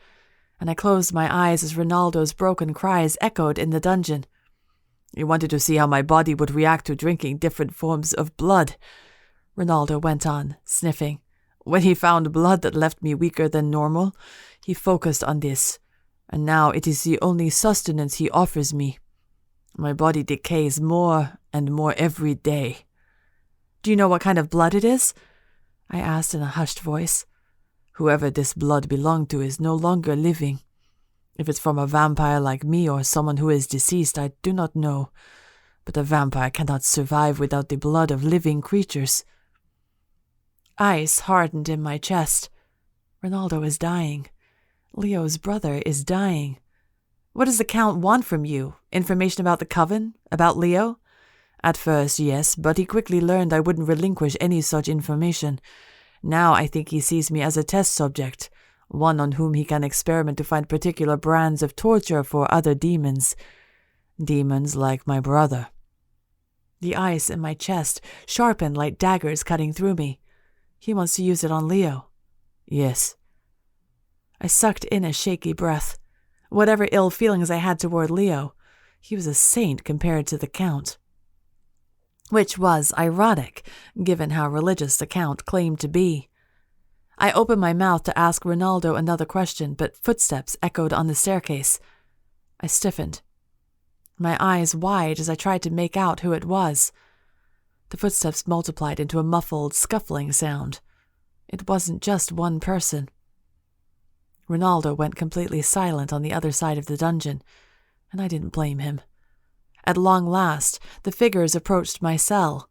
A: and I closed my eyes as Ronaldo's broken cries echoed in the dungeon.
B: He wanted to see how my body would react to drinking different forms of blood, Ronaldo went on, sniffing. When he found blood that left me weaker than normal, he focused on this, and now it is the only sustenance he offers me. My body decays more and more every day.
A: Do you know what kind of blood it is? I asked in a hushed voice.
B: Whoever this blood belonged to is no longer living. If it's from a vampire like me or someone who is deceased, I do not know. But a vampire cannot survive without the blood of living creatures.
A: Ice hardened in my chest. Ronaldo is dying. Leo's brother is dying. What does the Count want from you? Information about the Coven? About Leo?
B: At first, yes, but he quickly learned I wouldn't relinquish any such information. Now I think he sees me as a test subject, one on whom he can experiment to find particular brands of torture for other demons. Demons like my brother."
A: The ice in my chest sharpened like daggers cutting through me. "He wants to use it on Leo."
B: "Yes."
A: I sucked in a shaky breath. Whatever ill feelings I had toward Leo, he was a saint compared to the Count. Which was ironic, given how religious the Count claimed to be. I opened my mouth to ask Ronaldo another question, but footsteps echoed on the staircase. I stiffened, my eyes wide as I tried to make out who it was. The footsteps multiplied into a muffled, scuffling sound. It wasn't just one person. Ronaldo went completely silent on the other side of the dungeon, and I didn't blame him. At long last, the figures approached my cell.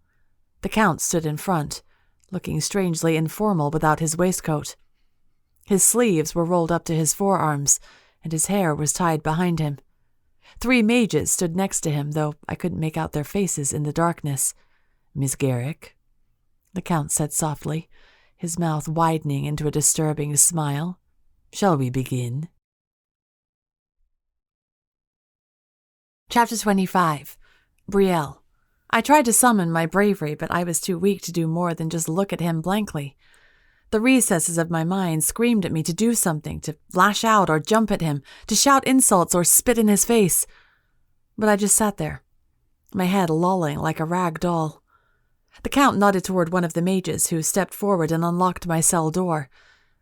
A: The Count stood in front, looking strangely informal without his waistcoat. His sleeves were rolled up to his forearms, and his hair was tied behind him. 3 mages stood next to him, though I couldn't make out their faces in the darkness.
B: "Miss Garrick,"
A: the Count said softly, his mouth widening into a disturbing smile.
B: "Shall we begin?"
A: Chapter 25. Brielle. I tried to summon my bravery, but I was too weak to do more than just look at him blankly. The recesses of my mind screamed at me to do something, to lash out or jump at him, to shout insults or spit in his face. But I just sat there, my head lolling like a rag doll. The Count nodded toward one of the mages, who stepped forward and unlocked my cell door.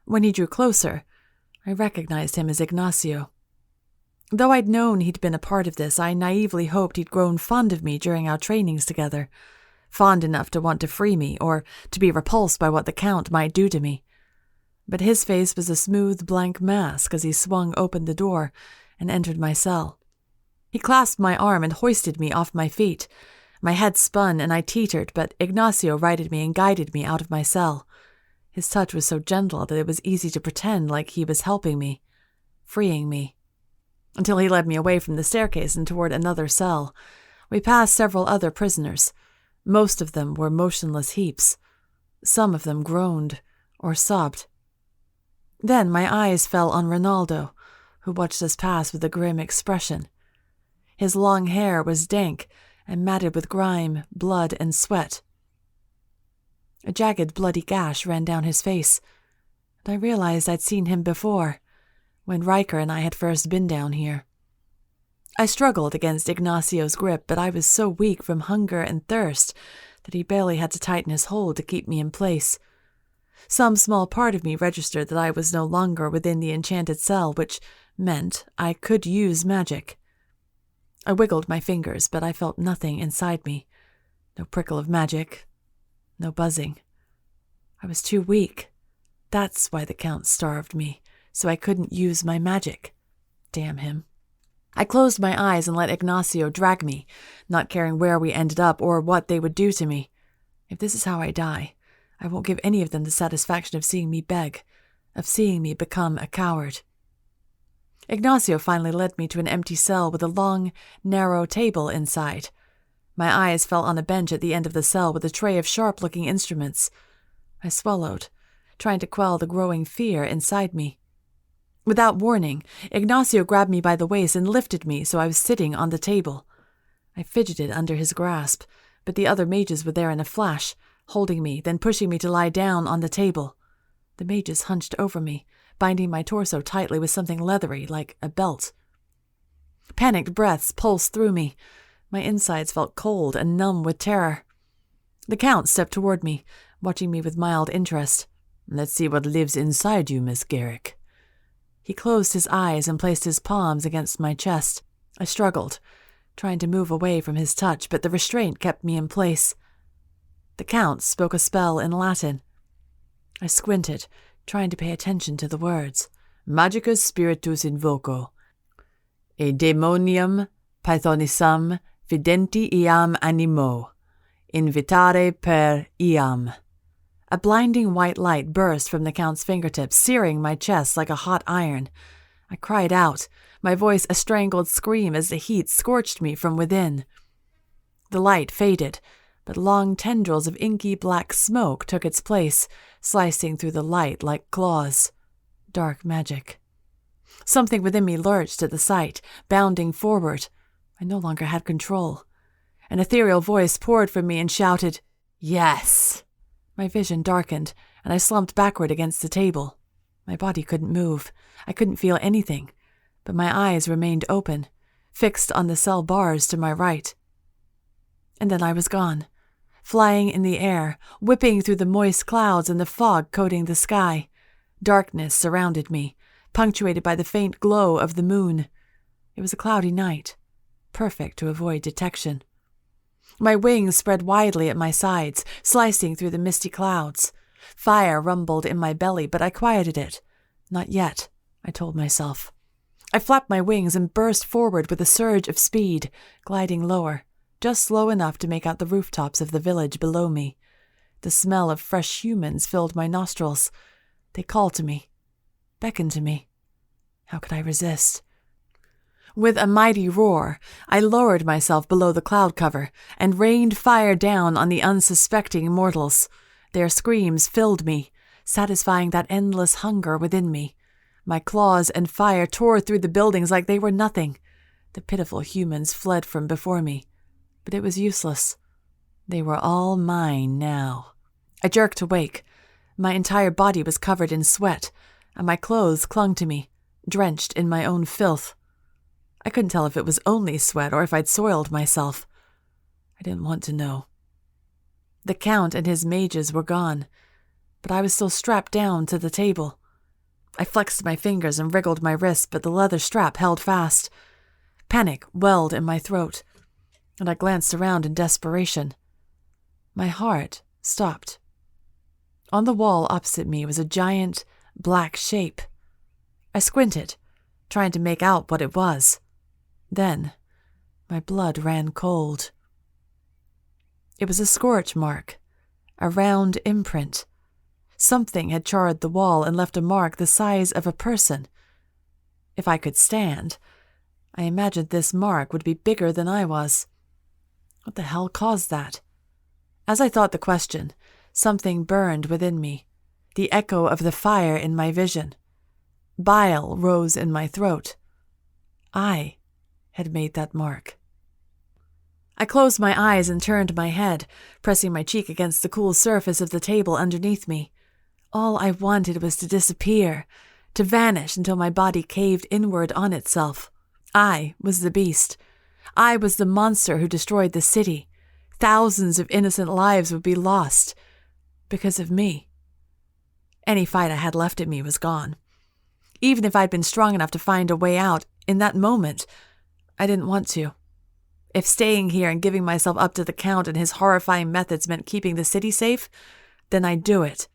A: When he drew closer, I recognized him as Ignacio. Though I'd known he'd been a part of this, I naively hoped he'd grown fond of me during our trainings together, fond enough to want to free me or to be repulsed by what the Count might do to me. But his face was a smooth, blank mask as he swung open the door and entered my cell. He clasped my arm and hoisted me off my feet. My head spun and I teetered, but Ignacio righted me and guided me out of my cell. His touch was so gentle that it was easy to pretend like he was helping me, freeing me. Until he led me away from the staircase and toward another cell. We passed several other prisoners. Most of them were motionless heaps. Some of them groaned or sobbed. Then my eyes fell on Ronaldo, who watched us pass with a grim expression. His long hair was dank and matted with grime, blood, and sweat. A jagged, bloody gash ran down his face, and I realized I'd seen him before, when Riker and I had first been down here. I struggled against Ignacio's grip, but I was so weak from hunger and thirst that he barely had to tighten his hold to keep me in place. Some small part of me registered that I was no longer within the enchanted cell, which meant I could use magic. I wiggled my fingers, but I felt nothing inside me. No prickle of magic, no buzzing. I was too weak. That's why the Count starved me, so I couldn't use my magic. Damn him. I closed my eyes and let Ignacio drag me, not caring where we ended up or what they would do to me. If this is how I die, I won't give any of them the satisfaction of seeing me beg, of seeing me become a coward. Ignacio finally led me to an empty cell with a long, narrow table inside. My eyes fell on a bench at the end of the cell with a tray of sharp-looking instruments. I swallowed, trying to quell the growing fear inside me. Without warning, Ignacio grabbed me by the waist and lifted me so I was sitting on the table. I fidgeted under his grasp, but the other mages were there in a flash, holding me, then pushing me to lie down on the table. The mages hunched over me, binding my torso tightly with something leathery like a belt. Panicked breaths pulsed through me. My insides felt cold and numb with terror. The Count stepped toward me, watching me with mild interest.
B: "Let's see what lives inside you, Miss Garrick."
A: He closed his eyes and placed his palms against my chest. I struggled, trying to move away from his touch, but the restraint kept me in place. The Count spoke a spell in Latin. I squinted, trying to pay attention to the words.
B: "Magicus spiritus invoco, e demonium pythonisam videnti iam animo, invitare per iam."
A: A blinding white light burst from the Count's fingertips, searing my chest like a hot iron. I cried out, my voice a strangled scream as the heat scorched me from within. The light faded, but long tendrils of inky black smoke took its place, slicing through the light like claws. Dark magic. Something within me lurched at the sight, bounding forward. I no longer had control. An ethereal voice poured from me and shouted, "Yes!" My vision darkened, and I slumped backward against the table. My body couldn't move. I couldn't feel anything, but my eyes remained open, fixed on the cell bars to my right. And then I was gone, flying in the air, whipping through the moist clouds and the fog coating the sky. Darkness surrounded me, punctuated by the faint glow of the moon. It was a cloudy night, perfect to avoid detection. My wings spread widely at my sides, slicing through the misty clouds. Fire rumbled in my belly, but I quieted it. Not yet, I told myself. I flapped my wings and burst forward with a surge of speed, gliding lower, just slow enough to make out the rooftops of the village below me. The smell of fresh humans filled my nostrils. They called to me, beckoned to me. How could I resist? With a mighty roar, I lowered myself below the cloud cover and rained fire down on the unsuspecting mortals. Their screams filled me, satisfying that endless hunger within me. My claws and fire tore through the buildings like they were nothing. The pitiful humans fled from before me, but it was useless. They were all mine now. I jerked awake. My entire body was covered in sweat, and my clothes clung to me, drenched in my own filth. I couldn't tell if it was only sweat or if I'd soiled myself. I didn't want to know. The Count and his mages were gone, but I was still strapped down to the table. I flexed my fingers and wriggled my wrists, but the leather strap held fast. Panic welled in my throat, and I glanced around in desperation. My heart stopped. On the wall opposite me was a giant, black shape. I squinted, trying to make out what it was. Then, my blood ran cold. It was a scorch mark, a round imprint. Something had charred the wall and left a mark the size of a person. If I could stand, I imagined this mark would be bigger than I was. What the hell caused that? As I thought the question, something burned within me, the echo of the fire in my vision. Bile rose in my throat. I had made that mark. I closed my eyes and turned my head, pressing my cheek against the cool surface of the table underneath me. All I wanted was to disappear, to vanish until my body caved inward on itself. I was the beast. I was the monster who destroyed the city. Thousands of innocent lives would be lost because of me. Any fight I had left in me was gone. Even if I'd been strong enough to find a way out, in that moment, I didn't want to. If staying here and giving myself up to the Count and his horrifying methods meant keeping the city safe, then I'd do it.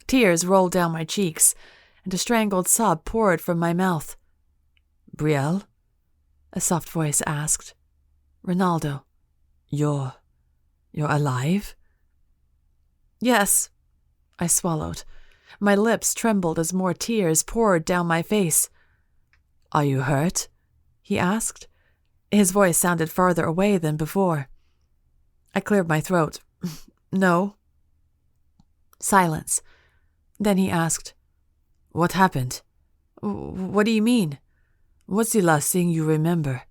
A: Tears rolled down my cheeks, and a strangled sob poured from my mouth. "Brielle?" a soft voice asked. "Ronaldo, you're alive?" "Yes," I swallowed. My lips trembled as more tears poured down my face. "Are you hurt?" he asked. His voice sounded farther away than before. I cleared my throat. "No." Silence. Then he asked, "What happened?" "What do you mean?" "What's the last thing you remember?"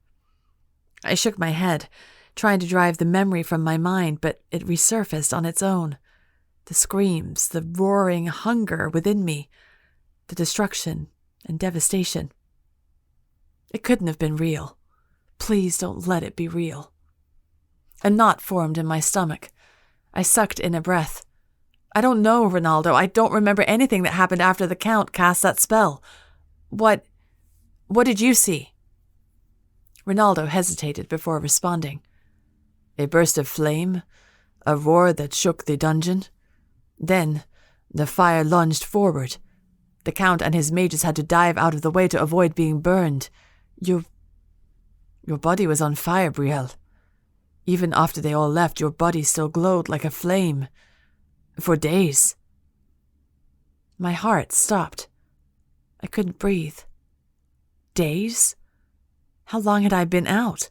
A: I shook my head, trying to drive the memory from my mind, but it resurfaced on its own. The screams, the roaring hunger within me, the destruction and devastation. It couldn't have been real. Please don't let it be real. A knot formed in my stomach. I sucked in a breath. "I don't know, Ronaldo. I don't remember anything that happened after the Count cast that spell. What did you see?" Ronaldo hesitated before responding. "A burst of flame, a roar that shook the dungeon. Then, the fire lunged forward. The Count and his mages had to dive out of the way to avoid being burned. Your body was on fire, Brielle. Even after they all left, your body still glowed like a flame. For days." My heart stopped. I couldn't breathe. Days? How long had I been out?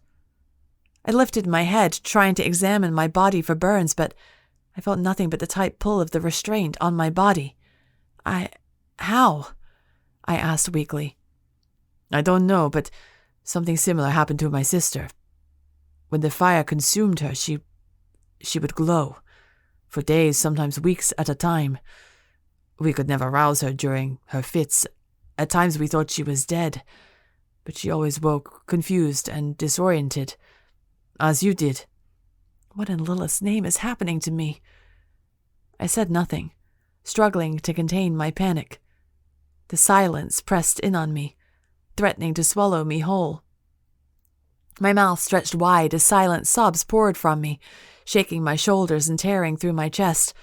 A: I lifted my head, trying to examine my body for burns, but I felt nothing but the tight pull of the restraint on my body. How? I asked weakly.
B: I don't know, but something similar happened to my sister. When the fire consumed her, she would glow. For days, sometimes weeks at a time. We could never rouse her during her fits. At times we thought she was dead, but she always woke confused and disoriented, as you did.
A: What in Lilith's name is happening to me? I said nothing, struggling to contain my panic. The silence pressed in on me, threatening to swallow me whole. My mouth stretched wide as silent sobs poured from me, shaking my shoulders and tearing through my chest.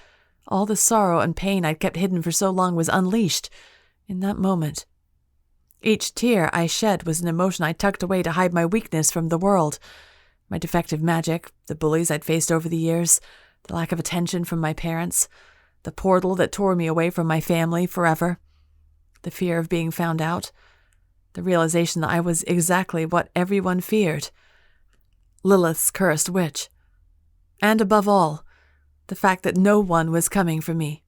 A: All the sorrow and pain I'd kept hidden for so long was unleashed in that moment. Each tear I shed was an emotion I tucked away to hide my weakness from the world. My defective magic, the bullies I'd faced over the years, the lack of attention from my parents, the portal that tore me away from my family forever, the fear of being found out, the realization that I was exactly what everyone feared, Lilith's cursed witch. And above all, the fact that no one was coming for me.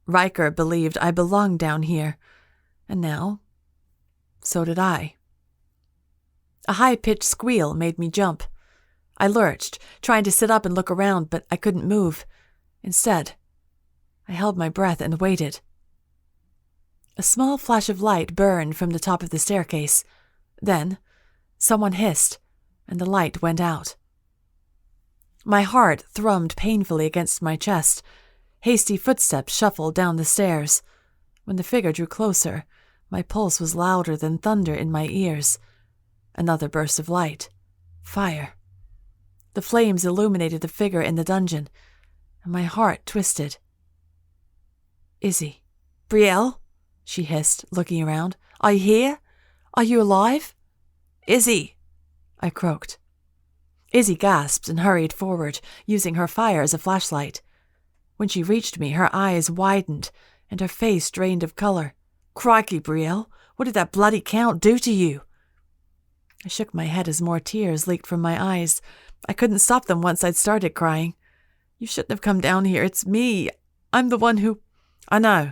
A: Riker believed I belonged down here, and now, so did I. A high-pitched squeal made me jump. I lurched, trying to sit up and look around, but I couldn't move. Instead, I held my breath and waited. A small flash of light burned from the top of the staircase. Then, someone hissed, and the light went out. My heart thrummed painfully against my chest. Hasty footsteps shuffled down the stairs. When the figure drew closer, my pulse was louder than thunder in my ears. Another burst of light. Fire. The flames illuminated the figure in the dungeon, and my heart twisted. Izzy. Brielle? She hissed, looking around. Are you here? Are you alive? Izzy! I croaked. Izzy gasped and hurried forward, using her fire as a flashlight. When she reached me, her eyes widened, and her face drained of color. Crikey, Brielle, what did that bloody count do to you? I shook my head as more tears leaked from my eyes. I couldn't stop them once I'd started crying. You shouldn't have come down here. It's me. I'm the one who... I know,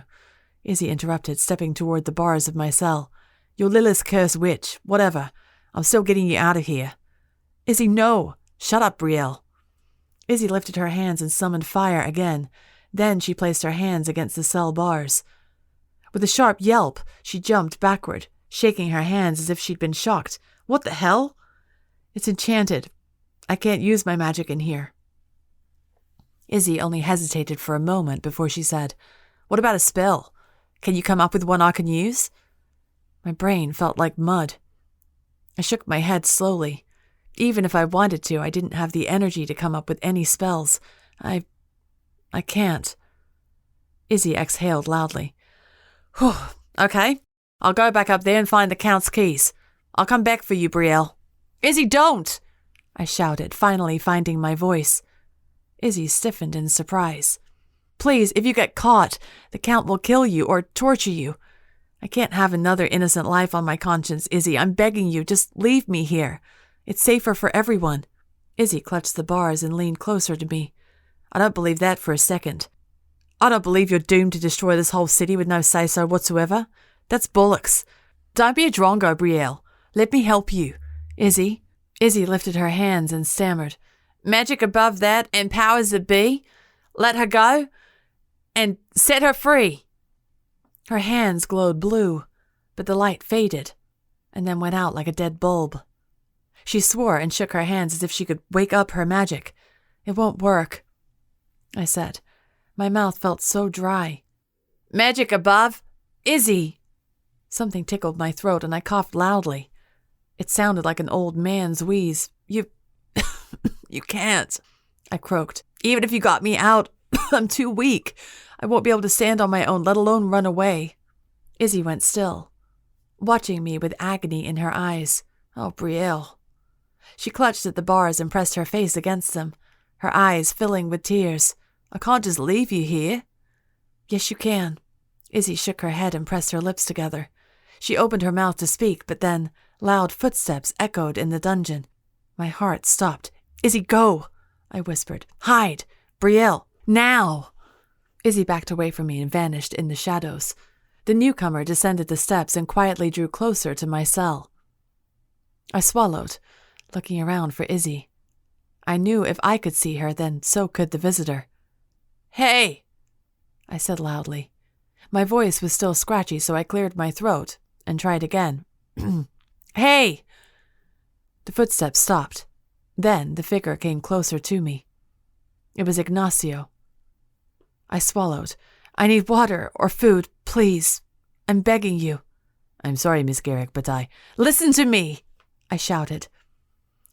A: Izzy interrupted, stepping toward the bars of my cell. You're Lilith's cursed witch. Whatever. I'm still getting you out of here. Izzy, no. Shut up, Brielle. Izzy lifted her hands and summoned fire again. Then she placed her hands against the cell bars. With a sharp yelp, she jumped backward, shaking her hands as if she'd been shocked. What the hell? It's enchanted. I can't use my magic in here. Izzy only hesitated for a moment before she said, What about a spell? Can you come up with one I can use? My brain felt like mud. I shook my head slowly. Even if I wanted to, I didn't have the energy to come up with any spells. I can't. Izzy exhaled loudly. Whew, okay. I'll go back up there and find the Count's keys. I'll come back for you, Brielle. Izzy, don't! I shouted, finally finding my voice. Izzy stiffened in surprise. Please, if you get caught, the Count will kill you or torture you. I can't have another innocent life on my conscience, Izzy. I'm begging you, just leave me here. It's safer for everyone. Izzy clutched the bars and leaned closer to me. I don't believe that for a second. I don't believe you're doomed to destroy this whole city with no say-so whatsoever. That's bollocks. Don't be a drongo, Brielle. Let me help you. Izzy. Izzy lifted her hands and stammered. Magic above that and powers that be? Let her go and set her free. Her hands glowed blue, but the light faded and then went out like a dead bulb. She swore and shook her hands as if she could wake up her magic. It won't work, I said. My mouth felt so dry. Magic above? Izzy! Something tickled my throat and I coughed loudly. It sounded like an old man's wheeze. You can't, I croaked. Even if you got me out, I'm too weak. I won't be able to stand on my own, let alone run away. Izzy went still, watching me with agony in her eyes. Oh, Brielle. She clutched at the bars and pressed her face against them, her eyes filling with tears. I can't just leave you here. Yes, you can. Izzy shook her head and pressed her lips together. She opened her mouth to speak, but then loud footsteps echoed in the dungeon. My heart stopped. Izzy, go, I whispered. Hide. Brielle, now. Izzy backed away from me and vanished in the shadows. The newcomer descended the steps and quietly drew closer to my cell. I swallowed, looking around for Izzy. I knew if I could see her, then so could the visitor. "Hey!" I said loudly. My voice was still scratchy, so I cleared my throat and tried again. "Hey!" The footsteps stopped. Then the figure came closer to me. It was Ignacio. I swallowed. "I need water or food, please. I'm begging you." "I'm sorry, Miss Garrick, but Listen to me!" I shouted.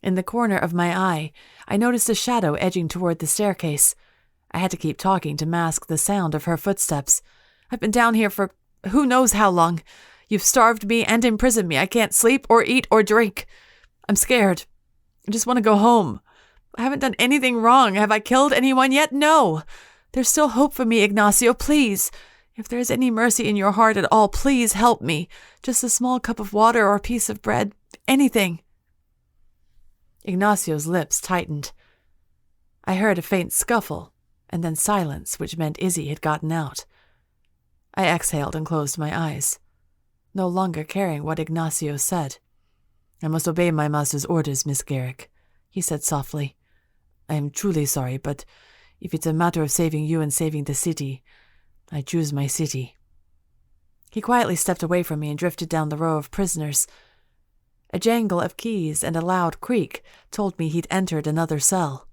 A: In the corner of my eye, I noticed a shadow edging toward the staircase. I had to keep talking to mask the sound of her footsteps. "I've been down here for who knows how long. You've starved me and imprisoned me. I can't sleep or eat or drink. I'm scared. I just want to go home. I haven't done anything wrong. Have I killed anyone yet? No. There's still hope for me, Ignacio, please. If there is any mercy in your heart at all, please help me. Just a small cup of water or a piece of bread. Anything." Ignacio's lips tightened. I heard a faint scuffle, and then silence, which meant Izzy had gotten out. I exhaled and closed my eyes, no longer caring what Ignacio said. "I must obey my master's orders, Miss Garrick," he said softly. "I am truly sorry, but if it's a matter of saving you and saving the city, I choose my city." He quietly stepped away from me and drifted down the row of prisoners. A jangle of keys and a loud creak told me he'd entered another cell.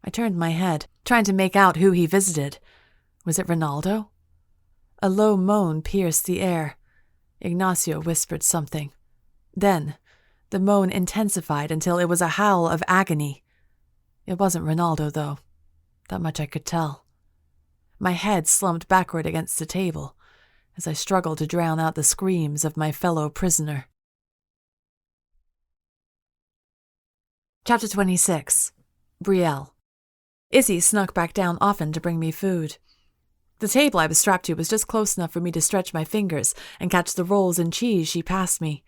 A: I turned my head, trying to make out who he visited. Was it Ronaldo? A low moan pierced the air. Ignacio whispered something. Then, the moan intensified until it was a howl of agony. It wasn't Ronaldo, though. That much I could tell. My head slumped backward against the table as I struggled to drown out the screams of my fellow prisoner. Chapter 26. Brielle. Izzy snuck back down often to bring me food. The table I was strapped to was just close enough for me to stretch my fingers and catch the rolls and cheese she passed me.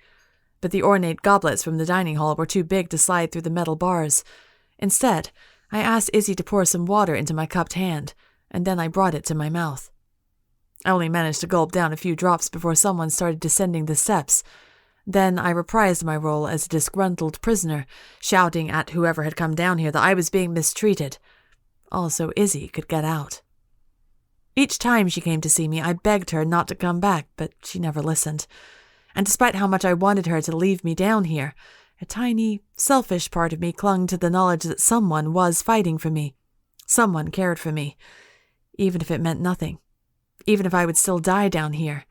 A: But the ornate goblets from the dining hall were too big to slide through the metal bars. Instead, I asked Izzy to pour some water into my cupped hand, and then I brought it to my mouth. I only managed to gulp down a few drops before someone started descending the steps. Then I reprised my role as a disgruntled prisoner, shouting at whoever had come down here that I was being mistreated. Also, Izzy could get out. Each time she came to see me, I begged her not to come back, but she never listened. And despite how much I wanted her to leave me down here, a tiny, selfish part of me clung to the knowledge that someone was fighting for me. Someone cared for me, even if it meant nothing. Even if I would still die down here.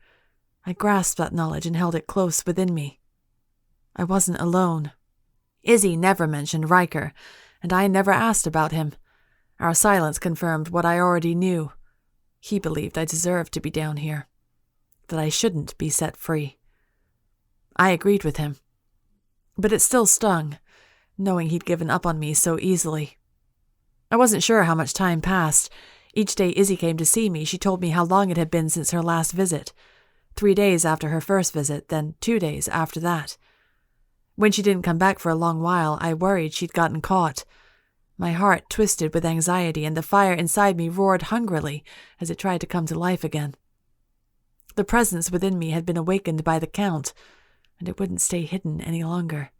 A: I grasped that knowledge and held it close within me. I wasn't alone. Izzy never mentioned Riker, and I never asked about him. Our silence confirmed what I already knew. He believed I deserved to be down here, that I shouldn't be set free. I agreed with him. But it still stung, knowing he'd given up on me so easily. I wasn't sure how much time passed. Each day Izzy came to see me, she told me how long it had been since her last visit. 3 days after her first visit, then 2 days after that. When she didn't come back for a long while, I worried she'd gotten caught. My heart twisted with anxiety, and the fire inside me roared hungrily as it tried to come to life again. The presence within me had been awakened by the Count, and it wouldn't stay hidden any longer.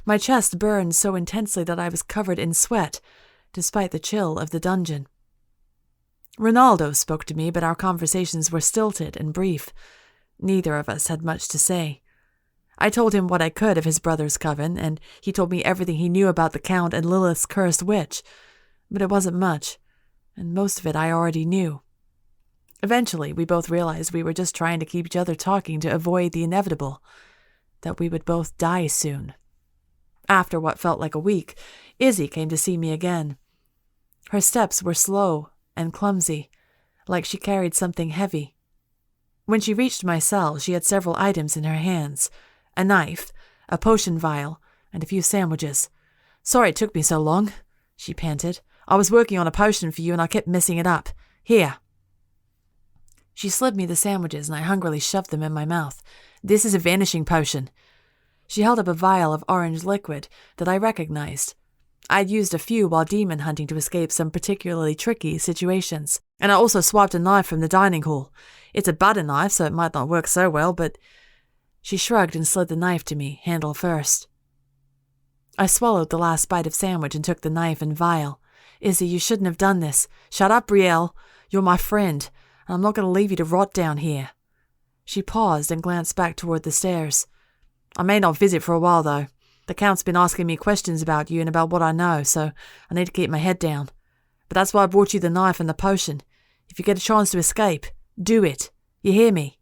A: My chest burned so intensely that I was covered in sweat, despite the chill of the dungeon. Ronaldo spoke to me, but our conversations were stilted and brief. Neither of us had much to say. I told him what I could of his brother's coven, and he told me everything he knew about the Count and Lilith's cursed witch. But it wasn't much, and most of it I already knew. Eventually, we both realized we were just trying to keep each other talking to avoid the inevitable, that we would both die soon. After what felt like a week, Izzy came to see me again. Her steps were slow and clumsy, like she carried something heavy. When she reached my cell, she had several items in her hands. A knife, a potion vial, and a few sandwiches. "Sorry it took me so long," she panted. "I was working on a potion for you and I kept messing it up. Here." She slid me the sandwiches and I hungrily shoved them in my mouth. "This is a vanishing potion." She held up a vial of orange liquid that I recognized. I'd used a few while demon hunting to escape some particularly tricky situations, and I also swapped a knife from the dining hall. It's a butter knife, so it might not work so well, but... She shrugged and slid the knife to me, handle first. I swallowed the last bite of sandwich and took the knife and vial. Izzy, you shouldn't have done this. Shut up, Brielle. You're my friend, and I'm not going to leave you to rot down here. She paused and glanced back toward the stairs. I may not visit for a while, though. The Count's been asking me questions about you and about what I know, so I need to keep my head down. But that's why I brought you the knife and the potion. If you get a chance to escape, do it. You hear me?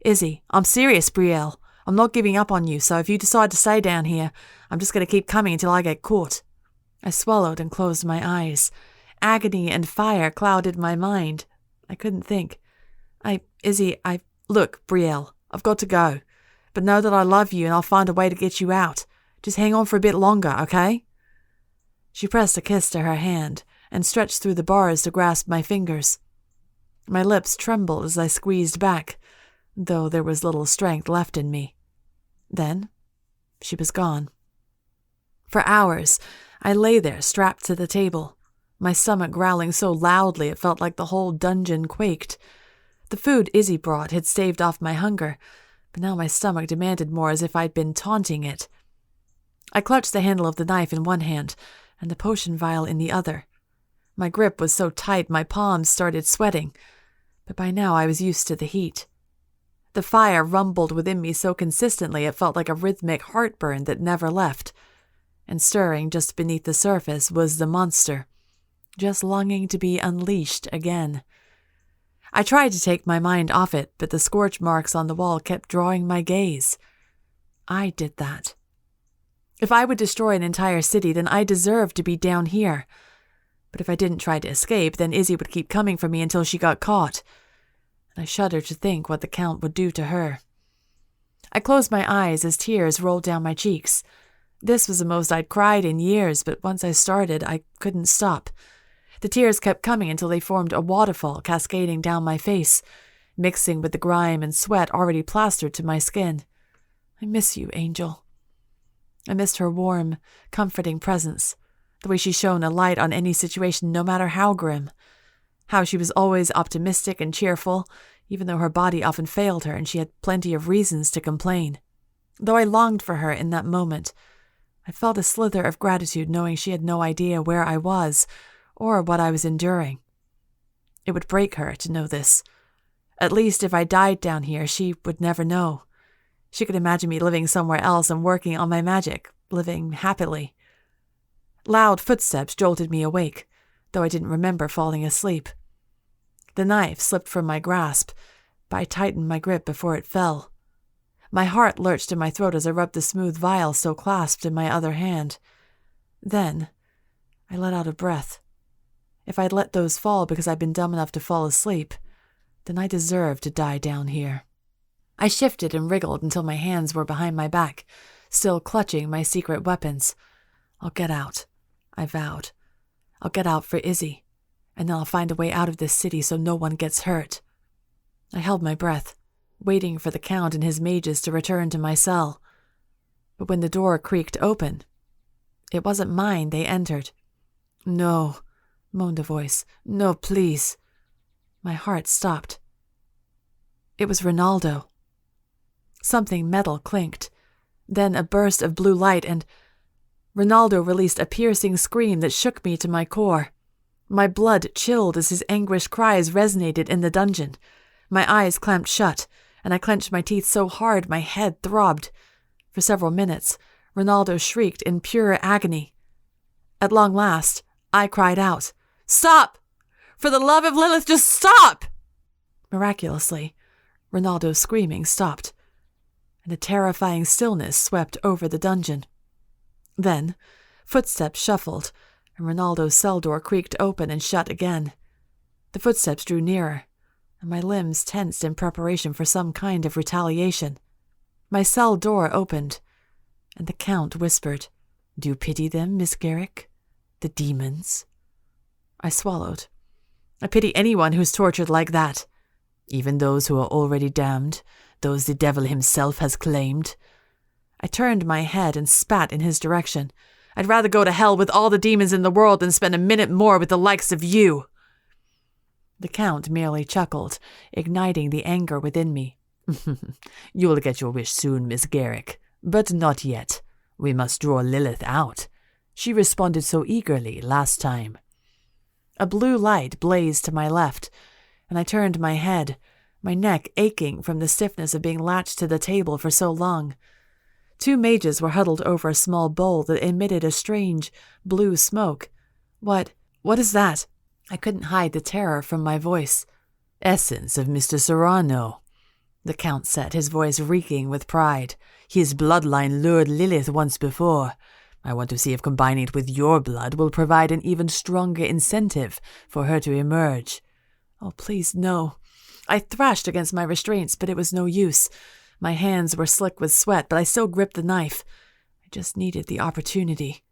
A: Izzy, I'm serious, Brielle. I'm not giving up on you, so if you decide to stay down here, I'm just going to keep coming until I get caught. I swallowed and closed my eyes. Agony and fire clouded my mind. I couldn't think. Look, Brielle, I've got to go. But know that I love you and I'll find a way to get you out. Just hang on for a bit longer, okay? She pressed a kiss to her hand and stretched through the bars to grasp my fingers. My lips trembled as I squeezed back, though there was little strength left in me. Then, she was gone. For hours, I lay there strapped to the table, my stomach growling so loudly it felt like the whole dungeon quaked. The food Izzy brought had staved off my hunger, but now my stomach demanded more as if I'd been taunting it. I clutched the handle of the knife in one hand and the potion vial in the other. My grip was so tight my palms started sweating, but by now I was used to the heat. The fire rumbled within me so consistently it felt like a rhythmic heartburn that never left, and stirring just beneath the surface was the monster, just longing to be unleashed again. I tried to take my mind off it, but the scorch marks on the wall kept drawing my gaze. I did that. If I would destroy an entire city, then I deserved to be down here. But if I didn't try to escape, then Izzy would keep coming for me until she got caught. And I shuddered to think what the Count would do to her. I closed my eyes as tears rolled down my cheeks. This was the most I'd cried in years, but once I started, I couldn't stop. The tears kept coming until they formed a waterfall cascading down my face, mixing with the grime and sweat already plastered to my skin. I miss you, Angel. I missed her warm, comforting presence, the way she shone a light on any situation no matter how grim, how she was always optimistic and cheerful, even though her body often failed her and she had plenty of reasons to complain. Though I longed for her in that moment, I felt a slither of gratitude knowing she had no idea where I was or what I was enduring. It would break her to know this. At least if I died down here, she would never know. She could imagine me living somewhere else and working on my magic, living happily. Loud footsteps jolted me awake, though I didn't remember falling asleep. The knife slipped from my grasp, but I tightened my grip before it fell. My heart lurched in my throat as I rubbed the smooth vial still clasped in my other hand. Then, I let out a breath. If I'd let those fall because I'd been dumb enough to fall asleep, then I deserved to die down here. I shifted and wriggled until my hands were behind my back, still clutching my secret weapons. I'll get out, I vowed. I'll get out for Izzy, and then I'll find a way out of this city so no one gets hurt. I held my breath, waiting for the Count and his mages to return to my cell. But when the door creaked open, it wasn't mine they entered. No, moaned a voice. No, please. My heart stopped. It was Ronaldo. Something metal clinked, then a burst of blue light, and Ronaldo released a piercing scream that shook me to my core. My blood chilled as his anguished cries resonated in the dungeon. My eyes clamped shut, and I clenched my teeth so hard my head throbbed. For several minutes, Ronaldo shrieked in pure agony. At long last, I cried out, "Stop! For the love of Lilith, just stop!" Miraculously, Ronaldo's screaming stopped, and a terrifying stillness swept over the dungeon. Then, footsteps shuffled, and Ronaldo's cell door creaked open and shut again. The footsteps drew nearer, and my limbs tensed in preparation for some kind of retaliation. My cell door opened, and the Count whispered, "Do you pity them, Miss Garrick? The demons?" I swallowed. I pity anyone who's tortured like that, even those who are already damned, those the devil himself has claimed. I turned my head and spat in his direction. I'd rather go to hell with all the demons in the world than spend a minute more with the likes of you. The Count merely chuckled, igniting the anger within me.
B: You'll get your wish soon, Miss Garrick, but not yet. We must draw Lilith out. She responded so eagerly last time.
A: A blue light blazed to my left, and I turned my head, my neck aching from the stiffness of being latched to the table for so long. 2 mages were huddled over a small bowl that emitted a strange, blue smoke. What is that? I couldn't hide the terror from my voice.
B: Essence of Mr. Serrano, the Count said, his voice reeking with pride. His bloodline lured Lilith once before. I want to see if combining it with your blood will provide an even stronger incentive for her to emerge.
A: Oh, please, no. I thrashed against my restraints, but it was no use. My hands were slick with sweat, but I still gripped the knife. I just needed the opportunity.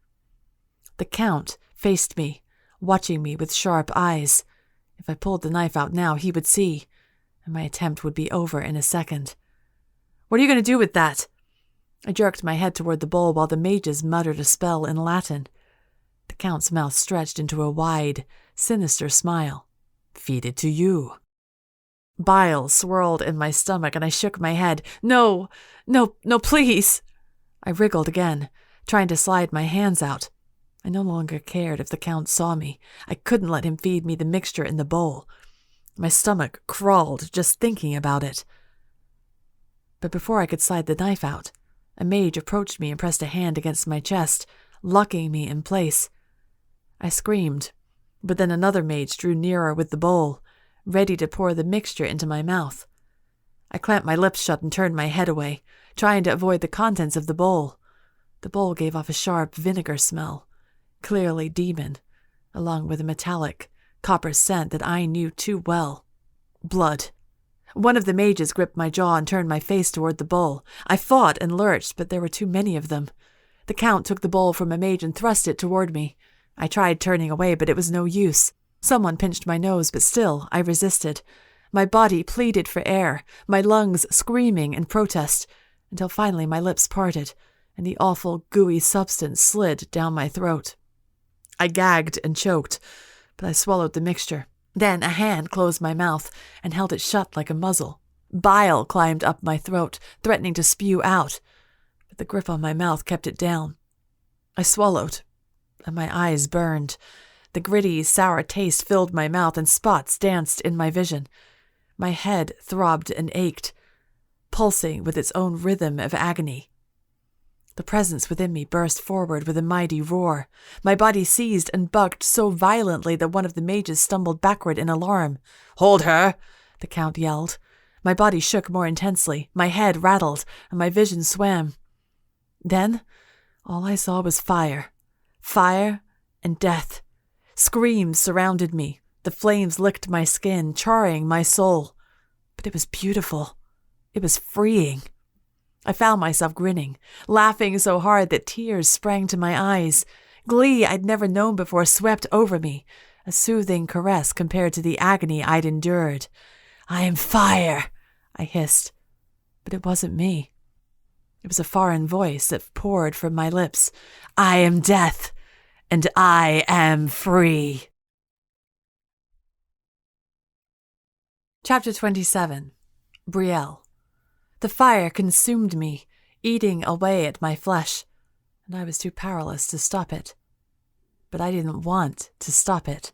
A: The Count faced me, watching me with sharp eyes. If I pulled the knife out now, he would see, and my attempt would be over in a second. What are you going to do with that? I jerked my head toward the bowl while the mages muttered a spell in Latin. The Count's mouth stretched into a wide, sinister smile.
B: Feed it to you.
A: Bile swirled in my stomach, and I shook my head. No, please. I wriggled again, trying to slide my hands out. I no longer cared if the Count saw me. I couldn't let him feed me the mixture in the bowl. My stomach crawled just thinking about it. But before I could slide the knife out, a mage approached me and pressed a hand against my chest, locking me in place. I screamed, but then another mage drew nearer with the bowl, ready to pour the mixture into my mouth. I clamped my lips shut and turned my head away, trying to avoid the contents of the bowl. The bowl gave off a sharp vinegar smell, clearly demon, along with a metallic, copper scent that I knew too well. Blood. One of the mages gripped my jaw and turned my face toward the bowl. I fought and lurched, but there were too many of them. The Count took the bowl from a mage and thrust it toward me. I tried turning away, but it was no use. Someone pinched my nose, but still I resisted. My body pleaded for air, my lungs screaming in protest, until finally my lips parted, and the awful, gooey substance slid down my throat. I gagged and choked, but I swallowed the mixture. Then a hand closed my mouth and held it shut like a muzzle. Bile climbed up my throat, threatening to spew out, but the grip on my mouth kept it down. I swallowed, and my eyes burned. The gritty, sour taste filled my mouth, and spots danced in my vision. My head throbbed and ached, pulsing with its own rhythm of agony. The presence within me burst forward with a mighty roar. My body seized and bucked so violently that one of the mages stumbled backward in alarm. "Hold her!" the Count yelled. My body shook more intensely, my head rattled, and my vision swam. Then, all I saw was fire. Fire and death. Screams surrounded me. The flames licked my skin, charring my soul. But it was beautiful. It was freeing. I found myself grinning, laughing so hard that tears sprang to my eyes. Glee I'd never known before swept over me, a soothing caress compared to the agony I'd endured. "I am fire," I hissed. But it wasn't me. It was a foreign voice that poured from my lips. "I am death, and I am free." Chapter 27. Brielle. The fire consumed me, eating away at my flesh, and I was too powerless to stop it. But I didn't want to stop it.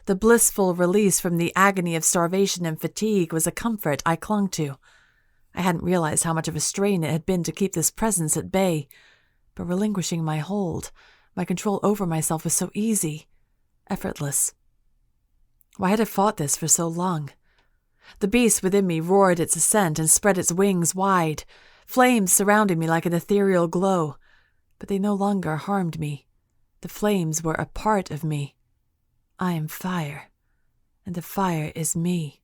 A: The blissful release from the agony of starvation and fatigue was a comfort I clung to. I hadn't realized how much of a strain it had been to keep this presence at bay, but relinquishing my hold, my control over myself was so easy, effortless. Why had I fought this for so long? The beast within me roared its ascent and spread its wings wide, flames surrounding me like an ethereal glow, but they no longer harmed me. The flames were a part of me. I am fire, and the fire is me.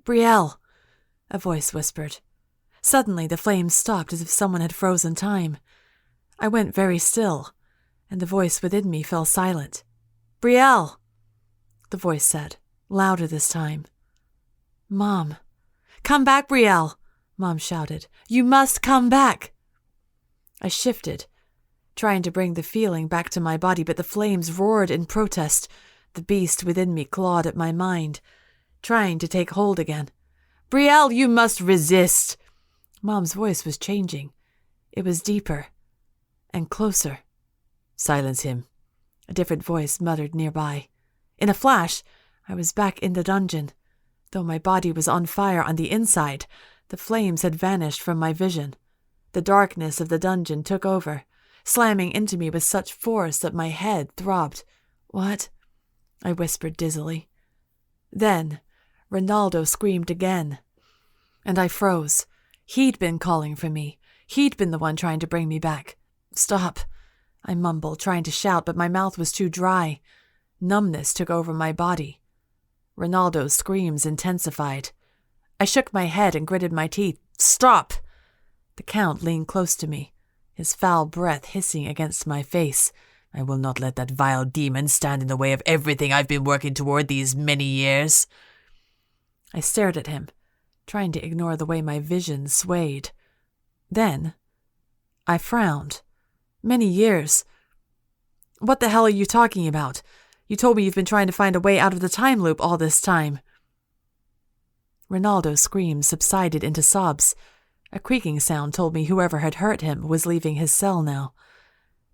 A: "Brielle," a voice whispered. Suddenly the flames stopped as if someone had frozen time. I went very still, and the voice within me fell silent. "Brielle," the voice said, louder this time. "Mom." "Come back, Brielle," Mom shouted. "You must come back." I shifted, trying to bring the feeling back to my body, but the flames roared in protest. The beast within me clawed at my mind, trying to take hold again. "Brielle, you must resist!" Mom's voice was changing. It was deeper and closer. "Silence him," a different voice muttered nearby. In a flash, I was back in the dungeon. Though my body was on fire on the inside, the flames had vanished from my vision. The darkness of the dungeon took over, slamming into me with such force that my head throbbed. "What?" I whispered dizzily. Then Ronaldo screamed again, and I froze. He'd been calling for me. He'd been the one trying to bring me back. "Stop," I mumbled, trying to shout, but my mouth was too dry. Numbness took over my body. Ronaldo's screams intensified. I shook my head and gritted my teeth. "Stop!" The Count leaned close to me, his foul breath hissing against my face.
B: "I will not let that vile demon stand in the way of everything I've been working toward these many years."
A: I stared at him, trying to ignore the way my vision swayed. Then I frowned. "Many years? What the hell are you talking about? You told me you've been trying to find a way out of the time loop all this time." Ronaldo's screams subsided into sobs. A creaking sound told me whoever had hurt him was leaving his cell now.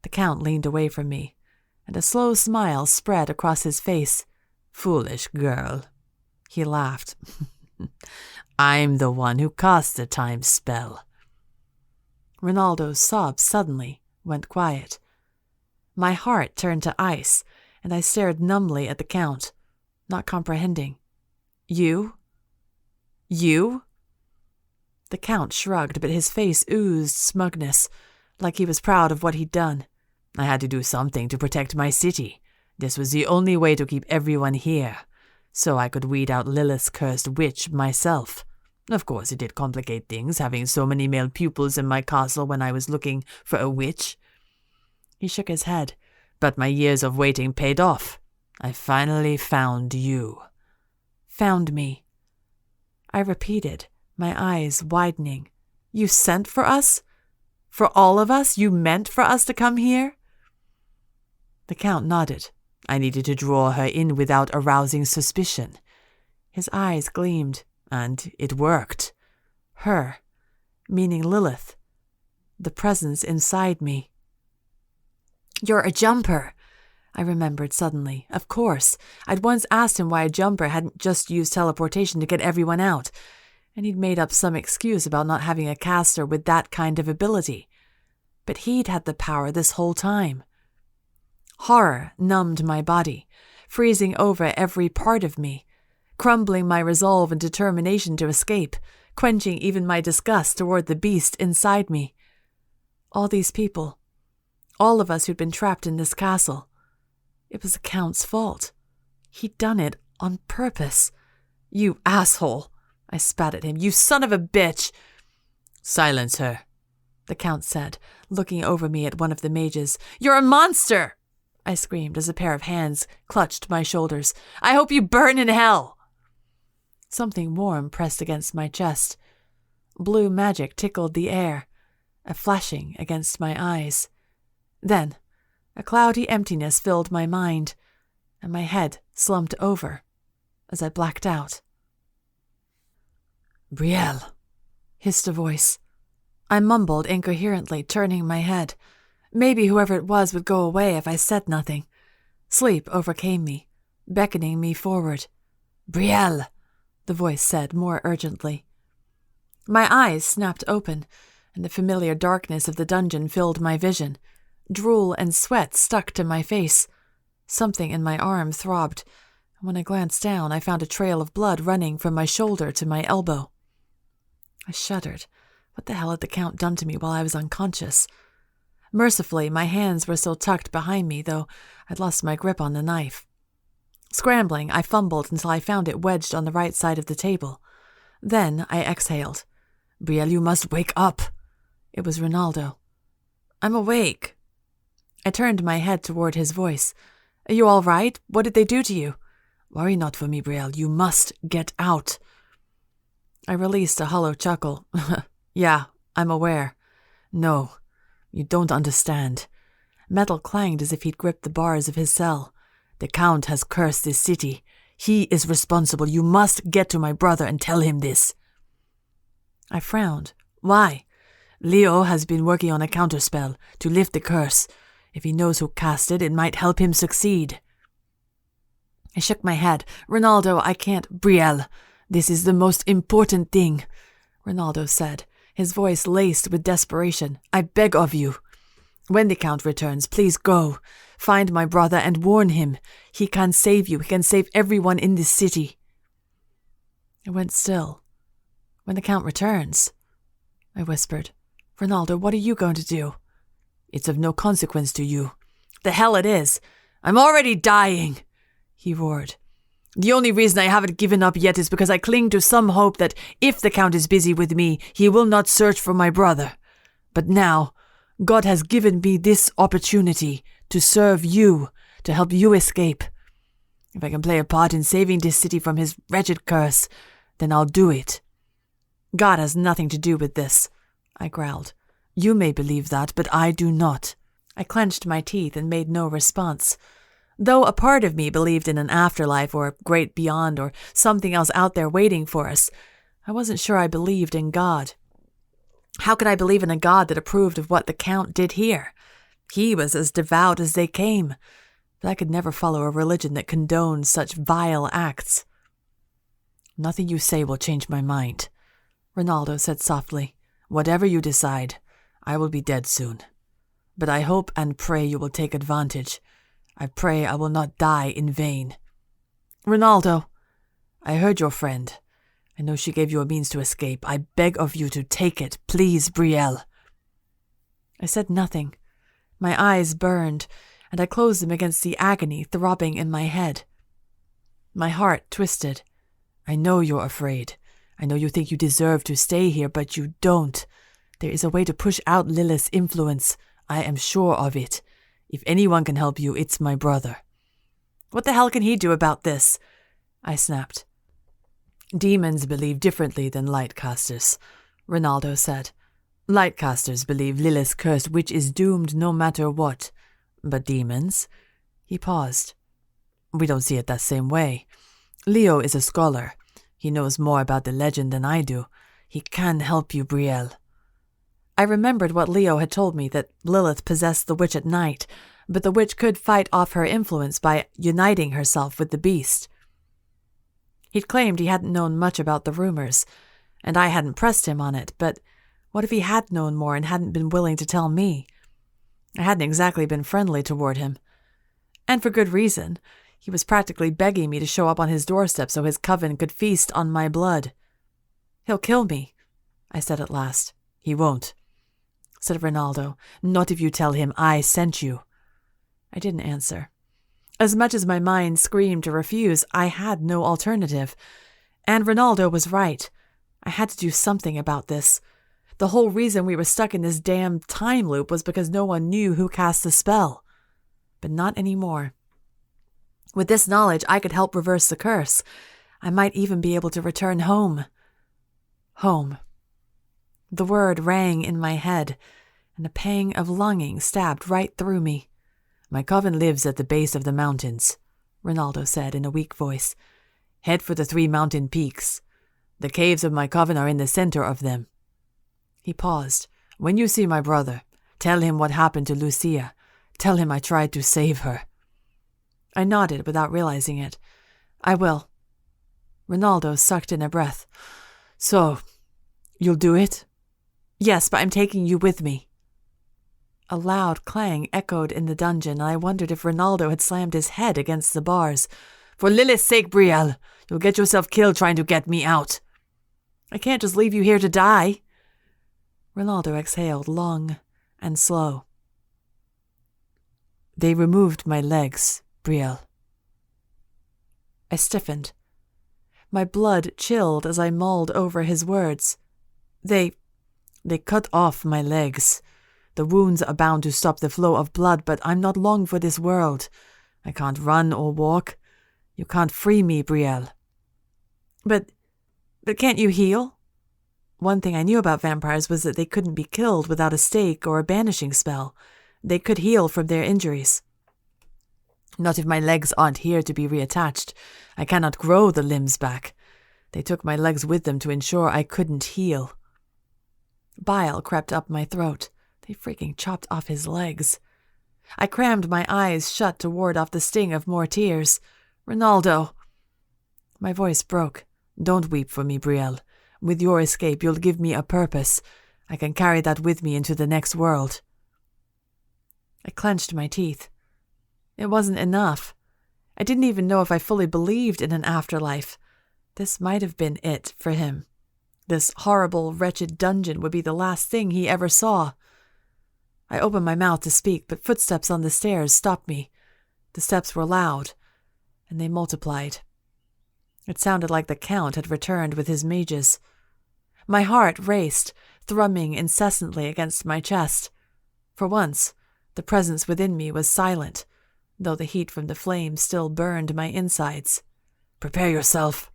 A: The Count leaned away from me, and a slow smile spread across his face.
B: "Foolish girl," he laughed. "I'm the one who cast the time spell."
A: Ronaldo's sobs suddenly went quiet. My heart turned to ice, and I stared numbly at the Count, not comprehending. You? You?" The Count shrugged, but his face oozed smugness, like he was proud of what he'd done.
B: "I had to do something to protect my city. This was the only way to keep everyone here, so I could weed out Lilith's cursed witch myself. Of course, it did complicate things, having so many male pupils in my castle when I was looking for a witch."
A: He shook his head.
B: "But my years of waiting paid off. I finally found you."
A: "Found me?" I repeated, my eyes widening. "You sent for us? For all of us? You meant for us to come here?"
B: The Count nodded. "I needed to draw her in without arousing suspicion."
A: His eyes gleamed.
B: "And it worked."
A: Her, meaning Lilith. The presence inside me. "You're a jumper," I remembered suddenly. Of course. I'd once asked him why a jumper hadn't just used teleportation to get everyone out, and he'd made up some excuse about not having a caster with that kind of ability. But he'd had the power this whole time. Horror numbed my body, freezing over every part of me, crumbling my resolve and determination to escape, quenching even my disgust toward the beast inside me. All these people, all of us who'd been trapped in this castle. It was the Count's fault. He'd done it on purpose. "You asshole," I spat at him. "You son of a bitch."
B: "Silence her,"
A: the Count said, looking over me at one of the mages. "You're a monster," I screamed as a pair of hands clutched my shoulders. "I hope you burn in hell." Something warm pressed against my chest. Blue magic tickled the air, a flashing against my eyes. Then a cloudy emptiness filled my mind, and my head slumped over as I blacked out.
B: "Brielle,"
A: hissed a voice. I mumbled incoherently, turning my head. Maybe whoever it was would go away if I said nothing. Sleep overcame me, beckoning me forward.
B: "Brielle,"
A: the voice said more urgently. My eyes snapped open, and the familiar darkness of the dungeon filled my vision. Drool and sweat stuck to my face. Something in my arm throbbed, and when I glanced down, I found a trail of blood running from my shoulder to my elbow. I shuddered. What the hell had the Count done to me while I was unconscious? Mercifully, my hands were still tucked behind me, though I'd lost my grip on the knife. Scrambling, I fumbled until I found it wedged on the right side of the table. Then I exhaled.
B: "Brielle, you must wake up."
A: It was Ronaldo. "I'm awake." I turned my head toward his voice. "Are you all right? What did they do to you?"
B: "Worry not for me, Brielle. You must get out."
A: I released a hollow chuckle. "Yeah, I'm aware."
B: "No, you don't understand."
A: Metal clanged as if he'd gripped the bars of his cell.
B: The Count has cursed this city. He is responsible. You must get to my brother and tell him this."
A: I frowned.
B: "Why?" "Leo has been working on a counterspell to lift the curse. If he knows who cast it, it might help him succeed."
A: I shook my head. "Ronaldo, I can't—"
B: "Brielle, this is the most important thing,"
A: Ronaldo said, his voice laced with desperation.
B: "I beg of you. When the Count returns, please go. Find my brother and warn him. He can save you. He can save everyone in this city."
A: I went still. "When the Count returns," I whispered. "Ronaldo, what are you going to do?"
B: "It's of no consequence to you." "The hell it is. I'm already dying," he roared. "The only reason I haven't given up yet is because I cling to some hope that if the Count is busy with me, he will not search for my brother. But now, God has given me this opportunity to serve you, to help you escape. If I can play a part in saving this city from his wretched curse, then I'll do it."
A: "God has nothing to do with this," I growled.
B: "You may believe that, but I do not."
A: I clenched my teeth and made no response. Though a part of me believed in an afterlife or a great beyond or something else out there waiting for us, I wasn't sure I believed in God. How could I believe in a God that approved of what the Count did here? He was as devout as they came, but I could never follow a religion that condoned such vile acts.
B: "Nothing you say will change my mind," Ronaldo said softly. "Whatever you decide, I will be dead soon. But I hope and pray you will take advantage. I pray I will not die in vain."
A: "Ronaldo!"
B: "I heard your friend. I know she gave you a means to escape. I beg of you to take it. Please, Brielle."
A: I said nothing. My eyes burned, and I closed them against the agony throbbing in my head. My heart twisted.
B: "I know you're afraid. I know you think you deserve to stay here, but you don't. There is a way to push out Lilith's influence. I am sure of it. If anyone can help you, it's my brother."
A: "What the hell can he do about this?" I snapped.
B: "Demons believe differently than lightcasters," Ronaldo said. "Lightcasters believe Lilith's cursed witch is doomed no matter what. But demons—" He paused. "We don't see it that same way. Leo is a scholar. He knows more about the legend than I do. He can help you, Brielle."
A: I remembered what Leo had told me, that Lilith possessed the witch at night, but the witch could fight off her influence by uniting herself with the beast. He'd claimed he hadn't known much about the rumors, and I hadn't pressed him on it, but what if he had known more and hadn't been willing to tell me? I hadn't exactly been friendly toward him. And for good reason. He was practically begging me to show up on his doorstep so his coven could feast on my blood. "He'll kill me," I said at last.
B: "He won't," said Ronaldo. "Not if you tell him I sent you."
A: I didn't answer. As much as my mind screamed to refuse, I had no alternative. And Ronaldo was right. I had to do something about this. The whole reason we were stuck in this damn time loop was because no one knew who cast the spell. But not anymore. With this knowledge, I could help reverse the curse. I might even be able to return home. Home. The word rang in my head, and a pang of longing stabbed right through me.
B: "My coven lives at the base of the mountains," Ronaldo said in a weak voice. "Head for the 3 mountain peaks. The caves of my coven are in the center of them." He paused. "When you see my brother, tell him what happened to Lucia. Tell him I tried to save her."
A: I nodded without realizing it. "I will."
B: Ronaldo sucked in a breath. "So, you'll do it?"
A: "Yes, but I'm taking you with me." A loud clang echoed in the dungeon, and I wondered if Ronaldo had slammed his head against the bars.
B: "For Lilith's sake, Brielle, you'll get yourself killed trying to get me out."
A: "I can't just leave you here to die." Ronaldo exhaled long and slow.
B: "They removed my legs, Brielle."
A: I stiffened. My blood chilled as I mulled over his words.
B: They cut off my legs. The wounds are bound to stop the flow of blood, but I'm not long for this world. I can't run or walk. You can't free me, Brielle."
A: But can't you heal?" One thing I knew about vampires was that they couldn't be killed without a stake or a banishing spell. They could heal from their injuries.
B: Not if my legs aren't here to be reattached. I cannot grow the limbs back. They took my legs with them to ensure I couldn't heal.
A: Bile crept up my throat. They freaking chopped off his legs. I crammed my eyes shut to ward off the sting of more tears. Ronaldo!
B: My voice broke. Don't weep for me, Brielle. With your escape, you'll give me a purpose. I can carry that with me into the next world.
A: I clenched my teeth. It wasn't enough. I didn't even know if I fully believed in an afterlife. This might have been it for him. This horrible, wretched dungeon would be the last thing he ever saw. I opened my mouth to speak, but footsteps on the stairs stopped me. The steps were loud, and they multiplied. It sounded like the Count had returned with his mages. My heart raced, thrumming incessantly against my chest. For once, the presence within me was silent, though the heat from the flames still burned my insides.
B: "Prepare yourself,"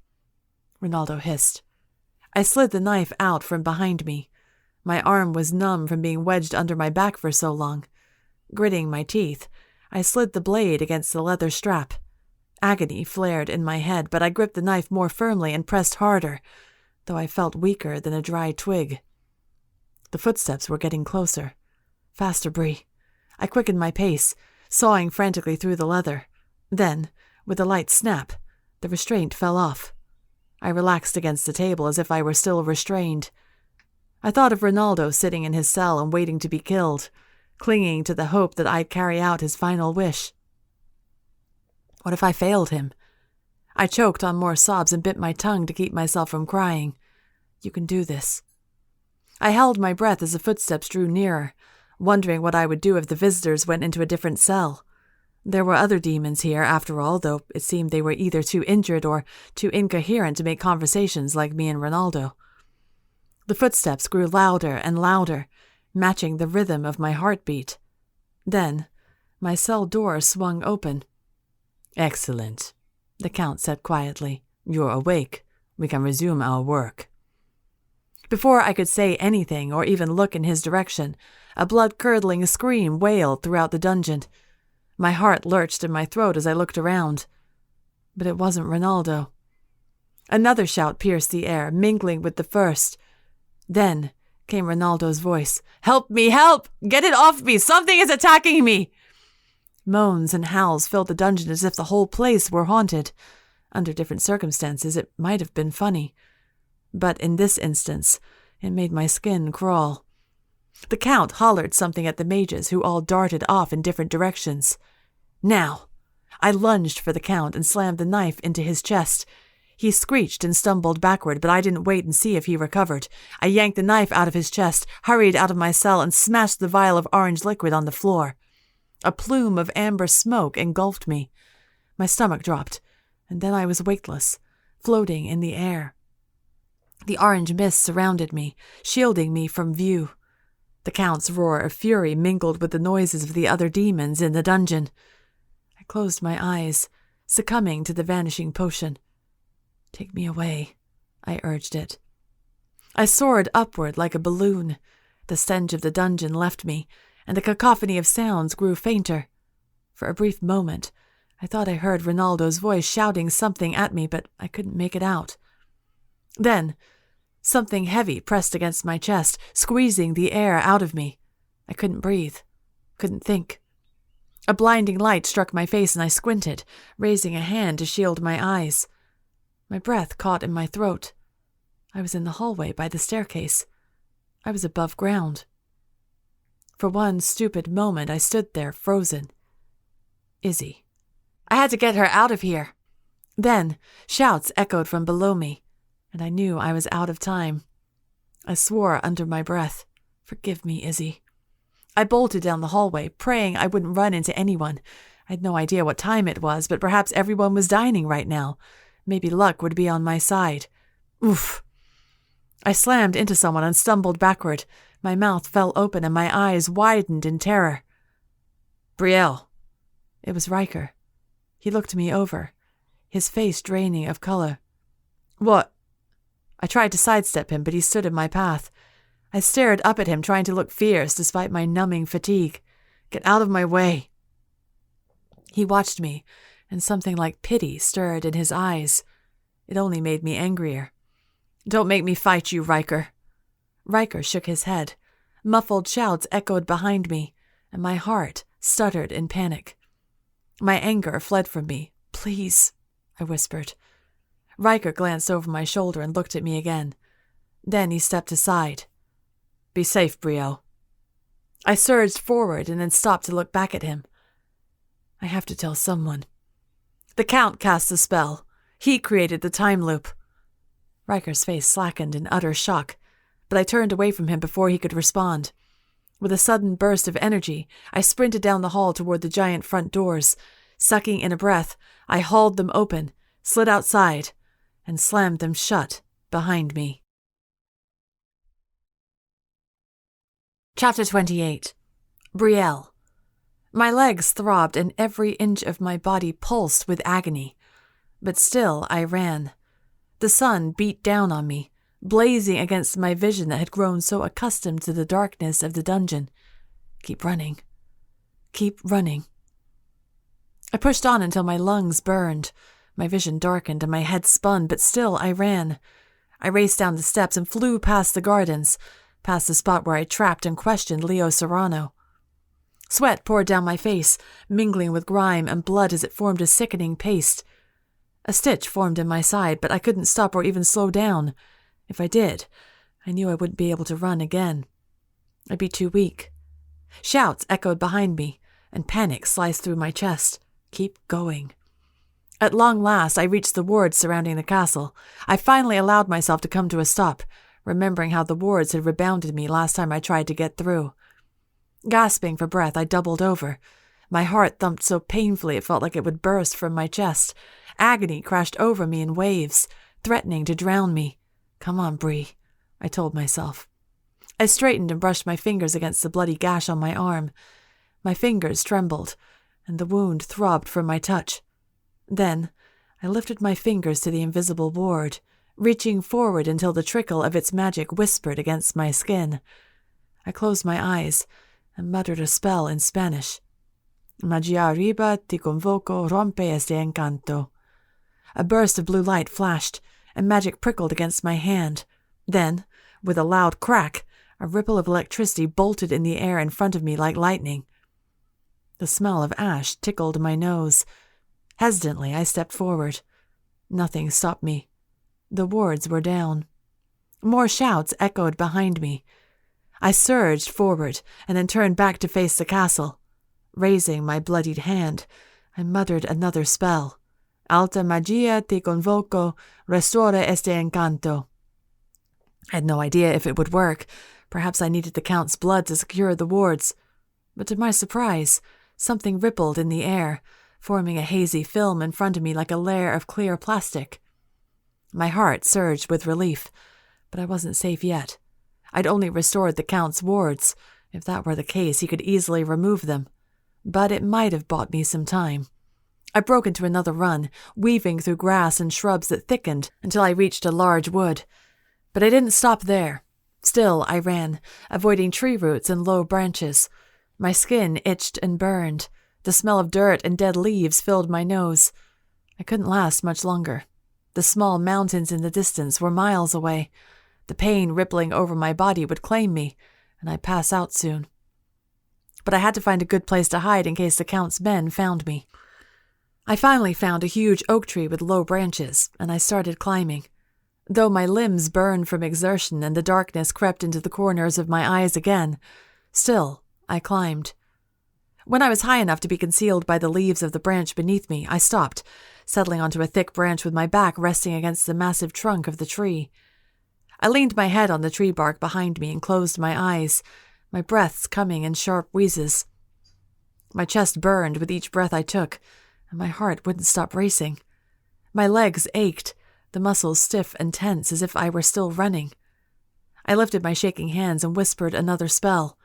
A: Ronaldo hissed. I slid the knife out from behind me. My arm was numb from being wedged under my back for so long. Gritting my teeth, I slid the blade against the leather strap. Agony flared in my head, but I gripped the knife more firmly and pressed harder, though I felt weaker than a dry twig. The footsteps were getting closer. Faster, Brie. I quickened my pace, sawing frantically through the leather. Then, with a light snap, the restraint fell off. I relaxed against the table as if I were still restrained. I thought of Ronaldo sitting in his cell and waiting to be killed, clinging to the hope that I'd carry out his final wish. What if I failed him? I choked on more sobs and bit my tongue to keep myself from crying. You can do this. I held my breath as the footsteps drew nearer, wondering what I would do if the visitors went into a different cell. There were other demons here, after all, though it seemed they were either too injured or too incoherent to make conversations like me and Ronaldo. The footsteps grew louder and louder, matching the rhythm of my heartbeat. Then, my cell door swung open.
B: "Excellent," the Count said quietly. "You're awake. We can resume our work."
A: Before I could say anything or even look in his direction, a blood-curdling scream wailed throughout the dungeon. My heart lurched in my throat as I looked around. But it wasn't Ronaldo. Another shout pierced the air, mingling with the first. Then came Ronaldo's voice. "Help me! Help! Get it off me! Something is attacking me!" Moans and howls filled the dungeon as if the whole place were haunted. Under different circumstances, it might have been funny. But in this instance, it made my skin crawl. The Count hollered something at the mages, who all darted off in different directions. Now! I lunged for the Count and slammed the knife into his chest. He screeched and stumbled backward, but I didn't wait and see if he recovered. I yanked the knife out of his chest, hurried out of my cell, and smashed the vial of orange liquid on the floor. A plume of amber smoke engulfed me. My stomach dropped, and then I was weightless, floating in the air. The orange mist surrounded me, shielding me from view. The Count's roar of fury mingled with the noises of the other demons in the dungeon. I closed my eyes, succumbing to the vanishing potion. "Take me away," I urged it. I soared upward like a balloon. The stench of the dungeon left me, and the cacophony of sounds grew fainter. For a brief moment, I thought I heard Ronaldo's voice shouting something at me, but I couldn't make it out. Then, something heavy pressed against my chest, squeezing the air out of me. I couldn't breathe, couldn't think. A blinding light struck my face and I squinted, raising a hand to shield my eyes. My breath caught in my throat. I was in the hallway by the staircase. I was above ground. For one stupid moment, I stood there, frozen. Izzy. I had to get her out of here. Then, shouts echoed from below me, and I knew I was out of time. I swore under my breath, "Forgive me, Izzy." I bolted down the hallway, praying I wouldn't run into anyone. I had no idea what time it was, but perhaps everyone was dining right now. Maybe luck would be on my side. Oof. I slammed into someone and stumbled backward. My mouth fell open and my eyes widened in terror. "Brielle." It was Riker. He looked me over, his face draining of color. "What?" I tried to sidestep him, but he stood in my path. I stared up at him, trying to look fierce despite my numbing fatigue. "Get out of my way." He watched me, and something like pity stirred in his eyes. It only made me angrier. "Don't make me fight you, Riker." Riker shook his head. Muffled shouts echoed behind me, and my heart stuttered in panic. My anger fled from me. "Please," I whispered. Riker glanced over my shoulder and looked at me again. Then he stepped aside. "Be safe, Brielle." I surged forward and then stopped to look back at him. I have to tell someone. "The Count cast the spell. He created the time loop." Riker's face slackened in utter shock, but I turned away from him before he could respond. With a sudden burst of energy, I sprinted down the hall toward the giant front doors. Sucking in a breath, I hauled them open, slid outside, and slammed them shut behind me. Chapter 28. Brielle. My legs throbbed and every inch of my body pulsed with agony. But still I ran. The sun beat down on me, blazing against my vision that had grown so accustomed to the darkness of the dungeon. Keep running. Keep running. I pushed on until my lungs burned. My vision darkened and my head spun, but still I ran. I raced down the steps and flew past the gardens, past the spot where I trapped and questioned Leo Serrano. Sweat poured down my face, mingling with grime and blood as it formed a sickening paste. A stitch formed in my side, but I couldn't stop or even slow down. If I did, I knew I wouldn't be able to run again. I'd be too weak. Shouts echoed behind me, and panic sliced through my chest. Keep going. At long last, I reached the wards surrounding the castle. I finally allowed myself to come to a stop, remembering how the wards had rebounded me last time I tried to get through. Gasping for breath, I doubled over. My heart thumped so painfully it felt like it would burst from my chest. Agony crashed over me in waves, threatening to drown me. "Come on, Brie," I told myself. I straightened and brushed my fingers against the bloody gash on my arm. My fingers trembled, and the wound throbbed from my touch. Then I lifted my fingers to the invisible ward, reaching forward until the trickle of its magic whispered against my skin. I closed my eyes and muttered a spell in Spanish. "Magia arriba, ti convoco, rompe este encanto." A burst of blue light flashed, and magic prickled against my hand. Then, with a loud crack, a ripple of electricity bolted in the air in front of me like lightning. The smell of ash tickled my nose. Hesitantly, I stepped forward. Nothing stopped me. The wards were down. More shouts echoed behind me. I surged forward and then turned back to face the castle. Raising my bloodied hand, I muttered another spell. "Alta magia ti convoco, restaura este encanto." I had no idea if it would work. Perhaps I needed the Count's blood to secure the wards. But to my surprise, something rippled in the air, forming a hazy film in front of me like a layer of clear plastic. My heart surged with relief, but I wasn't safe yet. I'd only restored the Count's wards. If that were the case, he could easily remove them. But it might have bought me some time. I broke into another run, weaving through grass and shrubs that thickened until I reached a large wood. But I didn't stop there. Still, I ran, avoiding tree roots and low branches. My skin itched and burned. The smell of dirt and dead leaves filled my nose. I couldn't last much longer. The small mountains in the distance were miles away. The pain rippling over my body would claim me, and I'd pass out soon. But I had to find a good place to hide in case the Count's men found me. I finally found a huge oak tree with low branches, and I started climbing. Though my limbs burned from exertion and the darkness crept into the corners of my eyes again, still I climbed. When I was high enough to be concealed by the leaves of the branch beneath me, I stopped, settling onto a thick branch with my back resting against the massive trunk of the tree. I leaned my head on the tree bark behind me and closed my eyes, my breaths coming in sharp wheezes. My chest burned with each breath I took, and my heart wouldn't stop racing. My legs ached, the muscles stiff and tense as if I were still running. I lifted my shaking hands and whispered another spell.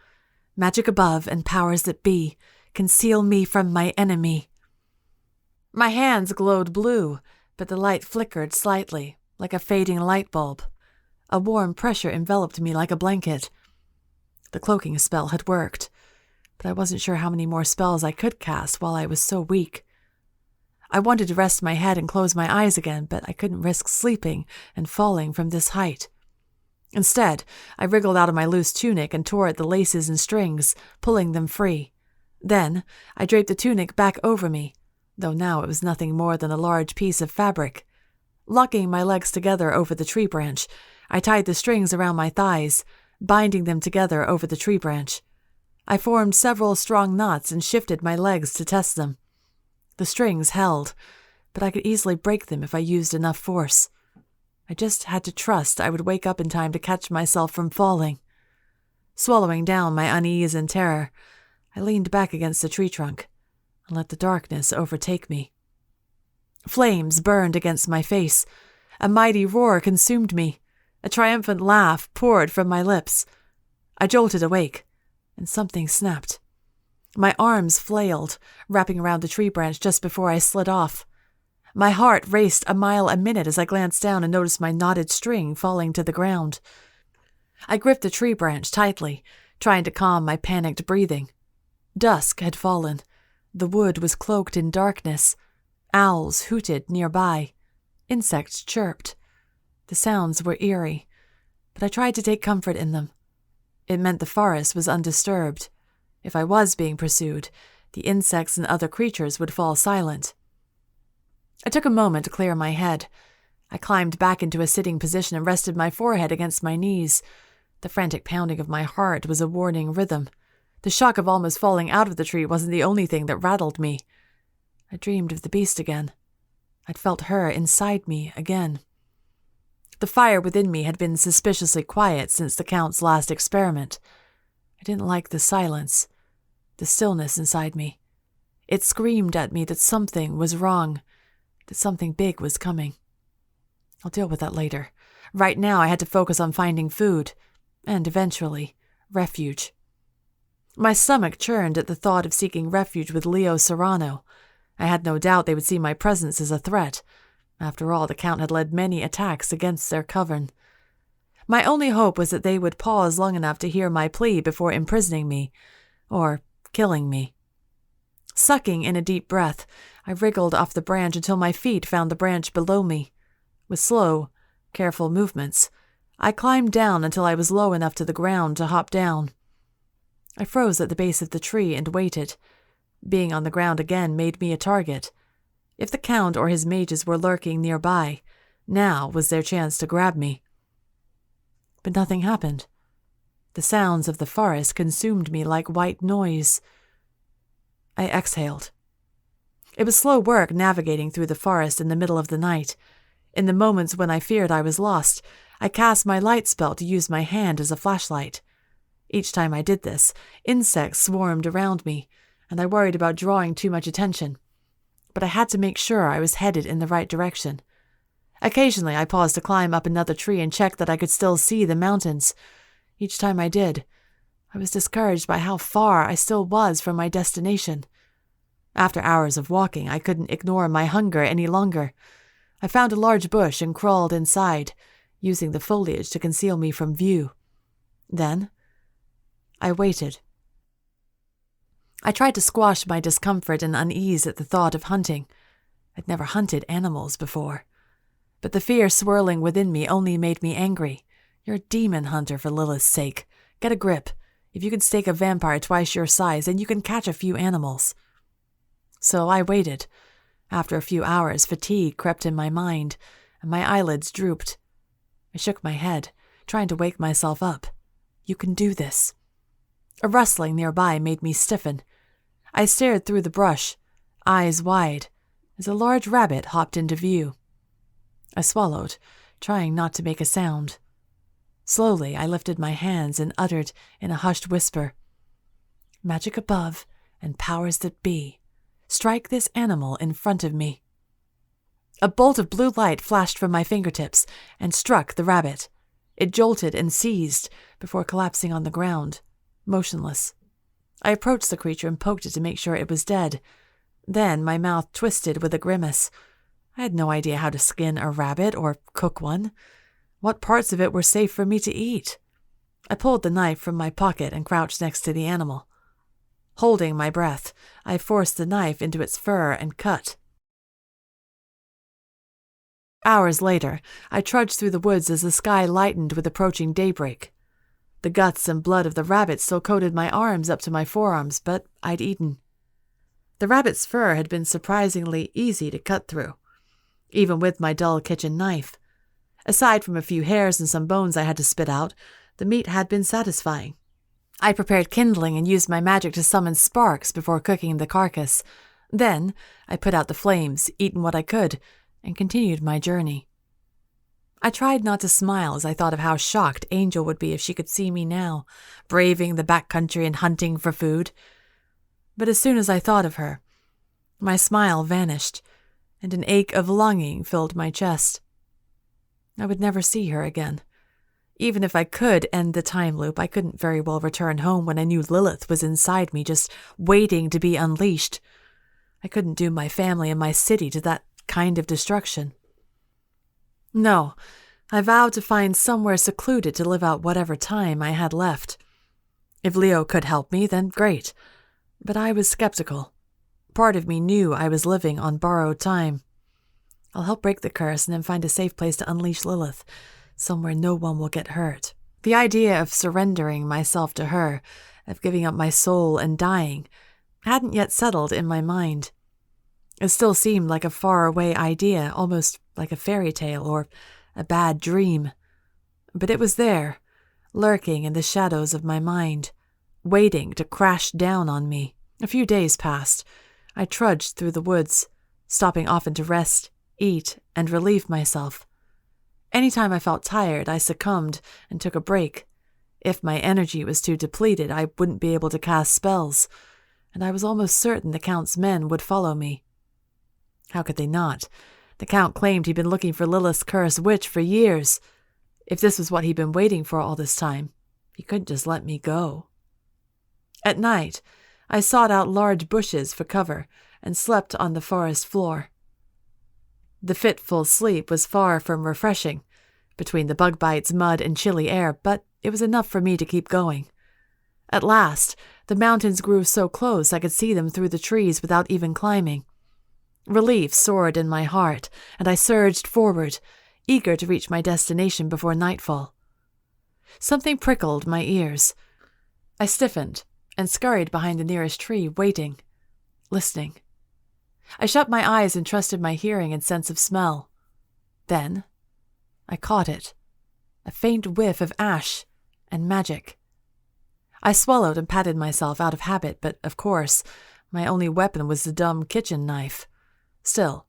A: "Magic above and powers that be, conceal me from my enemy." My hands glowed blue, but the light flickered slightly, like a fading light bulb. A warm pressure enveloped me like a blanket. The cloaking spell had worked. but I wasn't sure how many more spells I could cast while I was so weak. I wanted to rest my head and close my eyes again, but I couldn't risk sleeping and falling from this height. Instead, I wriggled out of my loose tunic and tore at the laces and strings, pulling them free. Then, I draped the tunic back over me, though now it was nothing more than a large piece of fabric. Locking my legs together over the tree branch, I tied the strings around my thighs, binding them together over the tree branch. I formed several strong knots and shifted my legs to test them. The strings held, but I could easily break them if I used enough force. I just had to trust I would wake up in time to catch myself from falling. Swallowing down my unease and terror, I leaned back against the tree trunk and let the darkness overtake me. Flames burned against my face. A mighty roar consumed me. A triumphant laugh poured from my lips. I jolted awake, and something snapped. My arms flailed, wrapping around the tree branch just before I slid off. My heart raced a mile a minute as I glanced down and noticed my knotted string falling to the ground. I gripped the tree branch tightly, trying to calm my panicked breathing. Dusk had fallen. The wood was cloaked in darkness. Owls hooted nearby. Insects chirped. The sounds were eerie, but I tried to take comfort in them. It meant the forest was undisturbed. If I was being pursued, the insects and other creatures would fall silent. I took a moment to clear my head. I climbed back into a sitting position and rested my forehead against my knees. The frantic pounding of my heart was a warning rhythm. The shock of almost falling out of the tree wasn't the only thing that rattled me. I dreamed of the beast again. I'd felt her inside me again. The fire within me had been suspiciously quiet since the Count's last experiment. I didn't like the silence, the stillness inside me. It screamed at me that something was wrong, that something big was coming. I'll deal with that later. Right now I had to focus on finding food, and eventually, refuge. My stomach churned at the thought of seeking refuge with Leo Serrano. I had no doubt they would see my presence as a threat. After all, the Count had led many attacks against their coven. My only hope was that they would pause long enough to hear my plea before imprisoning me, or killing me. Sucking in a deep breath, I wriggled off the branch until my feet found the branch below me. With slow, careful movements, I climbed down until I was low enough to the ground to hop down. I froze at the base of the tree and waited. Being on the ground again made me a target. If the Count or his mages were lurking nearby, now was their chance to grab me. But nothing happened. The sounds of the forest consumed me like white noise. I exhaled. It was slow work navigating through the forest in the middle of the night. In the moments when I feared I was lost, I cast my light spell to use my hand as a flashlight. Each time I did this, insects swarmed around me, and I worried about drawing too much attention. But I had to make sure I was headed in the right direction. Occasionally I paused to climb up another tree and check that I could still see the mountains. Each time I did, I was discouraged by how far I still was from my destination. After hours of walking, I couldn't ignore my hunger any longer. I found a large bush and crawled inside, using the foliage to conceal me from view. Then, I waited. I tried to squash my discomfort and unease at the thought of hunting. I'd never hunted animals before. But the fear swirling within me only made me angry. You're a demon hunter, for Lilith's sake. Get a grip. If you can stake a vampire twice your size, then you can catch a few animals. So I waited. After a few hours, fatigue crept in my mind, and my eyelids drooped. I shook my head, trying to wake myself up. You can do this. A rustling nearby made me stiffen. I stared through the brush, eyes wide, as a large rabbit hopped into view. I swallowed, trying not to make a sound. Slowly, I lifted my hands and uttered in a hushed whisper, "Magic above and powers that be, strike this animal in front of me." A bolt of blue light flashed from my fingertips and struck the rabbit. It jolted and seized before collapsing on the ground, motionless. I approached the creature and poked it to make sure it was dead. Then my mouth twisted with a grimace. I had no idea how to skin a rabbit or cook one. What parts of it were safe for me to eat? I pulled the knife from my pocket and crouched next to the animal. Holding my breath, I forced the knife into its fur and cut. Hours later, I trudged through the woods as the sky lightened with approaching daybreak. The guts and blood of the rabbit still coated my arms up to my forearms, but I'd eaten. The rabbit's fur had been surprisingly easy to cut through, even with my dull kitchen knife. Aside from a few hairs and some bones I had to spit out, the meat had been satisfying. I prepared kindling and used my magic to summon sparks before cooking the carcass. Then I put out the flames, eaten what I could, and continued my journey. I tried not to smile as I thought of how shocked Angel would be if she could see me now, braving the backcountry and hunting for food. But as soon as I thought of her, my smile vanished, and an ache of longing filled my chest. I would never see her again. Even if I could end the time loop, I couldn't very well return home when I knew Lilith was inside me, just waiting to be unleashed. I couldn't doom my family and my city to that kind of destruction. No, I vowed to find somewhere secluded to live out whatever time I had left. If Leo could help me, then great. But I was skeptical. Part of me knew I was living on borrowed time. I'll help break the curse and then find a safe place to unleash Lilith, somewhere no one will get hurt. The idea of surrendering myself to her, of giving up my soul and dying, hadn't yet settled in my mind. It still seemed like a far-away idea, almost like a fairy tale or a bad dream. But it was there, lurking in the shadows of my mind, waiting to crash down on me. A few days passed. I trudged through the woods, stopping often to rest, eat, and relieve myself. Anytime I felt tired, I succumbed and took a break. If my energy was too depleted, I wouldn't be able to cast spells, and I was almost certain the Count's men would follow me. How could they not? The Count claimed he'd been looking for Lilith's cursed witch for years. If this was what he'd been waiting for all this time, he couldn't just let me go. At night, I sought out large bushes for cover and slept on the forest floor. The fitful sleep was far from refreshing, between the bug bites, mud, and chilly air, but it was enough for me to keep going. At last, the mountains grew so close I could see them through the trees without even climbing. Relief soared in my heart, and I surged forward, eager to reach my destination before nightfall. Something prickled my ears. I stiffened and scurried behind the nearest tree, waiting, listening. I shut my eyes and trusted my hearing and sense of smell. Then I caught it, a faint whiff of ash and magic. I swallowed and patted myself out of habit, but of course, my only weapon was the dumb kitchen knife. Still,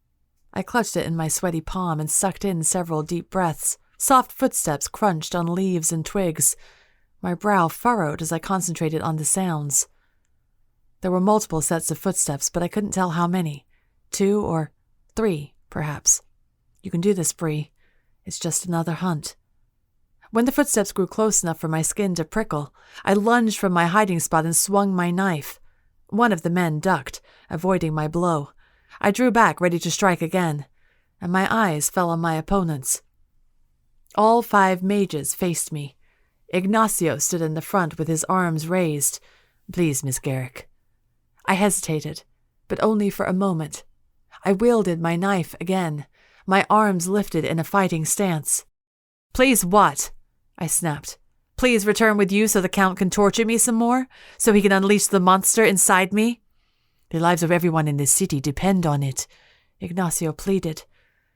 A: I clutched it in my sweaty palm and sucked in several deep breaths. Soft footsteps crunched on leaves and twigs. My brow furrowed as I concentrated on the sounds. There were multiple sets of footsteps, but I couldn't tell how many. 2 or 3, perhaps. You can do this, Bree. It's just another hunt. When the footsteps grew close enough for my skin to prickle, I lunged from my hiding spot and swung my knife. One of the men ducked, avoiding my blow. I drew back, ready to strike again, and my eyes fell on my opponents. All 5 mages faced me. Ignacio stood in the front with his arms raised. Please, Miss Garrick. I hesitated, but only for a moment. I wielded my knife again, my arms lifted in a fighting stance. Please what? I snapped. Please return with you so the Count can torture me some more? So he can unleash the monster inside me? The lives of everyone in this city depend on it, Ignacio pleaded.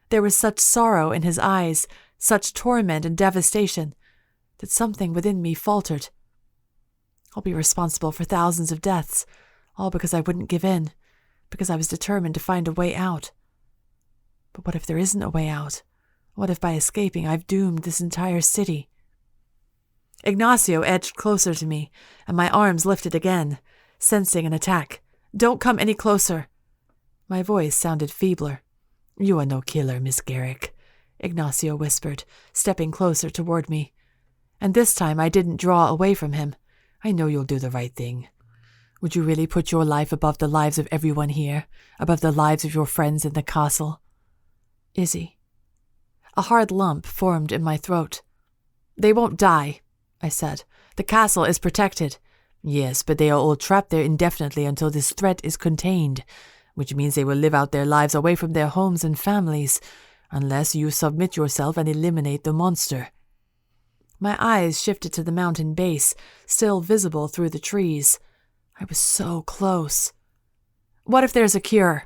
A: There was such sorrow in his eyes, such torment and devastation, that something within me faltered. I'll be responsible for thousands of deaths, all because I wouldn't give in, because I was determined to find a way out. But what if there isn't a way out? What if by escaping I've doomed this entire city? Ignacio edged closer to me, and my arms lifted again, sensing an attack. Don't come any closer. My voice sounded feebler. You are no killer, Miss Garrick, Ignacio whispered, stepping closer toward me. And this time I didn't draw away from him. I know you'll do the right thing. Would you really put your life above the lives of everyone here, above the lives of your friends in the castle? Izzy. A hard lump formed in my throat. They won't die, I said. The castle is protected.
B: Yes, but they are all trapped there indefinitely until this threat is contained, which means they will live out their lives away from their homes and families, unless you submit yourself and eliminate the monster.
A: My eyes shifted to the mountain base, still visible through the trees. I was so close. What if there's a cure?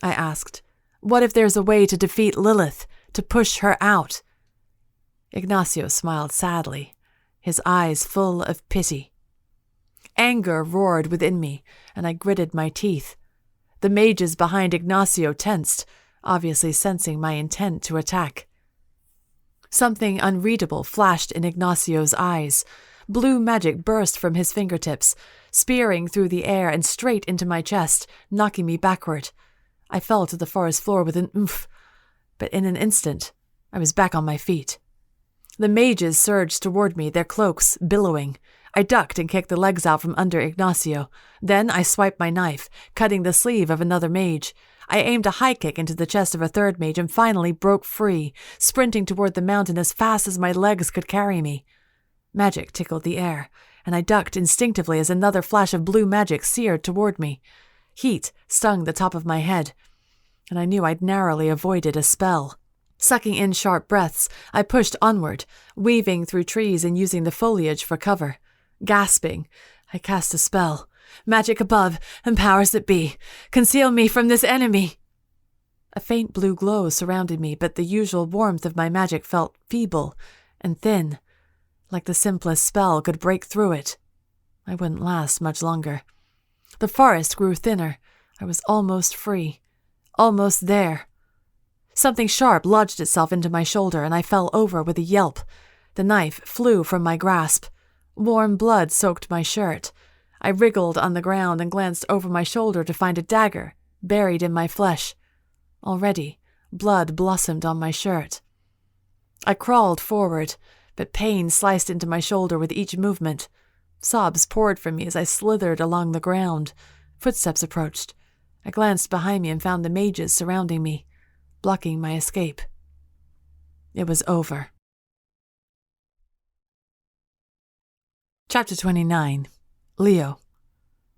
A: I asked. What if there's a way to defeat Lilith, to push her out? Ignacio smiled sadly, his eyes full of pity. Anger roared within me, and I gritted my teeth. The mages behind Ignacio tensed, obviously sensing my intent to attack. Something unreadable flashed in Ignacio's eyes. Blue magic burst from his fingertips, spearing through the air and straight into my chest, knocking me backward. I fell to the forest floor with an oomph, but in an instant, I was back on my feet. The mages surged toward me, their cloaks billowing. I ducked and kicked the legs out from under Ignacio. Then I swiped my knife, cutting the sleeve of another mage. I aimed a high kick into the chest of a third mage and finally broke free, sprinting toward the mountain as fast as my legs could carry me. Magic tickled the air, and I ducked instinctively as another flash of blue magic seared toward me. Heat stung the top of my head, and I knew I'd narrowly avoided a spell. Sucking in sharp breaths, I pushed onward, weaving through trees and using the foliage for cover. Gasping, I cast a spell. Magic above, and powers that be, conceal me from this enemy. A faint blue glow surrounded me, but the usual warmth of my magic felt feeble and thin, like the simplest spell could break through it. I wouldn't last much longer. The forest grew thinner. I was almost free. Almost there. Something sharp lodged itself into my shoulder, and I fell over with a yelp. The knife flew from my grasp. Warm blood soaked my shirt. I wriggled on the ground and glanced over my shoulder to find a dagger buried in my flesh. Already, blood blossomed on my shirt. I crawled forward, but pain sliced into my shoulder with each movement. Sobs poured from me as I slithered along the ground. Footsteps approached. I glanced behind me and found the mages surrounding me, blocking my escape. It was over. Chapter 29. Leo.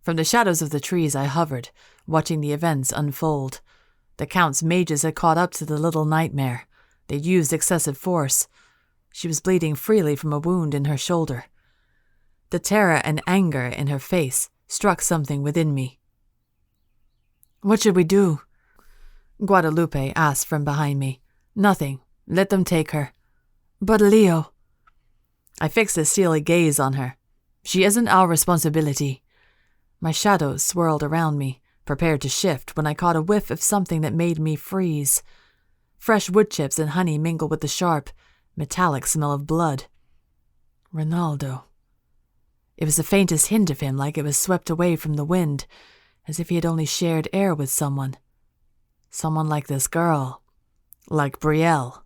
A: From the shadows of the trees I hovered, watching the events unfold. The Count's mages had caught up to the little nightmare. They'd used excessive force. She was bleeding freely from a wound in her shoulder. The terror and anger in her face struck something within me. "What should we do?" Guadalupe asked from behind me. "Nothing. Let them take her." "But Leo—" I fixed a steely gaze on her. "She isn't our responsibility." My shadows swirled around me, prepared to shift when I caught a whiff of something that made me freeze. Fresh wood chips and honey mingled with the sharp, metallic smell of blood. Ronaldo. It was the faintest hint of him, like it was swept away from the wind, as if he had only shared air with someone. Someone like this girl. Like Brielle.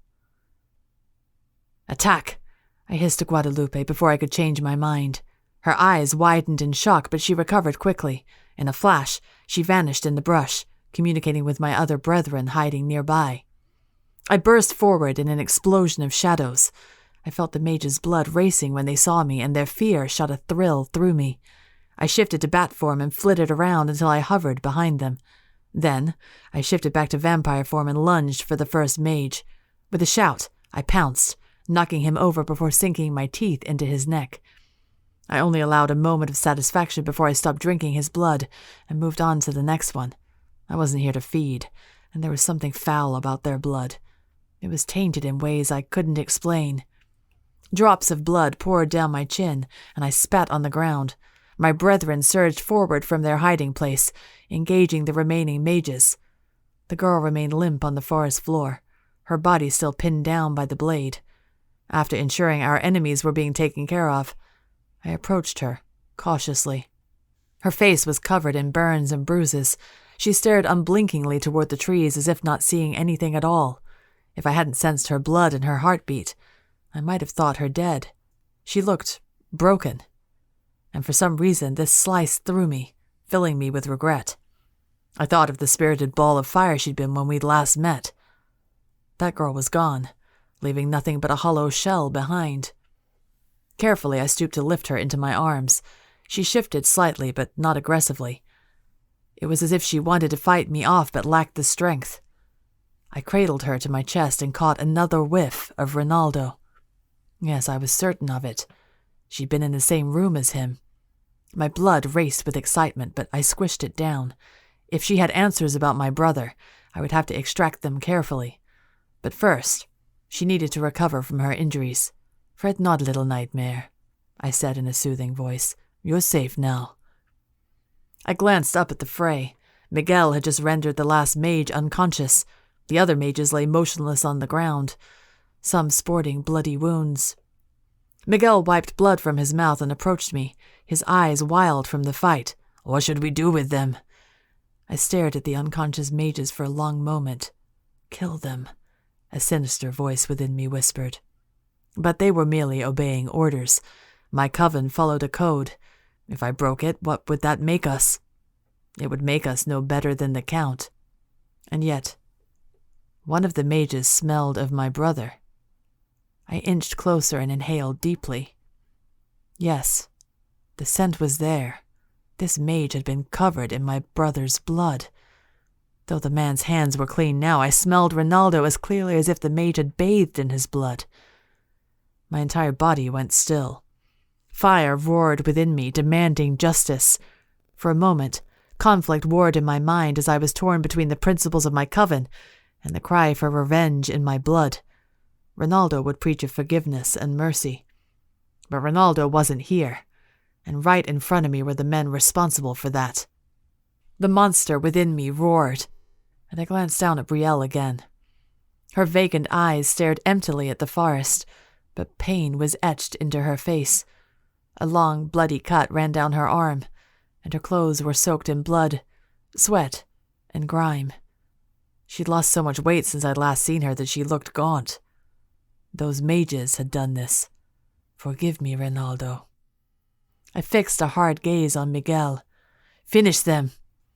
A: "Attack!" I hissed to Guadalupe before I could change my mind. Her eyes widened in shock, but she recovered quickly. In a flash, she vanished in the brush, communicating with my other brethren hiding nearby. I burst forward in an explosion of shadows. I felt the mages' blood racing when they saw me, and their fear shot a thrill through me. I shifted to bat form and flitted around until I hovered behind them. Then, I shifted back to vampire form and lunged for the first mage. With a shout, I pounced, knocking him over before sinking my teeth into his neck. I only allowed a moment of satisfaction before I stopped drinking his blood and moved on to the next one. I wasn't here to feed, and there was something foul about their blood. It was tainted in ways I couldn't explain. Drops of blood poured down my chin, and I spat on the ground. My brethren surged forward from their hiding place, engaging the remaining mages. The girl remained limp on the forest floor, her body still pinned down by the blade. After ensuring our enemies were being taken care of, I approached her, cautiously. Her face was covered in burns and bruises. She stared unblinkingly toward the trees as if not seeing anything at all. If I hadn't sensed her blood and her heartbeat, I might have thought her dead. She looked broken. And for some reason this sliced through me, filling me with regret. I thought of the spirited ball of fire she'd been when we'd last met. That girl was gone, leaving nothing but a hollow shell behind. Carefully, I stooped to lift her into my arms. She shifted slightly, but not aggressively. It was as if she wanted to fight me off but lacked the strength. I cradled her to my chest and caught another whiff of Ronaldo. Yes, I was certain of it. She'd been in the same room as him. My blood raced with excitement, but I squished it down. If she had answers about my brother, I would have to extract them carefully. But first, she needed to recover from her injuries. "Fret not, little nightmare," I said in a soothing voice. "You're safe now." I glanced up at the fray. Miguel had just rendered the last mage unconscious. The other mages lay motionless on the ground, some sporting bloody wounds. Miguel wiped blood from his mouth and approached me, his eyes wild from the fight. "What should we do with them?" I stared at the unconscious mages for a long moment. "Kill them," a sinister voice within me whispered. But they were merely obeying orders. My coven followed a code. If I broke it, what would that make us? It would make us no better than the Count. And yet, one of the mages smelled of my brother. I inched closer and inhaled deeply. Yes, the scent was there. This mage had been covered in my brother's blood. Though the man's hands were clean now, I smelled Ronaldo as clearly as if the mage had bathed in his blood. My entire body went still. Fire roared within me, demanding justice. For a moment, conflict warred in my mind as I was torn between the principles of my coven and the cry for revenge in my blood. Ronaldo would preach of forgiveness and mercy. But Ronaldo wasn't here, and right in front of me were the men responsible for that. The monster within me roared, and I glanced down at Brielle again. Her vacant eyes stared emptily at the forest, but pain was etched into her face. A long, bloody cut ran down her arm, and her clothes were soaked in blood, sweat, and grime. She'd lost so much weight since I'd last seen her that she looked gaunt. Those mages had done this. Forgive me, Ronaldo. I fixed a hard gaze on Miguel. Finish them.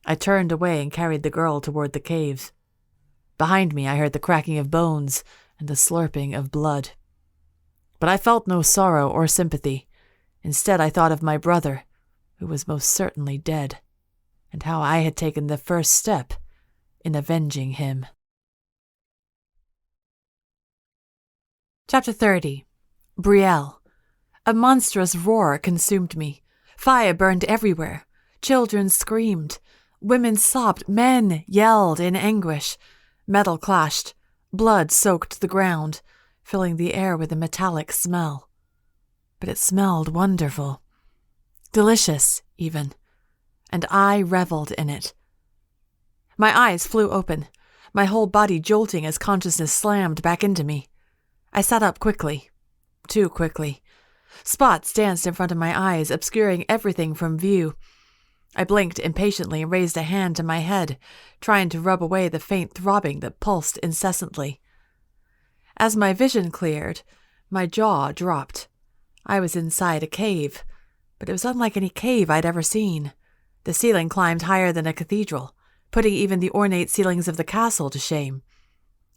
A: I turned away and carried the girl toward the cave. Behind me I heard the cracking of bones and the slurping of blood. But I felt no sorrow or sympathy. Instead I thought of my brother, who was most certainly dead, and how I had taken the first step in avenging him. Chapter 30. Brielle. A monstrous roar consumed me. Fire burned everywhere. Children screamed. Women sobbed. Men yelled in anguish. Metal clashed. Blood soaked the ground, filling the air with a metallic smell. But it smelled wonderful. Delicious, even. And I reveled in it. My eyes flew open, my whole body jolting as consciousness slammed back into me. I sat up quickly. Too quickly. Spots danced in front of my eyes, obscuring everything from view. I blinked impatiently and raised a hand to my head, trying to rub away the faint throbbing that pulsed incessantly. As my vision cleared, my jaw dropped. I was inside a cave, but it was unlike any cave I'd ever seen. The ceiling climbed higher than a cathedral, putting even the ornate ceilings of the castle to shame.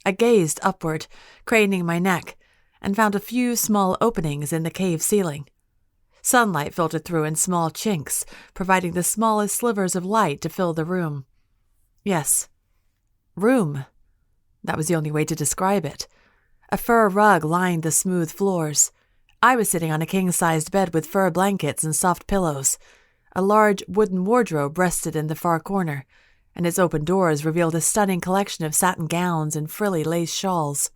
A: I gazed upward, craning my neck, and found a few small openings in the cave ceiling. Sunlight filtered through in small chinks, providing the smallest slivers of light to fill the room. Yes, room. That was the only way to describe it. A fur rug lined the smooth floors. I was sitting on a king-sized bed with fur blankets and soft pillows. A large wooden wardrobe rested in the far corner, and its open doors revealed a stunning collection of satin gowns and frilly lace shawls.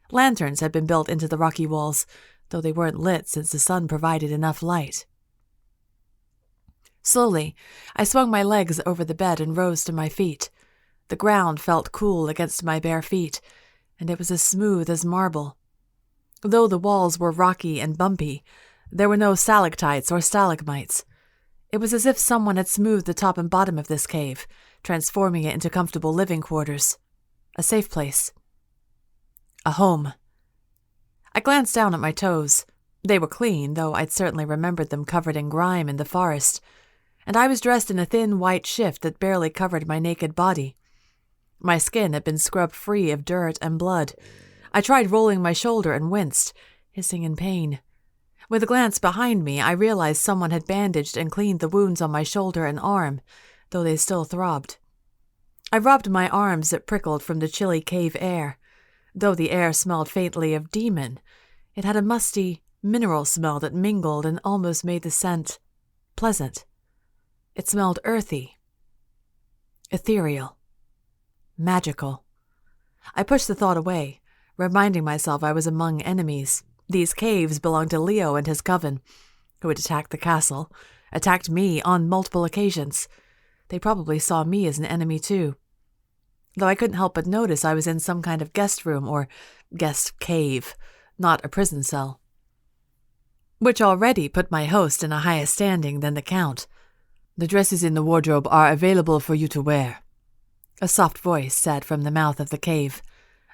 A: Lanterns had been built into the rocky walls, though they weren't lit since the sun provided enough light. Slowly, I swung my legs over the bed and rose to my feet. The ground felt cool against my bare feet, and it was as smooth as marble. Though the walls were rocky and bumpy, there were no stalactites or stalagmites. It was as if someone had smoothed the top and bottom of this cave, transforming it into comfortable living quarters. A safe place. A home. I glanced down at my toes. They were clean, though I'd certainly remembered them covered in grime in the forest, and I was dressed in a thin white shift that barely covered my naked body. My skin had been scrubbed free of dirt and blood. I tried rolling my shoulder and winced, hissing in pain. With a glance behind me, I realized someone had bandaged and cleaned the wounds on my shoulder and arm, though they still throbbed. I rubbed my arms that prickled from the chilly cave air. Though the air smelled faintly of demon, it had a musty, mineral smell that mingled and almost made the scent pleasant. It smelled earthy, ethereal, magical. I pushed the thought away, reminding myself I was among enemies. These caves belonged to Leo and his coven, who had attacked the castle, attacked me on multiple occasions. They probably saw me as an enemy too. Though I couldn't help but notice I was in some kind of guest room or guest cave, not a prison cell. Which already put my host in a higher standing than the Count.
B: "The dresses in the wardrobe are available for you to wear,"
A: a soft voice said from the mouth of the cave.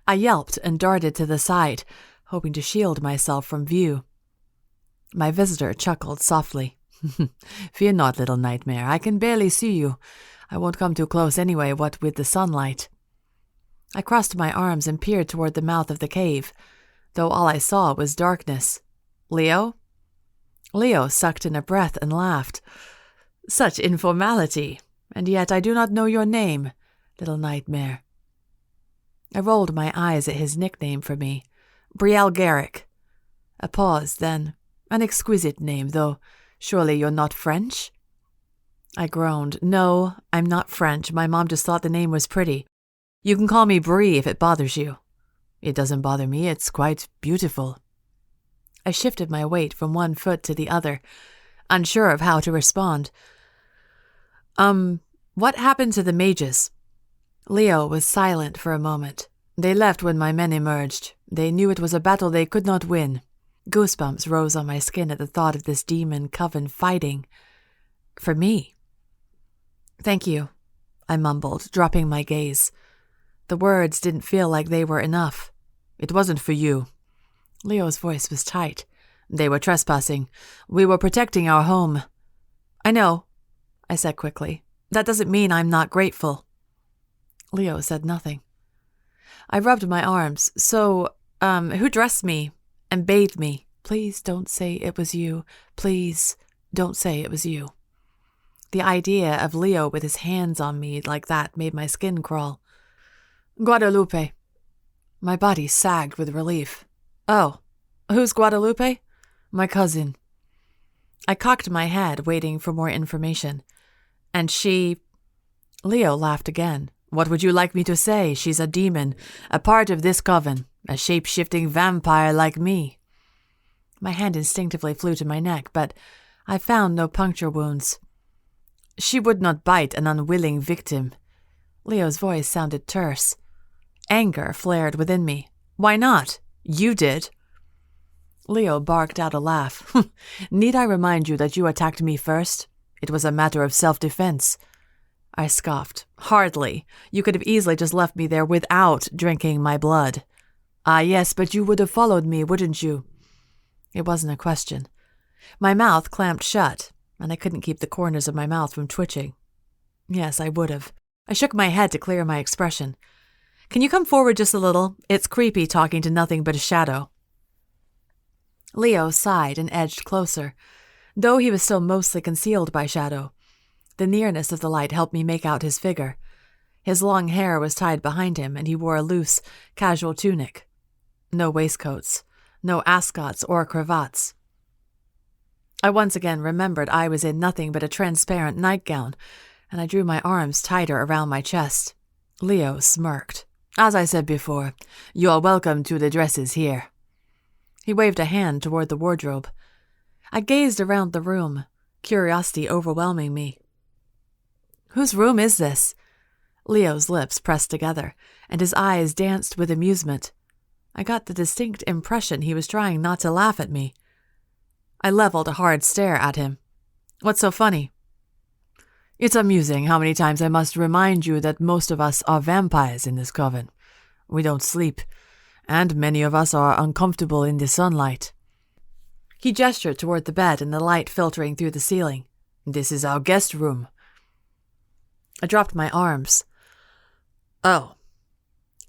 A: I yelped and darted to the side, hoping to shield myself from view. My visitor chuckled softly.
B: "Fear not, little nightmare. I can barely see you. I won't come too close anyway, what with the sunlight."
A: I crossed my arms and peered toward the mouth of the cave, though all I saw was darkness. "Leo?" Leo sucked in a breath and laughed. "Such informality, and yet I do not know your name, little nightmare." I rolled my eyes at his nickname for me, Brielle Garrick. A pause, then, "An exquisite name, though. Surely you're not French?" I groaned. "No, I'm not French. My mom just thought the name was pretty. You can call me Brie if it bothers you."
B: "It doesn't bother me. It's quite beautiful."
A: I shifted my weight from one foot to the other, unsure of how to respond. What happened to the mages?" Leo was silent for a moment.
B: "They left when my men emerged. They knew it was a battle they could not win."
A: Goosebumps rose on my skin at the thought of this demon coven fighting. For me. "Thank you," I mumbled, dropping my gaze. The words didn't feel like they were enough.
B: "It wasn't for you."
A: Leo's voice was tight.
B: "They were trespassing. We were protecting our home."
A: "I know," I said quickly. "That doesn't mean I'm not grateful." Leo said nothing. I rubbed my arms. "So, who dressed me and bathed me? Please don't say it was you. Please don't say it was you." The idea of Leo with his hands on me like that made my skin crawl. "Guadalupe." My body sagged with relief. "Oh, who's Guadalupe?"
B: "My cousin."
A: I cocked my head, waiting for more information. "And she—" Leo laughed again.
B: "What would you like me to say? She's a demon, a part of this coven, a shape-shifting vampire like me."
A: My hand instinctively flew to my neck, but I found no puncture wounds.
B: "She would not bite an unwilling victim."
A: Leo's voice sounded terse. Anger flared within me.
B: "Why not? You did."
A: Leo barked out a laugh.
B: "Need I remind you that you attacked me first? It was a matter of self-defense."
A: I scoffed. "Hardly. You could have easily just left me there without drinking my blood."
B: "Ah, yes, but you would have followed me, wouldn't you?"
A: It wasn't a question. My mouth clamped shut, and I couldn't keep the corners of my mouth from twitching. Yes, I would have. I shook my head to clear my expression. "Can you come forward just a little? It's creepy talking to nothing but a shadow." Leo sighed and edged closer, though he was still mostly concealed by shadow. The nearness of the light helped me make out his figure. His long hair was tied behind him, and he wore a loose, casual tunic. No waistcoats, no ascots or cravats. I once again remembered I was in nothing but a transparent nightgown, and I drew my arms tighter around my chest. Leo smirked.
B: "As I said before, you are welcome to the dresses here."
A: He waved a hand toward the wardrobe. I gazed around the room, curiosity overwhelming me. "Whose room is this?" Leo's lips pressed together, and his eyes danced with amusement. I got the distinct impression he was trying not to laugh at me. I leveled a hard stare at him. "What's so funny?"
B: "It's amusing how many times I must remind you that most of us are vampires in this coven. We don't sleep, and many of us are uncomfortable in the sunlight."
A: He gestured toward the bed and the light filtering through the ceiling.
B: "This is our guest room."
A: I dropped my arms. "Oh."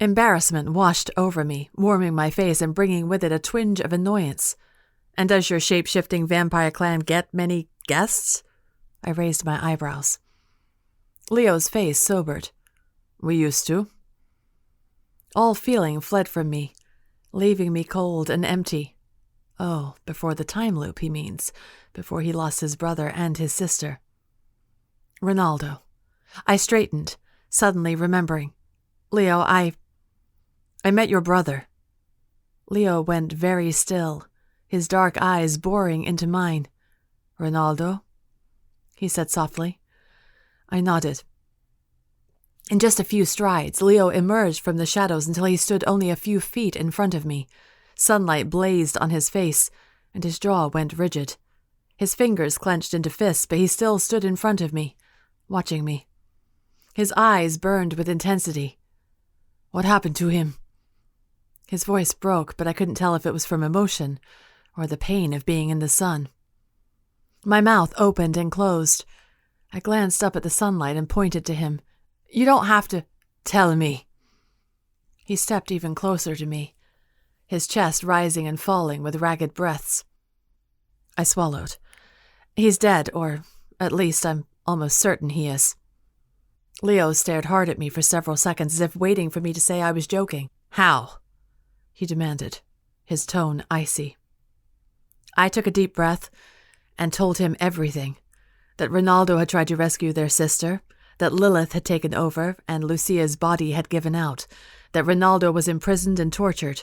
A: Embarrassment washed over me, warming my face and bringing with it a twinge of annoyance. And does your shape-shifting vampire clan get many guests? I raised my eyebrows. Leo's face sobered. We used to. All feeling fled from me, leaving me cold and empty. Oh, before the time loop, he means. Before he lost his brother and his sister. Ronaldo. I straightened, suddenly remembering. Leo, I met your brother. Leo went very still, his dark eyes boring into mine. Ronaldo? He said softly. I nodded. In just a few strides, Leo emerged from the shadows until he stood only a few feet in front of me. Sunlight blazed on his face, and his jaw went rigid. His fingers clenched into fists, but he still stood in front of me, watching me. His eyes burned with intensity. What happened to him? His voice broke, but I couldn't tell if it was from emotion or the pain of being in the sun. My mouth opened and closed. I glanced up at the sunlight and pointed to him. You don't have to tell me. He stepped even closer to me, his chest rising and falling with ragged breaths. I swallowed. He's dead, or at least I'm almost certain he is. Leo stared hard at me for several seconds as if waiting for me to say I was joking. How? He demanded, his tone icy. I took a deep breath and told him everything. That Ronaldo had tried to rescue their sister, that Lilith had taken over and Lucia's body had given out, that Ronaldo was imprisoned and tortured.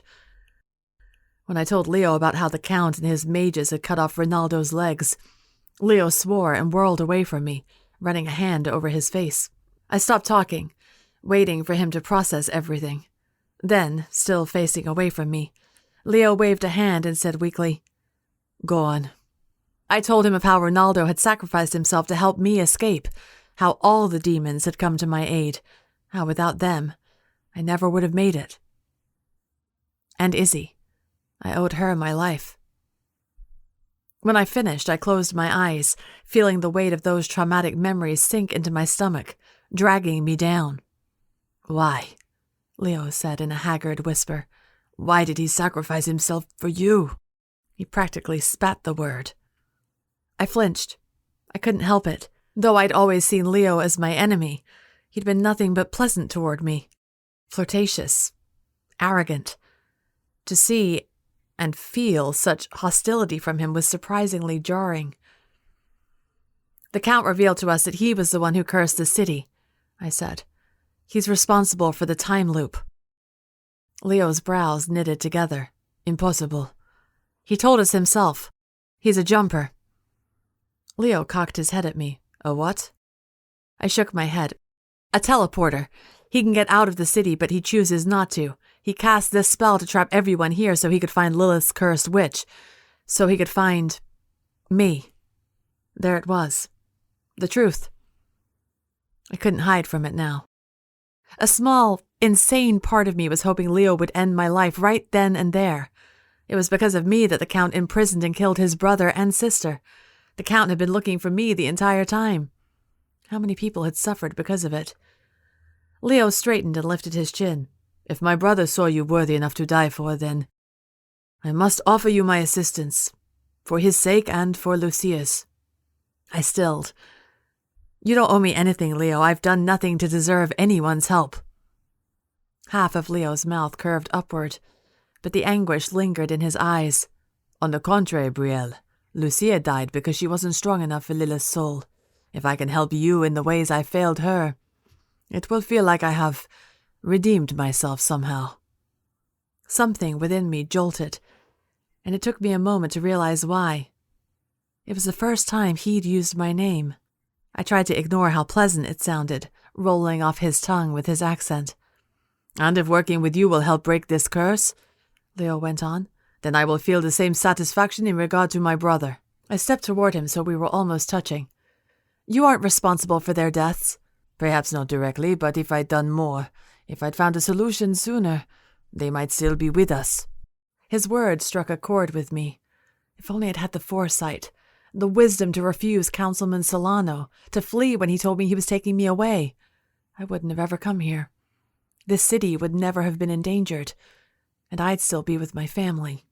A: When I told Leo about how the Count and his mages had cut off Ronaldo's legs, Leo swore and whirled away from me, running a hand over his face. I stopped talking, waiting for him to process everything. Then, still facing away from me, Leo waved a hand and said weakly, Go on. I told him of how Ronaldo had sacrificed himself to help me escape, how all the demons had come to my aid, how without them, I never would have made it. And Izzy. I owed her my life. When I finished, I closed my eyes, feeling the weight of those traumatic memories sink into my stomach, dragging me down. Why? Leo said in a haggard whisper. Why did he sacrifice himself for you? He practically spat the word. I flinched. I couldn't help it. Though I'd always seen Leo as my enemy, he'd been nothing but pleasant toward me. Flirtatious. Arrogant. To see and feel such hostility from him was surprisingly jarring. The Count revealed to us that he was the one who cursed the city, I said. He's responsible for the time loop. Leo's brows knitted together. Impossible. He told us himself. He's a jumper. Leo cocked his head at me. A what? I shook my head. A teleporter. He can get out of the city, but he chooses not to. He cast this spell to trap everyone here so he could find Lilith's cursed witch. So he could find me. There it was. The truth. I couldn't hide from it now. A small, insane part of me was hoping Leo would end my life right then and there. It was because of me that the Count imprisoned and killed his brother and sister. The Count had been looking for me the entire time. How many people had suffered because of it? Leo straightened and lifted his chin. If my brother saw you worthy enough to die for, then I must offer you my assistance, for his sake and for Lucia's. I stilled. You don't owe me anything, Leo. I've done nothing to deserve anyone's help. Half of Leo's mouth curved upward, but the anguish lingered in his eyes. On the contrary, Brielle, Lucia died because she wasn't strong enough for Lilith's soul. If I can help you in the ways I failed her, it will feel like I have redeemed myself somehow. Something within me jolted, and it took me a moment to realize why. It was the first time he'd used my name. I tried to ignore how pleasant it sounded, rolling off his tongue with his accent. And if working with you will help break this curse, Leo went on, then I will feel the same satisfaction in regard to my brother. I stepped toward him so we were almost touching. You aren't responsible for their deaths. Perhaps not directly, but if I'd done more, if I'd found a solution sooner, they might still be with us. His words struck a chord with me. If only I'd had the foresight, the wisdom to refuse Councilman Solano, to flee when he told me he was taking me away. I wouldn't have ever come here. This city would never have been endangered, and I'd still be with my family.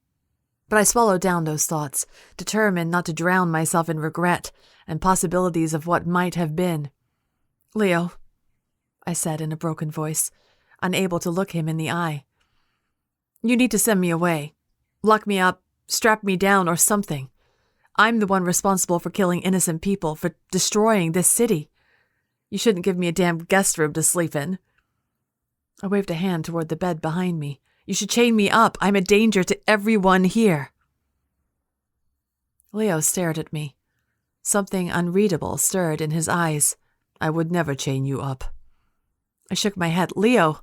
A: But I swallowed down those thoughts, determined not to drown myself in regret and possibilities of what might have been. "Leo," I said in a broken voice, unable to look him in the eye. "You need to send me away. Lock me up, strap me down, or something. I'm the one responsible for killing innocent people, for destroying this city. You shouldn't give me a damn guest room to sleep in." I waved a hand toward the bed behind me. "You should chain me up. I'm a danger to everyone here." Leo stared at me. Something unreadable stirred in his eyes.
B: "I would never chain you up."
A: I shook my head. "Leo!"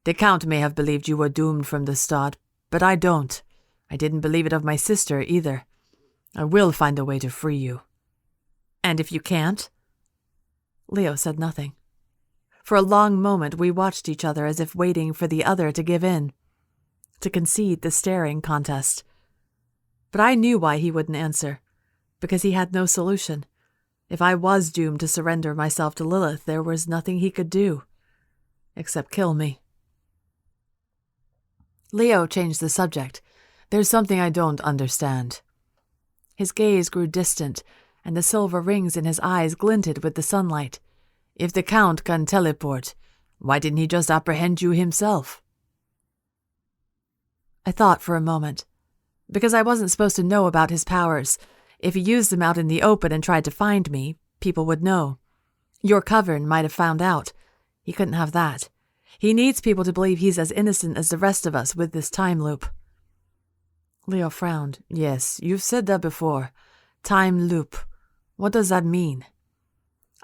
B: "The Count may have believed you were doomed from the start, but I don't. I didn't believe it of my sister either. I will find a way to free you."
A: "And if you can't?" Leo said nothing. For a long moment we watched each other as if waiting for the other to give in, to concede the staring contest. But I knew why he wouldn't answer, because he had no solution. If I was doomed to surrender myself to Lilith, there was nothing he could do, except kill me. Leo changed the subject.
B: "There's something I don't understand."
A: His gaze grew distant, and the silver rings in his eyes glinted with the sunlight.
B: "If the Count can teleport, why didn't he just apprehend you himself?"
A: I thought for a moment. Because I wasn't supposed to know about his powers. If he used them out in the open and tried to find me, people would know. Your coven might have found out. He couldn't have that. He needs people to believe he's as innocent as the rest of us with this time loop.
B: Leo frowned. "Yes, you've said that before. Time loop. What does that mean?"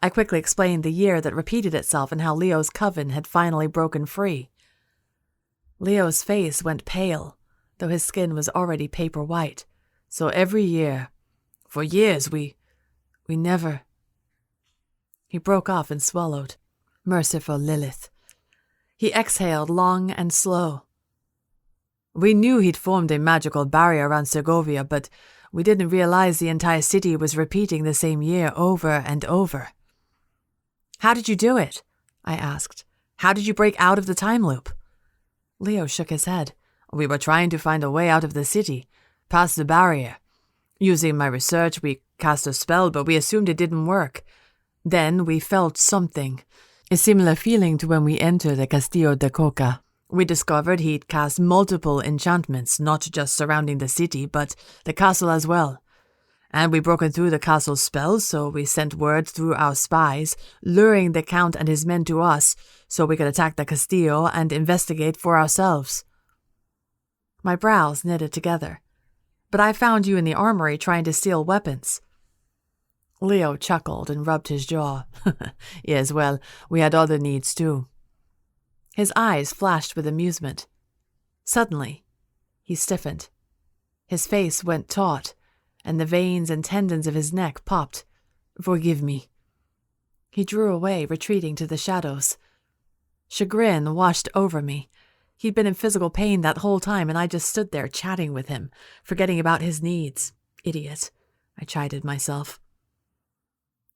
A: I quickly explained the year that repeated itself and how Leo's coven had finally broken free. Leo's face went pale, though his skin was already paper white.
B: "So every year, for years, we never—"
A: He broke off and swallowed.
B: Merciful Lilith.
A: He exhaled long and slow.
B: "We knew he'd formed a magical barrier around Segovia, but we didn't realize the entire city was repeating the same year over and over."
A: "How did you do it?" I asked. "How did you break out of the time loop?"
B: Leo shook his head. "We were trying to find a way out of the city, past the barrier. Using my research, we cast a spell, but we assumed it didn't work. Then we felt something, a similar feeling to when we entered the Castillo de Coca. We discovered he'd cast multiple enchantments, not just surrounding the city, but the castle as well. And we broken through the castle's spells, so we sent word through our spies, luring the Count and his men to us, so we could attack the Castillo and investigate for ourselves."
A: My brows knitted together. "But I found you in the armory trying to steal weapons."
B: Leo chuckled and rubbed his jaw. "Yes, well, we had other needs too."
A: His eyes flashed with amusement. Suddenly, he stiffened. His face went taut, and the veins and tendons of his neck popped.
B: "Forgive me."
A: He drew away, retreating to the shadows. Chagrin washed over me. He'd been in physical pain that whole time, and I just stood there chatting with him, forgetting about his needs. Idiot, I chided myself.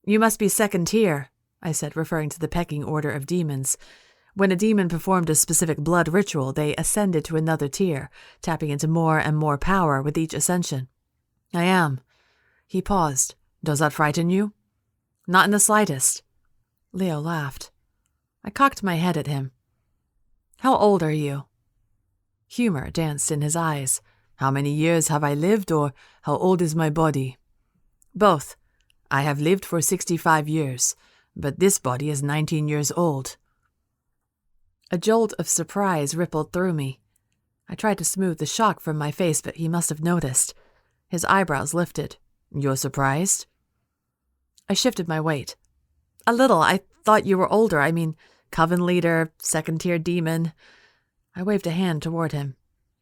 A: "You must be second tier," I said, referring to the pecking order of demons. When a demon performed a specific blood ritual, they ascended to another tier, tapping into more and more power with each ascension.
B: "I am."
A: He paused.
B: "Does that frighten you?"
A: "Not in the slightest." Leo laughed. I cocked my head at him. "How old are you?"
B: Humor danced in his eyes. "How many years have I lived, or how old is my body?"
A: "Both."
B: "I have lived for 65 years, but this body is 19 years old."
A: A jolt of surprise rippled through me. I tried to smooth the shock from my face, but he must have noticed. His eyebrows lifted.
B: "You're surprised?"
A: I shifted my weight. "A little. I thought you were older. I mean, coven leader, second-tier demon." I waved a hand toward him.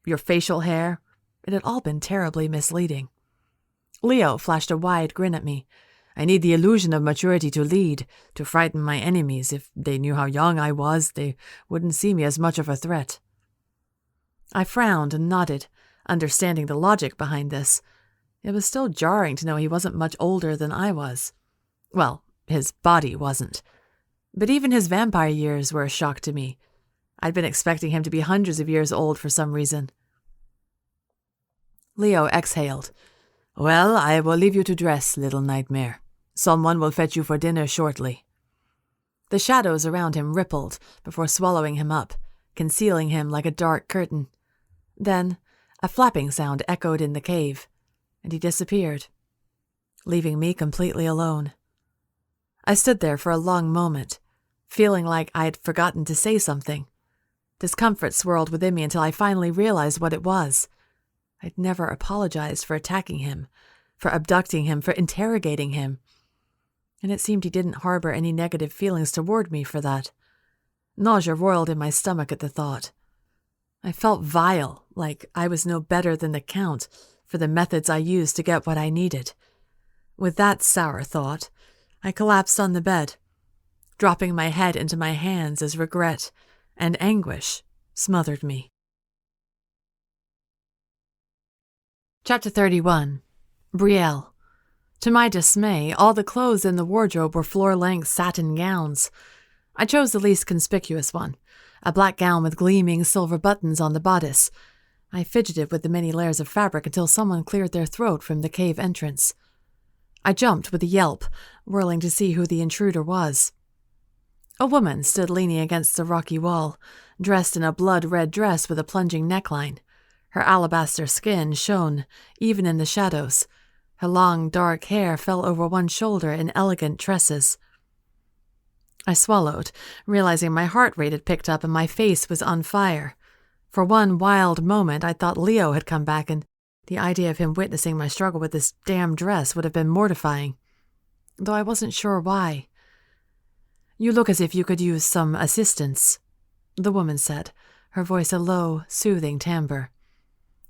A: "Your facial hair." It had all been terribly misleading. Leo flashed a wide grin at me.
B: "I need the illusion of maturity to lead, to frighten my enemies. If they knew how young I was, they wouldn't see me as much of a threat."
A: I frowned and nodded, understanding the logic behind this. It was still jarring to know he wasn't much older than I was. Well, his body wasn't. But even his vampire years were a shock to me. I'd been expecting him to be hundreds of years old for some reason. Leo exhaled. Well, I will leave you to dress, little nightmare. Someone will fetch you for dinner shortly. The shadows around him rippled before swallowing him up, concealing him like a dark curtain. Then, a flapping sound echoed in the cave, and he disappeared, leaving me completely alone. I stood there for a long moment, feeling like I'd forgotten to say something. Discomfort swirled within me until I finally realized what it was. I'd never apologized for attacking him, for abducting him, for interrogating him. And it seemed he didn't harbor any negative feelings toward me for that. Nausea roiled in my stomach at the thought. I felt vile, like I was no better than the Count for the methods I used to get what I needed. With that sour thought, I collapsed on the bed, dropping my head into my hands as regret and anguish smothered me. Chapter 31. Brielle. To my dismay, all the clothes in the wardrobe were floor-length satin gowns. I chose the least conspicuous one, a black gown with gleaming silver buttons on the bodice. I fidgeted with the many layers of fabric until someone cleared their throat from the cave entrance. I jumped with a yelp, whirling to see who the intruder was. A woman stood leaning against the rocky wall, dressed in a blood-red dress with a plunging neckline. Her alabaster skin shone, even in the shadows. Her long, dark hair fell over one shoulder in elegant tresses. I swallowed, realizing my heart rate had picked up and my face was on fire. For one wild moment, I thought Leo had come back, and the idea of him witnessing my struggle with this damn dress would have been mortifying, though I wasn't sure why. "You look as if you could use some assistance," the woman said, her voice a low, soothing timbre.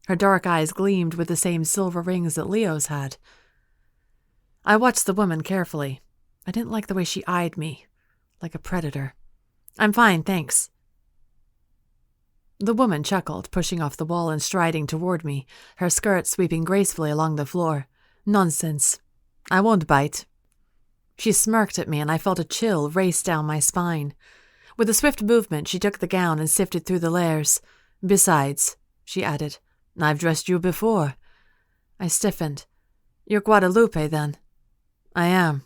A: Her dark eyes gleamed with the same silver rings that Leo's had. I watched the woman carefully. I didn't like the way she eyed me, like a predator. "I'm fine, thanks." The woman chuckled, pushing off the wall and striding toward me, her skirt sweeping gracefully along the floor. "Nonsense. I won't bite." She smirked at me, and I felt a chill race down my spine. With a swift movement, she took the gown and sifted through the layers. "Besides," she added, "I've dressed you before." I stiffened. "You're Guadalupe, then?" "I am."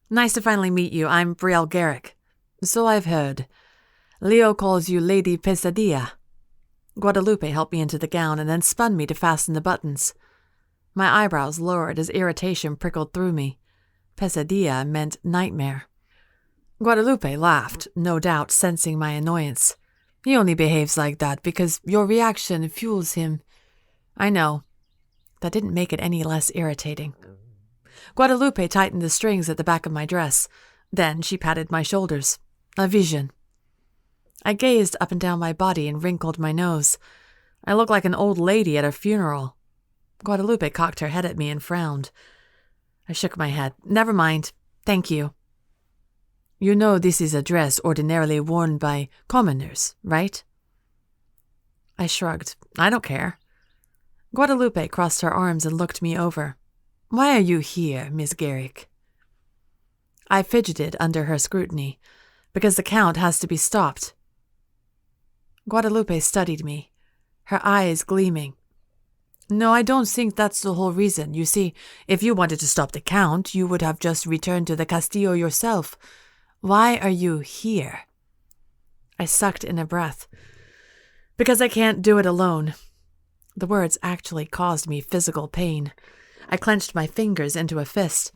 A: "Nice to finally meet you. I'm Brielle Garrick." "So I've heard. Leo calls you Lady Pesadilla." Guadalupe helped me into the gown and then spun me to fasten the buttons. My eyebrows lowered as irritation prickled through me. Pesadilla meant nightmare. Guadalupe laughed, no doubt sensing my annoyance. "He only behaves like that because your reaction fuels him." "I know." That didn't make it any less irritating. Guadalupe tightened the strings at the back of my dress. Then she patted my shoulders. A vision. I gazed up and down my body and wrinkled my nose. I looked like an old lady at a funeral. Guadalupe cocked her head at me and frowned. I shook my head. "Never mind. Thank you." "You know this is a dress ordinarily worn by commoners, right?" I shrugged. "I don't care." Guadalupe crossed her arms and looked me over. "Why are you here, Miss Garrick?" I fidgeted under her scrutiny. "Because the Count has to be stopped." Guadalupe studied me, her eyes gleaming. "No, I don't think that's the whole reason. You see, if you wanted to stop the Count, you would have just returned to the Castillo yourself. Why are you here?" I sucked in a breath. "Because I can't do it alone." The words actually caused me physical pain. I clenched my fingers into a fist.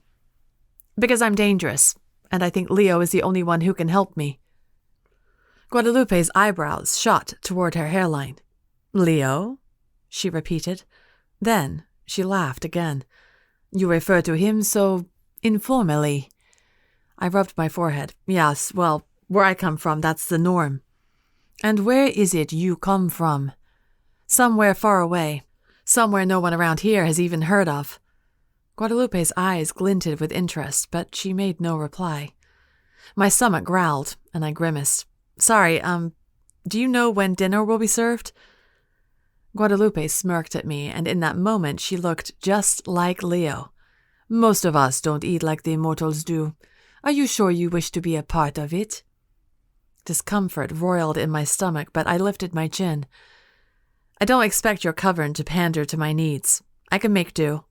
A: "Because I'm dangerous, and I think Leo is the only one who can help me." Guadalupe's eyebrows shot toward her hairline. "Leo?" she repeated. Then she laughed again. "You refer to him so informally." I rubbed my forehead. "Yes, well, where I come from, that's the norm." "And where is it you come from?" "Somewhere far away. Somewhere no one around here has even heard of." Guadalupe's eyes glinted with interest, but she made no reply. My stomach growled, and I grimaced. "Sorry, do you know when dinner will be served?" Guadalupe smirked at me, and in that moment she looked just like Leo. "Most of us don't eat like the immortals do. Are you sure you wish to be a part of it?" Discomfort roiled in my stomach, but I lifted my chin. I don't expect your coven to pander to my needs. I can make do.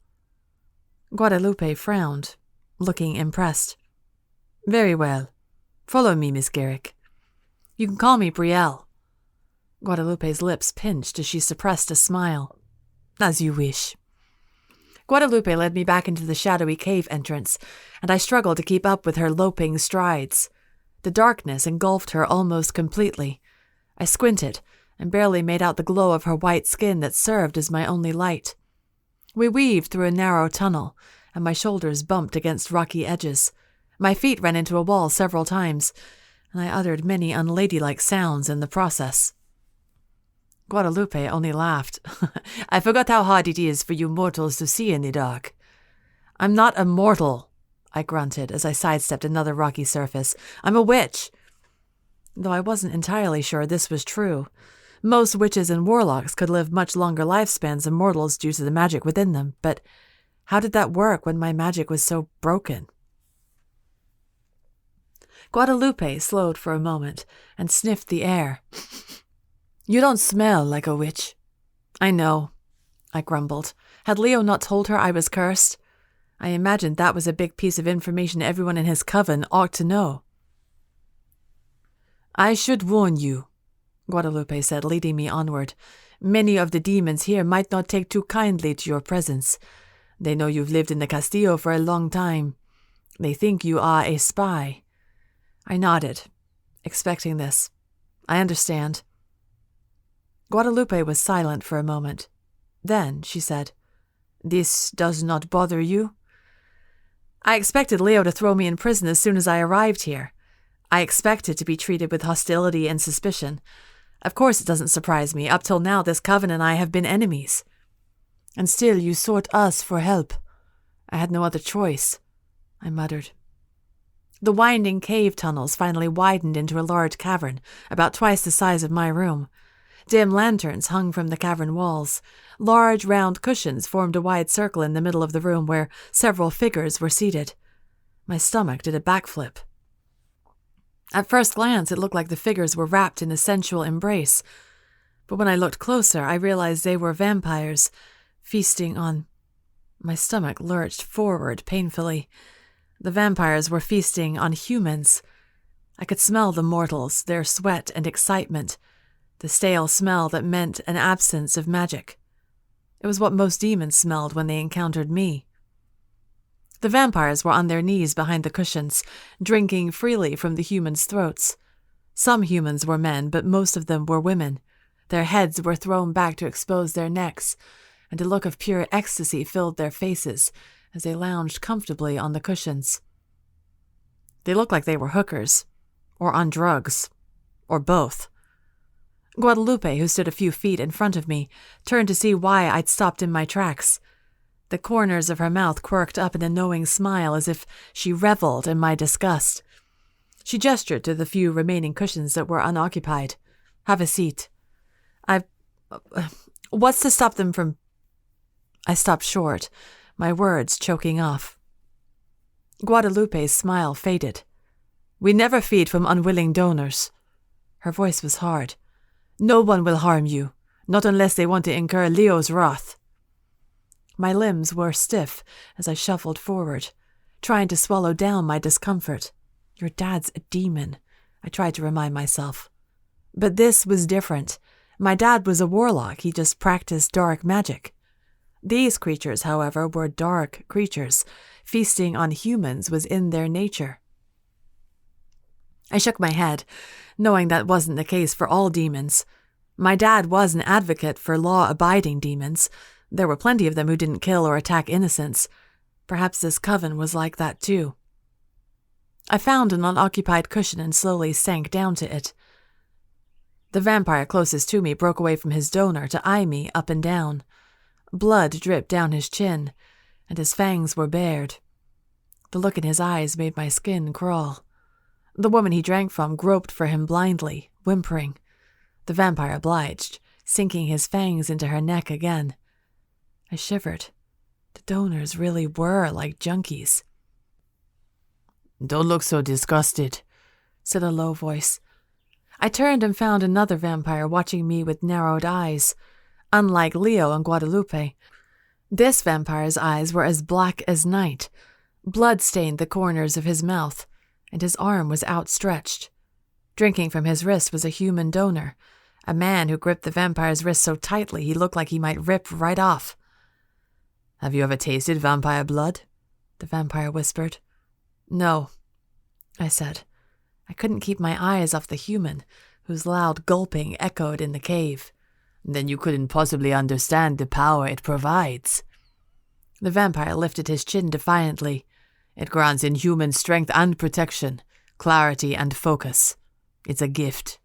A: Guadalupe frowned, looking impressed. Very well. Follow me, Miss Garrick. You can call me Brielle. Guadalupe's lips pinched as she suppressed a smile. As you wish. Guadalupe led me back into the shadowy cave entrance, and I struggled to keep up with her loping strides. The darkness engulfed her almost completely. I squinted and barely made out the glow of her white skin that served as my only light. We weaved through a narrow tunnel, and my shoulders bumped against rocky edges. My feet ran into a wall several times, and I uttered many unladylike sounds in the process. Guadalupe only laughed. I forgot how hard it is for you mortals to see in the dark. I'm not a mortal, I grunted as I sidestepped another rocky surface. I'm a witch. Though I wasn't entirely sure this was true. Most witches and warlocks could live much longer lifespans than mortals due to the magic within them, but how did that work when my magic was so broken? Guadalupe slowed for a moment and sniffed the air. You don't smell like a witch. I know, I grumbled. Had Leo not told her I was cursed? I imagined that was a big piece of information everyone in his coven ought to know. I should warn you, Guadalupe said, leading me onward. Many of the demons here might not take too kindly to your presence. They know you've lived in the Castillo for a long time. They think you are a spy. I nodded, expecting this. I understand. Guadalupe was silent for a moment. Then she said, This does not bother you? I expected Leo to throw me in prison as soon as I arrived here. I expected to be treated with hostility and suspicion. Of course it doesn't surprise me. Up till now this coven and I have been enemies. And still you sought us for help. I had no other choice, I muttered. The winding cave tunnels finally widened into a large cavern, about twice the size of my room. Dim lanterns hung from the cavern walls. Large, round cushions formed a wide circle in the middle of the room where several figures were seated. My stomach did a backflip. At first glance, it looked like the figures were wrapped in a sensual embrace. But when I looked closer, I realized they were vampires, feasting on... My stomach lurched forward painfully. The vampires were feasting on humans. I could smell the mortals, their sweat and excitement, the stale smell that meant an absence of magic. It was what most demons smelled when they encountered me. The vampires were on their knees behind the cushions, drinking freely from the humans' throats. Some humans were men, but most of them were women. Their heads were thrown back to expose their necks, and a look of pure ecstasy filled their faces as they lounged comfortably on the cushions. They looked like they were hookers, or on drugs, or both. Guadalupe, who stood a few feet in front of me, turned to see why I'd stopped in my tracks. The corners of her mouth quirked up in a knowing smile as if she reveled in my disgust. She gestured to the few remaining cushions that were unoccupied. Have a seat. What's to stop them from... I stopped short, my words choking off. Guadalupe's smile faded. We never feed from unwilling donors. Her voice was hard. No one will harm you, not unless they want to incur Leo's wrath. My limbs were stiff as I shuffled forward, trying to swallow down my discomfort. Your dad's a demon, I tried to remind myself. But this was different. My dad was a warlock, he just practiced dark magic. These creatures, however, were dark creatures. Feasting on humans was in their nature. I shook my head, knowing that wasn't the case for all demons. My dad was an advocate for law-abiding demons. There were plenty of them who didn't kill or attack innocents. Perhaps this coven was like that too. I found an unoccupied cushion and slowly sank down to it. The vampire closest to me broke away from his donor to eye me up and down. Blood dripped down his chin, and his fangs were bared. The look in his eyes made my skin crawl. The woman he drank from groped for him blindly, whimpering. The vampire obliged, sinking his fangs into her neck again. I shivered. The donors really were like junkies.
B: Don't look so disgusted,
A: said a low voice. I turned and found another vampire watching me with narrowed eyes. unlike Leo and Guadalupe. This vampire's eyes were as black as night. Blood stained the corners of his mouth, and his arm was outstretched. Drinking from his wrist was a human donor, a man who gripped the vampire's wrist so tightly he looked like he might rip right off.
B: "Have you ever tasted vampire blood?"
A: the vampire whispered. "No," I said. I couldn't keep my eyes off the human, whose loud gulping echoed in the cave.
B: "Then you couldn't possibly understand the power it provides."
A: The vampire lifted his chin defiantly.
B: "It grants inhuman strength and protection, clarity and focus. It's a gift."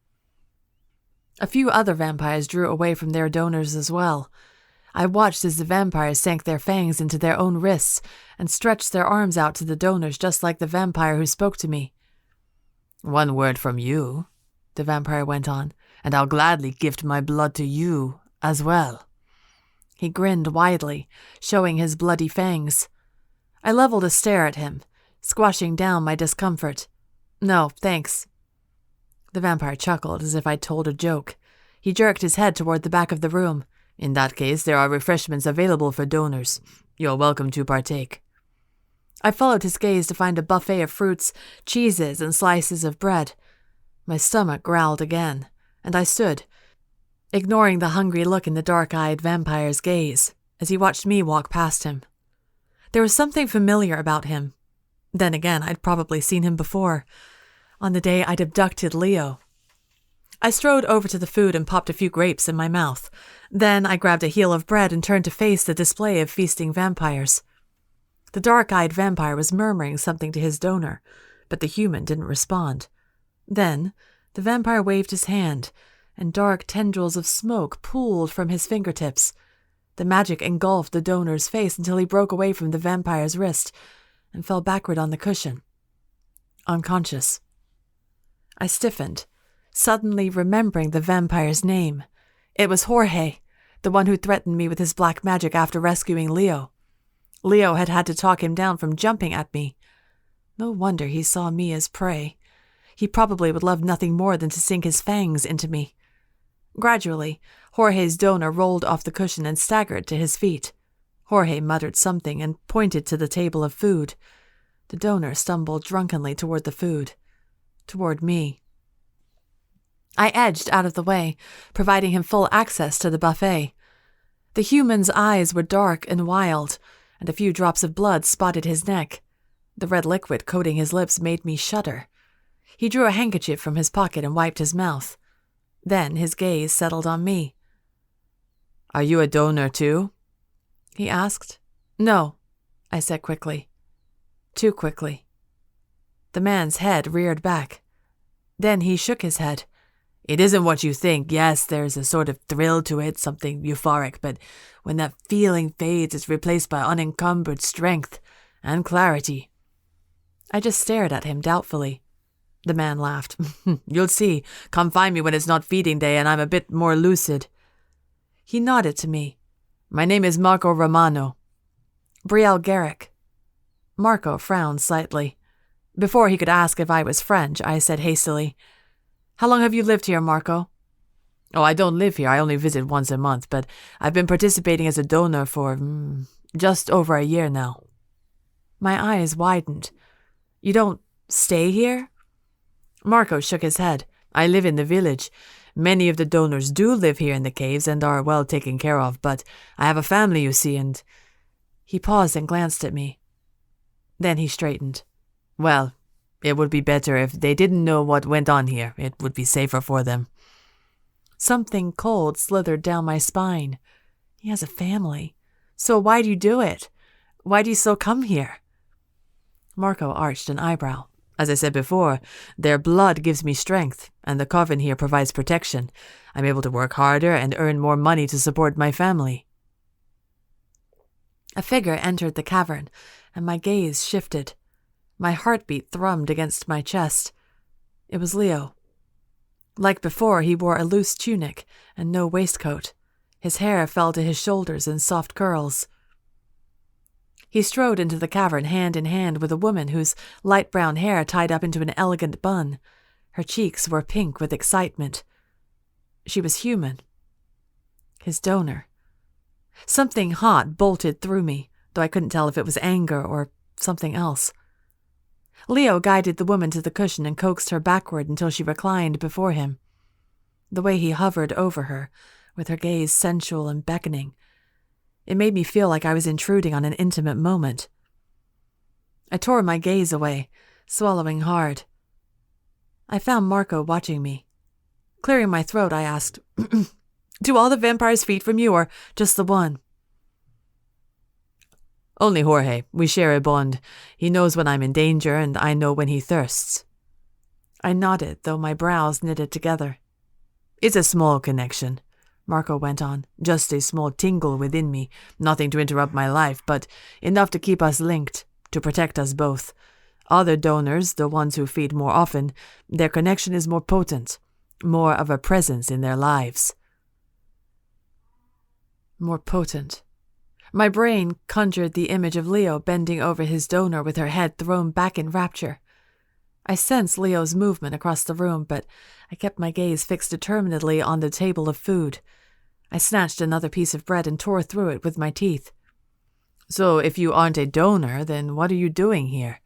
A: A few other vampires drew away from their donors as well. I watched as the vampires sank their fangs into their own wrists and stretched their arms out to the donors just like the vampire who spoke to me.
B: "One word from you," the vampire went on, "and I'll gladly gift my blood to you as well."
A: He grinned widely, showing his bloody fangs. I leveled a stare at him, squashing down my discomfort. "No, thanks." The vampire chuckled as if I'd told a joke. He jerked his head toward the back of the room.
B: "In that case, there are refreshments available for donors. You're welcome to partake."
A: I followed his gaze to find a buffet of fruits, cheeses, and slices of bread. My stomach growled again, and I stood, ignoring the hungry look in the dark-eyed vampire's gaze as he watched me walk past him. There was something familiar about him. Then again, I'd probably seen him before, on the day I'd abducted Leo. I strode over to the food and popped a few grapes in my mouth. Then I grabbed a heel of bread and turned to face the display of feasting vampires. The dark-eyed vampire was murmuring something to his donor, but the human didn't respond. Then the vampire waved his hand, and dark tendrils of smoke pooled from his fingertips. The magic engulfed the donor's face until he broke away from the vampire's wrist and fell backward on the cushion, unconscious. I stiffened, suddenly remembering the vampire's name. It was Jorge, the one who threatened me with his black magic after rescuing Leo. Leo had had to talk him down from jumping at me. No wonder he saw me as prey. He probably would love nothing more than to sink his fangs into me. Gradually, Jorge's donor rolled off the cushion and staggered to his feet. Jorge muttered something and pointed to the table of food. The donor stumbled drunkenly toward the food, toward me. I edged out of the way, providing him full access to the buffet. The human's eyes were dark and wild, and a few drops of blood spotted his neck. The red liquid coating his lips made me shudder. He drew a handkerchief from his pocket and wiped his mouth. Then his gaze settled on me.
B: "Are you a donor too?"
A: he asked. "No," I said quickly. Too quickly. The man's head reared back. Then he shook his head.
B: "It isn't what you think. Yes, there's a sort of thrill to it, something euphoric, but when that feeling fades, it's replaced by unencumbered strength and clarity."
A: I just stared at him doubtfully. The man laughed.
B: "You'll see. Come find me when it's not feeding day and I'm a bit more lucid."
A: He nodded to me.
B: "My name is Marco Romano."
A: "Brielle Garrick." Marco frowned slightly. Before he could ask if I was French, I said hastily, "How long have you lived here, Marco?"
B: "Oh, I don't live here. I only visit once a month, but I've been participating as a donor for just over a year now."
A: My eyes widened. "You don't stay here?"
B: Marco shook his head. "I live in the village. Many of the donors do live here in the caves and are well taken care of, but I have a family, you see, and—"
A: He paused and glanced at me. Then he straightened.
B: "Well, it would be better if they didn't know what went on here. It would be safer for them."
A: Something cold slithered down my spine. He has a family. So why do you do it? Why do you still come here? Marco arched an eyebrow.
B: "As I said before, their blood gives me strength, and the coven here provides protection. I'm able to work harder and earn more money to support my family."
A: A figure entered the cavern, and my gaze shifted. My heartbeat thrummed against my chest. It was Leo. Like before, he wore a loose tunic and no waistcoat. His hair fell to his shoulders in soft curls. He strode into the cavern hand in hand with a woman whose light brown hair tied up into an elegant bun. Her cheeks were pink with excitement. She was human. His donor. Something hot bolted through me, though I couldn't tell if it was anger or something else. Leo guided the woman to the cushion and coaxed her backward until she reclined before him. The way he hovered over her, with her gaze sensual and beckoning, it made me feel like I was intruding on an intimate moment. I tore my gaze away, swallowing hard. I found Marco watching me. Clearing my throat, I asked, "Do all the vampires feed from you, or just the one?"
B: "Only Jorge. We share a bond. He knows when I'm in danger, and I know when he thirsts."
A: I nodded, though my brows knitted together.
B: "It's a small connection," Marco went on. "Just a small tingle within me. Nothing to interrupt my life, but enough to keep us linked, to protect us both. Other donors, the ones who feed more often, their connection is more potent, more of a presence in their lives."
A: More potent. My brain conjured the image of Leo bending over his donor with her head thrown back in rapture. I sensed Leo's movement across the room, but I kept my gaze fixed determinedly on the table of food. I snatched another piece of bread and tore through it with my teeth.
B: "So if you aren't a donor, then what are you doing here?"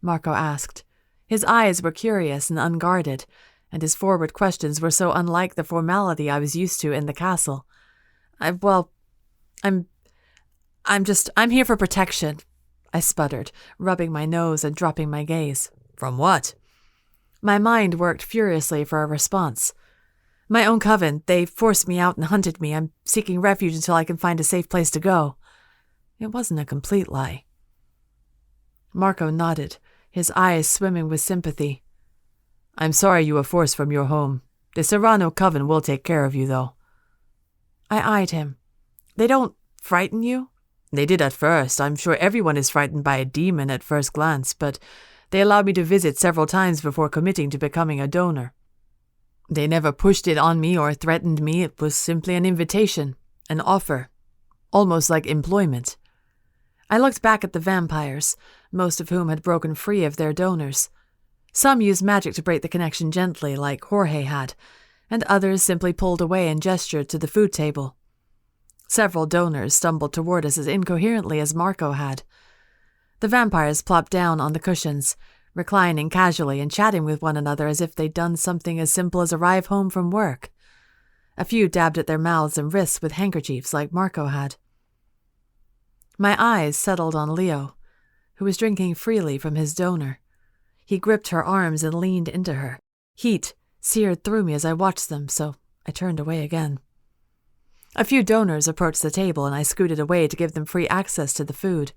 A: Marco asked. His eyes were curious and unguarded, and his forward questions were so unlike the formality I was used to in the castle. I'm here for protection," I sputtered, rubbing my nose and dropping my gaze.
B: "From what?"
A: My mind worked furiously for a response. "My own coven. They forced me out and hunted me. I'm seeking refuge until I can find a safe place to go." It wasn't a complete lie. Marco nodded, his eyes swimming with sympathy.
B: "I'm sorry you were forced from your home. The Serrano coven will take care of you, though."
A: I eyed him. "They don't frighten you?"
B: "They did at first. I'm sure everyone is frightened by a demon at first glance, but they allowed me to visit several times before committing to becoming a donor. They never pushed it on me or threatened me. It was simply an invitation, an offer, almost like employment."
A: I looked back at the vampires, most of whom had broken free of their donors. Some used magic to break the connection gently, like Jorge had, and others simply pulled away and gestured to the food table. Several donors stumbled toward us as incoherently as Marco had. The vampires plopped down on the cushions, reclining casually and chatting with one another as if they'd done something as simple as arrive home from work. A few dabbed at their mouths and wrists with handkerchiefs like Marco had. My eyes settled on Leo, who was drinking freely from his donor. He gripped her arms and leaned into her. Heat seared through me as I watched them, so I turned away again. A few donors approached the table, and I scooted away to give them free access to the food.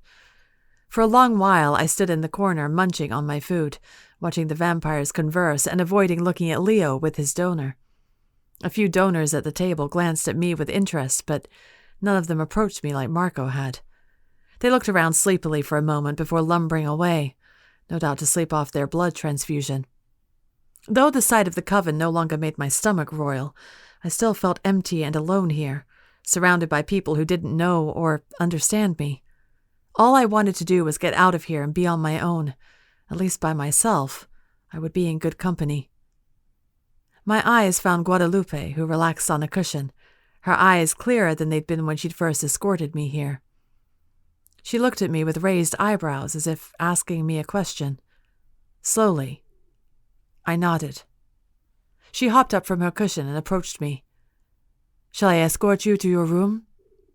A: For a long while, I stood in the corner munching on my food, watching the vampires converse and avoiding looking at Leo with his donor. A few donors at the table glanced at me with interest, but none of them approached me like Marco had. They looked around sleepily for a moment before lumbering away, no doubt to sleep off their blood transfusion. Though the sight of the coven no longer made my stomach roil, I still felt empty and alone here, surrounded by people who didn't know or understand me. All I wanted to do was get out of here and be on my own. At least by myself, I would be in good company. My eyes found Guadalupe, who relaxed on a cushion, her eyes clearer than they'd been when she'd first escorted me here. She looked at me with raised eyebrows as if asking me a question. Slowly, I nodded. She hopped up from her cushion and approached me. "Shall I escort you to your room?"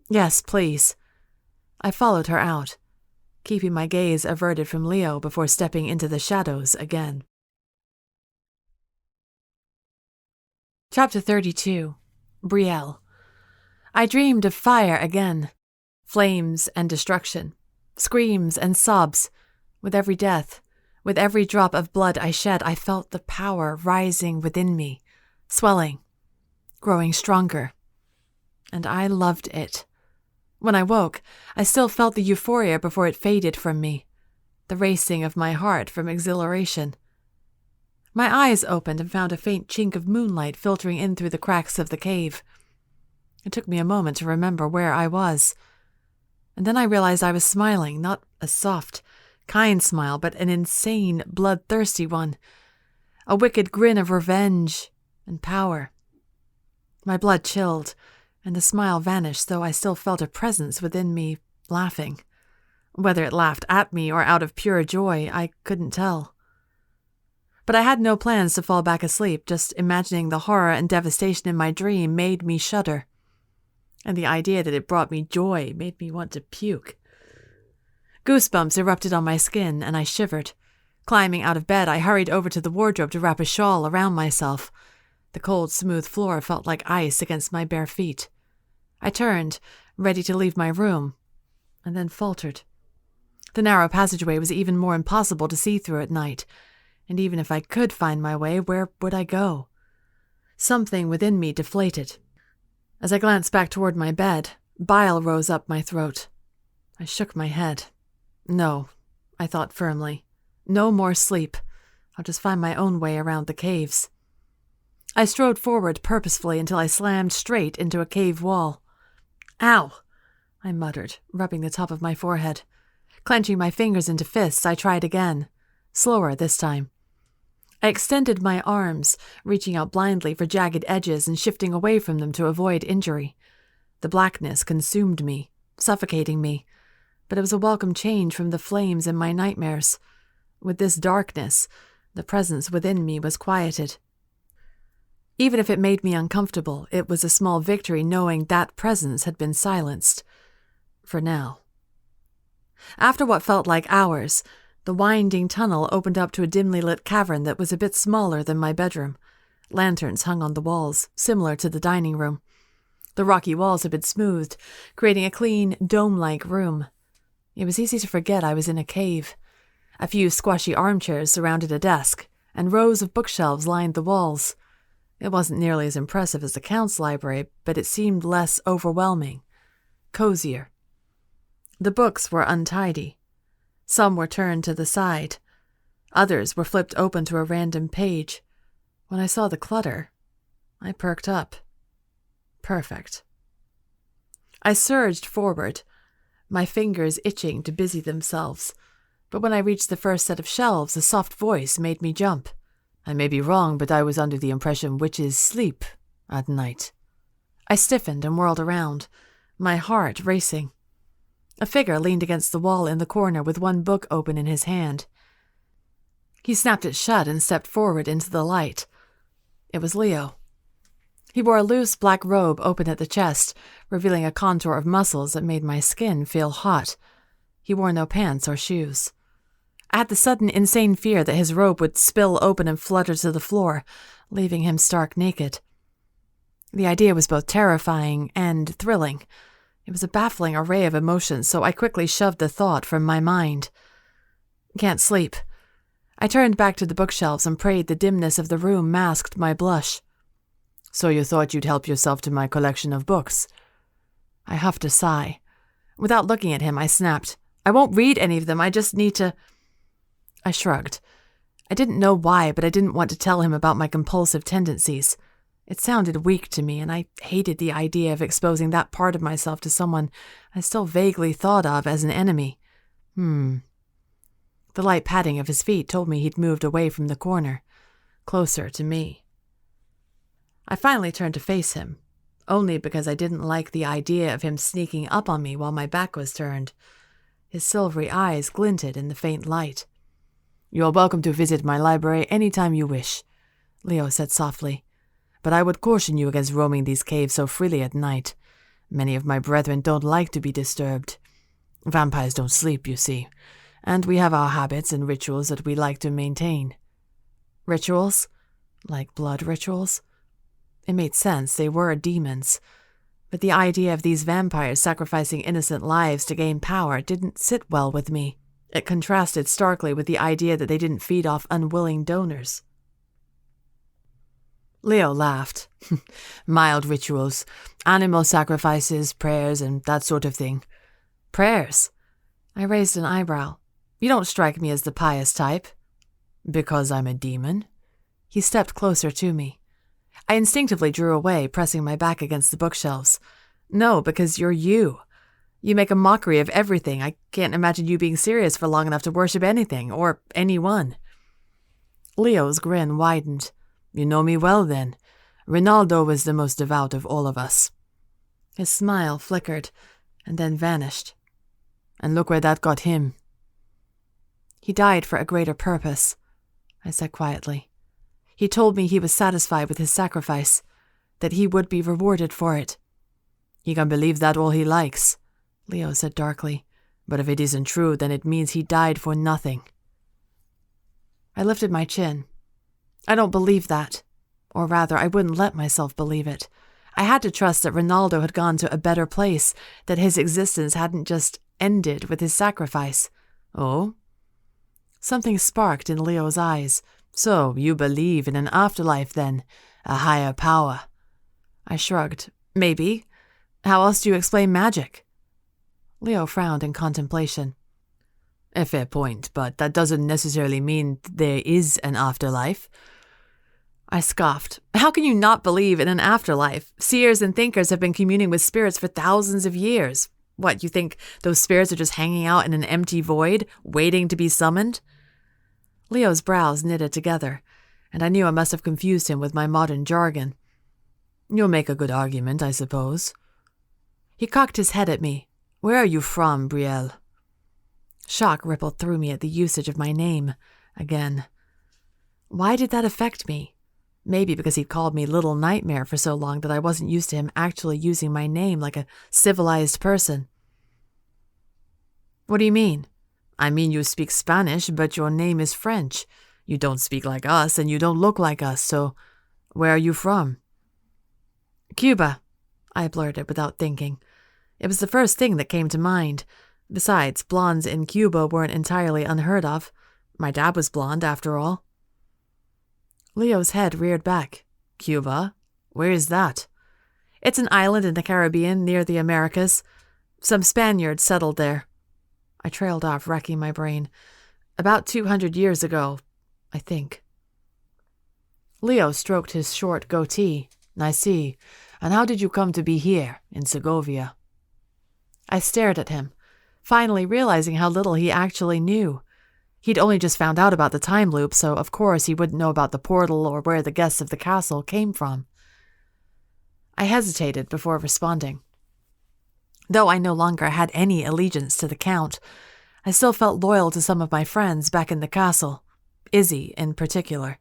A: "Yes, please." I followed her out, keeping my gaze averted from Leo before stepping into the shadows again. Chapter 32. Brielle. I dreamed of fire again. Flames and destruction. Screams and sobs. With every death, with every drop of blood I shed, I felt the power rising within me, swelling, growing stronger. And I loved it. When I woke, I still felt the euphoria before it faded from me, the racing of my heart from exhilaration. My eyes opened and found a faint chink of moonlight filtering in through the cracks of the cave. It took me a moment to remember where I was. And then I realized I was smiling, not a soft, kind smile, but an insane, bloodthirsty one. A wicked grin of revenge and power. My blood chilled, and the smile vanished, though I still felt a presence within me laughing. Whether it laughed at me or out of pure joy, I couldn't tell. But I had no plans to fall back asleep. Just imagining the horror and devastation in my dream made me shudder. And the idea that it brought me joy made me want to puke. Goosebumps erupted on my skin, and I shivered. Climbing out of bed, I hurried over to the wardrobe to wrap a shawl around myself. The cold, smooth floor felt like ice against my bare feet. I turned, ready to leave my room, and then faltered. The narrow passageway was even more impossible to see through at night, and even if I could find my way, where would I go? Something within me deflated. As I glanced back toward my bed, bile rose up my throat. I shook my head. No, I thought firmly. No more sleep. I'll just find my own way around the caves. I strode forward purposefully until I slammed straight into a cave wall. Ow! I muttered, rubbing the top of my forehead. Clenching my fingers into fists, I tried again. Slower this time. I extended my arms, reaching out blindly for jagged edges and shifting away from them to avoid injury. The blackness consumed me, suffocating me, but it was a welcome change from the flames in my nightmares. With this darkness, the presence within me was quieted. Even if it made me uncomfortable, it was a small victory knowing that presence had been silenced. For now. After what felt like hours, the winding tunnel opened up to a dimly lit cavern that was a bit smaller than my bedroom. Lanterns hung on the walls, similar to the dining room. The rocky walls had been smoothed, creating a clean, dome-like room. It was easy to forget I was in a cave. A few squashy armchairs surrounded a desk, and rows of bookshelves lined the walls. It wasn't nearly as impressive as the Count's library, but it seemed less overwhelming. Cozier. The books were untidy. Some were turned to the side. Others were flipped open to a random page. When I saw the clutter, I perked up. Perfect. I surged forward, my fingers itching to busy themselves. But when I reached the first set of shelves, a soft voice made me jump. I may be wrong, but I was under the impression witches sleep at night. I stiffened and whirled around, my heart racing. A figure leaned against the wall in the corner with one book open in his hand. He snapped it shut and stepped forward into the light. It was Leo. He wore a loose black robe open at the chest, revealing a contour of muscles that made my skin feel hot. He wore no pants or shoes. I had the sudden insane fear that his robe would spill open and flutter to the floor, leaving him stark naked. The idea was both terrifying and thrilling. It was a baffling array of emotions, so I quickly shoved the thought from my mind. Can't sleep. I turned back to the bookshelves and prayed the dimness of the room masked my blush. So you thought you'd help yourself to my collection of books? I huffed a sigh. Without looking at him, I snapped. I won't read any of them, I just need to... I shrugged. I didn't know why, but I didn't want to tell him about my compulsive tendencies. It sounded weak to me, and I hated the idea of exposing that part of myself to someone I still vaguely thought of as an enemy. The light patting of his feet told me he'd moved away from the corner, closer to me. I finally turned to face him, only because I didn't like the idea of him sneaking up on me while my back was turned. His silvery eyes glinted in the faint light. "You're welcome to visit my library any time you wish," Leo said softly. "But I would caution you against roaming these caves so freely at night. Many of my brethren don't like to be disturbed. Vampires don't sleep, you see, and we have our habits and rituals that we like to maintain." Rituals? Like blood rituals? It made sense, they were demons. But the idea of these vampires sacrificing innocent lives to gain power didn't sit well with me. It contrasted starkly with the idea that they didn't feed off unwilling donors. Leo laughed. "Mild rituals, animal sacrifices, prayers, and that sort of thing." "Prayers?" I raised an eyebrow. "You don't strike me as the pious type." "Because I'm a demon?" He stepped closer to me. I instinctively drew away, pressing my back against the bookshelves. "No, because you're you. You make a mockery of everything. I can't imagine you being serious for long enough to worship anything, or anyone." Leo's grin widened. "You know me well, then. Rinaldo was the most devout of all of us." His smile flickered and then vanished.
B: And look where that got him.
A: He died for a greater purpose, I said quietly. He told me he was satisfied with his sacrifice, that he would be rewarded for it.
B: He can believe that all he likes,
A: Leo said darkly.
B: But if it isn't true, then it means he died for nothing.
A: I lifted my chin. I don't believe that. Or rather, I wouldn't let myself believe it. I had to trust that Ronaldo had gone to a better place, that his existence hadn't just ended with his sacrifice.
B: Oh?
A: Something sparked in Leo's eyes.
B: So, you believe in an afterlife then? A higher power?
A: I shrugged. Maybe. How else do you explain magic? Leo frowned in contemplation.
B: A fair point, but that doesn't necessarily mean there is an afterlife.
A: I scoffed. How can you not believe in an afterlife? Seers and thinkers have been communing with spirits for thousands of years. What, you think those spirits are just hanging out in an empty void, waiting to be summoned? Leo's brows knitted together, and I knew I must have confused him with my modern jargon.
B: You'll make a good argument, I suppose.
A: He cocked his head at me.
B: Where are you from, Brielle?
A: Shock rippled through me at the usage of my name, again. Why did that affect me? Maybe because he'd called me Little Nightmare for so long that I wasn't used to him actually using my name like a civilized person. What do you mean?
B: I mean you speak Spanish, but your name is French. You don't speak like us, and you don't look like us, so where are you from?
A: Cuba, I blurted without thinking. It was the first thing that came to mind. Besides, blondes in Cuba weren't entirely unheard of. My dad was blonde, after all. Leo's head reared back.
B: Cuba? Where is that?
A: It's an island in the Caribbean near the Americas. Some Spaniards settled there. I trailed off, racking my brain. About 200 years ago, I think. Leo stroked his short goatee.
B: I see. And how did you come to be here, in Segovia?
A: I stared at him, finally realizing how little he actually knew. He'd only just found out about the time loop, so of course he wouldn't know about the portal or where the guests of the castle came from. I hesitated before responding. Though I no longer had any allegiance to the Count, I still felt loyal to some of my friends back in the castle, Izzy in particular.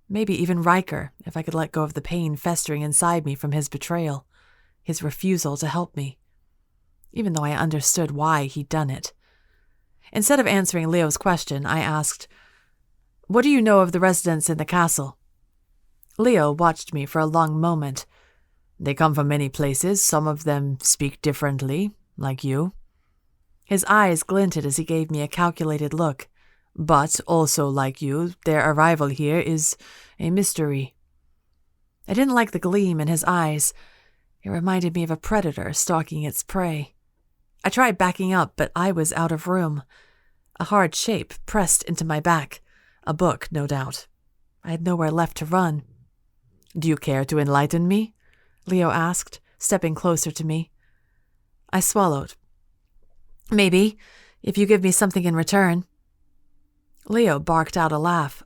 A: Maybe even Riker, if I could let go of the pain festering inside me from his betrayal, his refusal to help me, even though I understood why he'd done it. Instead of answering Leo's question, I asked, "What do you know of the residents in the castle?" Leo watched me for a long moment.
B: They come from many places. Some of them speak differently, like you.
A: His eyes glinted as he gave me a calculated look.
B: But also like you, their arrival here is a mystery.
A: I didn't like the gleam in his eyes. It reminded me of a predator stalking its prey. I tried backing up, but I was out of room. A hard shape pressed into my back. A book, no doubt. I had nowhere left to run.
B: Do you care to enlighten me?
A: Leo asked, stepping closer to me. I swallowed. Maybe, if you give me something in return. Leo barked out a laugh.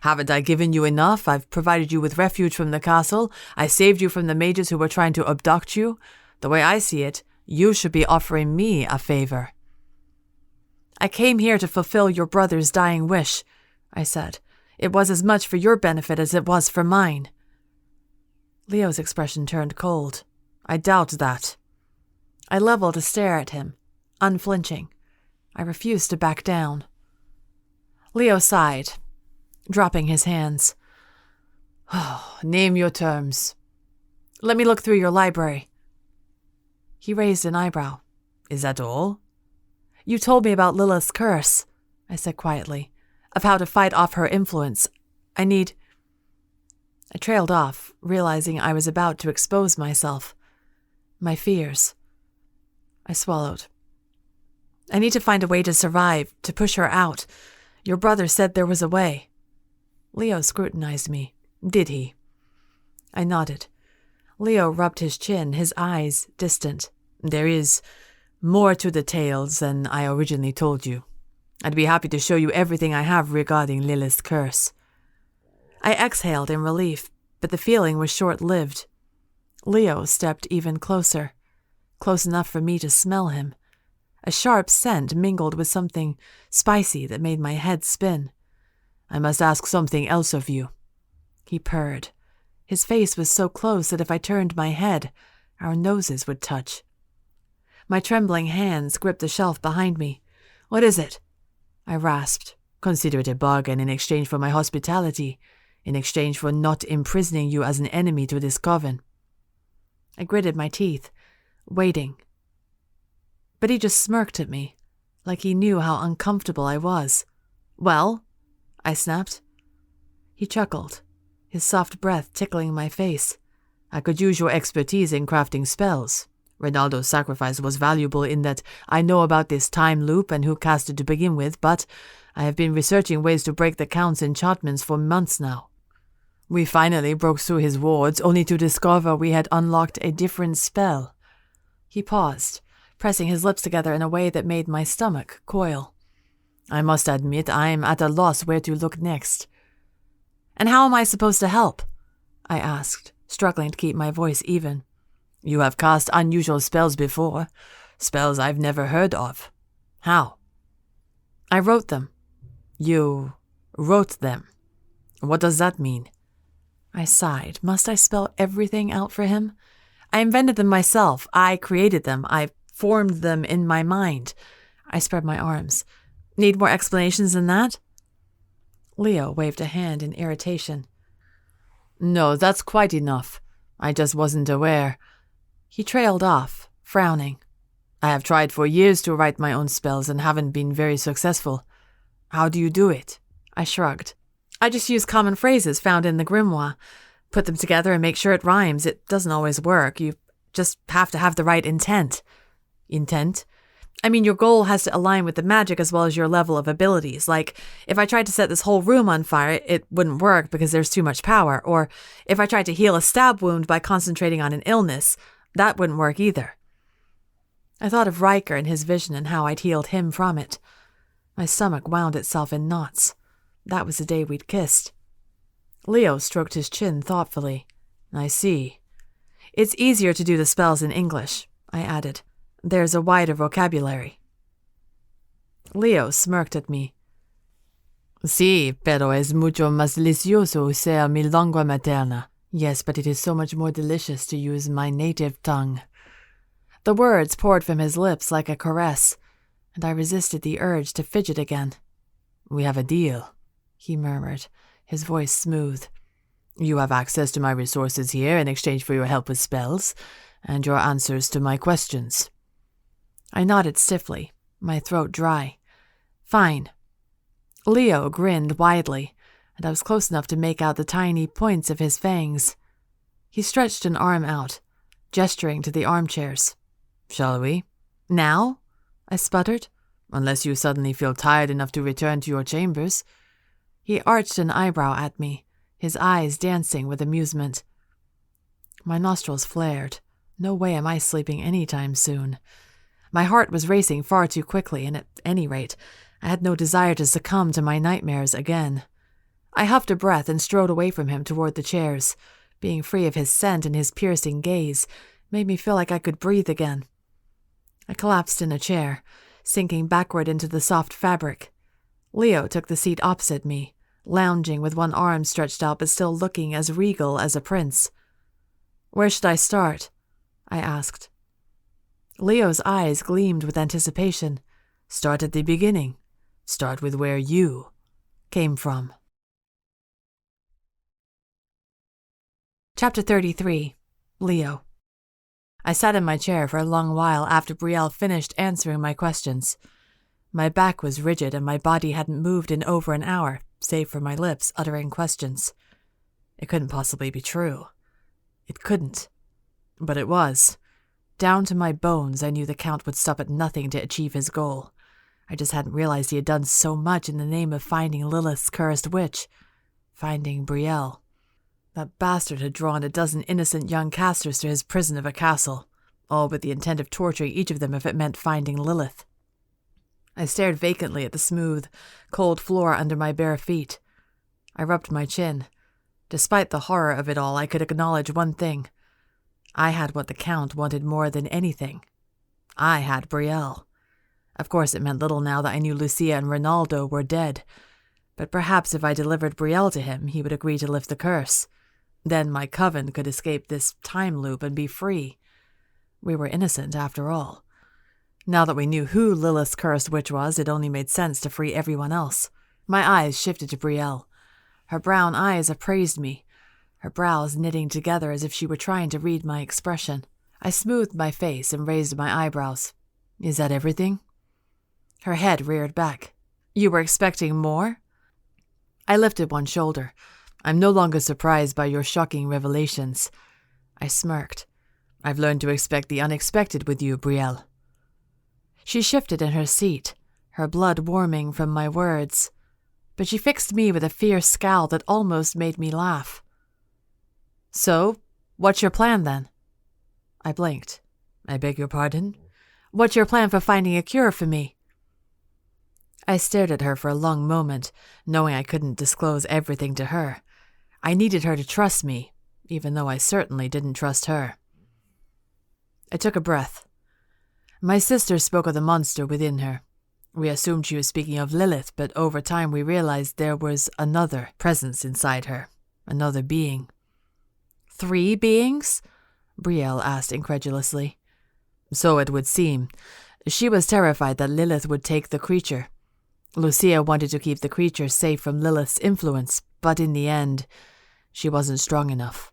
B: Haven't I given you enough? I've provided you with refuge from the castle. I saved you from the mages who were trying to abduct you. The way I see it, you should be offering me a favor.
A: I came here to fulfill your brother's dying wish, I said. It was as much for your benefit as it was for mine. Leo's expression turned cold.
B: I doubt that.
A: I leveled a stare at him, unflinching. I refused to back down. Leo sighed, dropping his hands.
B: Name your terms.
A: Let me look through your library. He raised an eyebrow.
B: Is that all?
A: You told me about Lilith's curse, I said quietly, of how to fight off her influence. I trailed off, realizing I was about to expose myself. My fears. I swallowed. I need to find a way to survive, to push her out. Your brother said there was a way. Leo scrutinized me.
B: Did he?
A: I nodded. Leo rubbed his chin, his eyes distant.
B: There is more to the tales than I originally told you. I'd be happy to show you everything I have regarding Lilith's curse.
A: I exhaled in relief, but the feeling was short-lived. Leo stepped even closer. close enough for me to smell him. A sharp scent mingled with something spicy that made my head spin.
B: "I must ask something else of you,"
A: he purred. His face was so close that if I turned my head, our noses would touch. My trembling hands gripped the shelf behind me. "What is it?" I rasped.
B: "Consider it a bargain in exchange for my hospitality, in exchange for not imprisoning you as an enemy to this coven."
A: I gritted my teeth, waiting. But he just smirked at me, like he knew how uncomfortable I was. "Well?" I snapped. He chuckled, his soft breath tickling my face.
B: "I could use your expertise in crafting spells. Ronaldo's sacrifice was valuable in that I know about this time loop and who cast it to begin with, but I have been researching ways to break the Count's enchantments for months now. We finally broke through his wards, only to discover we had unlocked a different spell."
A: He paused, pressing his lips together in a way that made my stomach coil.
B: "I must admit I'm at a loss where to look next."
A: "And how am I supposed to help?" I asked, struggling to keep my voice even.
B: "You have cast unusual spells before, spells I've never heard of. How?"
A: "I wrote them."
B: "You wrote them? What does that mean?"
A: I sighed. Must I spell everything out for him? "I invented them myself. I created them. I formed them in my mind." I spread my arms. "Need more explanations than that?" Leo waved a hand in irritation.
B: "No, that's quite enough. I just wasn't aware."
A: He trailed off, frowning.
B: "I have tried for years to write my own spells and haven't been very successful. How do you do it?"
A: I shrugged. "I just use common phrases found in the grimoire. Put them together and make sure it rhymes. It doesn't always work. You just have to have the right intent."
B: "Intent?"
A: "I mean, your goal has to align with the magic as well as your level of abilities. Like, if I tried to set this whole room on fire, it wouldn't work because there's too much power. Or if I tried to heal a stab wound by concentrating on an illness, that wouldn't work either." I thought of Riker and his vision and how I'd healed him from it. My stomach wound itself in knots. That was the day we'd kissed.
B: Leo stroked his chin thoughtfully. "I see."
A: "It's easier to do the spells in English," I added. "There's a wider vocabulary."
B: Leo smirked at me. "Sí, pero es mucho más delicioso usar mi lengua materna. Yes, but it is so much more delicious to use my native tongue."
A: The words poured from his lips like a caress, and I resisted the urge to fidget again.
B: "We have a deal,"
A: he murmured, his voice smooth.
B: "You have access to my resources here in exchange for your help with spells, and your answers to my questions."
A: I nodded stiffly, my throat dry. "Fine." Leo grinned widely, and I was close enough to make out the tiny points of his fangs. He stretched an arm out, gesturing to the armchairs.
B: "Shall we?"
A: "Now?" I sputtered.
B: "Unless you suddenly feel tired enough to return to your chambers."
A: He arched an eyebrow at me, his eyes dancing with amusement. My nostrils flared. No way am I sleeping any time soon. My heart was racing far too quickly, and at any rate, I had no desire to succumb to my nightmares again. I huffed a breath and strode away from him toward the chairs. Being free of his scent and his piercing gaze made me feel like I could breathe again. I collapsed in a chair, sinking backward into the soft fabric. Leo took the seat opposite me, lounging with one arm stretched out but still looking as regal as a prince. "Where should I start?" I asked. Leo's eyes gleamed with anticipation.
B: "Start at the beginning. Start with where you came from."
A: Chapter 33. Leo. I sat in my chair for a long while after Brielle finished answering my questions. My back was rigid and my body hadn't moved in over an hour, save for my lips uttering questions. It couldn't possibly be true. It couldn't. But it was. Down to my bones, I knew the Count would stop at nothing to achieve his goal. I just hadn't realized he had done so much in the name of finding Lilith's cursed witch. Finding Brielle. That bastard had drawn a dozen innocent young casters to his prison of a castle, all with the intent of torturing each of them if it meant finding Lilith. I stared vacantly at the smooth, cold floor under my bare feet. I rubbed my chin. Despite the horror of it all, I could acknowledge one thing. I had what the Count wanted more than anything I had Brielle. Of course, it meant little now that I knew Lucia and Ronaldo were dead, but perhaps if I delivered Brielle to him, he would agree to lift the curse. Then my coven could escape this time loop and be free. We were innocent, after all. Now that we knew who Lilith's cursed witch was, it only made sense to free everyone else. My eyes shifted to Brielle. Her brown eyes appraised me, her brows knitting together as if she were trying to read my expression. I smoothed my face and raised my eyebrows. Is that everything? Her head reared back. You were expecting more? I lifted one shoulder. I'm no longer surprised by your shocking revelations. I smirked. I've learned to expect the unexpected with you, Brielle. She shifted in her seat, her blood warming from my words, but she fixed me with a fierce scowl that almost made me laugh. So, what's your plan then? I blinked. I beg your pardon? What's your plan for finding a cure for me? I stared at her for a long moment, knowing I couldn't disclose everything to her. I needed her to trust me, even though I certainly didn't trust her. I took a breath. My sister spoke of the monster within her. We assumed she was speaking of Lilith, but over time we realized there was another presence inside her, another being. 3 beings? Brielle asked incredulously. So it would seem. She was terrified that Lilith would take the creature. Lucia wanted to keep the creature safe from Lilith's influence, but in the end, she wasn't strong enough.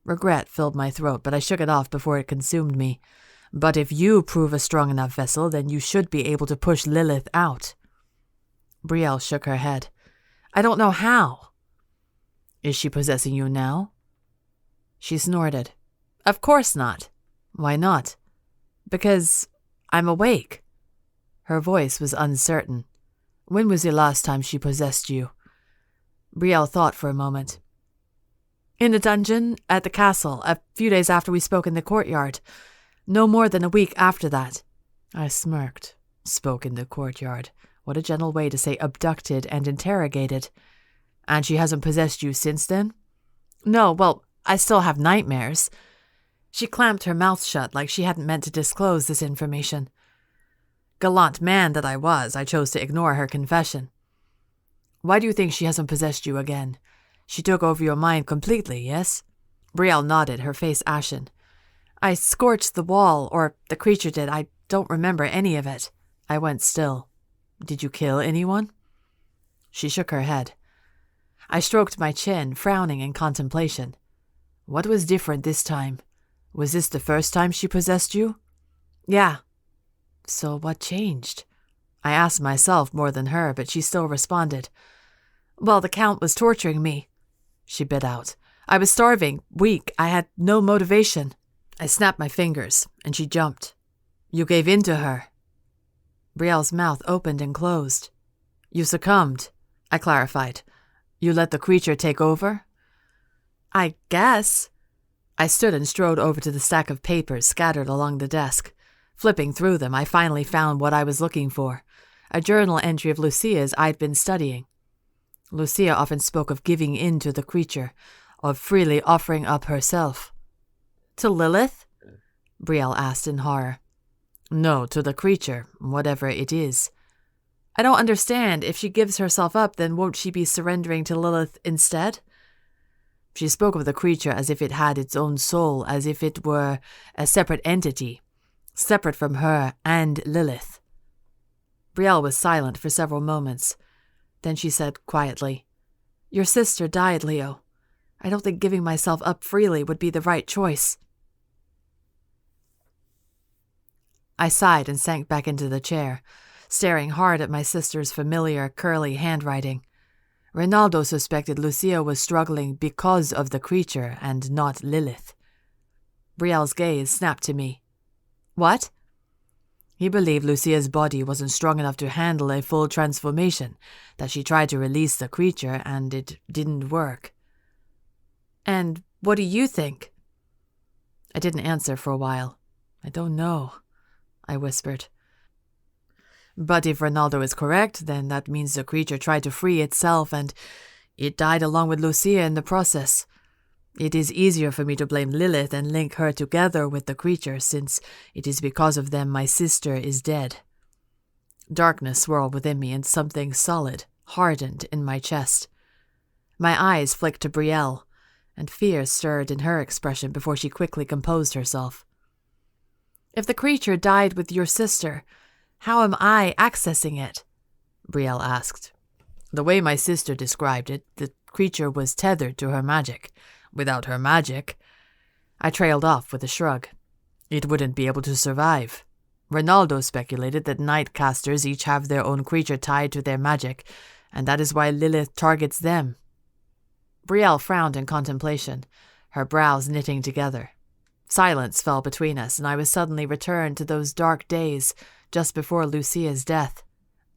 A: Regret filled my throat, but I shook it off before it consumed me. But if you prove a strong enough vessel, then you should be able to push Lilith out. Brielle shook her head. I don't know how. Is she possessing you now? She snorted. Of course not. Why not? Because I'm awake. Her voice was uncertain. When was the last time she possessed you? Brielle thought for a moment. In the dungeon, at the castle, a few days after we spoke in the courtyard. No more than a week after that. I smirked. Spoke in the courtyard. What a gentle way to say abducted and interrogated. And she hasn't possessed you since then? No, well, I still have nightmares. She clamped her mouth shut like she hadn't meant to disclose this information. Gallant man that I was, I chose to ignore her confession. Why do you think she hasn't possessed you again? She took over your mind completely, yes? Brielle nodded, her face ashen. I scorched the wall, or the creature did. I don't remember any of it. I went still. Did you kill anyone? She shook her head. I stroked my chin, frowning in contemplation. What was different this time? Was this the first time she possessed you? Yeah. So what changed? I asked myself more than her, but she still responded. Well, the Count was torturing me. She bit out. I was starving, weak. I had no motivation. I snapped my fingers, and she jumped. You gave in to her. Brielle's mouth opened and closed. You succumbed, I clarified. You let the creature take over? I guess. I stood and strode over to the stack of papers scattered along the desk. Flipping through them, I finally found what I was looking for, a journal entry of Lucia's I'd been studying. Lucia often spoke of giving in to the creature, of freely offering up herself. To Lilith? Brielle asked in horror. No, to the creature, whatever it is. I don't understand. If she gives herself up, then won't she be surrendering to Lilith instead? She spoke of the creature as if it had its own soul, as if it were a separate entity, separate from her and Lilith. Brielle was silent for several moments. Then she said quietly, Your sister died, Leo. I don't think giving myself up freely would be the right choice. I sighed and sank back into the chair, staring hard at my sister's familiar, curly handwriting. Ronaldo suspected Lucia was struggling because of the creature and not Lilith. Brielle's gaze snapped to me. What? He believed Lucia's body wasn't strong enough to handle a full transformation, that she tried to release the creature and it didn't work. And what do you think? I didn't answer for a while. I don't know, I whispered. But if Ronaldo is correct, then that means the creature tried to free itself and it died along with Lucia in the process.
B: It is easier for me to blame Lilith and link her together with the creature, since it is because of them my sister is dead. Darkness swirled within me, and something solid hardened in my chest. My eyes flicked to Brielle, and fear stirred in her expression before she quickly composed herself.
A: If the creature died with your sister, how am I accessing it?
B: Brielle asked. The way my sister described it, the creature was tethered to her magic. Without her magic, I trailed off with a shrug. It wouldn't be able to survive. Ronaldo speculated that Nightcasters each have their own creature tied to their magic, and that is why Lilith targets them.
A: Brielle frowned in contemplation, her brows knitting together. Silence fell between us, and I was suddenly returned to those dark days just before Lucia's death.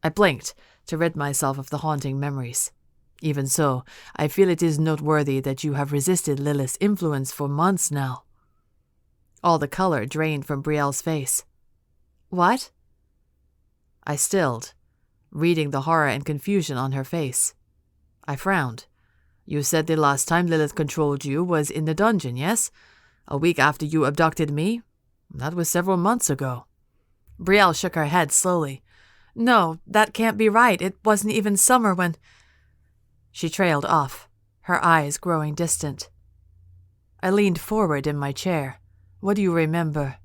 A: I blinked to rid myself of the haunting memories. Even so, I feel it is noteworthy that you have resisted Lilith's influence for months now. All the color drained from Brielle's face. What? I stilled, reading the horror and confusion on her face. I frowned. You said the last time Lilith controlled you was in the dungeon, yes? A week after you abducted me? That was several months ago.
B: Brielle shook her head slowly.
A: No, that can't be right. It wasn't even summer when...
B: She trailed off, her eyes growing distant. I leaned forward in my chair. What do you remember?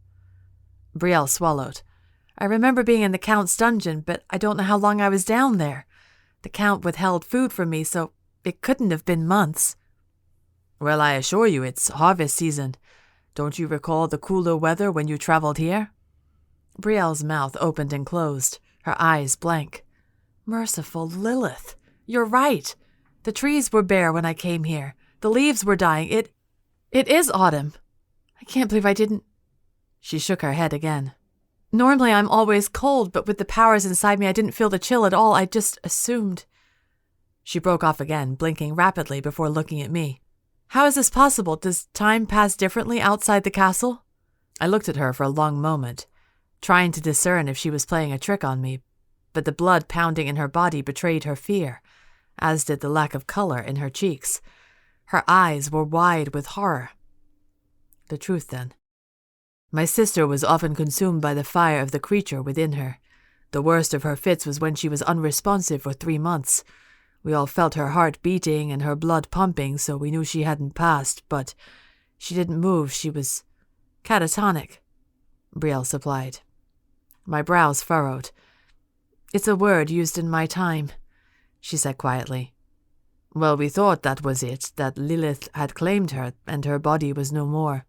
A: Brielle swallowed. I remember being in the Count's dungeon, but I don't know how long I was down there. The Count withheld food from me, so it couldn't have been months.
B: Well, I assure you it's harvest season. Don't you recall the cooler weather when you traveled here?
A: Brielle's mouth opened and closed, her eyes blank. Merciful Lilith, you're right. The trees were bare when I came here. The leaves were dying. It is autumn. I can't believe I didn't... She shook her head again. Normally I'm always cold, but with the powers inside me I didn't feel the chill at all. I just assumed... She broke off again, blinking rapidly before looking at me. How is this possible? Does time pass differently outside the castle? I looked at her for a long moment, trying to discern if she was playing a trick on me, but the blood pounding in her body betrayed her fear, as did the lack of color in her cheeks. Her eyes were wide with horror. The truth, then. My sister was often consumed by the fire of the creature within her. The worst of her fits was when she was unresponsive for 3 months. We all felt her heart beating and her blood pumping, so we knew she hadn't passed, but she didn't move. She was catatonic, Brielle supplied. My brows furrowed. It's a word used in my time, she said quietly. Well, we thought that was it, that Lilith had claimed her and her body was no more.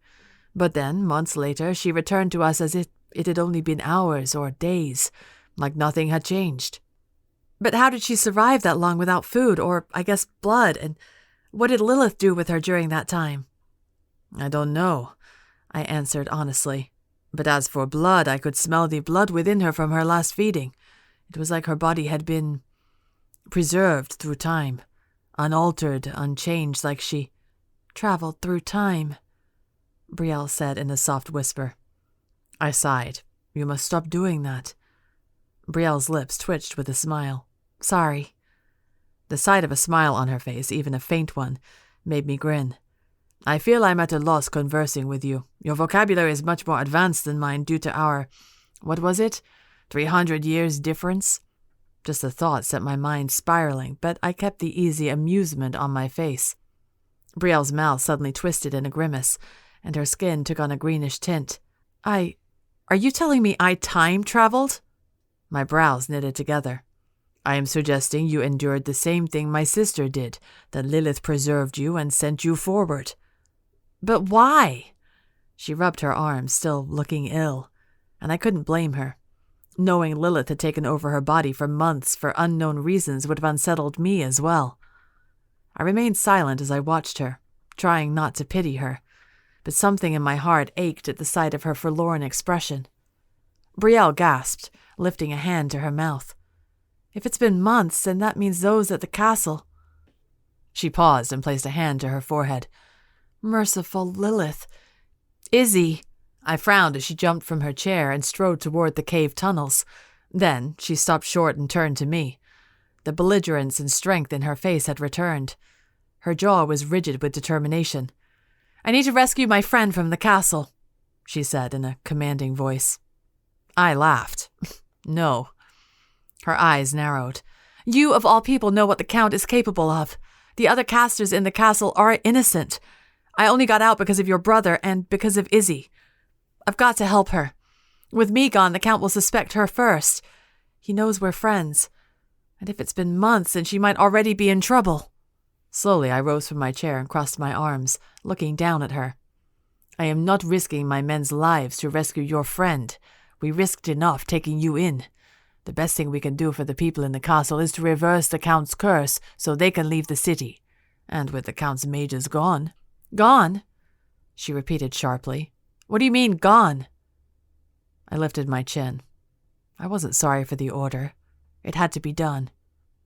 A: But then, months later, she returned to us as if it had only been hours or days, like nothing had changed. But how did she survive that long without food, or, I guess, blood, and what did Lilith do with her during that time?
B: I don't know, I answered honestly. But as for blood, I could smell the blood within her from her last feeding. It was like her body had been preserved through time, unaltered, unchanged, like she
A: traveled through time, Brielle said in a soft whisper.
B: I sighed. You must stop doing that.
A: Brielle's lips twitched with a smile. Sorry.
B: The sight of a smile on her face, even a faint one, made me grin. I feel I'm at a loss conversing with you. Your vocabulary is much more advanced than mine due to our, 300 years difference? Just the thought set my mind spiraling, but I kept the easy amusement on my face.
A: Brielle's mouth suddenly twisted in a grimace, and her skin took on a greenish tint. Are you telling me I time-traveled?
B: My brows knitted together. I am suggesting you endured the same thing my sister did, that Lilith preserved you and sent you forward.
A: But why? She rubbed her arms, still looking ill, and I couldn't blame her. Knowing Lilith had taken over her body for months for unknown reasons would have unsettled me as well. I remained silent as I watched her, trying not to pity her, but something in my heart ached at the sight of her forlorn expression. Brielle gasped, lifting a hand to her mouth. If it's been months, then that means those at the castle. She paused and placed a hand to her forehead. Merciful Lilith. Izzy. I frowned as she jumped from her chair and strode toward the cave tunnels. Then she stopped short and turned to me. The belligerence and strength in her face had returned. Her jaw was rigid with determination. I need to rescue my friend from the castle, she said in a commanding voice. I laughed. No. Her eyes narrowed. You, of all people, know what the Count is capable of. The other casters in the castle are innocent. I only got out because of your brother and because of Izzy. I've got to help her. With me gone, the Count will suspect her first. He knows we're friends. And if it's been months, then she might already be in trouble. Slowly, I rose from my chair and crossed my arms, looking down at her. I am not risking my men's lives to rescue your friend. We risked enough taking you in. The best thing we can do for the people in the castle is to reverse the Count's curse so they can leave the city. And with the Count's mages gone... Gone? She repeated sharply. What do you mean, gone? I lifted my chin. I wasn't sorry for the order. It had to be done.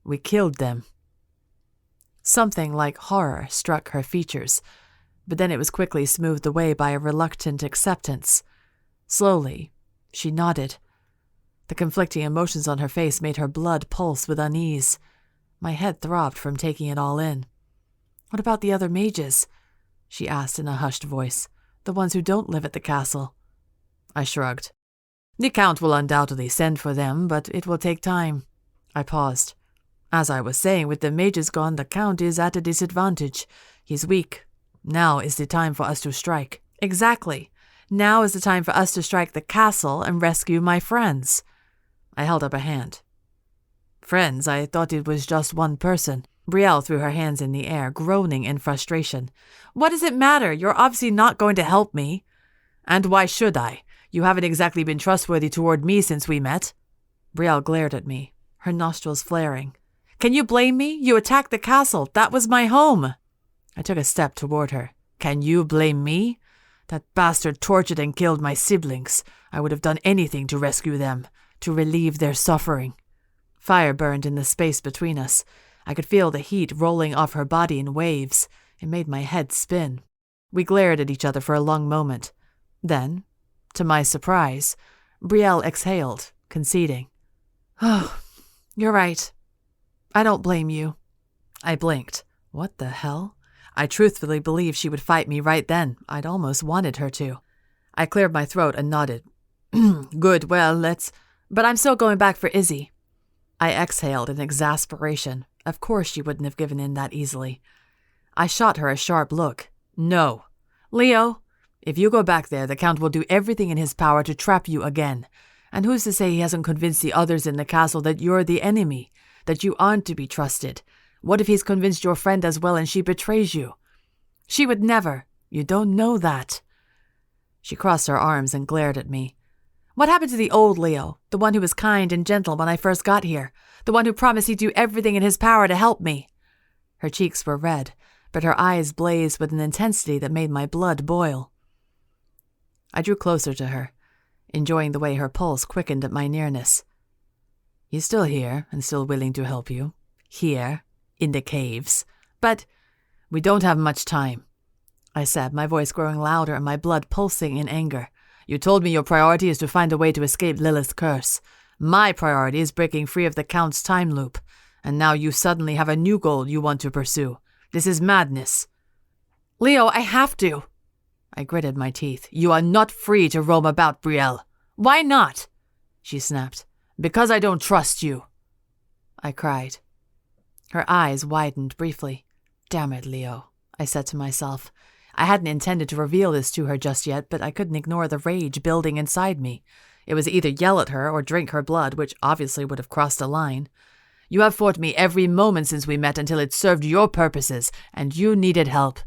A: We killed them. Something like horror struck her features, but then it was quickly smoothed away by a reluctant acceptance. Slowly, she nodded. The conflicting emotions on her face made her blood pulse with unease. My head throbbed from taking it all in. What about the other mages? She asked in a hushed voice. The ones who don't live at the castle. I shrugged. The Count will undoubtedly send for them, but it will take time. I paused. As I was saying, with the mages gone, the Count is at a disadvantage. He's weak. Now is the time for us to strike. Exactly. Now is the time for us to strike the castle and rescue my friends. I held up a hand. Friends? I thought it was just one person. Brielle threw her hands in the air, groaning in frustration. What does it matter? You're obviously not going to help me. And why should I? You haven't exactly been trustworthy toward me since we met. Brielle glared at me, her nostrils flaring. Can you blame me? You attacked the castle. That was my home. I took a step toward her. Can you blame me? That bastard tortured and killed my siblings. I would have done anything to rescue them, to relieve their suffering. Fire burned in the space between us. I could feel the heat rolling off her body in waves. It made my head spin. We glared at each other for a long moment. Then, to my surprise, Brielle exhaled, conceding. Oh, you're right. I don't blame you. I blinked. What the hell? I truthfully believed she would fight me right then. I'd almost wanted her to. I cleared my throat and nodded. Good, well, let's... But I'm still going back for Izzy. I exhaled in exasperation. Of course she wouldn't have given in that easily. I shot her a sharp look. No. Leo, if you go back there, the Count will do everything in his power to trap you again. And who's to say he hasn't convinced the others in the castle that you're the enemy, that you aren't to be trusted? What if he's convinced your friend as well and she betrays you? She would never. You don't know that. She crossed her arms and glared at me. What happened to the old Leo, the one who was kind and gentle when I first got here, the one who promised he'd do everything in his power to help me? Her cheeks were red, but her eyes blazed with an intensity that made my blood boil. I drew closer to her, enjoying the way her pulse quickened at my nearness. He's still here and still willing to help you. Here, in the caves. But we don't have much time, I said, my voice growing louder and my blood pulsing in anger. You told me your priority is to find a way to escape Lilith's curse. My priority is breaking free of the Count's time loop, and now you suddenly have a new goal you want to pursue. This is madness. Leo, I have to. I gritted my teeth. You are not free to roam about, Brielle. Why not? She snapped. Because I don't trust you. I cried. Her eyes widened briefly. Damn it, Leo, I said to myself. I hadn't intended to reveal this to her just yet, but I couldn't ignore the rage building inside me. It was either yell at her or drink her blood, which obviously would have crossed a line. You have fought me every moment since we met until it served your purposes, and you needed help.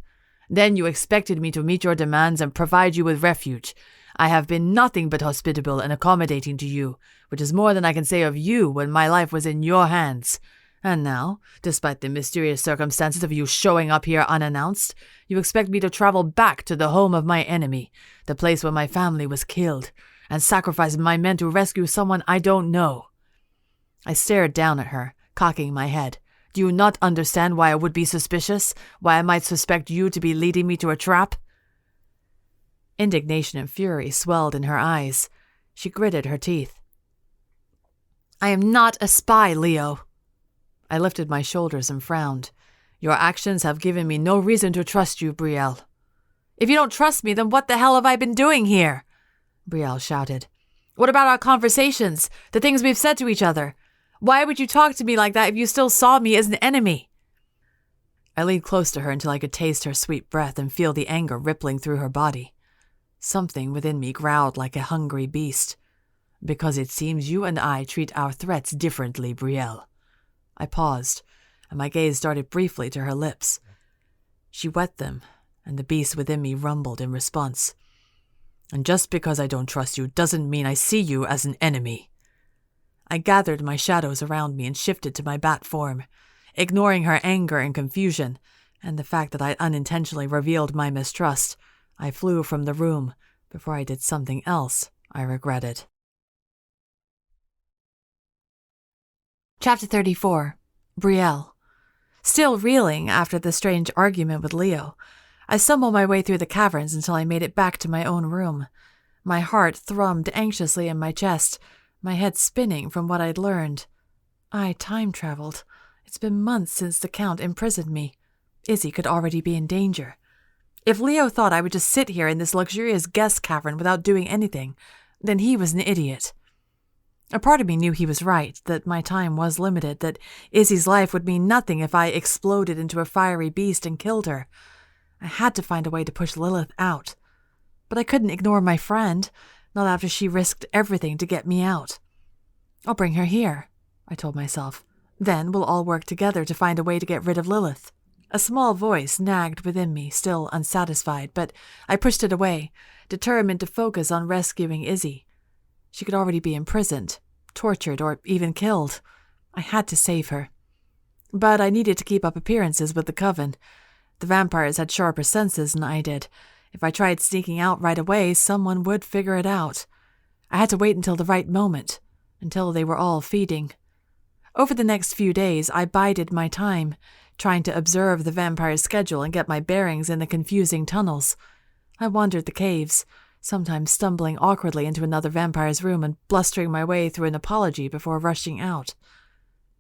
A: Then you expected me to meet your demands and provide you with refuge. I have been nothing but hospitable and accommodating to you, which is more than I can say of you when my life was in your hands. And now, despite the mysterious circumstances of you showing up here unannounced, you expect me to travel back to the home of my enemy, the place where my family was killed, and sacrifice my men to rescue someone I don't know. I stared down at her, cocking my head. Do you not understand why I would be suspicious? Why I might suspect you to be leading me to a trap? Indignation and fury swelled in her eyes. She gritted her teeth. I am not a spy, Leo. I lifted my shoulders and frowned. Your actions have given me no reason to trust you, Brielle. If you don't trust me, then what the hell have I been doing here? Brielle shouted. What about our conversations, the things we've said to each other? Why would you talk to me like that if you still saw me as an enemy? I leaned close to her until I could taste her sweet breath and feel the anger rippling through her body. Something within me growled like a hungry beast. Because it seems you and I treat our threats differently, Brielle. I paused, and my gaze darted briefly to her lips. She wet them, and the beast within me rumbled in response. And just because I don't trust you doesn't mean I see you as an enemy. I gathered my shadows around me and shifted to my bat form, ignoring her anger and confusion, and the fact that I'd unintentionally revealed my mistrust. I flew from the room before I did something else I regretted. Chapter 34. Brielle. Still reeling after the strange argument with Leo, I stumbled my way through the caverns until I made it back to my own room. My heart thrummed anxiously in my chest, my head spinning from what I'd learned. I time-traveled. It's been months since the Count imprisoned me. Izzy could already be in danger. If Leo thought I would just sit here in this luxurious guest cavern without doing anything, then he was an idiot. A part of me knew he was right, that my time was limited, that Izzy's life would mean nothing if I exploded into a fiery beast and killed her. I had to find a way to push Lilith out. But I couldn't ignore my friend, not after she risked everything to get me out. I'll bring her here, I told myself. Then we'll all work together to find a way to get rid of Lilith. A small voice nagged within me, still unsatisfied, but I pushed it away, determined to focus on rescuing Izzy. She could already be imprisoned, tortured, or even killed. I had to save her. But I needed to keep up appearances with the Coven. The vampires had sharper senses than I did. If I tried sneaking out right away, someone would figure it out. I had to wait until the right moment, until they were all feeding. Over the next few days, I bided my time, trying to observe the vampire's schedule and get my bearings in the confusing tunnels. I wandered the caves, sometimes stumbling awkwardly into another vampire's room and blustering my way through an apology before rushing out.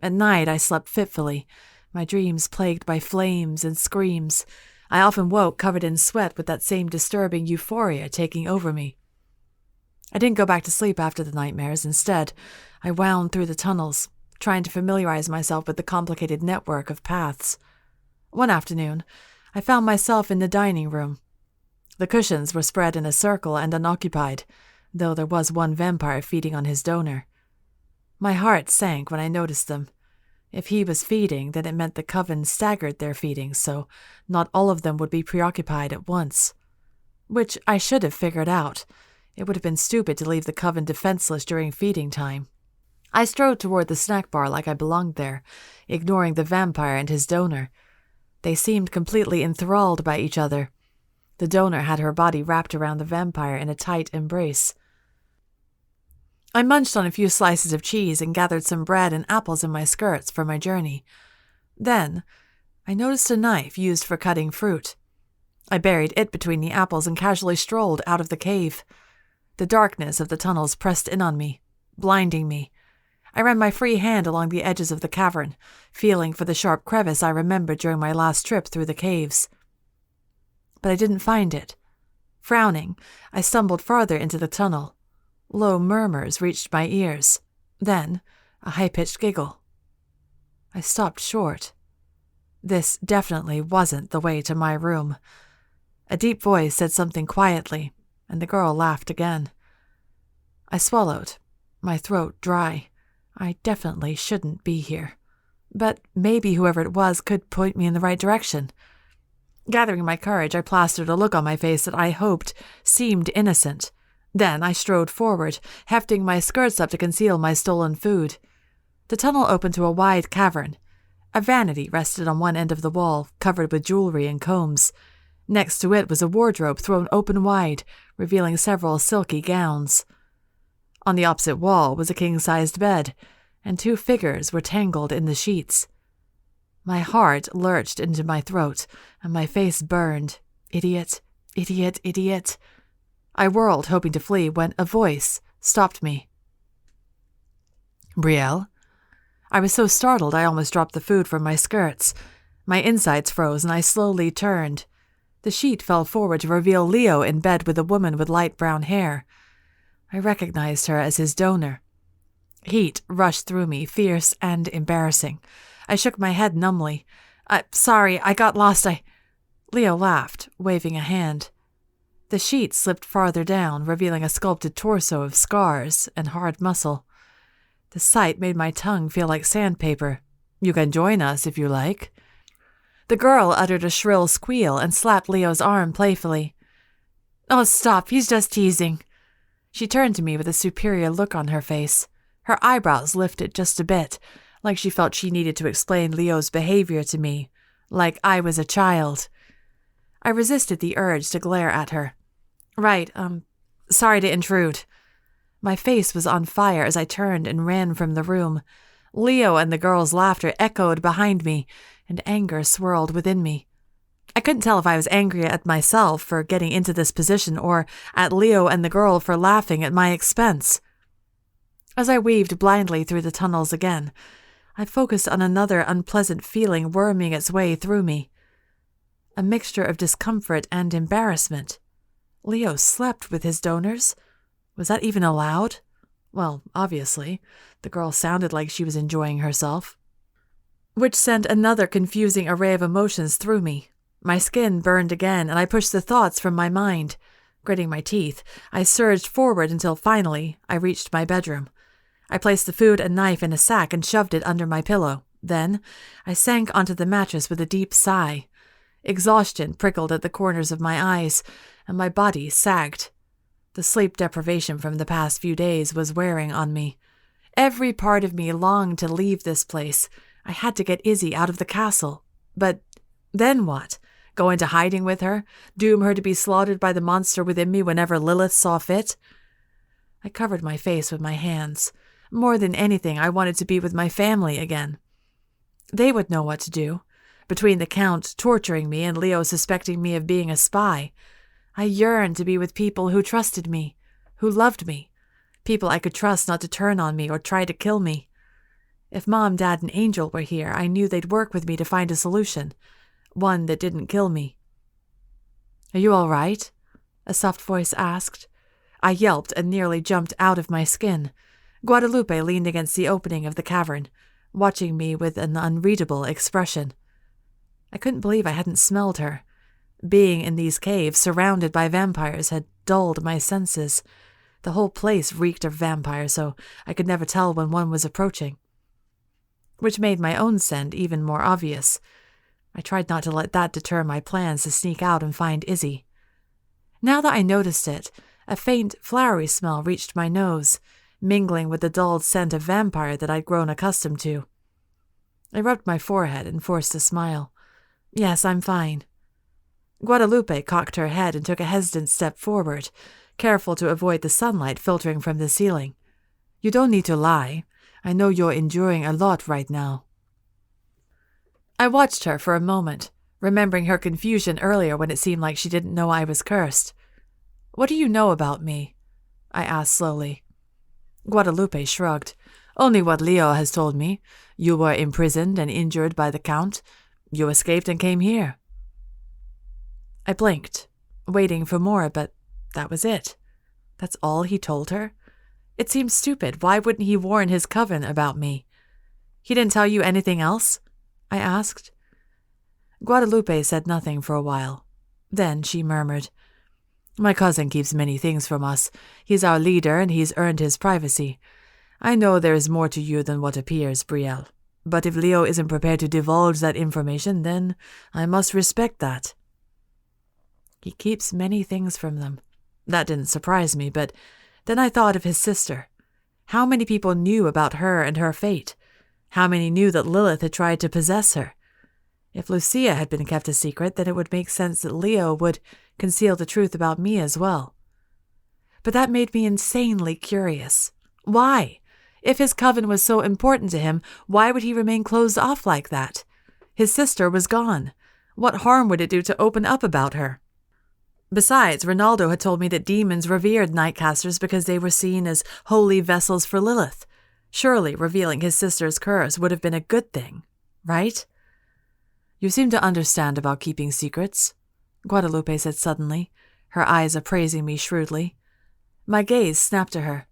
A: At night, I slept fitfully, my dreams plagued by flames and screams. I often woke covered in sweat with that same disturbing euphoria taking over me. I didn't go back to sleep after the nightmares. Instead, I wound through the tunnels, trying to familiarize myself with the complicated network of paths. One afternoon, I found myself in the dining room. The cushions were spread in a circle and unoccupied, though there was one vampire feeding on his donor. My heart sank when I noticed them. If he was feeding, then it meant the Coven staggered their feedings, so not all of them would be preoccupied at once. Which I should have figured out. It would have been stupid to leave the Coven defenseless during feeding time. I strode toward the snack bar like I belonged there, ignoring the vampire and his donor. They seemed completely enthralled by each other. The donor had her body wrapped around the vampire in a tight embrace. I munched on a few slices of cheese and gathered some bread and apples in my skirts for my journey. Then, I noticed a knife used for cutting fruit. I buried it between the apples and casually strolled out of the cave. The darkness of the tunnels pressed in on me, blinding me. I ran my free hand along the edges of the cavern, feeling for the sharp crevice I remembered during my last trip through the caves. But I didn't find it. Frowning, I stumbled farther into the tunnel. Low murmurs reached my ears. Then, a high-pitched giggle. I stopped short. This definitely wasn't the way to my room. A deep voice said something quietly, and the girl laughed again. I swallowed, my throat dry. I definitely shouldn't be here. But maybe whoever it was could point me in the right direction. Gathering my courage, I plastered a look on my face that I hoped seemed innocent. Then I strode forward, hefting my skirts up to conceal my stolen food. The tunnel opened to a wide cavern. A vanity rested on one end of the wall, covered with jewelry and combs. Next to it was a wardrobe thrown open wide, revealing several silky gowns. On the opposite wall was a king-sized bed, and two figures were tangled in the sheets. My heart lurched into my throat, and my face burned. Idiot, idiot, idiot. I whirled, hoping to flee, when a voice stopped me. Brielle? I was so startled I almost dropped the food from my skirts. My insides froze, and I slowly turned. The sheet fell forward to reveal Leo in bed with a woman with light brown hair. I recognized her as his donor. Heat rushed through me, fierce and embarrassing. I shook my head numbly. Sorry, I got lost, Leo laughed, waving a hand. The sheet slipped farther down, revealing a sculpted torso of scars and hard muscle. The sight made my tongue feel like sandpaper. You can join us if you like. The girl uttered a shrill squeal and slapped Leo's arm playfully. Oh, stop, he's just teasing. She turned to me with a superior look on her face. Her eyebrows lifted just a bit, like she felt she needed to explain Leo's behavior to me, like I was a child. I resisted the urge to glare at her. Right, sorry to intrude. My face was on fire as I turned and ran from the room. Leo and the girl's laughter echoed behind me, and anger swirled within me. I couldn't tell if I was angry at myself for getting into this position or at Leo and the girl for laughing at my expense. As I weaved blindly through the tunnels again, I focused on another unpleasant feeling worming its way through me. A mixture of discomfort and embarrassment. Leo slept with his donors? Was that even allowed? Well, obviously. The girl sounded like she was enjoying herself. Which sent another confusing array of emotions through me. My skin burned again, and I pushed the thoughts from my mind. Gritting my teeth, I surged forward until finally I reached my bedroom. I placed the food and knife in a sack and shoved it under my pillow. Then I sank onto the mattress with a deep sigh. Exhaustion prickled at the corners of my eyes, and my body sagged. The sleep deprivation from the past few days was wearing on me. Every part of me longed to leave this place. I had to get Izzy out of the castle. But then what? Go into hiding with her? Doom her to be slaughtered by the monster within me whenever Lilith saw fit? I covered my face with my hands. More than anything, I wanted to be with my family again. They would know what to do. Between the Count torturing me and Leo suspecting me of being a spy, I yearned to be with people who trusted me, who loved me, people I could trust not to turn on me or try to kill me. If Mom, Dad, and Angel were here, I knew they'd work with me to find a solution, one that didn't kill me. Are you all right? A soft voice asked. I yelped and nearly jumped out of my skin. Guadalupe leaned against the opening of the cavern, watching me with an unreadable expression. I couldn't believe I hadn't smelled her. Being in these caves, surrounded by vampires, had dulled my senses. The whole place reeked of vampires, so I could never tell when one was approaching. Which made my own scent even more obvious. I tried not to let that deter my plans to sneak out and find Izzy. Now that I noticed it, a faint, flowery smell reached my nose, mingling with the dulled scent of vampire that I'd grown accustomed to. I rubbed my forehead and forced a smile. Yes, I'm fine. Guadalupe cocked her head and took a hesitant step forward, careful to avoid the sunlight filtering from the ceiling. You don't need to lie. I know you're enduring a lot right now. I watched her for a moment, remembering her confusion earlier when it seemed like she didn't know I was cursed. What do you know about me? I asked slowly. Guadalupe shrugged. Only what Leo has told me. You were imprisoned and injured by the Count. You escaped and came here. I blinked, waiting for more, but that was it. That's all he told her? It seemed stupid. Why wouldn't he warn his coven about me? He didn't tell you anything else? I asked. Guadalupe said nothing for a while. Then she murmured, My cousin keeps many things from us. He's our leader and he's earned his privacy. I know there is more to you than what appears, Brielle. But if Leo isn't prepared to divulge that information, then I must respect that. He keeps many things from them. That didn't surprise me, but then I thought of his sister. How many people knew about her and her fate? How many knew that Lilith had tried to possess her? If Lucia had been kept a secret, then it would make sense that Leo would conceal the truth about me as well. But that made me insanely curious. Why? If his coven was so important to him, why would he remain closed off like that? His sister was gone. What harm would it do to open up about her? Besides, Ronaldo had told me that demons revered Nightcasters because they were seen as holy vessels for Lilith. Surely revealing his sister's curse would have been a good thing, right? You seem to understand about keeping secrets. Guadalupe said suddenly, her eyes appraising me shrewdly. My gaze snapped to her.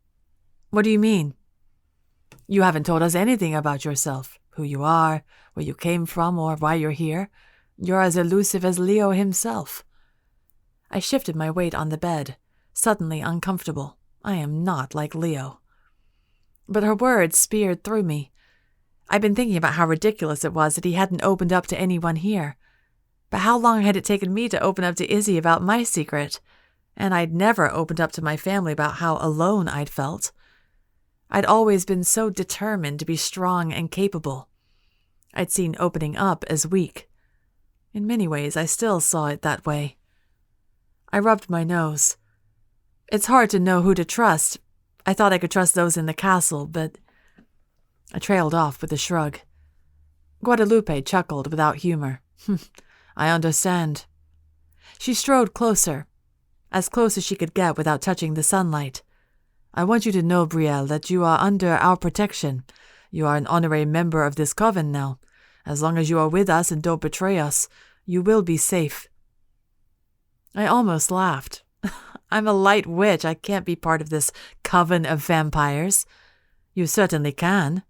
A: What do you mean? You haven't told us anything about yourself, who you are, where you came from, or why you're here. You're as elusive as Leo himself. I shifted my weight on the bed, suddenly uncomfortable. I am not like Leo. But her words speared through me. I'd been thinking about how ridiculous it was that he hadn't opened up to anyone here. But how long had it taken me to open up to Izzy about my secret? And I'd never opened up to my family about how alone I'd felt. I'd always been so determined to be strong and capable. I'd seen opening up as weak. In many ways, I still saw it that way. I rubbed my nose. It's hard to know who to trust. I thought I could trust those in the castle, but I trailed off with a shrug. Guadalupe chuckled without humor. I understand. She strode closer, as close as she could get without touching the sunlight. I want you to know, Brielle, that you are under our protection. You are an honorary member of this coven now. As long as you are with us and don't betray us, you will be safe. I almost laughed. I'm a light witch. I can't be part of this coven of vampires. You certainly can,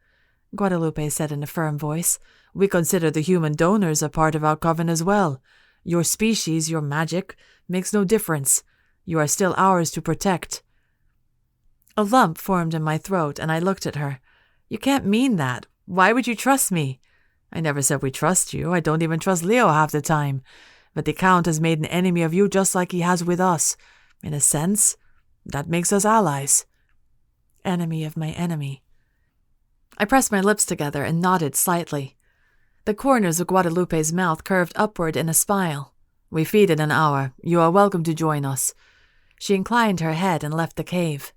A: Guadalupe said in a firm voice. We consider the human donors a part of our coven as well. Your species, your magic, makes no difference. You are still ours to protect. A lump formed in my throat, and I looked at her. You can't mean that. Why would you trust me? I never said we trust you. I don't even trust Leo half the time. But the Count has made an enemy of you just like he has with us. In a sense, that makes us allies. Enemy of my enemy. I pressed my lips together and nodded slightly. The corners of Guadalupe's mouth curved upward in a smile. We feed in an hour. You are welcome to join us. She inclined her head and left the cave.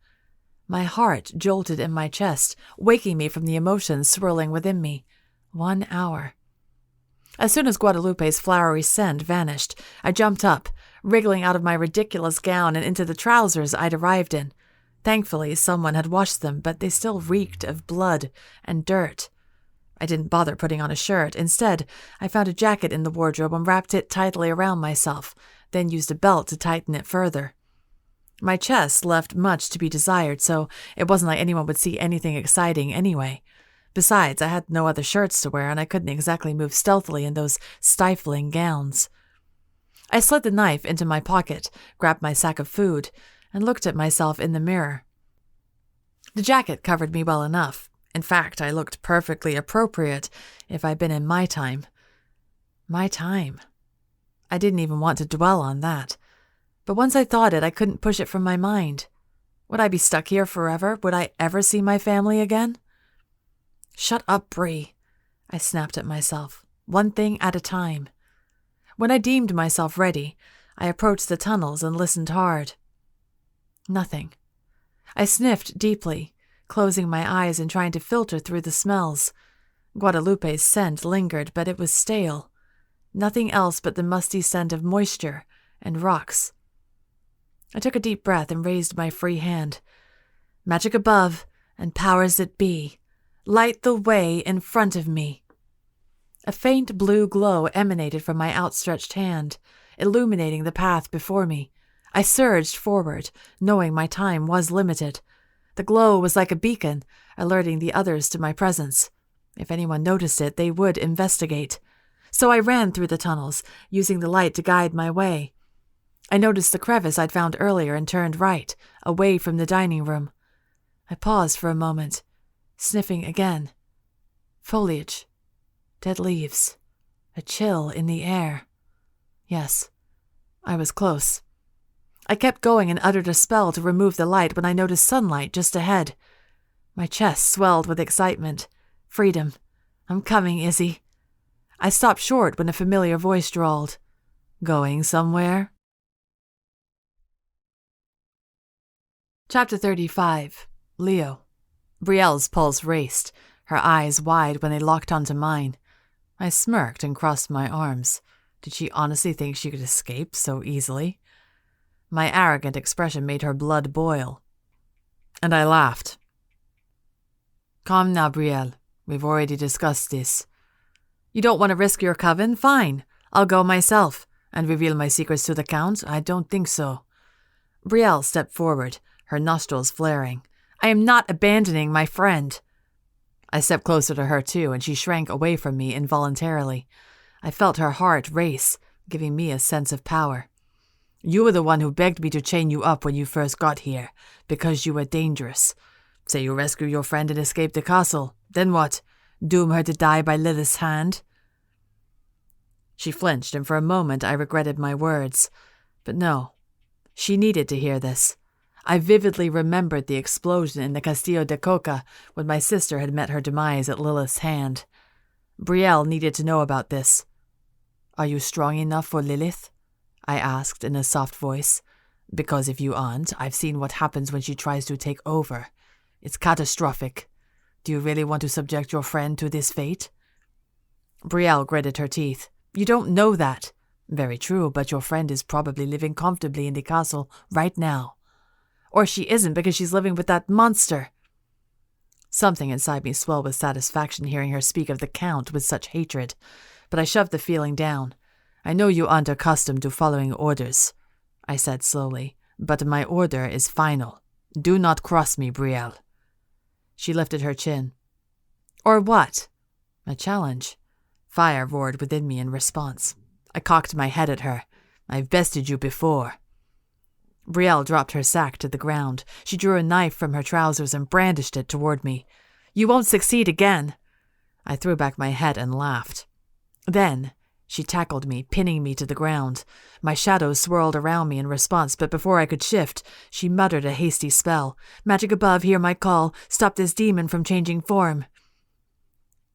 A: My heart jolted in my chest, waking me from the emotions swirling within me. 1 hour. As soon as Guadalupe's flowery scent vanished, I jumped up, wriggling out of my ridiculous gown and into the trousers I'd arrived in. Thankfully, someone had washed them, but they still reeked of blood and dirt. I didn't bother putting on a shirt. Instead, I found a jacket in the wardrobe and wrapped it tightly around myself, then used a belt to tighten it further. My chest left much to be desired, so it wasn't like anyone would see anything exciting anyway. Besides, I had no other shirts to wear, and I couldn't exactly move stealthily in those stifling gowns. I slid the knife into my pocket, grabbed my sack of food, and looked at myself in the mirror. The jacket covered me well enough. In fact, I looked perfectly appropriate if I'd been in my time. My time. I didn't even want to dwell on that. But once I thought it, I couldn't push it from my mind. Would I be stuck here forever? Would I ever see my family again? Shut up, Brie, I snapped at myself, one thing at a time. When I deemed myself ready, I approached the tunnels and listened hard. Nothing. I sniffed deeply, closing my eyes and trying to filter through the smells. Guadalupe's scent lingered, but it was stale. Nothing else but the musty scent of moisture and rocks. I took a deep breath and raised my free hand. Magic above and powers that be, light the way in front of me. A faint blue glow emanated from my outstretched hand, illuminating the path before me. I surged forward, knowing my time was limited. The glow was like a beacon, alerting the others to my presence. If anyone noticed it, they would investigate. So I ran through the tunnels, using the light to guide my way. I noticed the crevice I'd found earlier and turned right, away from the dining room. I paused for a moment, sniffing again. Foliage. Dead leaves. A chill in the air. Yes, I was close. I kept going and uttered a spell to remove the light when I noticed sunlight just ahead. My chest swelled with excitement. Freedom. I'm coming, Izzy. I stopped short when a familiar voice drawled. Going somewhere? Chapter 35. Leo. Brielle's pulse raced, her eyes wide when they locked onto mine. I smirked and crossed my arms. Did she honestly think she could escape so easily? My arrogant expression made her blood boil. And I laughed. Calm now, Brielle. We've already discussed this. You don't want to risk your coven? Fine. I'll go myself. And reveal my secrets to the Count? I don't think so. Brielle stepped forward, her nostrils flaring. I am not abandoning my friend. I stepped closer to her too, and she shrank away from me involuntarily. I felt her heart race, giving me a sense of power. You were the one who begged me to chain you up when you first got here, because you were dangerous. Say you rescue your friend and escape the castle. Then what? Doom her to die by Lilith's hand? She flinched, and for a moment I regretted my words. But no, she needed to hear this. I vividly remembered the explosion in the Castillo de Coca when my sister had met her demise at Lilith's hand. Brielle needed to know about this. Are you strong enough for Lilith? I asked in a soft voice. Because if you aren't, I've seen what happens when she tries to take over. It's catastrophic. Do you really want to subject your friend to this fate? Brielle gritted her teeth. You don't know that. Very true, but your friend is probably living comfortably in the castle right now. Or she isn't because she's living with that monster. Something inside me swelled with satisfaction hearing her speak of the Count with such hatred, but I shoved the feeling down. I know you aren't accustomed to following orders, I said slowly, but my order is final. Do not cross me, Brielle. She lifted her chin. Or what? A challenge. Fire roared within me in response. I cocked my head at her. I've bested you before. Brielle dropped her sack to the ground. She drew a knife from her trousers and brandished it toward me. You won't succeed again. I threw back my head and laughed. Then she tackled me, pinning me to the ground. My shadows swirled around me in response, but before I could shift, she muttered a hasty spell. Magic above, hear my call. Stop this demon from changing form.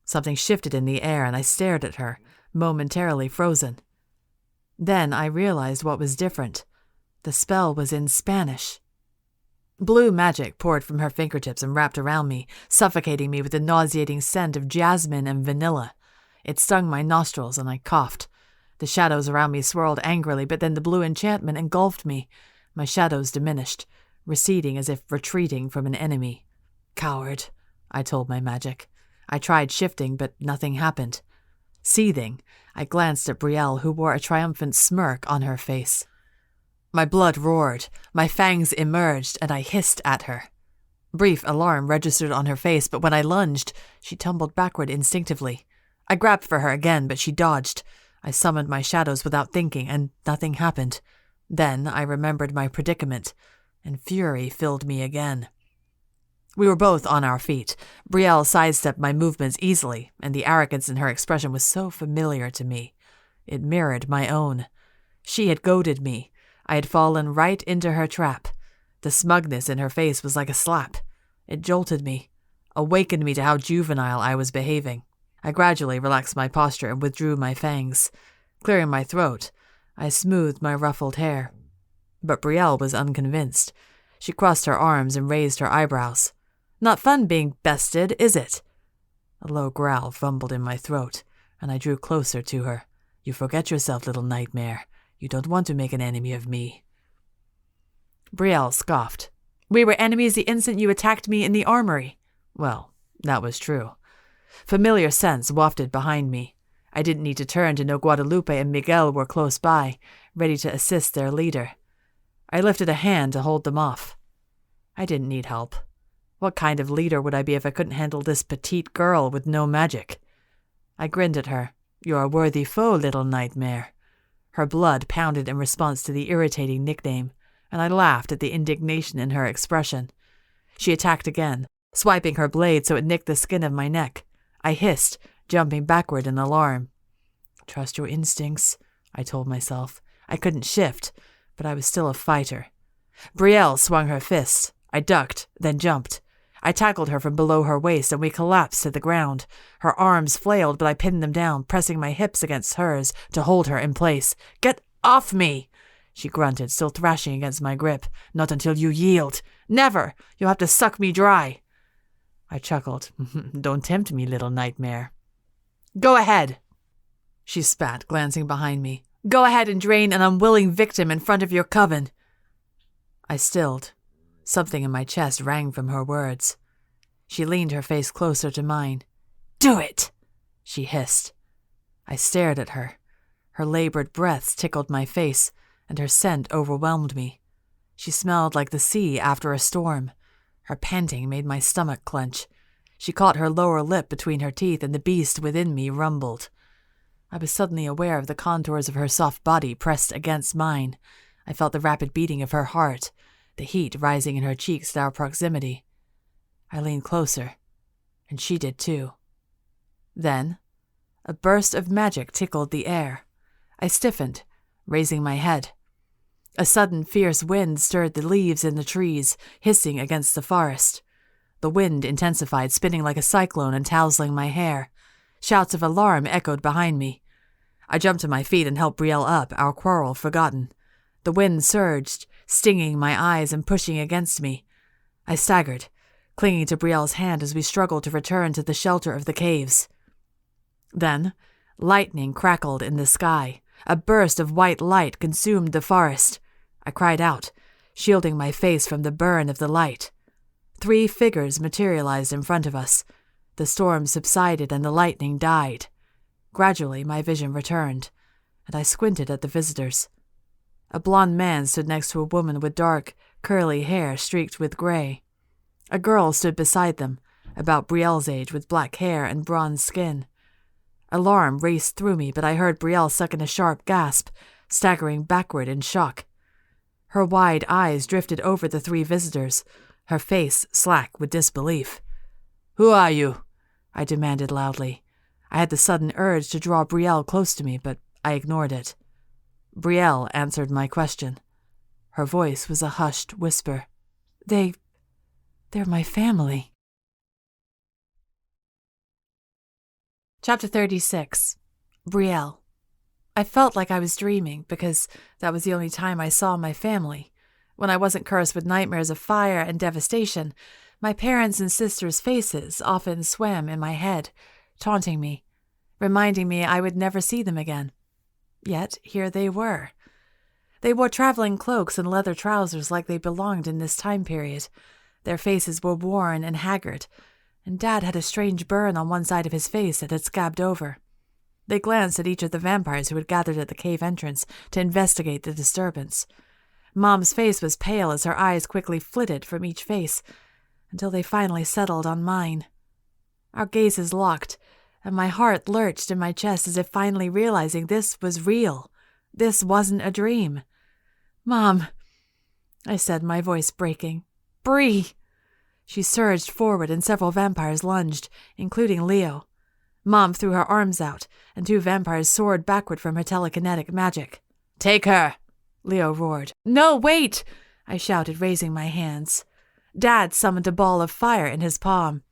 A: Something shifted in the air, and I stared at her, momentarily frozen. Then I realized what was different. The spell was in Spanish. Blue magic poured from her fingertips and wrapped around me, suffocating me with the nauseating scent of jasmine and vanilla. It stung my nostrils, and I coughed. The shadows around me swirled angrily, but then the blue enchantment engulfed me. My shadows diminished, receding as if retreating from an enemy. Coward, I told my magic. I tried shifting, but nothing happened. Seething, I glanced at Brielle, who wore a triumphant smirk on her face. My blood roared, my fangs emerged, and I hissed at her. Brief alarm registered on her face, but when I lunged, she tumbled backward instinctively. I grabbed for her again, but she dodged. I summoned my shadows without thinking, and nothing happened. Then I remembered my predicament, and fury filled me again. We were both on our feet. Brielle sidestepped my movements easily, and the arrogance in her expression was so familiar to me. It mirrored my own. She had goaded me. I had fallen right into her trap. The smugness in her face was like a slap. It jolted me, awakened me to how juvenile I was behaving. I gradually relaxed my posture and withdrew my fangs. Clearing my throat, I smoothed my ruffled hair. But Brielle was unconvinced. She crossed her arms and raised her eyebrows. Not fun being bested, is it? A low growl rumbled in my throat, and I drew closer to her. You forget yourself, little nightmare. You don't want to make an enemy of me. Brielle scoffed. We were enemies the instant you attacked me in the armory. Well, that was true. Familiar scents wafted behind me. I didn't need to turn to know Guadalupe and Miguel were close by, ready to assist their leader. I lifted a hand to hold them off. I didn't need help. What kind of leader would I be if I couldn't handle this petite girl with no magic? I grinned at her. You're a worthy foe, little nightmare. Her blood pounded in response to the irritating nickname, and I laughed at the indignation in her expression. She attacked again, swiping her blade so it nicked the skin of my neck. I hissed, jumping backward in alarm. Trust your instincts, I told myself. I couldn't shift, but I was still a fighter. Brielle swung her fist. I ducked, then jumped. I tackled her from below her waist, and we collapsed to the ground. Her arms flailed, but I pinned them down, pressing my hips against hers to hold her in place. Get off me! She grunted, still thrashing against my grip. Not until you yield. Never! You'll have to suck me dry. I chuckled. Don't tempt me, little nightmare. Go ahead! She spat, glancing behind me. Go ahead and drain an unwilling victim in front of your coven. I stilled. Something in my chest rang from her words. She leaned her face closer to mine. Do it! She hissed. I stared at her. Her labored breaths tickled my face, and her scent overwhelmed me. She smelled like the sea after a storm. Her panting made my stomach clench. She caught her lower lip between her teeth, and the beast within me rumbled. I was suddenly aware of the contours of her soft body pressed against mine. I felt the rapid beating of her heart, the heat rising in her cheeks at our proximity. I leaned closer, and she did too. Then, a burst of magic tickled the air. I stiffened, raising my head. A sudden fierce wind stirred the leaves in the trees, hissing against the forest. The wind intensified, spinning like a cyclone and tousling my hair. Shouts of alarm echoed behind me. I jumped to my feet and helped Brielle up, our quarrel forgotten. The wind surged, stinging my eyes and pushing against me. I staggered, clinging to Brielle's hand as we struggled to return to the shelter of the caves. Then, lightning crackled in the sky. A burst of white light consumed the forest. I cried out, shielding my face from the burn of the light. 3 figures materialized in front of us. The storm subsided and the lightning died. Gradually, my vision returned, and I squinted at the visitors. A blond man stood next to a woman with dark, curly hair streaked with gray. A girl stood beside them, about Brielle's age, with black hair and bronze skin. Alarm raced through me, but I heard Brielle suck in a sharp gasp, staggering backward in shock. Her wide eyes drifted over the 3 visitors, her face slack with disbelief. "Who are you?" I demanded loudly. I had the sudden urge to draw Brielle close to me, but I ignored it. Brielle answered my question. Her voice was a hushed whisper. They're my family." Chapter 36. Brielle. I felt like I was dreaming, because that was the only time I saw my family. When I wasn't cursed with nightmares of fire and devastation, my parents' and sisters' faces often swam in my head, taunting me, reminding me I would never see them again. Yet here they were. They wore traveling cloaks and leather trousers like they belonged in this time period. Their faces were worn and haggard, and Dad had a strange burn on one side of his face that had scabbed over. They glanced at each of the vampires who had gathered at the cave entrance to investigate the disturbance. Mom's face was pale as her eyes quickly flitted from each face, until they finally settled on mine. Our gazes locked, and my heart lurched in my chest as if finally realizing this was real. This wasn't a dream. "Mom," I said, my voice breaking. "Bree!" She surged forward and several vampires lunged, including Leo. Mom threw her arms out, and 2 vampires soared backward from her telekinetic magic. "Take her!" Leo roared. "No, wait!" I shouted, raising my hands. Dad summoned a ball of fire in his palm,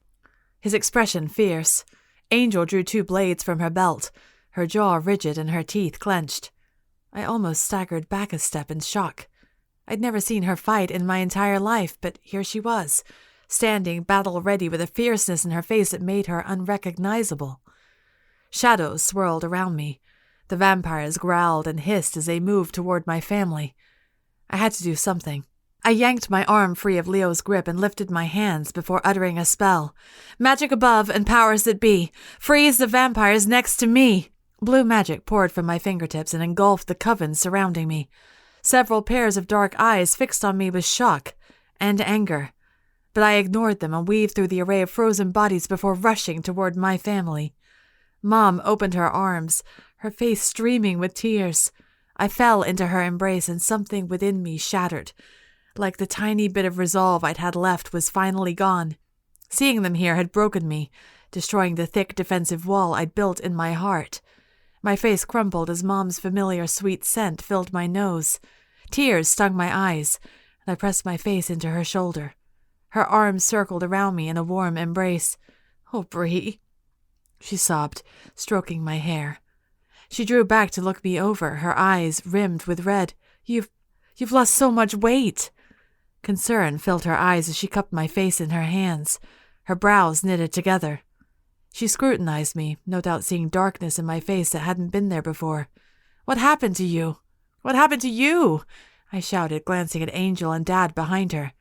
A: his expression fierce. Angel drew 2 blades from her belt, her jaw rigid and her teeth clenched. I almost staggered back a step in shock. I'd never seen her fight in my entire life, but here she was, standing battle-ready with a fierceness in her face that made her unrecognizable. Shadows swirled around me. The vampires growled and hissed as they moved toward my family. I had to do something. I yanked my arm free of Leo's grip and lifted my hands before uttering a spell. "Magic above and powers that be, freeze the vampires next to me!" Blue magic poured from my fingertips and engulfed the coven surrounding me. Several pairs of dark eyes fixed on me with shock and anger, but I ignored them and weaved through the array of frozen bodies before rushing toward my family. Mom opened her arms, her face streaming with tears. I fell into her embrace and something within me shattered. Like the tiny bit of resolve I'd had left was finally gone. Seeing them here had broken me, destroying the thick defensive wall I'd built in my heart. My face crumpled as Mom's familiar sweet scent filled my nose. Tears stung my eyes, and I pressed my face into her shoulder. Her arms circled around me in a warm embrace. "Oh, Bree," she sobbed, stroking my hair. She drew back to look me over, her eyes rimmed with red. You've lost so much weight." Concern filled her eyes as she cupped my face in her hands, her brows knitted together. She scrutinized me, no doubt seeing darkness in my face that hadn't been there before. "What happened to you? What happened to you?" I shouted, glancing at Angel and Dad behind her.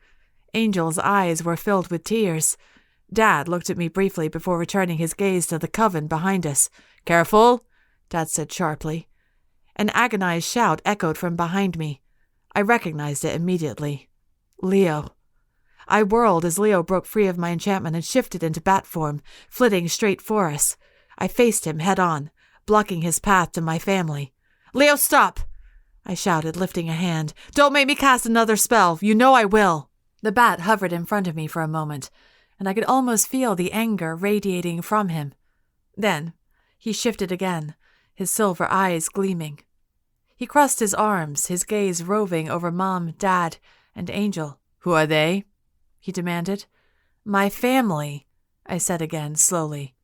A: Angel's eyes were filled with tears. Dad looked at me briefly before returning his gaze to the coven behind us. "Careful," Dad said sharply. An agonized shout echoed from behind me. I recognized it immediately. Leo. I whirled as Leo broke free of my enchantment and shifted into bat form, flitting straight for us. I faced him head on, blocking his path to my family. Leo, stop! I shouted, lifting a hand. Don't make me cast another spell. You know I will. The bat hovered in front of me for a moment, and I could almost feel the anger radiating from him. Then he shifted again, his silver eyes gleaming. He crossed his arms, his gaze roving over Mom, Dad, and Angel. Who are they? He demanded. My family, I said again, slowly.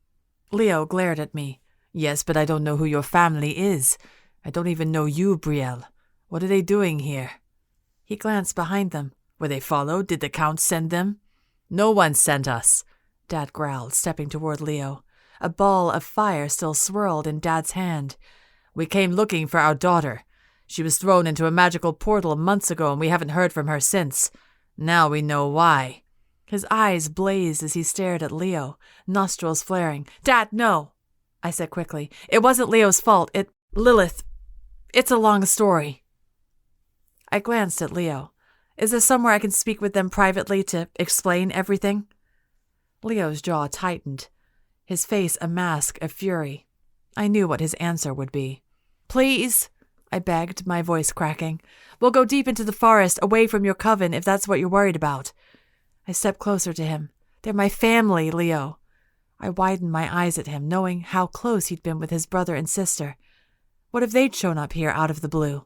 A: Leo glared at me. Yes, but I don't know who your family is. I don't even know you, Brielle. What are they doing here? He glanced behind them. Were they followed? Did the Count send them? No one sent us, Dad growled, stepping toward Leo. A ball of fire still swirled in Dad's hand. We came looking for our daughter. She was thrown into a magical portal months ago, and we haven't heard from her since. Now we know why. His eyes blazed as he stared at Leo, nostrils flaring. Dad, no, I said quickly. It wasn't Leo's fault. Lilith. It's a long story. I glanced at Leo. Is there somewhere I can speak with them privately to explain everything? Leo's jaw tightened, his face a mask of fury. I knew what his answer would be. Please, I begged, my voice cracking. We'll go deep into the forest, away from your coven, if that's what you're worried about. I stepped closer to him. They're my family, Leo. I widened my eyes at him, knowing how close he'd been with his brother and sister. What if they'd shown up here out of the blue?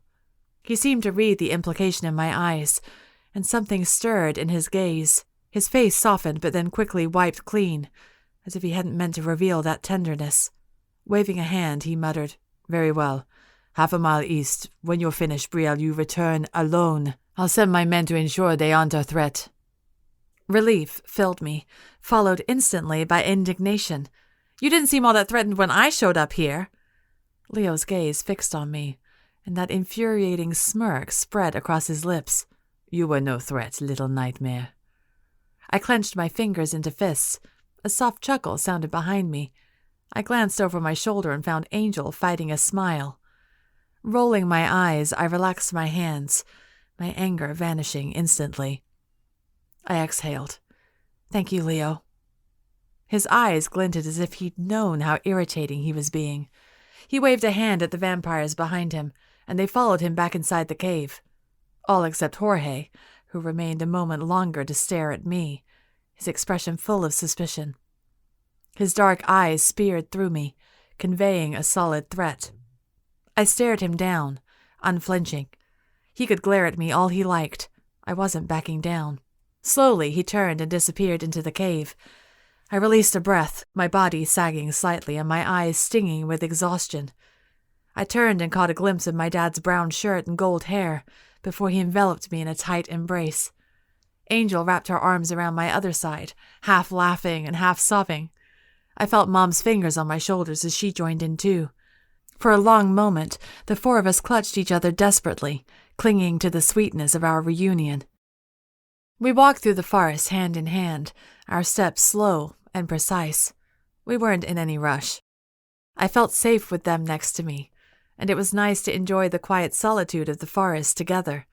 A: He seemed to read the implication in my eyes, and something stirred in his gaze. His face softened, but then quickly wiped clean, as if he hadn't meant to reveal that tenderness. Waving a hand, he muttered, Very well. 1/2 mile east. When you're finished, Brielle, you return alone. I'll send my men to ensure they aren't a threat. Relief filled me, followed instantly by indignation. You didn't seem all that threatened when I showed up here. Leo's gaze fixed on me, and that infuriating smirk spread across his lips. You were no threat, little nightmare. I clenched my fingers into fists. A soft chuckle sounded behind me. I glanced over my shoulder and found Angel fighting a smile. Rolling my eyes, I relaxed my hands, my anger vanishing instantly. I exhaled. Thank you, Leo. His eyes glinted as if he'd known how irritating he was being. He waved a hand at the vampires behind him, and they followed him back inside the cave. All except Jorge, who remained a moment longer to stare at me, his expression full of suspicion. His dark eyes speared through me, conveying a solid threat. I stared him down, unflinching. He could glare at me all he liked. I wasn't backing down. Slowly, he turned and disappeared into the cave. I released a breath, my body sagging slightly and my eyes stinging with exhaustion. I turned and caught a glimpse of my dad's brown shirt and gold hair before he enveloped me in a tight embrace. Angel wrapped her arms around my other side, half laughing and half sobbing. I felt Mom's fingers on my shoulders as she joined in too. For a long moment, the four of us clutched each other desperately, clinging to the sweetness of our reunion. We walked through the forest hand in hand, our steps slow and precise. We weren't in any rush. I felt safe with them next to me, and it was nice to enjoy the quiet solitude of the forest together.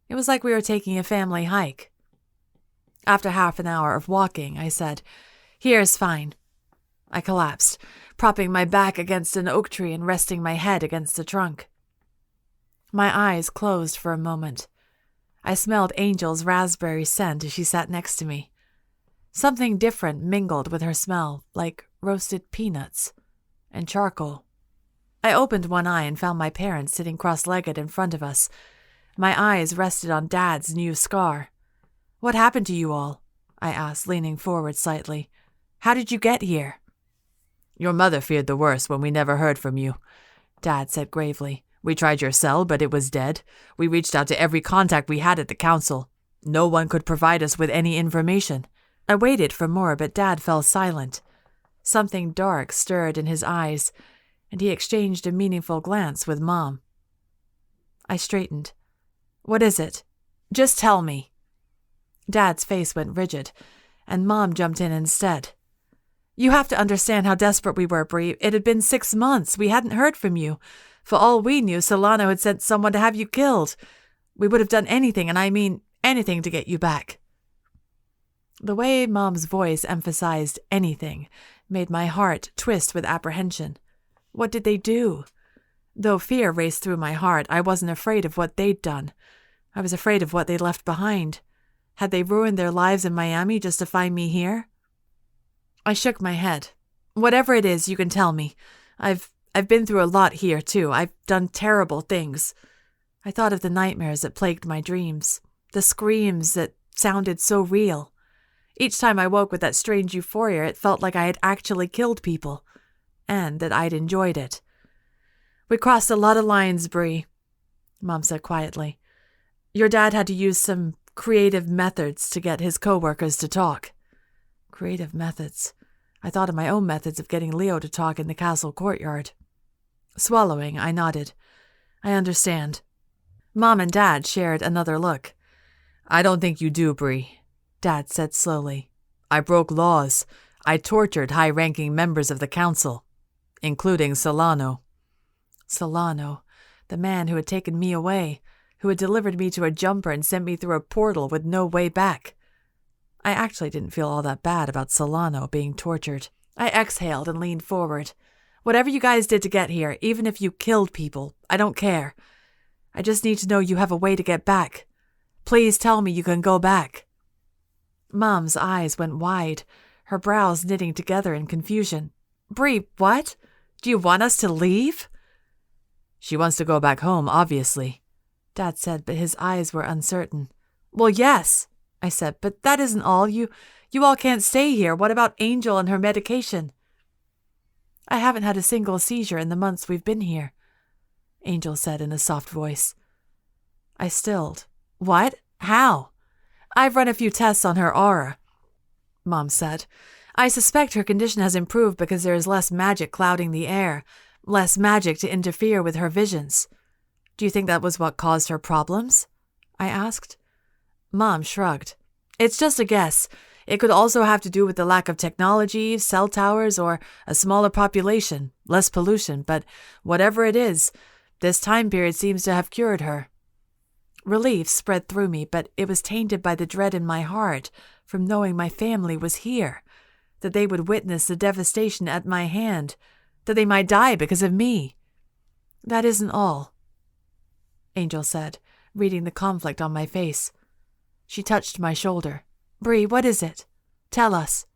A: It was like we were taking a family hike. After 1/2 hour of walking, I said, Here's fine. I collapsed, propping my back against an oak tree and resting my head against the trunk. My eyes closed for a moment. I smelled Angel's raspberry scent as she sat next to me. Something different mingled with her smell, like roasted peanuts and charcoal. I opened one eye and found my parents sitting cross-legged in front of us. My eyes rested on Dad's new scar. What happened to you all? I asked, leaning forward slightly. How did you get here? Your mother feared the worst when we never heard from you, Dad said gravely. We tried your cell, but it was dead. We reached out to every contact we had at the council. No one could provide us with any information. I waited for more, but Dad fell silent. Something dark stirred in his eyes, and he exchanged a meaningful glance with Mom. I straightened. What is it? Just tell me. Dad's face went rigid, and Mom jumped in instead. You have to understand how desperate we were, Brie. It had been 6 months. We hadn't heard from you. For all we knew, Solano had sent someone to have you killed. We would have done anything, and I mean anything, to get you back." The way Mom's voice emphasized anything made my heart twist with apprehension. What did they do? Though fear raced through my heart, I wasn't afraid of what they'd done. I was afraid of what they'd left behind. Had they ruined their lives in Miami just to find me here? I shook my head. "Whatever it is, you can tell me. I've been through a lot here, too. I've done terrible things." I thought of the nightmares that plagued my dreams, the screams that sounded so real. Each time I woke with that strange euphoria, it felt like I had actually killed people, and that I'd enjoyed it. "We crossed a lot of lines, Brie," Mom said quietly. "Your dad had to use some creative methods to get his coworkers to talk." Creative methods. I thought of my own methods of getting Leo to talk in the castle courtyard. Swallowing, I nodded. "I understand." Mom and Dad shared another look.
B: "I don't think you do, Brie," Dad said slowly. "I broke laws. I tortured high-ranking members of the council, including Solano."
A: Solano, the man who had taken me away, who had delivered me to a jumper and sent me through a portal with no way back. I actually didn't feel all that bad about Solano being tortured. I exhaled and leaned forward. "Whatever you guys did to get here, even if you killed people, I don't care. I just need to know you have a way to get back. Please tell me you can go back." Mom's eyes went wide, her brows knitting together in confusion. "Brie, what? Do you want us to leave?"
B: "She wants to go back home, obviously," Dad said, but his eyes were uncertain.
A: "Well, yes," I said, "but that isn't all. You all can't stay here. What about Angel and her medication?" "I haven't had a single seizure in the months we've been here," Angel said in a soft voice. I stilled. "What? How?" "I've run a few tests on her aura," Mom said. "I suspect her condition has improved because there is less magic clouding the air, less magic to interfere with her visions." "Do you think that was what caused her problems?" I asked. Mom shrugged. "It's just a guess. It could also have to do with the lack of technology, cell towers, or a smaller population, less pollution, but whatever it is, this time period seems to have cured her." Relief spread through me, but it was tainted by the dread in my heart from knowing my family was here, that they would witness the devastation at my hand, that they might die because of me. "That isn't all," Angel said, reading the conflict on my face. She touched my shoulder. "Brie, what is it? Tell us."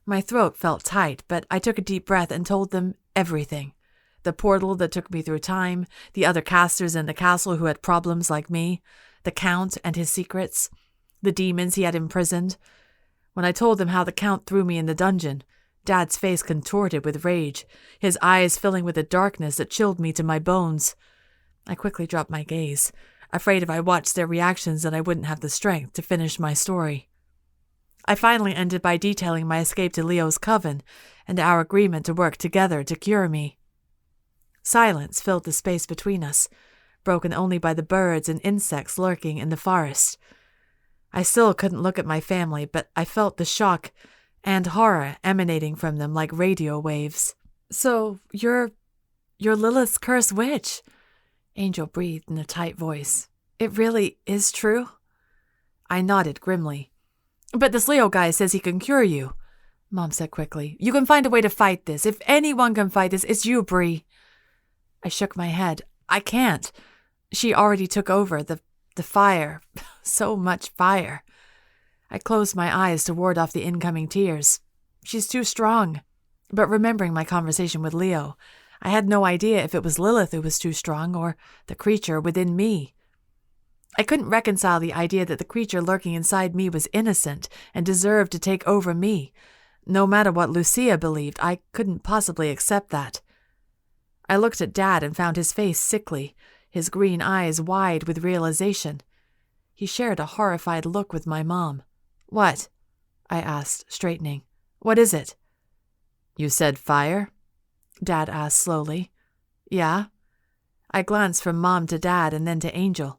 A: My throat felt tight, but I took a deep breath and told them everything. The portal that took me through time, the other casters in the castle who had problems like me, the Count and his secrets, the demons he had imprisoned. When I told them how the Count threw me in the dungeon, Dad's face contorted with rage, his eyes filling with a darkness that chilled me to my bones. I quickly dropped my gaze, afraid if I watched their reactions that I wouldn't have the strength to finish my story. I finally ended by detailing my escape to Leo's coven and our agreement to work together to cure me. Silence filled the space between us, broken only by the birds and insects lurking in the forest. I still couldn't look at my family, but I felt the shock and horror emanating from them like radio waves. "So, you're Lilith's cursed witch," Angel breathed in a tight voice. "It really is true?" I nodded grimly. "But this Leo guy says he can cure you," Mom said quickly. "You can find a way to fight this. If anyone can fight this, it's you, Brie." I shook my head. "I can't. She already took over the fire. So much fire." I closed my eyes to ward off the incoming tears. "She's too strong." But remembering my conversation with Leo, I had no idea if it was Lilith who was too strong or the creature within me. I couldn't reconcile the idea that the creature lurking inside me was innocent and deserved to take over me. No matter what Lucia believed, I couldn't possibly accept that. I looked at Dad and found his face sickly, his green eyes wide with realization. He shared a horrified look with my mom. "What?" I asked, straightening. "What is it?" "You said fire?" Dad asked slowly. "Yeah?" I glanced from Mom to Dad and then to Angel.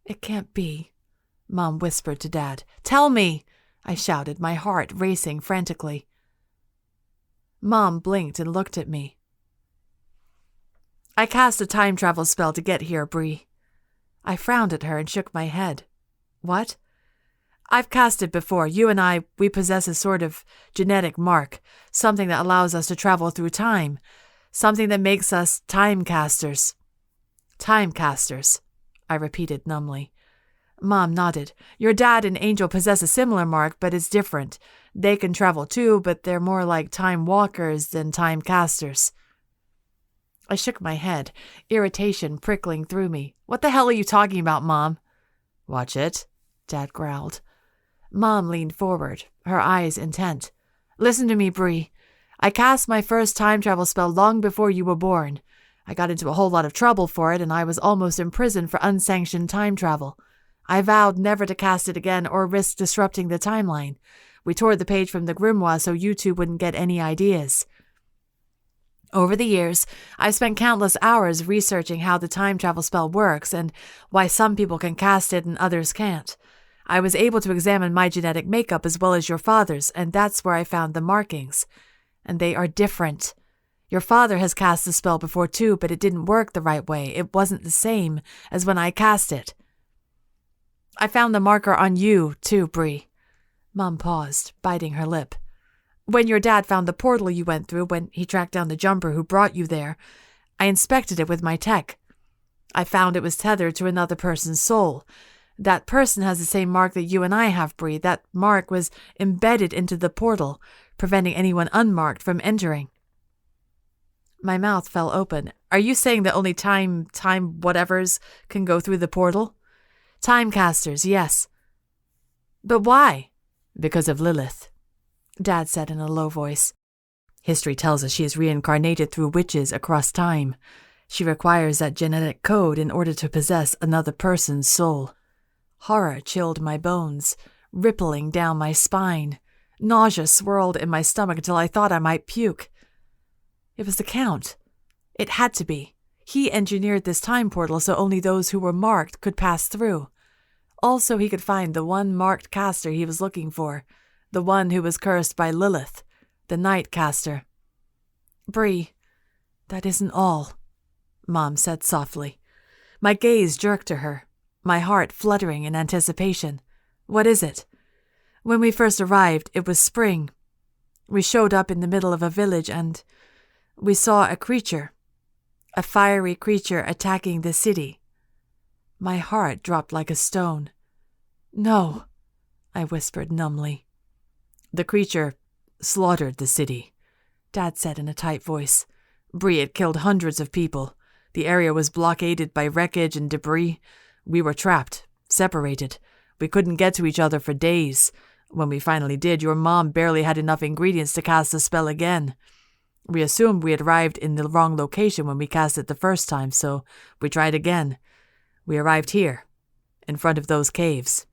A: "It can't be," Mom whispered to Dad. "Tell me!" I shouted, my heart racing frantically. Mom blinked and looked at me. I cast a time travel spell to get here, Bree. I frowned at her and shook my head. What? I've cast it before. You and I, we possess a sort of genetic mark, something that allows us to travel through time, something that makes us timecasters. Timecasters, I repeated numbly. Mom nodded. Your dad and Angel possess a similar mark, but it's different. They can travel too, but they're more like time walkers than time casters. I shook my head, irritation prickling through me. What the hell are you talking about, Mom? Watch it, Dad growled. Mom leaned forward, her eyes intent. Listen to me, Bree. I cast my first time travel spell long before you were born. I got into a whole lot of trouble for it, and I was almost imprisoned for unsanctioned time travel. I vowed never to cast it again or risk disrupting the timeline. We tore the page from the grimoire so you two wouldn't get any ideas. Over the years, I've spent countless hours researching how the time travel spell works and why some people can cast it and others can't. I was able to examine my genetic makeup as well as your father's, and that's where I found the markings. And they are different. Your father has cast the spell before too, but it didn't work the right way. It wasn't the same as when I cast it. I found the marker on you, too, Bree. Mom paused, biting her lip. When your dad found the portal you went through, when he tracked down the jumper who brought you there, I inspected it with my tech. I found it was tethered to another person's soul. That person has the same mark that you and I have, Bree. That mark was embedded into the portal, preventing anyone unmarked from entering. My mouth fell open. Are you saying that only time whatevers can go through the portal? Timecasters, yes. But why? Because of Lilith, Dad said in a low voice. History tells us she is reincarnated through witches across time. She requires that genetic code in order to possess another person's soul. Horror chilled my bones, rippling down my spine. Nausea swirled in my stomach until I thought I might puke. It was the Count. It had to be. He engineered this time portal so only those who were marked could pass through. Also, he could find the one marked caster he was looking for, the one who was cursed by Lilith, the night caster. Bree, that isn't all, Mom said softly. My gaze jerked to her, my heart fluttering in anticipation. What is it? When we first arrived, it was spring. We showed up in the middle of a village and we saw a creature, a fiery creature attacking the city. My heart dropped like a stone. No, I whispered numbly. The creature slaughtered the city, Dad said in a tight voice. Bree, it killed hundreds of people. The area was blockaded by wreckage and debris. We were trapped, separated. We couldn't get to each other for days. When we finally did, your mom barely had enough ingredients to cast the spell again. We assumed we had arrived in the wrong location when we cast it the first time, so we tried again. We arrived here, in front of those caves.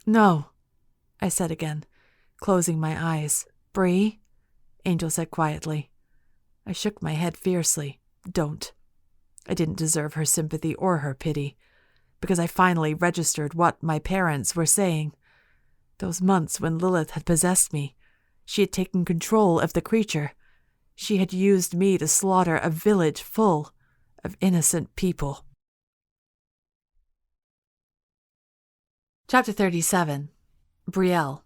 A: No, I said again, closing my eyes. Bree? Angel said quietly. I shook my head fiercely. Don't. I didn't deserve her sympathy or her pity, because I finally registered what my parents were saying. Those months when Lilith had possessed me, she had taken control of the creature. She had used me to slaughter a village full of innocent people. Chapter 37. Brielle.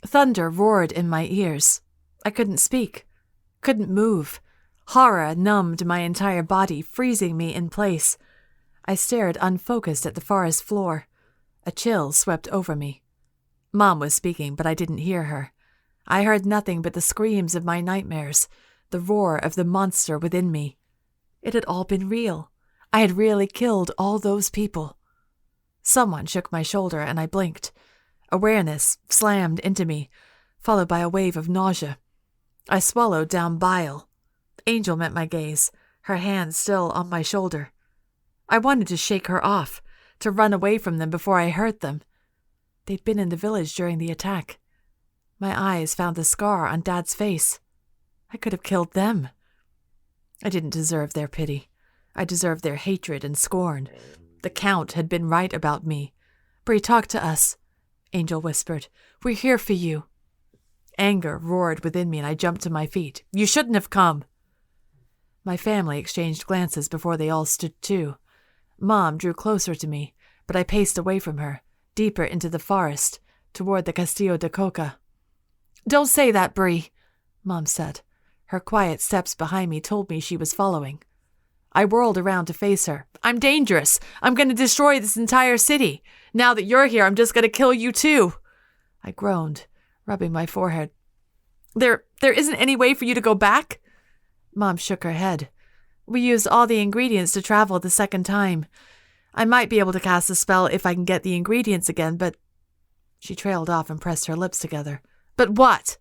A: Thunder roared in my ears. I couldn't speak, couldn't move. Horror numbed my entire body, freezing me in place. I stared unfocused at the forest floor. A chill swept over me. Mom was speaking, but I didn't hear her. I heard nothing but the screams of my nightmares, the roar of the monster within me. It had all been real. I had really killed all those people. Someone shook my shoulder and I blinked. Awareness slammed into me, followed by a wave of nausea. I swallowed down bile. Angel met my gaze, her hand still on my shoulder. I wanted to shake her off, to run away from them before I hurt them. They'd been in the village during the attack. My eyes found the scar on Dad's face. I could have killed them. I didn't deserve their pity. I deserved their hatred and scorn. The Count had been right about me. Bree, talk to us, Angel whispered. We're here for you. Anger roared within me and I jumped to my feet. You shouldn't have come. My family exchanged glances before they all stood too. Mom drew closer to me, but I paced away from her, deeper into the forest, toward the Castillo de Coca. "Don't say that, Brie," Mom said. Her quiet steps behind me told me she was following. I whirled around to face her. "I'm dangerous. I'm going to destroy this entire city. Now that you're here, I'm just going to kill you too." I groaned, rubbing my forehead. There isn't any way for you to go back?" Mom shook her head. "We used all the ingredients to travel the second time. I might be able to cast a spell if I can get the ingredients again, but—" She trailed off and pressed her lips together. "But what?"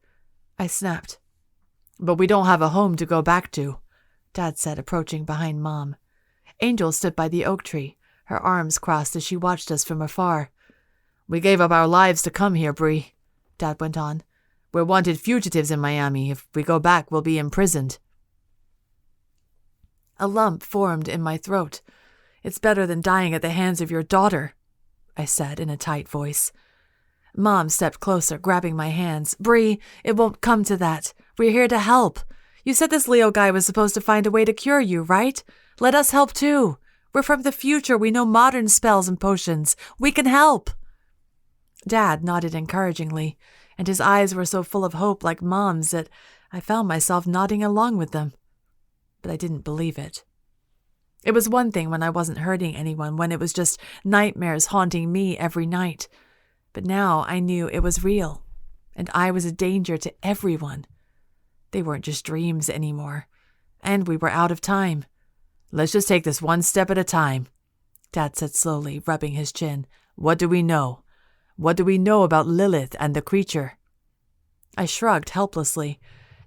A: I snapped. "But we don't have a home to go back to," Dad said, approaching behind Mom. Angel stood by the oak tree, her arms crossed as she watched us from afar. "We gave up our lives to come here, Brie," Dad went on. "We're wanted fugitives in Miami. If we go back, we'll be imprisoned." A lump formed in my throat. "It's better than dying at the hands of your daughter," I said in a tight voice. Mom stepped closer, grabbing my hands. "Brie, it won't come to that. We're here to help. You said this Leo guy was supposed to find a way to cure you, right? Let us help too. We're from the future. We know modern spells and potions. We can help." Dad nodded encouragingly, and his eyes were so full of hope like Mom's that I found myself nodding along with them. But I didn't believe it. It was one thing when I wasn't hurting anyone, when it was just nightmares haunting me every night. But now I knew it was real, and I was a danger to everyone. They weren't just dreams anymore, and we were out of time. "Let's just take this one step at a time," Dad said slowly, rubbing his chin. "What do we know? What do we know about Lilith and the creature?" I shrugged helplessly.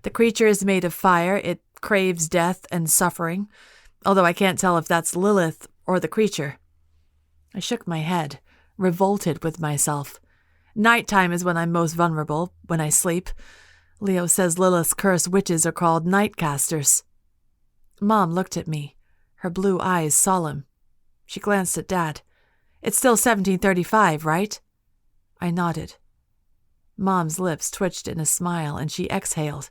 A: The creature is made of fire. It craves death and suffering, although I can't tell if that's Lilith or the creature. I shook my head, revolted with myself. Nighttime is when I'm most vulnerable, when I sleep. Leo says Lilith's cursed witches are called Nightcasters. Mom looked at me, her blue eyes solemn. She glanced at Dad. "It's still 1735, right?" I nodded. Mom's lips twitched in a smile, and she exhaled.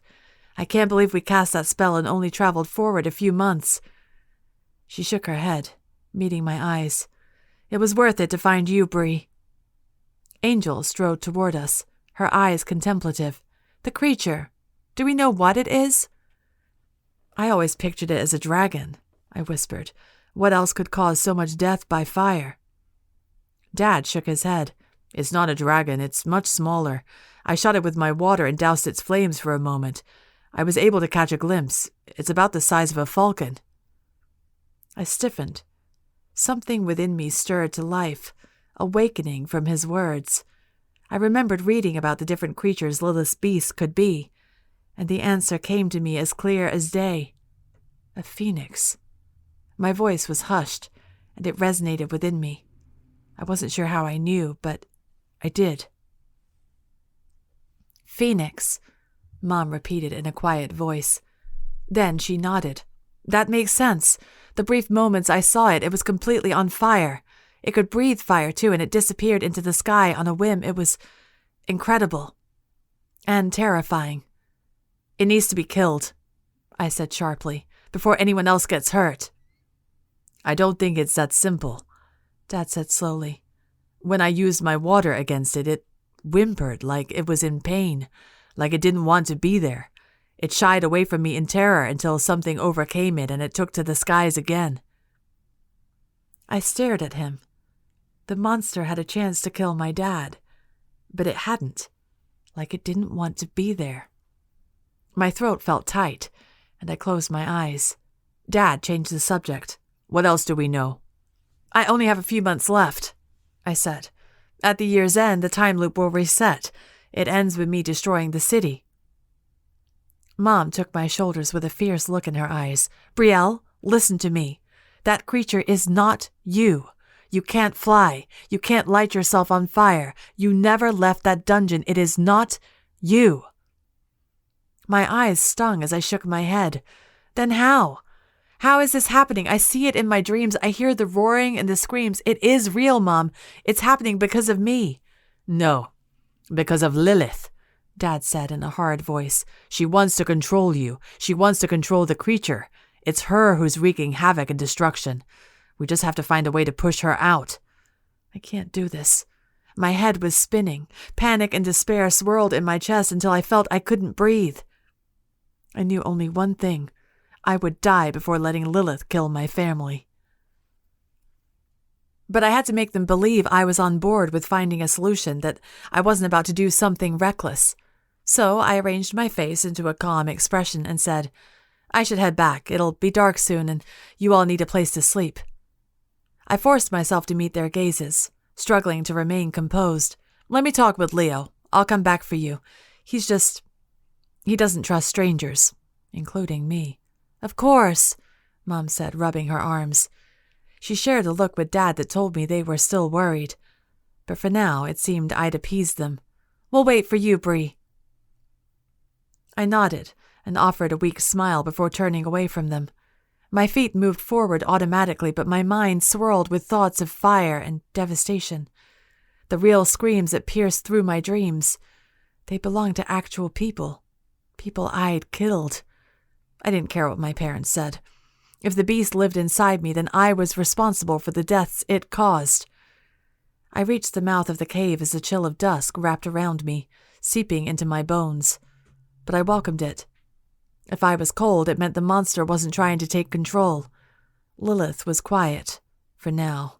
A: "I can't believe we cast that spell and only traveled forward a few months." She shook her head, meeting my eyes. "It was worth it to find you, Brie." Angel strode toward us, her eyes contemplative. "The creature. Do we know what it is?" "I always pictured it as a dragon," I whispered. "What else could cause so much death by fire?" Dad shook his head. "It's not a dragon. It's much smaller. I shot it with my water and doused its flames for a moment. I was able to catch a glimpse. It's about the size of a falcon." I stiffened. Something within me stirred to life, awakening from his words. I remembered reading about the different creatures Lilith's beast could be, and the answer came to me as clear as day. A phoenix. My voice was hushed, and it resonated within me. I wasn't sure how I knew, but I did. "Phoenix," Mom repeated in a quiet voice. Then she nodded. "That makes sense. The brief moments I saw it, it was completely on fire. It could breathe fire, too, and it disappeared into the sky on a whim. It was incredible. And terrifying. It needs to be killed," I said sharply, "before anyone else gets hurt." "I don't think it's that simple," Dad said slowly. "When I used my water against it, it whimpered like it was in pain, like it didn't want to be there. It shied away from me in terror until something overcame it and it took to the skies again." I stared at him. The monster had a chance to kill my dad, but it hadn't, like it didn't want to be there. My throat felt tight, and I closed my eyes. Dad changed the subject. "What else do we know?" "I only have a few months left," I said. "At the year's end, the time loop will reset. It ends with me destroying the city." Mom took my shoulders with a fierce look in her eyes. "Brielle, listen to me. That creature is not you. You can't fly. You can't light yourself on fire. You never left that dungeon. It is not you." My eyes stung as I shook my head. "Then how? How is this happening? I see it in my dreams. I hear the roaring and the screams. It is real, Mom. It's happening because of me." "No, because of Lilith," Dad said in a hard voice. "She wants to control you. She wants to control the creature.
B: It's her who's wreaking havoc and destruction. We just have to find a way to push her out.
A: I can't do this. My head was spinning. Panic and despair swirled in my chest until I felt I couldn't breathe. I knew only one thing. I would die before letting Lilith kill my family. But I had to make them believe I was on board with finding a solution, that I wasn't about to do something reckless. So I arranged my face into a calm expression and said, I should head back. It'll be dark soon, and you all need a place to sleep. I forced myself to meet their gazes, struggling to remain composed. Let me talk with Leo. I'll come back for you. He doesn't trust strangers, including me. Of course, Mom said, rubbing her arms. She shared a look with Dad that told me they were still worried. But for now, it seemed I'd appeased them. We'll wait for you, Bree. I nodded and offered a weak smile before turning away from them. My feet moved forward automatically, but my mind swirled with thoughts of fire and devastation. The real screams that pierced through my dreams. They belonged to actual people. People I'd killed. I didn't care what my parents said. If the beast lived inside me, then I was responsible for the deaths it caused. I reached the mouth of the cave as the chill of dusk wrapped around me, seeping into my bones. But I welcomed it. If I was cold, it meant the monster wasn't trying to take control. Lilith was quiet, for now.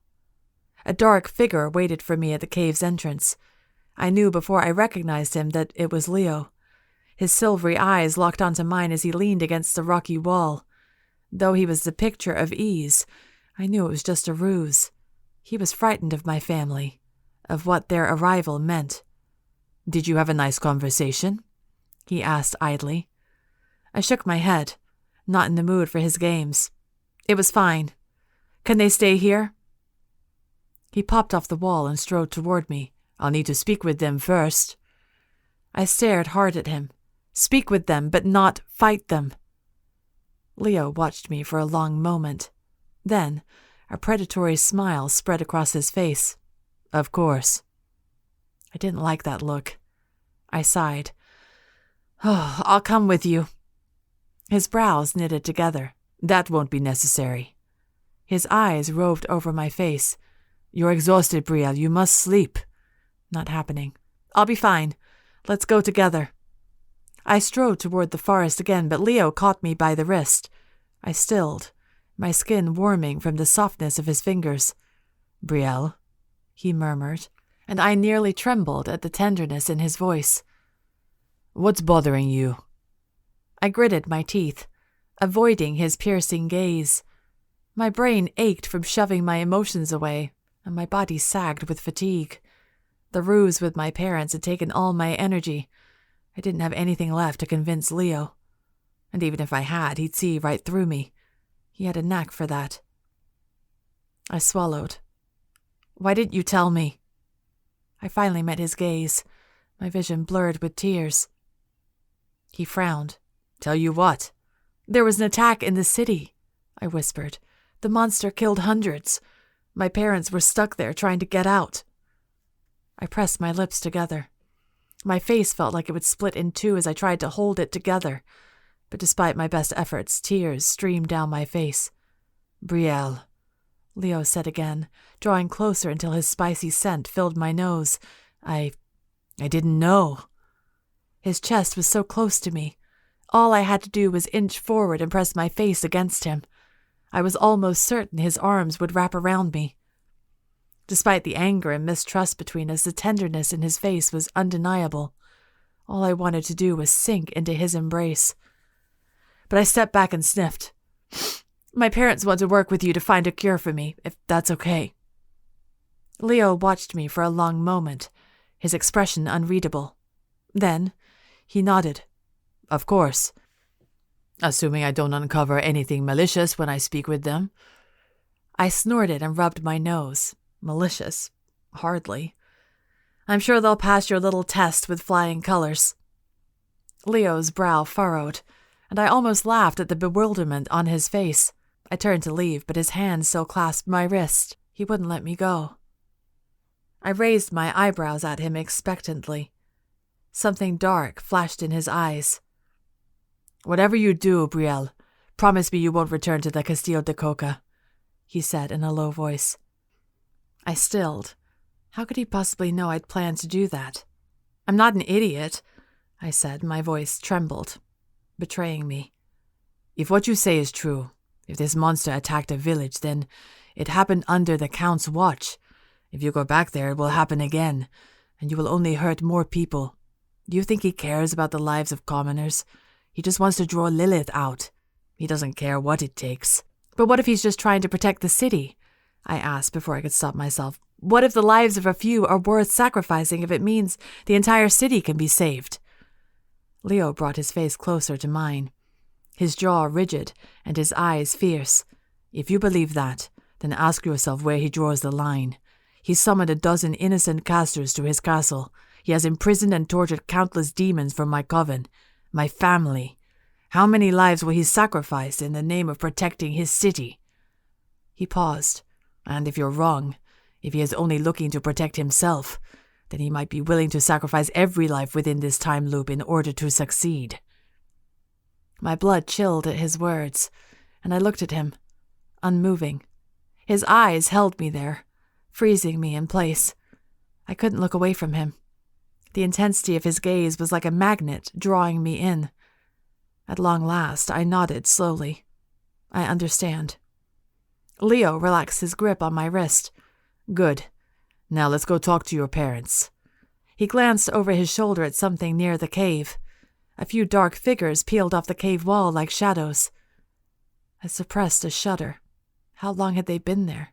A: A dark figure waited for me at the cave's entrance. I knew before I recognized him that it was Leo. His silvery eyes locked onto mine as he leaned against the rocky wall. Though he was the picture of ease, I knew it was just a ruse. He was frightened of my family, of what their arrival meant.
B: Did you have a nice conversation? He asked idly.
A: I shook my head, not in the mood for his games. It was fine. Can they stay here?
B: He popped off the wall and strode toward me. I'll need to speak with them first.
A: I stared hard at him. Speak with them, but not fight them. Leo watched me for a long moment. Then, a predatory smile spread across his face.
B: Of course.
A: I didn't like that look. I sighed. Oh, I'll come with you. His brows knitted together.
B: That won't be necessary.
A: His eyes roved over my face.
B: You're exhausted, Brielle. You must sleep.
A: Not happening. I'll be fine. Let's go together. I strode toward the forest again, but Leo caught me by the wrist. I stilled, my skin warming from the softness of his fingers.
B: Brielle,
A: he murmured, and I nearly trembled at the tenderness in his voice.
B: What's bothering you?
A: I gritted my teeth, avoiding his piercing gaze. My brain ached from shoving my emotions away, and my body sagged with fatigue. The ruse with my parents had taken all my energy. I didn't have anything left to convince Leo. And even if I had, he'd see right through me. He had a knack for that. I swallowed. Why didn't you tell me? I finally met his gaze, my vision blurred with tears. He frowned.
B: Tell you what?
A: There was an attack in the city, I whispered. The monster killed hundreds. My parents were stuck there trying to get out. I pressed my lips together. My face felt like it would split in two as I tried to hold it together. But despite my best efforts, tears streamed down my face.
B: Brielle,
A: Leo said again, drawing closer until his spicy scent filled my nose. I didn't know. His chest was so close to me. All I had to do was inch forward and press my face against him. I was almost certain his arms would wrap around me. Despite the anger and mistrust between us, the tenderness in his face was undeniable. All I wanted to do was sink into his embrace. But I stepped back and sniffed. My parents want to work with you to find a cure for me, if that's okay. Leo watched me for a long moment, his expression unreadable. Then, he nodded.
B: Of course. Assuming I don't uncover anything malicious when I speak with them.
A: I snorted and rubbed my nose. Malicious? Hardly. I'm sure they'll pass your little test with flying colors. Leo's brow furrowed, and I almost laughed at the bewilderment on his face. I turned to leave, but his hand still clasped my wrist. He wouldn't let me go. I raised my eyebrows at him expectantly. Something dark flashed in his eyes.
B: Whatever you do, Brielle,
A: Promise me you won't return to the Castillo de Coca, he said in a low voice. I stilled. How could he possibly know I'd planned to do that? I'm not an idiot, I said. My voice trembled, betraying me. If what you say is true, if this monster attacked a village, then it happened under the Count's watch. If you go back there, it will happen again, and you will only hurt more people. Do you think he cares about the lives of commoners? He just wants to draw Lilith out. He doesn't care what it takes. But what if he's just trying to protect the city? I asked before I could stop myself. What if the lives of a few are worth sacrificing if it means the entire city can be saved? Leo brought his face closer to mine, his jaw rigid and his eyes fierce. If you believe that, then ask yourself where he draws the line. He summoned a dozen innocent casters to his castle. He has imprisoned and tortured countless demons from my coven, my family. How many lives will he sacrifice in the name of protecting his city? He paused, and if you're wrong, if he is only looking to protect himself, then he might be willing to sacrifice every life within this time loop in order to succeed. My blood chilled at his words, and I looked at him, unmoving. His eyes held me there, freezing me in place. I couldn't look away from him. The intensity of his gaze was like a magnet drawing me in. At long last, I nodded slowly. I understand. Leo relaxed his grip on my wrist. Good. Now let's go talk to your parents. He glanced over his shoulder at something near the cave. A few dark figures peeled off the cave wall like shadows. I suppressed a shudder. How long had they been there?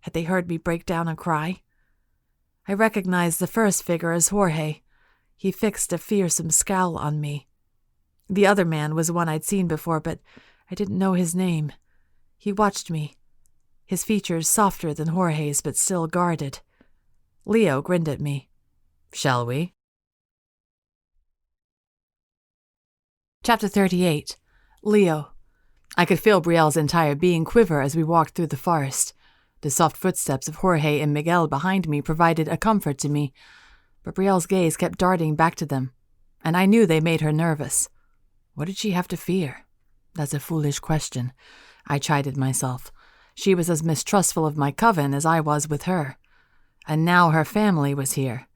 A: Had they heard me break down and cry? I recognized the first figure as Jorge. He fixed a fearsome scowl on me. The other man was one I'd seen before, but I didn't know his name. He watched me, his features softer than Jorge's but still guarded. Leo grinned at me. Shall we? Chapter 38. Leo. I could feel Brielle's entire being quiver as we walked through the forest. The soft footsteps of Jorge and Miguel behind me provided a comfort to me, but Brielle's gaze kept darting back to them, and I knew they made her nervous. What did she have to fear? That's a foolish question. I chided myself. She was as mistrustful of my coven as I was with her. And now her family was here.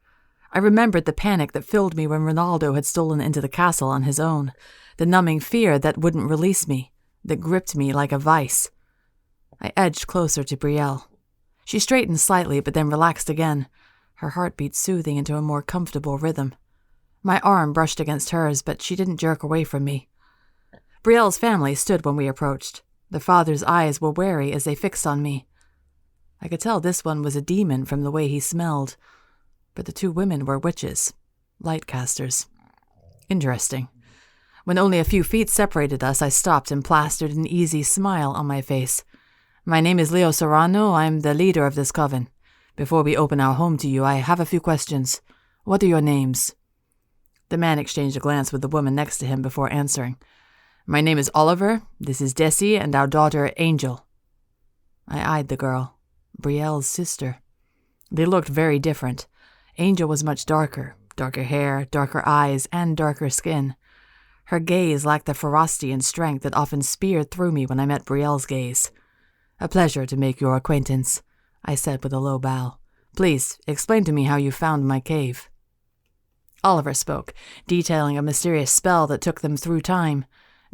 A: I remembered the panic that filled me when Ronaldo had stolen into the castle on his own, the numbing fear that wouldn't release me, that gripped me like a vice. I edged closer to Brielle. She straightened slightly but then relaxed again, her heartbeat soothing into a more comfortable rhythm. My arm brushed against hers, but she didn't jerk away from me. Brielle's family stood when we approached. The father's eyes were wary as they fixed on me. I could tell this one was a demon from the way he smelled, but the two women were witches, lightcasters. Interesting. When only a few feet separated us, I stopped and plastered an easy smile on my face. My name is Leo Serrano. I'm the leader of this coven. Before we open our home to you, I have a few questions. What are your names? The man exchanged a glance with the woman next to him before answering. My name is Oliver, this is Desi, and our daughter, Angel. I eyed the girl, Brielle's sister. They looked very different. Angel was much darker hair, darker eyes, and darker skin. Her gaze lacked the ferocity and strength that often speared through me when I met Brielle's gaze. A pleasure to make your acquaintance, I said with a low bow. Please, explain to me how you found my cave. Oliver spoke, detailing a mysterious spell that took them through time.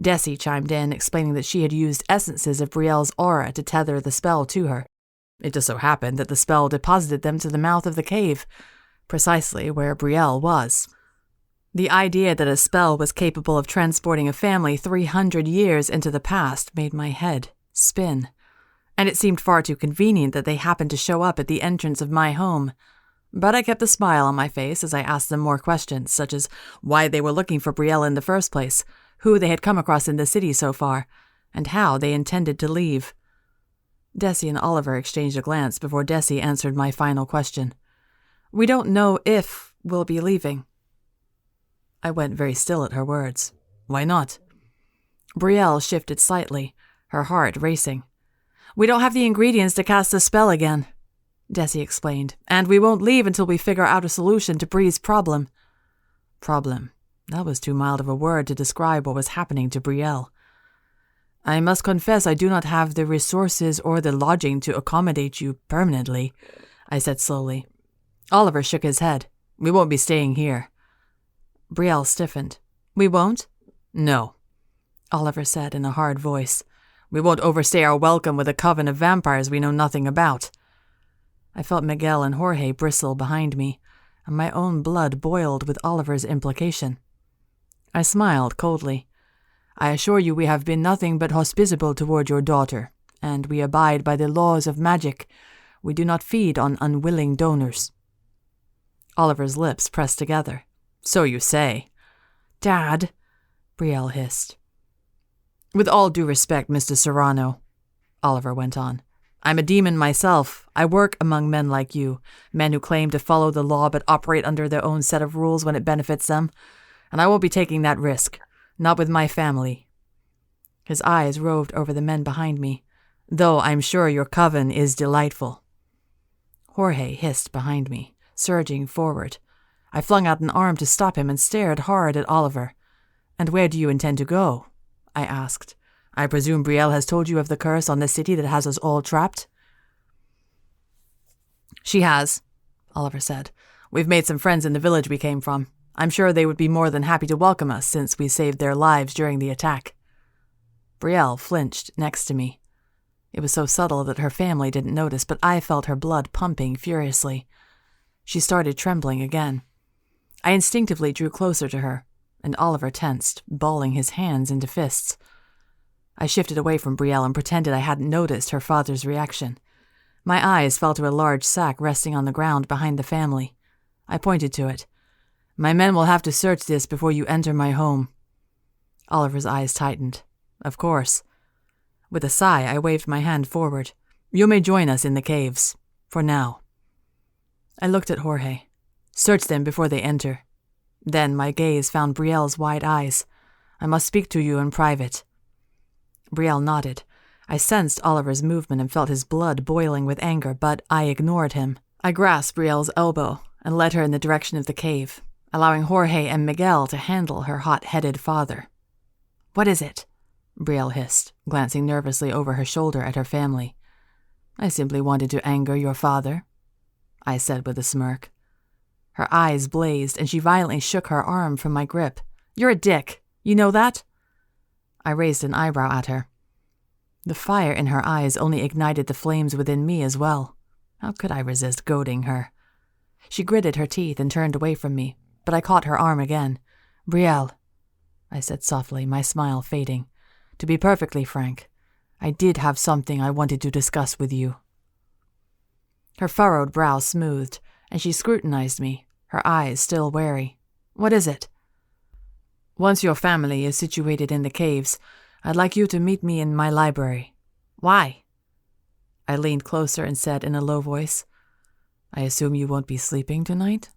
A: Desi chimed in, explaining that she had used essences of Brielle's aura to tether the spell to her. It just so happened that the spell deposited them to the mouth of the cave, precisely where Brielle was. The idea that a spell was capable of transporting a family 300 years into the past made my head spin, and it seemed far too convenient that they happened to show up at the entrance of my home. But I kept a smile on my face as I asked them more questions, such as why they were looking for Brielle in the first place, who they had come across in the city so far, and how they intended to leave. Desi and Oliver exchanged a glance before Desi answered my final question. We don't know if we'll be leaving. I went very still at her words. Why not? Brielle shifted slightly, her heart racing. We don't have the ingredients to cast the spell again, Desi explained, and we won't leave until we figure out a solution to Brie's problem. Problem. That was too mild of a word to describe what was happening to Brielle.
B: I must confess I do not have the resources or the lodging to accommodate you permanently, I said slowly. Oliver shook his head. We won't be staying here.
A: Brielle stiffened. We won't?
B: No,
A: Oliver said in a hard voice.
B: We won't overstay our welcome with a coven of vampires we know nothing about.
A: I felt Miguel and Jorge bristle behind me, and my own blood boiled with Oliver's implication. I smiled coldly. I assure you we have been nothing but hospitable toward your daughter, and we abide by the laws of magic. We do not feed on unwilling donors. Oliver's lips pressed together.
B: So you say.
A: Dad, Brielle hissed.
B: With all due respect, Mr. Serrano, Oliver went on, I'm a demon myself. I work among men like you, men who claim to follow the law but operate under their own set of rules when it benefits them, and I won't be taking that risk. Not with my family.
A: His eyes roved over the men behind me.
B: Though I'm sure your coven is delightful.
A: Jorge hissed behind me, surging forward. I flung out an arm to stop him and stared hard at Oliver. And where do you intend to go? I asked. I presume Brielle has told you of the curse on the city that has us all trapped?
B: She has, Oliver said. We've made some friends in the village we came from. I'm sure they would be more than happy to welcome us since we saved their lives during the attack.
A: Brielle flinched next to me. It was so subtle that her family didn't notice, but I felt her blood pumping furiously. She started trembling again. I instinctively drew closer to her, and Oliver tensed, balling his hands into fists. I shifted away from Brielle and pretended I hadn't noticed her father's reaction. My eyes fell to a large sack resting on the ground behind the family. I pointed to it. My men will have to search this before you enter my home. Oliver's eyes tightened. Of course. With a sigh, I waved my hand forward. You may join us in the caves. For now. I looked at Jorge. Search them before they enter. Then my gaze found Brielle's wide eyes. I must speak to you in private. Brielle nodded. I sensed Oliver's movement and felt his blood boiling with anger, but I ignored him. I grasped Brielle's elbow and led her in the direction of the cave, allowing Jorge and Miguel to handle her hot-headed father. What is it? Brielle hissed, glancing nervously over her shoulder at her family. I simply wanted to anger your father, I said with a smirk. Her eyes blazed, and she violently shook her arm from my grip. You're a dick. You know that? I raised an eyebrow at her. The fire in her eyes only ignited the flames within me as well. How could I resist goading her? She gritted her teeth and turned away from me, but I caught her arm again. Brielle, I said softly, my smile fading. To be perfectly frank, I did have something I wanted to discuss with you. Her furrowed brow smoothed, and she scrutinized me, her eyes still wary. What is it? Once your family is situated in the caves, I'd like you to meet me in my library. Why? I leaned closer and said in a low voice, I assume you won't be sleeping tonight?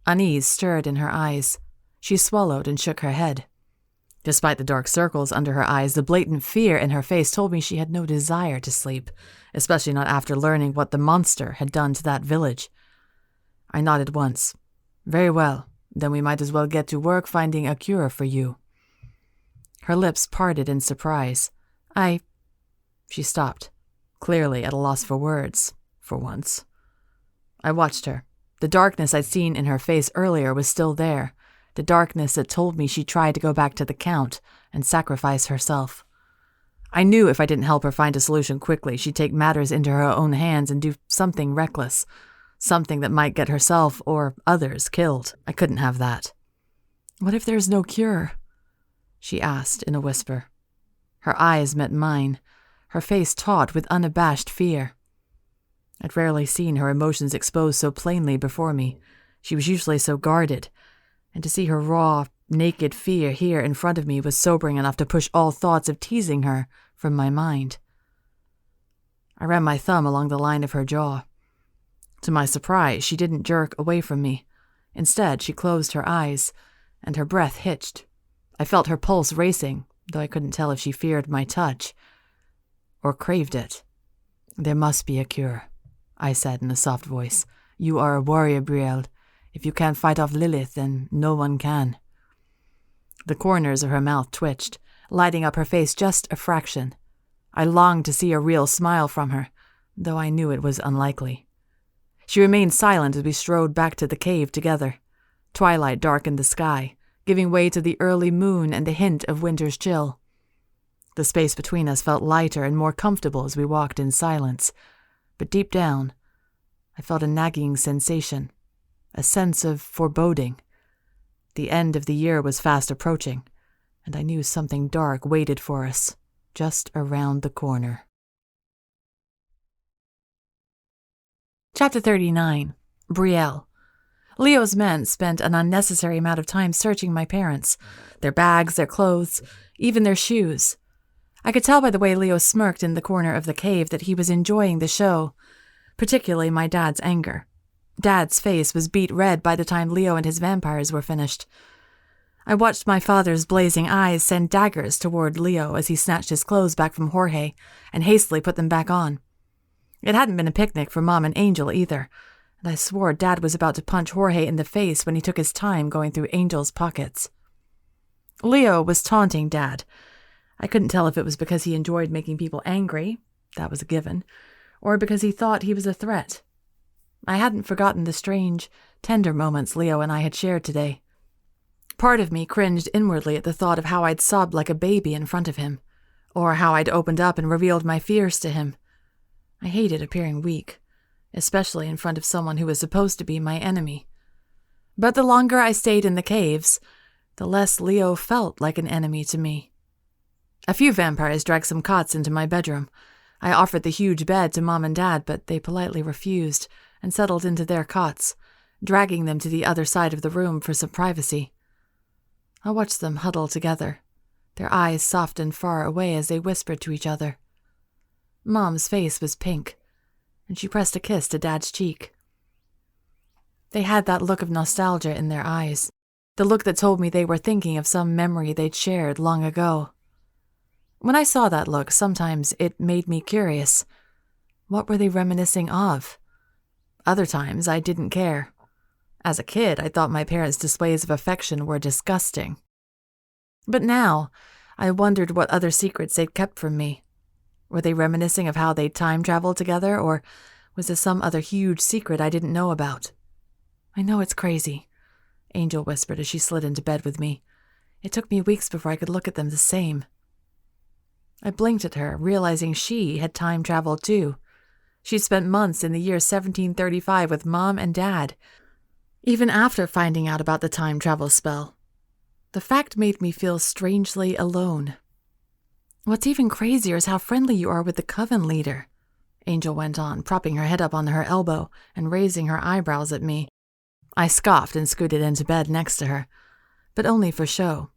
A: Unease stirred in her eyes. She swallowed and shook her head. Despite the dark circles under her eyes, the blatant fear in her face told me she had no desire to sleep, especially not after learning what the monster had done to that village. I nodded once. Very well, then we might as well get to work finding a cure for you. Her lips parted in surprise. She stopped, clearly at a loss for words, for once. I watched her. The darkness I'd seen in her face earlier was still there, the darkness that told me she tried to go back to the Count and sacrifice herself. I knew if I didn't help her find a solution quickly, she'd take matters into her own hands and do something reckless, something that might get herself or others killed. I couldn't have that. What if there's no cure? She asked in a whisper. Her eyes met mine, her face taut with unabashed fear. I'd rarely seen her emotions exposed so plainly before me. She was usually so guarded, and to see her raw, naked fear here in front of me was sobering enough to push all thoughts of teasing her from my mind. I ran my thumb along the line of her jaw. To my surprise, she didn't jerk away from me. Instead, she closed her eyes, and her breath hitched. I felt her pulse racing, though I couldn't tell if she feared my touch or craved it. There must be a cure, I said in a soft voice. You are a warrior, Brielle. If you can't fight off Lilith, then no one can. The corners of her mouth twitched, lighting up her face just a fraction. I longed to see a real smile from her, though I knew it was unlikely. She remained silent as we strode back to the cave together. Twilight darkened the sky, giving way to the early moon and the hint of winter's chill. The space between us felt lighter and more comfortable as we walked in silence, but deep down, I felt a nagging sensation, a sense of foreboding. The end of the year was fast approaching, and I knew something dark waited for us, just around the corner. Chapter 39. Brielle. Leo's men spent an unnecessary amount of time searching my parents, their bags, their clothes, even their shoes. I could tell by the way Leo smirked in the corner of the cave that he was enjoying the show, particularly my dad's anger. Dad's face was beet red by the time Leo and his vampires were finished. I watched my father's blazing eyes send daggers toward Leo as he snatched his clothes back from Jorge and hastily put them back on. It hadn't been a picnic for Mom and Angel either, and I swore Dad was about to punch Jorge in the face when he took his time going through Angel's pockets. Leo was taunting Dad. I couldn't tell if it was because he enjoyed making people angry, that was a given, or because he thought he was a threat. I hadn't forgotten the strange, tender moments Leo and I had shared today. Part of me cringed inwardly at the thought of how I'd sobbed like a baby in front of him, or how I'd opened up and revealed my fears to him. I hated appearing weak, especially in front of someone who was supposed to be my enemy. But the longer I stayed in the caves, the less Leo felt like an enemy to me. A few vampires dragged some cots into my bedroom. I offered the huge bed to Mom and Dad, but they politely refused and settled into their cots, dragging them to the other side of the room for some privacy. I watched them huddle together, their eyes soft and far away as they whispered to each other. Mom's face was pink, and she pressed a kiss to Dad's cheek. They had that look of nostalgia in their eyes, the look that told me they were thinking of some memory they'd shared long ago. When I saw that look, sometimes it made me curious. What were they reminiscing of? Other times, I didn't care. As a kid, I thought my parents' displays of affection were disgusting. But now, I wondered what other secrets they'd kept from me. Were they reminiscing of how they'd time-traveled together, or was there some other huge secret I didn't know about? I know it's crazy, Angel whispered as she slid into bed with me. It took me weeks before I could look at them the same. I blinked at her, realizing she had time-traveled too. She'd spent months in the year 1735 with Mom and Dad, even after finding out about the time travel spell. The fact made me feel strangely alone. What's even crazier is how friendly you are with the coven leader, Angel went on, propping her head up on her elbow and raising her eyebrows at me. I scoffed and scooted into bed next to her, but only for show.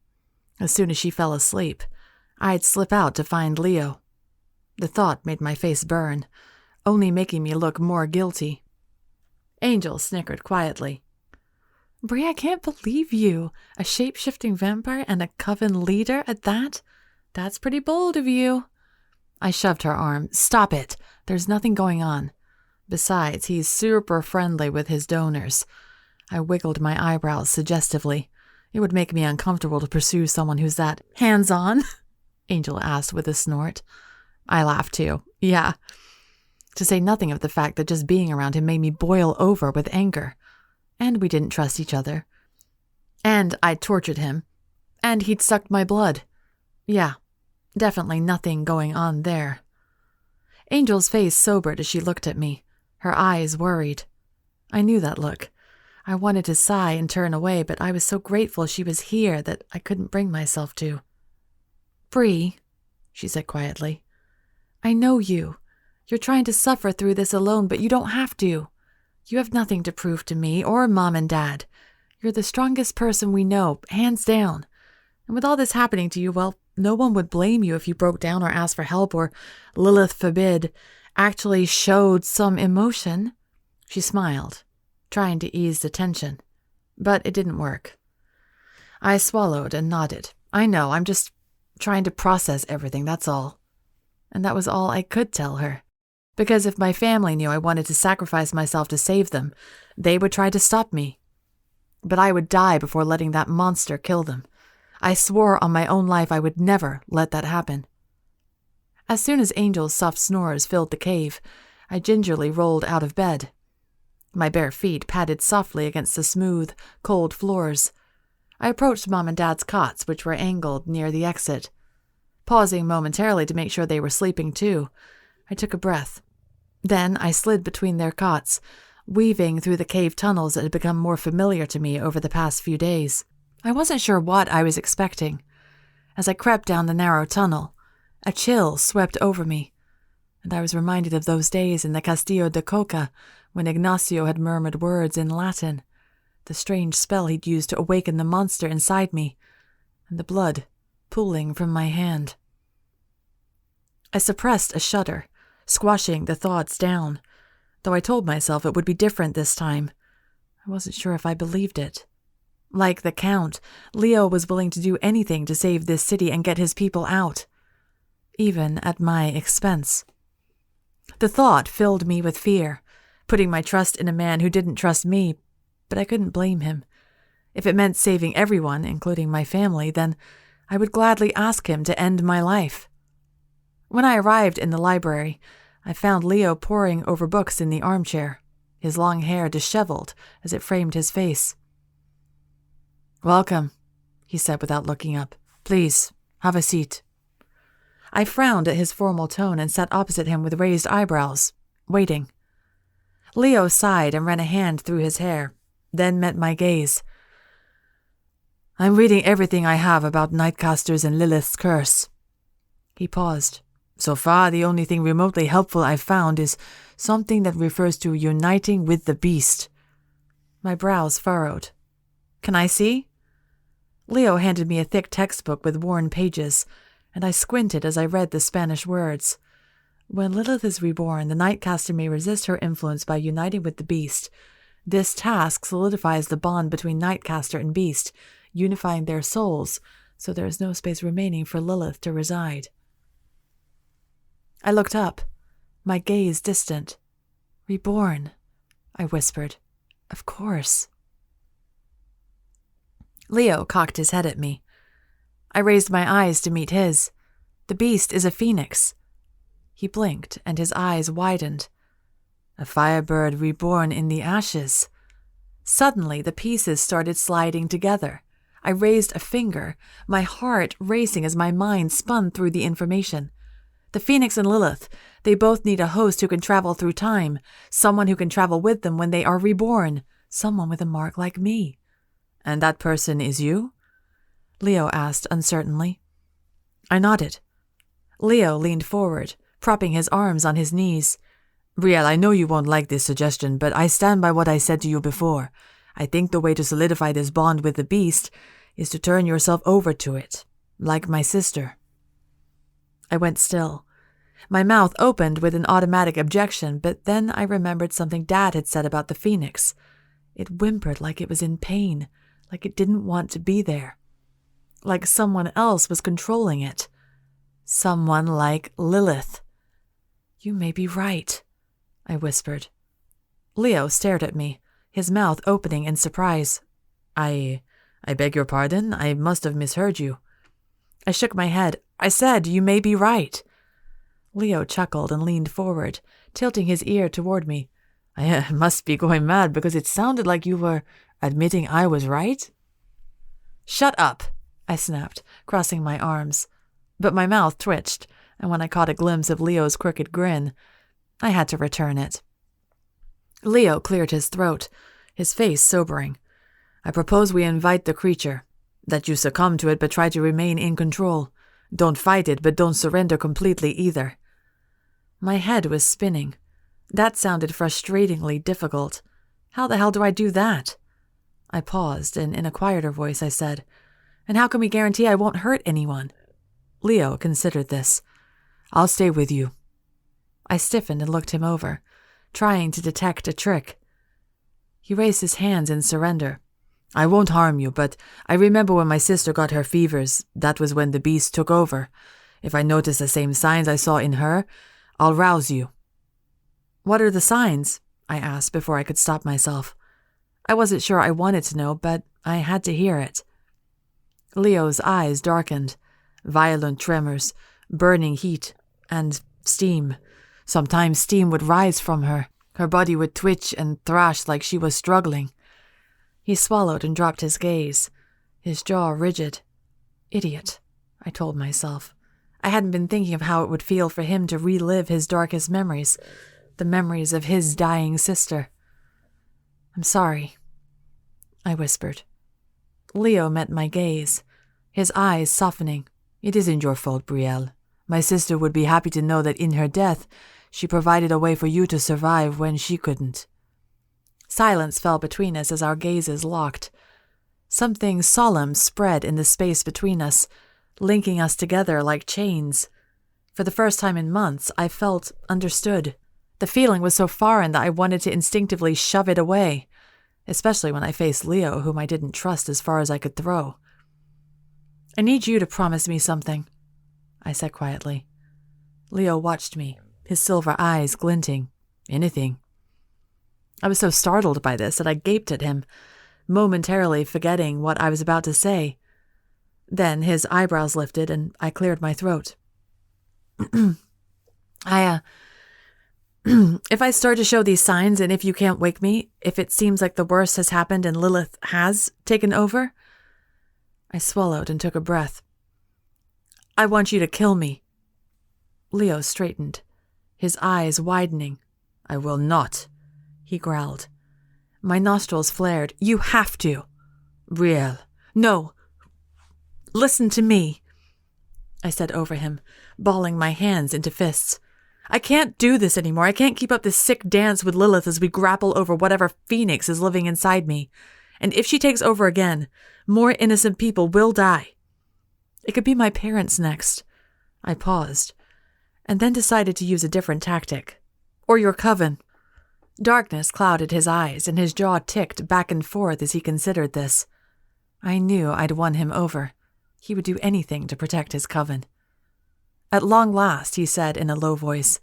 A: As soon as she fell asleep, I'd slip out to find Leo. The thought made my face burn, only making me look more guilty. Angel snickered quietly. Brie, I can't believe you. A shape-shifting vampire and a coven leader at that? That's pretty bold of you. I shoved her arm. Stop it. There's nothing going on. Besides, he's super friendly with his donors. I wiggled my eyebrows suggestively. It would make me uncomfortable to pursue someone who's that hands-on, Angel asked with a snort. I laughed too. Yeah. To say nothing of the fact that just being around him made me boil over with anger. And we didn't trust each other. And I'd tortured him. And he'd sucked my blood. Yeah, definitely nothing going on there. Angel's face sobered as she looked at me, her eyes worried. I knew that look. I wanted to sigh and turn away, but I was so grateful she was here that I couldn't bring myself to. Bree, she said quietly, I know you. You're trying to suffer through this alone, but you don't have to. You have nothing to prove to me or Mom and Dad. You're the strongest person we know, hands down. And with all this happening to you, well, no one would blame you if you broke down or asked for help or, Lilith forbid, actually showed some emotion. She smiled, trying to ease the tension. But it didn't work. I swallowed and nodded. I know, I'm just trying to process everything, that's all. And that was all I could tell her. Because if my family knew I wanted to sacrifice myself to save them, they would try to stop me. But I would die before letting that monster kill them. I swore on my own life I would never let that happen. As soon as Angel's soft snores filled the cave, I gingerly rolled out of bed. My bare feet padded softly against the smooth, cold floors. I approached Mom and Dad's cots, which were angled near the exit. Pausing momentarily to make sure they were sleeping too, I took a breath. Then I slid between their cots, weaving through the cave tunnels that had become more familiar to me over the past few days. I wasn't sure what I was expecting. As I crept down the narrow tunnel, a chill swept over me, and I was reminded of those days in the Castillo de Coca when Ignacio had murmured words in Latin, the strange spell he'd used to awaken the monster inside me, and the blood pooling from my hand. I suppressed a shudder, squashing the thoughts down, though I told myself it would be different this time. I wasn't sure if I believed it. Like the Count, Leo was willing to do anything to save this city and get his people out, even at my expense. The thought filled me with fear, putting my trust in a man who didn't trust me, but I couldn't blame him. If it meant saving everyone, including my family, then I would gladly ask him to end my life. When I arrived in the library, I found Leo poring over books in the armchair, his long hair disheveled as it framed his face. "Welcome," he said without looking up. "Please, have a seat." I frowned at his formal tone and sat opposite him with raised eyebrows, waiting. Leo sighed and ran a hand through his hair, then met my gaze. "I'm reading everything I have about Nightcasters and Lilith's curse." He paused. "So far, the only thing remotely helpful I've found is something that refers to uniting with the beast." My brows furrowed. "Can I see?" Leo handed me a thick textbook with worn pages, and I squinted as I read the Spanish words. When Lilith is reborn, the Nightcaster may resist her influence by uniting with the beast. This task solidifies the bond between Nightcaster and beast, unifying their souls, so there is no space remaining for Lilith to reside. I looked up, my gaze distant. "Reborn," I whispered. "Of course." Leo cocked his head at me. I raised my eyes to meet his. "The beast is a phoenix." He blinked, and his eyes widened. "A firebird reborn in the ashes." Suddenly, the pieces started sliding together. I raised a finger, my heart racing as my mind spun through the information. The Phoenix and Lilith, they both need a host who can travel through time, someone who can travel with them when they are reborn, someone with a mark like me. "And that person is you?" Leo asked uncertainly. I nodded. Leo leaned forward, propping his arms on his knees. "Brielle, I know you won't like this suggestion, but I stand by what I said to you before. I think the way to solidify this bond with the beast is to turn yourself over to it, like my sister." I went still. My mouth opened with an automatic objection, but then I remembered something Dad had said about the phoenix. It whimpered like it was in pain, like it didn't want to be there. Like someone else was controlling it. Someone like Lilith. "You may be right," I whispered. Leo stared at me, his mouth opening in surprise. I beg your pardon? I must have misheard you." I shook my head. "I said you may be right." Leo chuckled and leaned forward, tilting his ear toward me. "I must be going mad because it sounded like you were admitting I was right." "Shut up," I snapped, crossing my arms. But my mouth twitched, and when I caught a glimpse of Leo's crooked grin, I had to return it. Leo cleared his throat, his face sobering. "I propose we invite the creature, that you succumb to it but try to remain in control. Don't fight it, but don't surrender completely either." My head was spinning. That sounded frustratingly difficult. How the hell do I do that? I paused, and in a quieter voice I said, "And how can we guarantee I won't hurt anyone?" Leo considered this. "I'll stay with you." I stiffened and looked him over, trying to detect a trick. He raised his hands in surrender. "I won't harm you, but I remember when my sister got her fevers, that was when the beast took over. If I notice the same signs I saw in her, I'll rouse you." "What are the signs?" I asked before I could stop myself. I wasn't sure I wanted to know, but I had to hear it. Leo's eyes darkened. Violent tremors, burning heat, and steam. Sometimes steam would rise from her. Her body would twitch and thrash like she was struggling. He swallowed and dropped his gaze, his jaw rigid. Idiot, I told myself. I hadn't been thinking of how it would feel for him to relive his darkest memories, the memories of his dying sister. I'm sorry, I whispered. Leo met my gaze, his eyes softening. It isn't your fault, Brielle. My sister would be happy to know that in her death, she provided a way for you to survive when she couldn't. Silence fell between us as our gazes locked. Something solemn spread in the space between us, linking us together like chains. For the first time in months, I felt understood. The feeling was so foreign that I wanted to instinctively shove it away, especially when I faced Leo, whom I didn't trust as far as I could throw. I need you to promise me something, I said quietly. Leo watched me, his silver eyes glinting. Anything. I was so startled by this that I gaped at him, momentarily forgetting what I was about to say. Then his eyebrows lifted and I cleared my throat. If I start to show these signs and if you can't wake me, if it seems like the worst has happened and Lilith has taken over... I swallowed and took a breath. I want you to kill me. Leo straightened, his eyes widening. I will not, he growled. My nostrils flared. You have to. Brielle. No. Listen to me, I said over him, balling my hands into fists. I can't do this anymore. I can't keep up this sick dance with Lilith as we grapple over whatever phoenix is living inside me. And if she takes over again, more innocent people will die. It could be my parents next. I paused, and then decided to use a different tactic. Or your coven. Darkness clouded his eyes, and his jaw ticked back and forth as he considered this. I knew I'd won him over. He would do anything to protect his coven. At long last, he said in a low voice,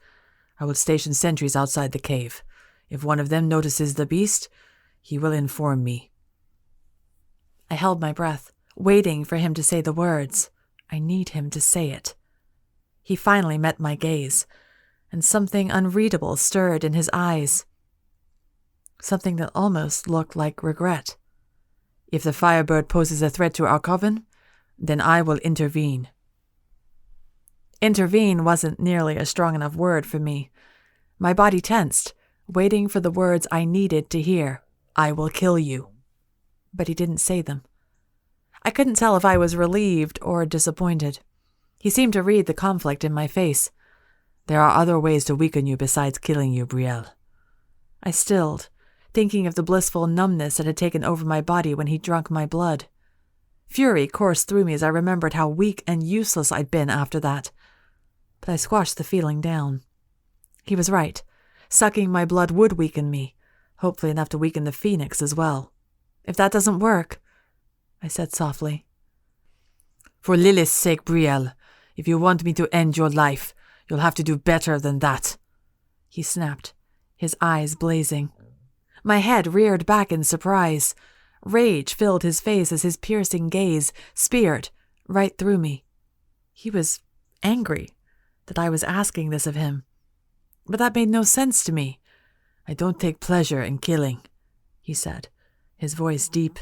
A: I will station sentries outside the cave. If one of them notices the beast, he will inform me. I held my breath, waiting for him to say the words. I need him to say it. He finally met my gaze, and something unreadable stirred in his eyes. Something that almost looked like regret. If the Firebird poses a threat to our coven, then I will intervene. Intervene wasn't nearly a strong enough word for me. My body tensed, waiting for the words I needed to hear. I will kill you. But he didn't say them. I couldn't tell if I was relieved or disappointed. He seemed to read the conflict in my face. There are other ways to weaken you besides killing you, Brielle. I stilled, thinking of the blissful numbness that had taken over my body when he drunk my blood. Fury coursed through me as I remembered how weak and useless I'd been after that. But I squashed the feeling down. He was right. Sucking my blood would weaken me, hopefully enough to weaken the phoenix as well. If that doesn't work, I said softly. For Lilith's sake, Brielle, if you want me to end your life, you'll have to do better than that. He snapped, his eyes blazing. My head reared back in surprise. Rage filled his face as his piercing gaze speared right through me. He was angry that I was asking this of him. But that made no sense to me. I don't take pleasure in killing, he said, his voice deep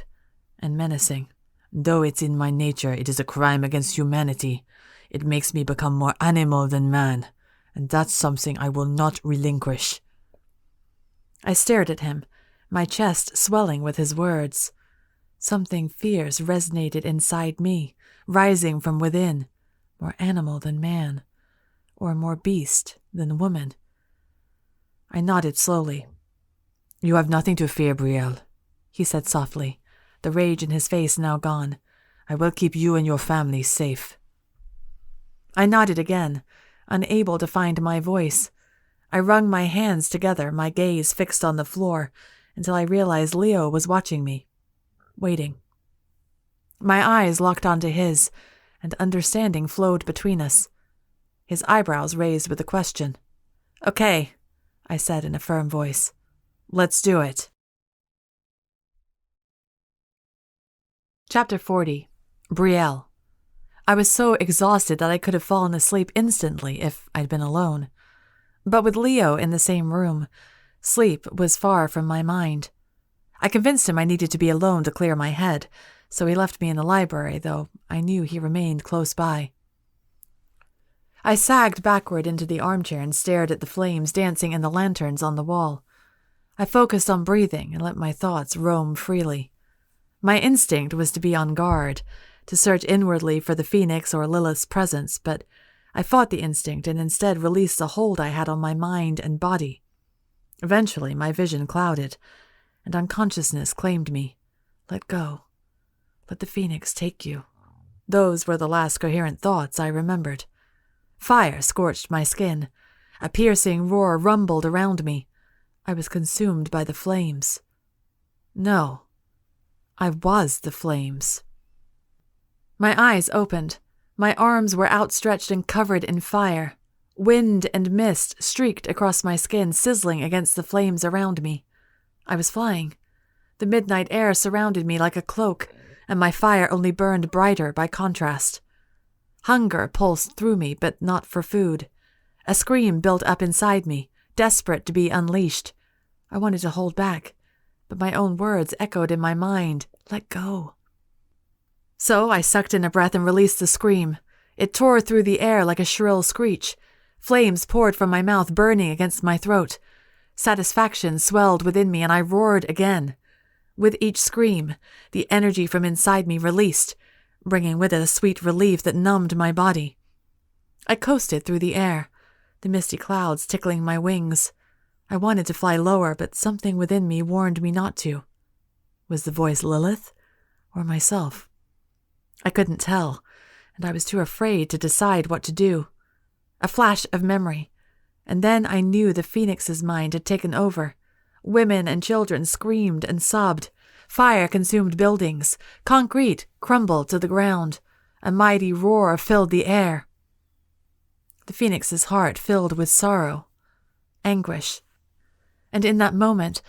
A: and menacing. Though it's in my nature, it is a crime against humanity. It makes me become more animal than man, and that's something I will not relinquish. I stared at him, my chest swelling with his words. Something fierce resonated inside me, rising from within, more animal than man, or more beast than woman. I nodded slowly. You have nothing to fear, Brielle, he said softly, the rage in his face now gone. I will keep you and your family safe. I nodded again, unable to find my voice. I wrung my hands together, my gaze fixed on the floor, until I realized Leo was watching me, waiting. My eyes locked onto his, and understanding flowed between us. His eyebrows raised with a question. Okay, I said in a firm voice. Let's do it. Chapter 40. Brielle. I was so exhausted that I could have fallen asleep instantly if I'd been alone. But with Leo in the same room, sleep was far from my mind. I convinced him I needed to be alone to clear my head, so he left me in the library, though I knew he remained close by. I sagged backward into the armchair and stared at the flames dancing in the lanterns on the wall. I focused on breathing and let my thoughts roam freely. My instinct was to be on guard, to search inwardly for the Phoenix or Lilith's presence, but I fought the instinct and instead released the hold I had on my mind and body. Eventually, my vision clouded, and unconsciousness claimed me. Let go. Let the Phoenix take you. Those were the last coherent thoughts I remembered. Fire scorched my skin. A piercing roar rumbled around me. I was consumed by the flames. No, I was the flames. My eyes opened. My arms were outstretched and covered in fire. Wind and mist streaked across my skin, sizzling against the flames around me. I was flying. The midnight air surrounded me like a cloak, and my fire only burned brighter by contrast. Hunger pulsed through me, but not for food. A scream built up inside me, desperate to be unleashed. I wanted to hold back, but my own words echoed in my mind, let go. So I sucked in a breath and released the scream. It tore through the air like a shrill screech. Flames poured from my mouth, burning against my throat. Satisfaction swelled within me, and I roared again. With each scream, the energy from inside me released, bringing with it a sweet relief that numbed my body. I coasted through the air, the misty clouds tickling my wings. I wanted to fly lower, but something within me warned me not to. Was the voice Lilith or myself? I couldn't tell, and I was too afraid to decide what to do. A flash of memory, and then I knew the Phoenix's mind had taken over. Women and children screamed and sobbed. Fire consumed buildings. Concrete crumbled to the ground. A mighty roar filled the air. The Phoenix's heart filled with sorrow, anguish. And in that moment,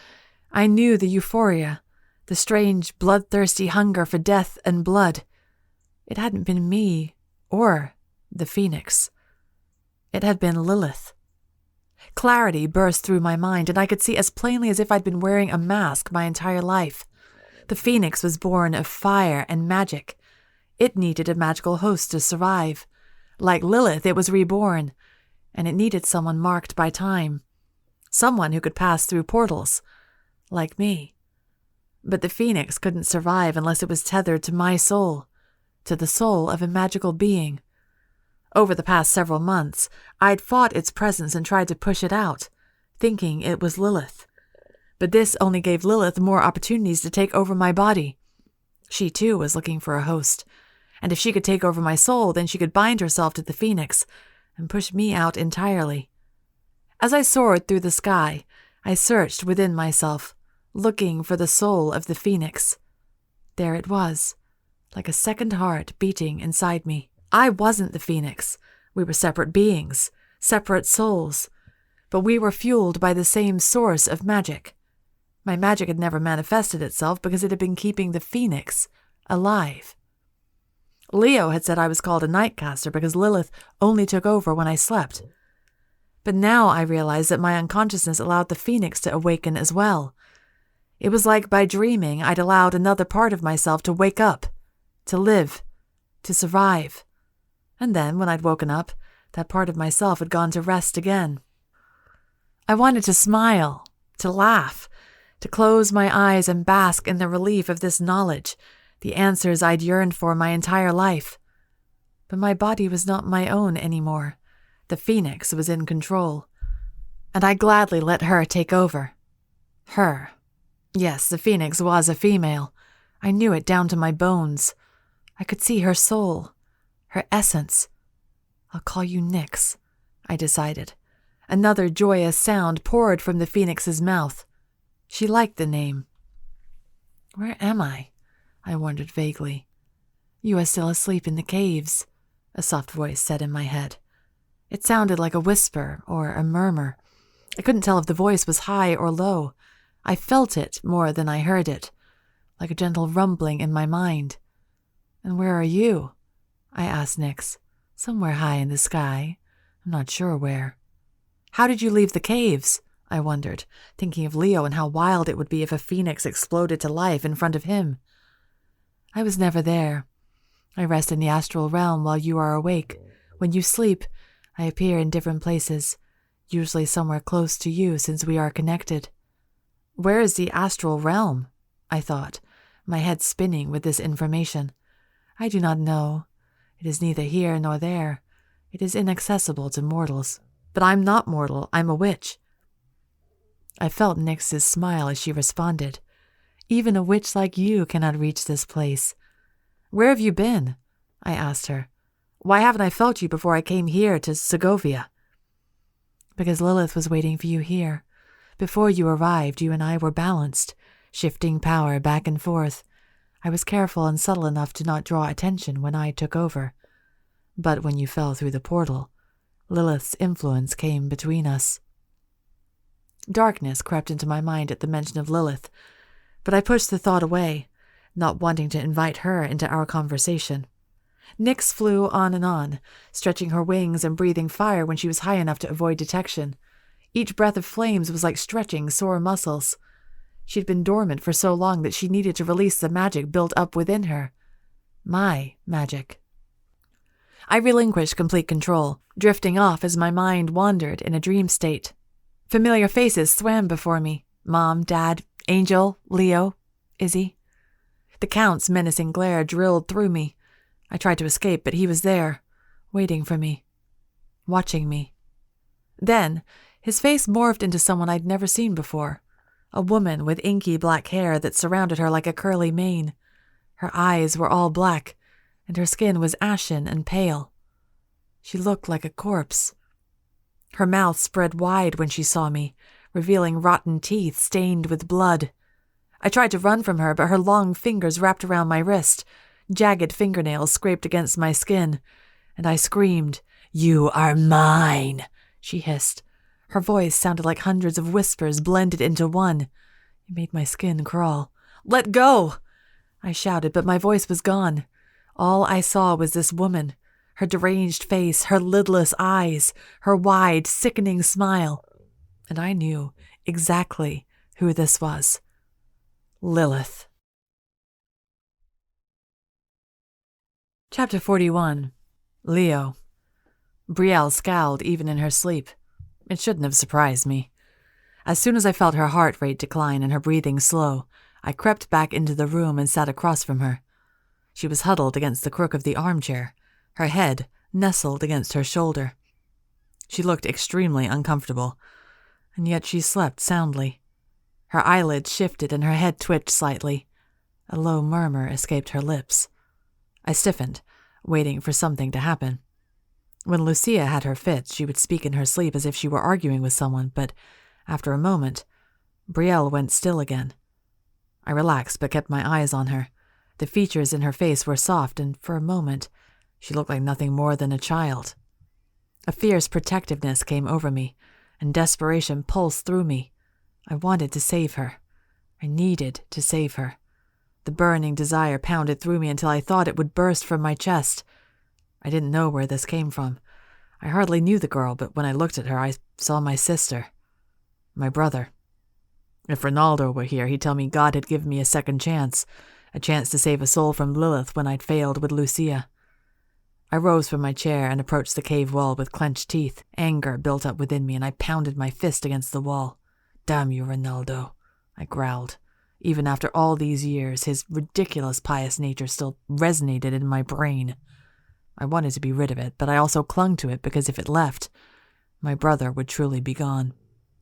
A: I knew the euphoria, the strange, bloodthirsty hunger for death and blood. It hadn't been me or the Phoenix. It had been Lilith. Clarity burst through my mind, and I could see as plainly as if I'd been wearing a mask my entire life. The Phoenix was born of fire and magic. It needed a magical host to survive. Like Lilith, it was reborn, and it needed someone marked by time. Someone who could pass through portals, like me. But the Phoenix couldn't survive unless it was tethered to my soul, to the soul of a magical being. Over the past several months, I'd fought its presence and tried to push it out, thinking it was Lilith. But this only gave Lilith more opportunities to take over my body. She too was looking for a host, and if she could take over my soul, then she could bind herself to the Phoenix and push me out entirely. As I soared through the sky, I searched within myself, looking for the soul of the Phoenix. There it was, like a second heart beating inside me. I wasn't the Phoenix. We were separate beings, separate souls, but we were fueled by the same source of magic. My magic had never manifested itself because it had been keeping the Phoenix alive. Leo had said I was called a Nightcaster because Lilith only took over when I slept. But now I realized that my unconsciousness allowed the Phoenix to awaken as well. It was like by dreaming I'd allowed another part of myself to wake up, to live, to survive. And then, when I'd woken up, that part of myself had gone to rest again. I wanted to smile, to laugh, to close my eyes and bask in the relief of this knowledge, the answers I'd yearned for my entire life. But my body was not my own anymore. The Phoenix was in control, and I gladly let her take over. Her. Yes, the Phoenix was a female. I knew it down to my bones. I could see her soul, her essence. I'll call you Nyx, I decided. Another joyous sound poured from the Phoenix's mouth. She liked the name. Where am I wondered vaguely. You are still asleep in the caves, a soft voice said in my head. It sounded like a whisper or a murmur. I couldn't tell if the voice was high or low. I felt it more than I heard it, like a gentle rumbling in my mind. And where are you? I asked Nyx. Somewhere high in the sky. I'm not sure where. How did you leave the caves? I wondered, thinking of Leo and how wild it would be if a phoenix exploded to life in front of him. I was never there. I rest in the astral realm while you are awake. When you sleep, I appear in different places, usually somewhere close to you since we are connected. Where is the astral realm? I thought, my head spinning with this information. I do not know. It is neither here nor there. It is inaccessible to mortals. But I'm not mortal, I'm a witch. I felt Nyx's smile as she responded. Even a witch like you cannot reach this place. Where have you been? I asked her. Why haven't I felt you before I came here to Segovia? Because Lilith was waiting for you here. Before you arrived, you and I were balanced, shifting power back and forth. I was careful and subtle enough to not draw attention when I took over. But when you fell through the portal, Lilith's influence came between us. Darkness crept into my mind at the mention of Lilith, but I pushed the thought away, not wanting to invite her into our conversation. Nyx flew on, stretching her wings and breathing fire when she was high enough to avoid detection. Each breath of flames was like stretching sore muscles. She'd been dormant for so long that she needed to release the magic built up within her. My magic. I relinquished complete control, drifting off as my mind wandered in a dream state. Familiar faces swam before me. Mom, Dad, Angel, Leo, Izzy. The Count's menacing glare drilled through me. I tried to escape, but he was there, waiting for me, watching me. Then, his face morphed into someone I'd never seen before. A woman with inky black hair that surrounded her like a curly mane. Her eyes were all black, and her skin was ashen and pale. She looked like a corpse. Her mouth spread wide when she saw me, revealing rotten teeth stained with blood. I tried to run from her, but her long fingers wrapped around my wrist. Jagged fingernails scraped against my skin, and I screamed. "You are mine," she hissed. Her voice sounded like hundreds of whispers blended into one. It made my skin crawl. "Let go!" I shouted, but my voice was gone. All I saw was this woman, her deranged face, her lidless eyes, her wide, sickening smile. And I knew exactly who this was. Lilith. Chapter 41. Leo. Brielle scowled even in her sleep. It shouldn't have surprised me. As soon as I felt her heart rate decline and her breathing slow, I crept back into the room and sat across from her. She was huddled against the crook of the armchair, her head nestled against her shoulder. She looked extremely uncomfortable, and yet she slept soundly. Her eyelids shifted and her head twitched slightly. A low murmur escaped her lips. I stiffened, waiting for something to happen. When Lucia had her fits, she would speak in her sleep as if she were arguing with someone, but after a moment, Brielle went still again. I relaxed but kept my eyes on her. The features in her face were soft, and for a moment, she looked like nothing more than a child. A fierce protectiveness came over me, and desperation pulsed through me. I wanted to save her. I needed to save her. The burning desire pounded through me until I thought it would burst from my chest. I didn't know where this came from. I hardly knew the girl, but when I looked at her, I saw my sister. My brother. If Ronaldo were here, he'd tell me God had given me a second chance, a chance to save a soul from Lilith when I'd failed with Lucia. I rose from my chair and approached the cave wall with clenched teeth. Anger built up within me, and I pounded my fist against the wall. "Damn you, Ronaldo," I growled. Even after all these years, his ridiculous pious nature still resonated in my brain. I wanted to be rid of it, but I also clung to it because if it left, my brother would truly be gone.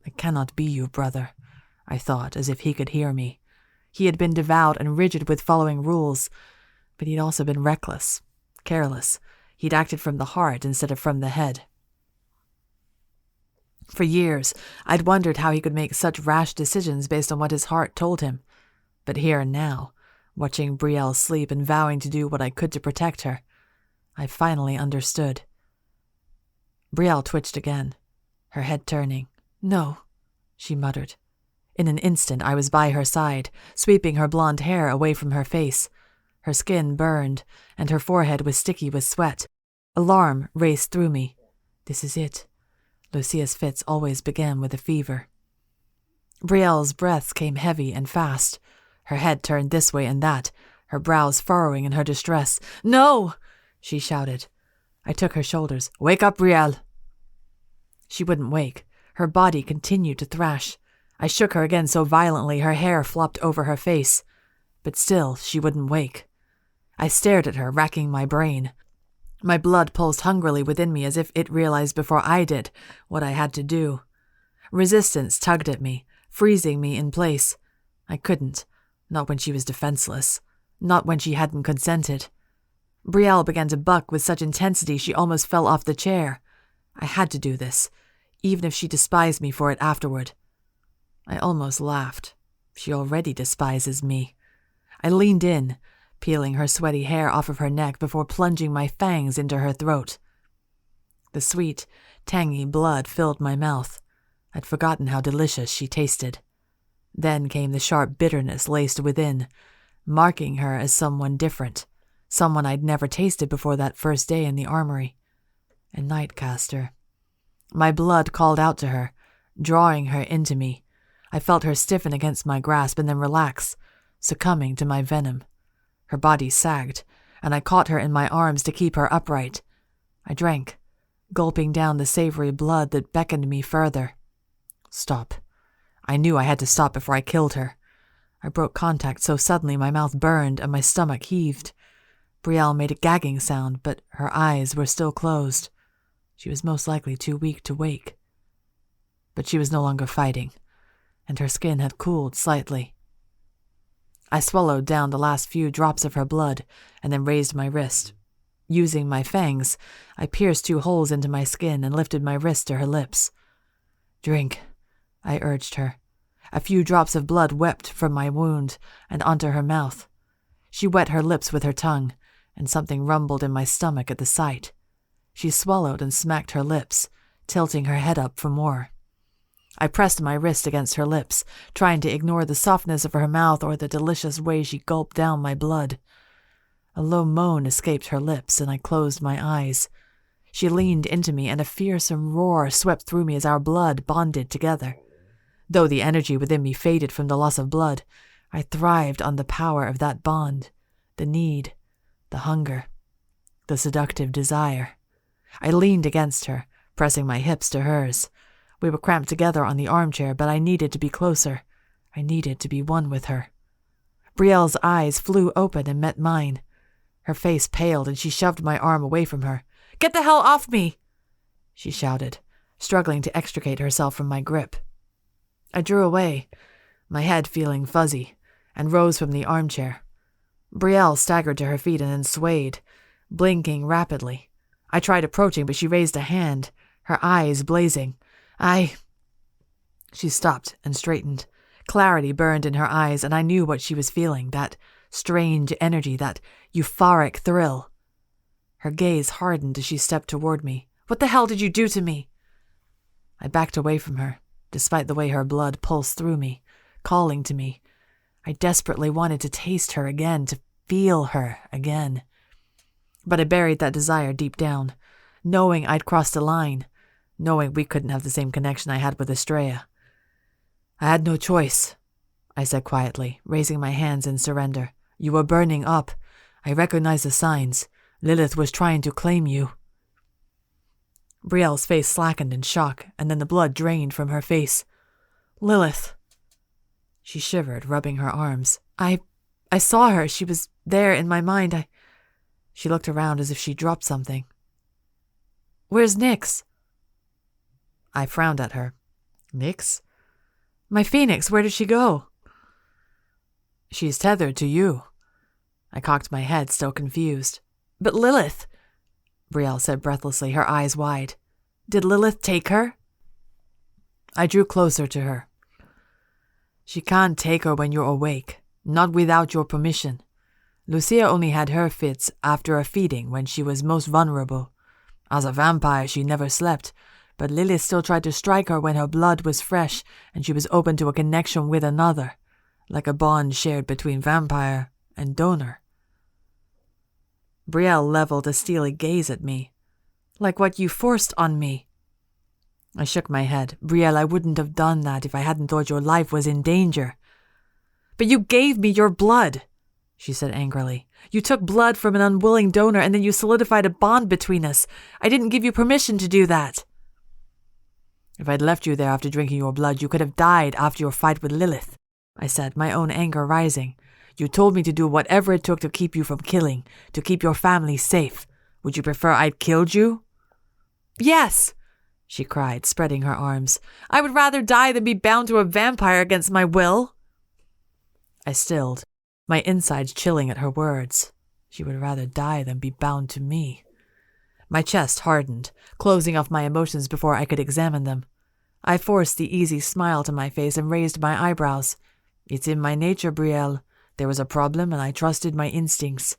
A: "I cannot be you, brother," I thought, as if he could hear me. He had been devout and rigid with following rules, but he'd also been reckless, careless. He'd acted from the heart instead of from the head. For years, I'd wondered how he could make such rash decisions based on what his heart told him. But here and now, watching Brielle sleep and vowing to do what I could to protect her, I finally understood. Brielle twitched again, her head turning. "No," she muttered. In an instant, I was by her side, sweeping her blonde hair away from her face. Her skin burned, and her forehead was sticky with sweat. Alarm raced through me. This is it. Lucia's fits always began with a fever. Brielle's breaths came heavy and fast. Her head turned this way and that, her brows furrowing in her distress. "No!" she shouted. I took her shoulders. "Wake up, Brielle!" She wouldn't wake. Her body continued to thrash. I shook her again so violently her hair flopped over her face. But still, she wouldn't wake. I stared at her, racking my brain. My blood pulsed hungrily within me as if it realized before I did what I had to do. Resistance tugged at me, freezing me in place. I couldn't. Not when she was defenseless. Not when she hadn't consented. Brielle began to buck with such intensity she almost fell off the chair. I had to do this, even if she despised me for it afterward. I almost laughed. She already despises me. I leaned in, peeling her sweaty hair off of her neck before plunging my fangs into her throat. The sweet, tangy blood filled my mouth. I'd forgotten how delicious she tasted. Then came the sharp bitterness laced within, marking her as someone different, someone I'd never tasted before that first day in the armory. A Nightcaster. My blood called out to her, drawing her into me. I felt her stiffen against my grasp and then relax, succumbing to my venom. Her body sagged, and I caught her in my arms to keep her upright. I drank, gulping down the savory blood that beckoned me further. Stop. I knew I had to stop before I killed her. I broke contact so suddenly my mouth burned and my stomach heaved. Brielle made a gagging sound, but her eyes were still closed. She was most likely too weak to wake. But she was no longer fighting, and her skin had cooled slightly. I swallowed down the last few drops of her blood and then raised my wrist. Using my fangs, I pierced 2 holes into my skin and lifted my wrist to her lips. "Drink," I urged her. A few drops of blood wept from my wound and onto her mouth. She wet her lips with her tongue, and something rumbled in my stomach at the sight. She swallowed and smacked her lips, tilting her head up for more. I pressed my wrist against her lips, trying to ignore the softness of her mouth or the delicious way she gulped down my blood. A low moan escaped her lips, and I closed my eyes. She leaned into me, and a fearsome roar swept through me as our blood bonded together. Though the energy within me faded from the loss of blood, I thrived on the power of that bond, the need, the hunger, the seductive desire. I leaned against her, pressing my hips to hers. We were cramped together on the armchair, but I needed to be closer. I needed to be one with her. Brielle's eyes flew open and met mine. Her face paled, and she shoved my arm away from her. "Get the hell off me!" she shouted, struggling to extricate herself from my grip. I drew away, my head feeling fuzzy, and rose from the armchair. Brielle staggered to her feet and then swayed, blinking rapidly. I tried approaching, but she raised a hand, her eyes blazing. She stopped and straightened. Clarity burned in her eyes, and I knew what she was feeling, that strange energy, that euphoric thrill. Her gaze hardened as she stepped toward me. "What the hell did you do to me?" I backed away from her, despite the way her blood pulsed through me, calling to me. I desperately wanted to taste her again, to feel her again. But I buried that desire deep down, knowing I'd crossed a line, knowing we couldn't have the same connection I had with Estrella. "I had no choice," I said quietly, raising my hands in surrender. "You were burning up. I recognized the signs. Lilith was trying to claim you." Brielle's face slackened in shock, and then the blood drained from her face. "Lilith." She shivered, rubbing her arms. I saw her. She was there in my mind. She looked around as if she dropped something. "Where's Nyx?" I frowned at her. "Nyx? My phoenix, where did she go?" "She's tethered to you." I cocked my head, still confused. "But Lilith," Brielle said breathlessly, her eyes wide. "Did Lilith take her?" I drew closer to her. "She can't take her when you're awake, not without your permission. Lucia only had her fits after a feeding when she was most vulnerable. As a vampire, she never slept, but Lilith still tried to strike her when her blood was fresh and she was open to a connection with another, like a bond shared between vampire and donor." Brielle leveled a steely gaze at me. Like what you forced on me. I shook my head. Brielle, I wouldn't have done that if I hadn't thought your life was in danger. But you gave me your blood, she said angrily. You took blood from an unwilling donor and then you solidified a bond between us. I didn't give you permission to do that. If I'd left you there after drinking your blood, you could have died after your fight with Lilith, I said, my own anger rising. You told me to do whatever it took to keep you from killing, to keep your family safe. Would you prefer I'd killed you? Yes, she cried, spreading her arms. I would rather die than be bound to a vampire against my will. I stilled, my insides chilling at her words. She would rather die than be bound to me. My chest hardened, closing off my emotions before I could examine them. I forced the easy smile to my face and raised my eyebrows. It's in my nature, Brielle. There was a problem and I trusted my instincts.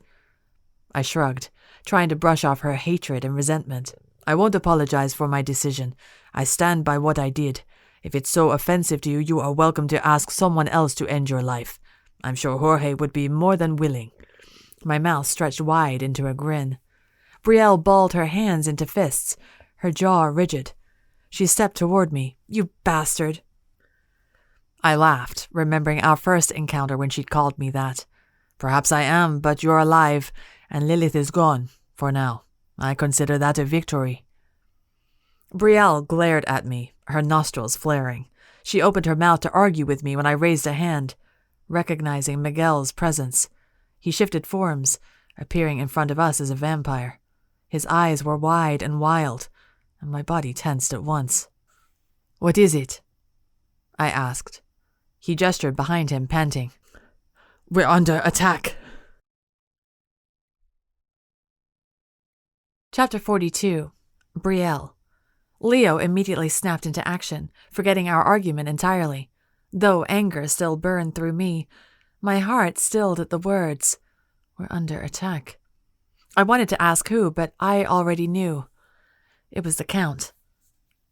A: I shrugged, trying to brush off her hatred and resentment. I won't apologize for my decision. I stand by what I did. If it's so offensive to you, you are welcome to ask someone else to end your life. I'm sure Jorge would be more than willing. My mouth stretched wide into a grin. Brielle balled her hands into fists, her jaw rigid. She stepped toward me. You bastard. I laughed, remembering our first encounter when she'd called me that. Perhaps I am, but you're alive, and Lilith is gone, for now. I consider that a victory. Brielle glared at me, her nostrils flaring. She opened her mouth to argue with me when I raised a hand, recognizing Miguel's presence. He shifted forms, appearing in front of us as a vampire. His eyes were wide and wild, and my body tensed at once. What is it? I asked. He gestured behind him, panting. We're under attack. Chapter 42. Brielle. Leo immediately snapped into action, forgetting our argument entirely. Though anger still burned through me, my heart stilled at the words. We're under attack. I wanted to ask who, but I already knew. It was the Count.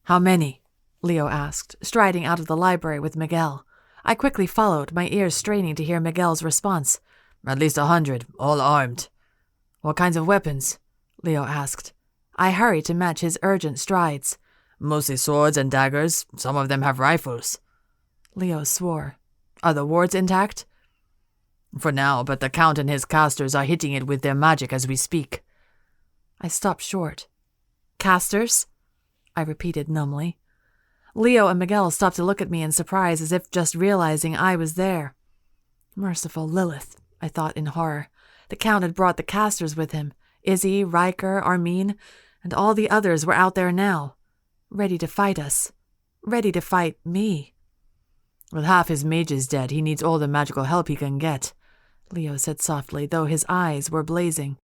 A: How many? Leo asked, striding out of the library with Miguel. I quickly followed, my ears straining to hear Miguel's response. At least 100, all armed. What kinds of weapons? Leo asked. I hurried to match his urgent strides. Mostly swords and daggers. Some of them have rifles. Leo swore. Are the wards intact? For now, but the Count and his casters are hitting it with their magic as we speak. I stopped short. Casters? I repeated numbly. Leo and Miguel stopped to look at me in surprise, as if just realizing I was there. Merciful Lilith, I thought in horror. The Count had brought the casters with him. Izzy, Riker, Armin, and all the others were out there now, ready to fight us, ready to fight me. With half his mages dead, he needs all the magical help he can get, Leo said softly, though his eyes were blazing.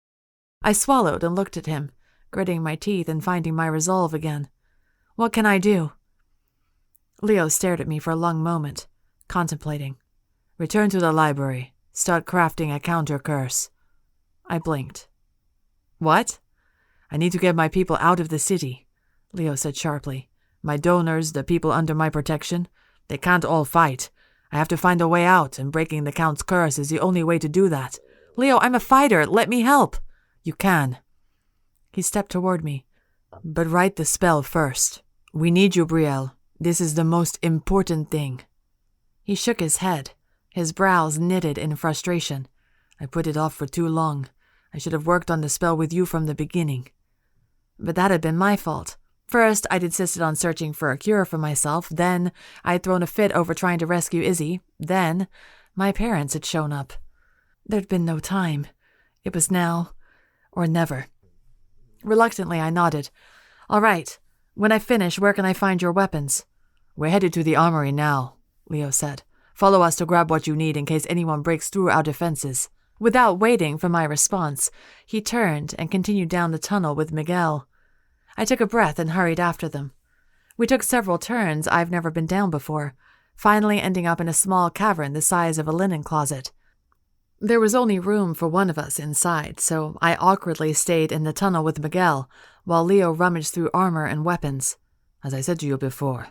A: I swallowed and looked at him, gritting my teeth and finding my resolve again. What can I do? Leo stared at me for a long moment, contemplating. Return to the library. Start crafting a counter-curse. I blinked. What? I need to get my people out of the city, Leo said sharply. My donors, the people under my protection, they can't all fight. I have to find a way out, and breaking the Count's curse is the only way to do that. Leo, I'm a fighter. Let me help. You can. He stepped toward me. But write the spell first. We need you, Brielle. This is the most important thing. He shook his head, his brows knitted in frustration. I put it off for too long. I should have worked on the spell with you from the beginning. But that had been my fault. First, I'd insisted on searching for a cure for myself. Then, I'd thrown a fit over trying to rescue Izzy. Then, my parents had shown up. There'd been no time. It was now or never. Reluctantly, I nodded. All right. When I finish, where can I find your weapons? We're headed to the armory now, Leo said. Follow us to grab what you need in case anyone breaks through our defenses. Without waiting for my response, he turned and continued down the tunnel with Miguel. I took a breath and hurried after them. We took several turns I've never been down before, finally ending up in a small cavern the size of a linen closet. There was only room for one of us inside, so I awkwardly stayed in the tunnel with Miguel, while Leo rummaged through armor and weapons. As I said to you before,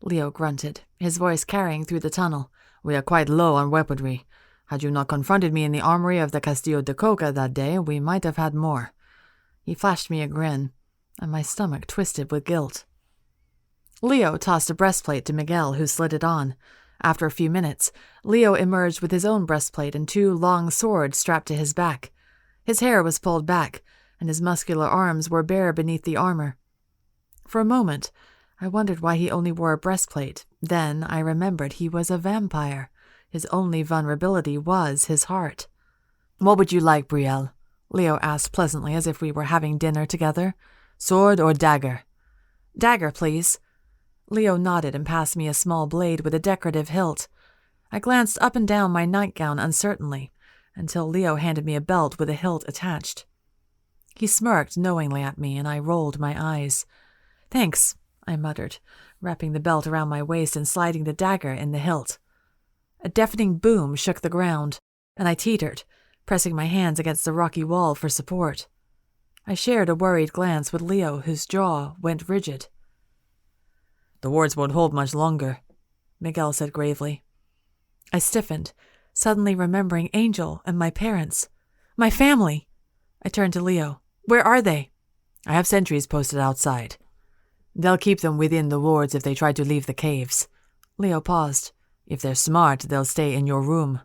A: Leo grunted, his voice carrying through the tunnel, we are quite low on weaponry.
B: Had you not confronted me in the armory of the Castillo de Coca that day, we might have had more." He flashed me a grin, and my stomach twisted with guilt. Leo tossed a breastplate to Miguel, who slid it on. After a few minutes, Leo emerged with his own breastplate and 2 long swords strapped to his back. His hair was pulled back, and his muscular arms were bare beneath the armor. For a moment, I wondered why he only wore a breastplate. Then I remembered he was a vampire. His only vulnerability was his heart. "What would you like, Brielle?" Leo asked pleasantly, as if we were having dinner together. "Sword or dagger?" "Dagger, please." Leo nodded and passed me a small blade with a decorative hilt. I glanced up and down my nightgown uncertainly, until Leo handed me a belt with a hilt attached. He smirked knowingly at me, and I rolled my eyes. "Thanks," I muttered, wrapping the belt around my waist and sliding the dagger in the hilt. A deafening boom shook the ground, and I teetered, pressing my hands against the rocky wall for support. I shared a worried glance with Leo, whose jaw went rigid. "The wards won't hold much longer," Miguel said gravely. I stiffened, suddenly remembering Angel and my parents. My family! I turned to Leo. "Where are they?" "I have sentries posted outside. They'll keep them within the wards if they try to leave the caves." Leo paused. "If they're smart, they'll stay in your room."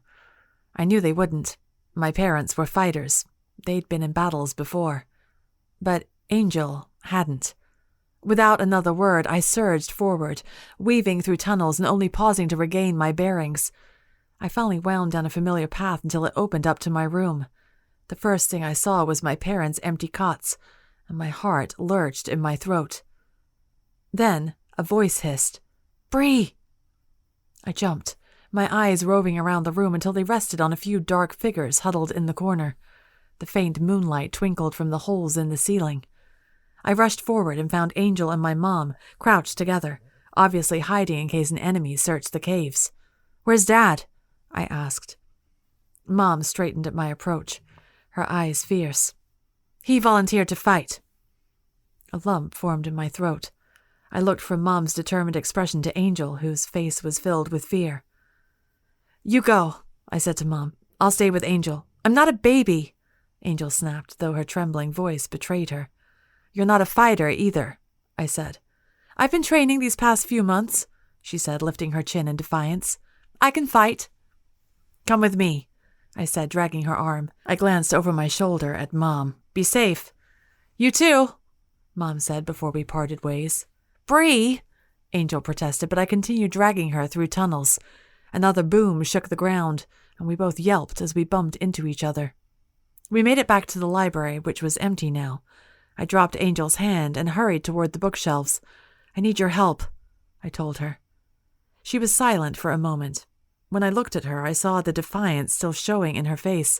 B: I knew they wouldn't. My parents were fighters. They'd been in battles before. But Angel hadn't. Without another word, I surged forward, weaving through tunnels and only pausing to regain my bearings. I finally wound down a familiar path until it opened up to my room. The first thing I saw was my parents' empty cots, and my heart lurched in my throat. Then a voice hissed, "Bree!" I jumped, my eyes roving around the room until they rested on a few dark figures huddled in the corner. The faint moonlight twinkled from the holes in the ceiling. I rushed forward and found Angel and my mom crouched together, obviously hiding in case an enemy searched the caves. "Where's Dad?" I asked. Mom straightened at my approach, her eyes fierce. "He volunteered to fight." A lump formed in my throat. I looked from Mom's determined expression to Angel, whose face was filled with fear. "You go," I said to Mom. "I'll stay with Angel." "I'm not a baby," Angel snapped, though her trembling voice betrayed her. "You're not a fighter either," I said. "I've been training these past few months," she said, lifting her chin in defiance. "I can fight." "Come with me," I said, dragging her arm. I glanced over my shoulder at Mom. "Be safe." "You too," Mom said before we parted ways. "Bree!" Angel protested, but I continued dragging her through tunnels. Another boom shook the ground, and we both yelped as we bumped into each other. We made it back to the library, which was empty now. I dropped Angel's hand and hurried toward the bookshelves. "I need your help," I told her. She was silent for a moment. When I looked at her, I saw the defiance still showing in her face,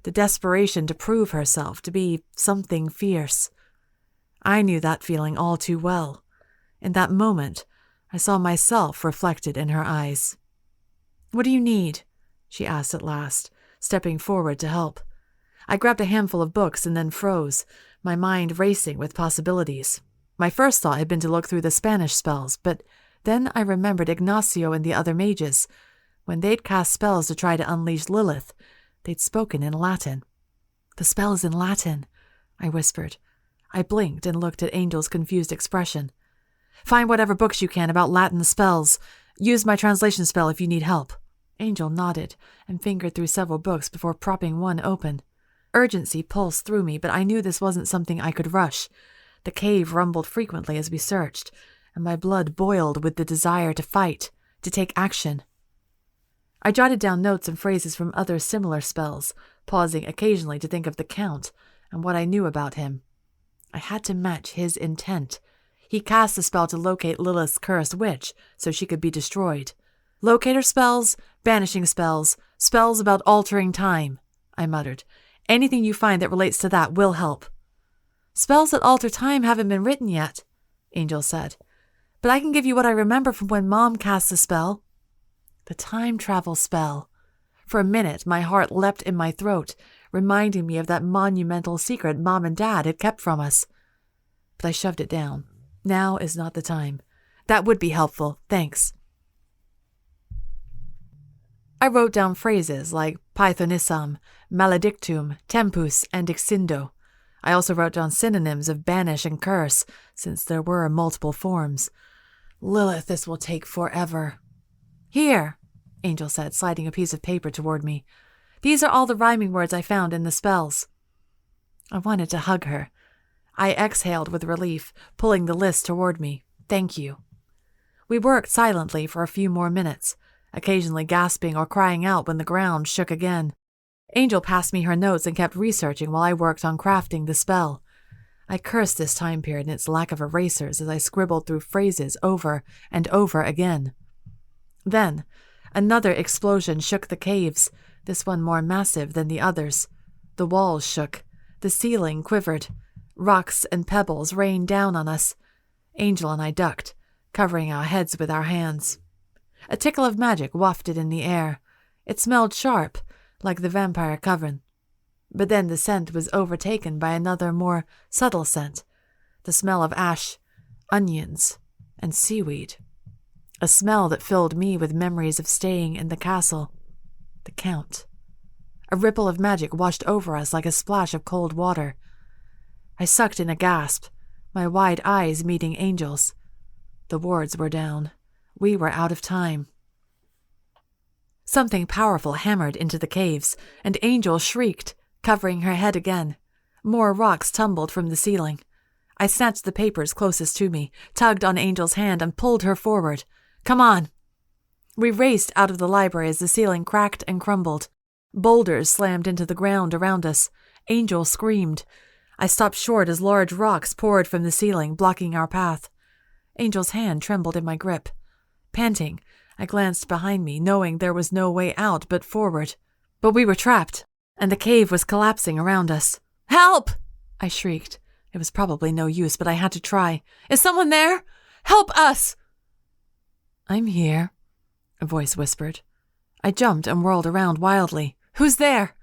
B: the desperation to prove herself to be something fierce. I knew that feeling all too well. In that moment, I saw myself reflected in her eyes. "What do you need?" she asked at last, stepping forward to help. I grabbed a handful of books and then froze, my mind racing with possibilities. My first thought had been to look through the Spanish spells, but then I remembered Ignacio and the other mages. When they'd cast spells to try to unleash Lilith, they'd spoken in Latin. "The spell is in Latin," I whispered. I blinked and looked at Angel's confused expression. "Find whatever books you can about Latin spells. Use my translation spell if you need help." Angel nodded and fingered through several books before propping one open. Urgency pulsed through me, but I knew this wasn't something I could rush. The cave rumbled frequently as we searched, and my blood boiled with the desire to fight, to take action. I jotted down notes and phrases from other similar spells, pausing occasionally to think of the Count and what I knew about him. I had to match his intent. He cast a spell to locate Lilith's cursed witch so she could be destroyed. "Locator spells, banishing spells, spells about altering time," I muttered. "Anything you find that relates to that will help." "Spells that alter time haven't been written yet," Angel said. "But I can give you what I remember from when Mom cast the spell." The time travel spell. For a minute, my heart leapt in my throat, reminding me of that monumental secret Mom and Dad had kept from us. But I shoved it down. Now is not the time. That would be helpful, thanks.
A: I wrote down phrases like Pythonissam, maledictum, tempus, and excindo. I also wrote down synonyms of banish and curse, since there were multiple forms. Lilith, this will take forever. Here, Angel said, sliding a piece of paper toward me. These are all the rhyming words I found in the spells. I wanted to hug her. I exhaled with relief, pulling the list toward me. Thank you. We worked silently for a few more minutes, occasionally gasping or crying out when the ground shook again. Angel passed me her notes and kept researching while I worked on crafting the spell. I cursed this time period and its lack of erasers as I scribbled through phrases over and over again. Then, another explosion shook the caves, this one more massive than the others. The walls shook. The ceiling quivered. Rocks and pebbles rained down on us. Angel and I ducked, covering our heads with our hands. A tickle of magic wafted in the air. It smelled sharp, like the vampire coven. But then the scent was overtaken by another, more subtle scent, the smell of ash, onions, and seaweed. A smell that filled me with memories of staying in the castle. The Count. A ripple of magic washed over us like a splash of cold water. I sucked in a gasp, my wide eyes meeting Angel's. The wards were down. We were out of time. Something powerful hammered into the caves, and Angel shrieked, covering her head again. More rocks tumbled from the ceiling. I snatched the papers closest to me, tugged on Angel's hand, and pulled her forward. Come on! We raced out of the library as the ceiling cracked and crumbled. Boulders slammed into the ground around us. Angel screamed. I stopped short as large rocks poured from the ceiling, blocking our path. Angel's hand trembled in my grip. Panting, I glanced behind me, knowing there was no way out but forward. But we were trapped, and the cave was collapsing around us. Help! I shrieked. It was probably no use, but I had to try. Is someone there? Help us! I'm here, a voice whispered. I jumped and whirled around wildly. Who's there?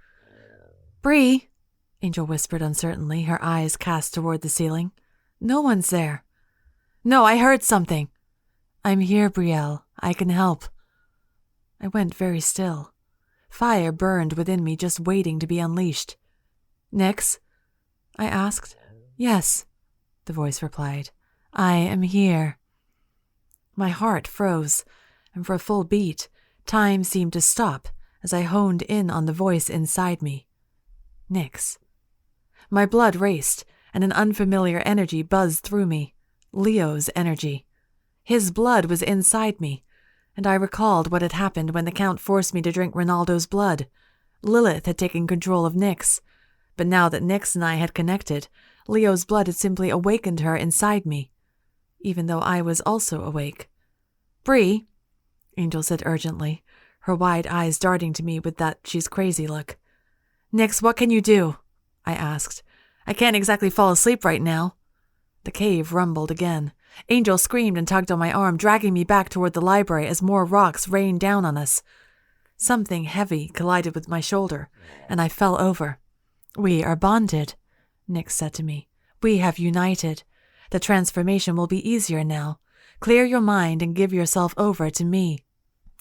A: Bree, Angel whispered uncertainly, her eyes cast toward the ceiling. No one's there. No, I heard something. I'm here, Brielle. I can help. I went very still. Fire burned within me, just waiting to be unleashed. Nyx? I asked. Yes, the voice replied. I am here. My heart froze, and for a full beat, time seemed to stop as I honed in on the voice inside me. Nyx. My blood raced, and an unfamiliar energy buzzed through me. Leo's energy. His blood was inside me, and I recalled what had happened when the Count forced me to drink Ronaldo's blood. Lilith had taken control of Nyx, but now that Nyx and I had connected, Leo's blood had simply awakened her inside me, even though I was also awake. Bree, Angel said urgently, her wide eyes darting to me with that she's crazy look. Nyx, what can you do? I asked. I can't exactly fall asleep right now. The cave rumbled again. Angel screamed and tugged on my arm, dragging me back toward the library as more rocks rained down on us. Something heavy collided with my shoulder, and I fell over. We are bonded, Nyx said to me. We have united. The transformation will be easier now. Clear your mind and give yourself over to me.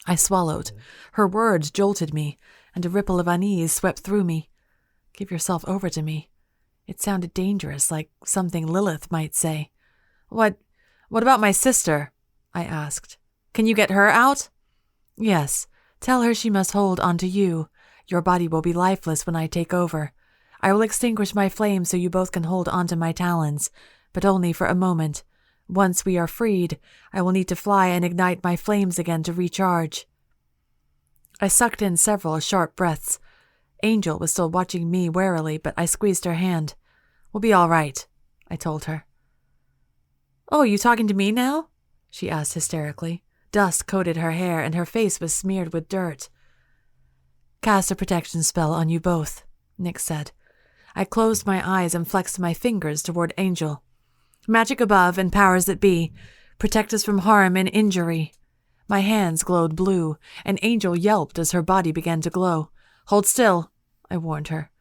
A: I swallowed. Her words jolted me, and a ripple of unease swept through me. Give yourself over to me. It sounded dangerous, like something Lilith might say. What about my sister? I asked. Can you get her out? Yes. Tell her she must hold on to you. Your body will be lifeless when I take over. I will extinguish my flame so you both can hold on to my talons, but only for a moment. Once we are freed, I will need to fly and ignite my flames again to recharge. I sucked in several sharp breaths. Angel was still watching me warily, but I squeezed her hand. We'll be all right, I told her. Oh, you talking to me now? She asked hysterically. Dust coated her hair and her face was smeared with dirt. Cast a protection spell on you both, Nyx said. I closed my eyes and flexed my fingers toward Angel. Magic above and powers that be, protect us from harm and injury. My hands glowed blue, and Angel yelped as her body began to glow. Hold still, I warned her.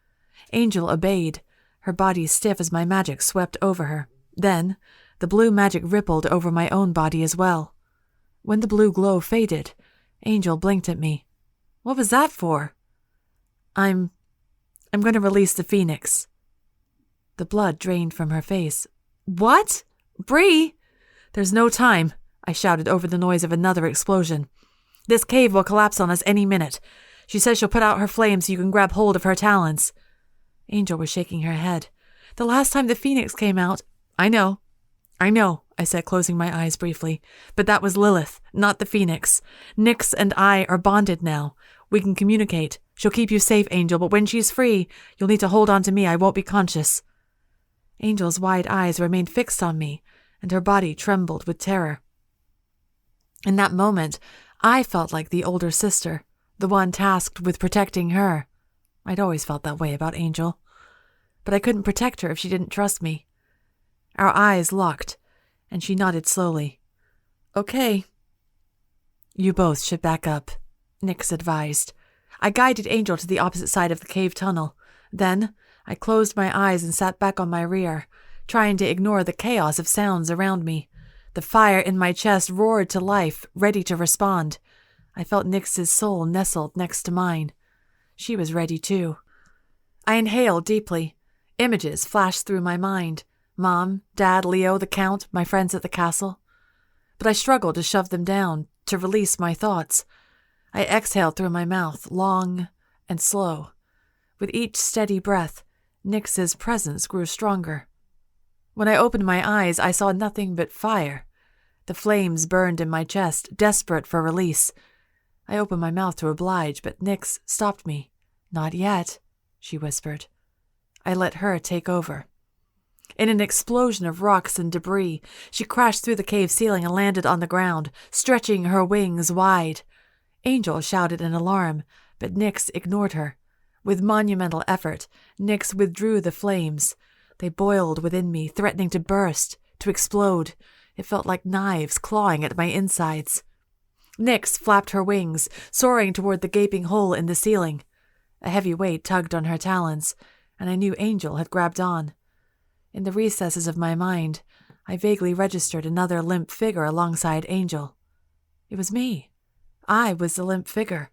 A: Angel obeyed, her body stiff as my magic swept over her. Then, the blue magic rippled over my own body as well. When the blue glow faded, Angel blinked at me. What was that for? I'm going to release the phoenix. The blood drained from her face. What? Bree! There's no time, I shouted over the noise of another explosion. This cave will collapse on us any minute. She says she'll put out her flame so you can grab hold of her talons. Angel was shaking her head. The last time the phoenix came out... I know, I said, closing my eyes briefly. But that was Lilith, not the phoenix. Nyx and I are bonded now. We can communicate. She'll keep you safe, Angel, but when she's free, you'll need to hold on to me. I won't be conscious. Angel's wide eyes remained fixed on me, and her body trembled with terror. In that moment, I felt like the older sister, the one tasked with protecting her. I'd always felt that way about Angel. But I couldn't protect her if she didn't trust me. Our eyes locked, and she nodded slowly. Okay. You both should back up, Nyx advised. I guided Angel to the opposite side of the cave tunnel. Then I closed my eyes and sat back on my rear, trying to ignore the chaos of sounds around me. The fire in my chest roared to life, ready to respond. I felt Nyx's soul nestled next to mine. She was ready too. I inhaled deeply. Images flashed through my mind. Mom, Dad, Leo, the Count, my friends at the castle. But I struggled to shove them down, to release my thoughts. I exhaled through my mouth, long and slow. With each steady breath, Nyx's presence grew stronger. When I opened my eyes, I saw nothing but fire. The flames burned in my chest, desperate for release. I opened my mouth to oblige, but Nyx stopped me. Not yet, she whispered. I let her take over. In an explosion of rocks and debris, she crashed through the cave ceiling and landed on the ground, stretching her wings wide. Angel shouted in alarm, but Nyx ignored her. With monumental effort, Nyx withdrew the flames. They boiled within me, threatening to burst, to explode. It felt like knives clawing at my insides. Nyx flapped her wings, soaring toward the gaping hole in the ceiling. A heavy weight tugged on her talons, and I knew Angel had grabbed on. In the recesses of my mind, I vaguely registered another limp figure alongside Angel. It was me. I was the limp figure.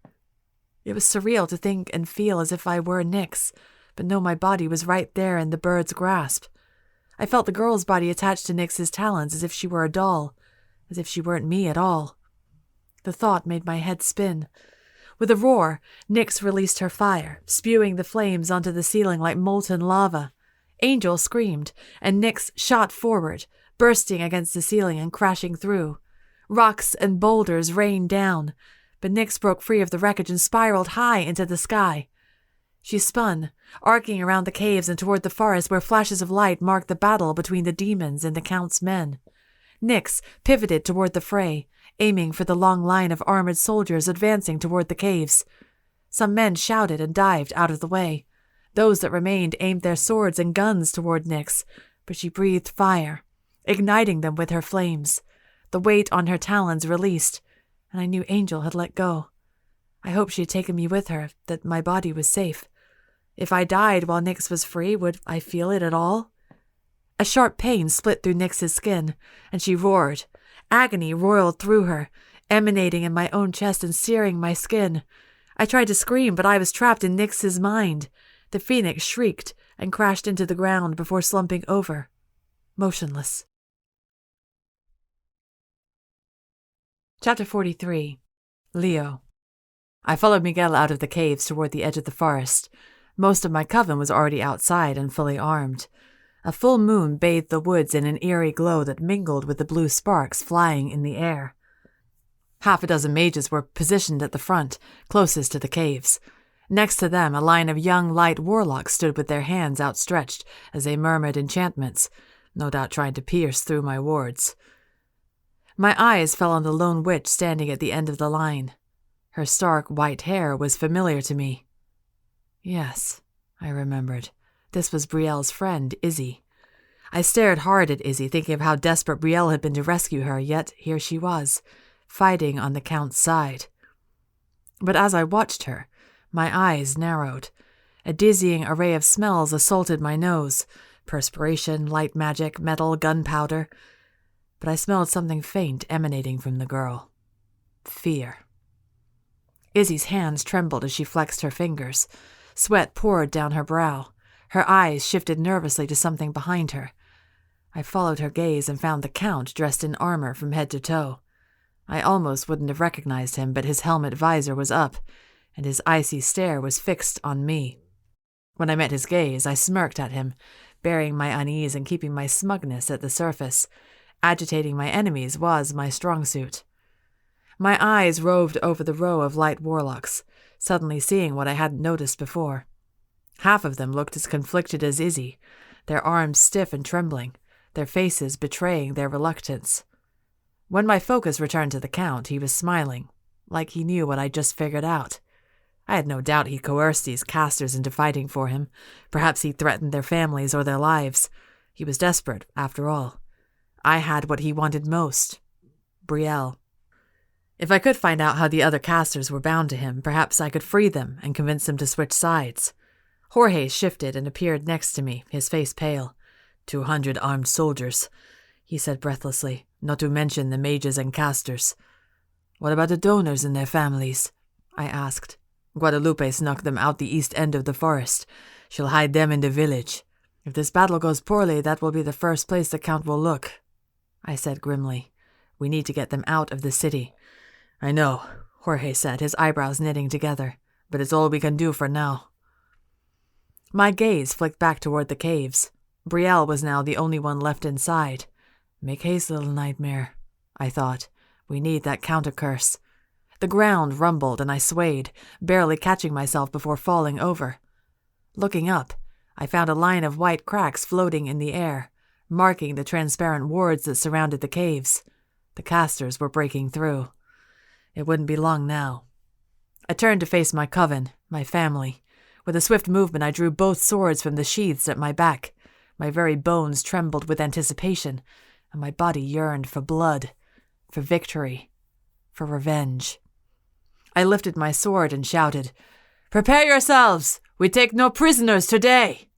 A: It was surreal to think and feel as if I were Nyx, but know my body was right there in the bird's grasp. I felt the girl's body attached to Nyx's talons as if she were a doll, as if she weren't me at all. The thought made my head spin. With a roar, Nyx released her fire, spewing the flames onto the ceiling like molten lava. Angel screamed, and Nyx shot forward, bursting against the ceiling and crashing through. Rocks and boulders rained down, but Nyx broke free of the wreckage and spiraled high into the sky. She spun, arcing around the caves and toward the forest where flashes of light marked the battle between the demons and the Count's men. Nyx pivoted toward the fray, aiming for the long line of armored soldiers advancing toward the caves. Some men shouted and dived out of the way. Those that remained aimed their swords and guns toward Nyx, but she breathed fire, igniting them with her flames. The weight on her talons released, and I knew Angel had let go. I hoped she had taken me with her, that my body was safe. If I died while Nyx was free, would I feel it at all? A sharp pain split through Nyx's skin, and she roared. Agony roiled through her, emanating in my own chest and searing my skin. I tried to scream, but I was trapped in Nyx's mind. The phoenix shrieked and crashed into the ground before slumping over, motionless. Chapter 43. Leo. I followed Miguel out of the caves toward the edge of the forest. Most of my coven was already outside and fully armed. A full moon bathed the woods in an eerie glow that mingled with the blue sparks flying in the air. Half a dozen mages were positioned at the front, closest to the caves. Next to them, a line of young light warlocks stood with their hands outstretched as they murmured enchantments, no doubt trying to pierce through my wards. My eyes fell on the lone witch standing at the end of the line. Her stark white hair was familiar to me. Yes, I remembered. This was Brielle's friend, Izzy. I stared hard at Izzy, thinking of how desperate Brielle had been to rescue her, yet here she was, fighting on the Count's side. But as I watched her, my eyes narrowed. A dizzying array of smells assaulted my nose. Perspiration, light magic, metal, gunpowder. But I smelled something faint emanating from the girl. Fear. Izzy's hands trembled as she flexed her fingers. Sweat poured down her brow. Her eyes shifted nervously to something behind her. I followed her gaze and found the Count dressed in armor from head to toe. I almost wouldn't have recognized him, but his helmet visor was up, and his icy stare was fixed on me. When I met his gaze, I smirked at him, burying my unease and keeping my smugness at the surface. Agitating my enemies was my strong suit. My eyes roved over the row of light warlocks, suddenly seeing what I hadn't noticed before. Half of them looked as conflicted as Izzy, their arms stiff and trembling, their faces betraying their reluctance. When my focus returned to the Count, he was smiling, like he knew what I'd just figured out. I had no doubt he coerced these casters into fighting for him. Perhaps he threatened their families or their lives. He was desperate, after all. I had what he wanted most. Brielle. If I could find out how the other casters were bound to him, perhaps I could free them and convince them to switch sides. Jorge shifted and appeared next to me, his face pale. 200 armed soldiers, he said breathlessly, not to mention the mages and casters. What about the donors and their families? I asked. Guadalupe snuck them out the east end of the forest. She'll hide them in the village. If this battle goes poorly, that will be the first place the Count will look, I said grimly. We need to get them out of the city. I know, Jorge said, his eyebrows knitting together, but it's all we can do for now. My gaze flicked back toward the caves. Brielle was now the only one left inside. Make haste, little nightmare, I thought. We need that counter-curse. The ground rumbled and I swayed, barely catching myself before falling over. Looking up, I found a line of white cracks floating in the air, marking the transparent wards that surrounded the caves. The casters were breaking through. It wouldn't be long now. I turned to face my coven, my family. With a swift movement, I drew both swords from the sheaths at my back. My very bones trembled with anticipation, and my body yearned for blood, for victory, for revenge. I lifted my sword and shouted, "Prepare yourselves! We take no prisoners today!"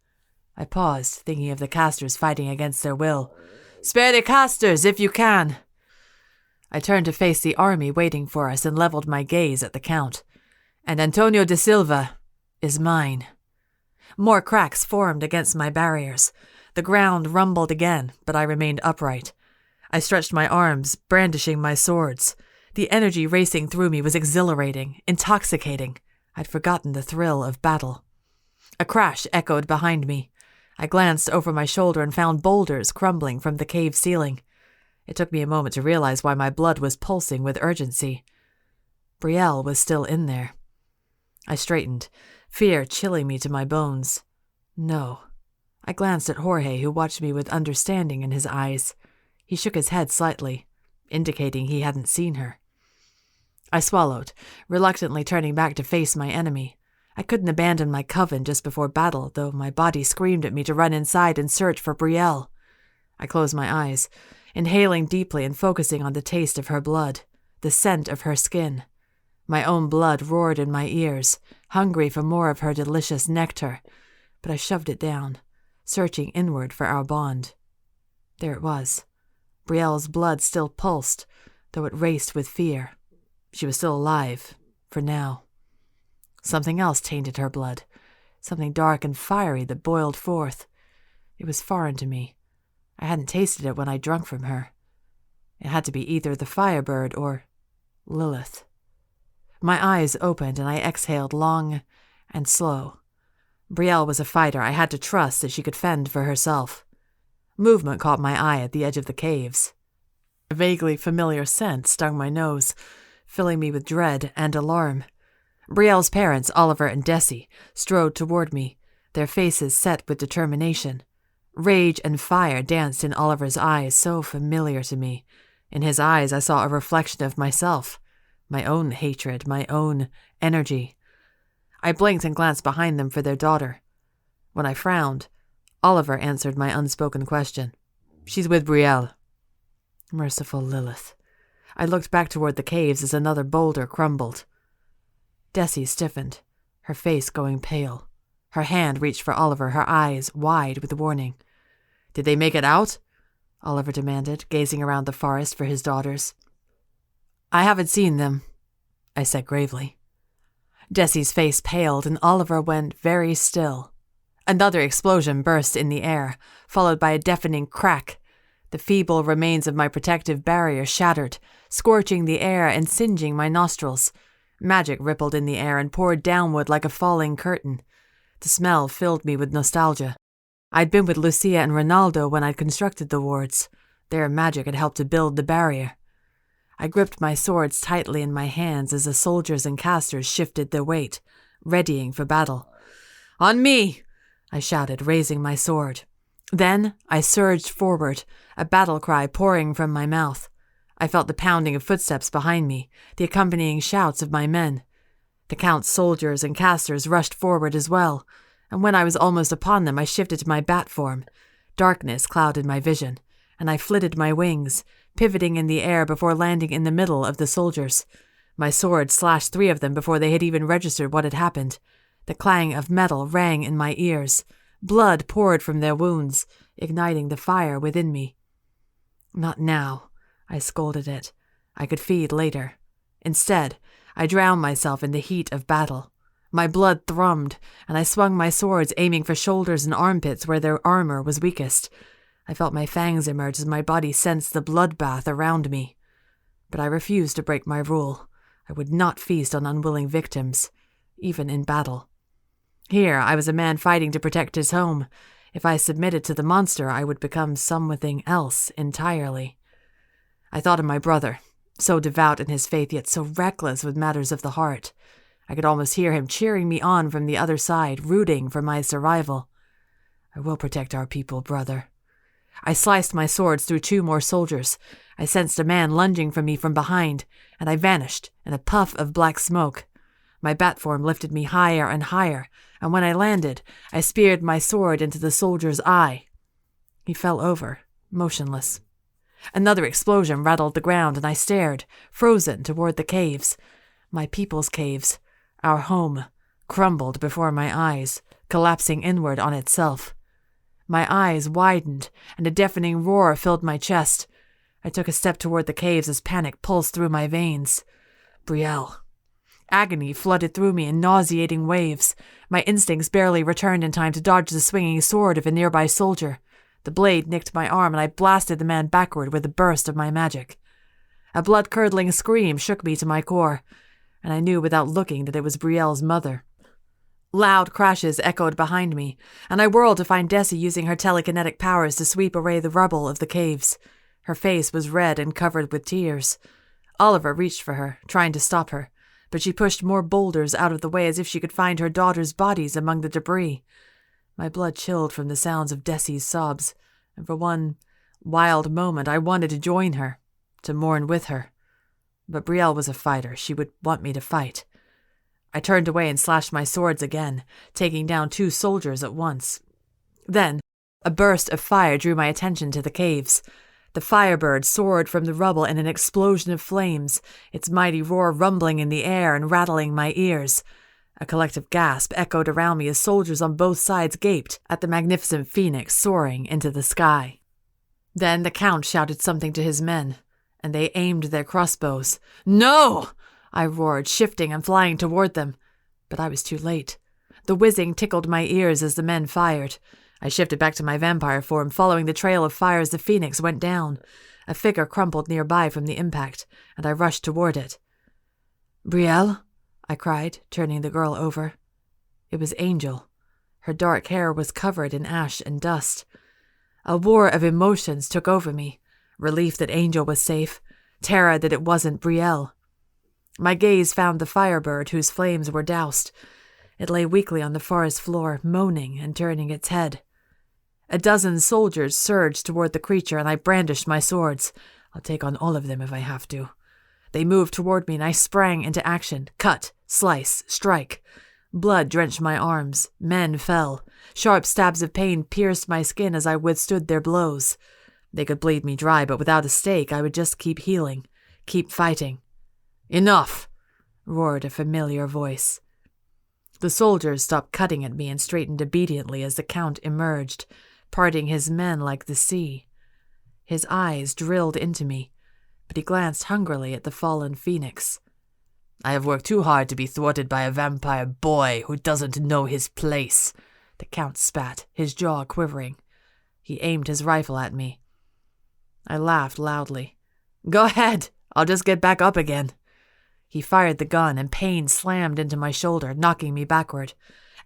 A: I paused, thinking of the casters fighting against their will. "Spare the casters, if you can!" I turned to face the army waiting for us and leveled my gaze at the Count. "And Antonio de Silva is mine." More cracks formed against my barriers. The ground rumbled again, but I remained upright. I stretched my arms, brandishing my swords. The energy racing through me was exhilarating, intoxicating. I'd forgotten the thrill of battle. A crash echoed behind me. I glanced over my shoulder and found boulders crumbling from the cave ceiling. It took me a moment to realize why my blood was pulsing with urgency. Brielle was still in there. I straightened, fear chilling me to my bones. No. I glanced at Jorge, who watched me with understanding in his eyes. He shook his head slightly, indicating he hadn't seen her. I swallowed, reluctantly turning back to face my enemy. I couldn't abandon my coven just before battle, though my body screamed at me to run inside and search for Brielle. I closed my eyes, inhaling deeply and focusing on the taste of her blood, the scent of her skin. My own blood roared in my ears, hungry for more of her delicious nectar, but I shoved it down, searching inward for our bond. There it was. Brielle's blood still pulsed, though it raced with fear. She was still alive, for now. Something else tainted her blood, something dark and fiery that boiled forth. It was foreign to me. I hadn't tasted it when I drunk from her. It had to be either the Firebird or Lilith. My eyes opened and I exhaled long and slow. Brielle was a fighter. I had to trust that she could fend for herself. Movement caught my eye at the edge of the caves. A vaguely familiar scent stung my nose, filling me with dread and alarm. Brielle's parents, Oliver and Desi, strode toward me, their faces set with determination. Rage and fire danced in Oliver's eyes, so familiar to me. In his eyes I saw a reflection of myself, my own hatred, my own energy. I blinked and glanced behind them for their daughter. When I frowned, Oliver answered my unspoken question. "She's with Brielle." Merciful Lilith. I looked back toward the caves as another boulder crumbled. Desi stiffened, her face going pale. Her hand reached for Oliver, her eyes wide with warning. "Did they make it out?" Oliver demanded, gazing around the forest for his daughters. "I haven't seen them," I said gravely. Desi's face paled and Oliver went very still. Another explosion burst in the air, followed by a deafening crack. The feeble remains of my protective barrier shattered, scorching the air and singeing my nostrils. Magic rippled in the air and poured downward like a falling curtain. The smell filled me with nostalgia. I'd been with Lucia and Ronaldo when I'd constructed the wards. Their magic had helped to build the barrier. I gripped my swords tightly in my hands as the soldiers and casters shifted their weight, readying for battle. "On me!" I shouted, raising my sword. Then I surged forward, a battle cry pouring from my mouth. I felt the pounding of footsteps behind me, the accompanying shouts of my men. The Count's soldiers and casters rushed forward as well, and when I was almost upon them, I shifted to my bat form. Darkness clouded my vision, and I flitted my wings, pivoting in the air before landing in the middle of the soldiers. My sword slashed 3 of them before they had even registered what had happened. The clang of metal rang in my ears. Blood poured from their wounds, igniting the fire within me. "Not now," I scolded it. I could feed later. Instead, I drowned myself in the heat of battle. My blood thrummed, and I swung my swords, aiming for shoulders and armpits where their armor was weakest. I felt my fangs emerge as my body sensed the bloodbath around me. But I refused to break my rule. I would not feast on unwilling victims, even in battle. Here, I was a man fighting to protect his home. If I submitted to the monster, I would become something else entirely. I thought of my brother, so devout in his faith yet so reckless with matters of the heart. I could almost hear him cheering me on from the other side, rooting for my survival. "I will protect our people, brother." I sliced my swords through 2 more soldiers. I sensed a man lunging for me from behind, and I vanished in a puff of black smoke. My bat form lifted me higher and higher, and when I landed, I speared my sword into the soldier's eye. He fell over, motionless. Another explosion rattled the ground, and I stared, frozen, toward the caves. My people's caves, our home, crumbled before my eyes, collapsing inward on itself. My eyes widened, and a deafening roar filled my chest. I took a step toward the caves as panic pulsed through my veins. Brielle. Agony flooded through me in nauseating waves. My instincts barely returned in time to dodge the swinging sword of a nearby soldier. The blade nicked my arm, and I blasted the man backward with a burst of my magic. A blood-curdling scream shook me to my core, and I knew without looking that it was Brielle's mother. Loud crashes echoed behind me, and I whirled to find Desi using her telekinetic powers to sweep away the rubble of the caves. Her face was red and covered with tears. Oliver reached for her, trying to stop her, but she pushed more boulders out of the way as if she could find her daughter's bodies among the debris. My blood chilled from the sounds of Desi's sobs, and for one wild moment I wanted to join her, to mourn with her. But Brielle was a fighter. She would want me to fight. I turned away and slashed my swords again, taking down 2 soldiers at once. Then, a burst of fire drew my attention to the caves. The firebird soared from the rubble in an explosion of flames, its mighty roar rumbling in the air and rattling my ears. A collective gasp echoed around me as soldiers on both sides gaped at the magnificent phoenix soaring into the sky. Then the Count shouted something to his men, and they aimed their crossbows. "No!" I roared, shifting and flying toward them. But I was too late. The whizzing tickled my ears as the men fired. I shifted back to my vampire form, following the trail of fire as the phoenix went down. A figure crumpled nearby from the impact, and I rushed toward it. "Brielle?" I cried, turning the girl over. It was Angel. Her dark hair was covered in ash and dust. A war of emotions took over me. Relief that Angel was safe. Terror that it wasn't Brielle. My gaze found the firebird whose flames were doused. It lay weakly on the forest floor, moaning and turning its head. A dozen soldiers surged toward the creature, and I brandished my swords. I'll take on all of them if I have to. They moved toward me, and I sprang into action. Cut, slice, strike. Blood drenched my arms. Men fell. Sharp stabs of pain pierced my skin as I withstood their blows. They could bleed me dry, but without a stake, I would just keep healing, keep fighting. "Enough!" roared a familiar voice. The soldiers stopped cutting at me and straightened obediently as the Count emerged, parting his men like the sea. His eyes drilled into me, but he glanced hungrily at the fallen phoenix.
B: I have worked too hard to be thwarted by a vampire boy who doesn't know his place." The Count spat, his jaw quivering. He aimed his rifle at me. I laughed loudly. "Go ahead, I'll just get back up again." He fired the gun, and pain slammed into my shoulder, knocking me backward.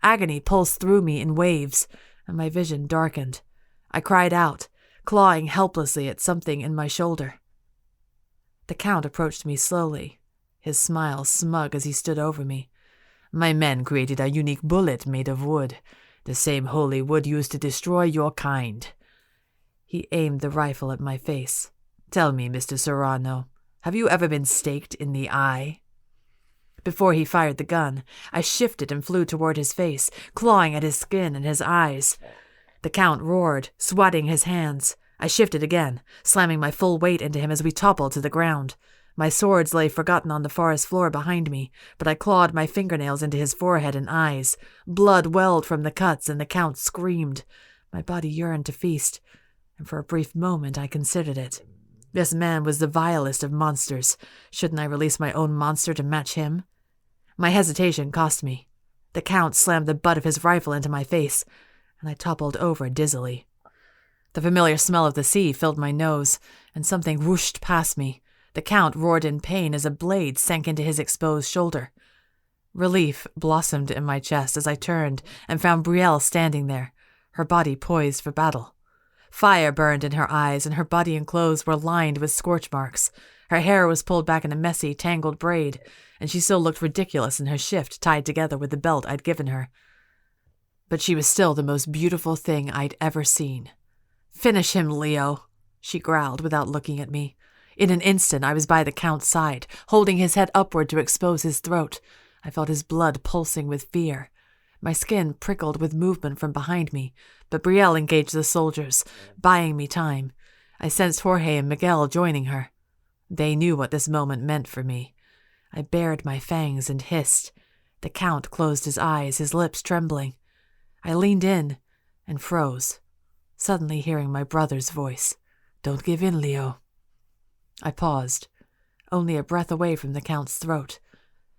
B: Agony pulsed through me in waves, and my vision darkened. I cried out, clawing helplessly at something in my shoulder. The Count approached me slowly, his smile smug as he stood over me. "My men created a unique bullet made of wood, the same holy wood used to destroy your kind." He aimed the rifle at my face. "Tell me, Mr. Serrano, have you ever been staked in the eye?" Before he fired the gun, I shifted and flew toward his face, clawing at his skin and his eyes. The Count roared, swatting his hands. I shifted again, slamming my full weight into him as we toppled to the ground. My swords lay forgotten on the forest floor behind me, but I clawed my fingernails into his forehead and eyes. Blood welled from the cuts, and the Count screamed. My body yearned to feast, and for a brief moment I considered it. This man was the vilest of monsters. Shouldn't I release my own monster to match him? My hesitation cost me. The Count slammed the butt of his rifle into my face, and I toppled over dizzily. The familiar smell of the sea filled my nose, and something whooshed past me. The Count roared in pain as a blade sank into his exposed shoulder. Relief blossomed in my chest as I turned and found Brielle standing there, her body poised for battle. Fire burned in her eyes, and her body and clothes were lined with scorch marks. Her hair was pulled back in a messy, tangled braid, and she still looked ridiculous in her shift tied together with the belt I'd given her. But she was still the most beautiful thing I'd ever seen. "Finish him, Leo," she growled without looking at me. In an instant, I was by the Count's side, holding his head upward to expose his throat. I felt his blood pulsing with fear. My skin prickled with movement from behind me, but Brielle engaged the soldiers, buying me time. I sensed Jorge and Miguel joining her. They knew what this moment meant for me. I bared my fangs and hissed. The Count closed his eyes, his lips trembling. I leaned in and froze, suddenly hearing my brother's voice. "Don't give in, Leo." I paused, only a breath away from the Count's throat.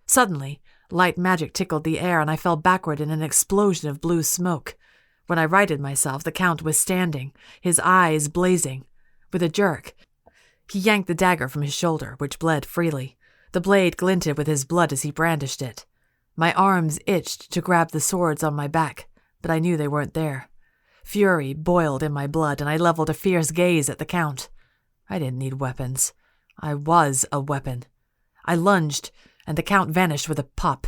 B: Suddenly, light magic tickled the air, and I fell backward in an explosion of blue smoke. When I righted myself, the Count was standing, his eyes blazing. With a jerk, he yanked the dagger from his shoulder, which bled freely. The blade glinted with his blood as he brandished it. My arms itched to grab the swords on my back, but I knew they weren't there. Fury boiled in my blood, and I leveled a fierce gaze at the Count. I didn't need weapons. I was a weapon. I lunged, and the Count vanished with a pop.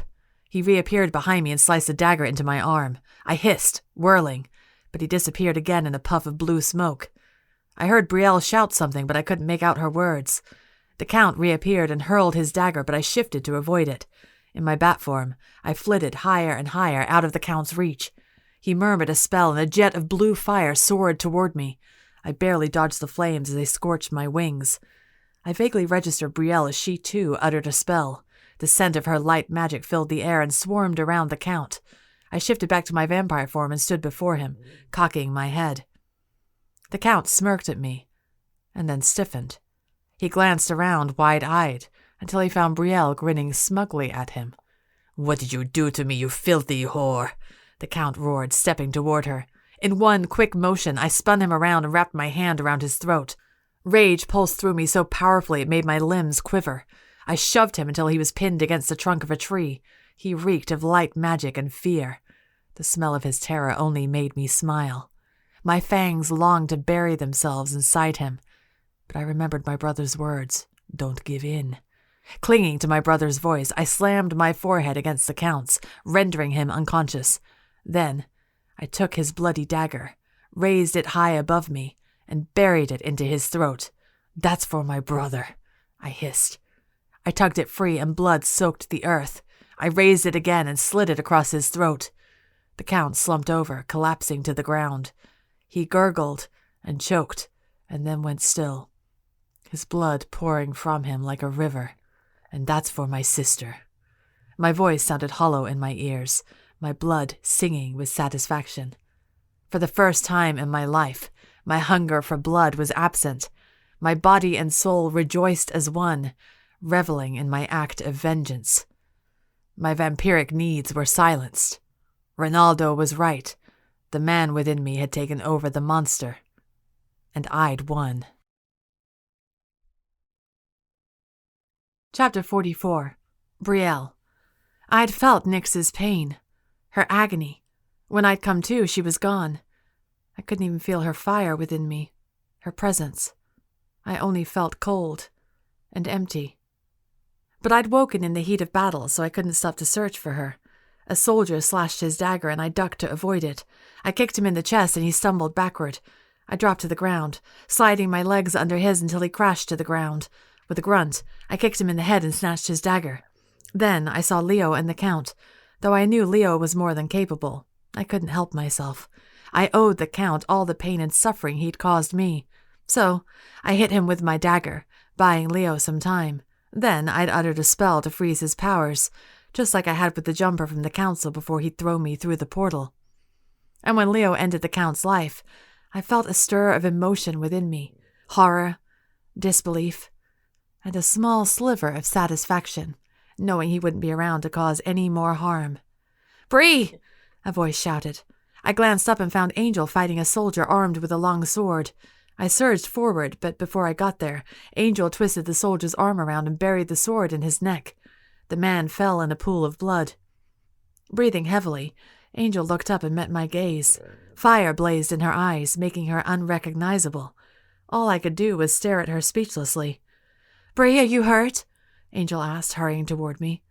B: He reappeared behind me and sliced a dagger into my arm. I hissed, whirling, but he disappeared again in a puff of blue smoke. I heard Brielle shout something, but I couldn't make out her words. The Count reappeared and hurled his dagger, but I shifted to avoid it. In my bat form, I flitted higher and higher out of the Count's reach. He murmured a spell, and a jet of blue fire soared toward me. I barely dodged the flames as they scorched my wings. I vaguely registered Brielle as she, too, uttered a spell. The scent of her light magic filled the air and swarmed around the Count. I shifted back to my vampire form and stood before him, cocking my head. The Count smirked at me, and then stiffened. He glanced around, wide-eyed, until he found Brielle grinning smugly at him. "What did you do to me, you filthy whore?" the Count roared, stepping toward her. In one quick motion, I spun him around and wrapped my hand around his throat. Rage pulsed through me so powerfully it made my limbs quiver. I shoved him until he was pinned against the trunk of a tree. He reeked of light magic and fear. The smell of his terror only made me smile. My fangs longed to bury themselves inside him, but I remembered my brother's words, "Don't give in." Clinging to my brother's voice, I slammed my forehead against the Count's, rendering him unconscious. Then I took his bloody dagger, raised it high above me, and buried it into his throat. "That's for my brother," I hissed. I tugged it free, and blood soaked the earth. I raised it again and slid it across his throat. The Count slumped over, collapsing to the ground. He gurgled and choked, and then went still, his blood pouring from him like a river. "And that's for my sister." My voice sounded hollow in my ears, my blood singing with satisfaction. For the first time in my life, my hunger for blood was absent. My body and soul rejoiced as one,
A: reveling in my act of vengeance. My vampiric needs were silenced. Ronaldo was right. The man within me had taken over the monster. And I'd won. Chapter 44. Brielle. I'd felt Nyx's pain, her agony. When I'd come to, she was gone. I couldn't even feel her fire within me, her presence. I only felt cold and empty. But I'd woken in the heat of battle, so I couldn't stop to search for her. A soldier slashed his dagger, and I ducked to avoid it. I kicked him in the chest, and he stumbled backward. I dropped to the ground, sliding my legs under his until he crashed to the ground. With a grunt, I kicked him in the head and snatched his dagger. Then I saw Leo and the Count. Though I knew Leo was more than capable, I couldn't help myself. I owed the Count all the pain and suffering he'd caused me. So I hit him with my dagger, buying Leo some time. Then I'd uttered a spell to freeze his powers, just like I had with the jumper from the council before he'd throw me through the portal. And when Leo ended the Count's life, I felt a stir of emotion within me, horror, disbelief, and a small sliver of satisfaction, knowing he wouldn't be around to cause any more harm. "Bree!" a voice shouted. I glanced up and found Angel fighting a soldier armed with a long sword. I surged forward, but before I got there, Angel twisted the soldier's arm around and buried the sword in his neck. The man fell in a pool of blood. Breathing heavily, Angel looked up and met my gaze. Fire blazed in her eyes, making her unrecognizable. All I could do was stare at her speechlessly. "Bree, are you hurt?" Angel asked, hurrying toward me.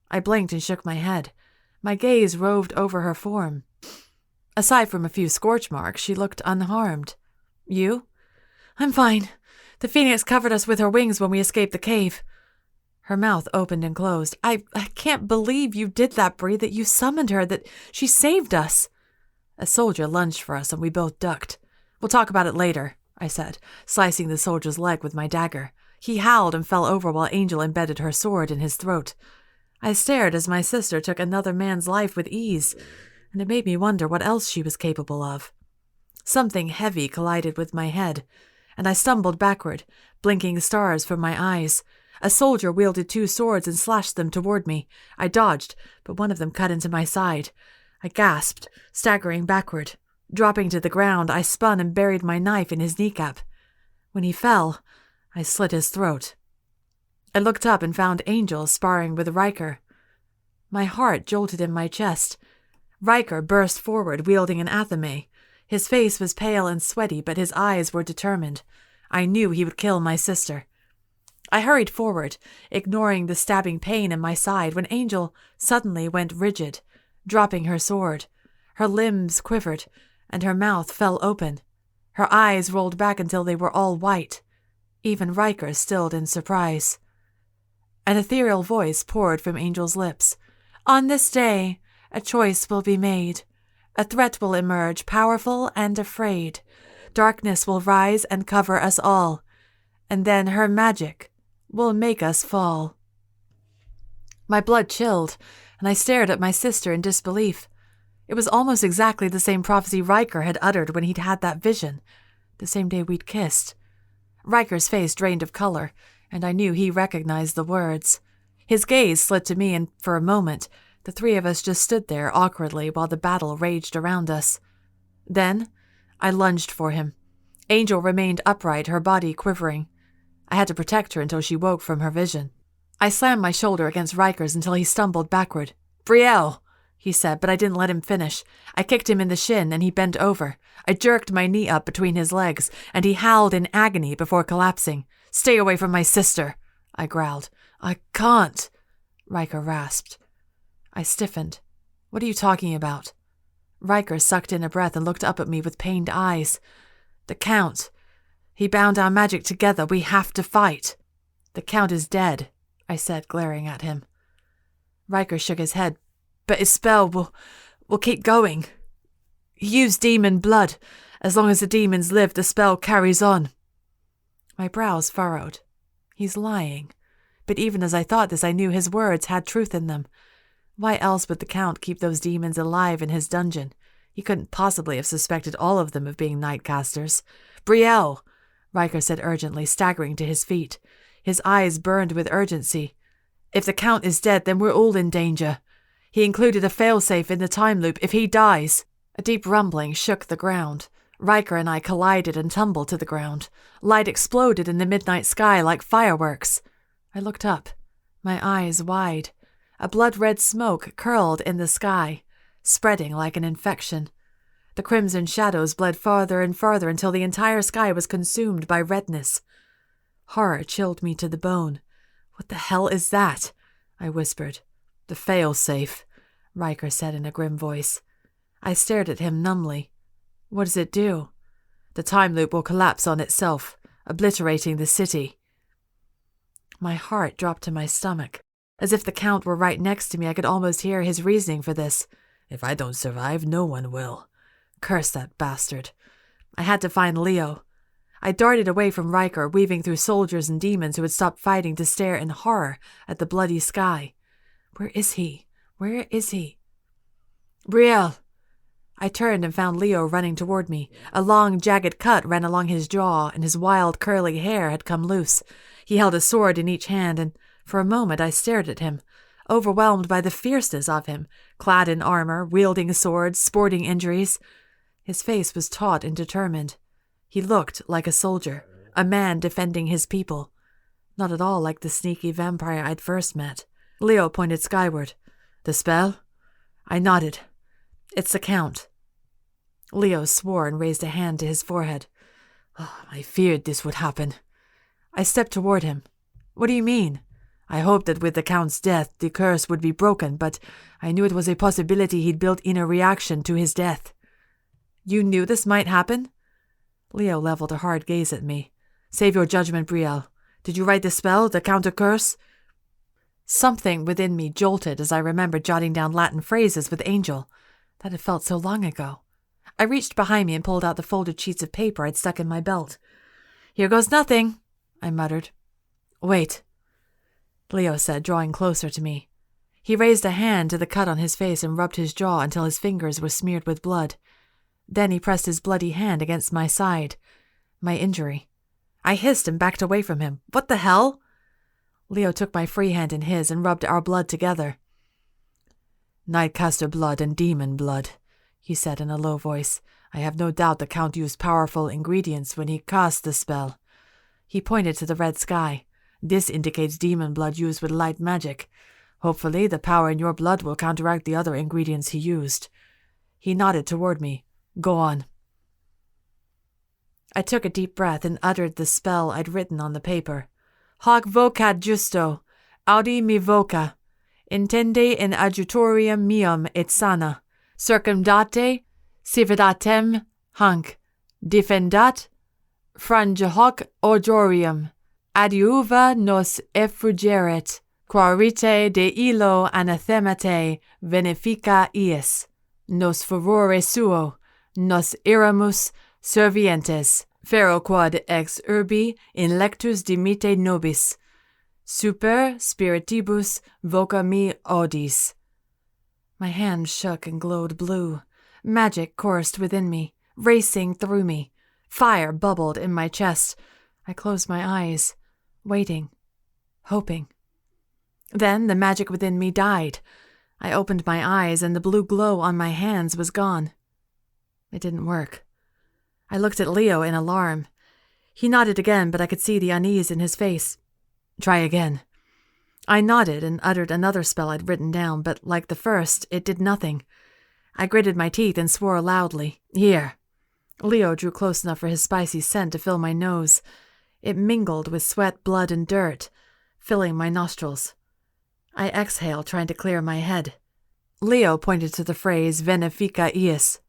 A: I blinked and shook my head. My gaze roved over her form. Aside from a few scorch marks, she looked unharmed. "You?" "I'm fine. The Phoenix covered us with her wings when we escaped the cave." Her mouth opened and closed. I can't believe you did that, Bree, that you summoned her, that she saved us." A soldier lunged for us, and we both ducked. "We'll talk about it later," I said, slicing the soldier's leg with my dagger. He howled and fell over while Angel embedded her sword in his throat. I stared as my sister took another man's life with ease, and it made me wonder what else she was capable of. Something heavy collided with my head, and I stumbled backward, blinking stars from my eyes. A soldier wielded 2 swords and slashed them toward me. I dodged, but one of them cut into my side. I gasped, staggering backward. Dropping to the ground, I spun and buried my knife in his kneecap. When he fell, I slit his throat. I looked up and found Angel sparring with Riker. My heart jolted in my chest. Riker burst forward, wielding an athame. His face was pale and sweaty, but his eyes were determined. I knew he would kill my sister. I hurried forward, ignoring the stabbing pain in my side, when Angel suddenly went rigid, dropping her sword. Her limbs quivered, and her mouth fell open. Her eyes rolled back until they were all white. Even Riker stilled in surprise. An ethereal voice poured from Angel's lips. "On this day, a choice will be made. A threat will emerge, powerful and afraid. Darkness will rise and cover us all. And then her magic will make us fall." My blood chilled, and I stared at my sister in disbelief. It was almost exactly the same prophecy Riker had uttered when he'd had that vision, the same day we'd kissed. Riker's face drained of color, and I knew he recognized the words. His gaze slid to me, and for a moment, the 3 of us just stood there awkwardly while the battle raged around us. Then I lunged for him. Angel remained upright, her body quivering. I had to protect her until she woke from her vision. I slammed my shoulder against Riker's until he stumbled backward. "Brielle!" he said, but I didn't let him finish. I kicked him in the shin, and he bent over. I jerked my knee up between his legs, and he howled in agony before collapsing. "Stay away from my sister," I growled. "I can't," Riker rasped. I stiffened. "What are you talking about?" Riker sucked in a breath and looked up at me with pained eyes. "The Count. He bound our magic together. We have to fight." "The Count is dead," I said, glaring at him. Riker shook his head. "But his spell will keep going. He used demon blood. As long as the demons live, the spell carries on." My brows furrowed. He's lying. But even as I thought this, I knew his words had truth in them. Why else would the Count keep those demons alive in his dungeon? He couldn't possibly have suspected all of them of being Nightcasters. "Brielle!" Riker said urgently, staggering to his feet. His eyes burned with urgency. If the Count is dead, then we're all in danger. He included a failsafe in the time loop if he dies. A deep rumbling shook the ground. Riker and I collided and tumbled to the ground. Light exploded in the midnight sky like fireworks. I looked up, my eyes wide. A blood-red smoke curled in the sky, spreading like an infection. The crimson shadows bled farther and farther until the entire sky was consumed by redness. Horror chilled me to the bone. "What the hell is that?" I whispered. "The fail-safe," Riker said in a grim voice. I stared at him numbly. "What does it do?" "The time loop will collapse on itself, obliterating the city." My heart dropped to my stomach. As if the Count were right next to me, I could almost hear his reasoning for this. "If I don't survive, no one will." Curse that bastard. I had to find Leo. I darted away from Riker, weaving through soldiers and demons who had stopped fighting to stare in horror at the bloody sky. Where is he? Where is he? "Brielle!" I turned and found Leo running toward me. A long, jagged cut ran along his jaw, and his wild, curly hair had come loose. He held a sword in each hand, and for a moment I stared at him, overwhelmed by the fierceness of him, clad in armor, wielding swords, sporting injuries. His face was taut and determined. He looked like a soldier, a man defending his people. Not at all like the sneaky vampire I'd first met. Leo pointed skyward. "The spell?" I nodded. "It's the Count." Leo swore and raised a hand to his forehead. "Oh, I feared this would happen." I stepped toward him. "What do you mean?" "I hoped that with the Count's death the curse would be broken, but I knew it was a possibility he'd built in a reaction to his death." "You knew this might happen?" Leo leveled a hard gaze at me. "Save your judgment, Brielle. Did you write the spell, the counter curse?" Something within me jolted as I remembered jotting down Latin phrases with Angel. That had felt so long ago. I reached behind me and pulled out the folded sheets of paper I'd stuck in my belt. "Here goes nothing," I muttered. "Wait," Leo said, drawing closer to me. He raised a hand to the cut on his face and rubbed his jaw until his fingers were smeared with blood. Then he pressed his bloody hand against my side. My injury. I hissed and backed away from him. "What the hell?" Leo took my free hand in his and rubbed our blood together. "Timecaster blood and demon blood," he said in a low voice. "I have no doubt the Count used powerful ingredients when he cast the spell." He pointed to the red sky. "This indicates demon blood used with light magic. Hopefully the power in your blood will counteract the other ingredients he used." He nodded toward me. "Go on." I took a deep breath and uttered the spell I'd written on the paper. "Hoc vocat justo, audi me voca, intende in adjutorium meum et sana, circumdate, cividatem hanc, defendat, frange hoc ordorium, adiuva nos effugeret, quarite de illo anathemate benefica iis, nos furore suo, nos iramus servientes, feroquad ex urbi in lectus dimite nobis, super spiritibus voca me audis." My hand shook and glowed blue. Magic coursed within me, racing through me. Fire bubbled in my chest. I closed my eyes, waiting, hoping. Then the magic within me died. I opened my eyes and the blue glow on my hands was gone. It didn't work. I looked at Leo in alarm. He nodded again, but I could see the unease in his face. "Try again." I nodded and uttered another spell I'd written down, but like the first, it did nothing. I gritted my teeth and swore loudly. "Here." Leo drew close enough for his spicy scent to fill my nose. It mingled with sweat, blood, and dirt, filling my nostrils. I exhaled, trying to clear my head. Leo pointed to the phrase "benefica iis."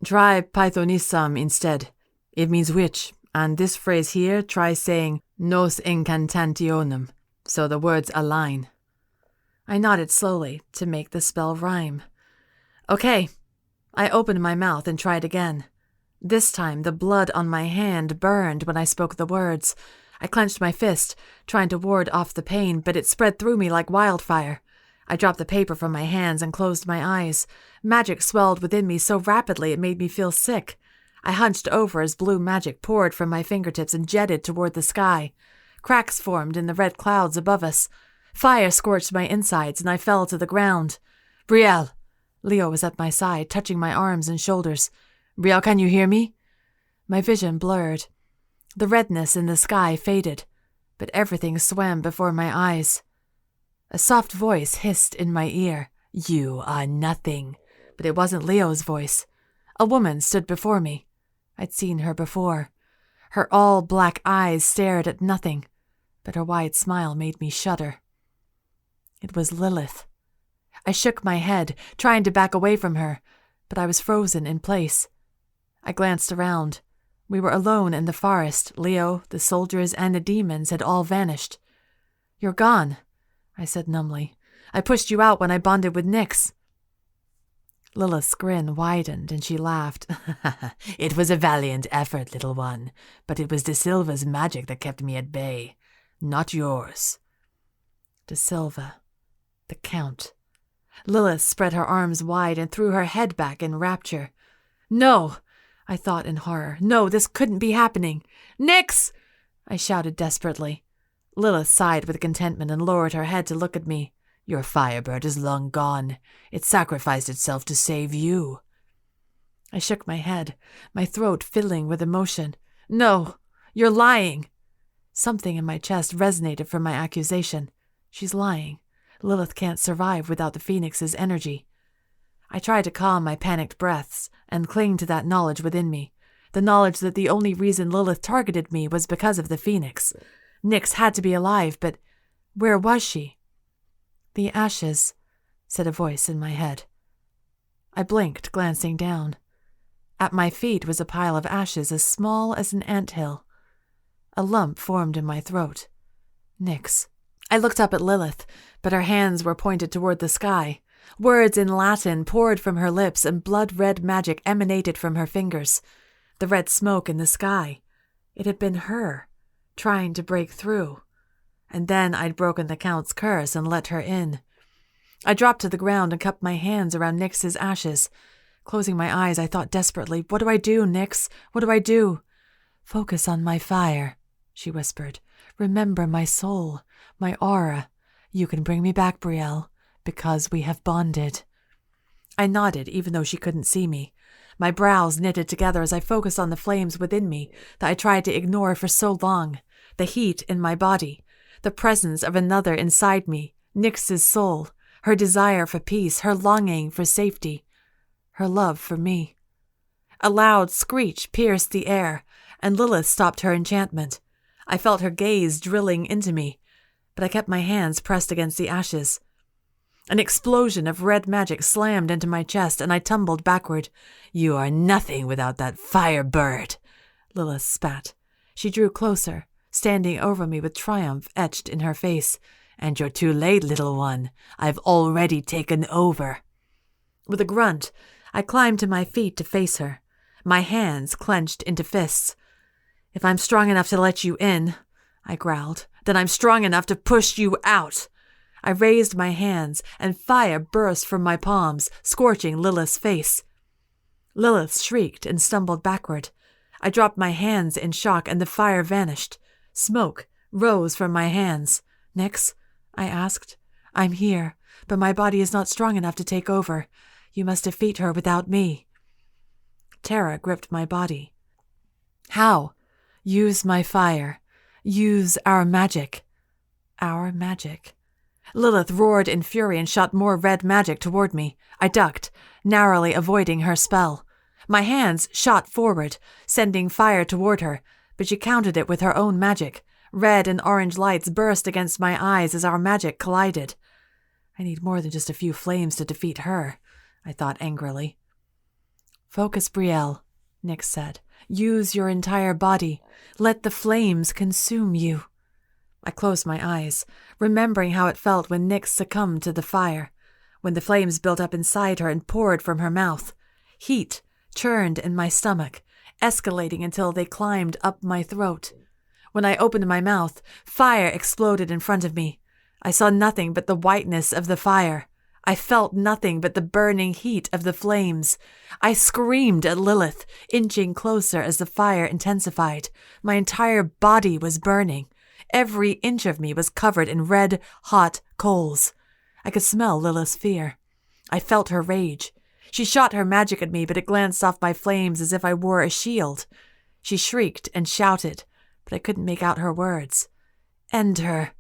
A: "Try Pythonissam instead. It means witch, and this phrase here, try saying nos incantationem, so the words align." I nodded slowly to make the spell rhyme. "Okay." I opened my mouth and tried again. This time the blood on my hand burned when I spoke the words. I clenched my fist, trying to ward off the pain, but it spread through me like wildfire. I dropped the paper from my hands and closed my eyes. Magic swelled within me so rapidly it made me feel sick. I hunched over as blue magic poured from my fingertips and jetted toward the sky. Cracks formed in the red clouds above us. Fire scorched my insides, and I fell to the ground. Brielle! Leo was at my side, touching my arms and shoulders. Brielle, can you hear me? My vision blurred. The redness in the sky faded, but everything swam before my eyes. A soft voice hissed in my ear. You are nothing. But it wasn't Leo's voice. A woman stood before me. I'd seen her before. Her all-black eyes stared at nothing, but her wide smile made me shudder. It was Lilith. I shook my head, trying to back away from her, but I was frozen in place. I glanced around. We were alone in the forest. Leo, the soldiers, and the demons had all vanished. You're gone, I said numbly. I pushed you out when I bonded with Nyx. Lilith's grin widened, and she laughed. It was a valiant effort, little one, but it was De Silva's magic that kept me at bay, not yours. De Silva. The Count. Lilith spread her arms wide and threw her head back in rapture. No, I thought in horror. No, this couldn't be happening. Nyx! I shouted desperately. Lilith sighed with contentment and lowered her head to look at me. Your firebird is long gone. It sacrificed itself to save you. I shook my head, my throat filling with emotion. No, you're lying. Something in my chest resonated from my accusation. She's lying. Lilith can't survive without the Phoenix's energy. I tried to calm my panicked breaths and cling to that knowledge within me, the knowledge that the only reason Lilith targeted me was because of the Phoenix. Nyx had to be alive, but where was she? The ashes, said a voice in my head. I blinked, glancing down. At my feet was a pile of ashes as small as an anthill. A lump formed in my throat. Nyx. I looked up at Lilith, but her hands were pointed toward the sky. Words in Latin poured from her lips, and blood-red magic emanated from her fingers. The red smoke in the sky. It had been her, trying to break through. And then I'd broken the Count's curse and let her in. I dropped to the ground and cupped my hands around Nyx's ashes. Closing my eyes, I thought desperately, what do I do, Nyx? What do I do? Focus on my fire, she whispered. Remember my soul, my aura. You can bring me back, Brielle, because we have bonded. I nodded, even though she couldn't see me. My brows knitted together as I focused on the flames within me that I tried to ignore for so long. The heat in my body. The presence of another inside me, Nyx's soul, her desire for peace, her longing for safety, her love for me. A loud screech pierced the air, and Lilith stopped her enchantment. I felt her gaze drilling into me, but I kept my hands pressed against the ashes. An explosion of red magic slammed into my chest, and I tumbled backward. You are nothing without that firebird, Lilith spat. She drew closer, standing over me with triumph etched in her face. And you're too late, little one. I've already taken over. With a grunt, I climbed to my feet to face her, my hands clenched into fists. If I'm strong enough to let you in, I growled, then I'm strong enough to push you out. I raised my hands, and fire burst from my palms, scorching Lilith's face. Lilith shrieked and stumbled backward. I dropped my hands in shock, and the fire vanished. Smoke rose from my hands. Nyx, I asked. I'm here, but my body is not strong enough to take over. You must defeat her without me. Terror gripped my body. How? Use my fire. Use our magic. Our magic. Lilith roared in fury and shot more red magic toward me. I ducked, narrowly avoiding her spell. My hands shot forward, sending fire toward her, but she countered it with her own magic. Red and orange lights burst against my eyes as our magic collided. I need more than just a few flames to defeat her, I thought angrily. Focus, Brielle, Nyx said. Use your entire body. Let the flames consume you. I closed my eyes, remembering how it felt when Nyx succumbed to the fire, when the flames built up inside her and poured from her mouth. Heat churned in my stomach, escalating until they climbed up my throat. When I opened my mouth, fire exploded in front of me. I saw nothing but the whiteness of the fire. I felt nothing but the burning heat of the flames. I screamed at Lilith, inching closer as the fire intensified. My entire body was burning. Every inch of me was covered in red, hot coals. I could smell Lilith's fear. I felt her rage. She shot her magic at me, but it glanced off my flames as if I wore a shield. She shrieked and shouted, but I couldn't make out her words. "End her,"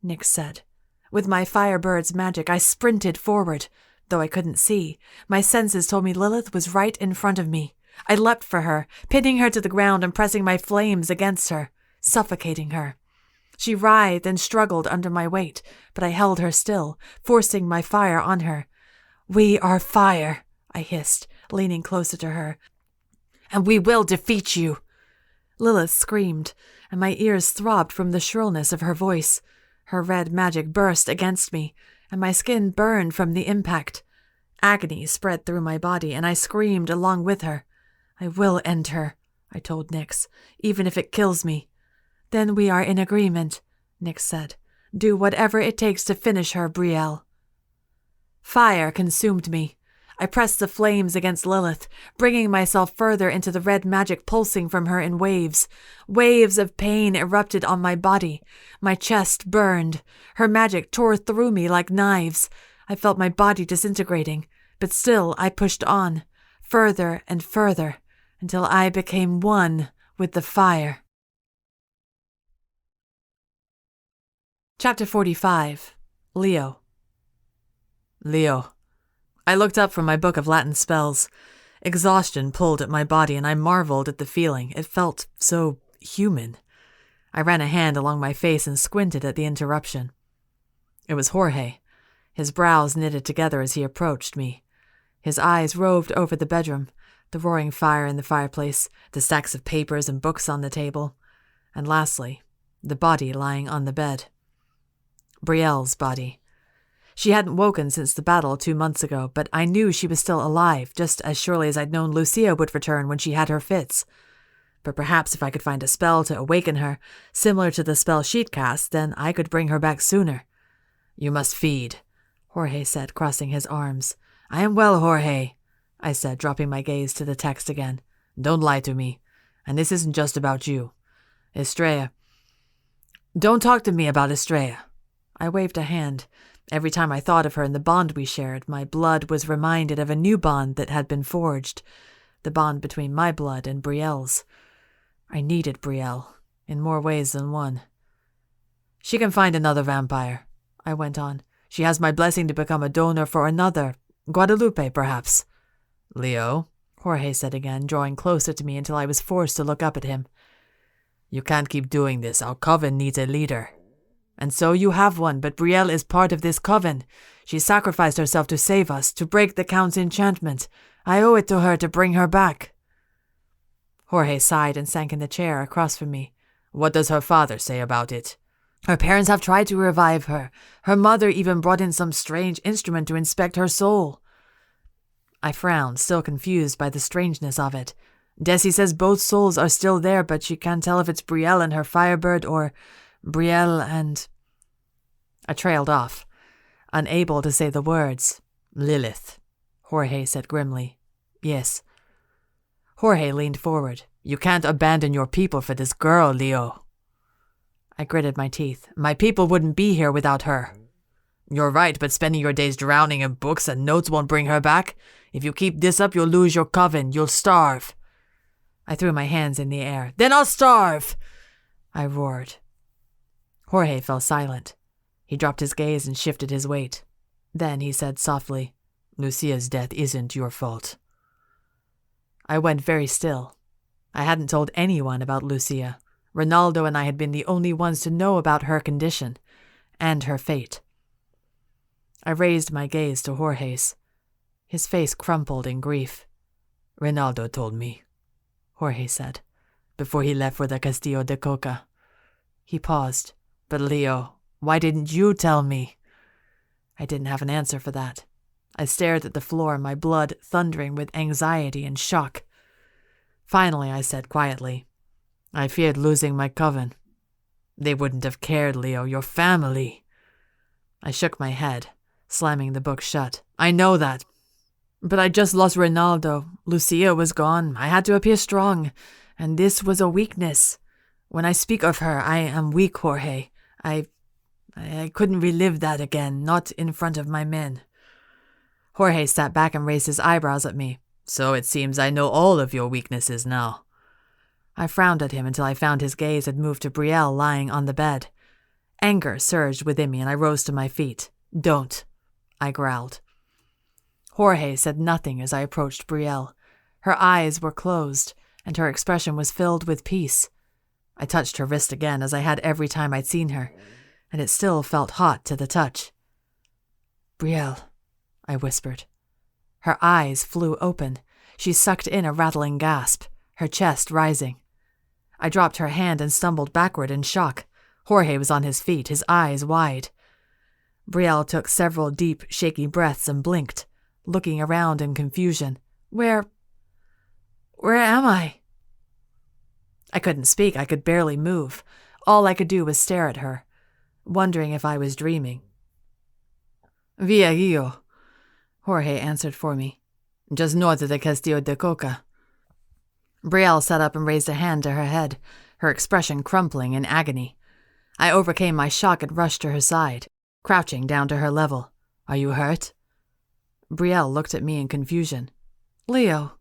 A: Nyx said. With my Firebird's magic, I sprinted forward. Though I couldn't see, my senses told me Lilith was right in front of me. I leapt for her, pinning her to the ground and pressing my flames against her, suffocating her. She writhed and struggled under my weight, but I held her still, forcing my fire on her. "We are fire," I hissed, leaning closer to her. "And we will defeat you." Lilith screamed, and my ears throbbed from the shrillness of her voice. Her red magic burst against me, and my skin burned from the impact. Agony spread through my body, and I screamed along with her. "I will end her," I told Nyx, "even if it kills me." "Then we are in agreement," Nyx said. "Do whatever it takes to finish her, Brielle." Fire consumed me. I pressed the flames against Lilith, bringing myself further into the red magic pulsing from her in waves. Waves of pain erupted on my body. My chest burned. Her magic tore through me like knives. I felt my body disintegrating, but still I pushed on, further and further, until I became one with the fire. Chapter 45. Leo. Leo. I looked up from my book of Latin spells. Exhaustion pulled at my body, and I marveled at the feeling. It felt so human. I ran a hand along my face and squinted at the interruption. It was Jorge. His brows knitted together as he approached me. His eyes roved over the bedroom, the roaring fire in the fireplace, the stacks of papers and books on the table, and lastly, the body lying on the bed. Brielle's body. She hadn't woken since the battle 2 months ago, but I knew she was still alive, just as surely as I'd known Lucia would return when she had her fits. But perhaps if I could find a spell to awaken her, similar to the spell she'd cast, then I could bring her back sooner. "You must feed," Jorge said, crossing his arms. "I am well, Jorge," I said, dropping my gaze to the text again. "Don't lie to me. And this isn't just about you. Estrella. Don't talk to me about Estrella." I waved a hand. Every time I thought of her and the bond we shared, my blood was reminded of a new bond that had been forged, the bond between my blood and Brielle's. I needed Brielle, in more ways than one. "She can find another vampire," I went on. "She has my blessing to become a donor for another. Guadalupe, perhaps." "Leo," Jorge said again, drawing closer to me until I was forced to look up at him. "You can't keep doing this. Our coven needs a leader." "And so you have one, but Brielle is part of this coven. She sacrificed herself to save us, to break the Count's enchantment. I owe it to her to bring her back." Jorge sighed and sank in the chair across from me. "What does her father say about it?" "Her parents have tried to revive her. Her mother even brought in some strange instrument to inspect her soul." I frowned, still confused by the strangeness of it. "Desi says both souls are still there, but she can't tell if it's Brielle and her Firebird or Brielle and—" I trailed off, unable to say the words. "Lilith," Jorge said grimly. "Yes." Jorge leaned forward. "You can't abandon your people for this girl, Leo." I gritted my teeth. "My people wouldn't be here without her." "You're right, but spending your days drowning in books and notes won't bring her back. If you keep this up, you'll lose your coven. You'll starve." I threw my hands in the air. "Then I'll starve!" I roared. Jorge fell silent. He dropped his gaze and shifted his weight. Then he said softly, "Lucia's death isn't your fault." I went very still. I hadn't told anyone about Lucia. Ronaldo and I had been the only ones to know about her condition and her fate. I raised my gaze to Jorge's. His face crumpled in grief. "Ronaldo told me," Jorge said, "before he left for the Castillo de Coca." He paused. "But Leo, why didn't you tell me?" I didn't have an answer for that. I stared at the floor, my blood thundering with anxiety and shock. Finally, I said quietly, "I feared losing my coven." "They wouldn't have cared, Leo. Your family." I shook my head, slamming the book shut. "I know that. But I just lost Ronaldo. Lucia was gone. I had to appear strong. And this was a weakness.
B: When I speak of her, I am weak, Jorge. I couldn't relive that again, not in front of my men.
A: Jorge sat back and raised his eyebrows at me.
B: So it seems I know all of your weaknesses now.
A: I frowned at him until I found his gaze had moved to Brielle lying on the bed. Anger surged within me and I rose to my feet. Don't, I growled. Jorge said nothing as I approached Brielle. Her eyes were closed, and her expression was filled with peace. I touched her wrist again as I had every time I'd seen her, and it still felt hot to the touch. Brielle, I whispered. Her eyes flew open. She sucked in a rattling gasp, her chest rising. I dropped her hand and stumbled backward in shock. Jorge was on his feet, his eyes wide. Brielle took several deep, shaky breaths and blinked, looking around in confusion. Where am I? I couldn't speak. I could barely move. All I could do was stare at her, wondering if I was dreaming.
B: Via Rio,
A: Jorge answered for me.
B: Just north of the Castillo de Coca.
A: Brielle sat up and raised a hand to her head, her expression crumpling in agony. I overcame my shock and rushed to her side, crouching down to her level. Are you hurt? Brielle looked at me in confusion. Leo,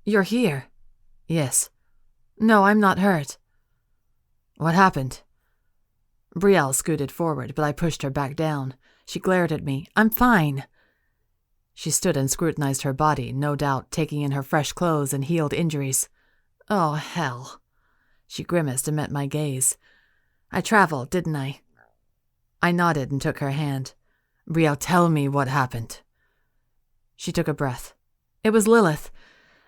A: you're here.
B: Yes.
A: No, I'm not hurt.
B: What happened?
A: Brielle scooted forward, but I pushed her back down. She glared at me. I'm fine. She stood and scrutinized her body, no doubt taking in her fresh clothes and healed injuries. Oh, hell. She grimaced and met my gaze. I traveled, didn't I? I nodded and took her hand.
B: Brielle, tell me what happened.
A: She took a breath. It was Lilith.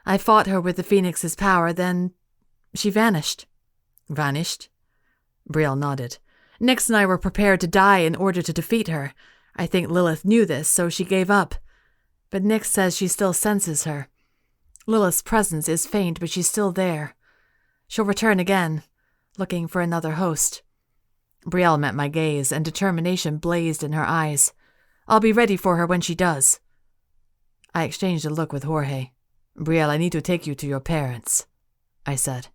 A: I fought her with the Phoenix's power, then she vanished.
B: Vanished?
A: Brielle nodded. Nyx and I were prepared to die in order to defeat her. I think Lilith knew this, so she gave up. But Nyx says she still senses her. Lilith's presence is faint, but she's still there. She'll return again, looking for another host. Brielle met my gaze, and determination blazed in her eyes. I'll be ready for her when she does. I exchanged a look with Jorge.
B: Brielle, I need to take you to your parents, I said.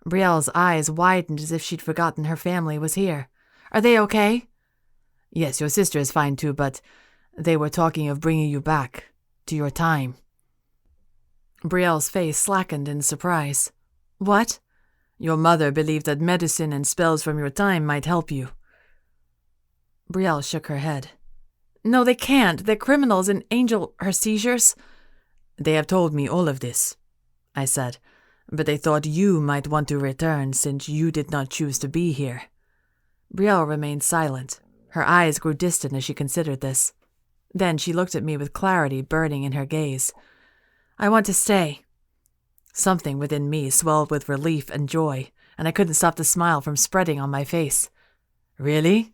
A: Brielle's eyes widened as if she'd forgotten her family was here. Are they okay?
B: Yes, your sister is fine too, but they were talking of bringing you back to your time.
A: Brielle's face slackened in surprise. What?
B: Your mother believed that medicine and spells from your time might help you.
A: Brielle shook her head. No, they can't. They're criminals, and Angel, her seizures.
B: They have told me all of this, I said, but they thought you might want to return since you did not choose to be here.
A: Brielle remained silent. Her eyes grew distant as she considered this. Then she looked at me with clarity burning in her gaze. I want to stay. Something within me swelled with relief and joy, and I couldn't stop the smile from spreading on my face.
B: Really?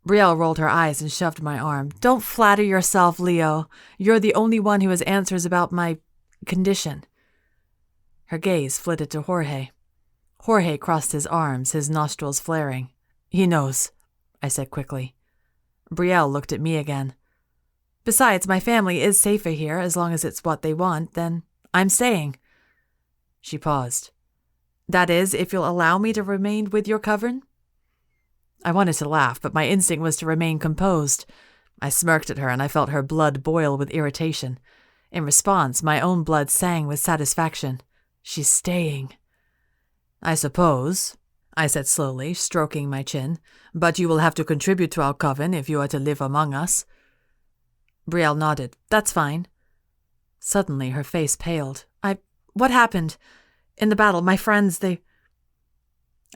A: Brielle rolled her eyes and shoved my arm. Don't flatter yourself, Leo. You're the only one who has answers about my condition. Her gaze flitted to Jorge. Jorge crossed his arms, his nostrils flaring.
B: He knows,
A: I said quickly. Brielle looked at me again. Besides, my family is safer here as long as it's what they want, then I'm staying. She paused. That is, if you'll allow me to remain with your coven? I wanted to laugh, but my instinct was to remain composed. I smirked at her, and I felt her blood boil with irritation. In response, my own blood sang with satisfaction. She's staying.
B: I suppose, I said slowly, stroking my chin, but you will have to contribute to our coven if you are to live among us.
A: Brielle nodded. That's fine. Suddenly, her face paled. What happened? In the battle, my friends, they...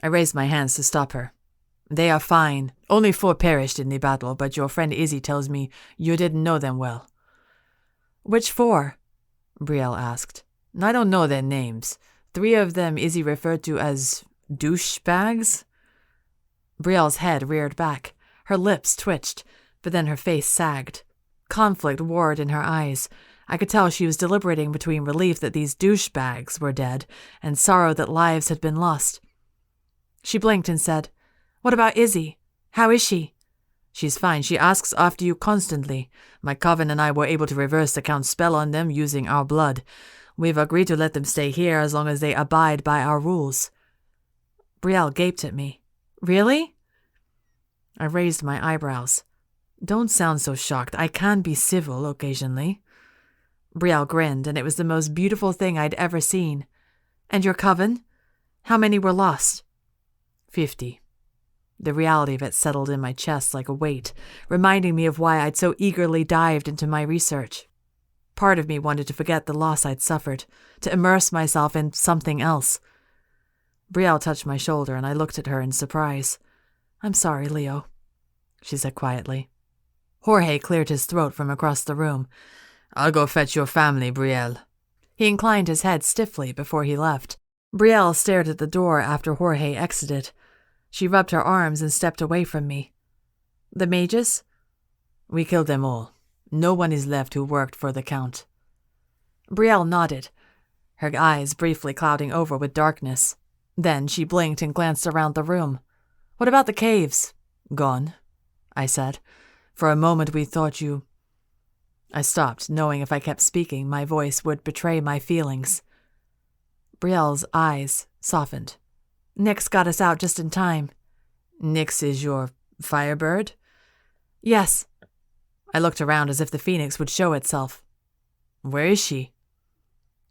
B: I raised my hands to stop her. They are fine. Only 4 perished in the battle, but your friend Izzy tells me you didn't know them well.
A: Which 4?
B: Brielle asked. I don't know their names. 3 of them Izzy referred to as douchebags.
A: Brielle's head reared back. Her lips twitched, but then her face sagged. Conflict warred in her eyes. I could tell she was deliberating between relief that these douchebags were dead and sorrow that lives had been lost. She blinked and said, What about Izzy? How is she?
B: She's fine. She asks after you constantly. My coven and I were able to reverse the Count's spell on them using our blood. We've agreed to let them stay here as long as they abide by our rules.
A: Brielle gaped at me. Really? I raised my eyebrows. Don't sound so shocked. I can be civil occasionally. Brielle grinned, and it was the most beautiful thing I'd ever seen. And your coven? How many were lost? 50. The reality of it settled in my chest like a weight, reminding me of why I'd so eagerly dived into my research. Part of me wanted to forget the loss I'd suffered, to immerse myself in something else. Brielle touched my shoulder, and I looked at her in surprise. I'm sorry, Leo, she said quietly. Jorge cleared his throat from across the room.
B: I'll go fetch your family, Brielle.
A: He inclined his head stiffly before he left. Brielle stared at the door after Jorge exited. She rubbed her arms and stepped away from me. The mages?
B: We killed them all. No one is left who worked for the Count.
A: Brielle nodded, her eyes briefly clouding over with darkness. Then she blinked and glanced around the room. What about the caves?
B: Gone, I said. For a moment we thought you...
A: I stopped, knowing if I kept speaking, my voice would betray my feelings. Brielle's eyes softened. Nyx got us out just in time.
B: Nyx is your firebird?
A: Yes. I looked around as if the phoenix would show itself.
B: Where is she?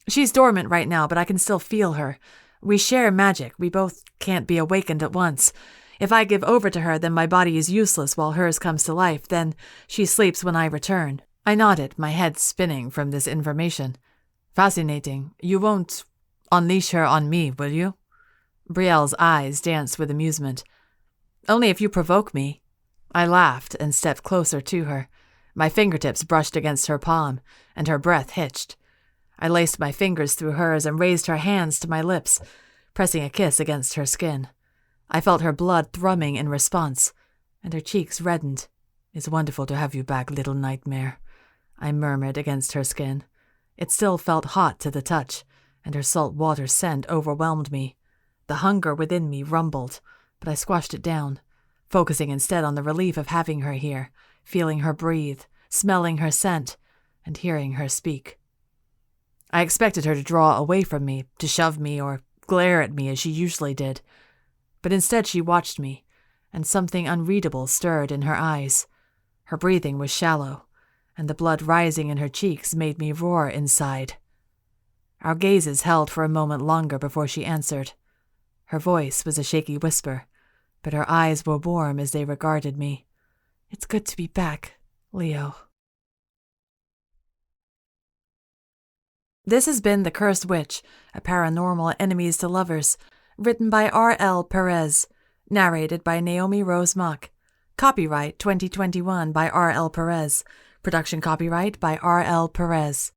A: She's dormant right now, but I can still feel her. We share magic. We both can't be awakened at once. If I give over to her, then my body is useless while hers comes to life. Then she sleeps when I return. I nodded, my head spinning from this information.
B: Fascinating. You won't unleash her on me, will you?
A: Brielle's eyes danced with amusement. Only if you provoke me. I laughed and stepped closer to her. My fingertips brushed against her palm, and her breath hitched. I laced my fingers through hers and raised her hands to my lips, pressing a kiss against her skin. I felt her blood thrumming in response, and her cheeks reddened. It's wonderful to have you back, little nightmare, I murmured against her skin. It still felt hot to the touch, and her salt water scent overwhelmed me. The hunger within me rumbled, but I squashed it down, focusing instead on the relief of having her here, feeling her breathe, smelling her scent, and hearing her speak. I expected her to draw away from me, to shove me or glare at me as she usually did. But instead she watched me, and something unreadable stirred in her eyes. Her breathing was shallow, and the blood rising in her cheeks made me roar inside. Our gazes held for a moment longer before she answered. Her voice was a shaky whisper, but her eyes were warm as they regarded me. It's good to be back, Leo. This has been The Cursed Witch, a paranormal enemies to lovers, written by R.L. Perez, narrated by Naomi Rose Mock. Copyright 2021 by R.L. Perez. Production copyright by R.L. Perez.